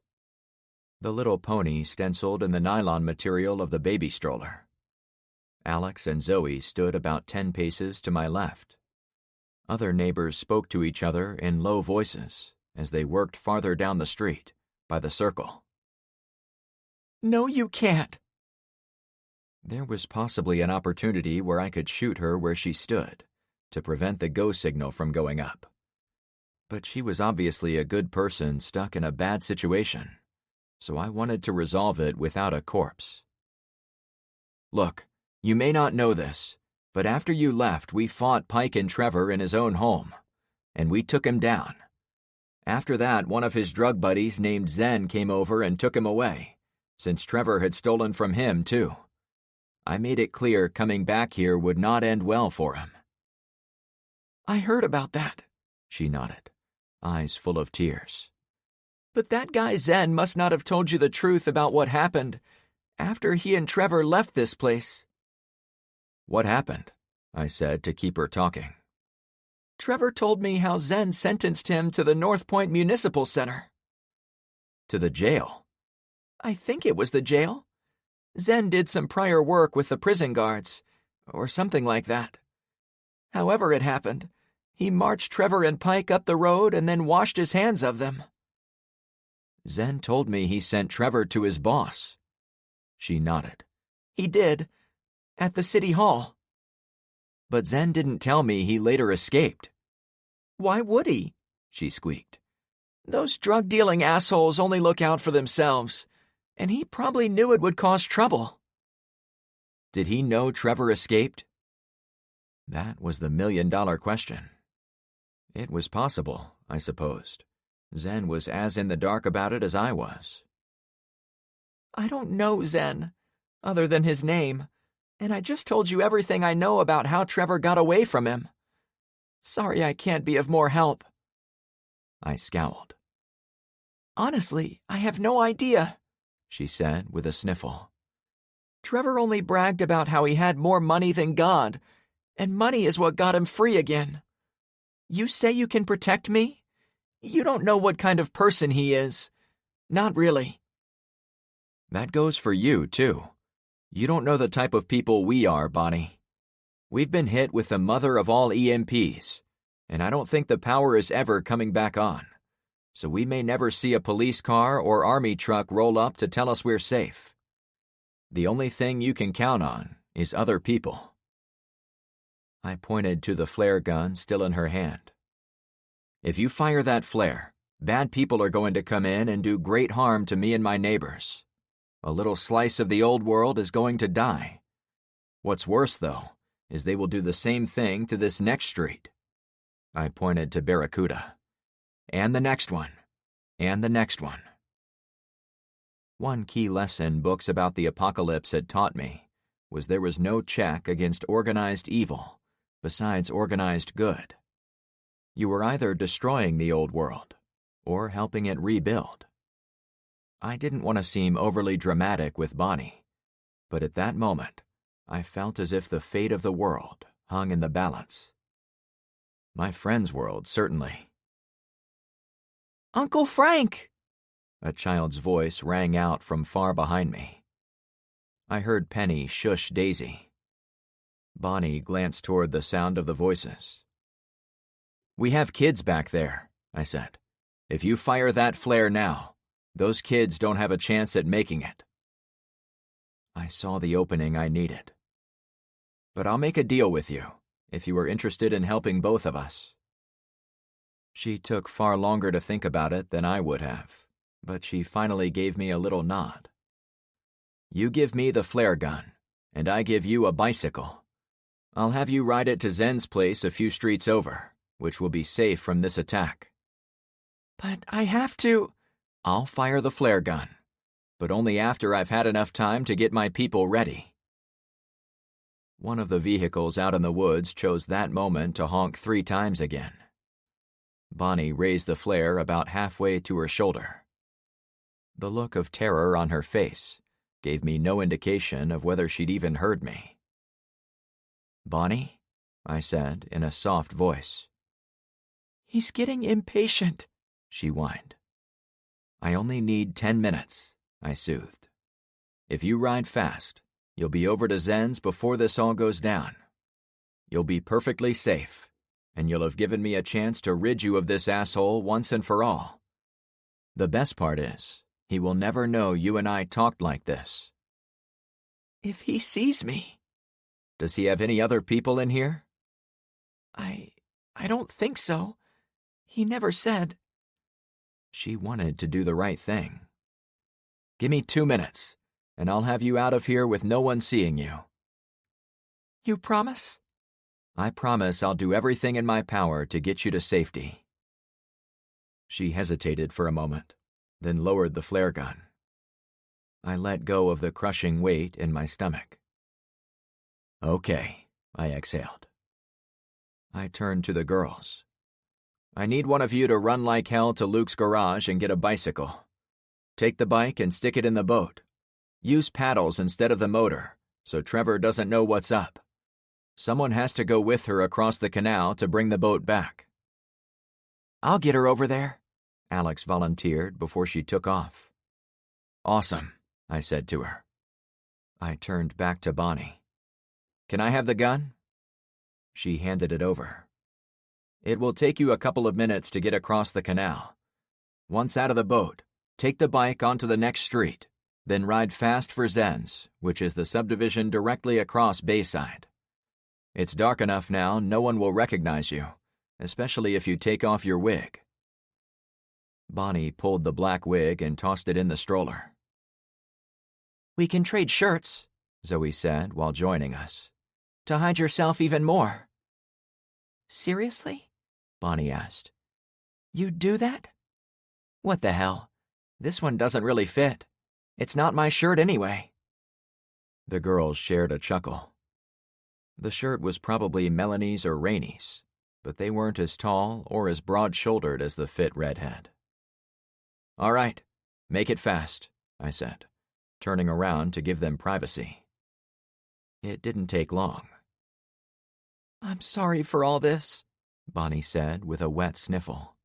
the little pony stenciled in the nylon material of the baby stroller. Alex and Zoe stood about 10 paces to my left. Other neighbors spoke to each other in low voices as they worked farther down the street, by the circle. "No, you can't." There was possibly an opportunity where I could shoot her where she stood, to prevent the go signal from going up. But she was obviously a good person stuck in a bad situation, so I wanted to resolve it without a corpse. "Look, you may not know this, but after you left, we fought Pike and Trevor in his own home, and we took him down. After that, one of his drug buddies named Zen came over and took him away, since Trevor had stolen from him, too. I made it clear coming back here would not end well for him." "I heard about that," she nodded, eyes full of tears. "But that guy Zen must not have told you the truth about what happened after he and Trevor left this place." "What happened?" I said to keep her talking. "Trevor told me how Zen sentenced him to the North Point Municipal Center." "To the jail?" "I think it was the jail. Zen did some prior work with the prison guards, or something like that. However it happened, he marched Trevor and Pike up the road and then washed his hands of them." "Zen told me he sent Trevor to his boss." She nodded. "He did. At the city hall." "But Zen didn't tell me he later escaped." "Why would he?" she squeaked. "Those drug-dealing assholes only look out for themselves, and he probably knew it would cause trouble." "Did he know Trevor escaped?" That was the million-dollar question. It was possible, I supposed. Zen was as in the dark about it as I was. "I don't know Zen, other than his name, and I just told you everything I know about how Trevor got away from him. Sorry I can't be of more help." I scowled. "Honestly, I have no idea," she said with a sniffle. "Trevor only bragged about how he had more money than God, and money is what got him free again. You say you can protect me? You don't know what kind of person he is. Not really." "That goes for you, too. You don't know the type of people we are, Bonnie. We've been hit with the mother of all EMPs, and I don't think the power is ever coming back on, so we may never see a police car or army truck roll up to tell us we're safe. The only thing you can count on is other people." I pointed to the flare gun still in her hand. "If you fire that flare, bad people are going to come in and do great harm to me and my neighbors. A little slice of the old world is going to die. What's worse, though, is they will do the same thing to this next street. I pointed to Barracuda. And the next one. And the next one. One key lesson books about the apocalypse had taught me was there was no check against organized evil besides organized good. You were either destroying the old world or helping it rebuild. I didn't want to seem overly dramatic with Bonnie, but at that moment, I felt as if the fate of the world hung in the balance. My friend's world, certainly. Uncle Frank! A child's voice rang out from far behind me. I heard Penny shush Daisy. Bonnie glanced toward the sound of the voices. "We have kids back there," I said. "If you fire that flare now, those kids don't have a chance at making it." I saw the opening I needed. "But I'll make a deal with you, if you are interested in helping both of us." She took far longer to think about it than I would have, but she finally gave me a little nod. "You give me the flare gun, and I give you a bicycle. I'll have you ride it to Zen's place a few streets over, which will be safe from this attack." "But I have to—" "I'll fire the flare gun, but only after I've had enough time to get my people ready." One of the vehicles out in the woods chose that moment to honk 3 times again. Bonnie raised the flare about halfway to her shoulder. The look of terror on her face gave me no indication of whether she'd even heard me. "Bonnie?" I said in a soft voice. "He's getting impatient," she whined. "I only need 10 minutes, I soothed. "If you ride fast, you'll be over to Zen's before this all goes down. You'll be perfectly safe, and you'll have given me a chance to rid you of this asshole once and for all. The best part is, he will never know you and I talked like this." "If he sees me..." "Does he have any other people in here?" I don't think so. He never said." She wanted to do the right thing. "Give me 2 minutes, and I'll have you out of here with no one seeing you." "You promise?" "I promise I'll do everything in my power to get you to safety." She hesitated for a moment, then lowered the flare gun. I let go of the crushing weight in my stomach. "Okay," I exhaled. I turned to the girls. "I need one of you to run like hell to Luke's garage and get a bicycle. Take the bike and stick it in the boat. Use paddles instead of the motor, so Trevor doesn't know what's up. Someone has to go with her across the canal to bring the boat back." "I'll get her over there," Alex volunteered before she took off. "Awesome," I said to her. I turned back to Bonnie. "Can I have the gun?" She handed it over. "It will take you a couple of minutes to get across the canal. Once out of the boat, take the bike onto the next street, then ride fast for Zen's, which is the subdivision directly across Bayside. It's dark enough now no one will recognize you, especially if you take off your wig." Bonnie pulled the black wig and tossed it in the stroller. "We can trade shirts," Zoe said while joining us. "To hide yourself even more." "Seriously?" Bonnie asked. "You'd do that?" "What the hell? This one doesn't really fit. It's not my shirt anyway." The girls shared a chuckle. The shirt was probably Melanie's or Rainey's, but they weren't as tall or as broad-shouldered as the fit redhead. "All right, make it fast," I said, turning around to give them privacy. It didn't take long. "I'm sorry for all this," Bonnie said with a wet sniffle.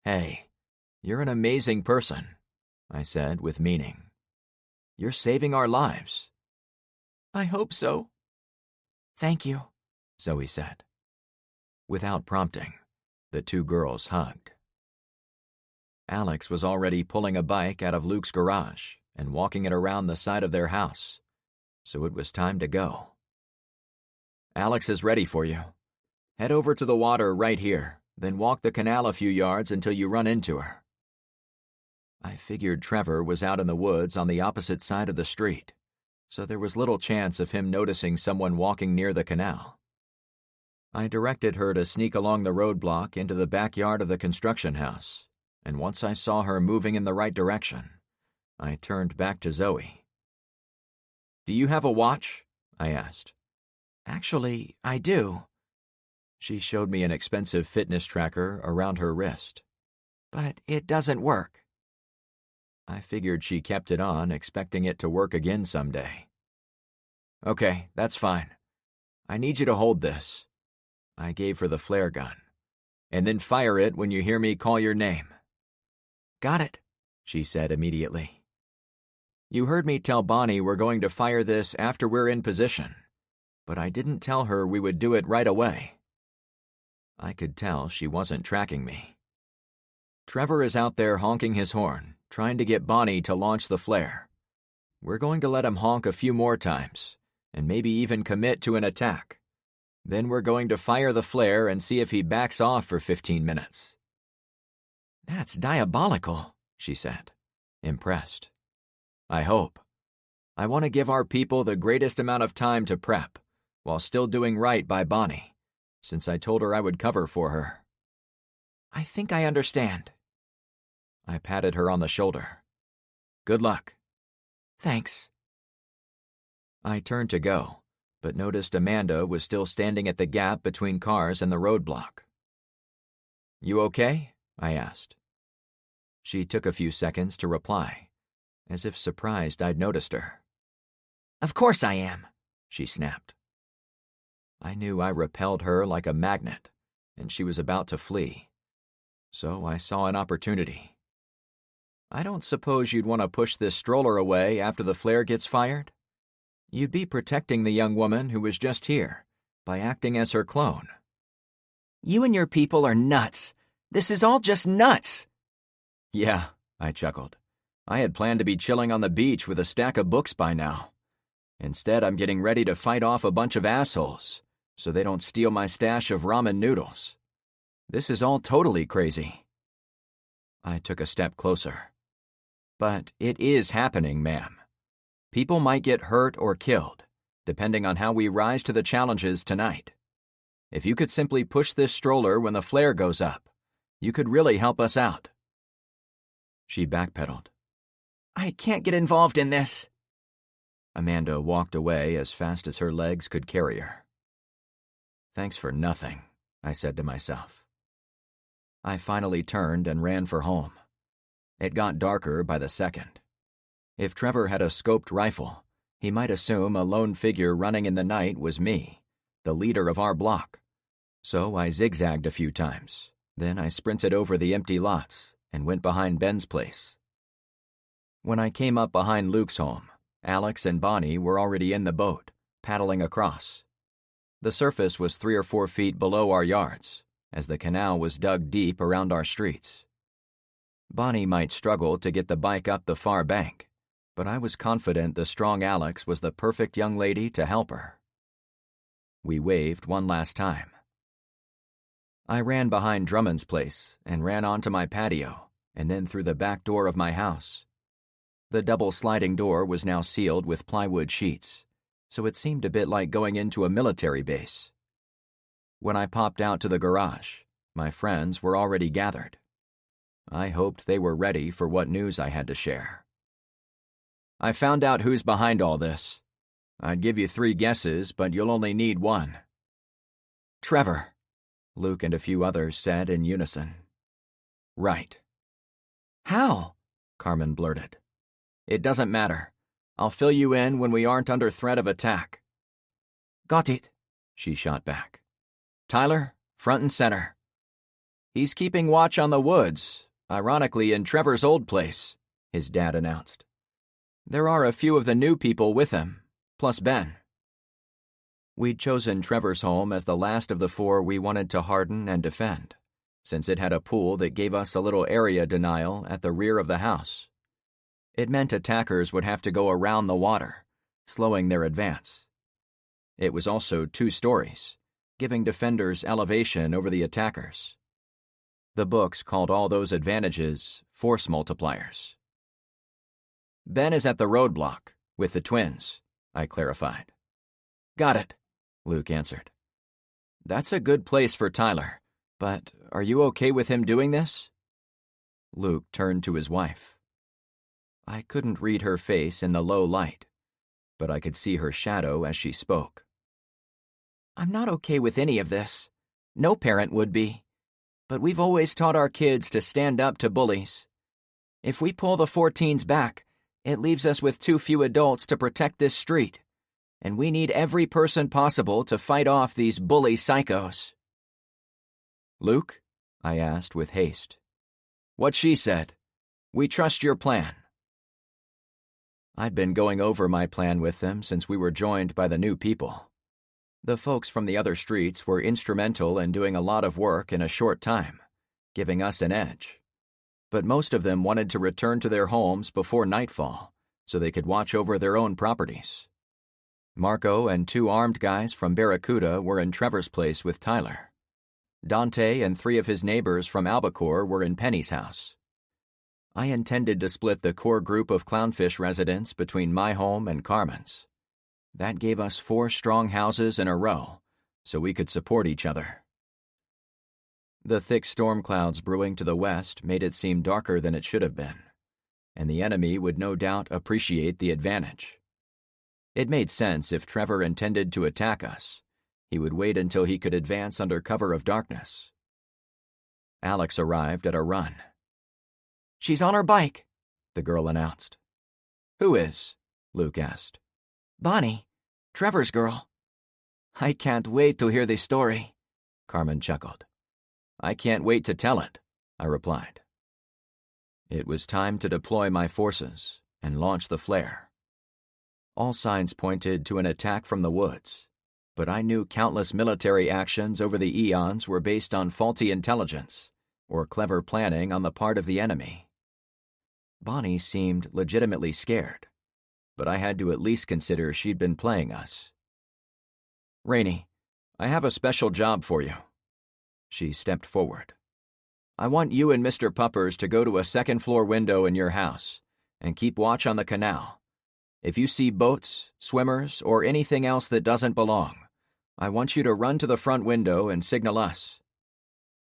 "Hey, you're an amazing person," I said with meaning. "You're saving our lives." "I hope so." "Thank you," Zoe said. Without prompting, the 2 girls hugged. Alex was already pulling a bike out of Luke's garage and walking it around the side of their house, so it was time to go. "Alex is ready for you. Head over to the water right here, then walk the canal a few yards until you run into her." I figured Trevor was out in the woods on the opposite side of the street, so there was little chance of him noticing someone walking near the canal. I directed her to sneak along the roadblock into the backyard of the construction house, and once I saw her moving in the right direction, I turned back to Zoe. "Do you have a watch?" I asked. "Actually, I do." She showed me an expensive fitness tracker around her wrist. "But it doesn't work." I figured she kept it on, expecting it to work again someday. "Okay, that's fine. I need you to hold this." I gave her the flare gun. "And then fire it when you hear me call your name." "Got it," she said immediately. "You heard me tell Bonnie we're going to fire this after we're in position, but I didn't tell her we would do it right away." I could tell she wasn't tracking me. "Trevor is out there honking his horn, trying to get Bonnie to launch the flare. We're going to let him honk a few more times, and maybe even commit to an attack. Then we're going to fire the flare and see if he backs off for 15 minutes. "That's diabolical," she said, impressed. "I hope. I want to give our people the greatest amount of time to prep, while still doing right by Bonnie, since I told her I would cover for her." "I think I understand." I patted her on the shoulder. "Good luck." "Thanks." I turned to go, but noticed Amanda was still standing at the gap between cars and the roadblock. "You okay?" I asked. She took a few seconds to reply, as if surprised I'd noticed her. "Of course I am," she snapped. I knew I repelled her like a magnet, and she was about to flee. So I saw an opportunity. "I don't suppose you'd want to push this stroller away after the flare gets fired? You'd be protecting the young woman who was just here by acting as her clone." "You and your people are nuts. This is all just nuts." "Yeah," I chuckled. "I had planned to be chilling on the beach with a stack of books by now. Instead, I'm getting ready to fight off a bunch of assholes so they don't steal my stash of ramen noodles. This is all totally crazy." I took a step closer. "But it is happening, ma'am. People might get hurt or killed, depending on how we rise to the challenges tonight. If you could simply push this stroller when the flare goes up, you could really help us out." She backpedaled. "I can't get involved in this." Amanda walked away as fast as her legs could carry her. "Thanks for nothing," I said to myself. I finally turned and ran for home. It got darker by the second. If Trevor had a scoped rifle, he might assume a lone figure running in the night was me, the leader of our block. So I zigzagged a few times. Then I sprinted over the empty lots and went behind Ben's place. When I came up behind Luke's home, Alex and Bonnie were already in the boat, paddling across. The surface was 3 or 4 feet below our yards, as the canal was dug deep around our streets. Bonnie might struggle to get the bike up the far bank, but I was confident the strong Alex was the perfect young lady to help her. We waved one last time. I ran behind Drummond's place and ran onto my patio, and then through the back door of my house. The double sliding door was now sealed with plywood sheets, so it seemed a bit like going into a military base. When I popped out to the garage, my friends were already gathered. I hoped they were ready for what news I had to share. "I found out who's behind all this. I'd give you 3 guesses, but you'll only need 1. "Trevor," Luke and a few others said in unison. "Right." "How?" Carmen blurted. "It doesn't matter. I'll fill you in when we aren't under threat of attack." "Got it," she shot back. "Tyler, front and center. He's keeping watch on the woods, ironically in Trevor's old place," his dad announced. "There are a few of the new people with him, plus Ben." We'd chosen Trevor's home as the last of the 4 we wanted to harden and defend, since it had a pool that gave us a little area denial at the rear of the house. It meant attackers would have to go around the water, slowing their advance. It was also 2 stories, giving defenders elevation over the attackers. The books called all those advantages force multipliers. "Ben is at the roadblock, with the twins," I clarified. Got it, Luke answered. That's a good place for Tyler, but are you okay with him doing this? Luke turned to his wife. I couldn't read her face in the low light, but I could see her shadow as she spoke. I'm not okay with any of this. No parent would be. But we've always taught our kids to stand up to bullies. If we pull the 14s back, it leaves us with too few adults to protect this street, and we need every person possible to fight off these bully psychos. Luke? I asked with haste. What she said. We trust your plan. I'd been going over my plan with them since we were joined by the new people. The folks from the other streets were instrumental in doing a lot of work in a short time, giving us an edge. But most of them wanted to return to their homes before nightfall, so they could watch over their own properties. Marco and 2 armed guys from Barracuda were in Trevor's place with Tyler. Dante and 3 of his neighbors from Albacore were in Penny's house. I intended to split the core group of Clownfish residents between my home and Carmen's. That gave us 4 strong houses in a row, so we could support each other. The thick storm clouds brewing to the west made it seem darker than it should have been, and the enemy would no doubt appreciate the advantage. It made sense if Trevor intended to attack us. He would wait until he could advance under cover of darkness. Alex arrived at a run. She's on her bike, the girl announced. Who is? Luke asked. Bonnie, Trevor's girl. I can't wait to hear the story, Carmen chuckled. I can't wait to tell it, I replied. It was time to deploy my forces and launch the flare. All signs pointed to an attack from the woods, but I knew countless military actions over the eons were based on faulty intelligence or clever planning on the part of the enemy. Bonnie seemed legitimately scared, but I had to at least consider she'd been playing us. Rainey, I have a special job for you. She stepped forward. I want you and Mr. Puppers to go to a second-floor window in your house and keep watch on the canal. If you see boats, swimmers, or anything else that doesn't belong, I want you to run to the front window and signal us.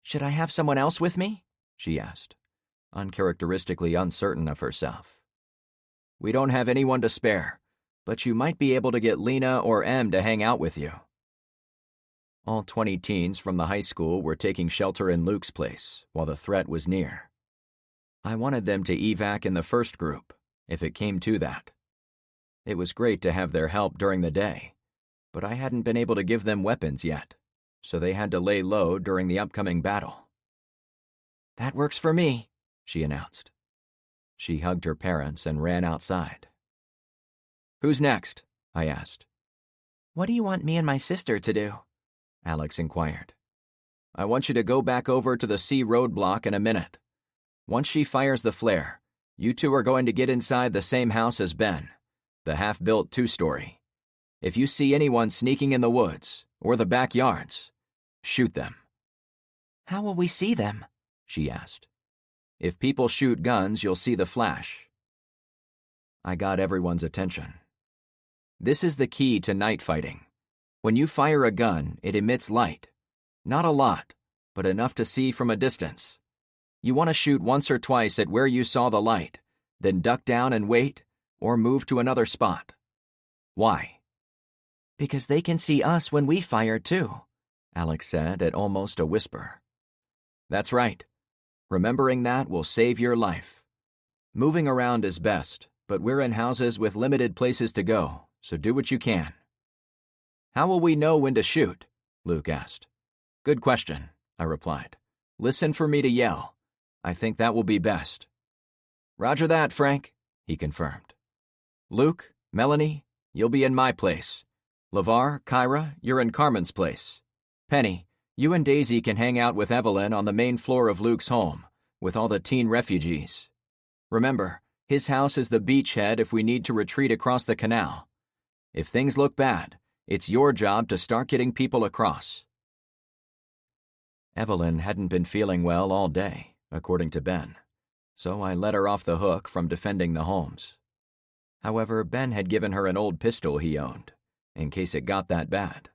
Should I have someone else with me? She asked, uncharacteristically uncertain of herself. We don't have anyone to spare, but you might be able to get Lena or Em to hang out with you. All 20 teens from the high school were taking shelter in Luke's place while the threat was near. I wanted them to evac in the first group, if it came to that. It was great to have their help during the day, but I hadn't been able to give them weapons yet, so they had to lay low during the upcoming battle. That works for me, she announced. She hugged her parents and ran outside. Who's next? I asked. What do you want me and my sister to do? Alex inquired. I want you to go back over to the C roadblock in a minute. Once she fires the flare, you 2 are going to get inside the same house as Ben, the half-built 2-story. If you see anyone sneaking in the woods or the backyards, shoot them. How will we see them? She asked. If people shoot guns, you'll see the flash. I got everyone's attention. This is the key to night fighting. When you fire a gun, it emits light. Not a lot, but enough to see from a distance. You want to shoot once or twice at where you saw the light, then duck down and wait, or move to another spot. Why? Because they can see us when we fire too, Alex said at almost a whisper. That's right. Remembering that will save your life. Moving around is best, but we're in houses with limited places to go, so do what you can. How will we know when to shoot? Luke asked. Good question, I replied. Listen for me to yell. I think that will be best. Roger that, Frank, he confirmed. Luke, Melanie, you'll be in my place. LeVar, Kyra, you're in Carmen's place. Penny, you and Daisy can hang out with Evelyn on the main floor of Luke's home, with all the teen refugees. Remember, his house is the beachhead if we need to retreat across the canal. If things look bad, it's your job to start getting people across. Evelyn hadn't been feeling well all day, according to Ben, so I let her off the hook from defending the homes. However, Ben had given her an old pistol he owned, in case it got that bad.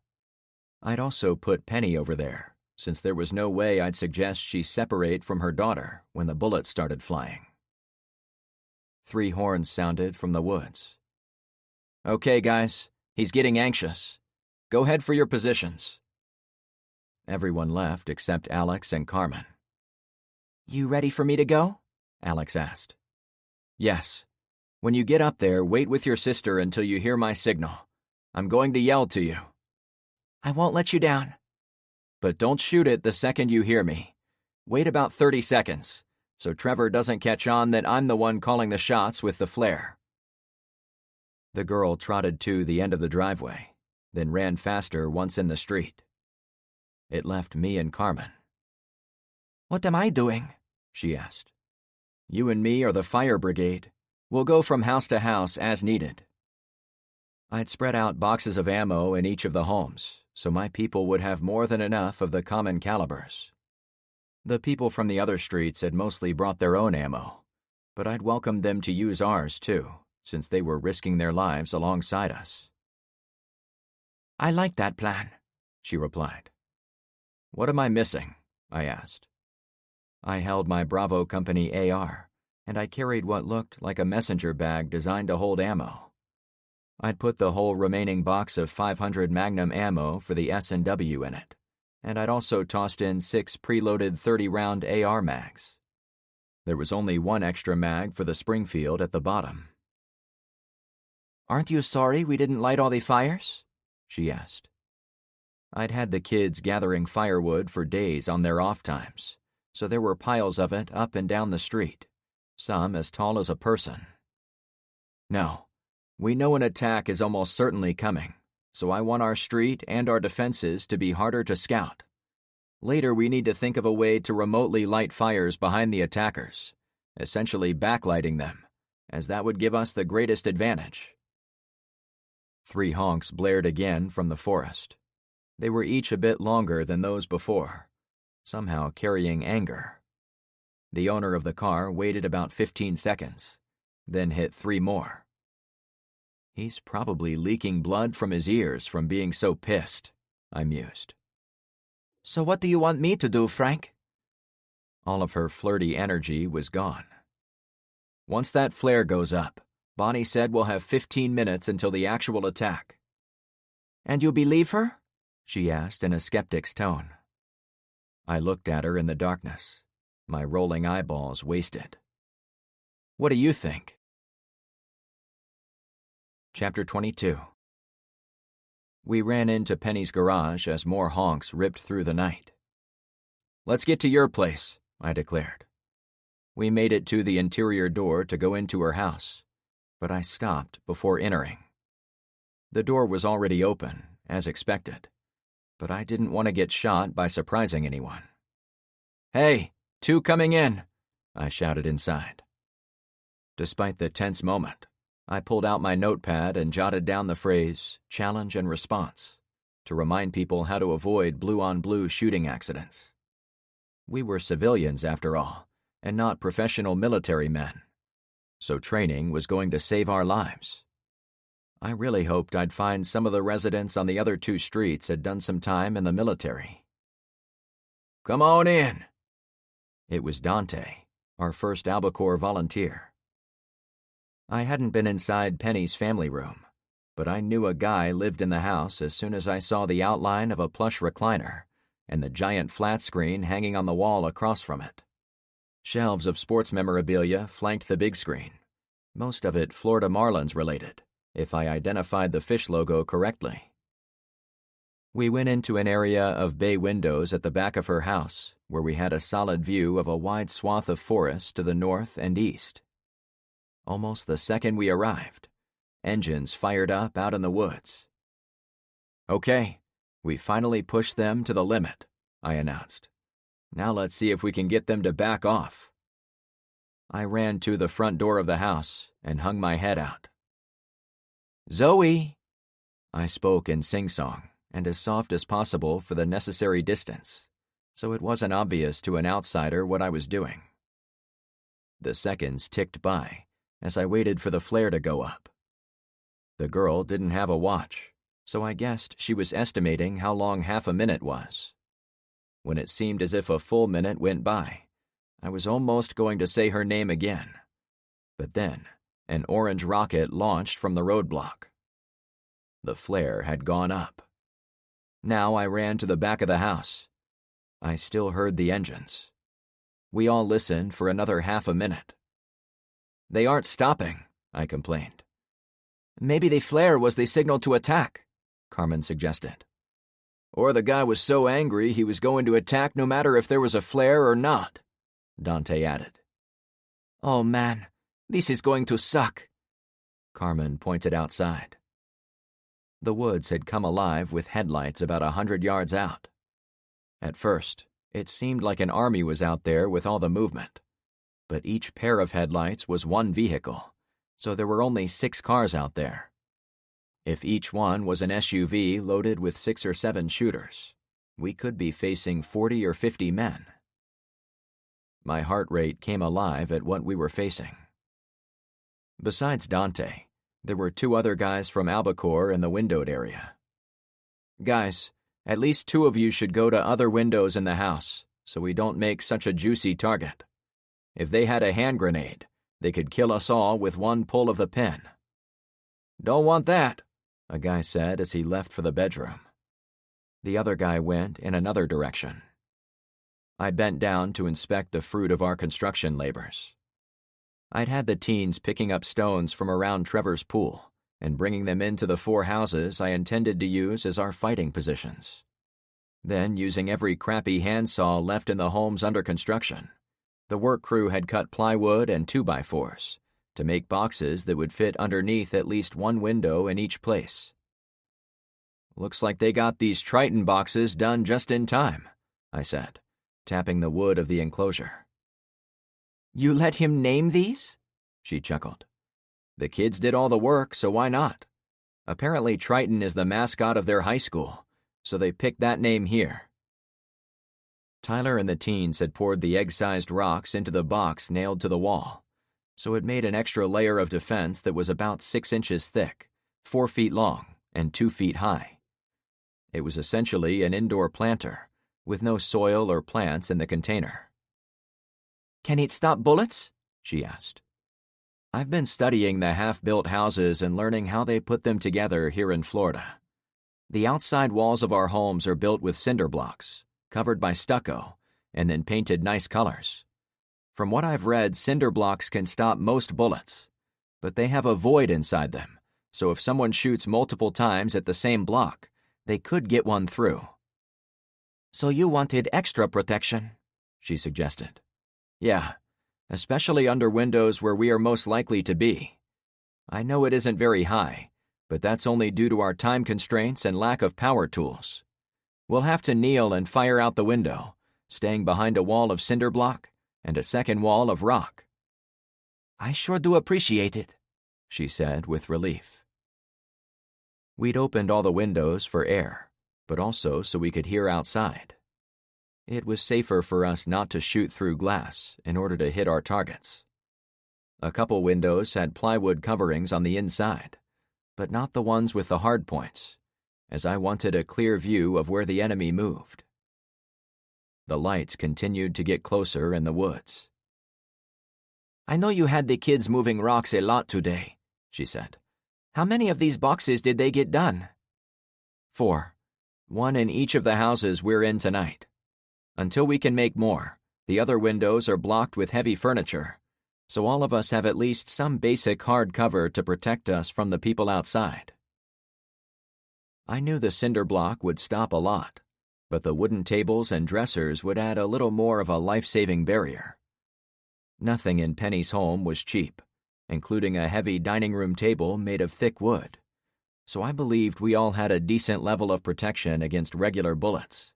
I'd also put Penny over there, since there was no way I'd suggest she separate from her daughter when the bullets started flying. 3 horns sounded from the woods. "Okay, guys, he's getting anxious. Go head for your positions." Everyone left except Alex and Carmen. You ready for me to go? Alex asked. "Yes. When you get up there, wait with your sister until you hear my signal. I'm going to yell to you." I won't let you down. "But don't shoot it the second you hear me. Wait about 30 seconds, so Trevor doesn't catch on that I'm the one calling the shots with the flare." The girl trotted to the end of the driveway, then ran faster once in the street. It left me and Carmen. What am I doing? She asked. "You and me are the fire brigade. We'll go from house to house as needed." I'd spread out boxes of ammo in each of the homes, so my people would have more than enough of the common calibers. The people from the other streets had mostly brought their own ammo, but I'd welcomed them to use ours too, since they were risking their lives alongside us. I like that plan, she replied. "What am I missing?" I asked. I held my Bravo Company AR, and I carried what looked like a messenger bag designed to hold ammo. I'd put the whole remaining box of 500 Magnum ammo for the S&W in it, and I'd also tossed in 6 preloaded 30-round AR mags. There was only 1 extra mag for the Springfield at the bottom. Aren't you sorry we didn't light all the fires? She asked. I'd had the kids gathering firewood for days on their off times, so there were piles of it up and down the street, some as tall as a person. "No, we know an attack is almost certainly coming, so I want our street and our defenses to be harder to scout. Later we need to think of a way to remotely light fires behind the attackers, essentially backlighting them, as that would give us the greatest advantage." 3 honks blared again from the forest. They were each a bit longer than those before, somehow carrying anger. The owner of the car waited about 15 seconds, then hit 3 more. He's probably leaking blood from his ears from being so pissed, I mused. So what do you want me to do, Frank? All of her flirty energy was gone. "Once that flare goes up, Bonnie said we'll have 15 minutes until the actual attack." "And you believe her?" she asked in a skeptic's tone. I looked at her in the darkness, my rolling eyeballs wasted. "What do you think?" Chapter 22. We ran into Penny's garage as more honks ripped through the night. "Let's get to your place," I declared. We made it to the interior door to go into her house, but I stopped before entering. The door was already open, as expected, but I didn't want to get shot by surprising anyone. "Hey, 2 coming in," I shouted inside. Despite the tense moment, I pulled out my notepad and jotted down the phrase, challenge and response, to remind people how to avoid blue-on-blue shooting accidents. We were civilians, after all, and not professional military men, so training was going to save our lives. I really hoped I'd find some of the residents on the other 2 streets had done some time in the military. "Come on in." It was Dante, our first Albacore volunteer. I hadn't been inside Penny's family room, but I knew a guy lived in the house as soon as I saw the outline of a plush recliner and the giant flat screen hanging on the wall across from it. Shelves of sports memorabilia flanked the big screen, most of it Florida Marlins related, if I identified the fish logo correctly. We went into an area of bay windows at the back of her house, where we had a solid view of a wide swath of forest to the north and east. Almost the second we arrived, engines fired up out in the woods. "Okay, we finally pushed them to the limit," I announced. "Now let's see if we can get them to back off." I ran to the front door of the house and hung my head out. "Zoe!" I spoke in sing-song and as soft as possible for the necessary distance, so it wasn't obvious to an outsider what I was doing. The seconds ticked by as I waited for the flare to go up, The girl didn't have a watch, so I guessed she was estimating how long half a minute was. When it seemed as if a full minute went by, I was almost going to say her name again. But then, an orange rocket launched from the roadblock. The flare had gone up. Now I ran to the back of the house. I still heard the engines. We all listened for another half a minute. "They aren't stopping," I complained. "Maybe the flare was the signal to attack," Carmen suggested. "Or the guy was so angry he was going to attack no matter if there was a flare or not," Dante added. "Oh man, this is going to suck." Carmen pointed outside. The woods had come alive with headlights about 100 yards out. At first, it seemed like an army was out there with all the movement. But each pair of headlights was one vehicle, so there were only 6 cars out there. If each one was an SUV loaded with 6 or 7 shooters, we could be facing 40 or 50 men. My heart rate came alive at what we were facing. Besides Dante, there were 2 other guys from Albacore in the windowed area. "Guys, at least 2 of you should go to other windows in the house, so we don't make such a juicy target. If they had a hand grenade, they could kill us all with one pull of the pin." "Don't want that," a guy said as he left for the bedroom. The other guy went in another direction. I bent down to inspect the fruit of our construction labors. I'd had the teens picking up stones from around Trevor's pool and bringing them into the 4 houses I intended to use as our fighting positions. Then, using every crappy handsaw left in the homes under construction, the work crew had cut plywood and 2x4s to make boxes that would fit underneath at least one window in each place. "Looks like they got these Triton boxes done just in time," I said, tapping the wood of the enclosure. "You let him name these?" She chuckled. "The kids did all the work, so why not? Apparently Triton is the mascot of their high school, so they picked that name here." Tyler and the teens had poured the egg-sized rocks into the box nailed to the wall, so it made an extra layer of defense that was about 6 inches thick, 4 feet long, and 2 feet high. It was essentially an indoor planter, with no soil or plants in the container. "Can it stop bullets?" she asked. "I've been studying the half-built houses and learning how they put them together here in Florida. The outside walls of our homes are built with cinder blocks, covered by stucco, and then painted nice colors. From what I've read, cinder blocks can stop most bullets, but they have a void inside them, so if someone shoots multiple times at the same block, they could get one through." "So you wanted extra protection," she suggested. "Yeah, especially under windows where we are most likely to be. I know it isn't very high, but that's only due to our time constraints and lack of power tools. We'll have to kneel and fire out the window, staying behind a wall of cinder block and a second wall of rock." "I sure do appreciate it," she said with relief. We'd opened all the windows for air, but also so we could hear outside. It was safer for us not to shoot through glass in order to hit our targets. A couple windows had plywood coverings on the inside, but not the ones with the hard points, as I wanted a clear view of where the enemy moved. The lights continued to get closer in the woods. "I know you had the kids moving rocks a lot today," she said. "How many of these boxes did they get done?" 4, 1 in each of the houses we're in tonight. Until we can make more, the other windows are blocked with heavy furniture, so all of us have at least some basic hard cover to protect us from the people outside. I knew the cinder block would stop a lot, but the wooden tables and dressers would add a little more of a life-saving barrier. Nothing in Penny's home was cheap, including a heavy dining room table made of thick wood, so I believed we all had a decent level of protection against regular bullets.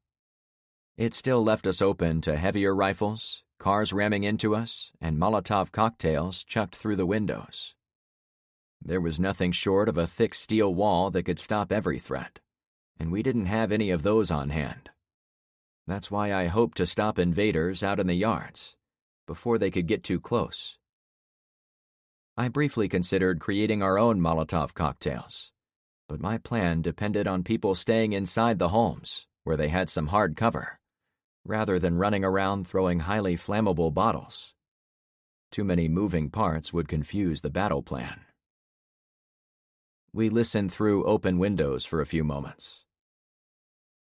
It still left us open to heavier rifles, cars ramming into us, and Molotov cocktails chucked through the windows. There was nothing short of a thick steel wall that could stop every threat, and we didn't have any of those on hand. That's why I hoped to stop invaders out in the yards, before they could get too close. I briefly considered creating our own Molotov cocktails, but my plan depended on people staying inside the homes, where they had some hard cover, rather than running around throwing highly flammable bottles. Too many moving parts would confuse the battle plan. We listened through open windows for a few moments.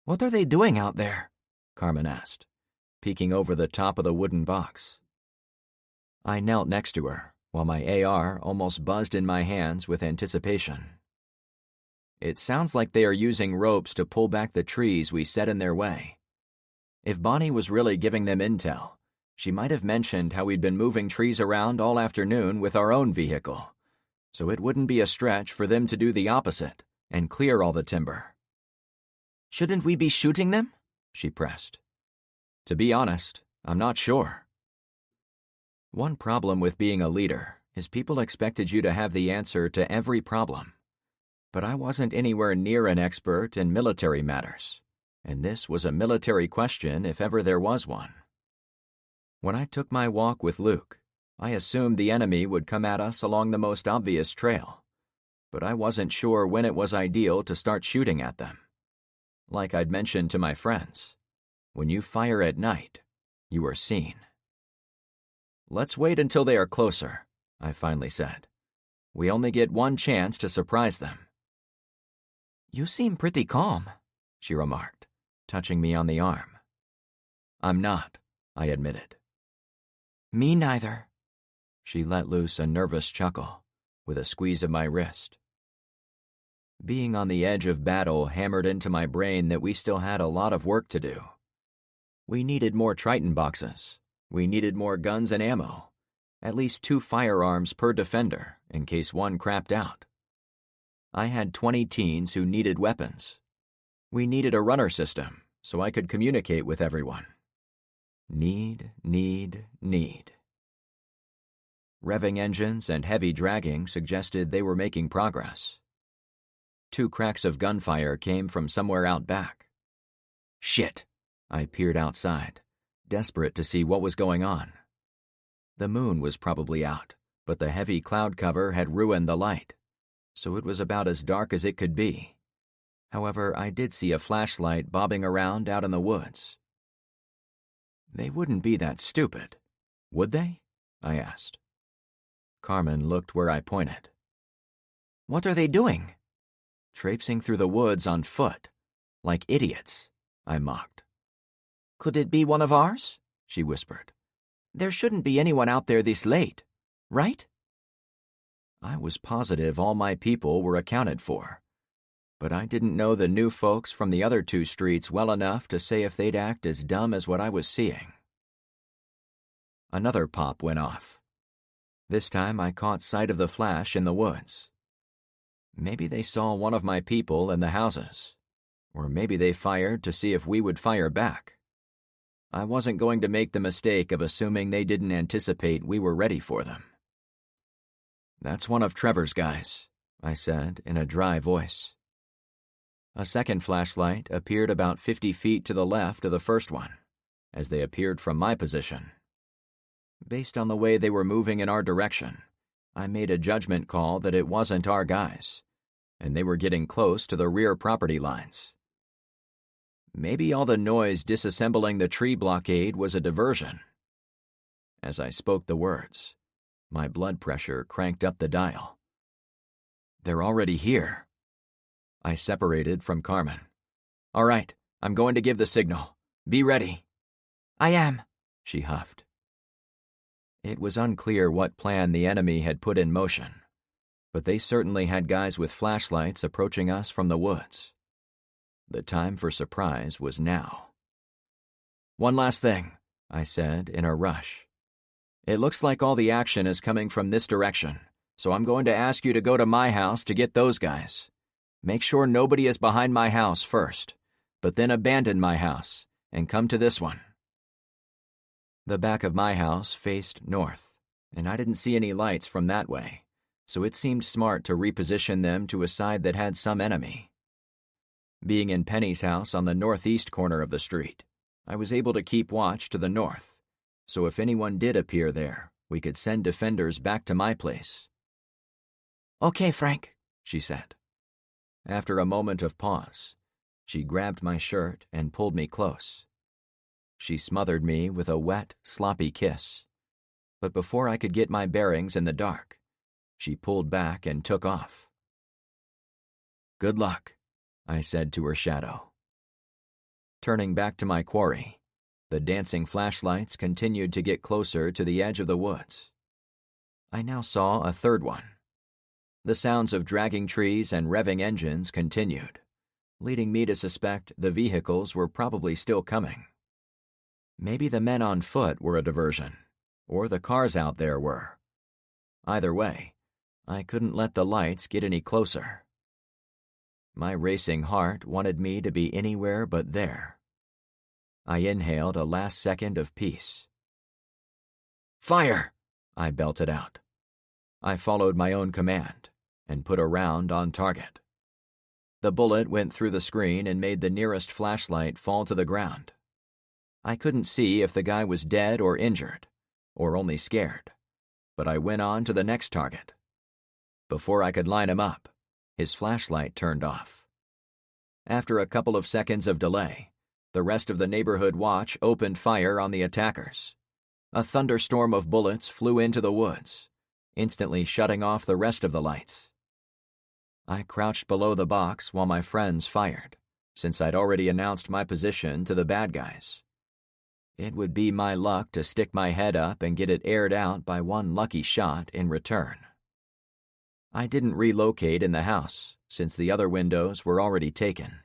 What are they doing out there? Carmen asked, peeking over the top of the wooden box. I knelt next to her, while my AR almost buzzed in my hands with anticipation. It sounds like they are using ropes to pull back the trees we set in their way. If Bonnie was really giving them intel, she might have mentioned how we'd been moving trees around all afternoon with our own vehicle, so it wouldn't be a stretch for them to do the opposite and clear all the timber. Shouldn't we be shooting them? She pressed. To be honest, I'm not sure. One problem with being a leader is people expected you to have the answer to every problem. But I wasn't anywhere near an expert in military matters, and this was a military question if ever there was one. When I took my walk with Luke, I assumed the enemy would come at us along the most obvious trail, but I wasn't sure when it was ideal to start shooting at them. Like I'd mentioned to my friends, when you fire at night, you are seen. Let's wait until they are closer, I finally said. We only get one chance to surprise them. You seem pretty calm, she remarked, touching me on the arm. I'm not, I admitted. Me neither. She let loose a nervous chuckle, with a squeeze of my wrist. Being on the edge of battle hammered into my brain that we still had a lot of work to do. We needed more Triton boxes. We needed more guns and ammo. At least 2 firearms per defender, in case one crapped out. I had 20 teens who needed weapons. We needed a runner system, so I could communicate with everyone. Need. Revving engines and heavy dragging suggested they were making progress. 2 cracks of gunfire came from somewhere out back. Shit! I peered outside, desperate to see what was going on. The moon was probably out, but the heavy cloud cover had ruined the light, so it was about as dark as it could be. However, I did see a flashlight bobbing around out in the woods. They wouldn't be that stupid, would they? I asked. Carmen looked where I pointed. What are they doing? Traipsing through the woods on foot, like idiots, I mocked. Could it be one of ours? She whispered. There shouldn't be anyone out there this late, right? I was positive all my people were accounted for, but I didn't know the new folks from the other 2 streets well enough to say if they'd act as dumb as what I was seeing. Another pop went off. This time I caught sight of the flash in the woods. Maybe they saw one of my people in the houses, or maybe they fired to see if we would fire back. I wasn't going to make the mistake of assuming they didn't anticipate we were ready for them. That's one of Trevor's guys, I said in a dry voice. A second flashlight appeared about 50 feet to the left of the first one, as they appeared from my position. Based on the way they were moving in our direction, I made a judgment call that it wasn't our guys, and they were getting close to the rear property lines. Maybe all the noise disassembling the tree blockade was a diversion. As I spoke the words, my blood pressure cranked up the dial. They're already here. I separated from Carmen. All right, I'm going to give the signal. Be ready. I am, she huffed. It was unclear what plan the enemy had put in motion, but they certainly had guys with flashlights approaching us from the woods. The time for surprise was now. One last thing, I said in a rush. It looks like all the action is coming from this direction, so I'm going to ask you to go to my house to get those guys. Make sure nobody is behind my house first, but then abandon my house and come to this one. The back of my house faced north, and I didn't see any lights from that way, so it seemed smart to reposition them to a side that had some enemy. Being in Penny's house on the northeast corner of the street, I was able to keep watch to the north, so if anyone did appear there, we could send defenders back to my place Okay, Frank, she said. After a moment of pause, she grabbed my shirt and pulled me close. She smothered me with a wet, sloppy kiss. But before I could get my bearings in the dark, she pulled back and took off. "Good luck," I said to her shadow. Turning back to my quarry, the dancing flashlights continued to get closer to the edge of the woods. I now saw a third one. The sounds of dragging trees and revving engines continued, leading me to suspect the vehicles were probably still coming. Maybe the men on foot were a diversion, or the cars out there were. Either way, I couldn't let the lights get any closer. My racing heart wanted me to be anywhere but there. I inhaled a last second of peace. "Fire!" I belted out. I followed my own command and put a round on target. The bullet went through the screen and made the nearest flashlight fall to the ground. I couldn't see if the guy was dead or injured, or only scared, but I went on to the next target. Before I could line him up, his flashlight turned off. After a couple of seconds of delay, the rest of the neighborhood watch opened fire on the attackers. A thunderstorm of bullets flew into the woods, instantly shutting off the rest of the lights. I crouched below the box while my friends fired, since I'd already announced my position to the bad guys. It would be my luck to stick my head up and get it aired out by one lucky shot in return. I didn't relocate in the house, since the other windows were already taken.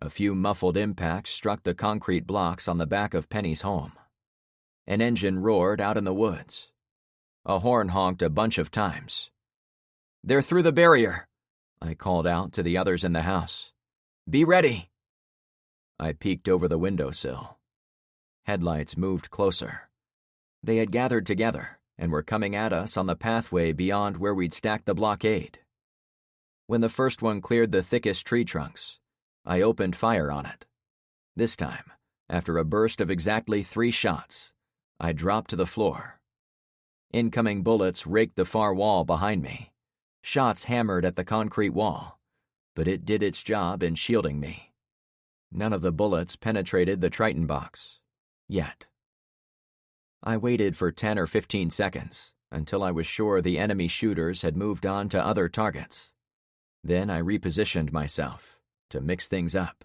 A few muffled impacts struck the concrete blocks on the back of Penny's home. An engine roared out in the woods. A horn honked a bunch of times. "They're through the barrier," I called out to the others in the house. "Be ready." I peeked over the windowsill. Headlights moved closer. They had gathered together and were coming at us on the pathway beyond where we'd stacked the blockade. When the first one cleared the thickest tree trunks, I opened fire on it. This time, after a burst of exactly 3 shots, I dropped to the floor. Incoming bullets raked the far wall behind me. Shots hammered at the concrete wall, but it did its job in shielding me. None of the bullets penetrated the Triton box. Yet. I waited for 10 or 15 seconds until I was sure the enemy shooters had moved on to other targets. Then I repositioned myself to mix things up.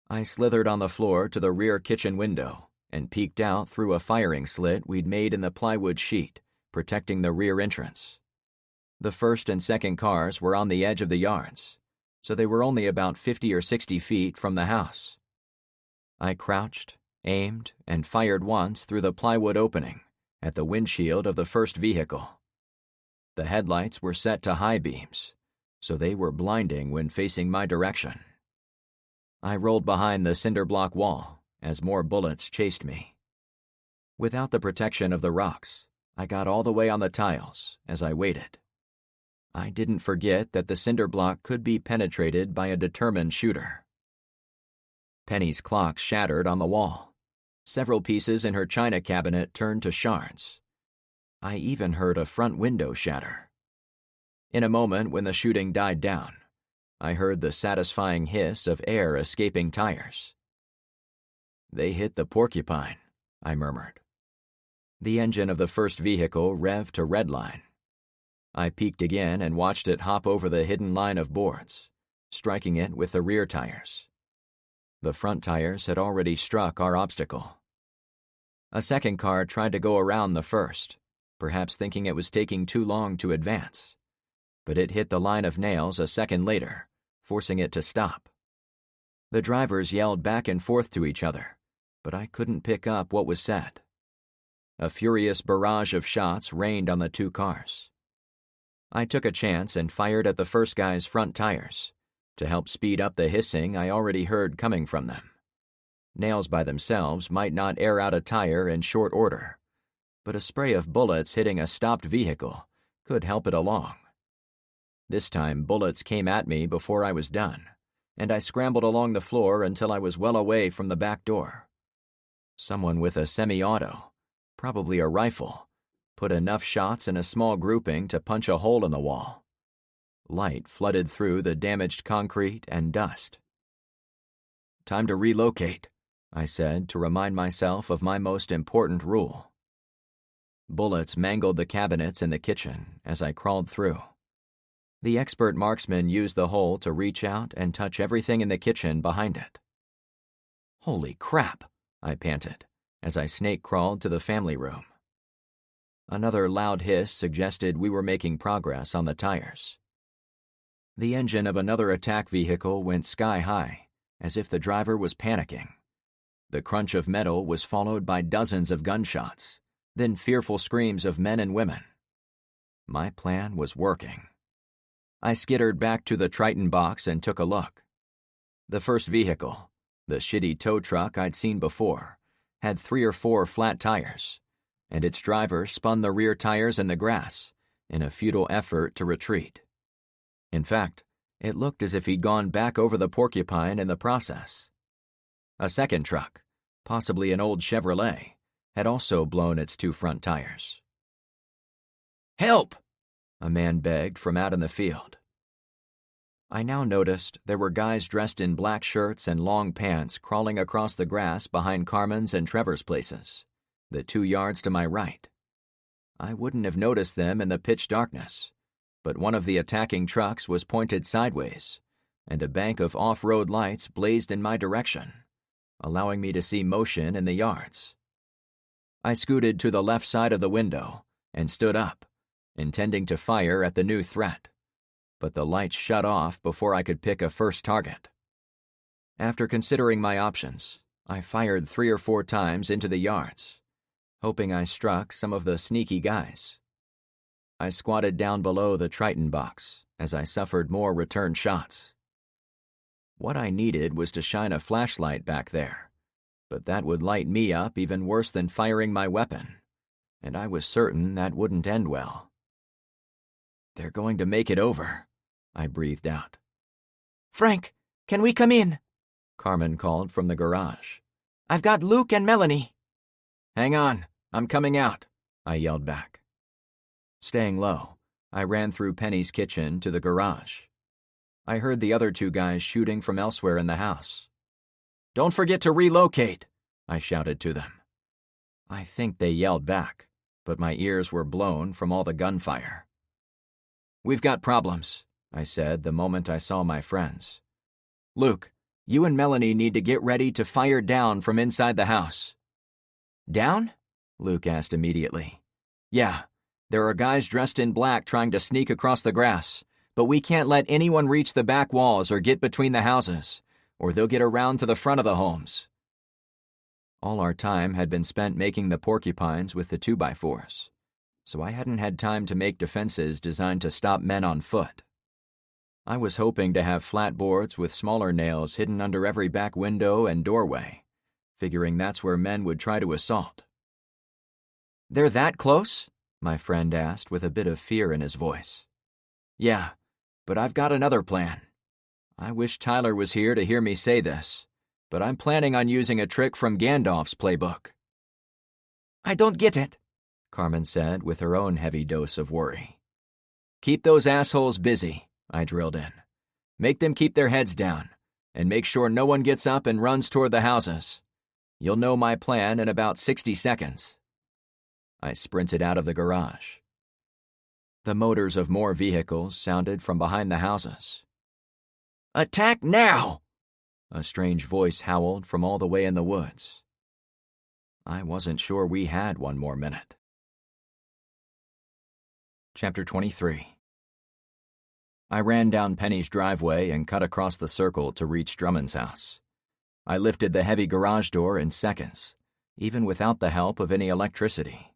I slithered on the floor to the rear kitchen window and peeked out through a firing slit we'd made in the plywood sheet, protecting the rear entrance. The first and second cars were on the edge of the yards, so they were only about 50 or 60 feet from the house. I crouched, aimed, and fired once through the plywood opening at the windshield of the first vehicle. The headlights were set to high beams, so they were blinding when facing my direction. I rolled behind the cinder block wall as more bullets chased me. Without the protection of the rocks, I got all the way on the tiles as I waited. I didn't forget that the cinder block could be penetrated by a determined shooter. Penny's clock shattered on the wall. Several pieces in her china cabinet turned to shards. I even heard a front window shatter. In a moment when the shooting died down, I heard the satisfying hiss of air escaping tires. "They hit the porcupine," I murmured. The engine of the first vehicle revved to redline. I peeked again and watched it hop over the hidden line of boards, striking it with the rear tires. The front tires had already struck our obstacle. A second car tried to go around the first, perhaps thinking it was taking too long to advance, but it hit the line of nails a second later, forcing it to stop. The drivers yelled back and forth to each other, but I couldn't pick up what was said. A furious barrage of shots rained on the 2 cars. I took a chance and fired at the first guy's front tires to help speed up the hissing I already heard coming from them. Nails by themselves might not air out a tire in short order, but a spray of bullets hitting a stopped vehicle could help it along. This time, bullets came at me before I was done, and I scrambled along the floor until I was well away from the back door. Someone with a semi-auto, probably a rifle, put enough shots in a small grouping to punch a hole in the wall. Light flooded through the damaged concrete and dust. "Time to relocate," I said to remind myself of my most important rule. Bullets mangled the cabinets in the kitchen as I crawled through. The expert marksman used the hole to reach out and touch everything in the kitchen behind it. "Holy crap," I panted as I snake-crawled to the family room. Another loud hiss suggested we were making progress on the tires. The engine of another attack vehicle went sky-high, as if the driver was panicking. The crunch of metal was followed by dozens of gunshots, then fearful screams of men and women. My plan was working. I skittered back to the Triton box and took a look. The first vehicle, the shitty tow truck I'd seen before, had 3 or 4 flat tires, and its driver spun the rear tires in the grass in a futile effort to retreat. In fact, it looked as if he'd gone back over the porcupine in the process. A second truck, possibly an old Chevrolet, had also blown its 2 front tires. "Help!" a man begged from out in the field. I now noticed there were guys dressed in black shirts and long pants crawling across the grass behind Carmen's and Trevor's places, the 2 yards to my right. I wouldn't have noticed them in the pitch darkness, but one of the attacking trucks was pointed sideways, and a bank of off-road lights blazed in my direction, allowing me to see motion in the yards. I scooted to the left side of the window and stood up, intending to fire at the new threat, but the lights shut off before I could pick a first target. After considering my options, I fired 3 or 4 times into the yards, hoping I struck some of the sneaky guys. I squatted down below the Triton box as I suffered more return shots. What I needed was to shine a flashlight back there, but that would light me up even worse than firing my weapon, and I was certain that wouldn't end well. "They're going to make it over," I breathed out. "Frank, can we come in?" Carmen called from the garage. "I've got Luke and Melanie." "Hang on, I'm coming out," I yelled back. Staying low, I ran through Penny's kitchen to the garage. I heard the other 2 guys shooting from elsewhere in the house. "Don't forget to relocate," I shouted to them. I think they yelled back, but my ears were blown from all the gunfire. "We've got problems," I said the moment I saw my friends. "Luke, you and Melanie need to get ready to fire down from inside the house." "Down?" Luke asked immediately. "Yeah, there are guys dressed in black trying to sneak across the grass, but we can't let anyone reach the back walls or get between the houses, or they'll get around to the front of the homes." All our time had been spent making the porcupines with the 2x4s, so I hadn't had time to make defenses designed to stop men on foot. I was hoping to have flat boards with smaller nails hidden under every back window and doorway, figuring that's where men would try to assault. "They're that close?" my friend asked with a bit of fear in his voice. "Yeah, but I've got another plan. I wish Tyler was here to hear me say this, but I'm planning on using a trick from Gandalf's playbook." "I don't get it," Carmen said with her own heavy dose of worry. "Keep those assholes busy," I drilled in. "Make them keep their heads down, and make sure no one gets up and runs toward the houses. You'll know my plan in about 60 seconds. I sprinted out of the garage. The motors of more vehicles sounded from behind the houses. "Attack now!" A strange voice howled from all the way in the woods. I wasn't sure we had one more minute. Chapter 23. I ran down Penny's driveway and cut across the circle to reach Drummond's house. I lifted the heavy garage door in seconds, even without the help of any electricity.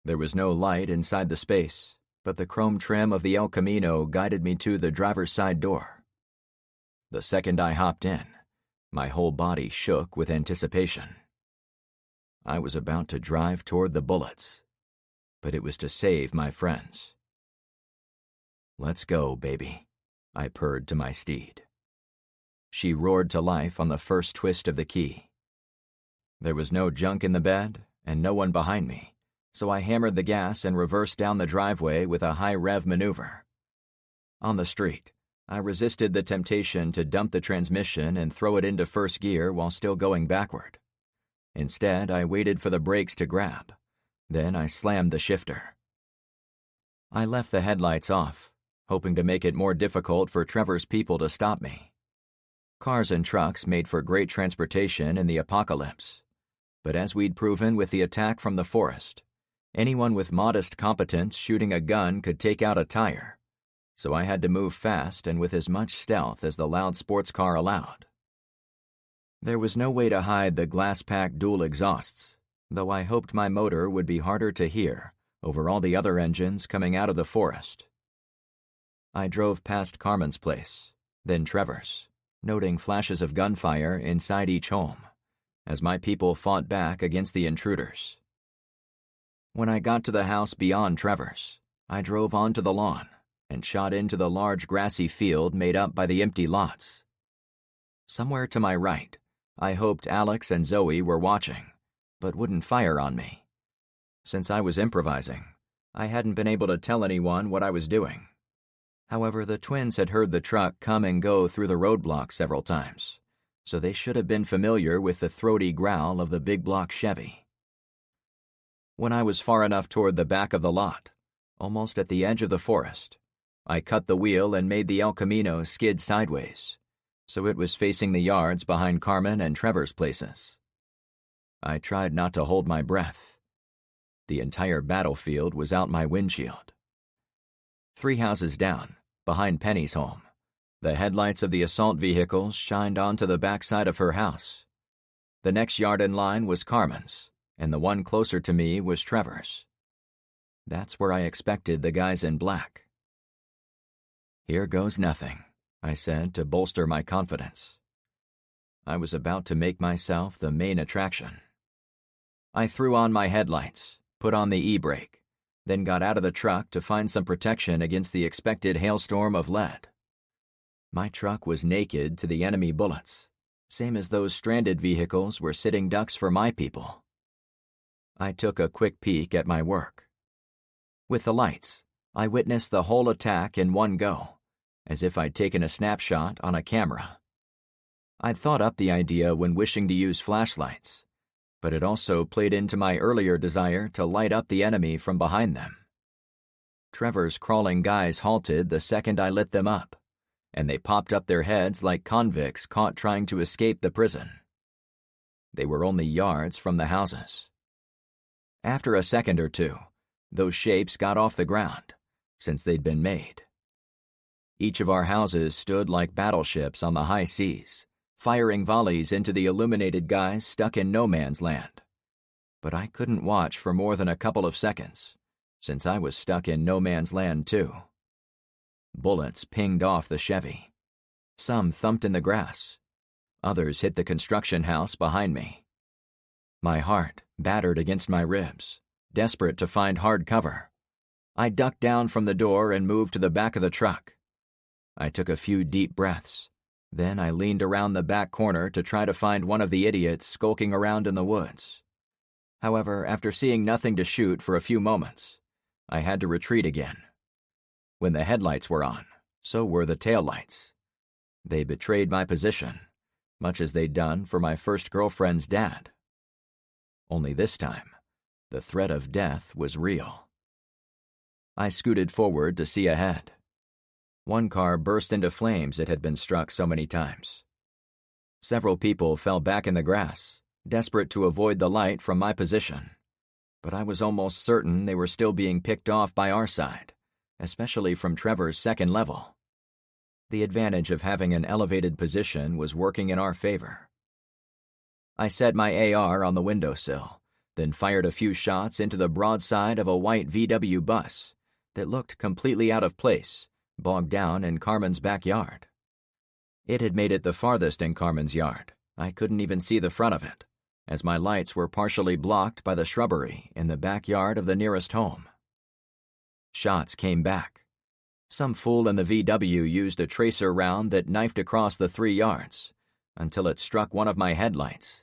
There was no light inside the space, but the chrome trim of the El Camino guided me to the driver's side door. The second I hopped in, my whole body shook with anticipation. I was about to drive toward the bullets, but it was to save my friends. "Let's go, baby," I purred to my steed. She roared to life on the first twist of the key. There was no junk in the bed and no one behind me, so I hammered the gas and reversed down the driveway with a high-rev maneuver. On the street, I resisted the temptation to dump the transmission and throw it into first gear while still going backward. Instead, I waited for the brakes to grab. Then I slammed the shifter. I left the headlights off, hoping to make it more difficult for Trevor's people to stop me. Cars and trucks made for great transportation in the apocalypse. But as we'd proven with the attack from the forest, anyone with modest competence shooting a gun could take out a tire, so I had to move fast and with as much stealth as the loud sports car allowed. There was no way to hide the glass-packed dual exhausts, though I hoped my motor would be harder to hear over all the other engines coming out of the forest. I drove past Carmen's place, then Trevor's, noting flashes of gunfire inside each home, as my people fought back against the intruders. When I got to the house beyond Trevor's, I drove onto the lawn and shot into the large grassy field made up by the empty lots. Somewhere to my right, I hoped Alex and Zoe were watching, but wouldn't fire on me. Since I was improvising, I hadn't been able to tell anyone what I was doing. However, the twins had heard the truck come and go through the roadblock several times, so they should have been familiar with the throaty growl of the big block Chevy. When I was far enough toward the back of the lot, almost at the edge of the forest, I cut the wheel and made the El Camino skid sideways, so it was facing the yards behind Carmen and Trevor's places. I tried not to hold my breath. The entire battlefield was out my windshield. 3 houses down, behind Penny's home, the headlights of the assault vehicles shined onto the backside of her house. The next yard in line was Carmen's, and the one closer to me was Trevor's. That's where I expected the guys in black. Here goes nothing, I said to bolster my confidence. I was about to make myself the main attraction. I threw on my headlights, put on the e-brake, then got out of the truck to find some protection against the expected hailstorm of lead. My truck was naked to the enemy bullets, same as those stranded vehicles were sitting ducks for my people. I took a quick peek at my work. With the lights, I witnessed the whole attack in one go, as if I'd taken a snapshot on a camera. I'd thought up the idea when wishing to use flashlights, but it also played into my earlier desire to light up the enemy from behind them. Trevor's crawling guys halted the second I lit them up, and they popped up their heads like convicts caught trying to escape the prison. They were only yards from the houses. After a second or two, those shapes got off the ground, since they'd been made. Each of our houses stood like battleships on the high seas, firing volleys into the illuminated guys stuck in no man's land. But I couldn't watch for more than a couple of seconds, since I was stuck in no man's land too. Bullets pinged off the Chevy. Some thumped in the grass. Others hit the construction house behind me. My heart battered against my ribs, desperate to find hard cover. I ducked down from the door and moved to the back of the truck. I took a few deep breaths. Then I leaned around the back corner to try to find one of the idiots skulking around in the woods. However, after seeing nothing to shoot for a few moments, I had to retreat again. When the headlights were on, so were the taillights. They betrayed my position, much as they'd done for my first girlfriend's dad. Only this time, the threat of death was real. I scooted forward to see ahead. One car burst into flames it had been struck so many times. Several people fell back in the grass, desperate to avoid the light from my position. But I was almost certain they were still being picked off by our side, especially from Trevor's second level. The advantage of having an elevated position was working in our favor. I set my AR on the windowsill, then fired a few shots into the broadside of a white VW bus that looked completely out of place, bogged down in Carmen's backyard. It had made it the farthest in Carmen's yard. I couldn't even see the front of it, as my lights were partially blocked by the shrubbery in the backyard of the nearest home. Shots came back. Some fool in the VW used a tracer round that knifed across the 3 yards, until it struck one of my headlights.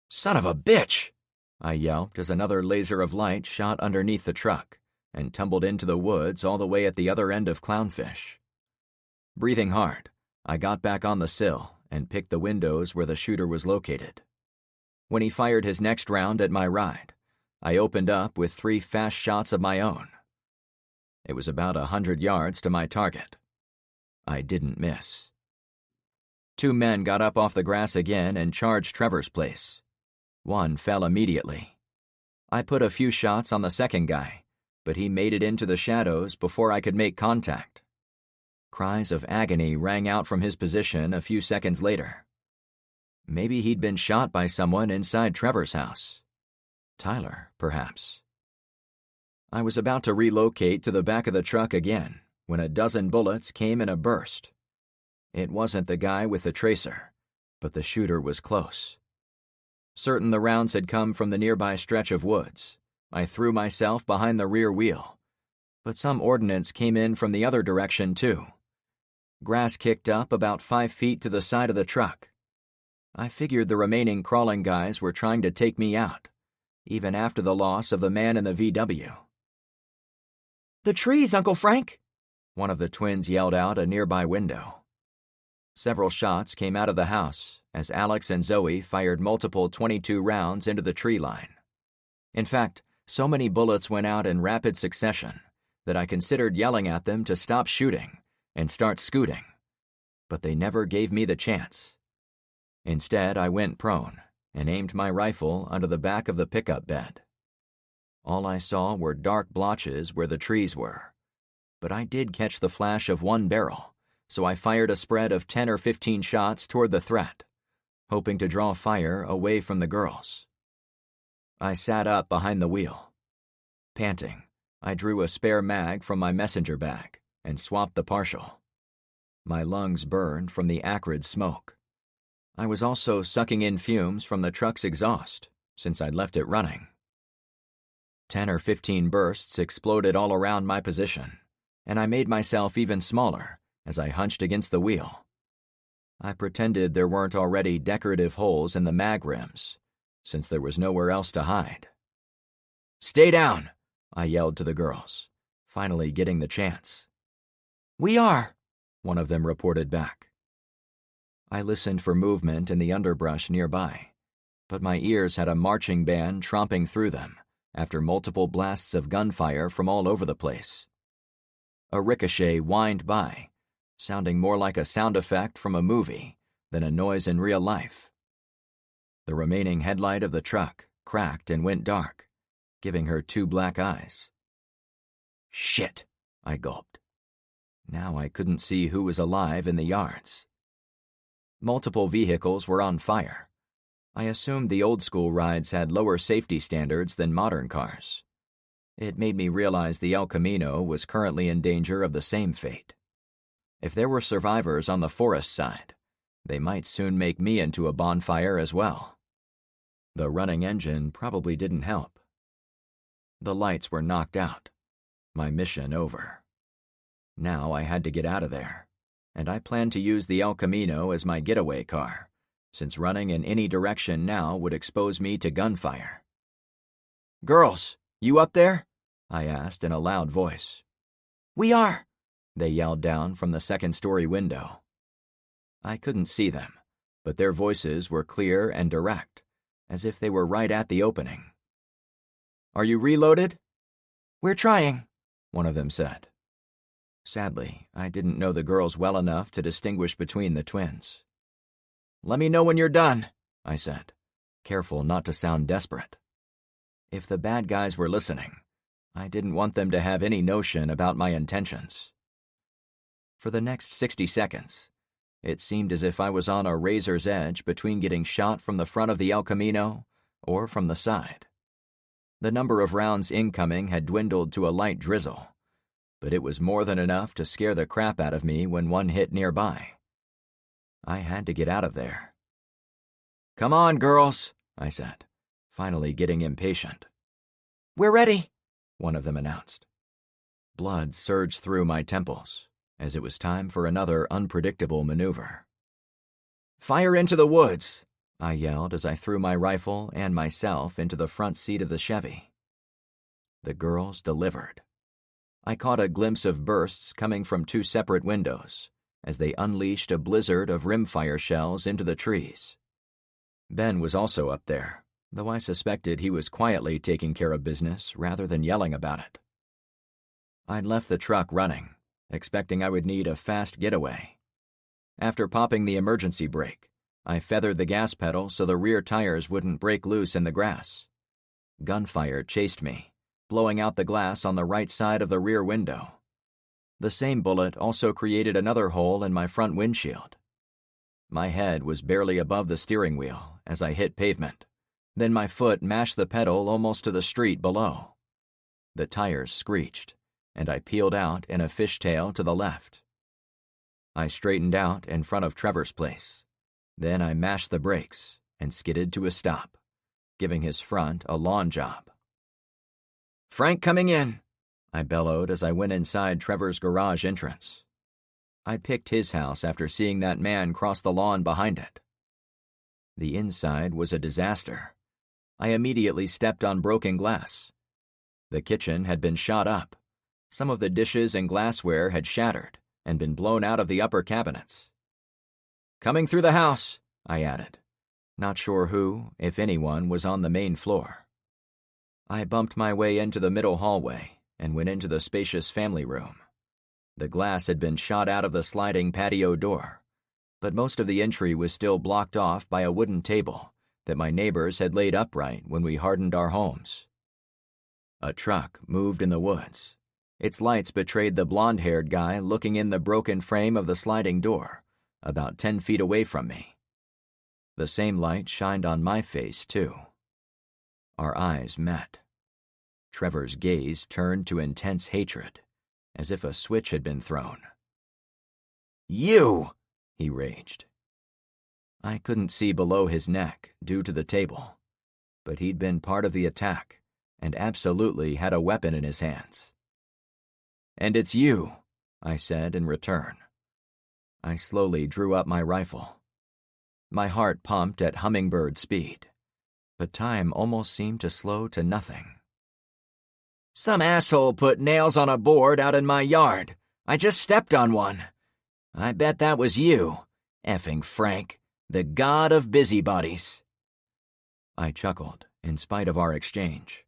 "Son of a bitch!" I yelped as another laser of light shot underneath the truck and tumbled into the woods all the way at the other end of Clownfish. Breathing hard, I got back on the sill and picked the windows where the shooter was located. When he fired his next round at my ride, I opened up with 3 fast shots of my own. It was about 100 yards to my target. I didn't miss. 2 men got up off the grass again and charged Trevor's place. One fell immediately. I put a few shots on the second guy, but he made it into the shadows before I could make contact. Cries of agony rang out from his position a few seconds later. Maybe he'd been shot by someone inside Trevor's house. Tyler, perhaps. I was about to relocate to the back of the truck again when a dozen bullets came in a burst. It wasn't the guy with the tracer, but the shooter was close. Certain the rounds had come from the nearby stretch of woods, I threw myself behind the rear wheel, but some ordnance came in from the other direction too. Grass kicked up about 5 feet to the side of the truck. I figured the remaining crawling guys were trying to take me out, even after the loss of the man in the VW. "The trees, Uncle Frank!" One of the twins yelled out a nearby window. Several shots came out of the house as Alex and Zoe fired multiple .22 rounds into the tree line. In fact, so many bullets went out in rapid succession that I considered yelling at them to stop shooting and start scooting, but they never gave me the chance. Instead, I went prone and aimed my rifle under the back of the pickup bed. All I saw were dark blotches where the trees were, but I did catch the flash of one barrel, so I fired a spread of 10 or 15 shots toward the threat, hoping to draw fire away from the girls. I sat up behind the wheel. Panting, I drew a spare mag from my messenger bag and swapped the partial. My lungs burned from the acrid smoke. I was also sucking in fumes from the truck's exhaust, since I'd left it running. 10 or 15 bursts exploded all around my position, and I made myself even smaller as I hunched against the wheel. I pretended there weren't already decorative holes in the mag rims, since there was nowhere else to hide. "Stay down," I yelled to the girls, finally getting the chance. "We are," one of them reported back. I listened for movement in the underbrush nearby, but my ears had a marching band tromping through them after multiple blasts of gunfire from all over the place. A ricochet whined by, sounding more like a sound effect from a movie than a noise in real life. The remaining headlight of the truck cracked and went dark, giving her 2 black eyes. "Shit," I gulped. Now I couldn't see who was alive in the yards. Multiple vehicles were on fire. I assumed the old-school rides had lower safety standards than modern cars. It made me realize the El Camino was currently in danger of the same fate. If there were survivors on the forest side, they might soon make me into a bonfire as well. The running engine probably didn't help. The lights were knocked out. My mission over. Now I had to get out of there, and I planned to use the El Camino as my getaway car, since running in any direction now would expose me to gunfire. "Girls, you up there?" I asked in a loud voice. "We are," they yelled down from the second-story window. I couldn't see them, but their voices were clear and direct, as if they were right at the opening. "Are you reloaded?" "We're trying," one of them said. Sadly, I didn't know the girls well enough to distinguish between the twins. "Let me know when you're done," I said, careful not to sound desperate. If the bad guys were listening, I didn't want them to have any notion about my intentions. For the next 60 seconds, it seemed as if I was on a razor's edge between getting shot from the front of the El Camino or from the side. The number of rounds incoming had dwindled to a light drizzle, but it was more than enough to scare the crap out of me when one hit nearby. I had to get out of there. "Come on, girls," I said, finally getting impatient. "We're ready," one of them announced. Blood surged through my temples, as it was time for another unpredictable maneuver. "Fire into the woods," I yelled as I threw my rifle and myself into the front seat of the Chevy. The girls delivered. I caught a glimpse of bursts coming from 2 separate windows as they unleashed a blizzard of rimfire shells into the trees. Ben was also up there, though I suspected he was quietly taking care of business rather than yelling about it. I'd left the truck running, expecting I would need a fast getaway. After popping the emergency brake, I feathered the gas pedal so the rear tires wouldn't break loose in the grass. Gunfire chased me, blowing out the glass on the right side of the rear window. The same bullet also created another hole in my front windshield. My head was barely above the steering wheel as I hit pavement. Then my foot mashed the pedal almost to the street below. The tires screeched, and I peeled out in a fishtail to the left. I straightened out in front of Trevor's place. Then I mashed the brakes and skidded to a stop, giving his front a lawn job. "Frank coming in," I bellowed as I went inside Trevor's garage entrance. I picked his house after seeing that man cross the lawn behind it. The inside was a disaster. I immediately stepped on broken glass. The kitchen had been shot up. Some of the dishes and glassware had shattered and been blown out of the upper cabinets. "Coming through the house," I added, not sure who, if anyone, was on the main floor. I bumped my way into the middle hallway and went into the spacious family room. The glass had been shot out of the sliding patio door, but most of the entry was still blocked off by a wooden table that my neighbors had laid upright when we hardened our homes. A truck moved in the woods. Its lights betrayed the blonde-haired guy looking in the broken frame of the sliding door, about 10 feet away from me. The same light shined on my face, too. Our eyes met. Trevor's gaze turned to intense hatred, as if a switch had been thrown. "You!" he raged. I couldn't see below his neck due to the table, but he'd been part of the attack and absolutely had a weapon in his hands. "And it's you," I said in return. I slowly drew up my rifle. My heart pumped at hummingbird speed, but time almost seemed to slow to nothing. "Some asshole put nails on a board out in my yard. I just stepped on one. I bet that was you, effing Frank, the god of busybodies." I chuckled, in spite of our exchange.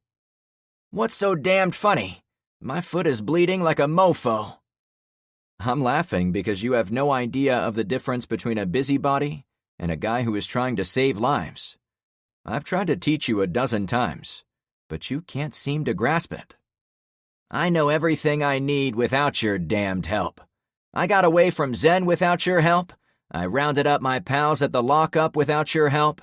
"What's so damned funny? My foot is bleeding like a mofo." I'm laughing because you have no idea of the difference between a busybody and a guy who is trying to save lives. I've tried to teach you a dozen times, but you can't seem to grasp it. "I know everything I need without your damned help. I got away from Zen without your help. I rounded up my pals at the lockup without your help.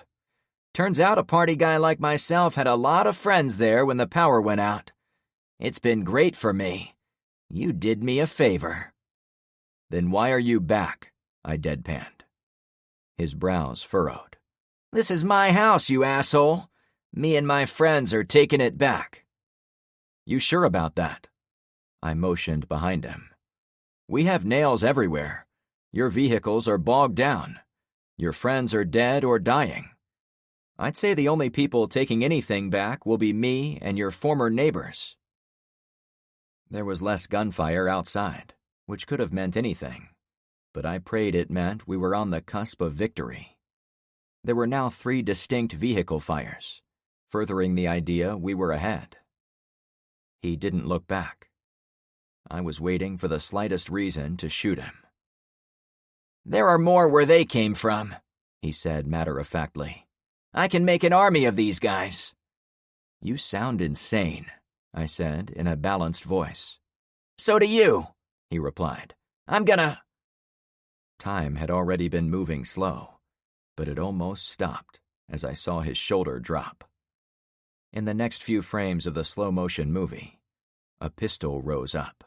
Turns out a party guy like myself had a lot of friends there when the power went out. It's been great for me. You did me a favor." "Then why are you back?" I deadpanned. His brows furrowed. "This is my house, you asshole. Me and my friends are taking it back." "You sure about that?" I motioned behind him. "We have nails everywhere. Your vehicles are bogged down. Your friends are dead or dying. I'd say the only people taking anything back will be me and your former neighbors." There was less gunfire outside, which could have meant anything, but I prayed it meant we were on the cusp of victory. There were now 3 distinct vehicle fires, furthering the idea we were ahead. He didn't look back. I was waiting for the slightest reason to shoot him. "There are more where they came from," he said matter-of-factly. "I can make an army of these guys." "You sound insane," I said in a balanced voice. "So do you," he replied. "I'm gonna—" Time had already been moving slow, but it almost stopped as I saw his shoulder drop. In the next few frames of the slow-motion movie, a pistol rose up.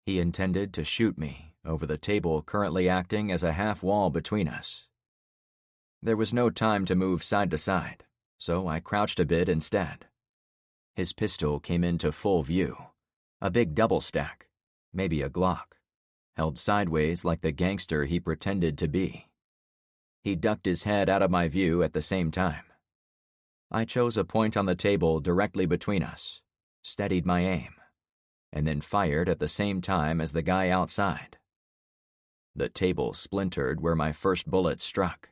He intended to shoot me over the table currently acting as a half-wall between us. There was no time to move side to side, so I crouched a bit instead. His pistol came into full view, a big double stack, maybe a Glock, held sideways like the gangster he pretended to be. He ducked his head out of my view at the same time. I chose a point on the table directly between us, steadied my aim, and then fired at the same time as the guy outside. The table splintered where my first bullet struck.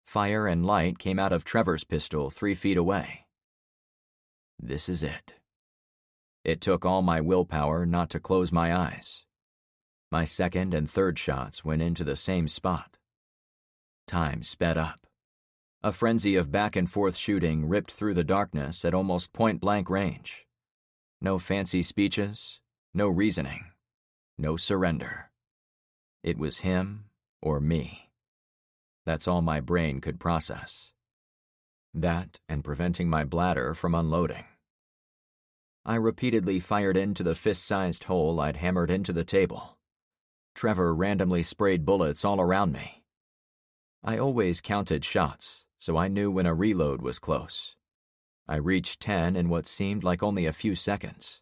Fire and light came out of Trevor's pistol 3 feet away. This is it. It took all my willpower not to close my eyes. My second and third shots went into the same spot. Time sped up. A frenzy of back-and-forth shooting ripped through the darkness at almost point-blank range. No fancy speeches, no reasoning, no surrender. It was him or me. That's all my brain could process. That and preventing my bladder from unloading. I repeatedly fired into the fist-sized hole I'd hammered into the table. Trevor randomly sprayed bullets all around me. I always counted shots, so I knew when a reload was close. I reached 10 in what seemed like only a few seconds.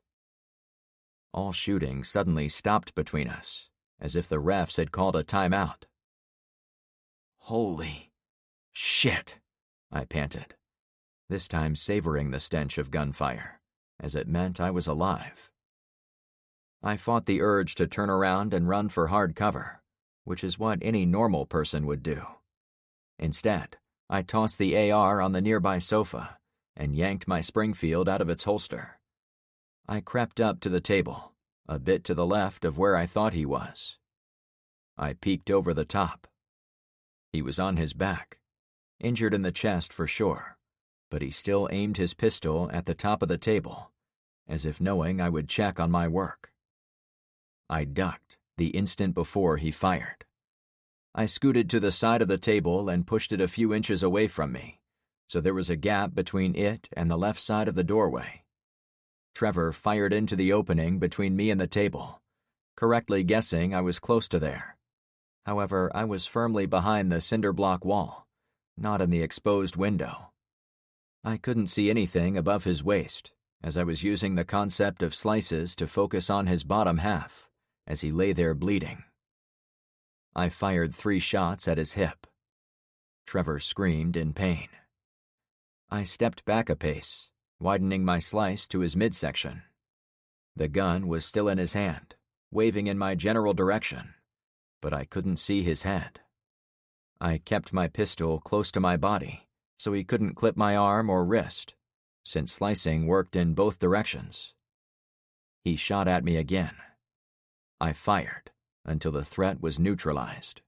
All shooting suddenly stopped between us, as if the refs had called a timeout. Holy shit, I panted, this time savoring the stench of gunfire, as it meant I was alive. I fought the urge to turn around and run for hard cover, which is what any normal person would do. Instead, I tossed the AR on the nearby sofa and yanked my Springfield out of its holster. I crept up to the table, a bit to the left of where I thought he was. I peeked over the top. He was on his back, injured in the chest for sure, but he still aimed his pistol at the top of the table, as if knowing I would check on my work. I ducked the instant before he fired. I scooted to the side of the table and pushed it a few inches away from me, so there was a gap between it and the left side of the doorway. Trevor fired into the opening between me and the table, correctly guessing I was close to there. However, I was firmly behind the cinder block wall, not in the exposed window. I couldn't see anything above his waist, as I was using the concept of slices to focus on his bottom half, as he lay there bleeding. I fired 3 shots at his hip. Trevor screamed in pain. I stepped back a pace, widening my slice to his midsection. The gun was still in his hand, waving in my general direction, but I couldn't see his head. I kept my pistol close to my body, so he couldn't clip my arm or wrist, since slicing worked in both directions. He shot at me again. I fired until the threat was neutralized.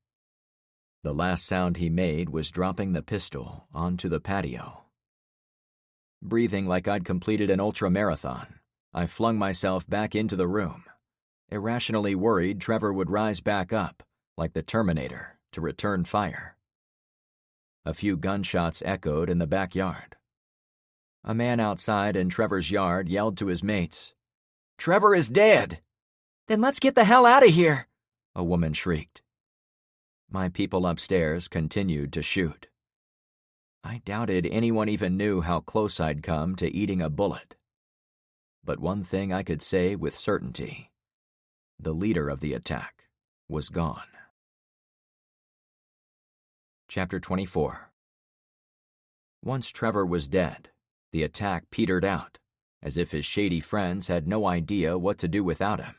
The last sound he made was dropping the pistol onto the patio. Breathing like I'd completed an ultramarathon, I flung myself back into the room, irrationally worried Trevor would rise back up, like the Terminator, to return fire. A few gunshots echoed in the backyard. A man outside in Trevor's yard yelled to his mates, "Trevor is dead!" "Then let's get the hell out of here!" a woman shrieked. My people upstairs continued to shoot. I doubted anyone even knew how close I'd come to eating a bullet. But one thing I could say with certainty: the leader of the attack was gone. Chapter 24. Once Trevor was dead, the attack petered out, as if his shady friends had no idea what to do without him.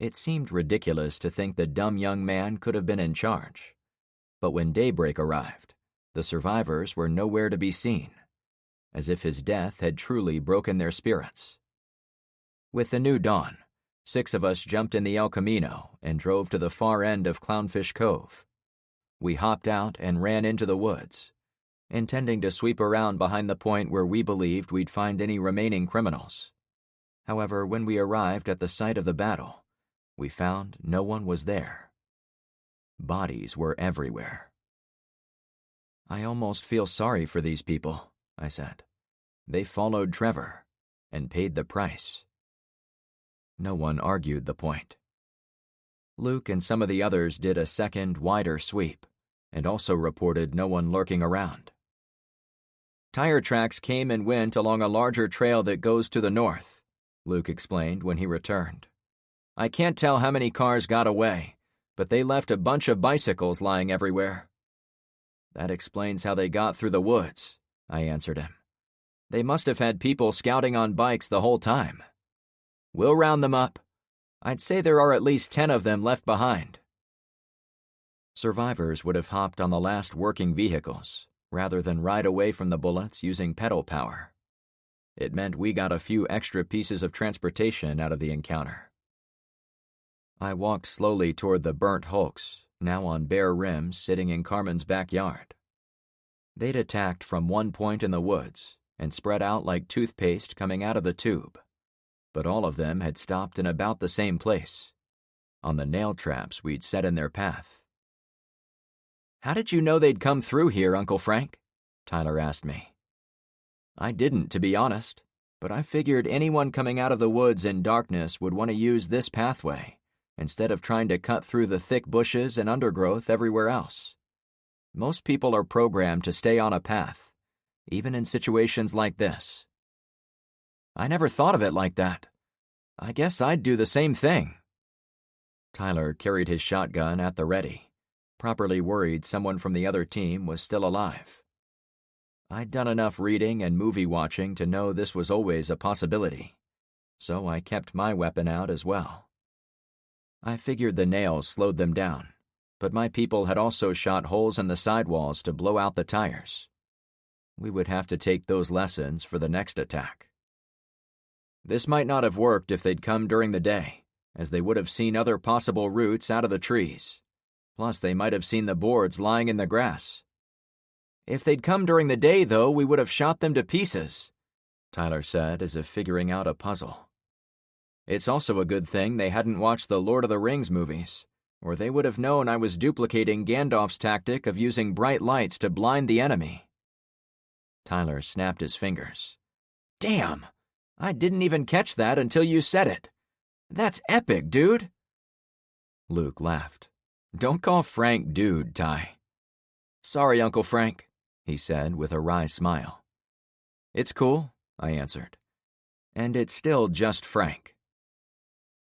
It seemed ridiculous to think the dumb young man could have been in charge. But when daybreak arrived, the survivors were nowhere to be seen, as if his death had truly broken their spirits. With the new dawn, 6 of us jumped in the El Camino and drove to the far end of Clownfish Cove. We hopped out and ran into the woods, intending to sweep around behind the point where we believed we'd find any remaining criminals. However, when we arrived at the site of the battle, we found no one was there. Bodies were everywhere. "I almost feel sorry for these people," I said. "They followed Trevor and paid the price." No one argued the point. Luke and some of the others did a second, wider sweep, and also reported no one lurking around. "Tire tracks came and went along a larger trail that goes to the north," Luke explained when he returned. "I can't tell how many cars got away, but they left a bunch of bicycles lying everywhere. That explains how they got through the woods, I answered him. They must have had people scouting on bikes the whole time. We'll round them up. I'd say there are at least 10 of them left behind. Survivors would have hopped on the last working vehicles, rather than ride away from the bullets using pedal power. It meant we got a few extra pieces of transportation out of the encounter. I walked slowly toward the burnt hulks, now on bare rims sitting in Carmen's backyard. They'd attacked from one point in the woods and spread out like toothpaste coming out of the tube, but all of them had stopped in about the same place, on the nail traps we'd set in their path. "How did you know they'd come through here, Uncle Frank?" Tyler asked me. I didn't, to be honest, but I figured anyone coming out of the woods in darkness would want to use this pathway, instead of trying to cut through the thick bushes and undergrowth everywhere else. Most people are programmed to stay on a path, even in situations like this. I never thought of it like that. I guess I'd do the same thing. Tyler carried his shotgun at the ready, properly worried someone from the other team was still alive. I'd done enough reading and movie watching to know this was always a possibility, so I kept my weapon out as well. I figured the nails slowed them down, but my people had also shot holes in the sidewalls to blow out the tires. We would have to take those lessons for the next attack. This might not have worked if they'd come during the day, as they would have seen other possible routes out of the trees. Plus, they might have seen the boards lying in the grass. If they'd come during the day, though, we would have shot them to pieces, Tyler said, as if figuring out a puzzle. It's also a good thing they hadn't watched the Lord of the Rings movies, or they would have known I was duplicating Gandalf's tactic of using bright lights to blind the enemy. Tyler snapped his fingers. Damn! I didn't even catch that until you said it. That's epic, dude. Luke laughed. Don't call Frank dude, Ty. Sorry, Uncle Frank, he said with a wry smile. It's cool, I answered. And it's still just Frank.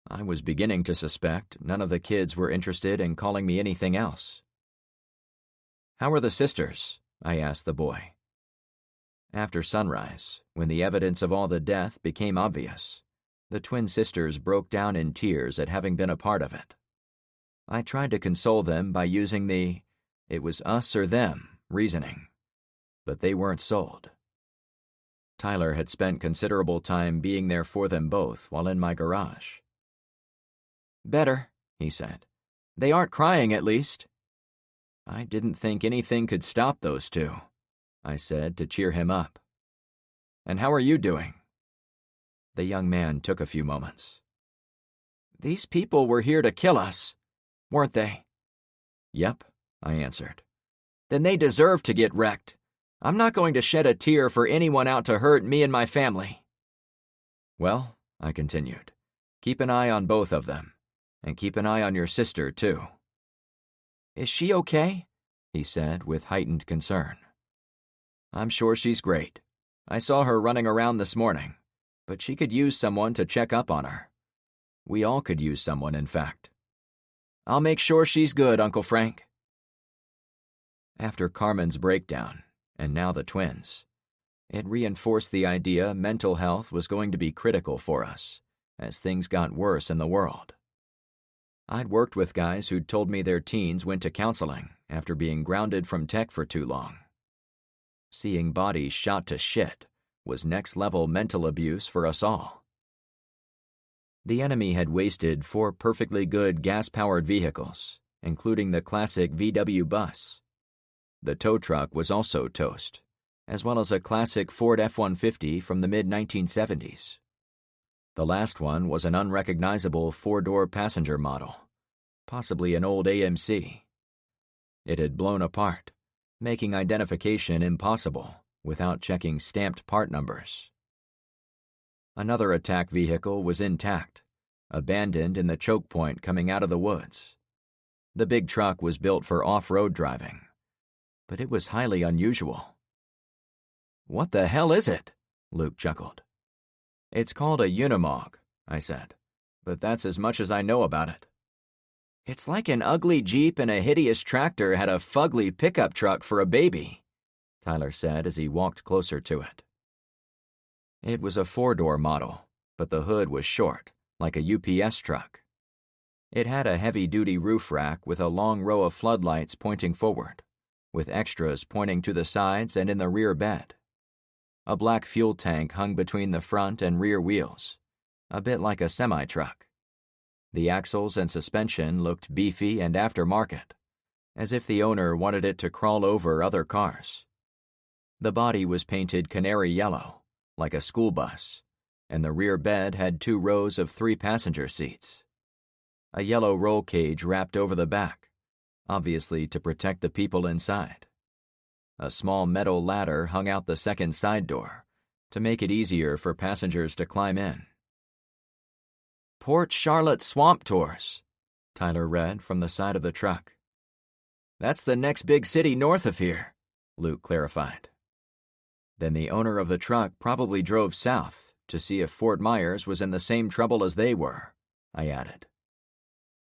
I was beginning to suspect none of the kids were interested in calling me anything else. How are the sisters? I asked the boy. After sunrise, when the evidence of all the death became obvious, the twin sisters broke down in tears at having been a part of it. I tried to console them by using the "it was us or them" reasoning, but they weren't sold. Tyler had spent considerable time being there for them both while in my garage. Better, he said. They aren't crying, at least. I didn't think anything could stop those two, I said to cheer him up. And how are you doing? The young man took a few moments. These people were here to kill us, weren't they? Yep, I answered. Then they deserve to get wrecked. I'm not going to shed a tear for anyone out to hurt me and my family. Well, I continued, keep an eye on both of them, and keep an eye on your sister, too. Is she okay? He said with heightened concern. I'm sure she's great. I saw her running around this morning, but she could use someone to check up on her. We all could use someone, in fact. I'll make sure she's good, Uncle Frank. After Carmen's breakdown, and now the twins, it reinforced the idea mental health was going to be critical for us, as things got worse in the world. I'd worked with guys who'd told me their teens went to counseling after being grounded from tech for too long. Seeing bodies shot to shit was next-level mental abuse for us all. The enemy had wasted 4 perfectly good gas-powered vehicles, including the classic VW bus. The tow truck was also toast, as well as a classic Ford F-150 from the mid-1970s. The last one was an unrecognizable 4-door passenger model, possibly an old AMC. It had blown apart, making identification impossible without checking stamped part numbers. Another attack vehicle was intact, abandoned in the choke point coming out of the woods. The big truck was built for off-road driving, but it was highly unusual. What the hell is it? Luke chuckled. It's called a Unimog, I said, but that's as much as I know about it. It's like an ugly Jeep and a hideous tractor had a fugly pickup truck for a baby, Tyler said as he walked closer to it. It was a 4-door model, but the hood was short, like a UPS truck. It had a heavy-duty roof rack with a long row of floodlights pointing forward, with extras pointing to the sides and in the rear bed. A black fuel tank hung between the front and rear wheels, a bit like a semi-truck. The axles and suspension looked beefy and aftermarket, as if the owner wanted it to crawl over other cars. The body was painted canary yellow, like a school bus, and the rear bed had 2 rows of 3 passenger seats. A yellow roll cage wrapped over the back, obviously to protect the people inside. A small metal ladder hung out the second side door to make it easier for passengers to climb in. Port Charlotte Swamp Tours, Tyler read from the side of the truck. That's the next big city north of here, Luke clarified. Then the owner of the truck probably drove south to see if Fort Myers was in the same trouble as they were, I added.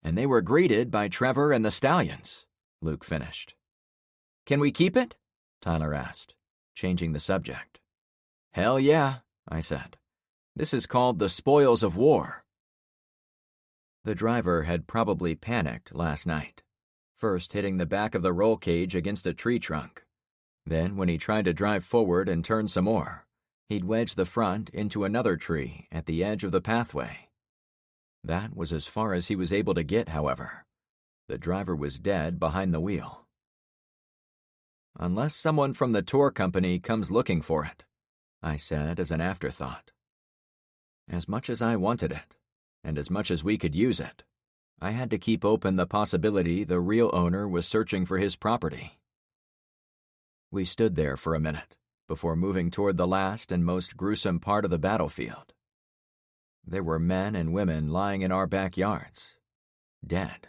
And they were greeted by Trevor and the Stallions, Luke finished. Can we keep it? Tyler asked, changing the subject. Hell yeah, I said. This is called the spoils of war. The driver had probably panicked last night, first hitting the back of the roll cage against a tree trunk. Then, when he tried to drive forward and turn some more, he'd wedged the front into another tree at the edge of the pathway. That was as far as he was able to get, however. The driver was dead behind the wheel. Unless someone from the tour company comes looking for it, I said as an afterthought. As much as I wanted it, and as much as we could use it, I had to keep open the possibility the real owner was searching for his property. We stood there for a minute before moving toward the last and most gruesome part of the battlefield. There were men and women lying in our backyards, dead.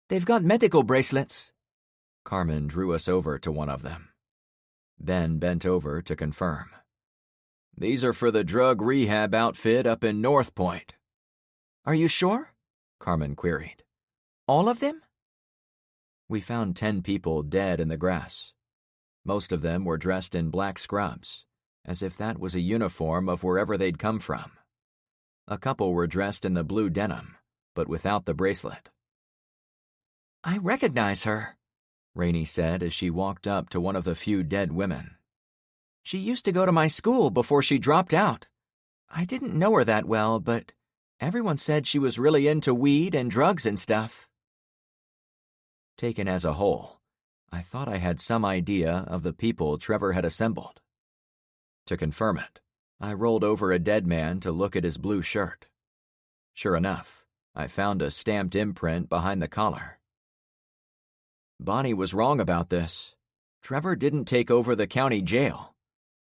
They've got medical bracelets. Carmen drew us over to one of them. Ben bent over to confirm. These are for the drug rehab outfit up in North Point. Are you sure? Carmen queried. All of them? We found 10 people dead in the grass. Most of them were dressed in black scrubs, as if that was a uniform of wherever they'd come from. A couple were dressed in the blue denim, but without the bracelet. I recognize her, Rainey said as she walked up to one of the few dead women. She used to go to my school before she dropped out. I didn't know her that well, but everyone said she was really into weed and drugs and stuff. Taken as a whole, I thought I had some idea of the people Trevor had assembled. To confirm it, I rolled over a dead man to look at his blue shirt. Sure enough, I found a stamped imprint behind the collar. Bonnie was wrong about this. Trevor didn't take over the county jail.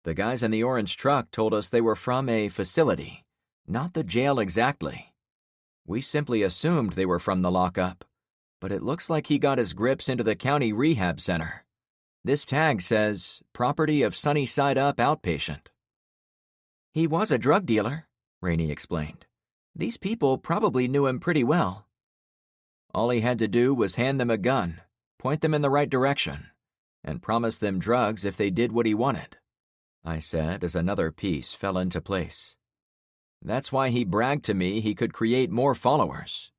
The guys in the orange truck told us they were from a facility, not the jail exactly. We simply assumed they were from the lockup, but it looks like he got his grips into the county rehab center. This tag says, property of Sunnyside Up outpatient. He was a drug dealer, Rainey explained. These people probably knew him pretty well. All he had to do was hand them a gun, point them in the right direction, and promise them drugs if they did what he wanted, I said as another piece fell into place. That's why he bragged to me he could create more followers.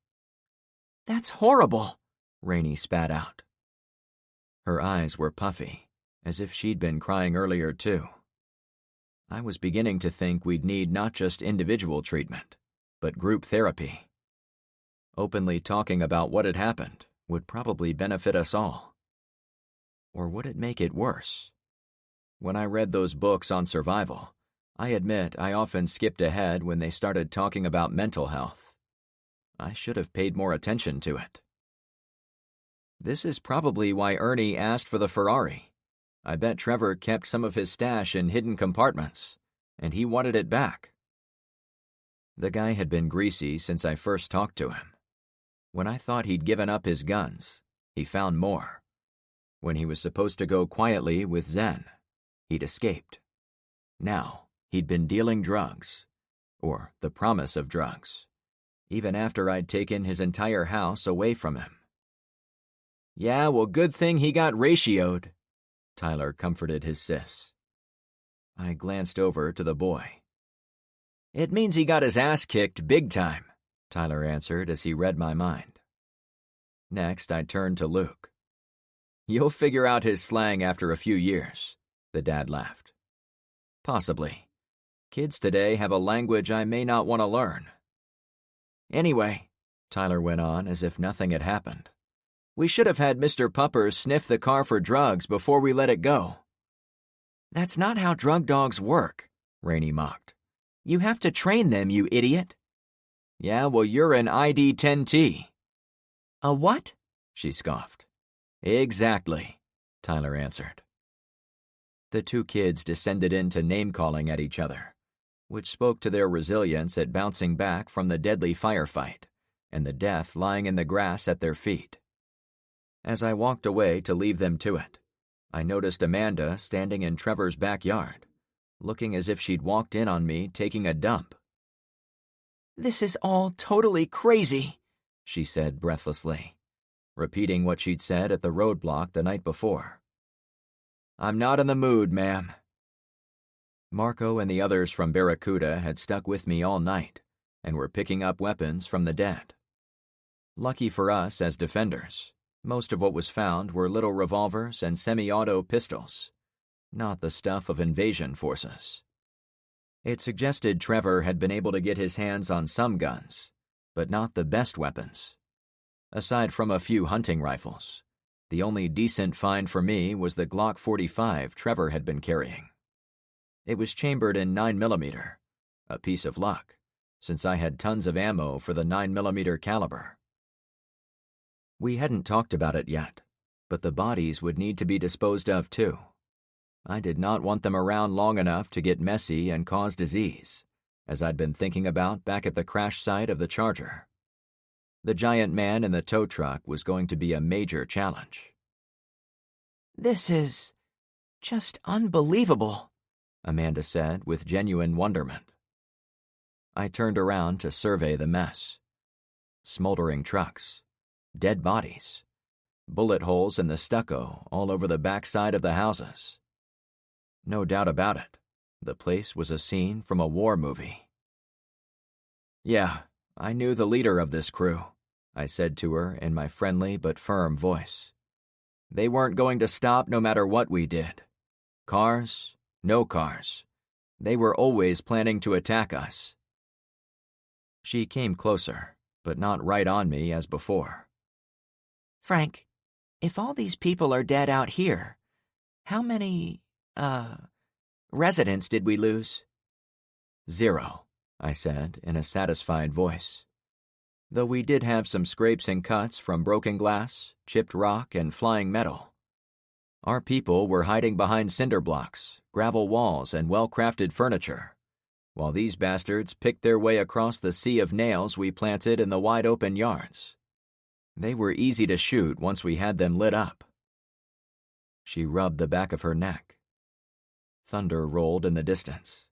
That's horrible, Rainey spat out. Her eyes were puffy, as if she'd been crying earlier too. I was beginning to think we'd need not just individual treatment, but group therapy. Openly talking about what had happened would probably benefit us all. Or would it make it worse? When I read those books on survival, I admit I often skipped ahead when they started talking about mental health. I should have paid more attention to it. This is probably why Ernie asked for the Ferrari. I bet Trevor kept some of his stash in hidden compartments, and he wanted it back. The guy had been greasy since I first talked to him. When I thought he'd given up his guns, he found more. When he was supposed to go quietly with Zen, he'd escaped. Now, he'd been dealing drugs, or the promise of drugs, even after I'd taken his entire house away from him. Yeah, well, good thing he got ratioed, Tyler comforted his sis. I glanced over to the boy. It means he got his ass kicked big time, Tyler answered as he read my mind. Next, I turned to Luke. You'll figure out his slang after a few years, the dad laughed. Possibly. Kids today have a language I may not want to learn. Anyway, Tyler went on as if nothing had happened. We should have had Mr. Pupper sniff the car for drugs before we let it go. That's not how drug dogs work, Rainey mocked. You have to train them, you idiot. Yeah, well, you're an ID-10T. A what? She scoffed. Exactly, Tyler answered. The two kids descended into name-calling at each other, which spoke to their resilience at bouncing back from the deadly firefight and the death lying in the grass at their feet. As I walked away to leave them to it, I noticed Amanda standing in Trevor's backyard, looking as if she'd walked in on me taking a dump. This is all totally crazy, she said breathlessly, repeating what she'd said at the roadblock the night before. I'm not in the mood, ma'am. Marco and the others from Barracuda had stuck with me all night and were picking up weapons from the dead. Lucky for us as defenders, most of what was found were little revolvers and semi-auto pistols, not the stuff of invasion forces. It suggested Trevor had been able to get his hands on some guns, but not the best weapons. Aside from a few hunting rifles, the only decent find for me was the Glock 45 Trevor had been carrying. It was chambered in 9mm, a piece of luck, since I had tons of ammo for the 9mm caliber. We hadn't talked about it yet, but the bodies would need to be disposed of too. I did not want them around long enough to get messy and cause disease, as I'd been thinking about back at the crash site of the Charger. The giant man in the tow truck was going to be a major challenge. This is just unbelievable, Amanda said with genuine wonderment. I turned around to survey the mess. Smoldering trucks, dead bodies, bullet holes in the stucco all over the backside of the houses. No doubt about it, the place was a scene from a war movie. Yeah, I knew the leader of this crew, I said to her in my friendly but firm voice. They weren't going to stop no matter what we did. Cars, no cars. They were always planning to attack us. She came closer, but not right on me as before. Frank, if all these people are dead out here, how many, residents did we lose? 0, I said in a satisfied voice. Though we did have some scrapes and cuts from broken glass, chipped rock, and flying metal. Our people were hiding behind cinder blocks, gravel walls, and well-crafted furniture, while these bastards picked their way across the sea of nails we planted in the wide-open yards. They were easy to shoot once we had them lit up. She rubbed the back of her neck. Thunder rolled in the distance.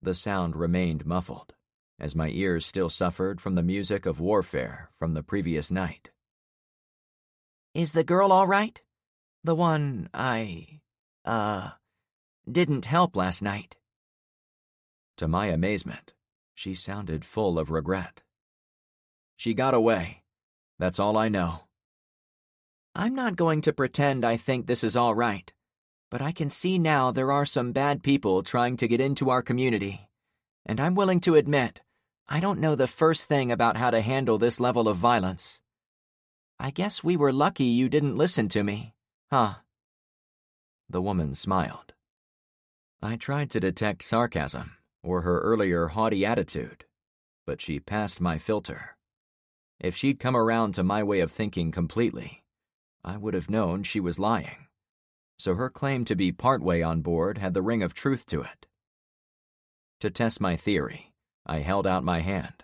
The sound remained muffled, as my ears still suffered from the music of warfare from the previous night. Is the girl all right? The one didn't help last night. To my amazement, she sounded full of regret. She got away. That's all I know. I'm not going to pretend I think this is all right, but I can see now there are some bad people trying to get into our community, and I'm willing to admit I don't know the first thing about how to handle this level of violence. I guess we were lucky you didn't listen to me, huh? The woman smiled. I tried to detect sarcasm or her earlier haughty attitude, but she passed my filter. If she'd come around to my way of thinking completely, I would have known she was lying. So her claim to be partway on board had the ring of truth to it. To test my theory, I held out my hand.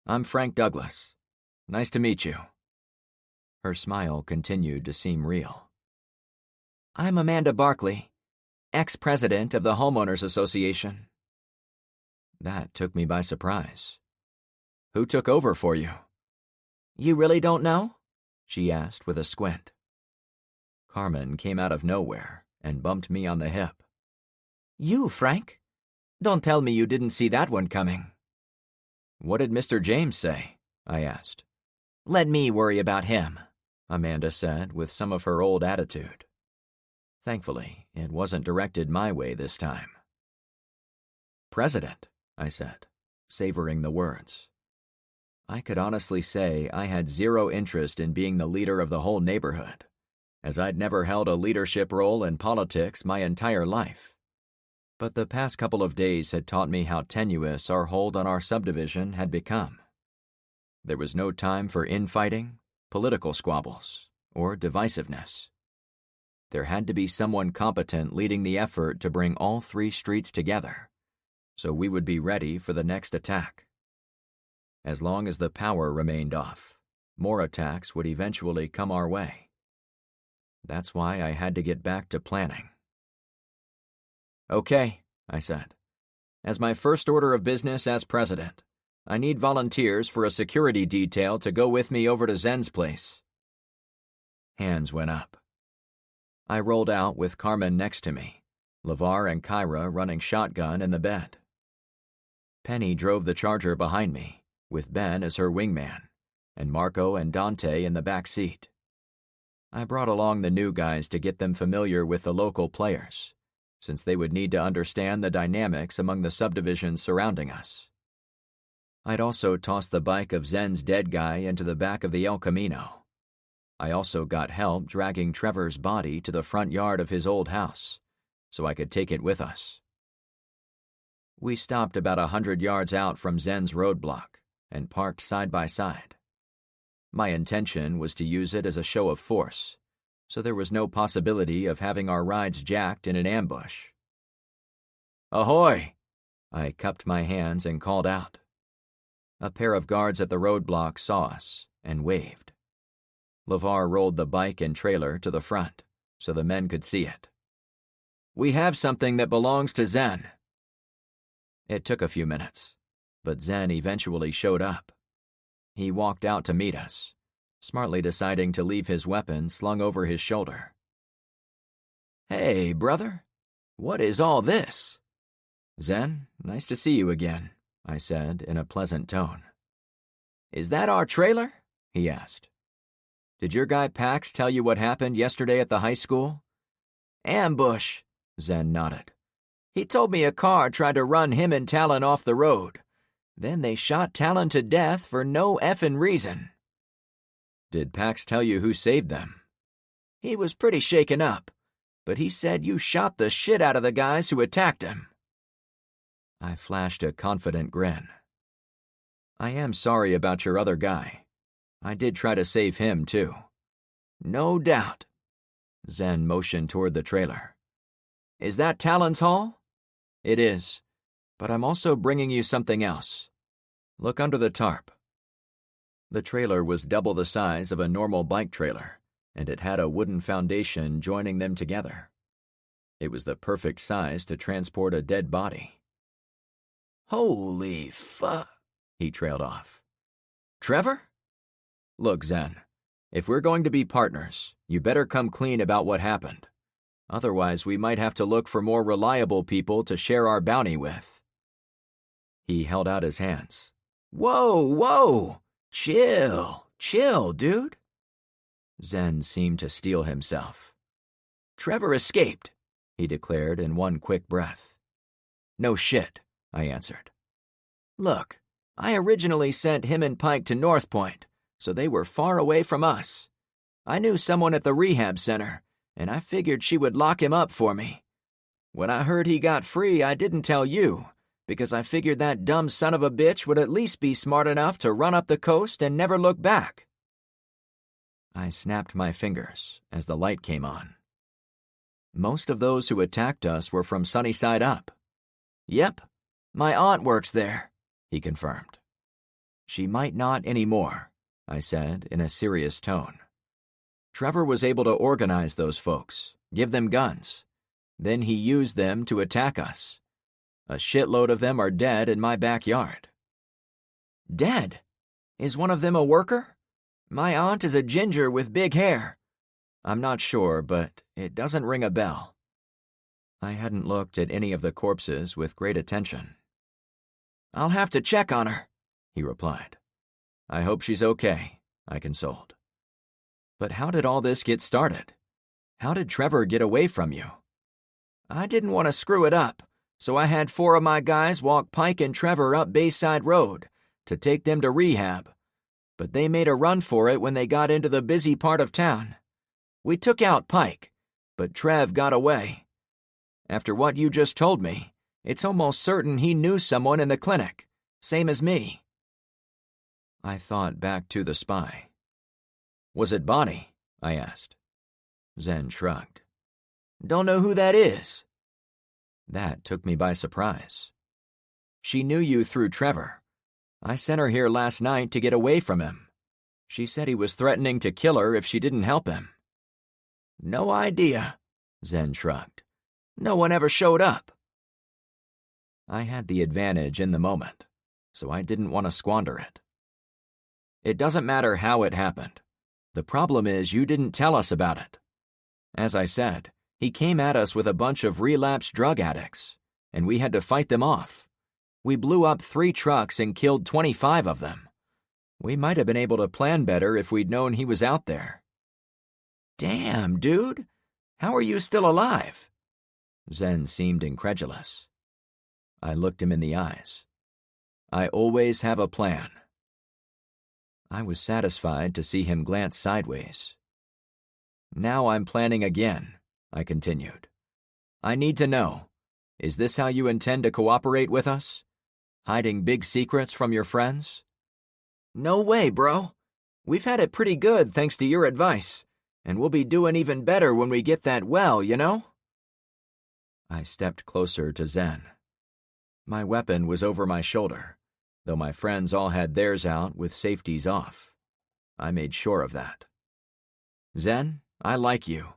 I'm Frank Douglas. Nice to meet you. Her smile continued to seem real. I'm Amanda Barkley, ex-president of the Homeowners Association. That took me by surprise. Who took over for you? You really don't know? She asked with a squint. Carmen came out of nowhere and bumped me on the hip. You, Frank? Don't tell me you didn't see that one coming. What did Mr. James say? I asked. Let me worry about him, Amanda said with some of her old attitude. Thankfully, it wasn't directed my way this time. President, I said, savoring the words. I could honestly say I had zero interest in being the leader of the whole neighborhood, as I'd never held a leadership role in politics my entire life. But the past couple of days had taught me how tenuous our hold on our subdivision had become. There was no time for infighting, political squabbles, or divisiveness. There had to be someone competent leading the effort to bring all 3 streets together, so we would be ready for the next attack. As long as the power remained off, more attacks would eventually come our way. That's why I had to get back to planning. Okay, I said. As my first order of business as president, I need volunteers for a security detail to go with me over to Zen's place. Hands went up. I rolled out with Carmen next to me, LeVar and Kyra running shotgun in the bed. Penny drove the Charger behind me, with Ben as her wingman, and Marco and Dante in the back seat. I brought along the new guys to get them familiar with the local players, since they would need to understand the dynamics among the subdivisions surrounding us. I'd also tossed the bike of Zen's dead guy into the back of the El Camino. I also got help dragging Trevor's body to the front yard of his old house, so I could take it with us. We stopped about 100 yards out from Zen's roadblock and parked side by side. My intention was to use it as a show of force, so there was no possibility of having our rides jacked in an ambush. Ahoy! I cupped my hands and called out. A pair of guards at the roadblock saw us and waved. LeVar rolled the bike and trailer to the front so the men could see it. We have something that belongs to Zen. It took a few minutes, but Zen eventually showed up. He walked out to meet us, smartly deciding to leave his weapon slung over his shoulder. Hey, brother, what is all this? Zen, nice to see you again, I said in a pleasant tone. Is that our trailer? He asked. Did your guy Pax tell you what happened yesterday at the high school? Ambush, Zen nodded. He told me a car tried to run him and Talon off the road. Then they shot Talon to death for no effing reason. Did Pax tell you who saved them? He was pretty shaken up, but he said you shot the shit out of the guys who attacked him. I flashed a confident grin. I am sorry about your other guy. I did try to save him, too. No doubt. Zen motioned toward the trailer. Is that Talon's haul? It is, but I'm also bringing you something else. Look under the tarp. The trailer was double the size of a normal bike trailer, and it had a wooden foundation joining them together. It was the perfect size to transport a dead body. Holy fuck, he trailed off. Trevor? Look, Zen, if we're going to be partners, you better come clean about what happened. Otherwise, we might have to look for more reliable people to share our bounty with. He held out his hands. Whoa! Chill, dude. Zen seemed to steel himself. Trevor escaped, he declared in one quick breath. No shit, I answered. Look, I originally sent him and Pike to North Point, so they were far away from us. I knew someone at the rehab center, and I figured she would lock him up for me. When I heard he got free, I didn't tell you, because I figured that dumb son of a bitch would at least be smart enough to run up the coast and never look back. I snapped my fingers as the light came on. Most of those who attacked us were from Sunnyside Up. Yep, my aunt works there, he confirmed. She might not anymore, I said in a serious tone. Trevor was able to organize those folks, give them guns. Then he used them to attack us. A shitload of them are dead in my backyard. Dead? Is one of them a worker? My aunt is a ginger with big hair. I'm not sure, but it doesn't ring a bell. I hadn't looked at any of the corpses with great attention. I'll have to check on her, he replied. I hope she's okay, I consoled. But how did all this get started? How did Trevor get away from you? I didn't want to screw it up, so I had 4 of my guys walk Pike and Trevor up Bayside Road to take them to rehab. But they made a run for it when they got into the busy part of town. We took out Pike, but Trev got away. After what you just told me, it's almost certain he knew someone in the clinic, same as me. I thought back to the spy. Was it Bonnie? I asked. Zen shrugged. Don't know who that is. That took me by surprise. She knew you through Trevor. I sent her here last night to get away from him. She said he was threatening to kill her if she didn't help him. No idea, Zen shrugged. No one ever showed up. I had the advantage in the moment, so I didn't want to squander it. It doesn't matter how it happened. The problem is you didn't tell us about it. As I said, he came at us with a bunch of relapsed drug addicts, and we had to fight them off. We blew up 3 trucks and killed 25 of them. We might have been able to plan better if we'd known he was out there. Damn, dude. How are you still alive? Zen seemed incredulous. I looked him in the eyes. I always have a plan. I was satisfied to see him glance sideways. Now I'm planning again, I continued. I need to know, is this how you intend to cooperate with us? Hiding big secrets from your friends? No way, bro. We've had it pretty good thanks to your advice, and we'll be doing even better when we get that well, you know? I stepped closer to Zen. My weapon was over my shoulder, though my friends all had theirs out with safeties off. I made sure of that. Zen, I like you,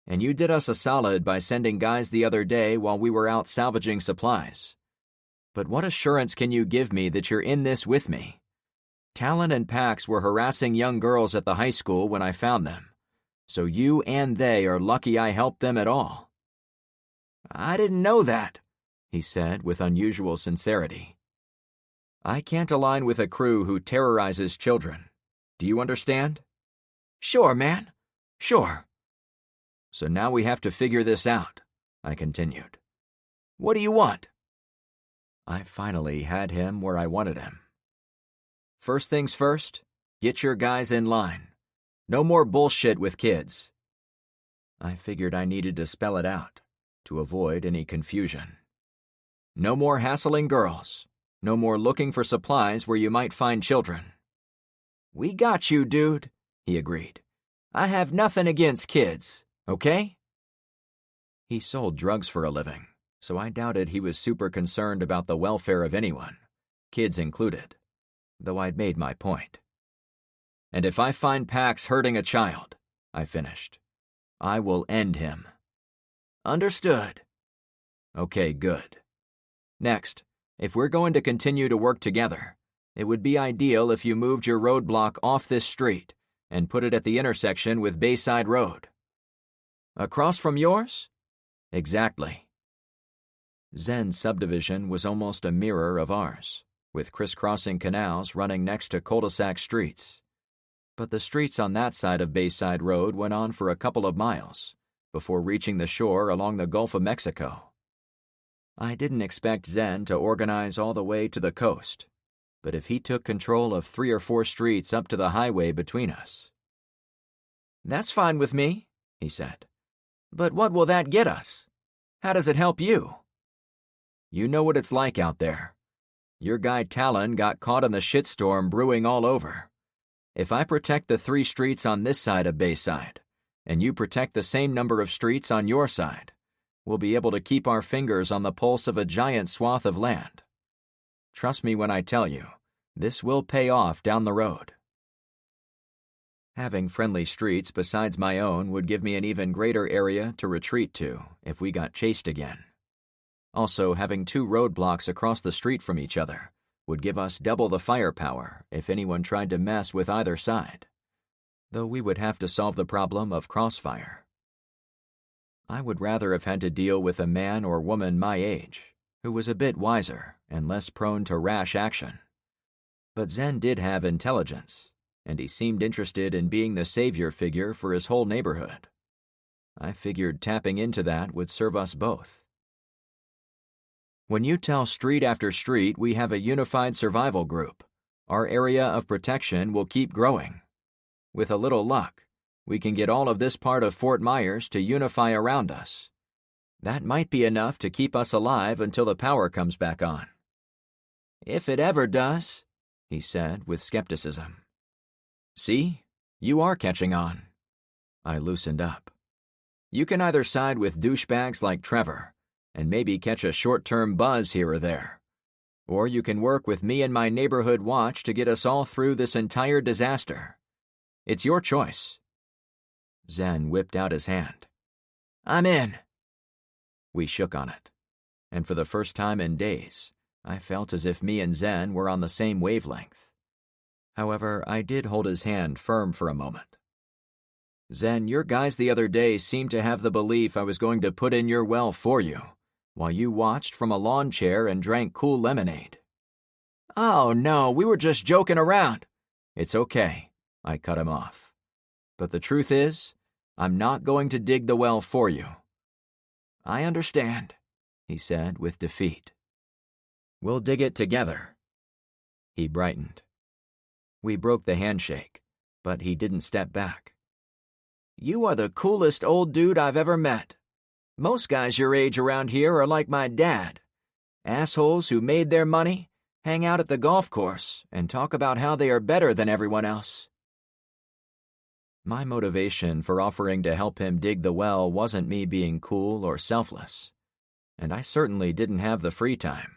and you did us a solid by sending guys the other day while we were out salvaging supplies. But what assurance can you give me that you're in this with me? Talon and Pax were harassing young girls at the high school when I found them, so you and they are lucky I helped them at all. I didn't know that, he said with unusual sincerity. I can't align with a crew who terrorizes children. Do you understand? Sure, man. Sure. So now we have to figure this out, I continued. What do you want? I finally had him where I wanted him. First things first, get your guys in line. No more bullshit with kids. I figured I needed to spell it out to avoid any confusion. No more hassling girls. No more looking for supplies where you might find children. We got you, dude, he agreed. I have nothing against kids, okay? He sold drugs for a living, so I doubted he was super concerned about the welfare of anyone, kids included, though I'd made my point. And if I find Pax hurting a child, I finished, I will end him. Understood. Okay, good. Next, if we're going to continue to work together, it would be ideal if you moved your roadblock off this street and put it at the intersection with Bayside Road. Across from yours? Exactly. Zen's subdivision was almost a mirror of ours, with crisscrossing canals running next to cul-de-sac streets. But the streets on that side of Bayside Road went on for a couple of miles before reaching the shore along the Gulf of Mexico. I didn't expect Zen to organize all the way to the coast, but if he took control of 3 or 4 streets up to the highway between us. That's fine with me, he said. But what will that get us? How does it help you? You know what it's like out there. Your guy Talon got caught in the shitstorm brewing all over. If I protect the 3 streets on this side of Bayside, and you protect the same number of streets on your side, we'll be able to keep our fingers on the pulse of a giant swath of land. Trust me when I tell you, this will pay off down the road. Having friendly streets besides my own would give me an even greater area to retreat to if we got chased again. Also, having 2 roadblocks across the street from each other would give us double the firepower if anyone tried to mess with either side, though we would have to solve the problem of crossfire. I would rather have had to deal with a man or woman my age, who was a bit wiser and less prone to rash action. But Zen did have intelligence, and he seemed interested in being the savior figure for his whole neighborhood. I figured tapping into that would serve us both. When you tell street after street we have a unified survival group, our area of protection will keep growing. With a little luck, we can get all of this part of Fort Myers to unify around us. That might be enough to keep us alive until the power comes back on. If it ever does, he said with skepticism. See, you are catching on. I loosened up. You can either side with douchebags like Trevor and maybe catch a short-term buzz here or there, or you can work with me and my neighborhood watch to get us all through this entire disaster. It's your choice. Zen whipped out his hand. I'm in. We shook on it, and for the first time in days, I felt as if me and Zen were on the same wavelength. However, I did hold his hand firm for a moment. Zen, your guys the other day seemed to have the belief I was going to put in your well for you, while you watched from a lawn chair and drank cool lemonade. Oh no, we were just joking around. It's okay, I cut him off. But the truth is, I'm not going to dig the well for you. I understand, he said with defeat. We'll dig it together. He brightened. We broke the handshake, but he didn't step back. You are the coolest old dude I've ever met. Most guys your age around here are like my dad. Assholes who made their money, hang out at the golf course, and talk about how they are better than everyone else. My motivation for offering to help him dig the well wasn't me being cool or selfless, and I certainly didn't have the free time.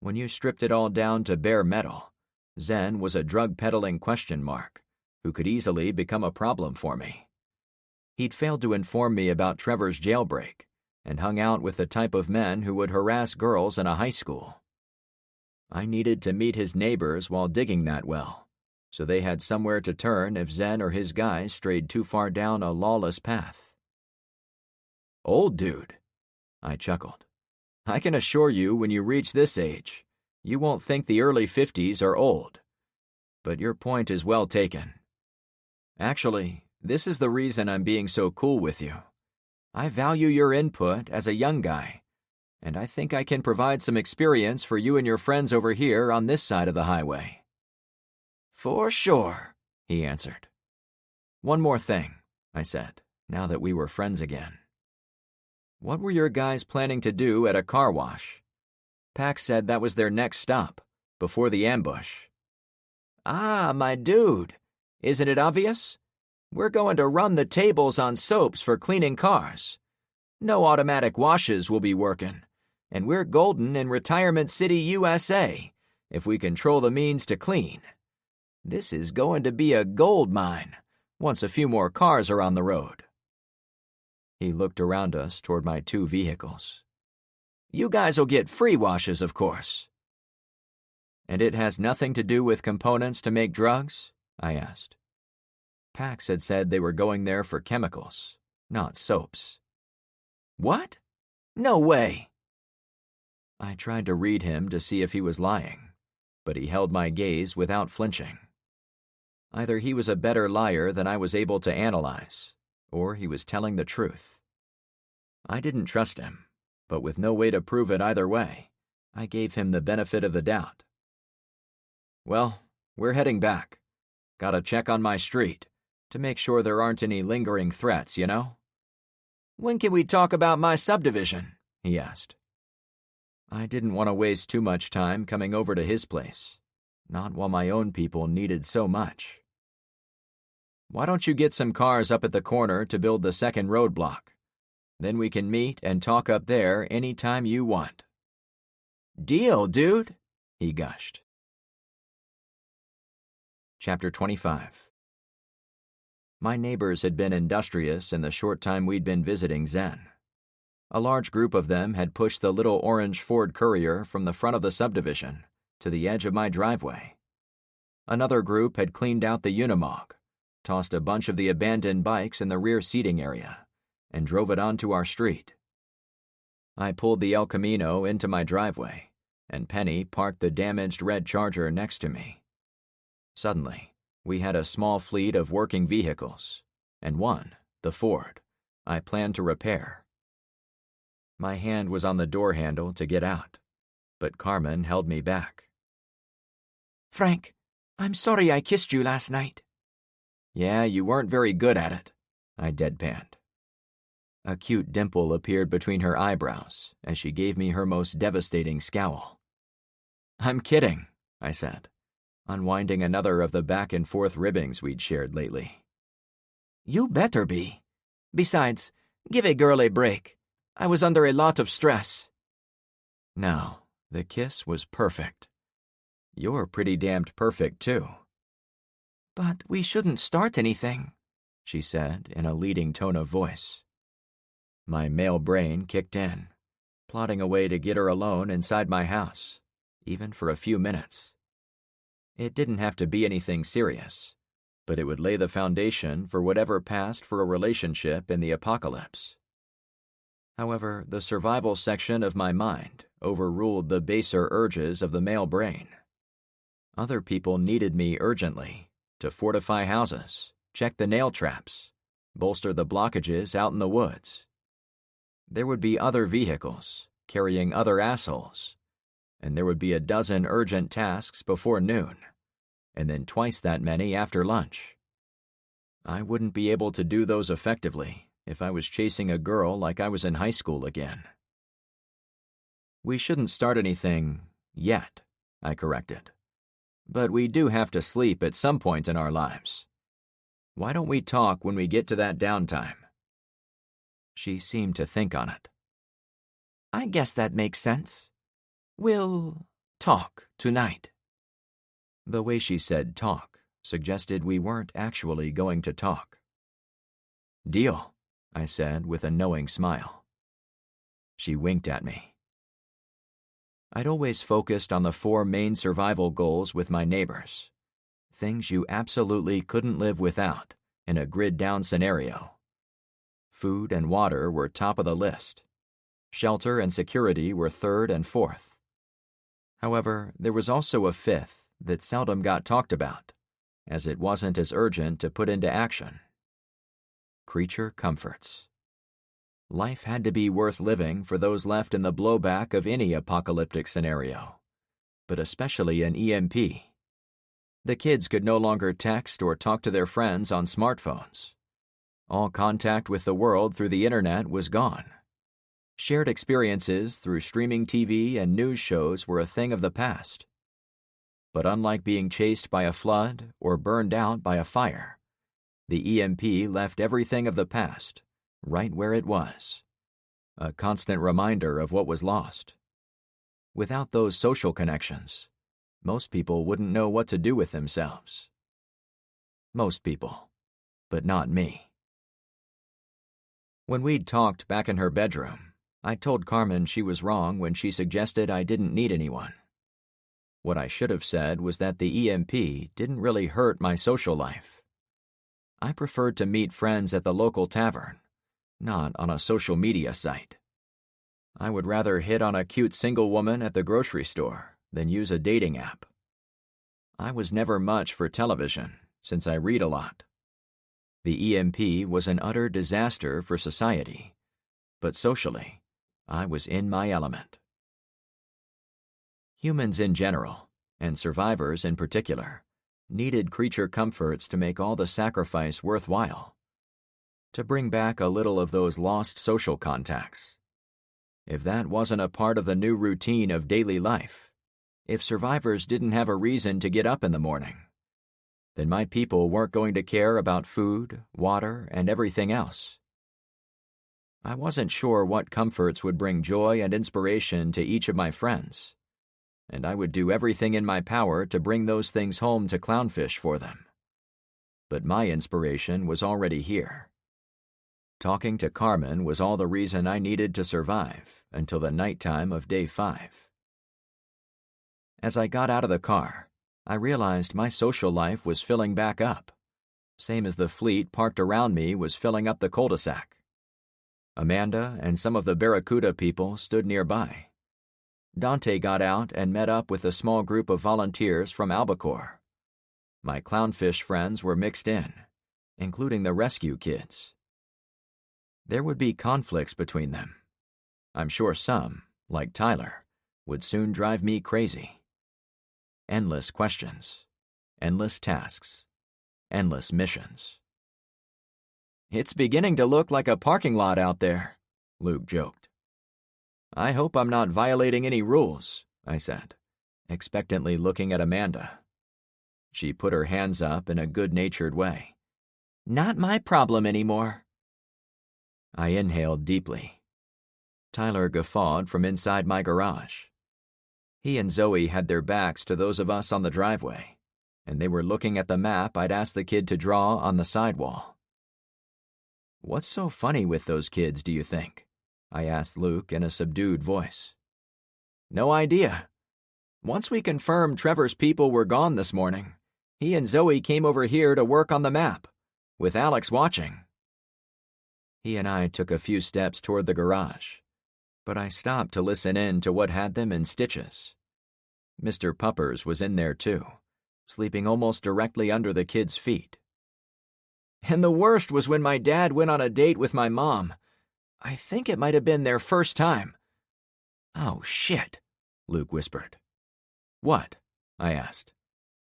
When you stripped it all down to bare metal, Zen was a drug-peddling question mark who could easily become a problem for me. He'd failed to inform me about Trevor's jailbreak and hung out with the type of men who would harass girls in a high school. I needed to meet his neighbors while digging that well, so they had somewhere to turn if Zen or his guys strayed too far down a lawless path. Old dude, I chuckled. I can assure you when you reach this age, you won't think the early 50s are old. But your point is well taken. Actually, this is the reason I'm being so cool with you. I value your input as a young guy, and I think I can provide some experience for you and your friends over here on this side of the highway. For sure, he answered. One more thing, I said, now that we were friends again. What were your guys planning to do at a car wash? Pax said that was their next stop, before the ambush. Ah, my dude, isn't it obvious? We're going to run the tables on soaps for cleaning cars. No automatic washes will be working, and we're golden in Retirement City, USA, if we control the means to clean. This is going to be a gold mine, once a few more cars are on the road. He looked around us toward my two vehicles. You guys will get free washes, of course. And it has nothing to do with components to make drugs? I asked. Pax had said they were going there for chemicals, not soaps. What? No way. I tried to read him to see if he was lying, but he held my gaze without flinching. Either he was a better liar than I was able to analyze, or he was telling the truth. I didn't trust him, but with no way to prove it either way, I gave him the benefit of the doubt. Well, we're heading back. Gotta check on my street, to make sure there aren't any lingering threats, you know? When can we talk about my subdivision? He asked. I didn't want to waste too much time coming over to his place, not while my own people needed so much. Why don't you get some cars up at the corner to build the second roadblock? Then we can meet and talk up there any time you want. Deal, dude, he gushed. Chapter 25. My neighbors had been industrious in the short time we'd been visiting Zen. A large group of them had pushed the little orange Ford Courier from the front of the subdivision to the edge of my driveway. Another group had cleaned out the Unimog, tossed a bunch of the abandoned bikes in the rear seating area, and drove it onto our street. I pulled the El Camino into my driveway, and Penny parked the damaged red Charger next to me. Suddenly, we had a small fleet of working vehicles, and one, the Ford, I planned to repair. My hand was on the door handle to get out, but Carmen held me back. Frank, I'm sorry I kissed you last night. Yeah, you weren't very good at it, I deadpanned. A cute dimple appeared between her eyebrows as she gave me her most devastating scowl. I'm kidding, I said, unwinding another of the back-and-forth ribbings we'd shared lately. You better be. Besides, give a girl a break. I was under a lot of stress. No, the kiss was perfect. You're pretty damned perfect, too. But we shouldn't start anything, she said in a leading tone of voice. My male brain kicked in, plotting a way to get her alone inside my house, even for a few minutes. It didn't have to be anything serious, but it would lay the foundation for whatever passed for a relationship in the apocalypse. However, the survival section of my mind overruled the baser urges of the male brain. Other people needed me urgently to fortify houses, check the nail traps, bolster the blockages out in the woods. There would be other vehicles carrying other assholes, and there would be a dozen urgent tasks before noon, and then twice that many after lunch. I wouldn't be able to do those effectively if I was chasing a girl like I was in high school again. We shouldn't start anything yet, I corrected. But we do have to sleep at some point in our lives. Why don't we talk when we get to that downtime? She seemed to think on it. I guess that makes sense. We'll talk tonight. The way she said talk suggested we weren't actually going to talk. Deal, I said with a knowing smile. She winked at me. I'd always focused on the 4 main survival goals with my neighbors, things you absolutely couldn't live without in a grid-down scenario. Food and water were top of the list. Shelter and security were 3rd and 4th. However, there was also a 5th that seldom got talked about, as it wasn't as urgent to put into action. Creature comforts. Life had to be worth living for those left in the blowback of any apocalyptic scenario, but especially an EMP. The kids could no longer text or talk to their friends on smartphones. All contact with the world through the internet was gone. Shared experiences through streaming TV and news shows were a thing of the past. But unlike being chased by a flood or burned out by a fire, the EMP left everything of the past right where it was, a constant reminder of what was lost. Without those social connections, most people wouldn't know what to do with themselves. Most people, but not me. When we'd talked back in her bedroom, I told Carmen she was wrong when she suggested I didn't need anyone. What I should have said was that the EMP didn't really hurt my social life. I preferred to meet friends at the local tavern, not on a social media site. I would rather hit on a cute single woman at the grocery store than use a dating app. I was never much for television, since I read a lot. The EMP was an utter disaster for society, but socially, I was in my element. Humans in general, and survivors in particular, needed creature comforts to make all the sacrifice worthwhile, to bring back a little of those lost social contacts. If that wasn't a part of the new routine of daily life, if survivors didn't have a reason to get up in the morning, then my people weren't going to care about food, water, and everything else. I wasn't sure what comforts would bring joy and inspiration to each of my friends, and I would do everything in my power to bring those things home to Clownfish for them. But my inspiration was already here. Talking to Carmen was all the reason I needed to survive until the nighttime of day 5. As I got out of the car, I realized my social life was filling back up, same as the fleet parked around me was filling up the cul-de-sac. Amanda and some of the Barracuda people stood nearby. Dante got out and met up with a small group of volunteers from Albacore. My clownfish friends were mixed in, including the rescue kids. There would be conflicts between them. I'm sure some, like Tyler, would soon drive me crazy. Endless questions, endless tasks, endless missions. "It's beginning to look like a parking lot out there," Luke joked. "I hope I'm not violating any rules," I said, expectantly looking at Amanda. She put her hands up in a good-natured way. "Not my problem anymore." I inhaled deeply. Tyler guffawed from inside my garage. He and Zoe had their backs to those of us on the driveway, and they were looking at the map I'd asked the kid to draw on the sidewall. "What's so funny with those kids, do you think?" I asked Luke in a subdued voice. "No idea. Once we confirmed Trevor's people were gone this morning, he and Zoe came over here to work on the map, with Alex watching." He and I took a few steps toward the garage, but I stopped to listen in to what had them in stitches. Mr. Puppers was in there too, sleeping almost directly under the kids' feet. "And the worst was when my dad went on a date with my mom. I think it might have been their first time." "Oh, shit," Luke whispered. "What?" I asked.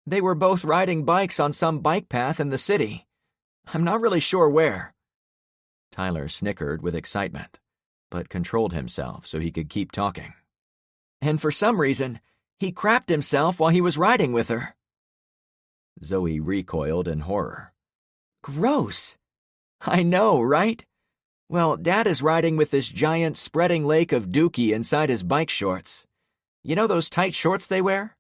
"They were both riding bikes on some bike path in the city. I'm not really sure where." Tyler snickered with excitement, but controlled himself so he could keep talking. "And for some reason, he crapped himself while he was riding with her." Zoe recoiled in horror. "Gross." "I know, right? Well, Dad is riding with this giant spreading lake of dookie inside his bike shorts. You know those tight shorts they wear?"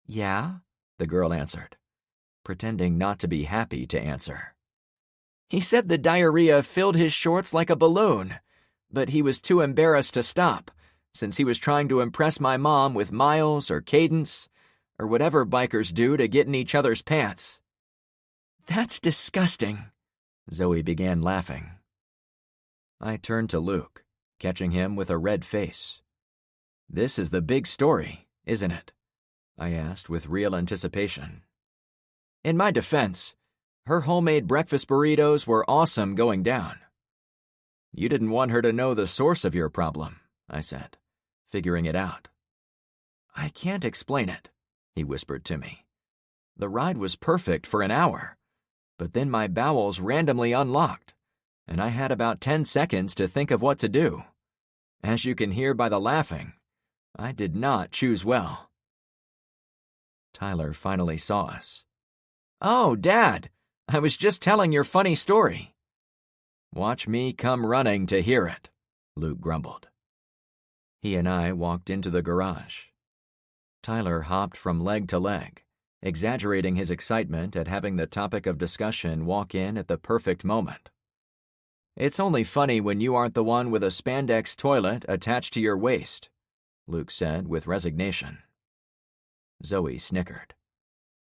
"Yeah," the girl answered, pretending not to be happy to answer. "He said the diarrhea filled his shorts like a balloon, but he was too embarrassed to stop, since he was trying to impress my mom with miles or cadence, or whatever bikers do to get in each other's pants." "That's disgusting," Zoe began laughing. I turned to Luke, catching him with a red face. "This is the big story, isn't it?" I asked with real anticipation. "In my defense, her homemade breakfast burritos were awesome going down." "You didn't want her to know the source of your problem," I said, figuring it out. "I can't explain it," he whispered to me. "The ride was perfect for an hour, but then my bowels randomly unlocked, and I had about 10 seconds to think of what to do. As you can hear by the laughing, I did not choose well." Tyler finally saw us. "Oh, Dad, I was just telling your funny story." "Watch me come running to hear it," Luke grumbled. He and I walked into the garage. Tyler hopped from leg to leg, exaggerating his excitement at having the topic of discussion walk in at the perfect moment. "It's only funny when you aren't the one with a spandex toilet attached to your waist," Luke said with resignation. Zoe snickered.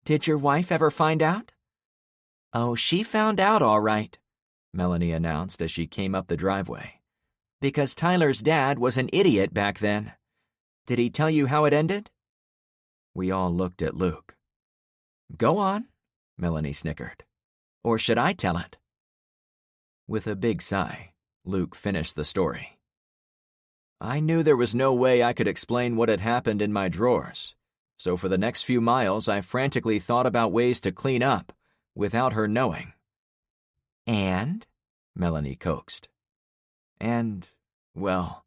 "Did your wife ever find out?" "Oh, she found out all right," Melanie announced as she came up the driveway. "Because Tyler's dad was an idiot back then. Did he tell you how it ended?" We all looked at Luke. "Go on," Melanie snickered. "Or should I tell it?" With a big sigh, Luke finished the story. "I knew there was no way I could explain what had happened in my drawers, so for the next few miles I frantically thought about ways to clean up, without her knowing." "And?" Melanie coaxed. "And, well,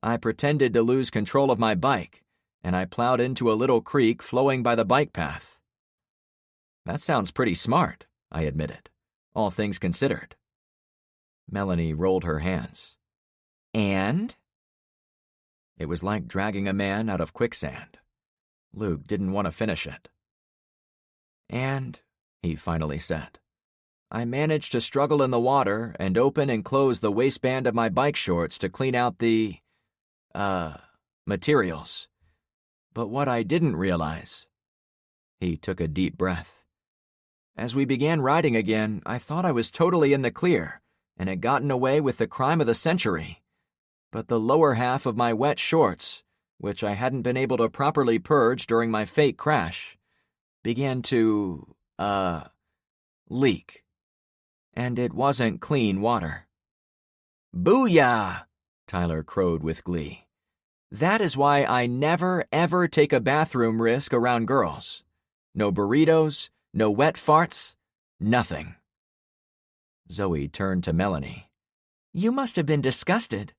I pretended to lose control of my bike, and I plowed into a little creek flowing by the bike path." "That sounds pretty smart," I admitted, all things considered. Melanie rolled her hands. "And?" It was like dragging a man out of quicksand. Luke didn't want to finish it. "And," he finally said, "I managed to struggle in the water and open and close the waistband of my bike shorts to clean out the, materials. But what I didn't realize—" He took a deep breath. "As we began riding again, I thought I was totally in the clear and had gotten away with the crime of the century. But the lower half of my wet shorts, which I hadn't been able to properly purge during my fake crash, began to, leak. And it wasn't clean water." "Booyah!" Tyler crowed with glee. "That is why I never, ever take a bathroom risk around girls. No burritos, no wet farts, nothing." Zoe turned to Melanie. "You must have been disgusted."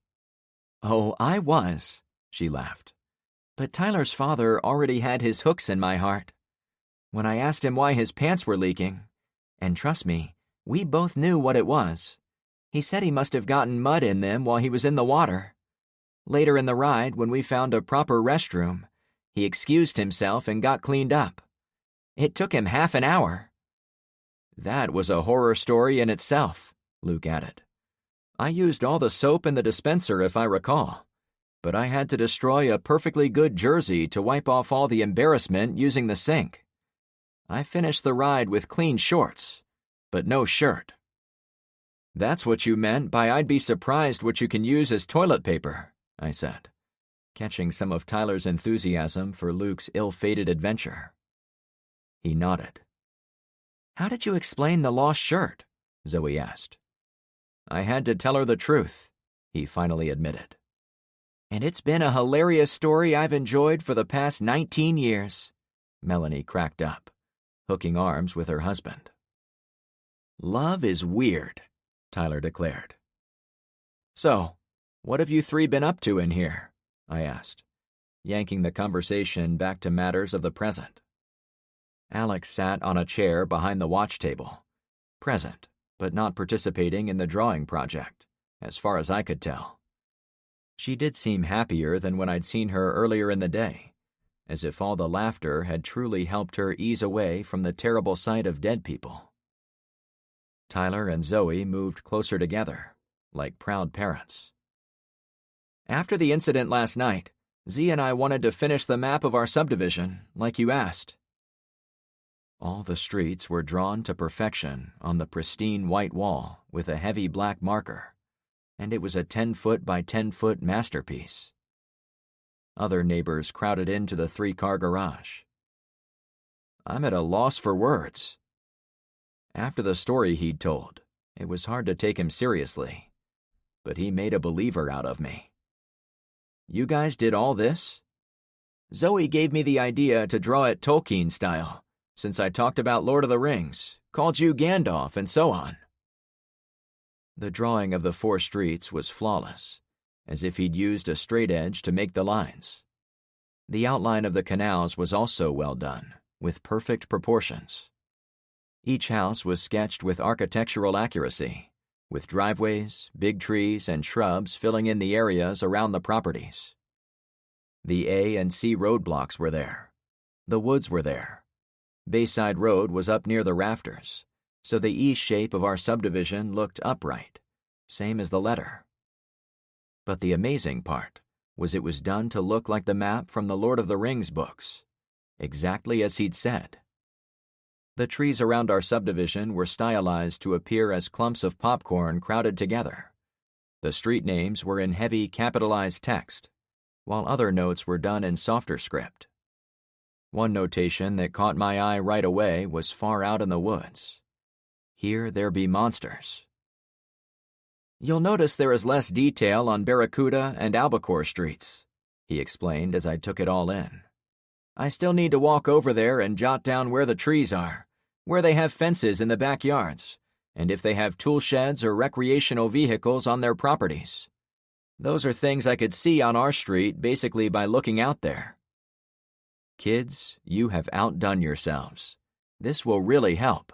"Oh, I was," she laughed. "But Tyler's father already had his hooks in my heart. When I asked him why his pants were leaking, and trust me, we both knew what it was, he said he must have gotten mud in them while he was in the water. Later in the ride, when we found a proper restroom, he excused himself and got cleaned up. It took him half an hour." "That was a horror story in itself," Luke added. "I used all the soap in the dispenser, if I recall, but I had to destroy a perfectly good jersey to wipe off all the embarrassment using the sink. I finished the ride with clean shorts, but no shirt." "That's what you meant by 'I'd be surprised what you can use as toilet paper,'" I said, catching some of Tyler's enthusiasm for Luke's ill-fated adventure. He nodded. "How did you explain the lost shirt?" Zoe asked. "I had to tell her the truth," he finally admitted. "And it's been a hilarious story I've enjoyed for the past 19 years, Melanie cracked up, hooking arms with her husband. "Love is weird," Tyler declared. "So, what have you three been up to in here?" I asked, yanking the conversation back to matters of the present. Alex sat on a chair behind the watch table, present, but not participating in the drawing project, as far as I could tell. She did seem happier than when I'd seen her earlier in the day, as if all the laughter had truly helped her ease away from the terrible sight of dead people. Tyler and Zoe moved closer together, like proud parents. "After the incident last night, Z and I wanted to finish the map of our subdivision, like you asked." All the streets were drawn to perfection on the pristine white wall with a heavy black marker, and it was a 10-foot by 10-foot masterpiece. Other neighbors crowded into the 3-car garage. "I'm at a loss for words." After the story he'd told, it was hard to take him seriously, but he made a believer out of me. "You guys did all this?" "Zoe gave me the idea to draw it Tolkien style, since I talked about Lord of the Rings, called you Gandalf, and so on." The drawing of the 4 streets was flawless, as if he'd used a straight edge to make the lines. The outline of the canals was also well done, with perfect proportions. Each house was sketched with architectural accuracy, with driveways, big trees, and shrubs filling in the areas around the properties. The A and C roadblocks were there. The woods were there. Bayside Road was up near the rafters, so the E shape of our subdivision looked upright, same as the letter. But the amazing part was it was done to look like the map from the Lord of the Rings books, exactly as he'd said. The trees around our subdivision were stylized to appear as clumps of popcorn crowded together. The street names were in heavy capitalized text, while other notes were done in softer script. One notation that caught my eye right away was far out in the woods. "Here there be monsters." "You'll notice there is less detail on Barracuda and Albacore streets," he explained as I took it all in. "I still need to walk over there and jot down where the trees are, where they have fences in the backyards, and if they have tool sheds or recreational vehicles on their properties. Those are things I could see on our street basically by looking out there." "Kids, you have outdone yourselves. This will really help."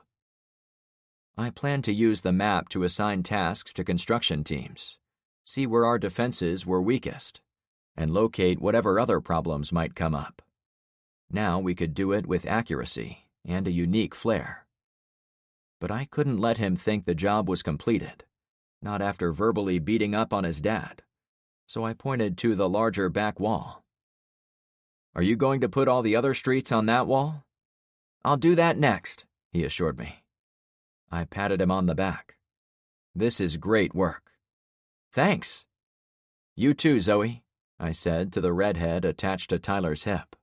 I plan to use the map to assign tasks to construction teams, see where our defenses were weakest, and locate whatever other problems might come up. Now we could do it with accuracy and a unique flair. But I couldn't let him think the job was completed, not after verbally beating up on his dad, so I pointed to the larger back wall. Are you going to put all the other streets on that wall? I'll do that next, he assured me. I patted him on the back. This is great work. Thanks. You too, Zoe, I said to the redhead attached to Tyler's hip.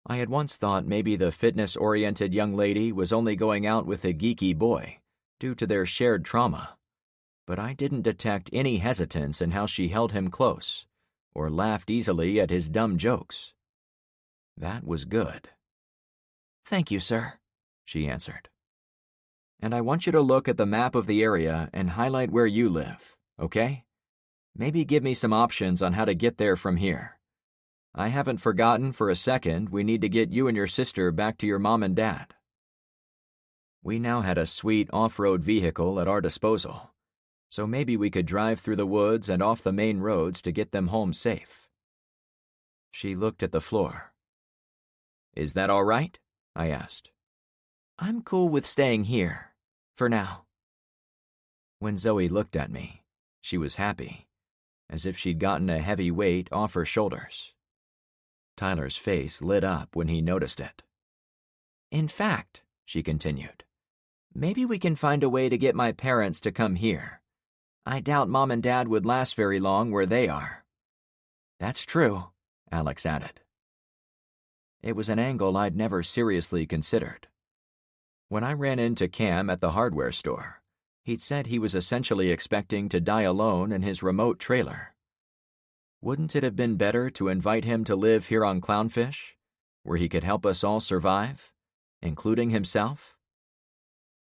I had once thought maybe the fitness-oriented young lady was only going out with a geeky boy due to their shared trauma, but I didn't detect any hesitance in how she held him close or laughed easily at his dumb jokes. That was good. Thank you, sir, she answered. And I want you to look at the map of the area and highlight where you live, okay? Maybe give me some options on how to get there from here. I haven't forgotten for a second we need to get you and your sister back to your mom and dad. We now had a sweet off-road vehicle at our disposal, so maybe we could drive through the woods and off the main roads to get them home safe. She looked at the floor. Is that all right? I asked. I'm cool with staying here, for now. When Zoe looked at me, she was happy, as if she'd gotten a heavy weight off her shoulders. Tyler's face lit up when he noticed it. In fact, she continued, maybe we can find a way to get my parents to come here. I doubt Mom and Dad would last very long where they are. That's true, Alex added. It was an angle I'd never seriously considered. When I ran into Cam at the hardware store, he'd said he was essentially expecting to die alone in his remote trailer. Wouldn't it have been better to invite him to live here on Clownfish, where he could help us all survive, including himself?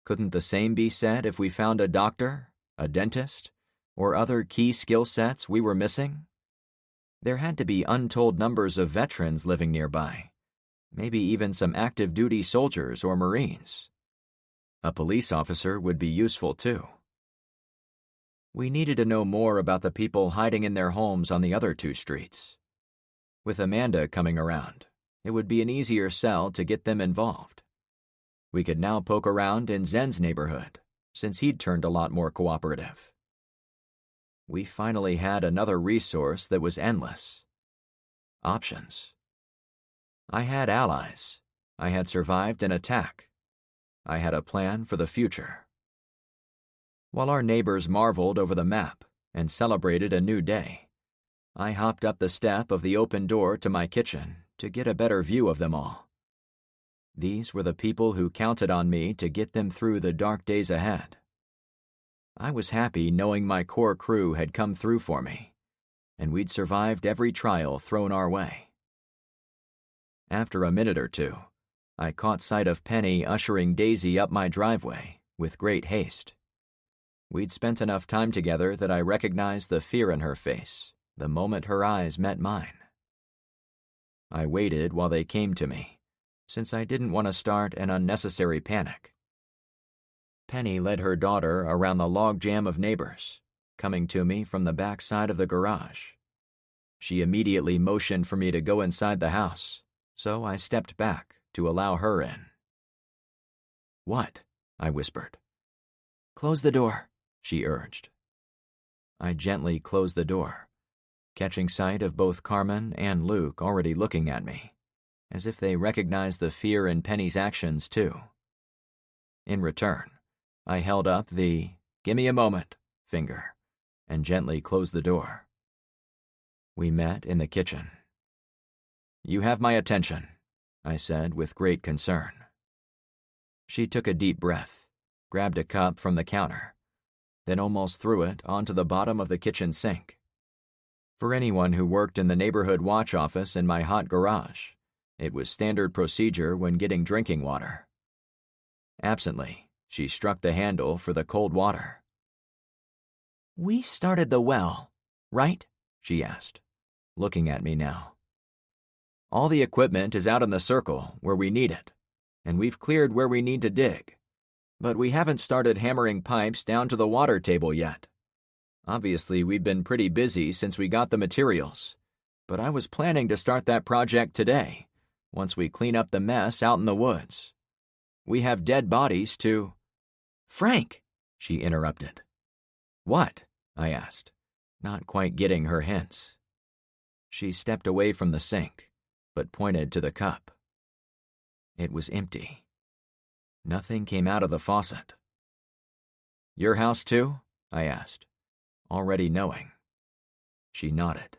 Couldn't the same be said if we found a doctor, a dentist, or other key skill sets we were missing? There had to be untold numbers of veterans living nearby, maybe even some active duty soldiers or Marines. A police officer would be useful too. We needed to know more about the people hiding in their homes on the other two streets. With Amanda coming around, it would be an easier sell to get them involved. We could now poke around in Zen's neighborhood, since he'd turned a lot more cooperative. We finally had another resource that was endless. Options. I had allies. I had survived an attack. I had a plan for the future. While our neighbors marveled over the map and celebrated a new day, I hopped up the step of the open door to my kitchen to get a better view of them all. These were the people who counted on me to get them through the dark days ahead. I was happy knowing my core crew had come through for me, and we'd survived every trial thrown our way. After a minute or two, I caught sight of Penny ushering Daisy up my driveway with great haste. We'd spent enough time together that I recognized the fear in her face the moment her eyes met mine. I waited while they came to me, since I didn't want to start an unnecessary panic. Penny led her daughter around the logjam of neighbors, coming to me from the back side of the garage. She immediately motioned for me to go inside the house, so I stepped back to allow her in. "What?" I whispered. "Close the door," she urged. I gently closed the door, catching sight of both Carmen and Luke already looking at me, as if they recognized the fear in Penny's actions too. In return, I held up the "gimme a moment" finger and gently closed the door. We met in the kitchen. "You have my attention," I said with great concern. She took a deep breath, grabbed a cup from the counter, then almost threw it onto the bottom of the kitchen sink. For anyone who worked in the neighborhood watch office in my hot garage, it was standard procedure when getting drinking water. Absently, she struck the handle for the cold water. "We started the well, right?" she asked, looking at me now. "All the equipment is out in the circle where we need it, and we've cleared where we need to dig, but we haven't started hammering pipes down to the water table yet. Obviously, we've been pretty busy since we got the materials, but I was planning to start that project today, once we clean up the mess out in the woods. We have dead bodies to—" "Frank," she interrupted. "What?" I asked, not quite getting her hints. She stepped away from the sink, but pointed to the cup. It was empty. Nothing came out of the faucet. "Your house too?" I asked, already knowing. She nodded.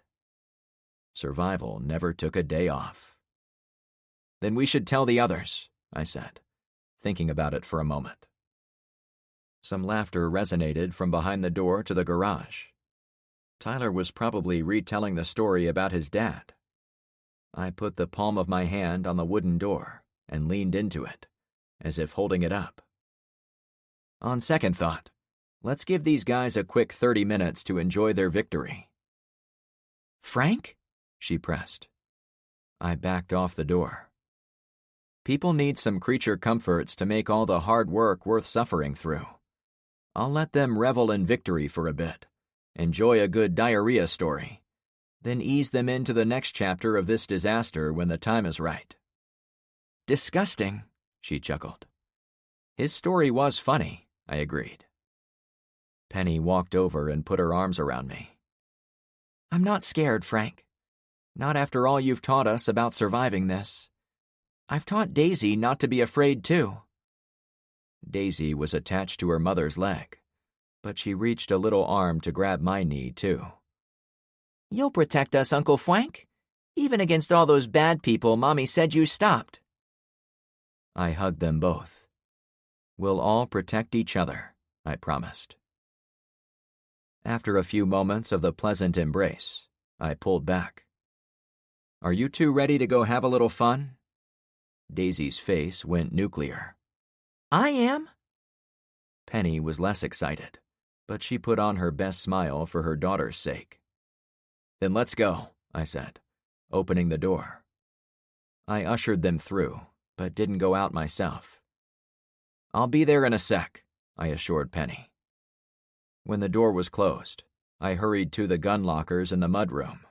Survival never took a day off. "Then we should tell the others," I said, thinking about it for a moment. Some laughter resonated from behind the door to the garage. Tyler was probably retelling the story about his dad. I put the palm of my hand on the wooden door and leaned into it, as if holding it up. "On second thought, let's give these guys a quick 30 minutes to enjoy their victory." "Frank?" she pressed. I backed off the door. "People need some creature comforts to make all the hard work worth suffering through. I'll let them revel in victory for a bit, enjoy a good diarrhea story, then ease them into the next chapter of this disaster when the time is right." "Disgusting," she chuckled. "His story was funny," I agreed. Penny walked over and put her arms around me. "I'm not scared, Frank. Not after all you've taught us about surviving this. I've taught Daisy not to be afraid, too." Daisy was attached to her mother's leg, but she reached a little arm to grab my knee, too. "You'll protect us, Uncle Frank, even against all those bad people Mommy said you stopped." I hugged them both. "We'll all protect each other," I promised. After a few moments of the pleasant embrace, I pulled back. "Are you two ready to go have a little fun?" Daisy's face went nuclear. "I am." Penny was less excited, but she put on her best smile for her daughter's sake. "Then let's go," I said, opening the door. I ushered them through, but didn't go out myself. "I'll be there in a sec," I assured Penny. When the door was closed, I hurried to the gun lockers in the mudroom.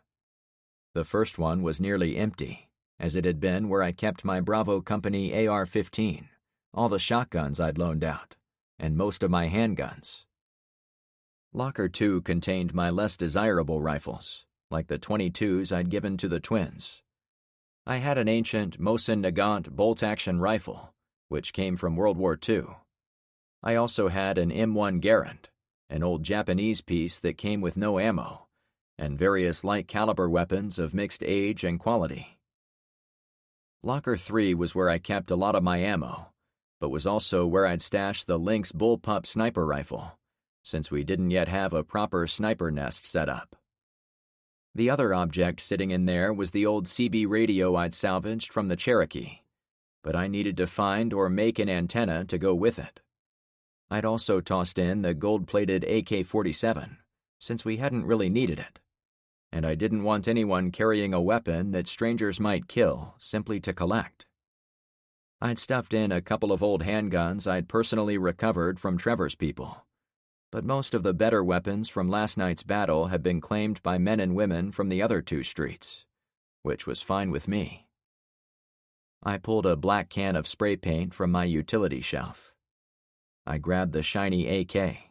The first one was nearly empty, as it had been where I kept my Bravo Company AR-15, all the shotguns I'd loaned out, and most of my handguns. Locker 2 contained my less desirable rifles, like the .22s I'd given to the twins. I had an ancient Mosin Nagant bolt-action rifle, which came from World War II. I also had an M1 Garand, an old Japanese piece that came with no ammo, and various light-caliber weapons of mixed age and quality. Locker 3 was where I kept a lot of my ammo, but was also where I'd stashed the Lynx Bullpup sniper rifle, since we didn't yet have a proper sniper nest set up. The other object sitting in there was the old CB radio I'd salvaged from the Cherokee, but I needed to find or make an antenna to go with it. I'd also tossed in the gold-plated AK-47, since we hadn't really needed it, and I didn't want anyone carrying a weapon that strangers might kill simply to collect. I'd stuffed in a couple of old handguns I'd personally recovered from Trevor's people, but most of the better weapons from last night's battle had been claimed by men and women from the other two streets, which was fine with me. I pulled a black can of spray paint from my utility shelf. I grabbed the shiny AK.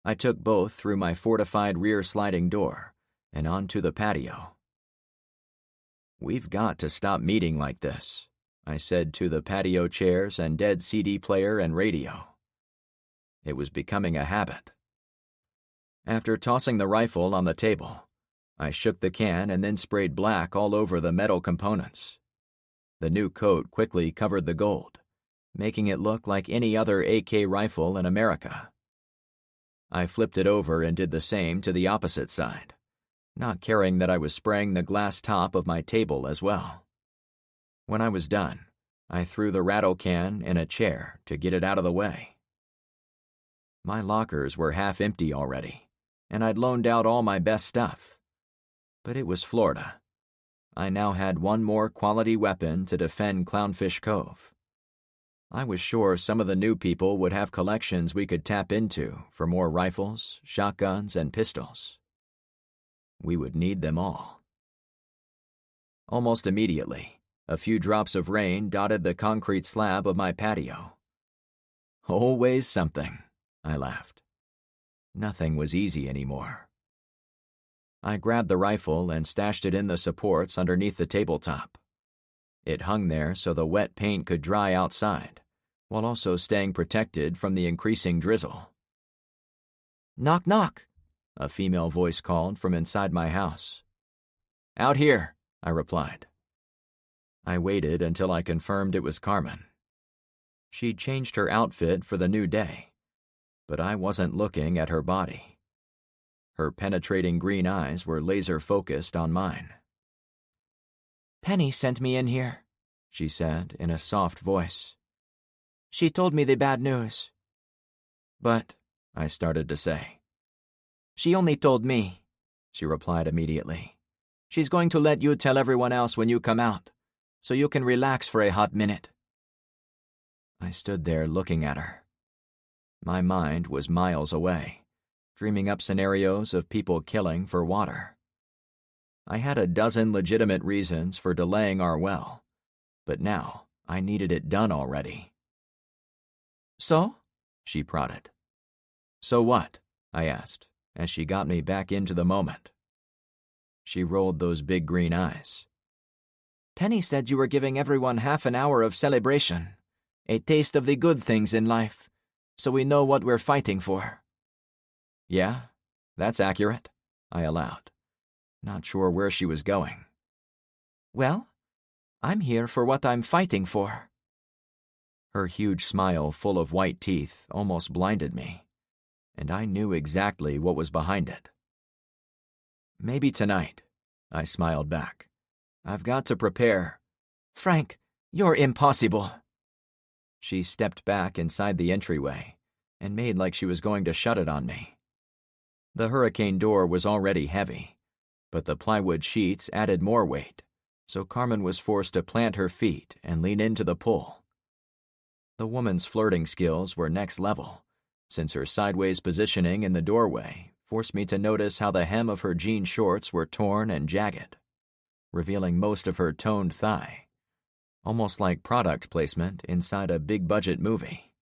I took both through my fortified rear sliding door and onto the patio. "We've got to stop meeting like this," I said to the patio chairs and dead CD player and radio. It was becoming a habit. After tossing the rifle on the table, I shook the can and then sprayed black all over the metal components. The new coat quickly covered the gold, making it look like any other AK rifle in America. I flipped it over and did the same to the opposite side, not caring that I was spraying the glass top of my table as well. When I was done, I threw the rattle can in a chair to get it out of the way. My lockers were half empty already, and I'd loaned out all my best stuff. But it was Florida. I now had one more quality weapon to defend Clownfish Cove. I was sure some of the new people would have collections we could tap into for more rifles, shotguns, and pistols. We would need them all. Almost immediately, a few drops of rain dotted the concrete slab of my patio. Always something, I laughed. Nothing was easy anymore. I grabbed the rifle and stashed it in the supports underneath the tabletop. It hung there so the wet paint could dry outside, while also staying protected from the increasing drizzle. "Knock, knock," a female voice called from inside my house. "Out here," I replied. I waited until I confirmed it was Carmen. She'd changed her outfit for the new day, but I wasn't looking at her body. Her penetrating green eyes were laser-focused on mine. "Penny sent me in here," she said in a soft voice. "She told me the bad news." "But," I started to say. "She only told me," she replied immediately. "She's going to let you tell everyone else when you come out, so you can relax for a hot minute." I stood there looking at her. My mind was miles away, dreaming up scenarios of people killing for water. I had a dozen legitimate reasons for delaying our well, but now I needed it done already. "So?" she prodded. "So what?" I asked, as she got me back into the moment. She rolled those big green eyes. "Penny said you were giving everyone half an hour of celebration, a taste of the good things in life, so we know what we're fighting for." "Yeah, that's accurate," I allowed, not sure where she was going. "Well, I'm here for what I'm fighting for." Her huge smile full of white teeth almost blinded me, and I knew exactly what was behind it. "Maybe tonight," I smiled back. "I've got to prepare." "Frank, you're impossible." She stepped back inside the entryway and made like she was going to shut it on me. The hurricane door was already heavy, but the plywood sheets added more weight, so Carmen was forced to plant her feet and lean into the pull. The woman's flirting skills were next level, since her sideways positioning in the doorway forced me to notice how the hem of her jean shorts were torn and jagged, revealing most of her toned thigh, almost like product placement inside a big-budget movie.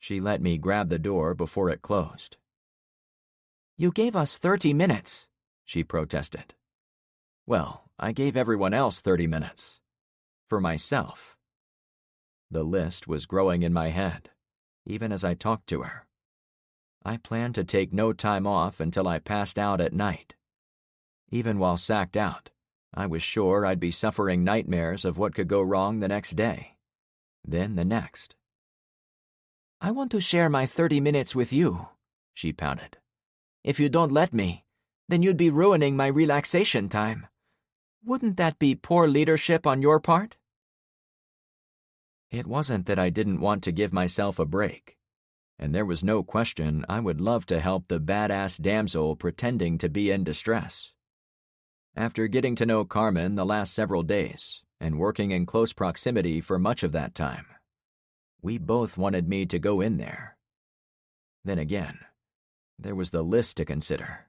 She let me grab the door before it closed. "You gave us 30 minutes, she protested. Well, I gave everyone else 30 minutes. For myself. The list was growing in my head, even as I talked to her. I planned to take no time off until I passed out at night. Even while sacked out, I was sure I'd be suffering nightmares of what could go wrong the next day, then the next. "I want to share my 30 minutes with you," she pouted. "If you don't let me, then you'd be ruining my relaxation time. Wouldn't that be poor leadership on your part?" It wasn't that I didn't want to give myself a break, and there was no question I would love to help the badass damsel pretending to be in distress. After getting to know Carmen the last several days, and working in close proximity for much of that time, we both wanted me to go in there. Then again, there was the list to consider.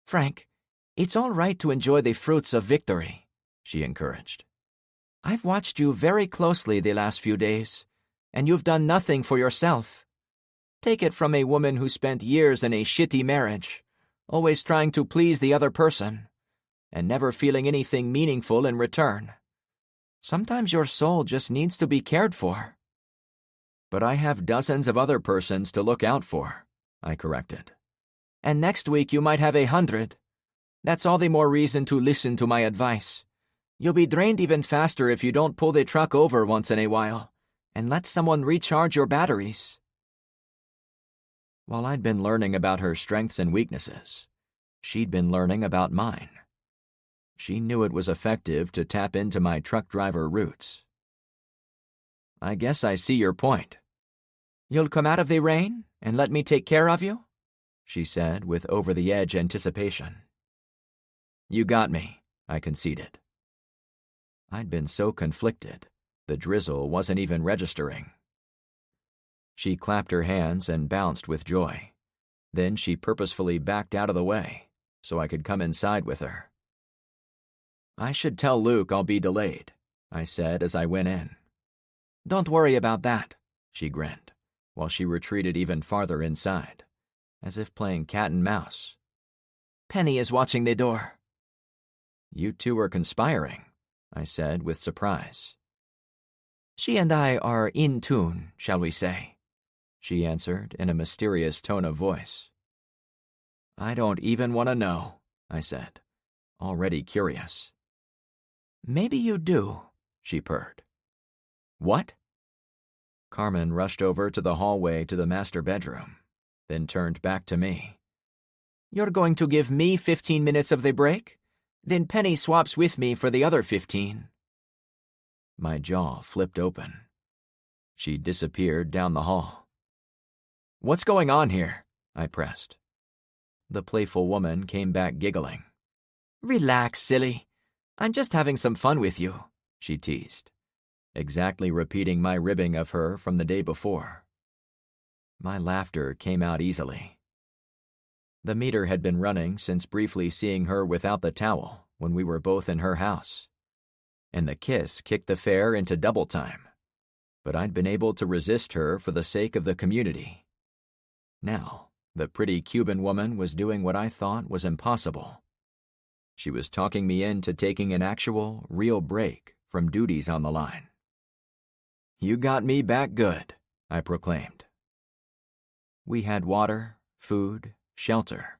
"Frank, it's all right to enjoy the fruits of victory," she encouraged. "I've watched you very closely the last few days, and you've done nothing for yourself. Take it from a woman who spent years in a shitty marriage, always trying to please the other person, and never feeling anything meaningful in return. Sometimes your soul just needs to be cared for." "But I have dozens of other persons to look out for," I corrected. "And next week you might have 100. That's all the more reason to listen to my advice. You'll be drained even faster if you don't pull the truck over once in a while, and let someone recharge your batteries." While I'd been learning about her strengths and weaknesses, she'd been learning about mine. She knew it was effective to tap into my truck driver roots. "I guess I see your point." "You'll come out of the rain and let me take care of you?" she said with over-the-edge anticipation. "You got me," I conceded. I'd been so conflicted, the drizzle wasn't even registering. She clapped her hands and bounced with joy. Then she purposefully backed out of the way, so I could come inside with her. "I should tell Luke I'll be delayed," I said as I went in. "Don't worry about that," she grinned, while she retreated even farther inside, as if playing cat and mouse. Penny is watching the door. You two are conspiring, I said with surprise. She and I are in tune, shall we say, she answered in a mysterious tone of voice. I don't even want to know, I said, already curious. Maybe you do, she purred. What? Carmen rushed over to the hallway to the master bedroom, then turned back to me. You're going to give me 15 minutes of the break? Then Penny swaps with me for the other 15. My jaw flipped open. She disappeared down the hall. What's going on here? I pressed. The playful woman came back giggling. Relax, silly. I'm just having some fun with you, she teased, exactly repeating my ribbing of her from the day before. My laughter came out easily. The meter had been running since briefly seeing her without the towel when we were both in her house, and the kiss kicked the fare into double time, but I'd been able to resist her for the sake of the community. Now, the pretty Cuban woman was doing what I thought was impossible. She was talking me into taking an actual, real break from duties on the line. You got me back good, I proclaimed. We had water, food, shelter,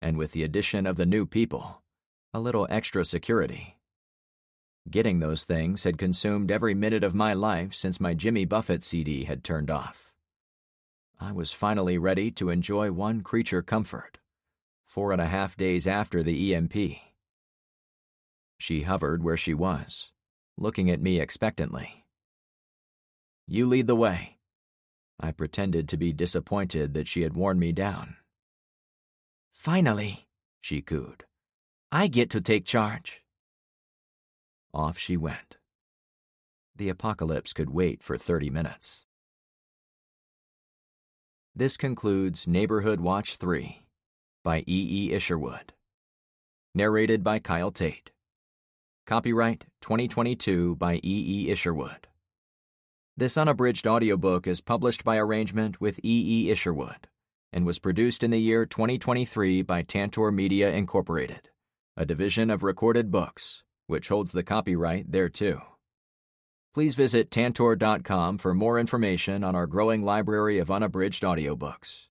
and with the addition of the new people, a little extra security. Getting those things had consumed every minute of my life since my Jimmy Buffett CD had turned off. I was finally ready to enjoy one creature comfort, 4.5 days after the EMP. She hovered where she was, looking at me expectantly. You lead the way. I pretended to be disappointed that she had worn me down. Finally, she cooed. I get to take charge. Off she went. The apocalypse could wait for 30 minutes. This concludes Neighborhood Watch 3 by E. Isherwood. Narrated by Kyle Tate. Copyright 2022 by E. Isherwood. This unabridged audiobook is published by arrangement with E. Isherwood and was produced in the year 2023 by Tantor Media Incorporated, a division of Recorded Books, which holds the copyright thereto. Please visit tantor.com for more information on our growing library of unabridged audiobooks.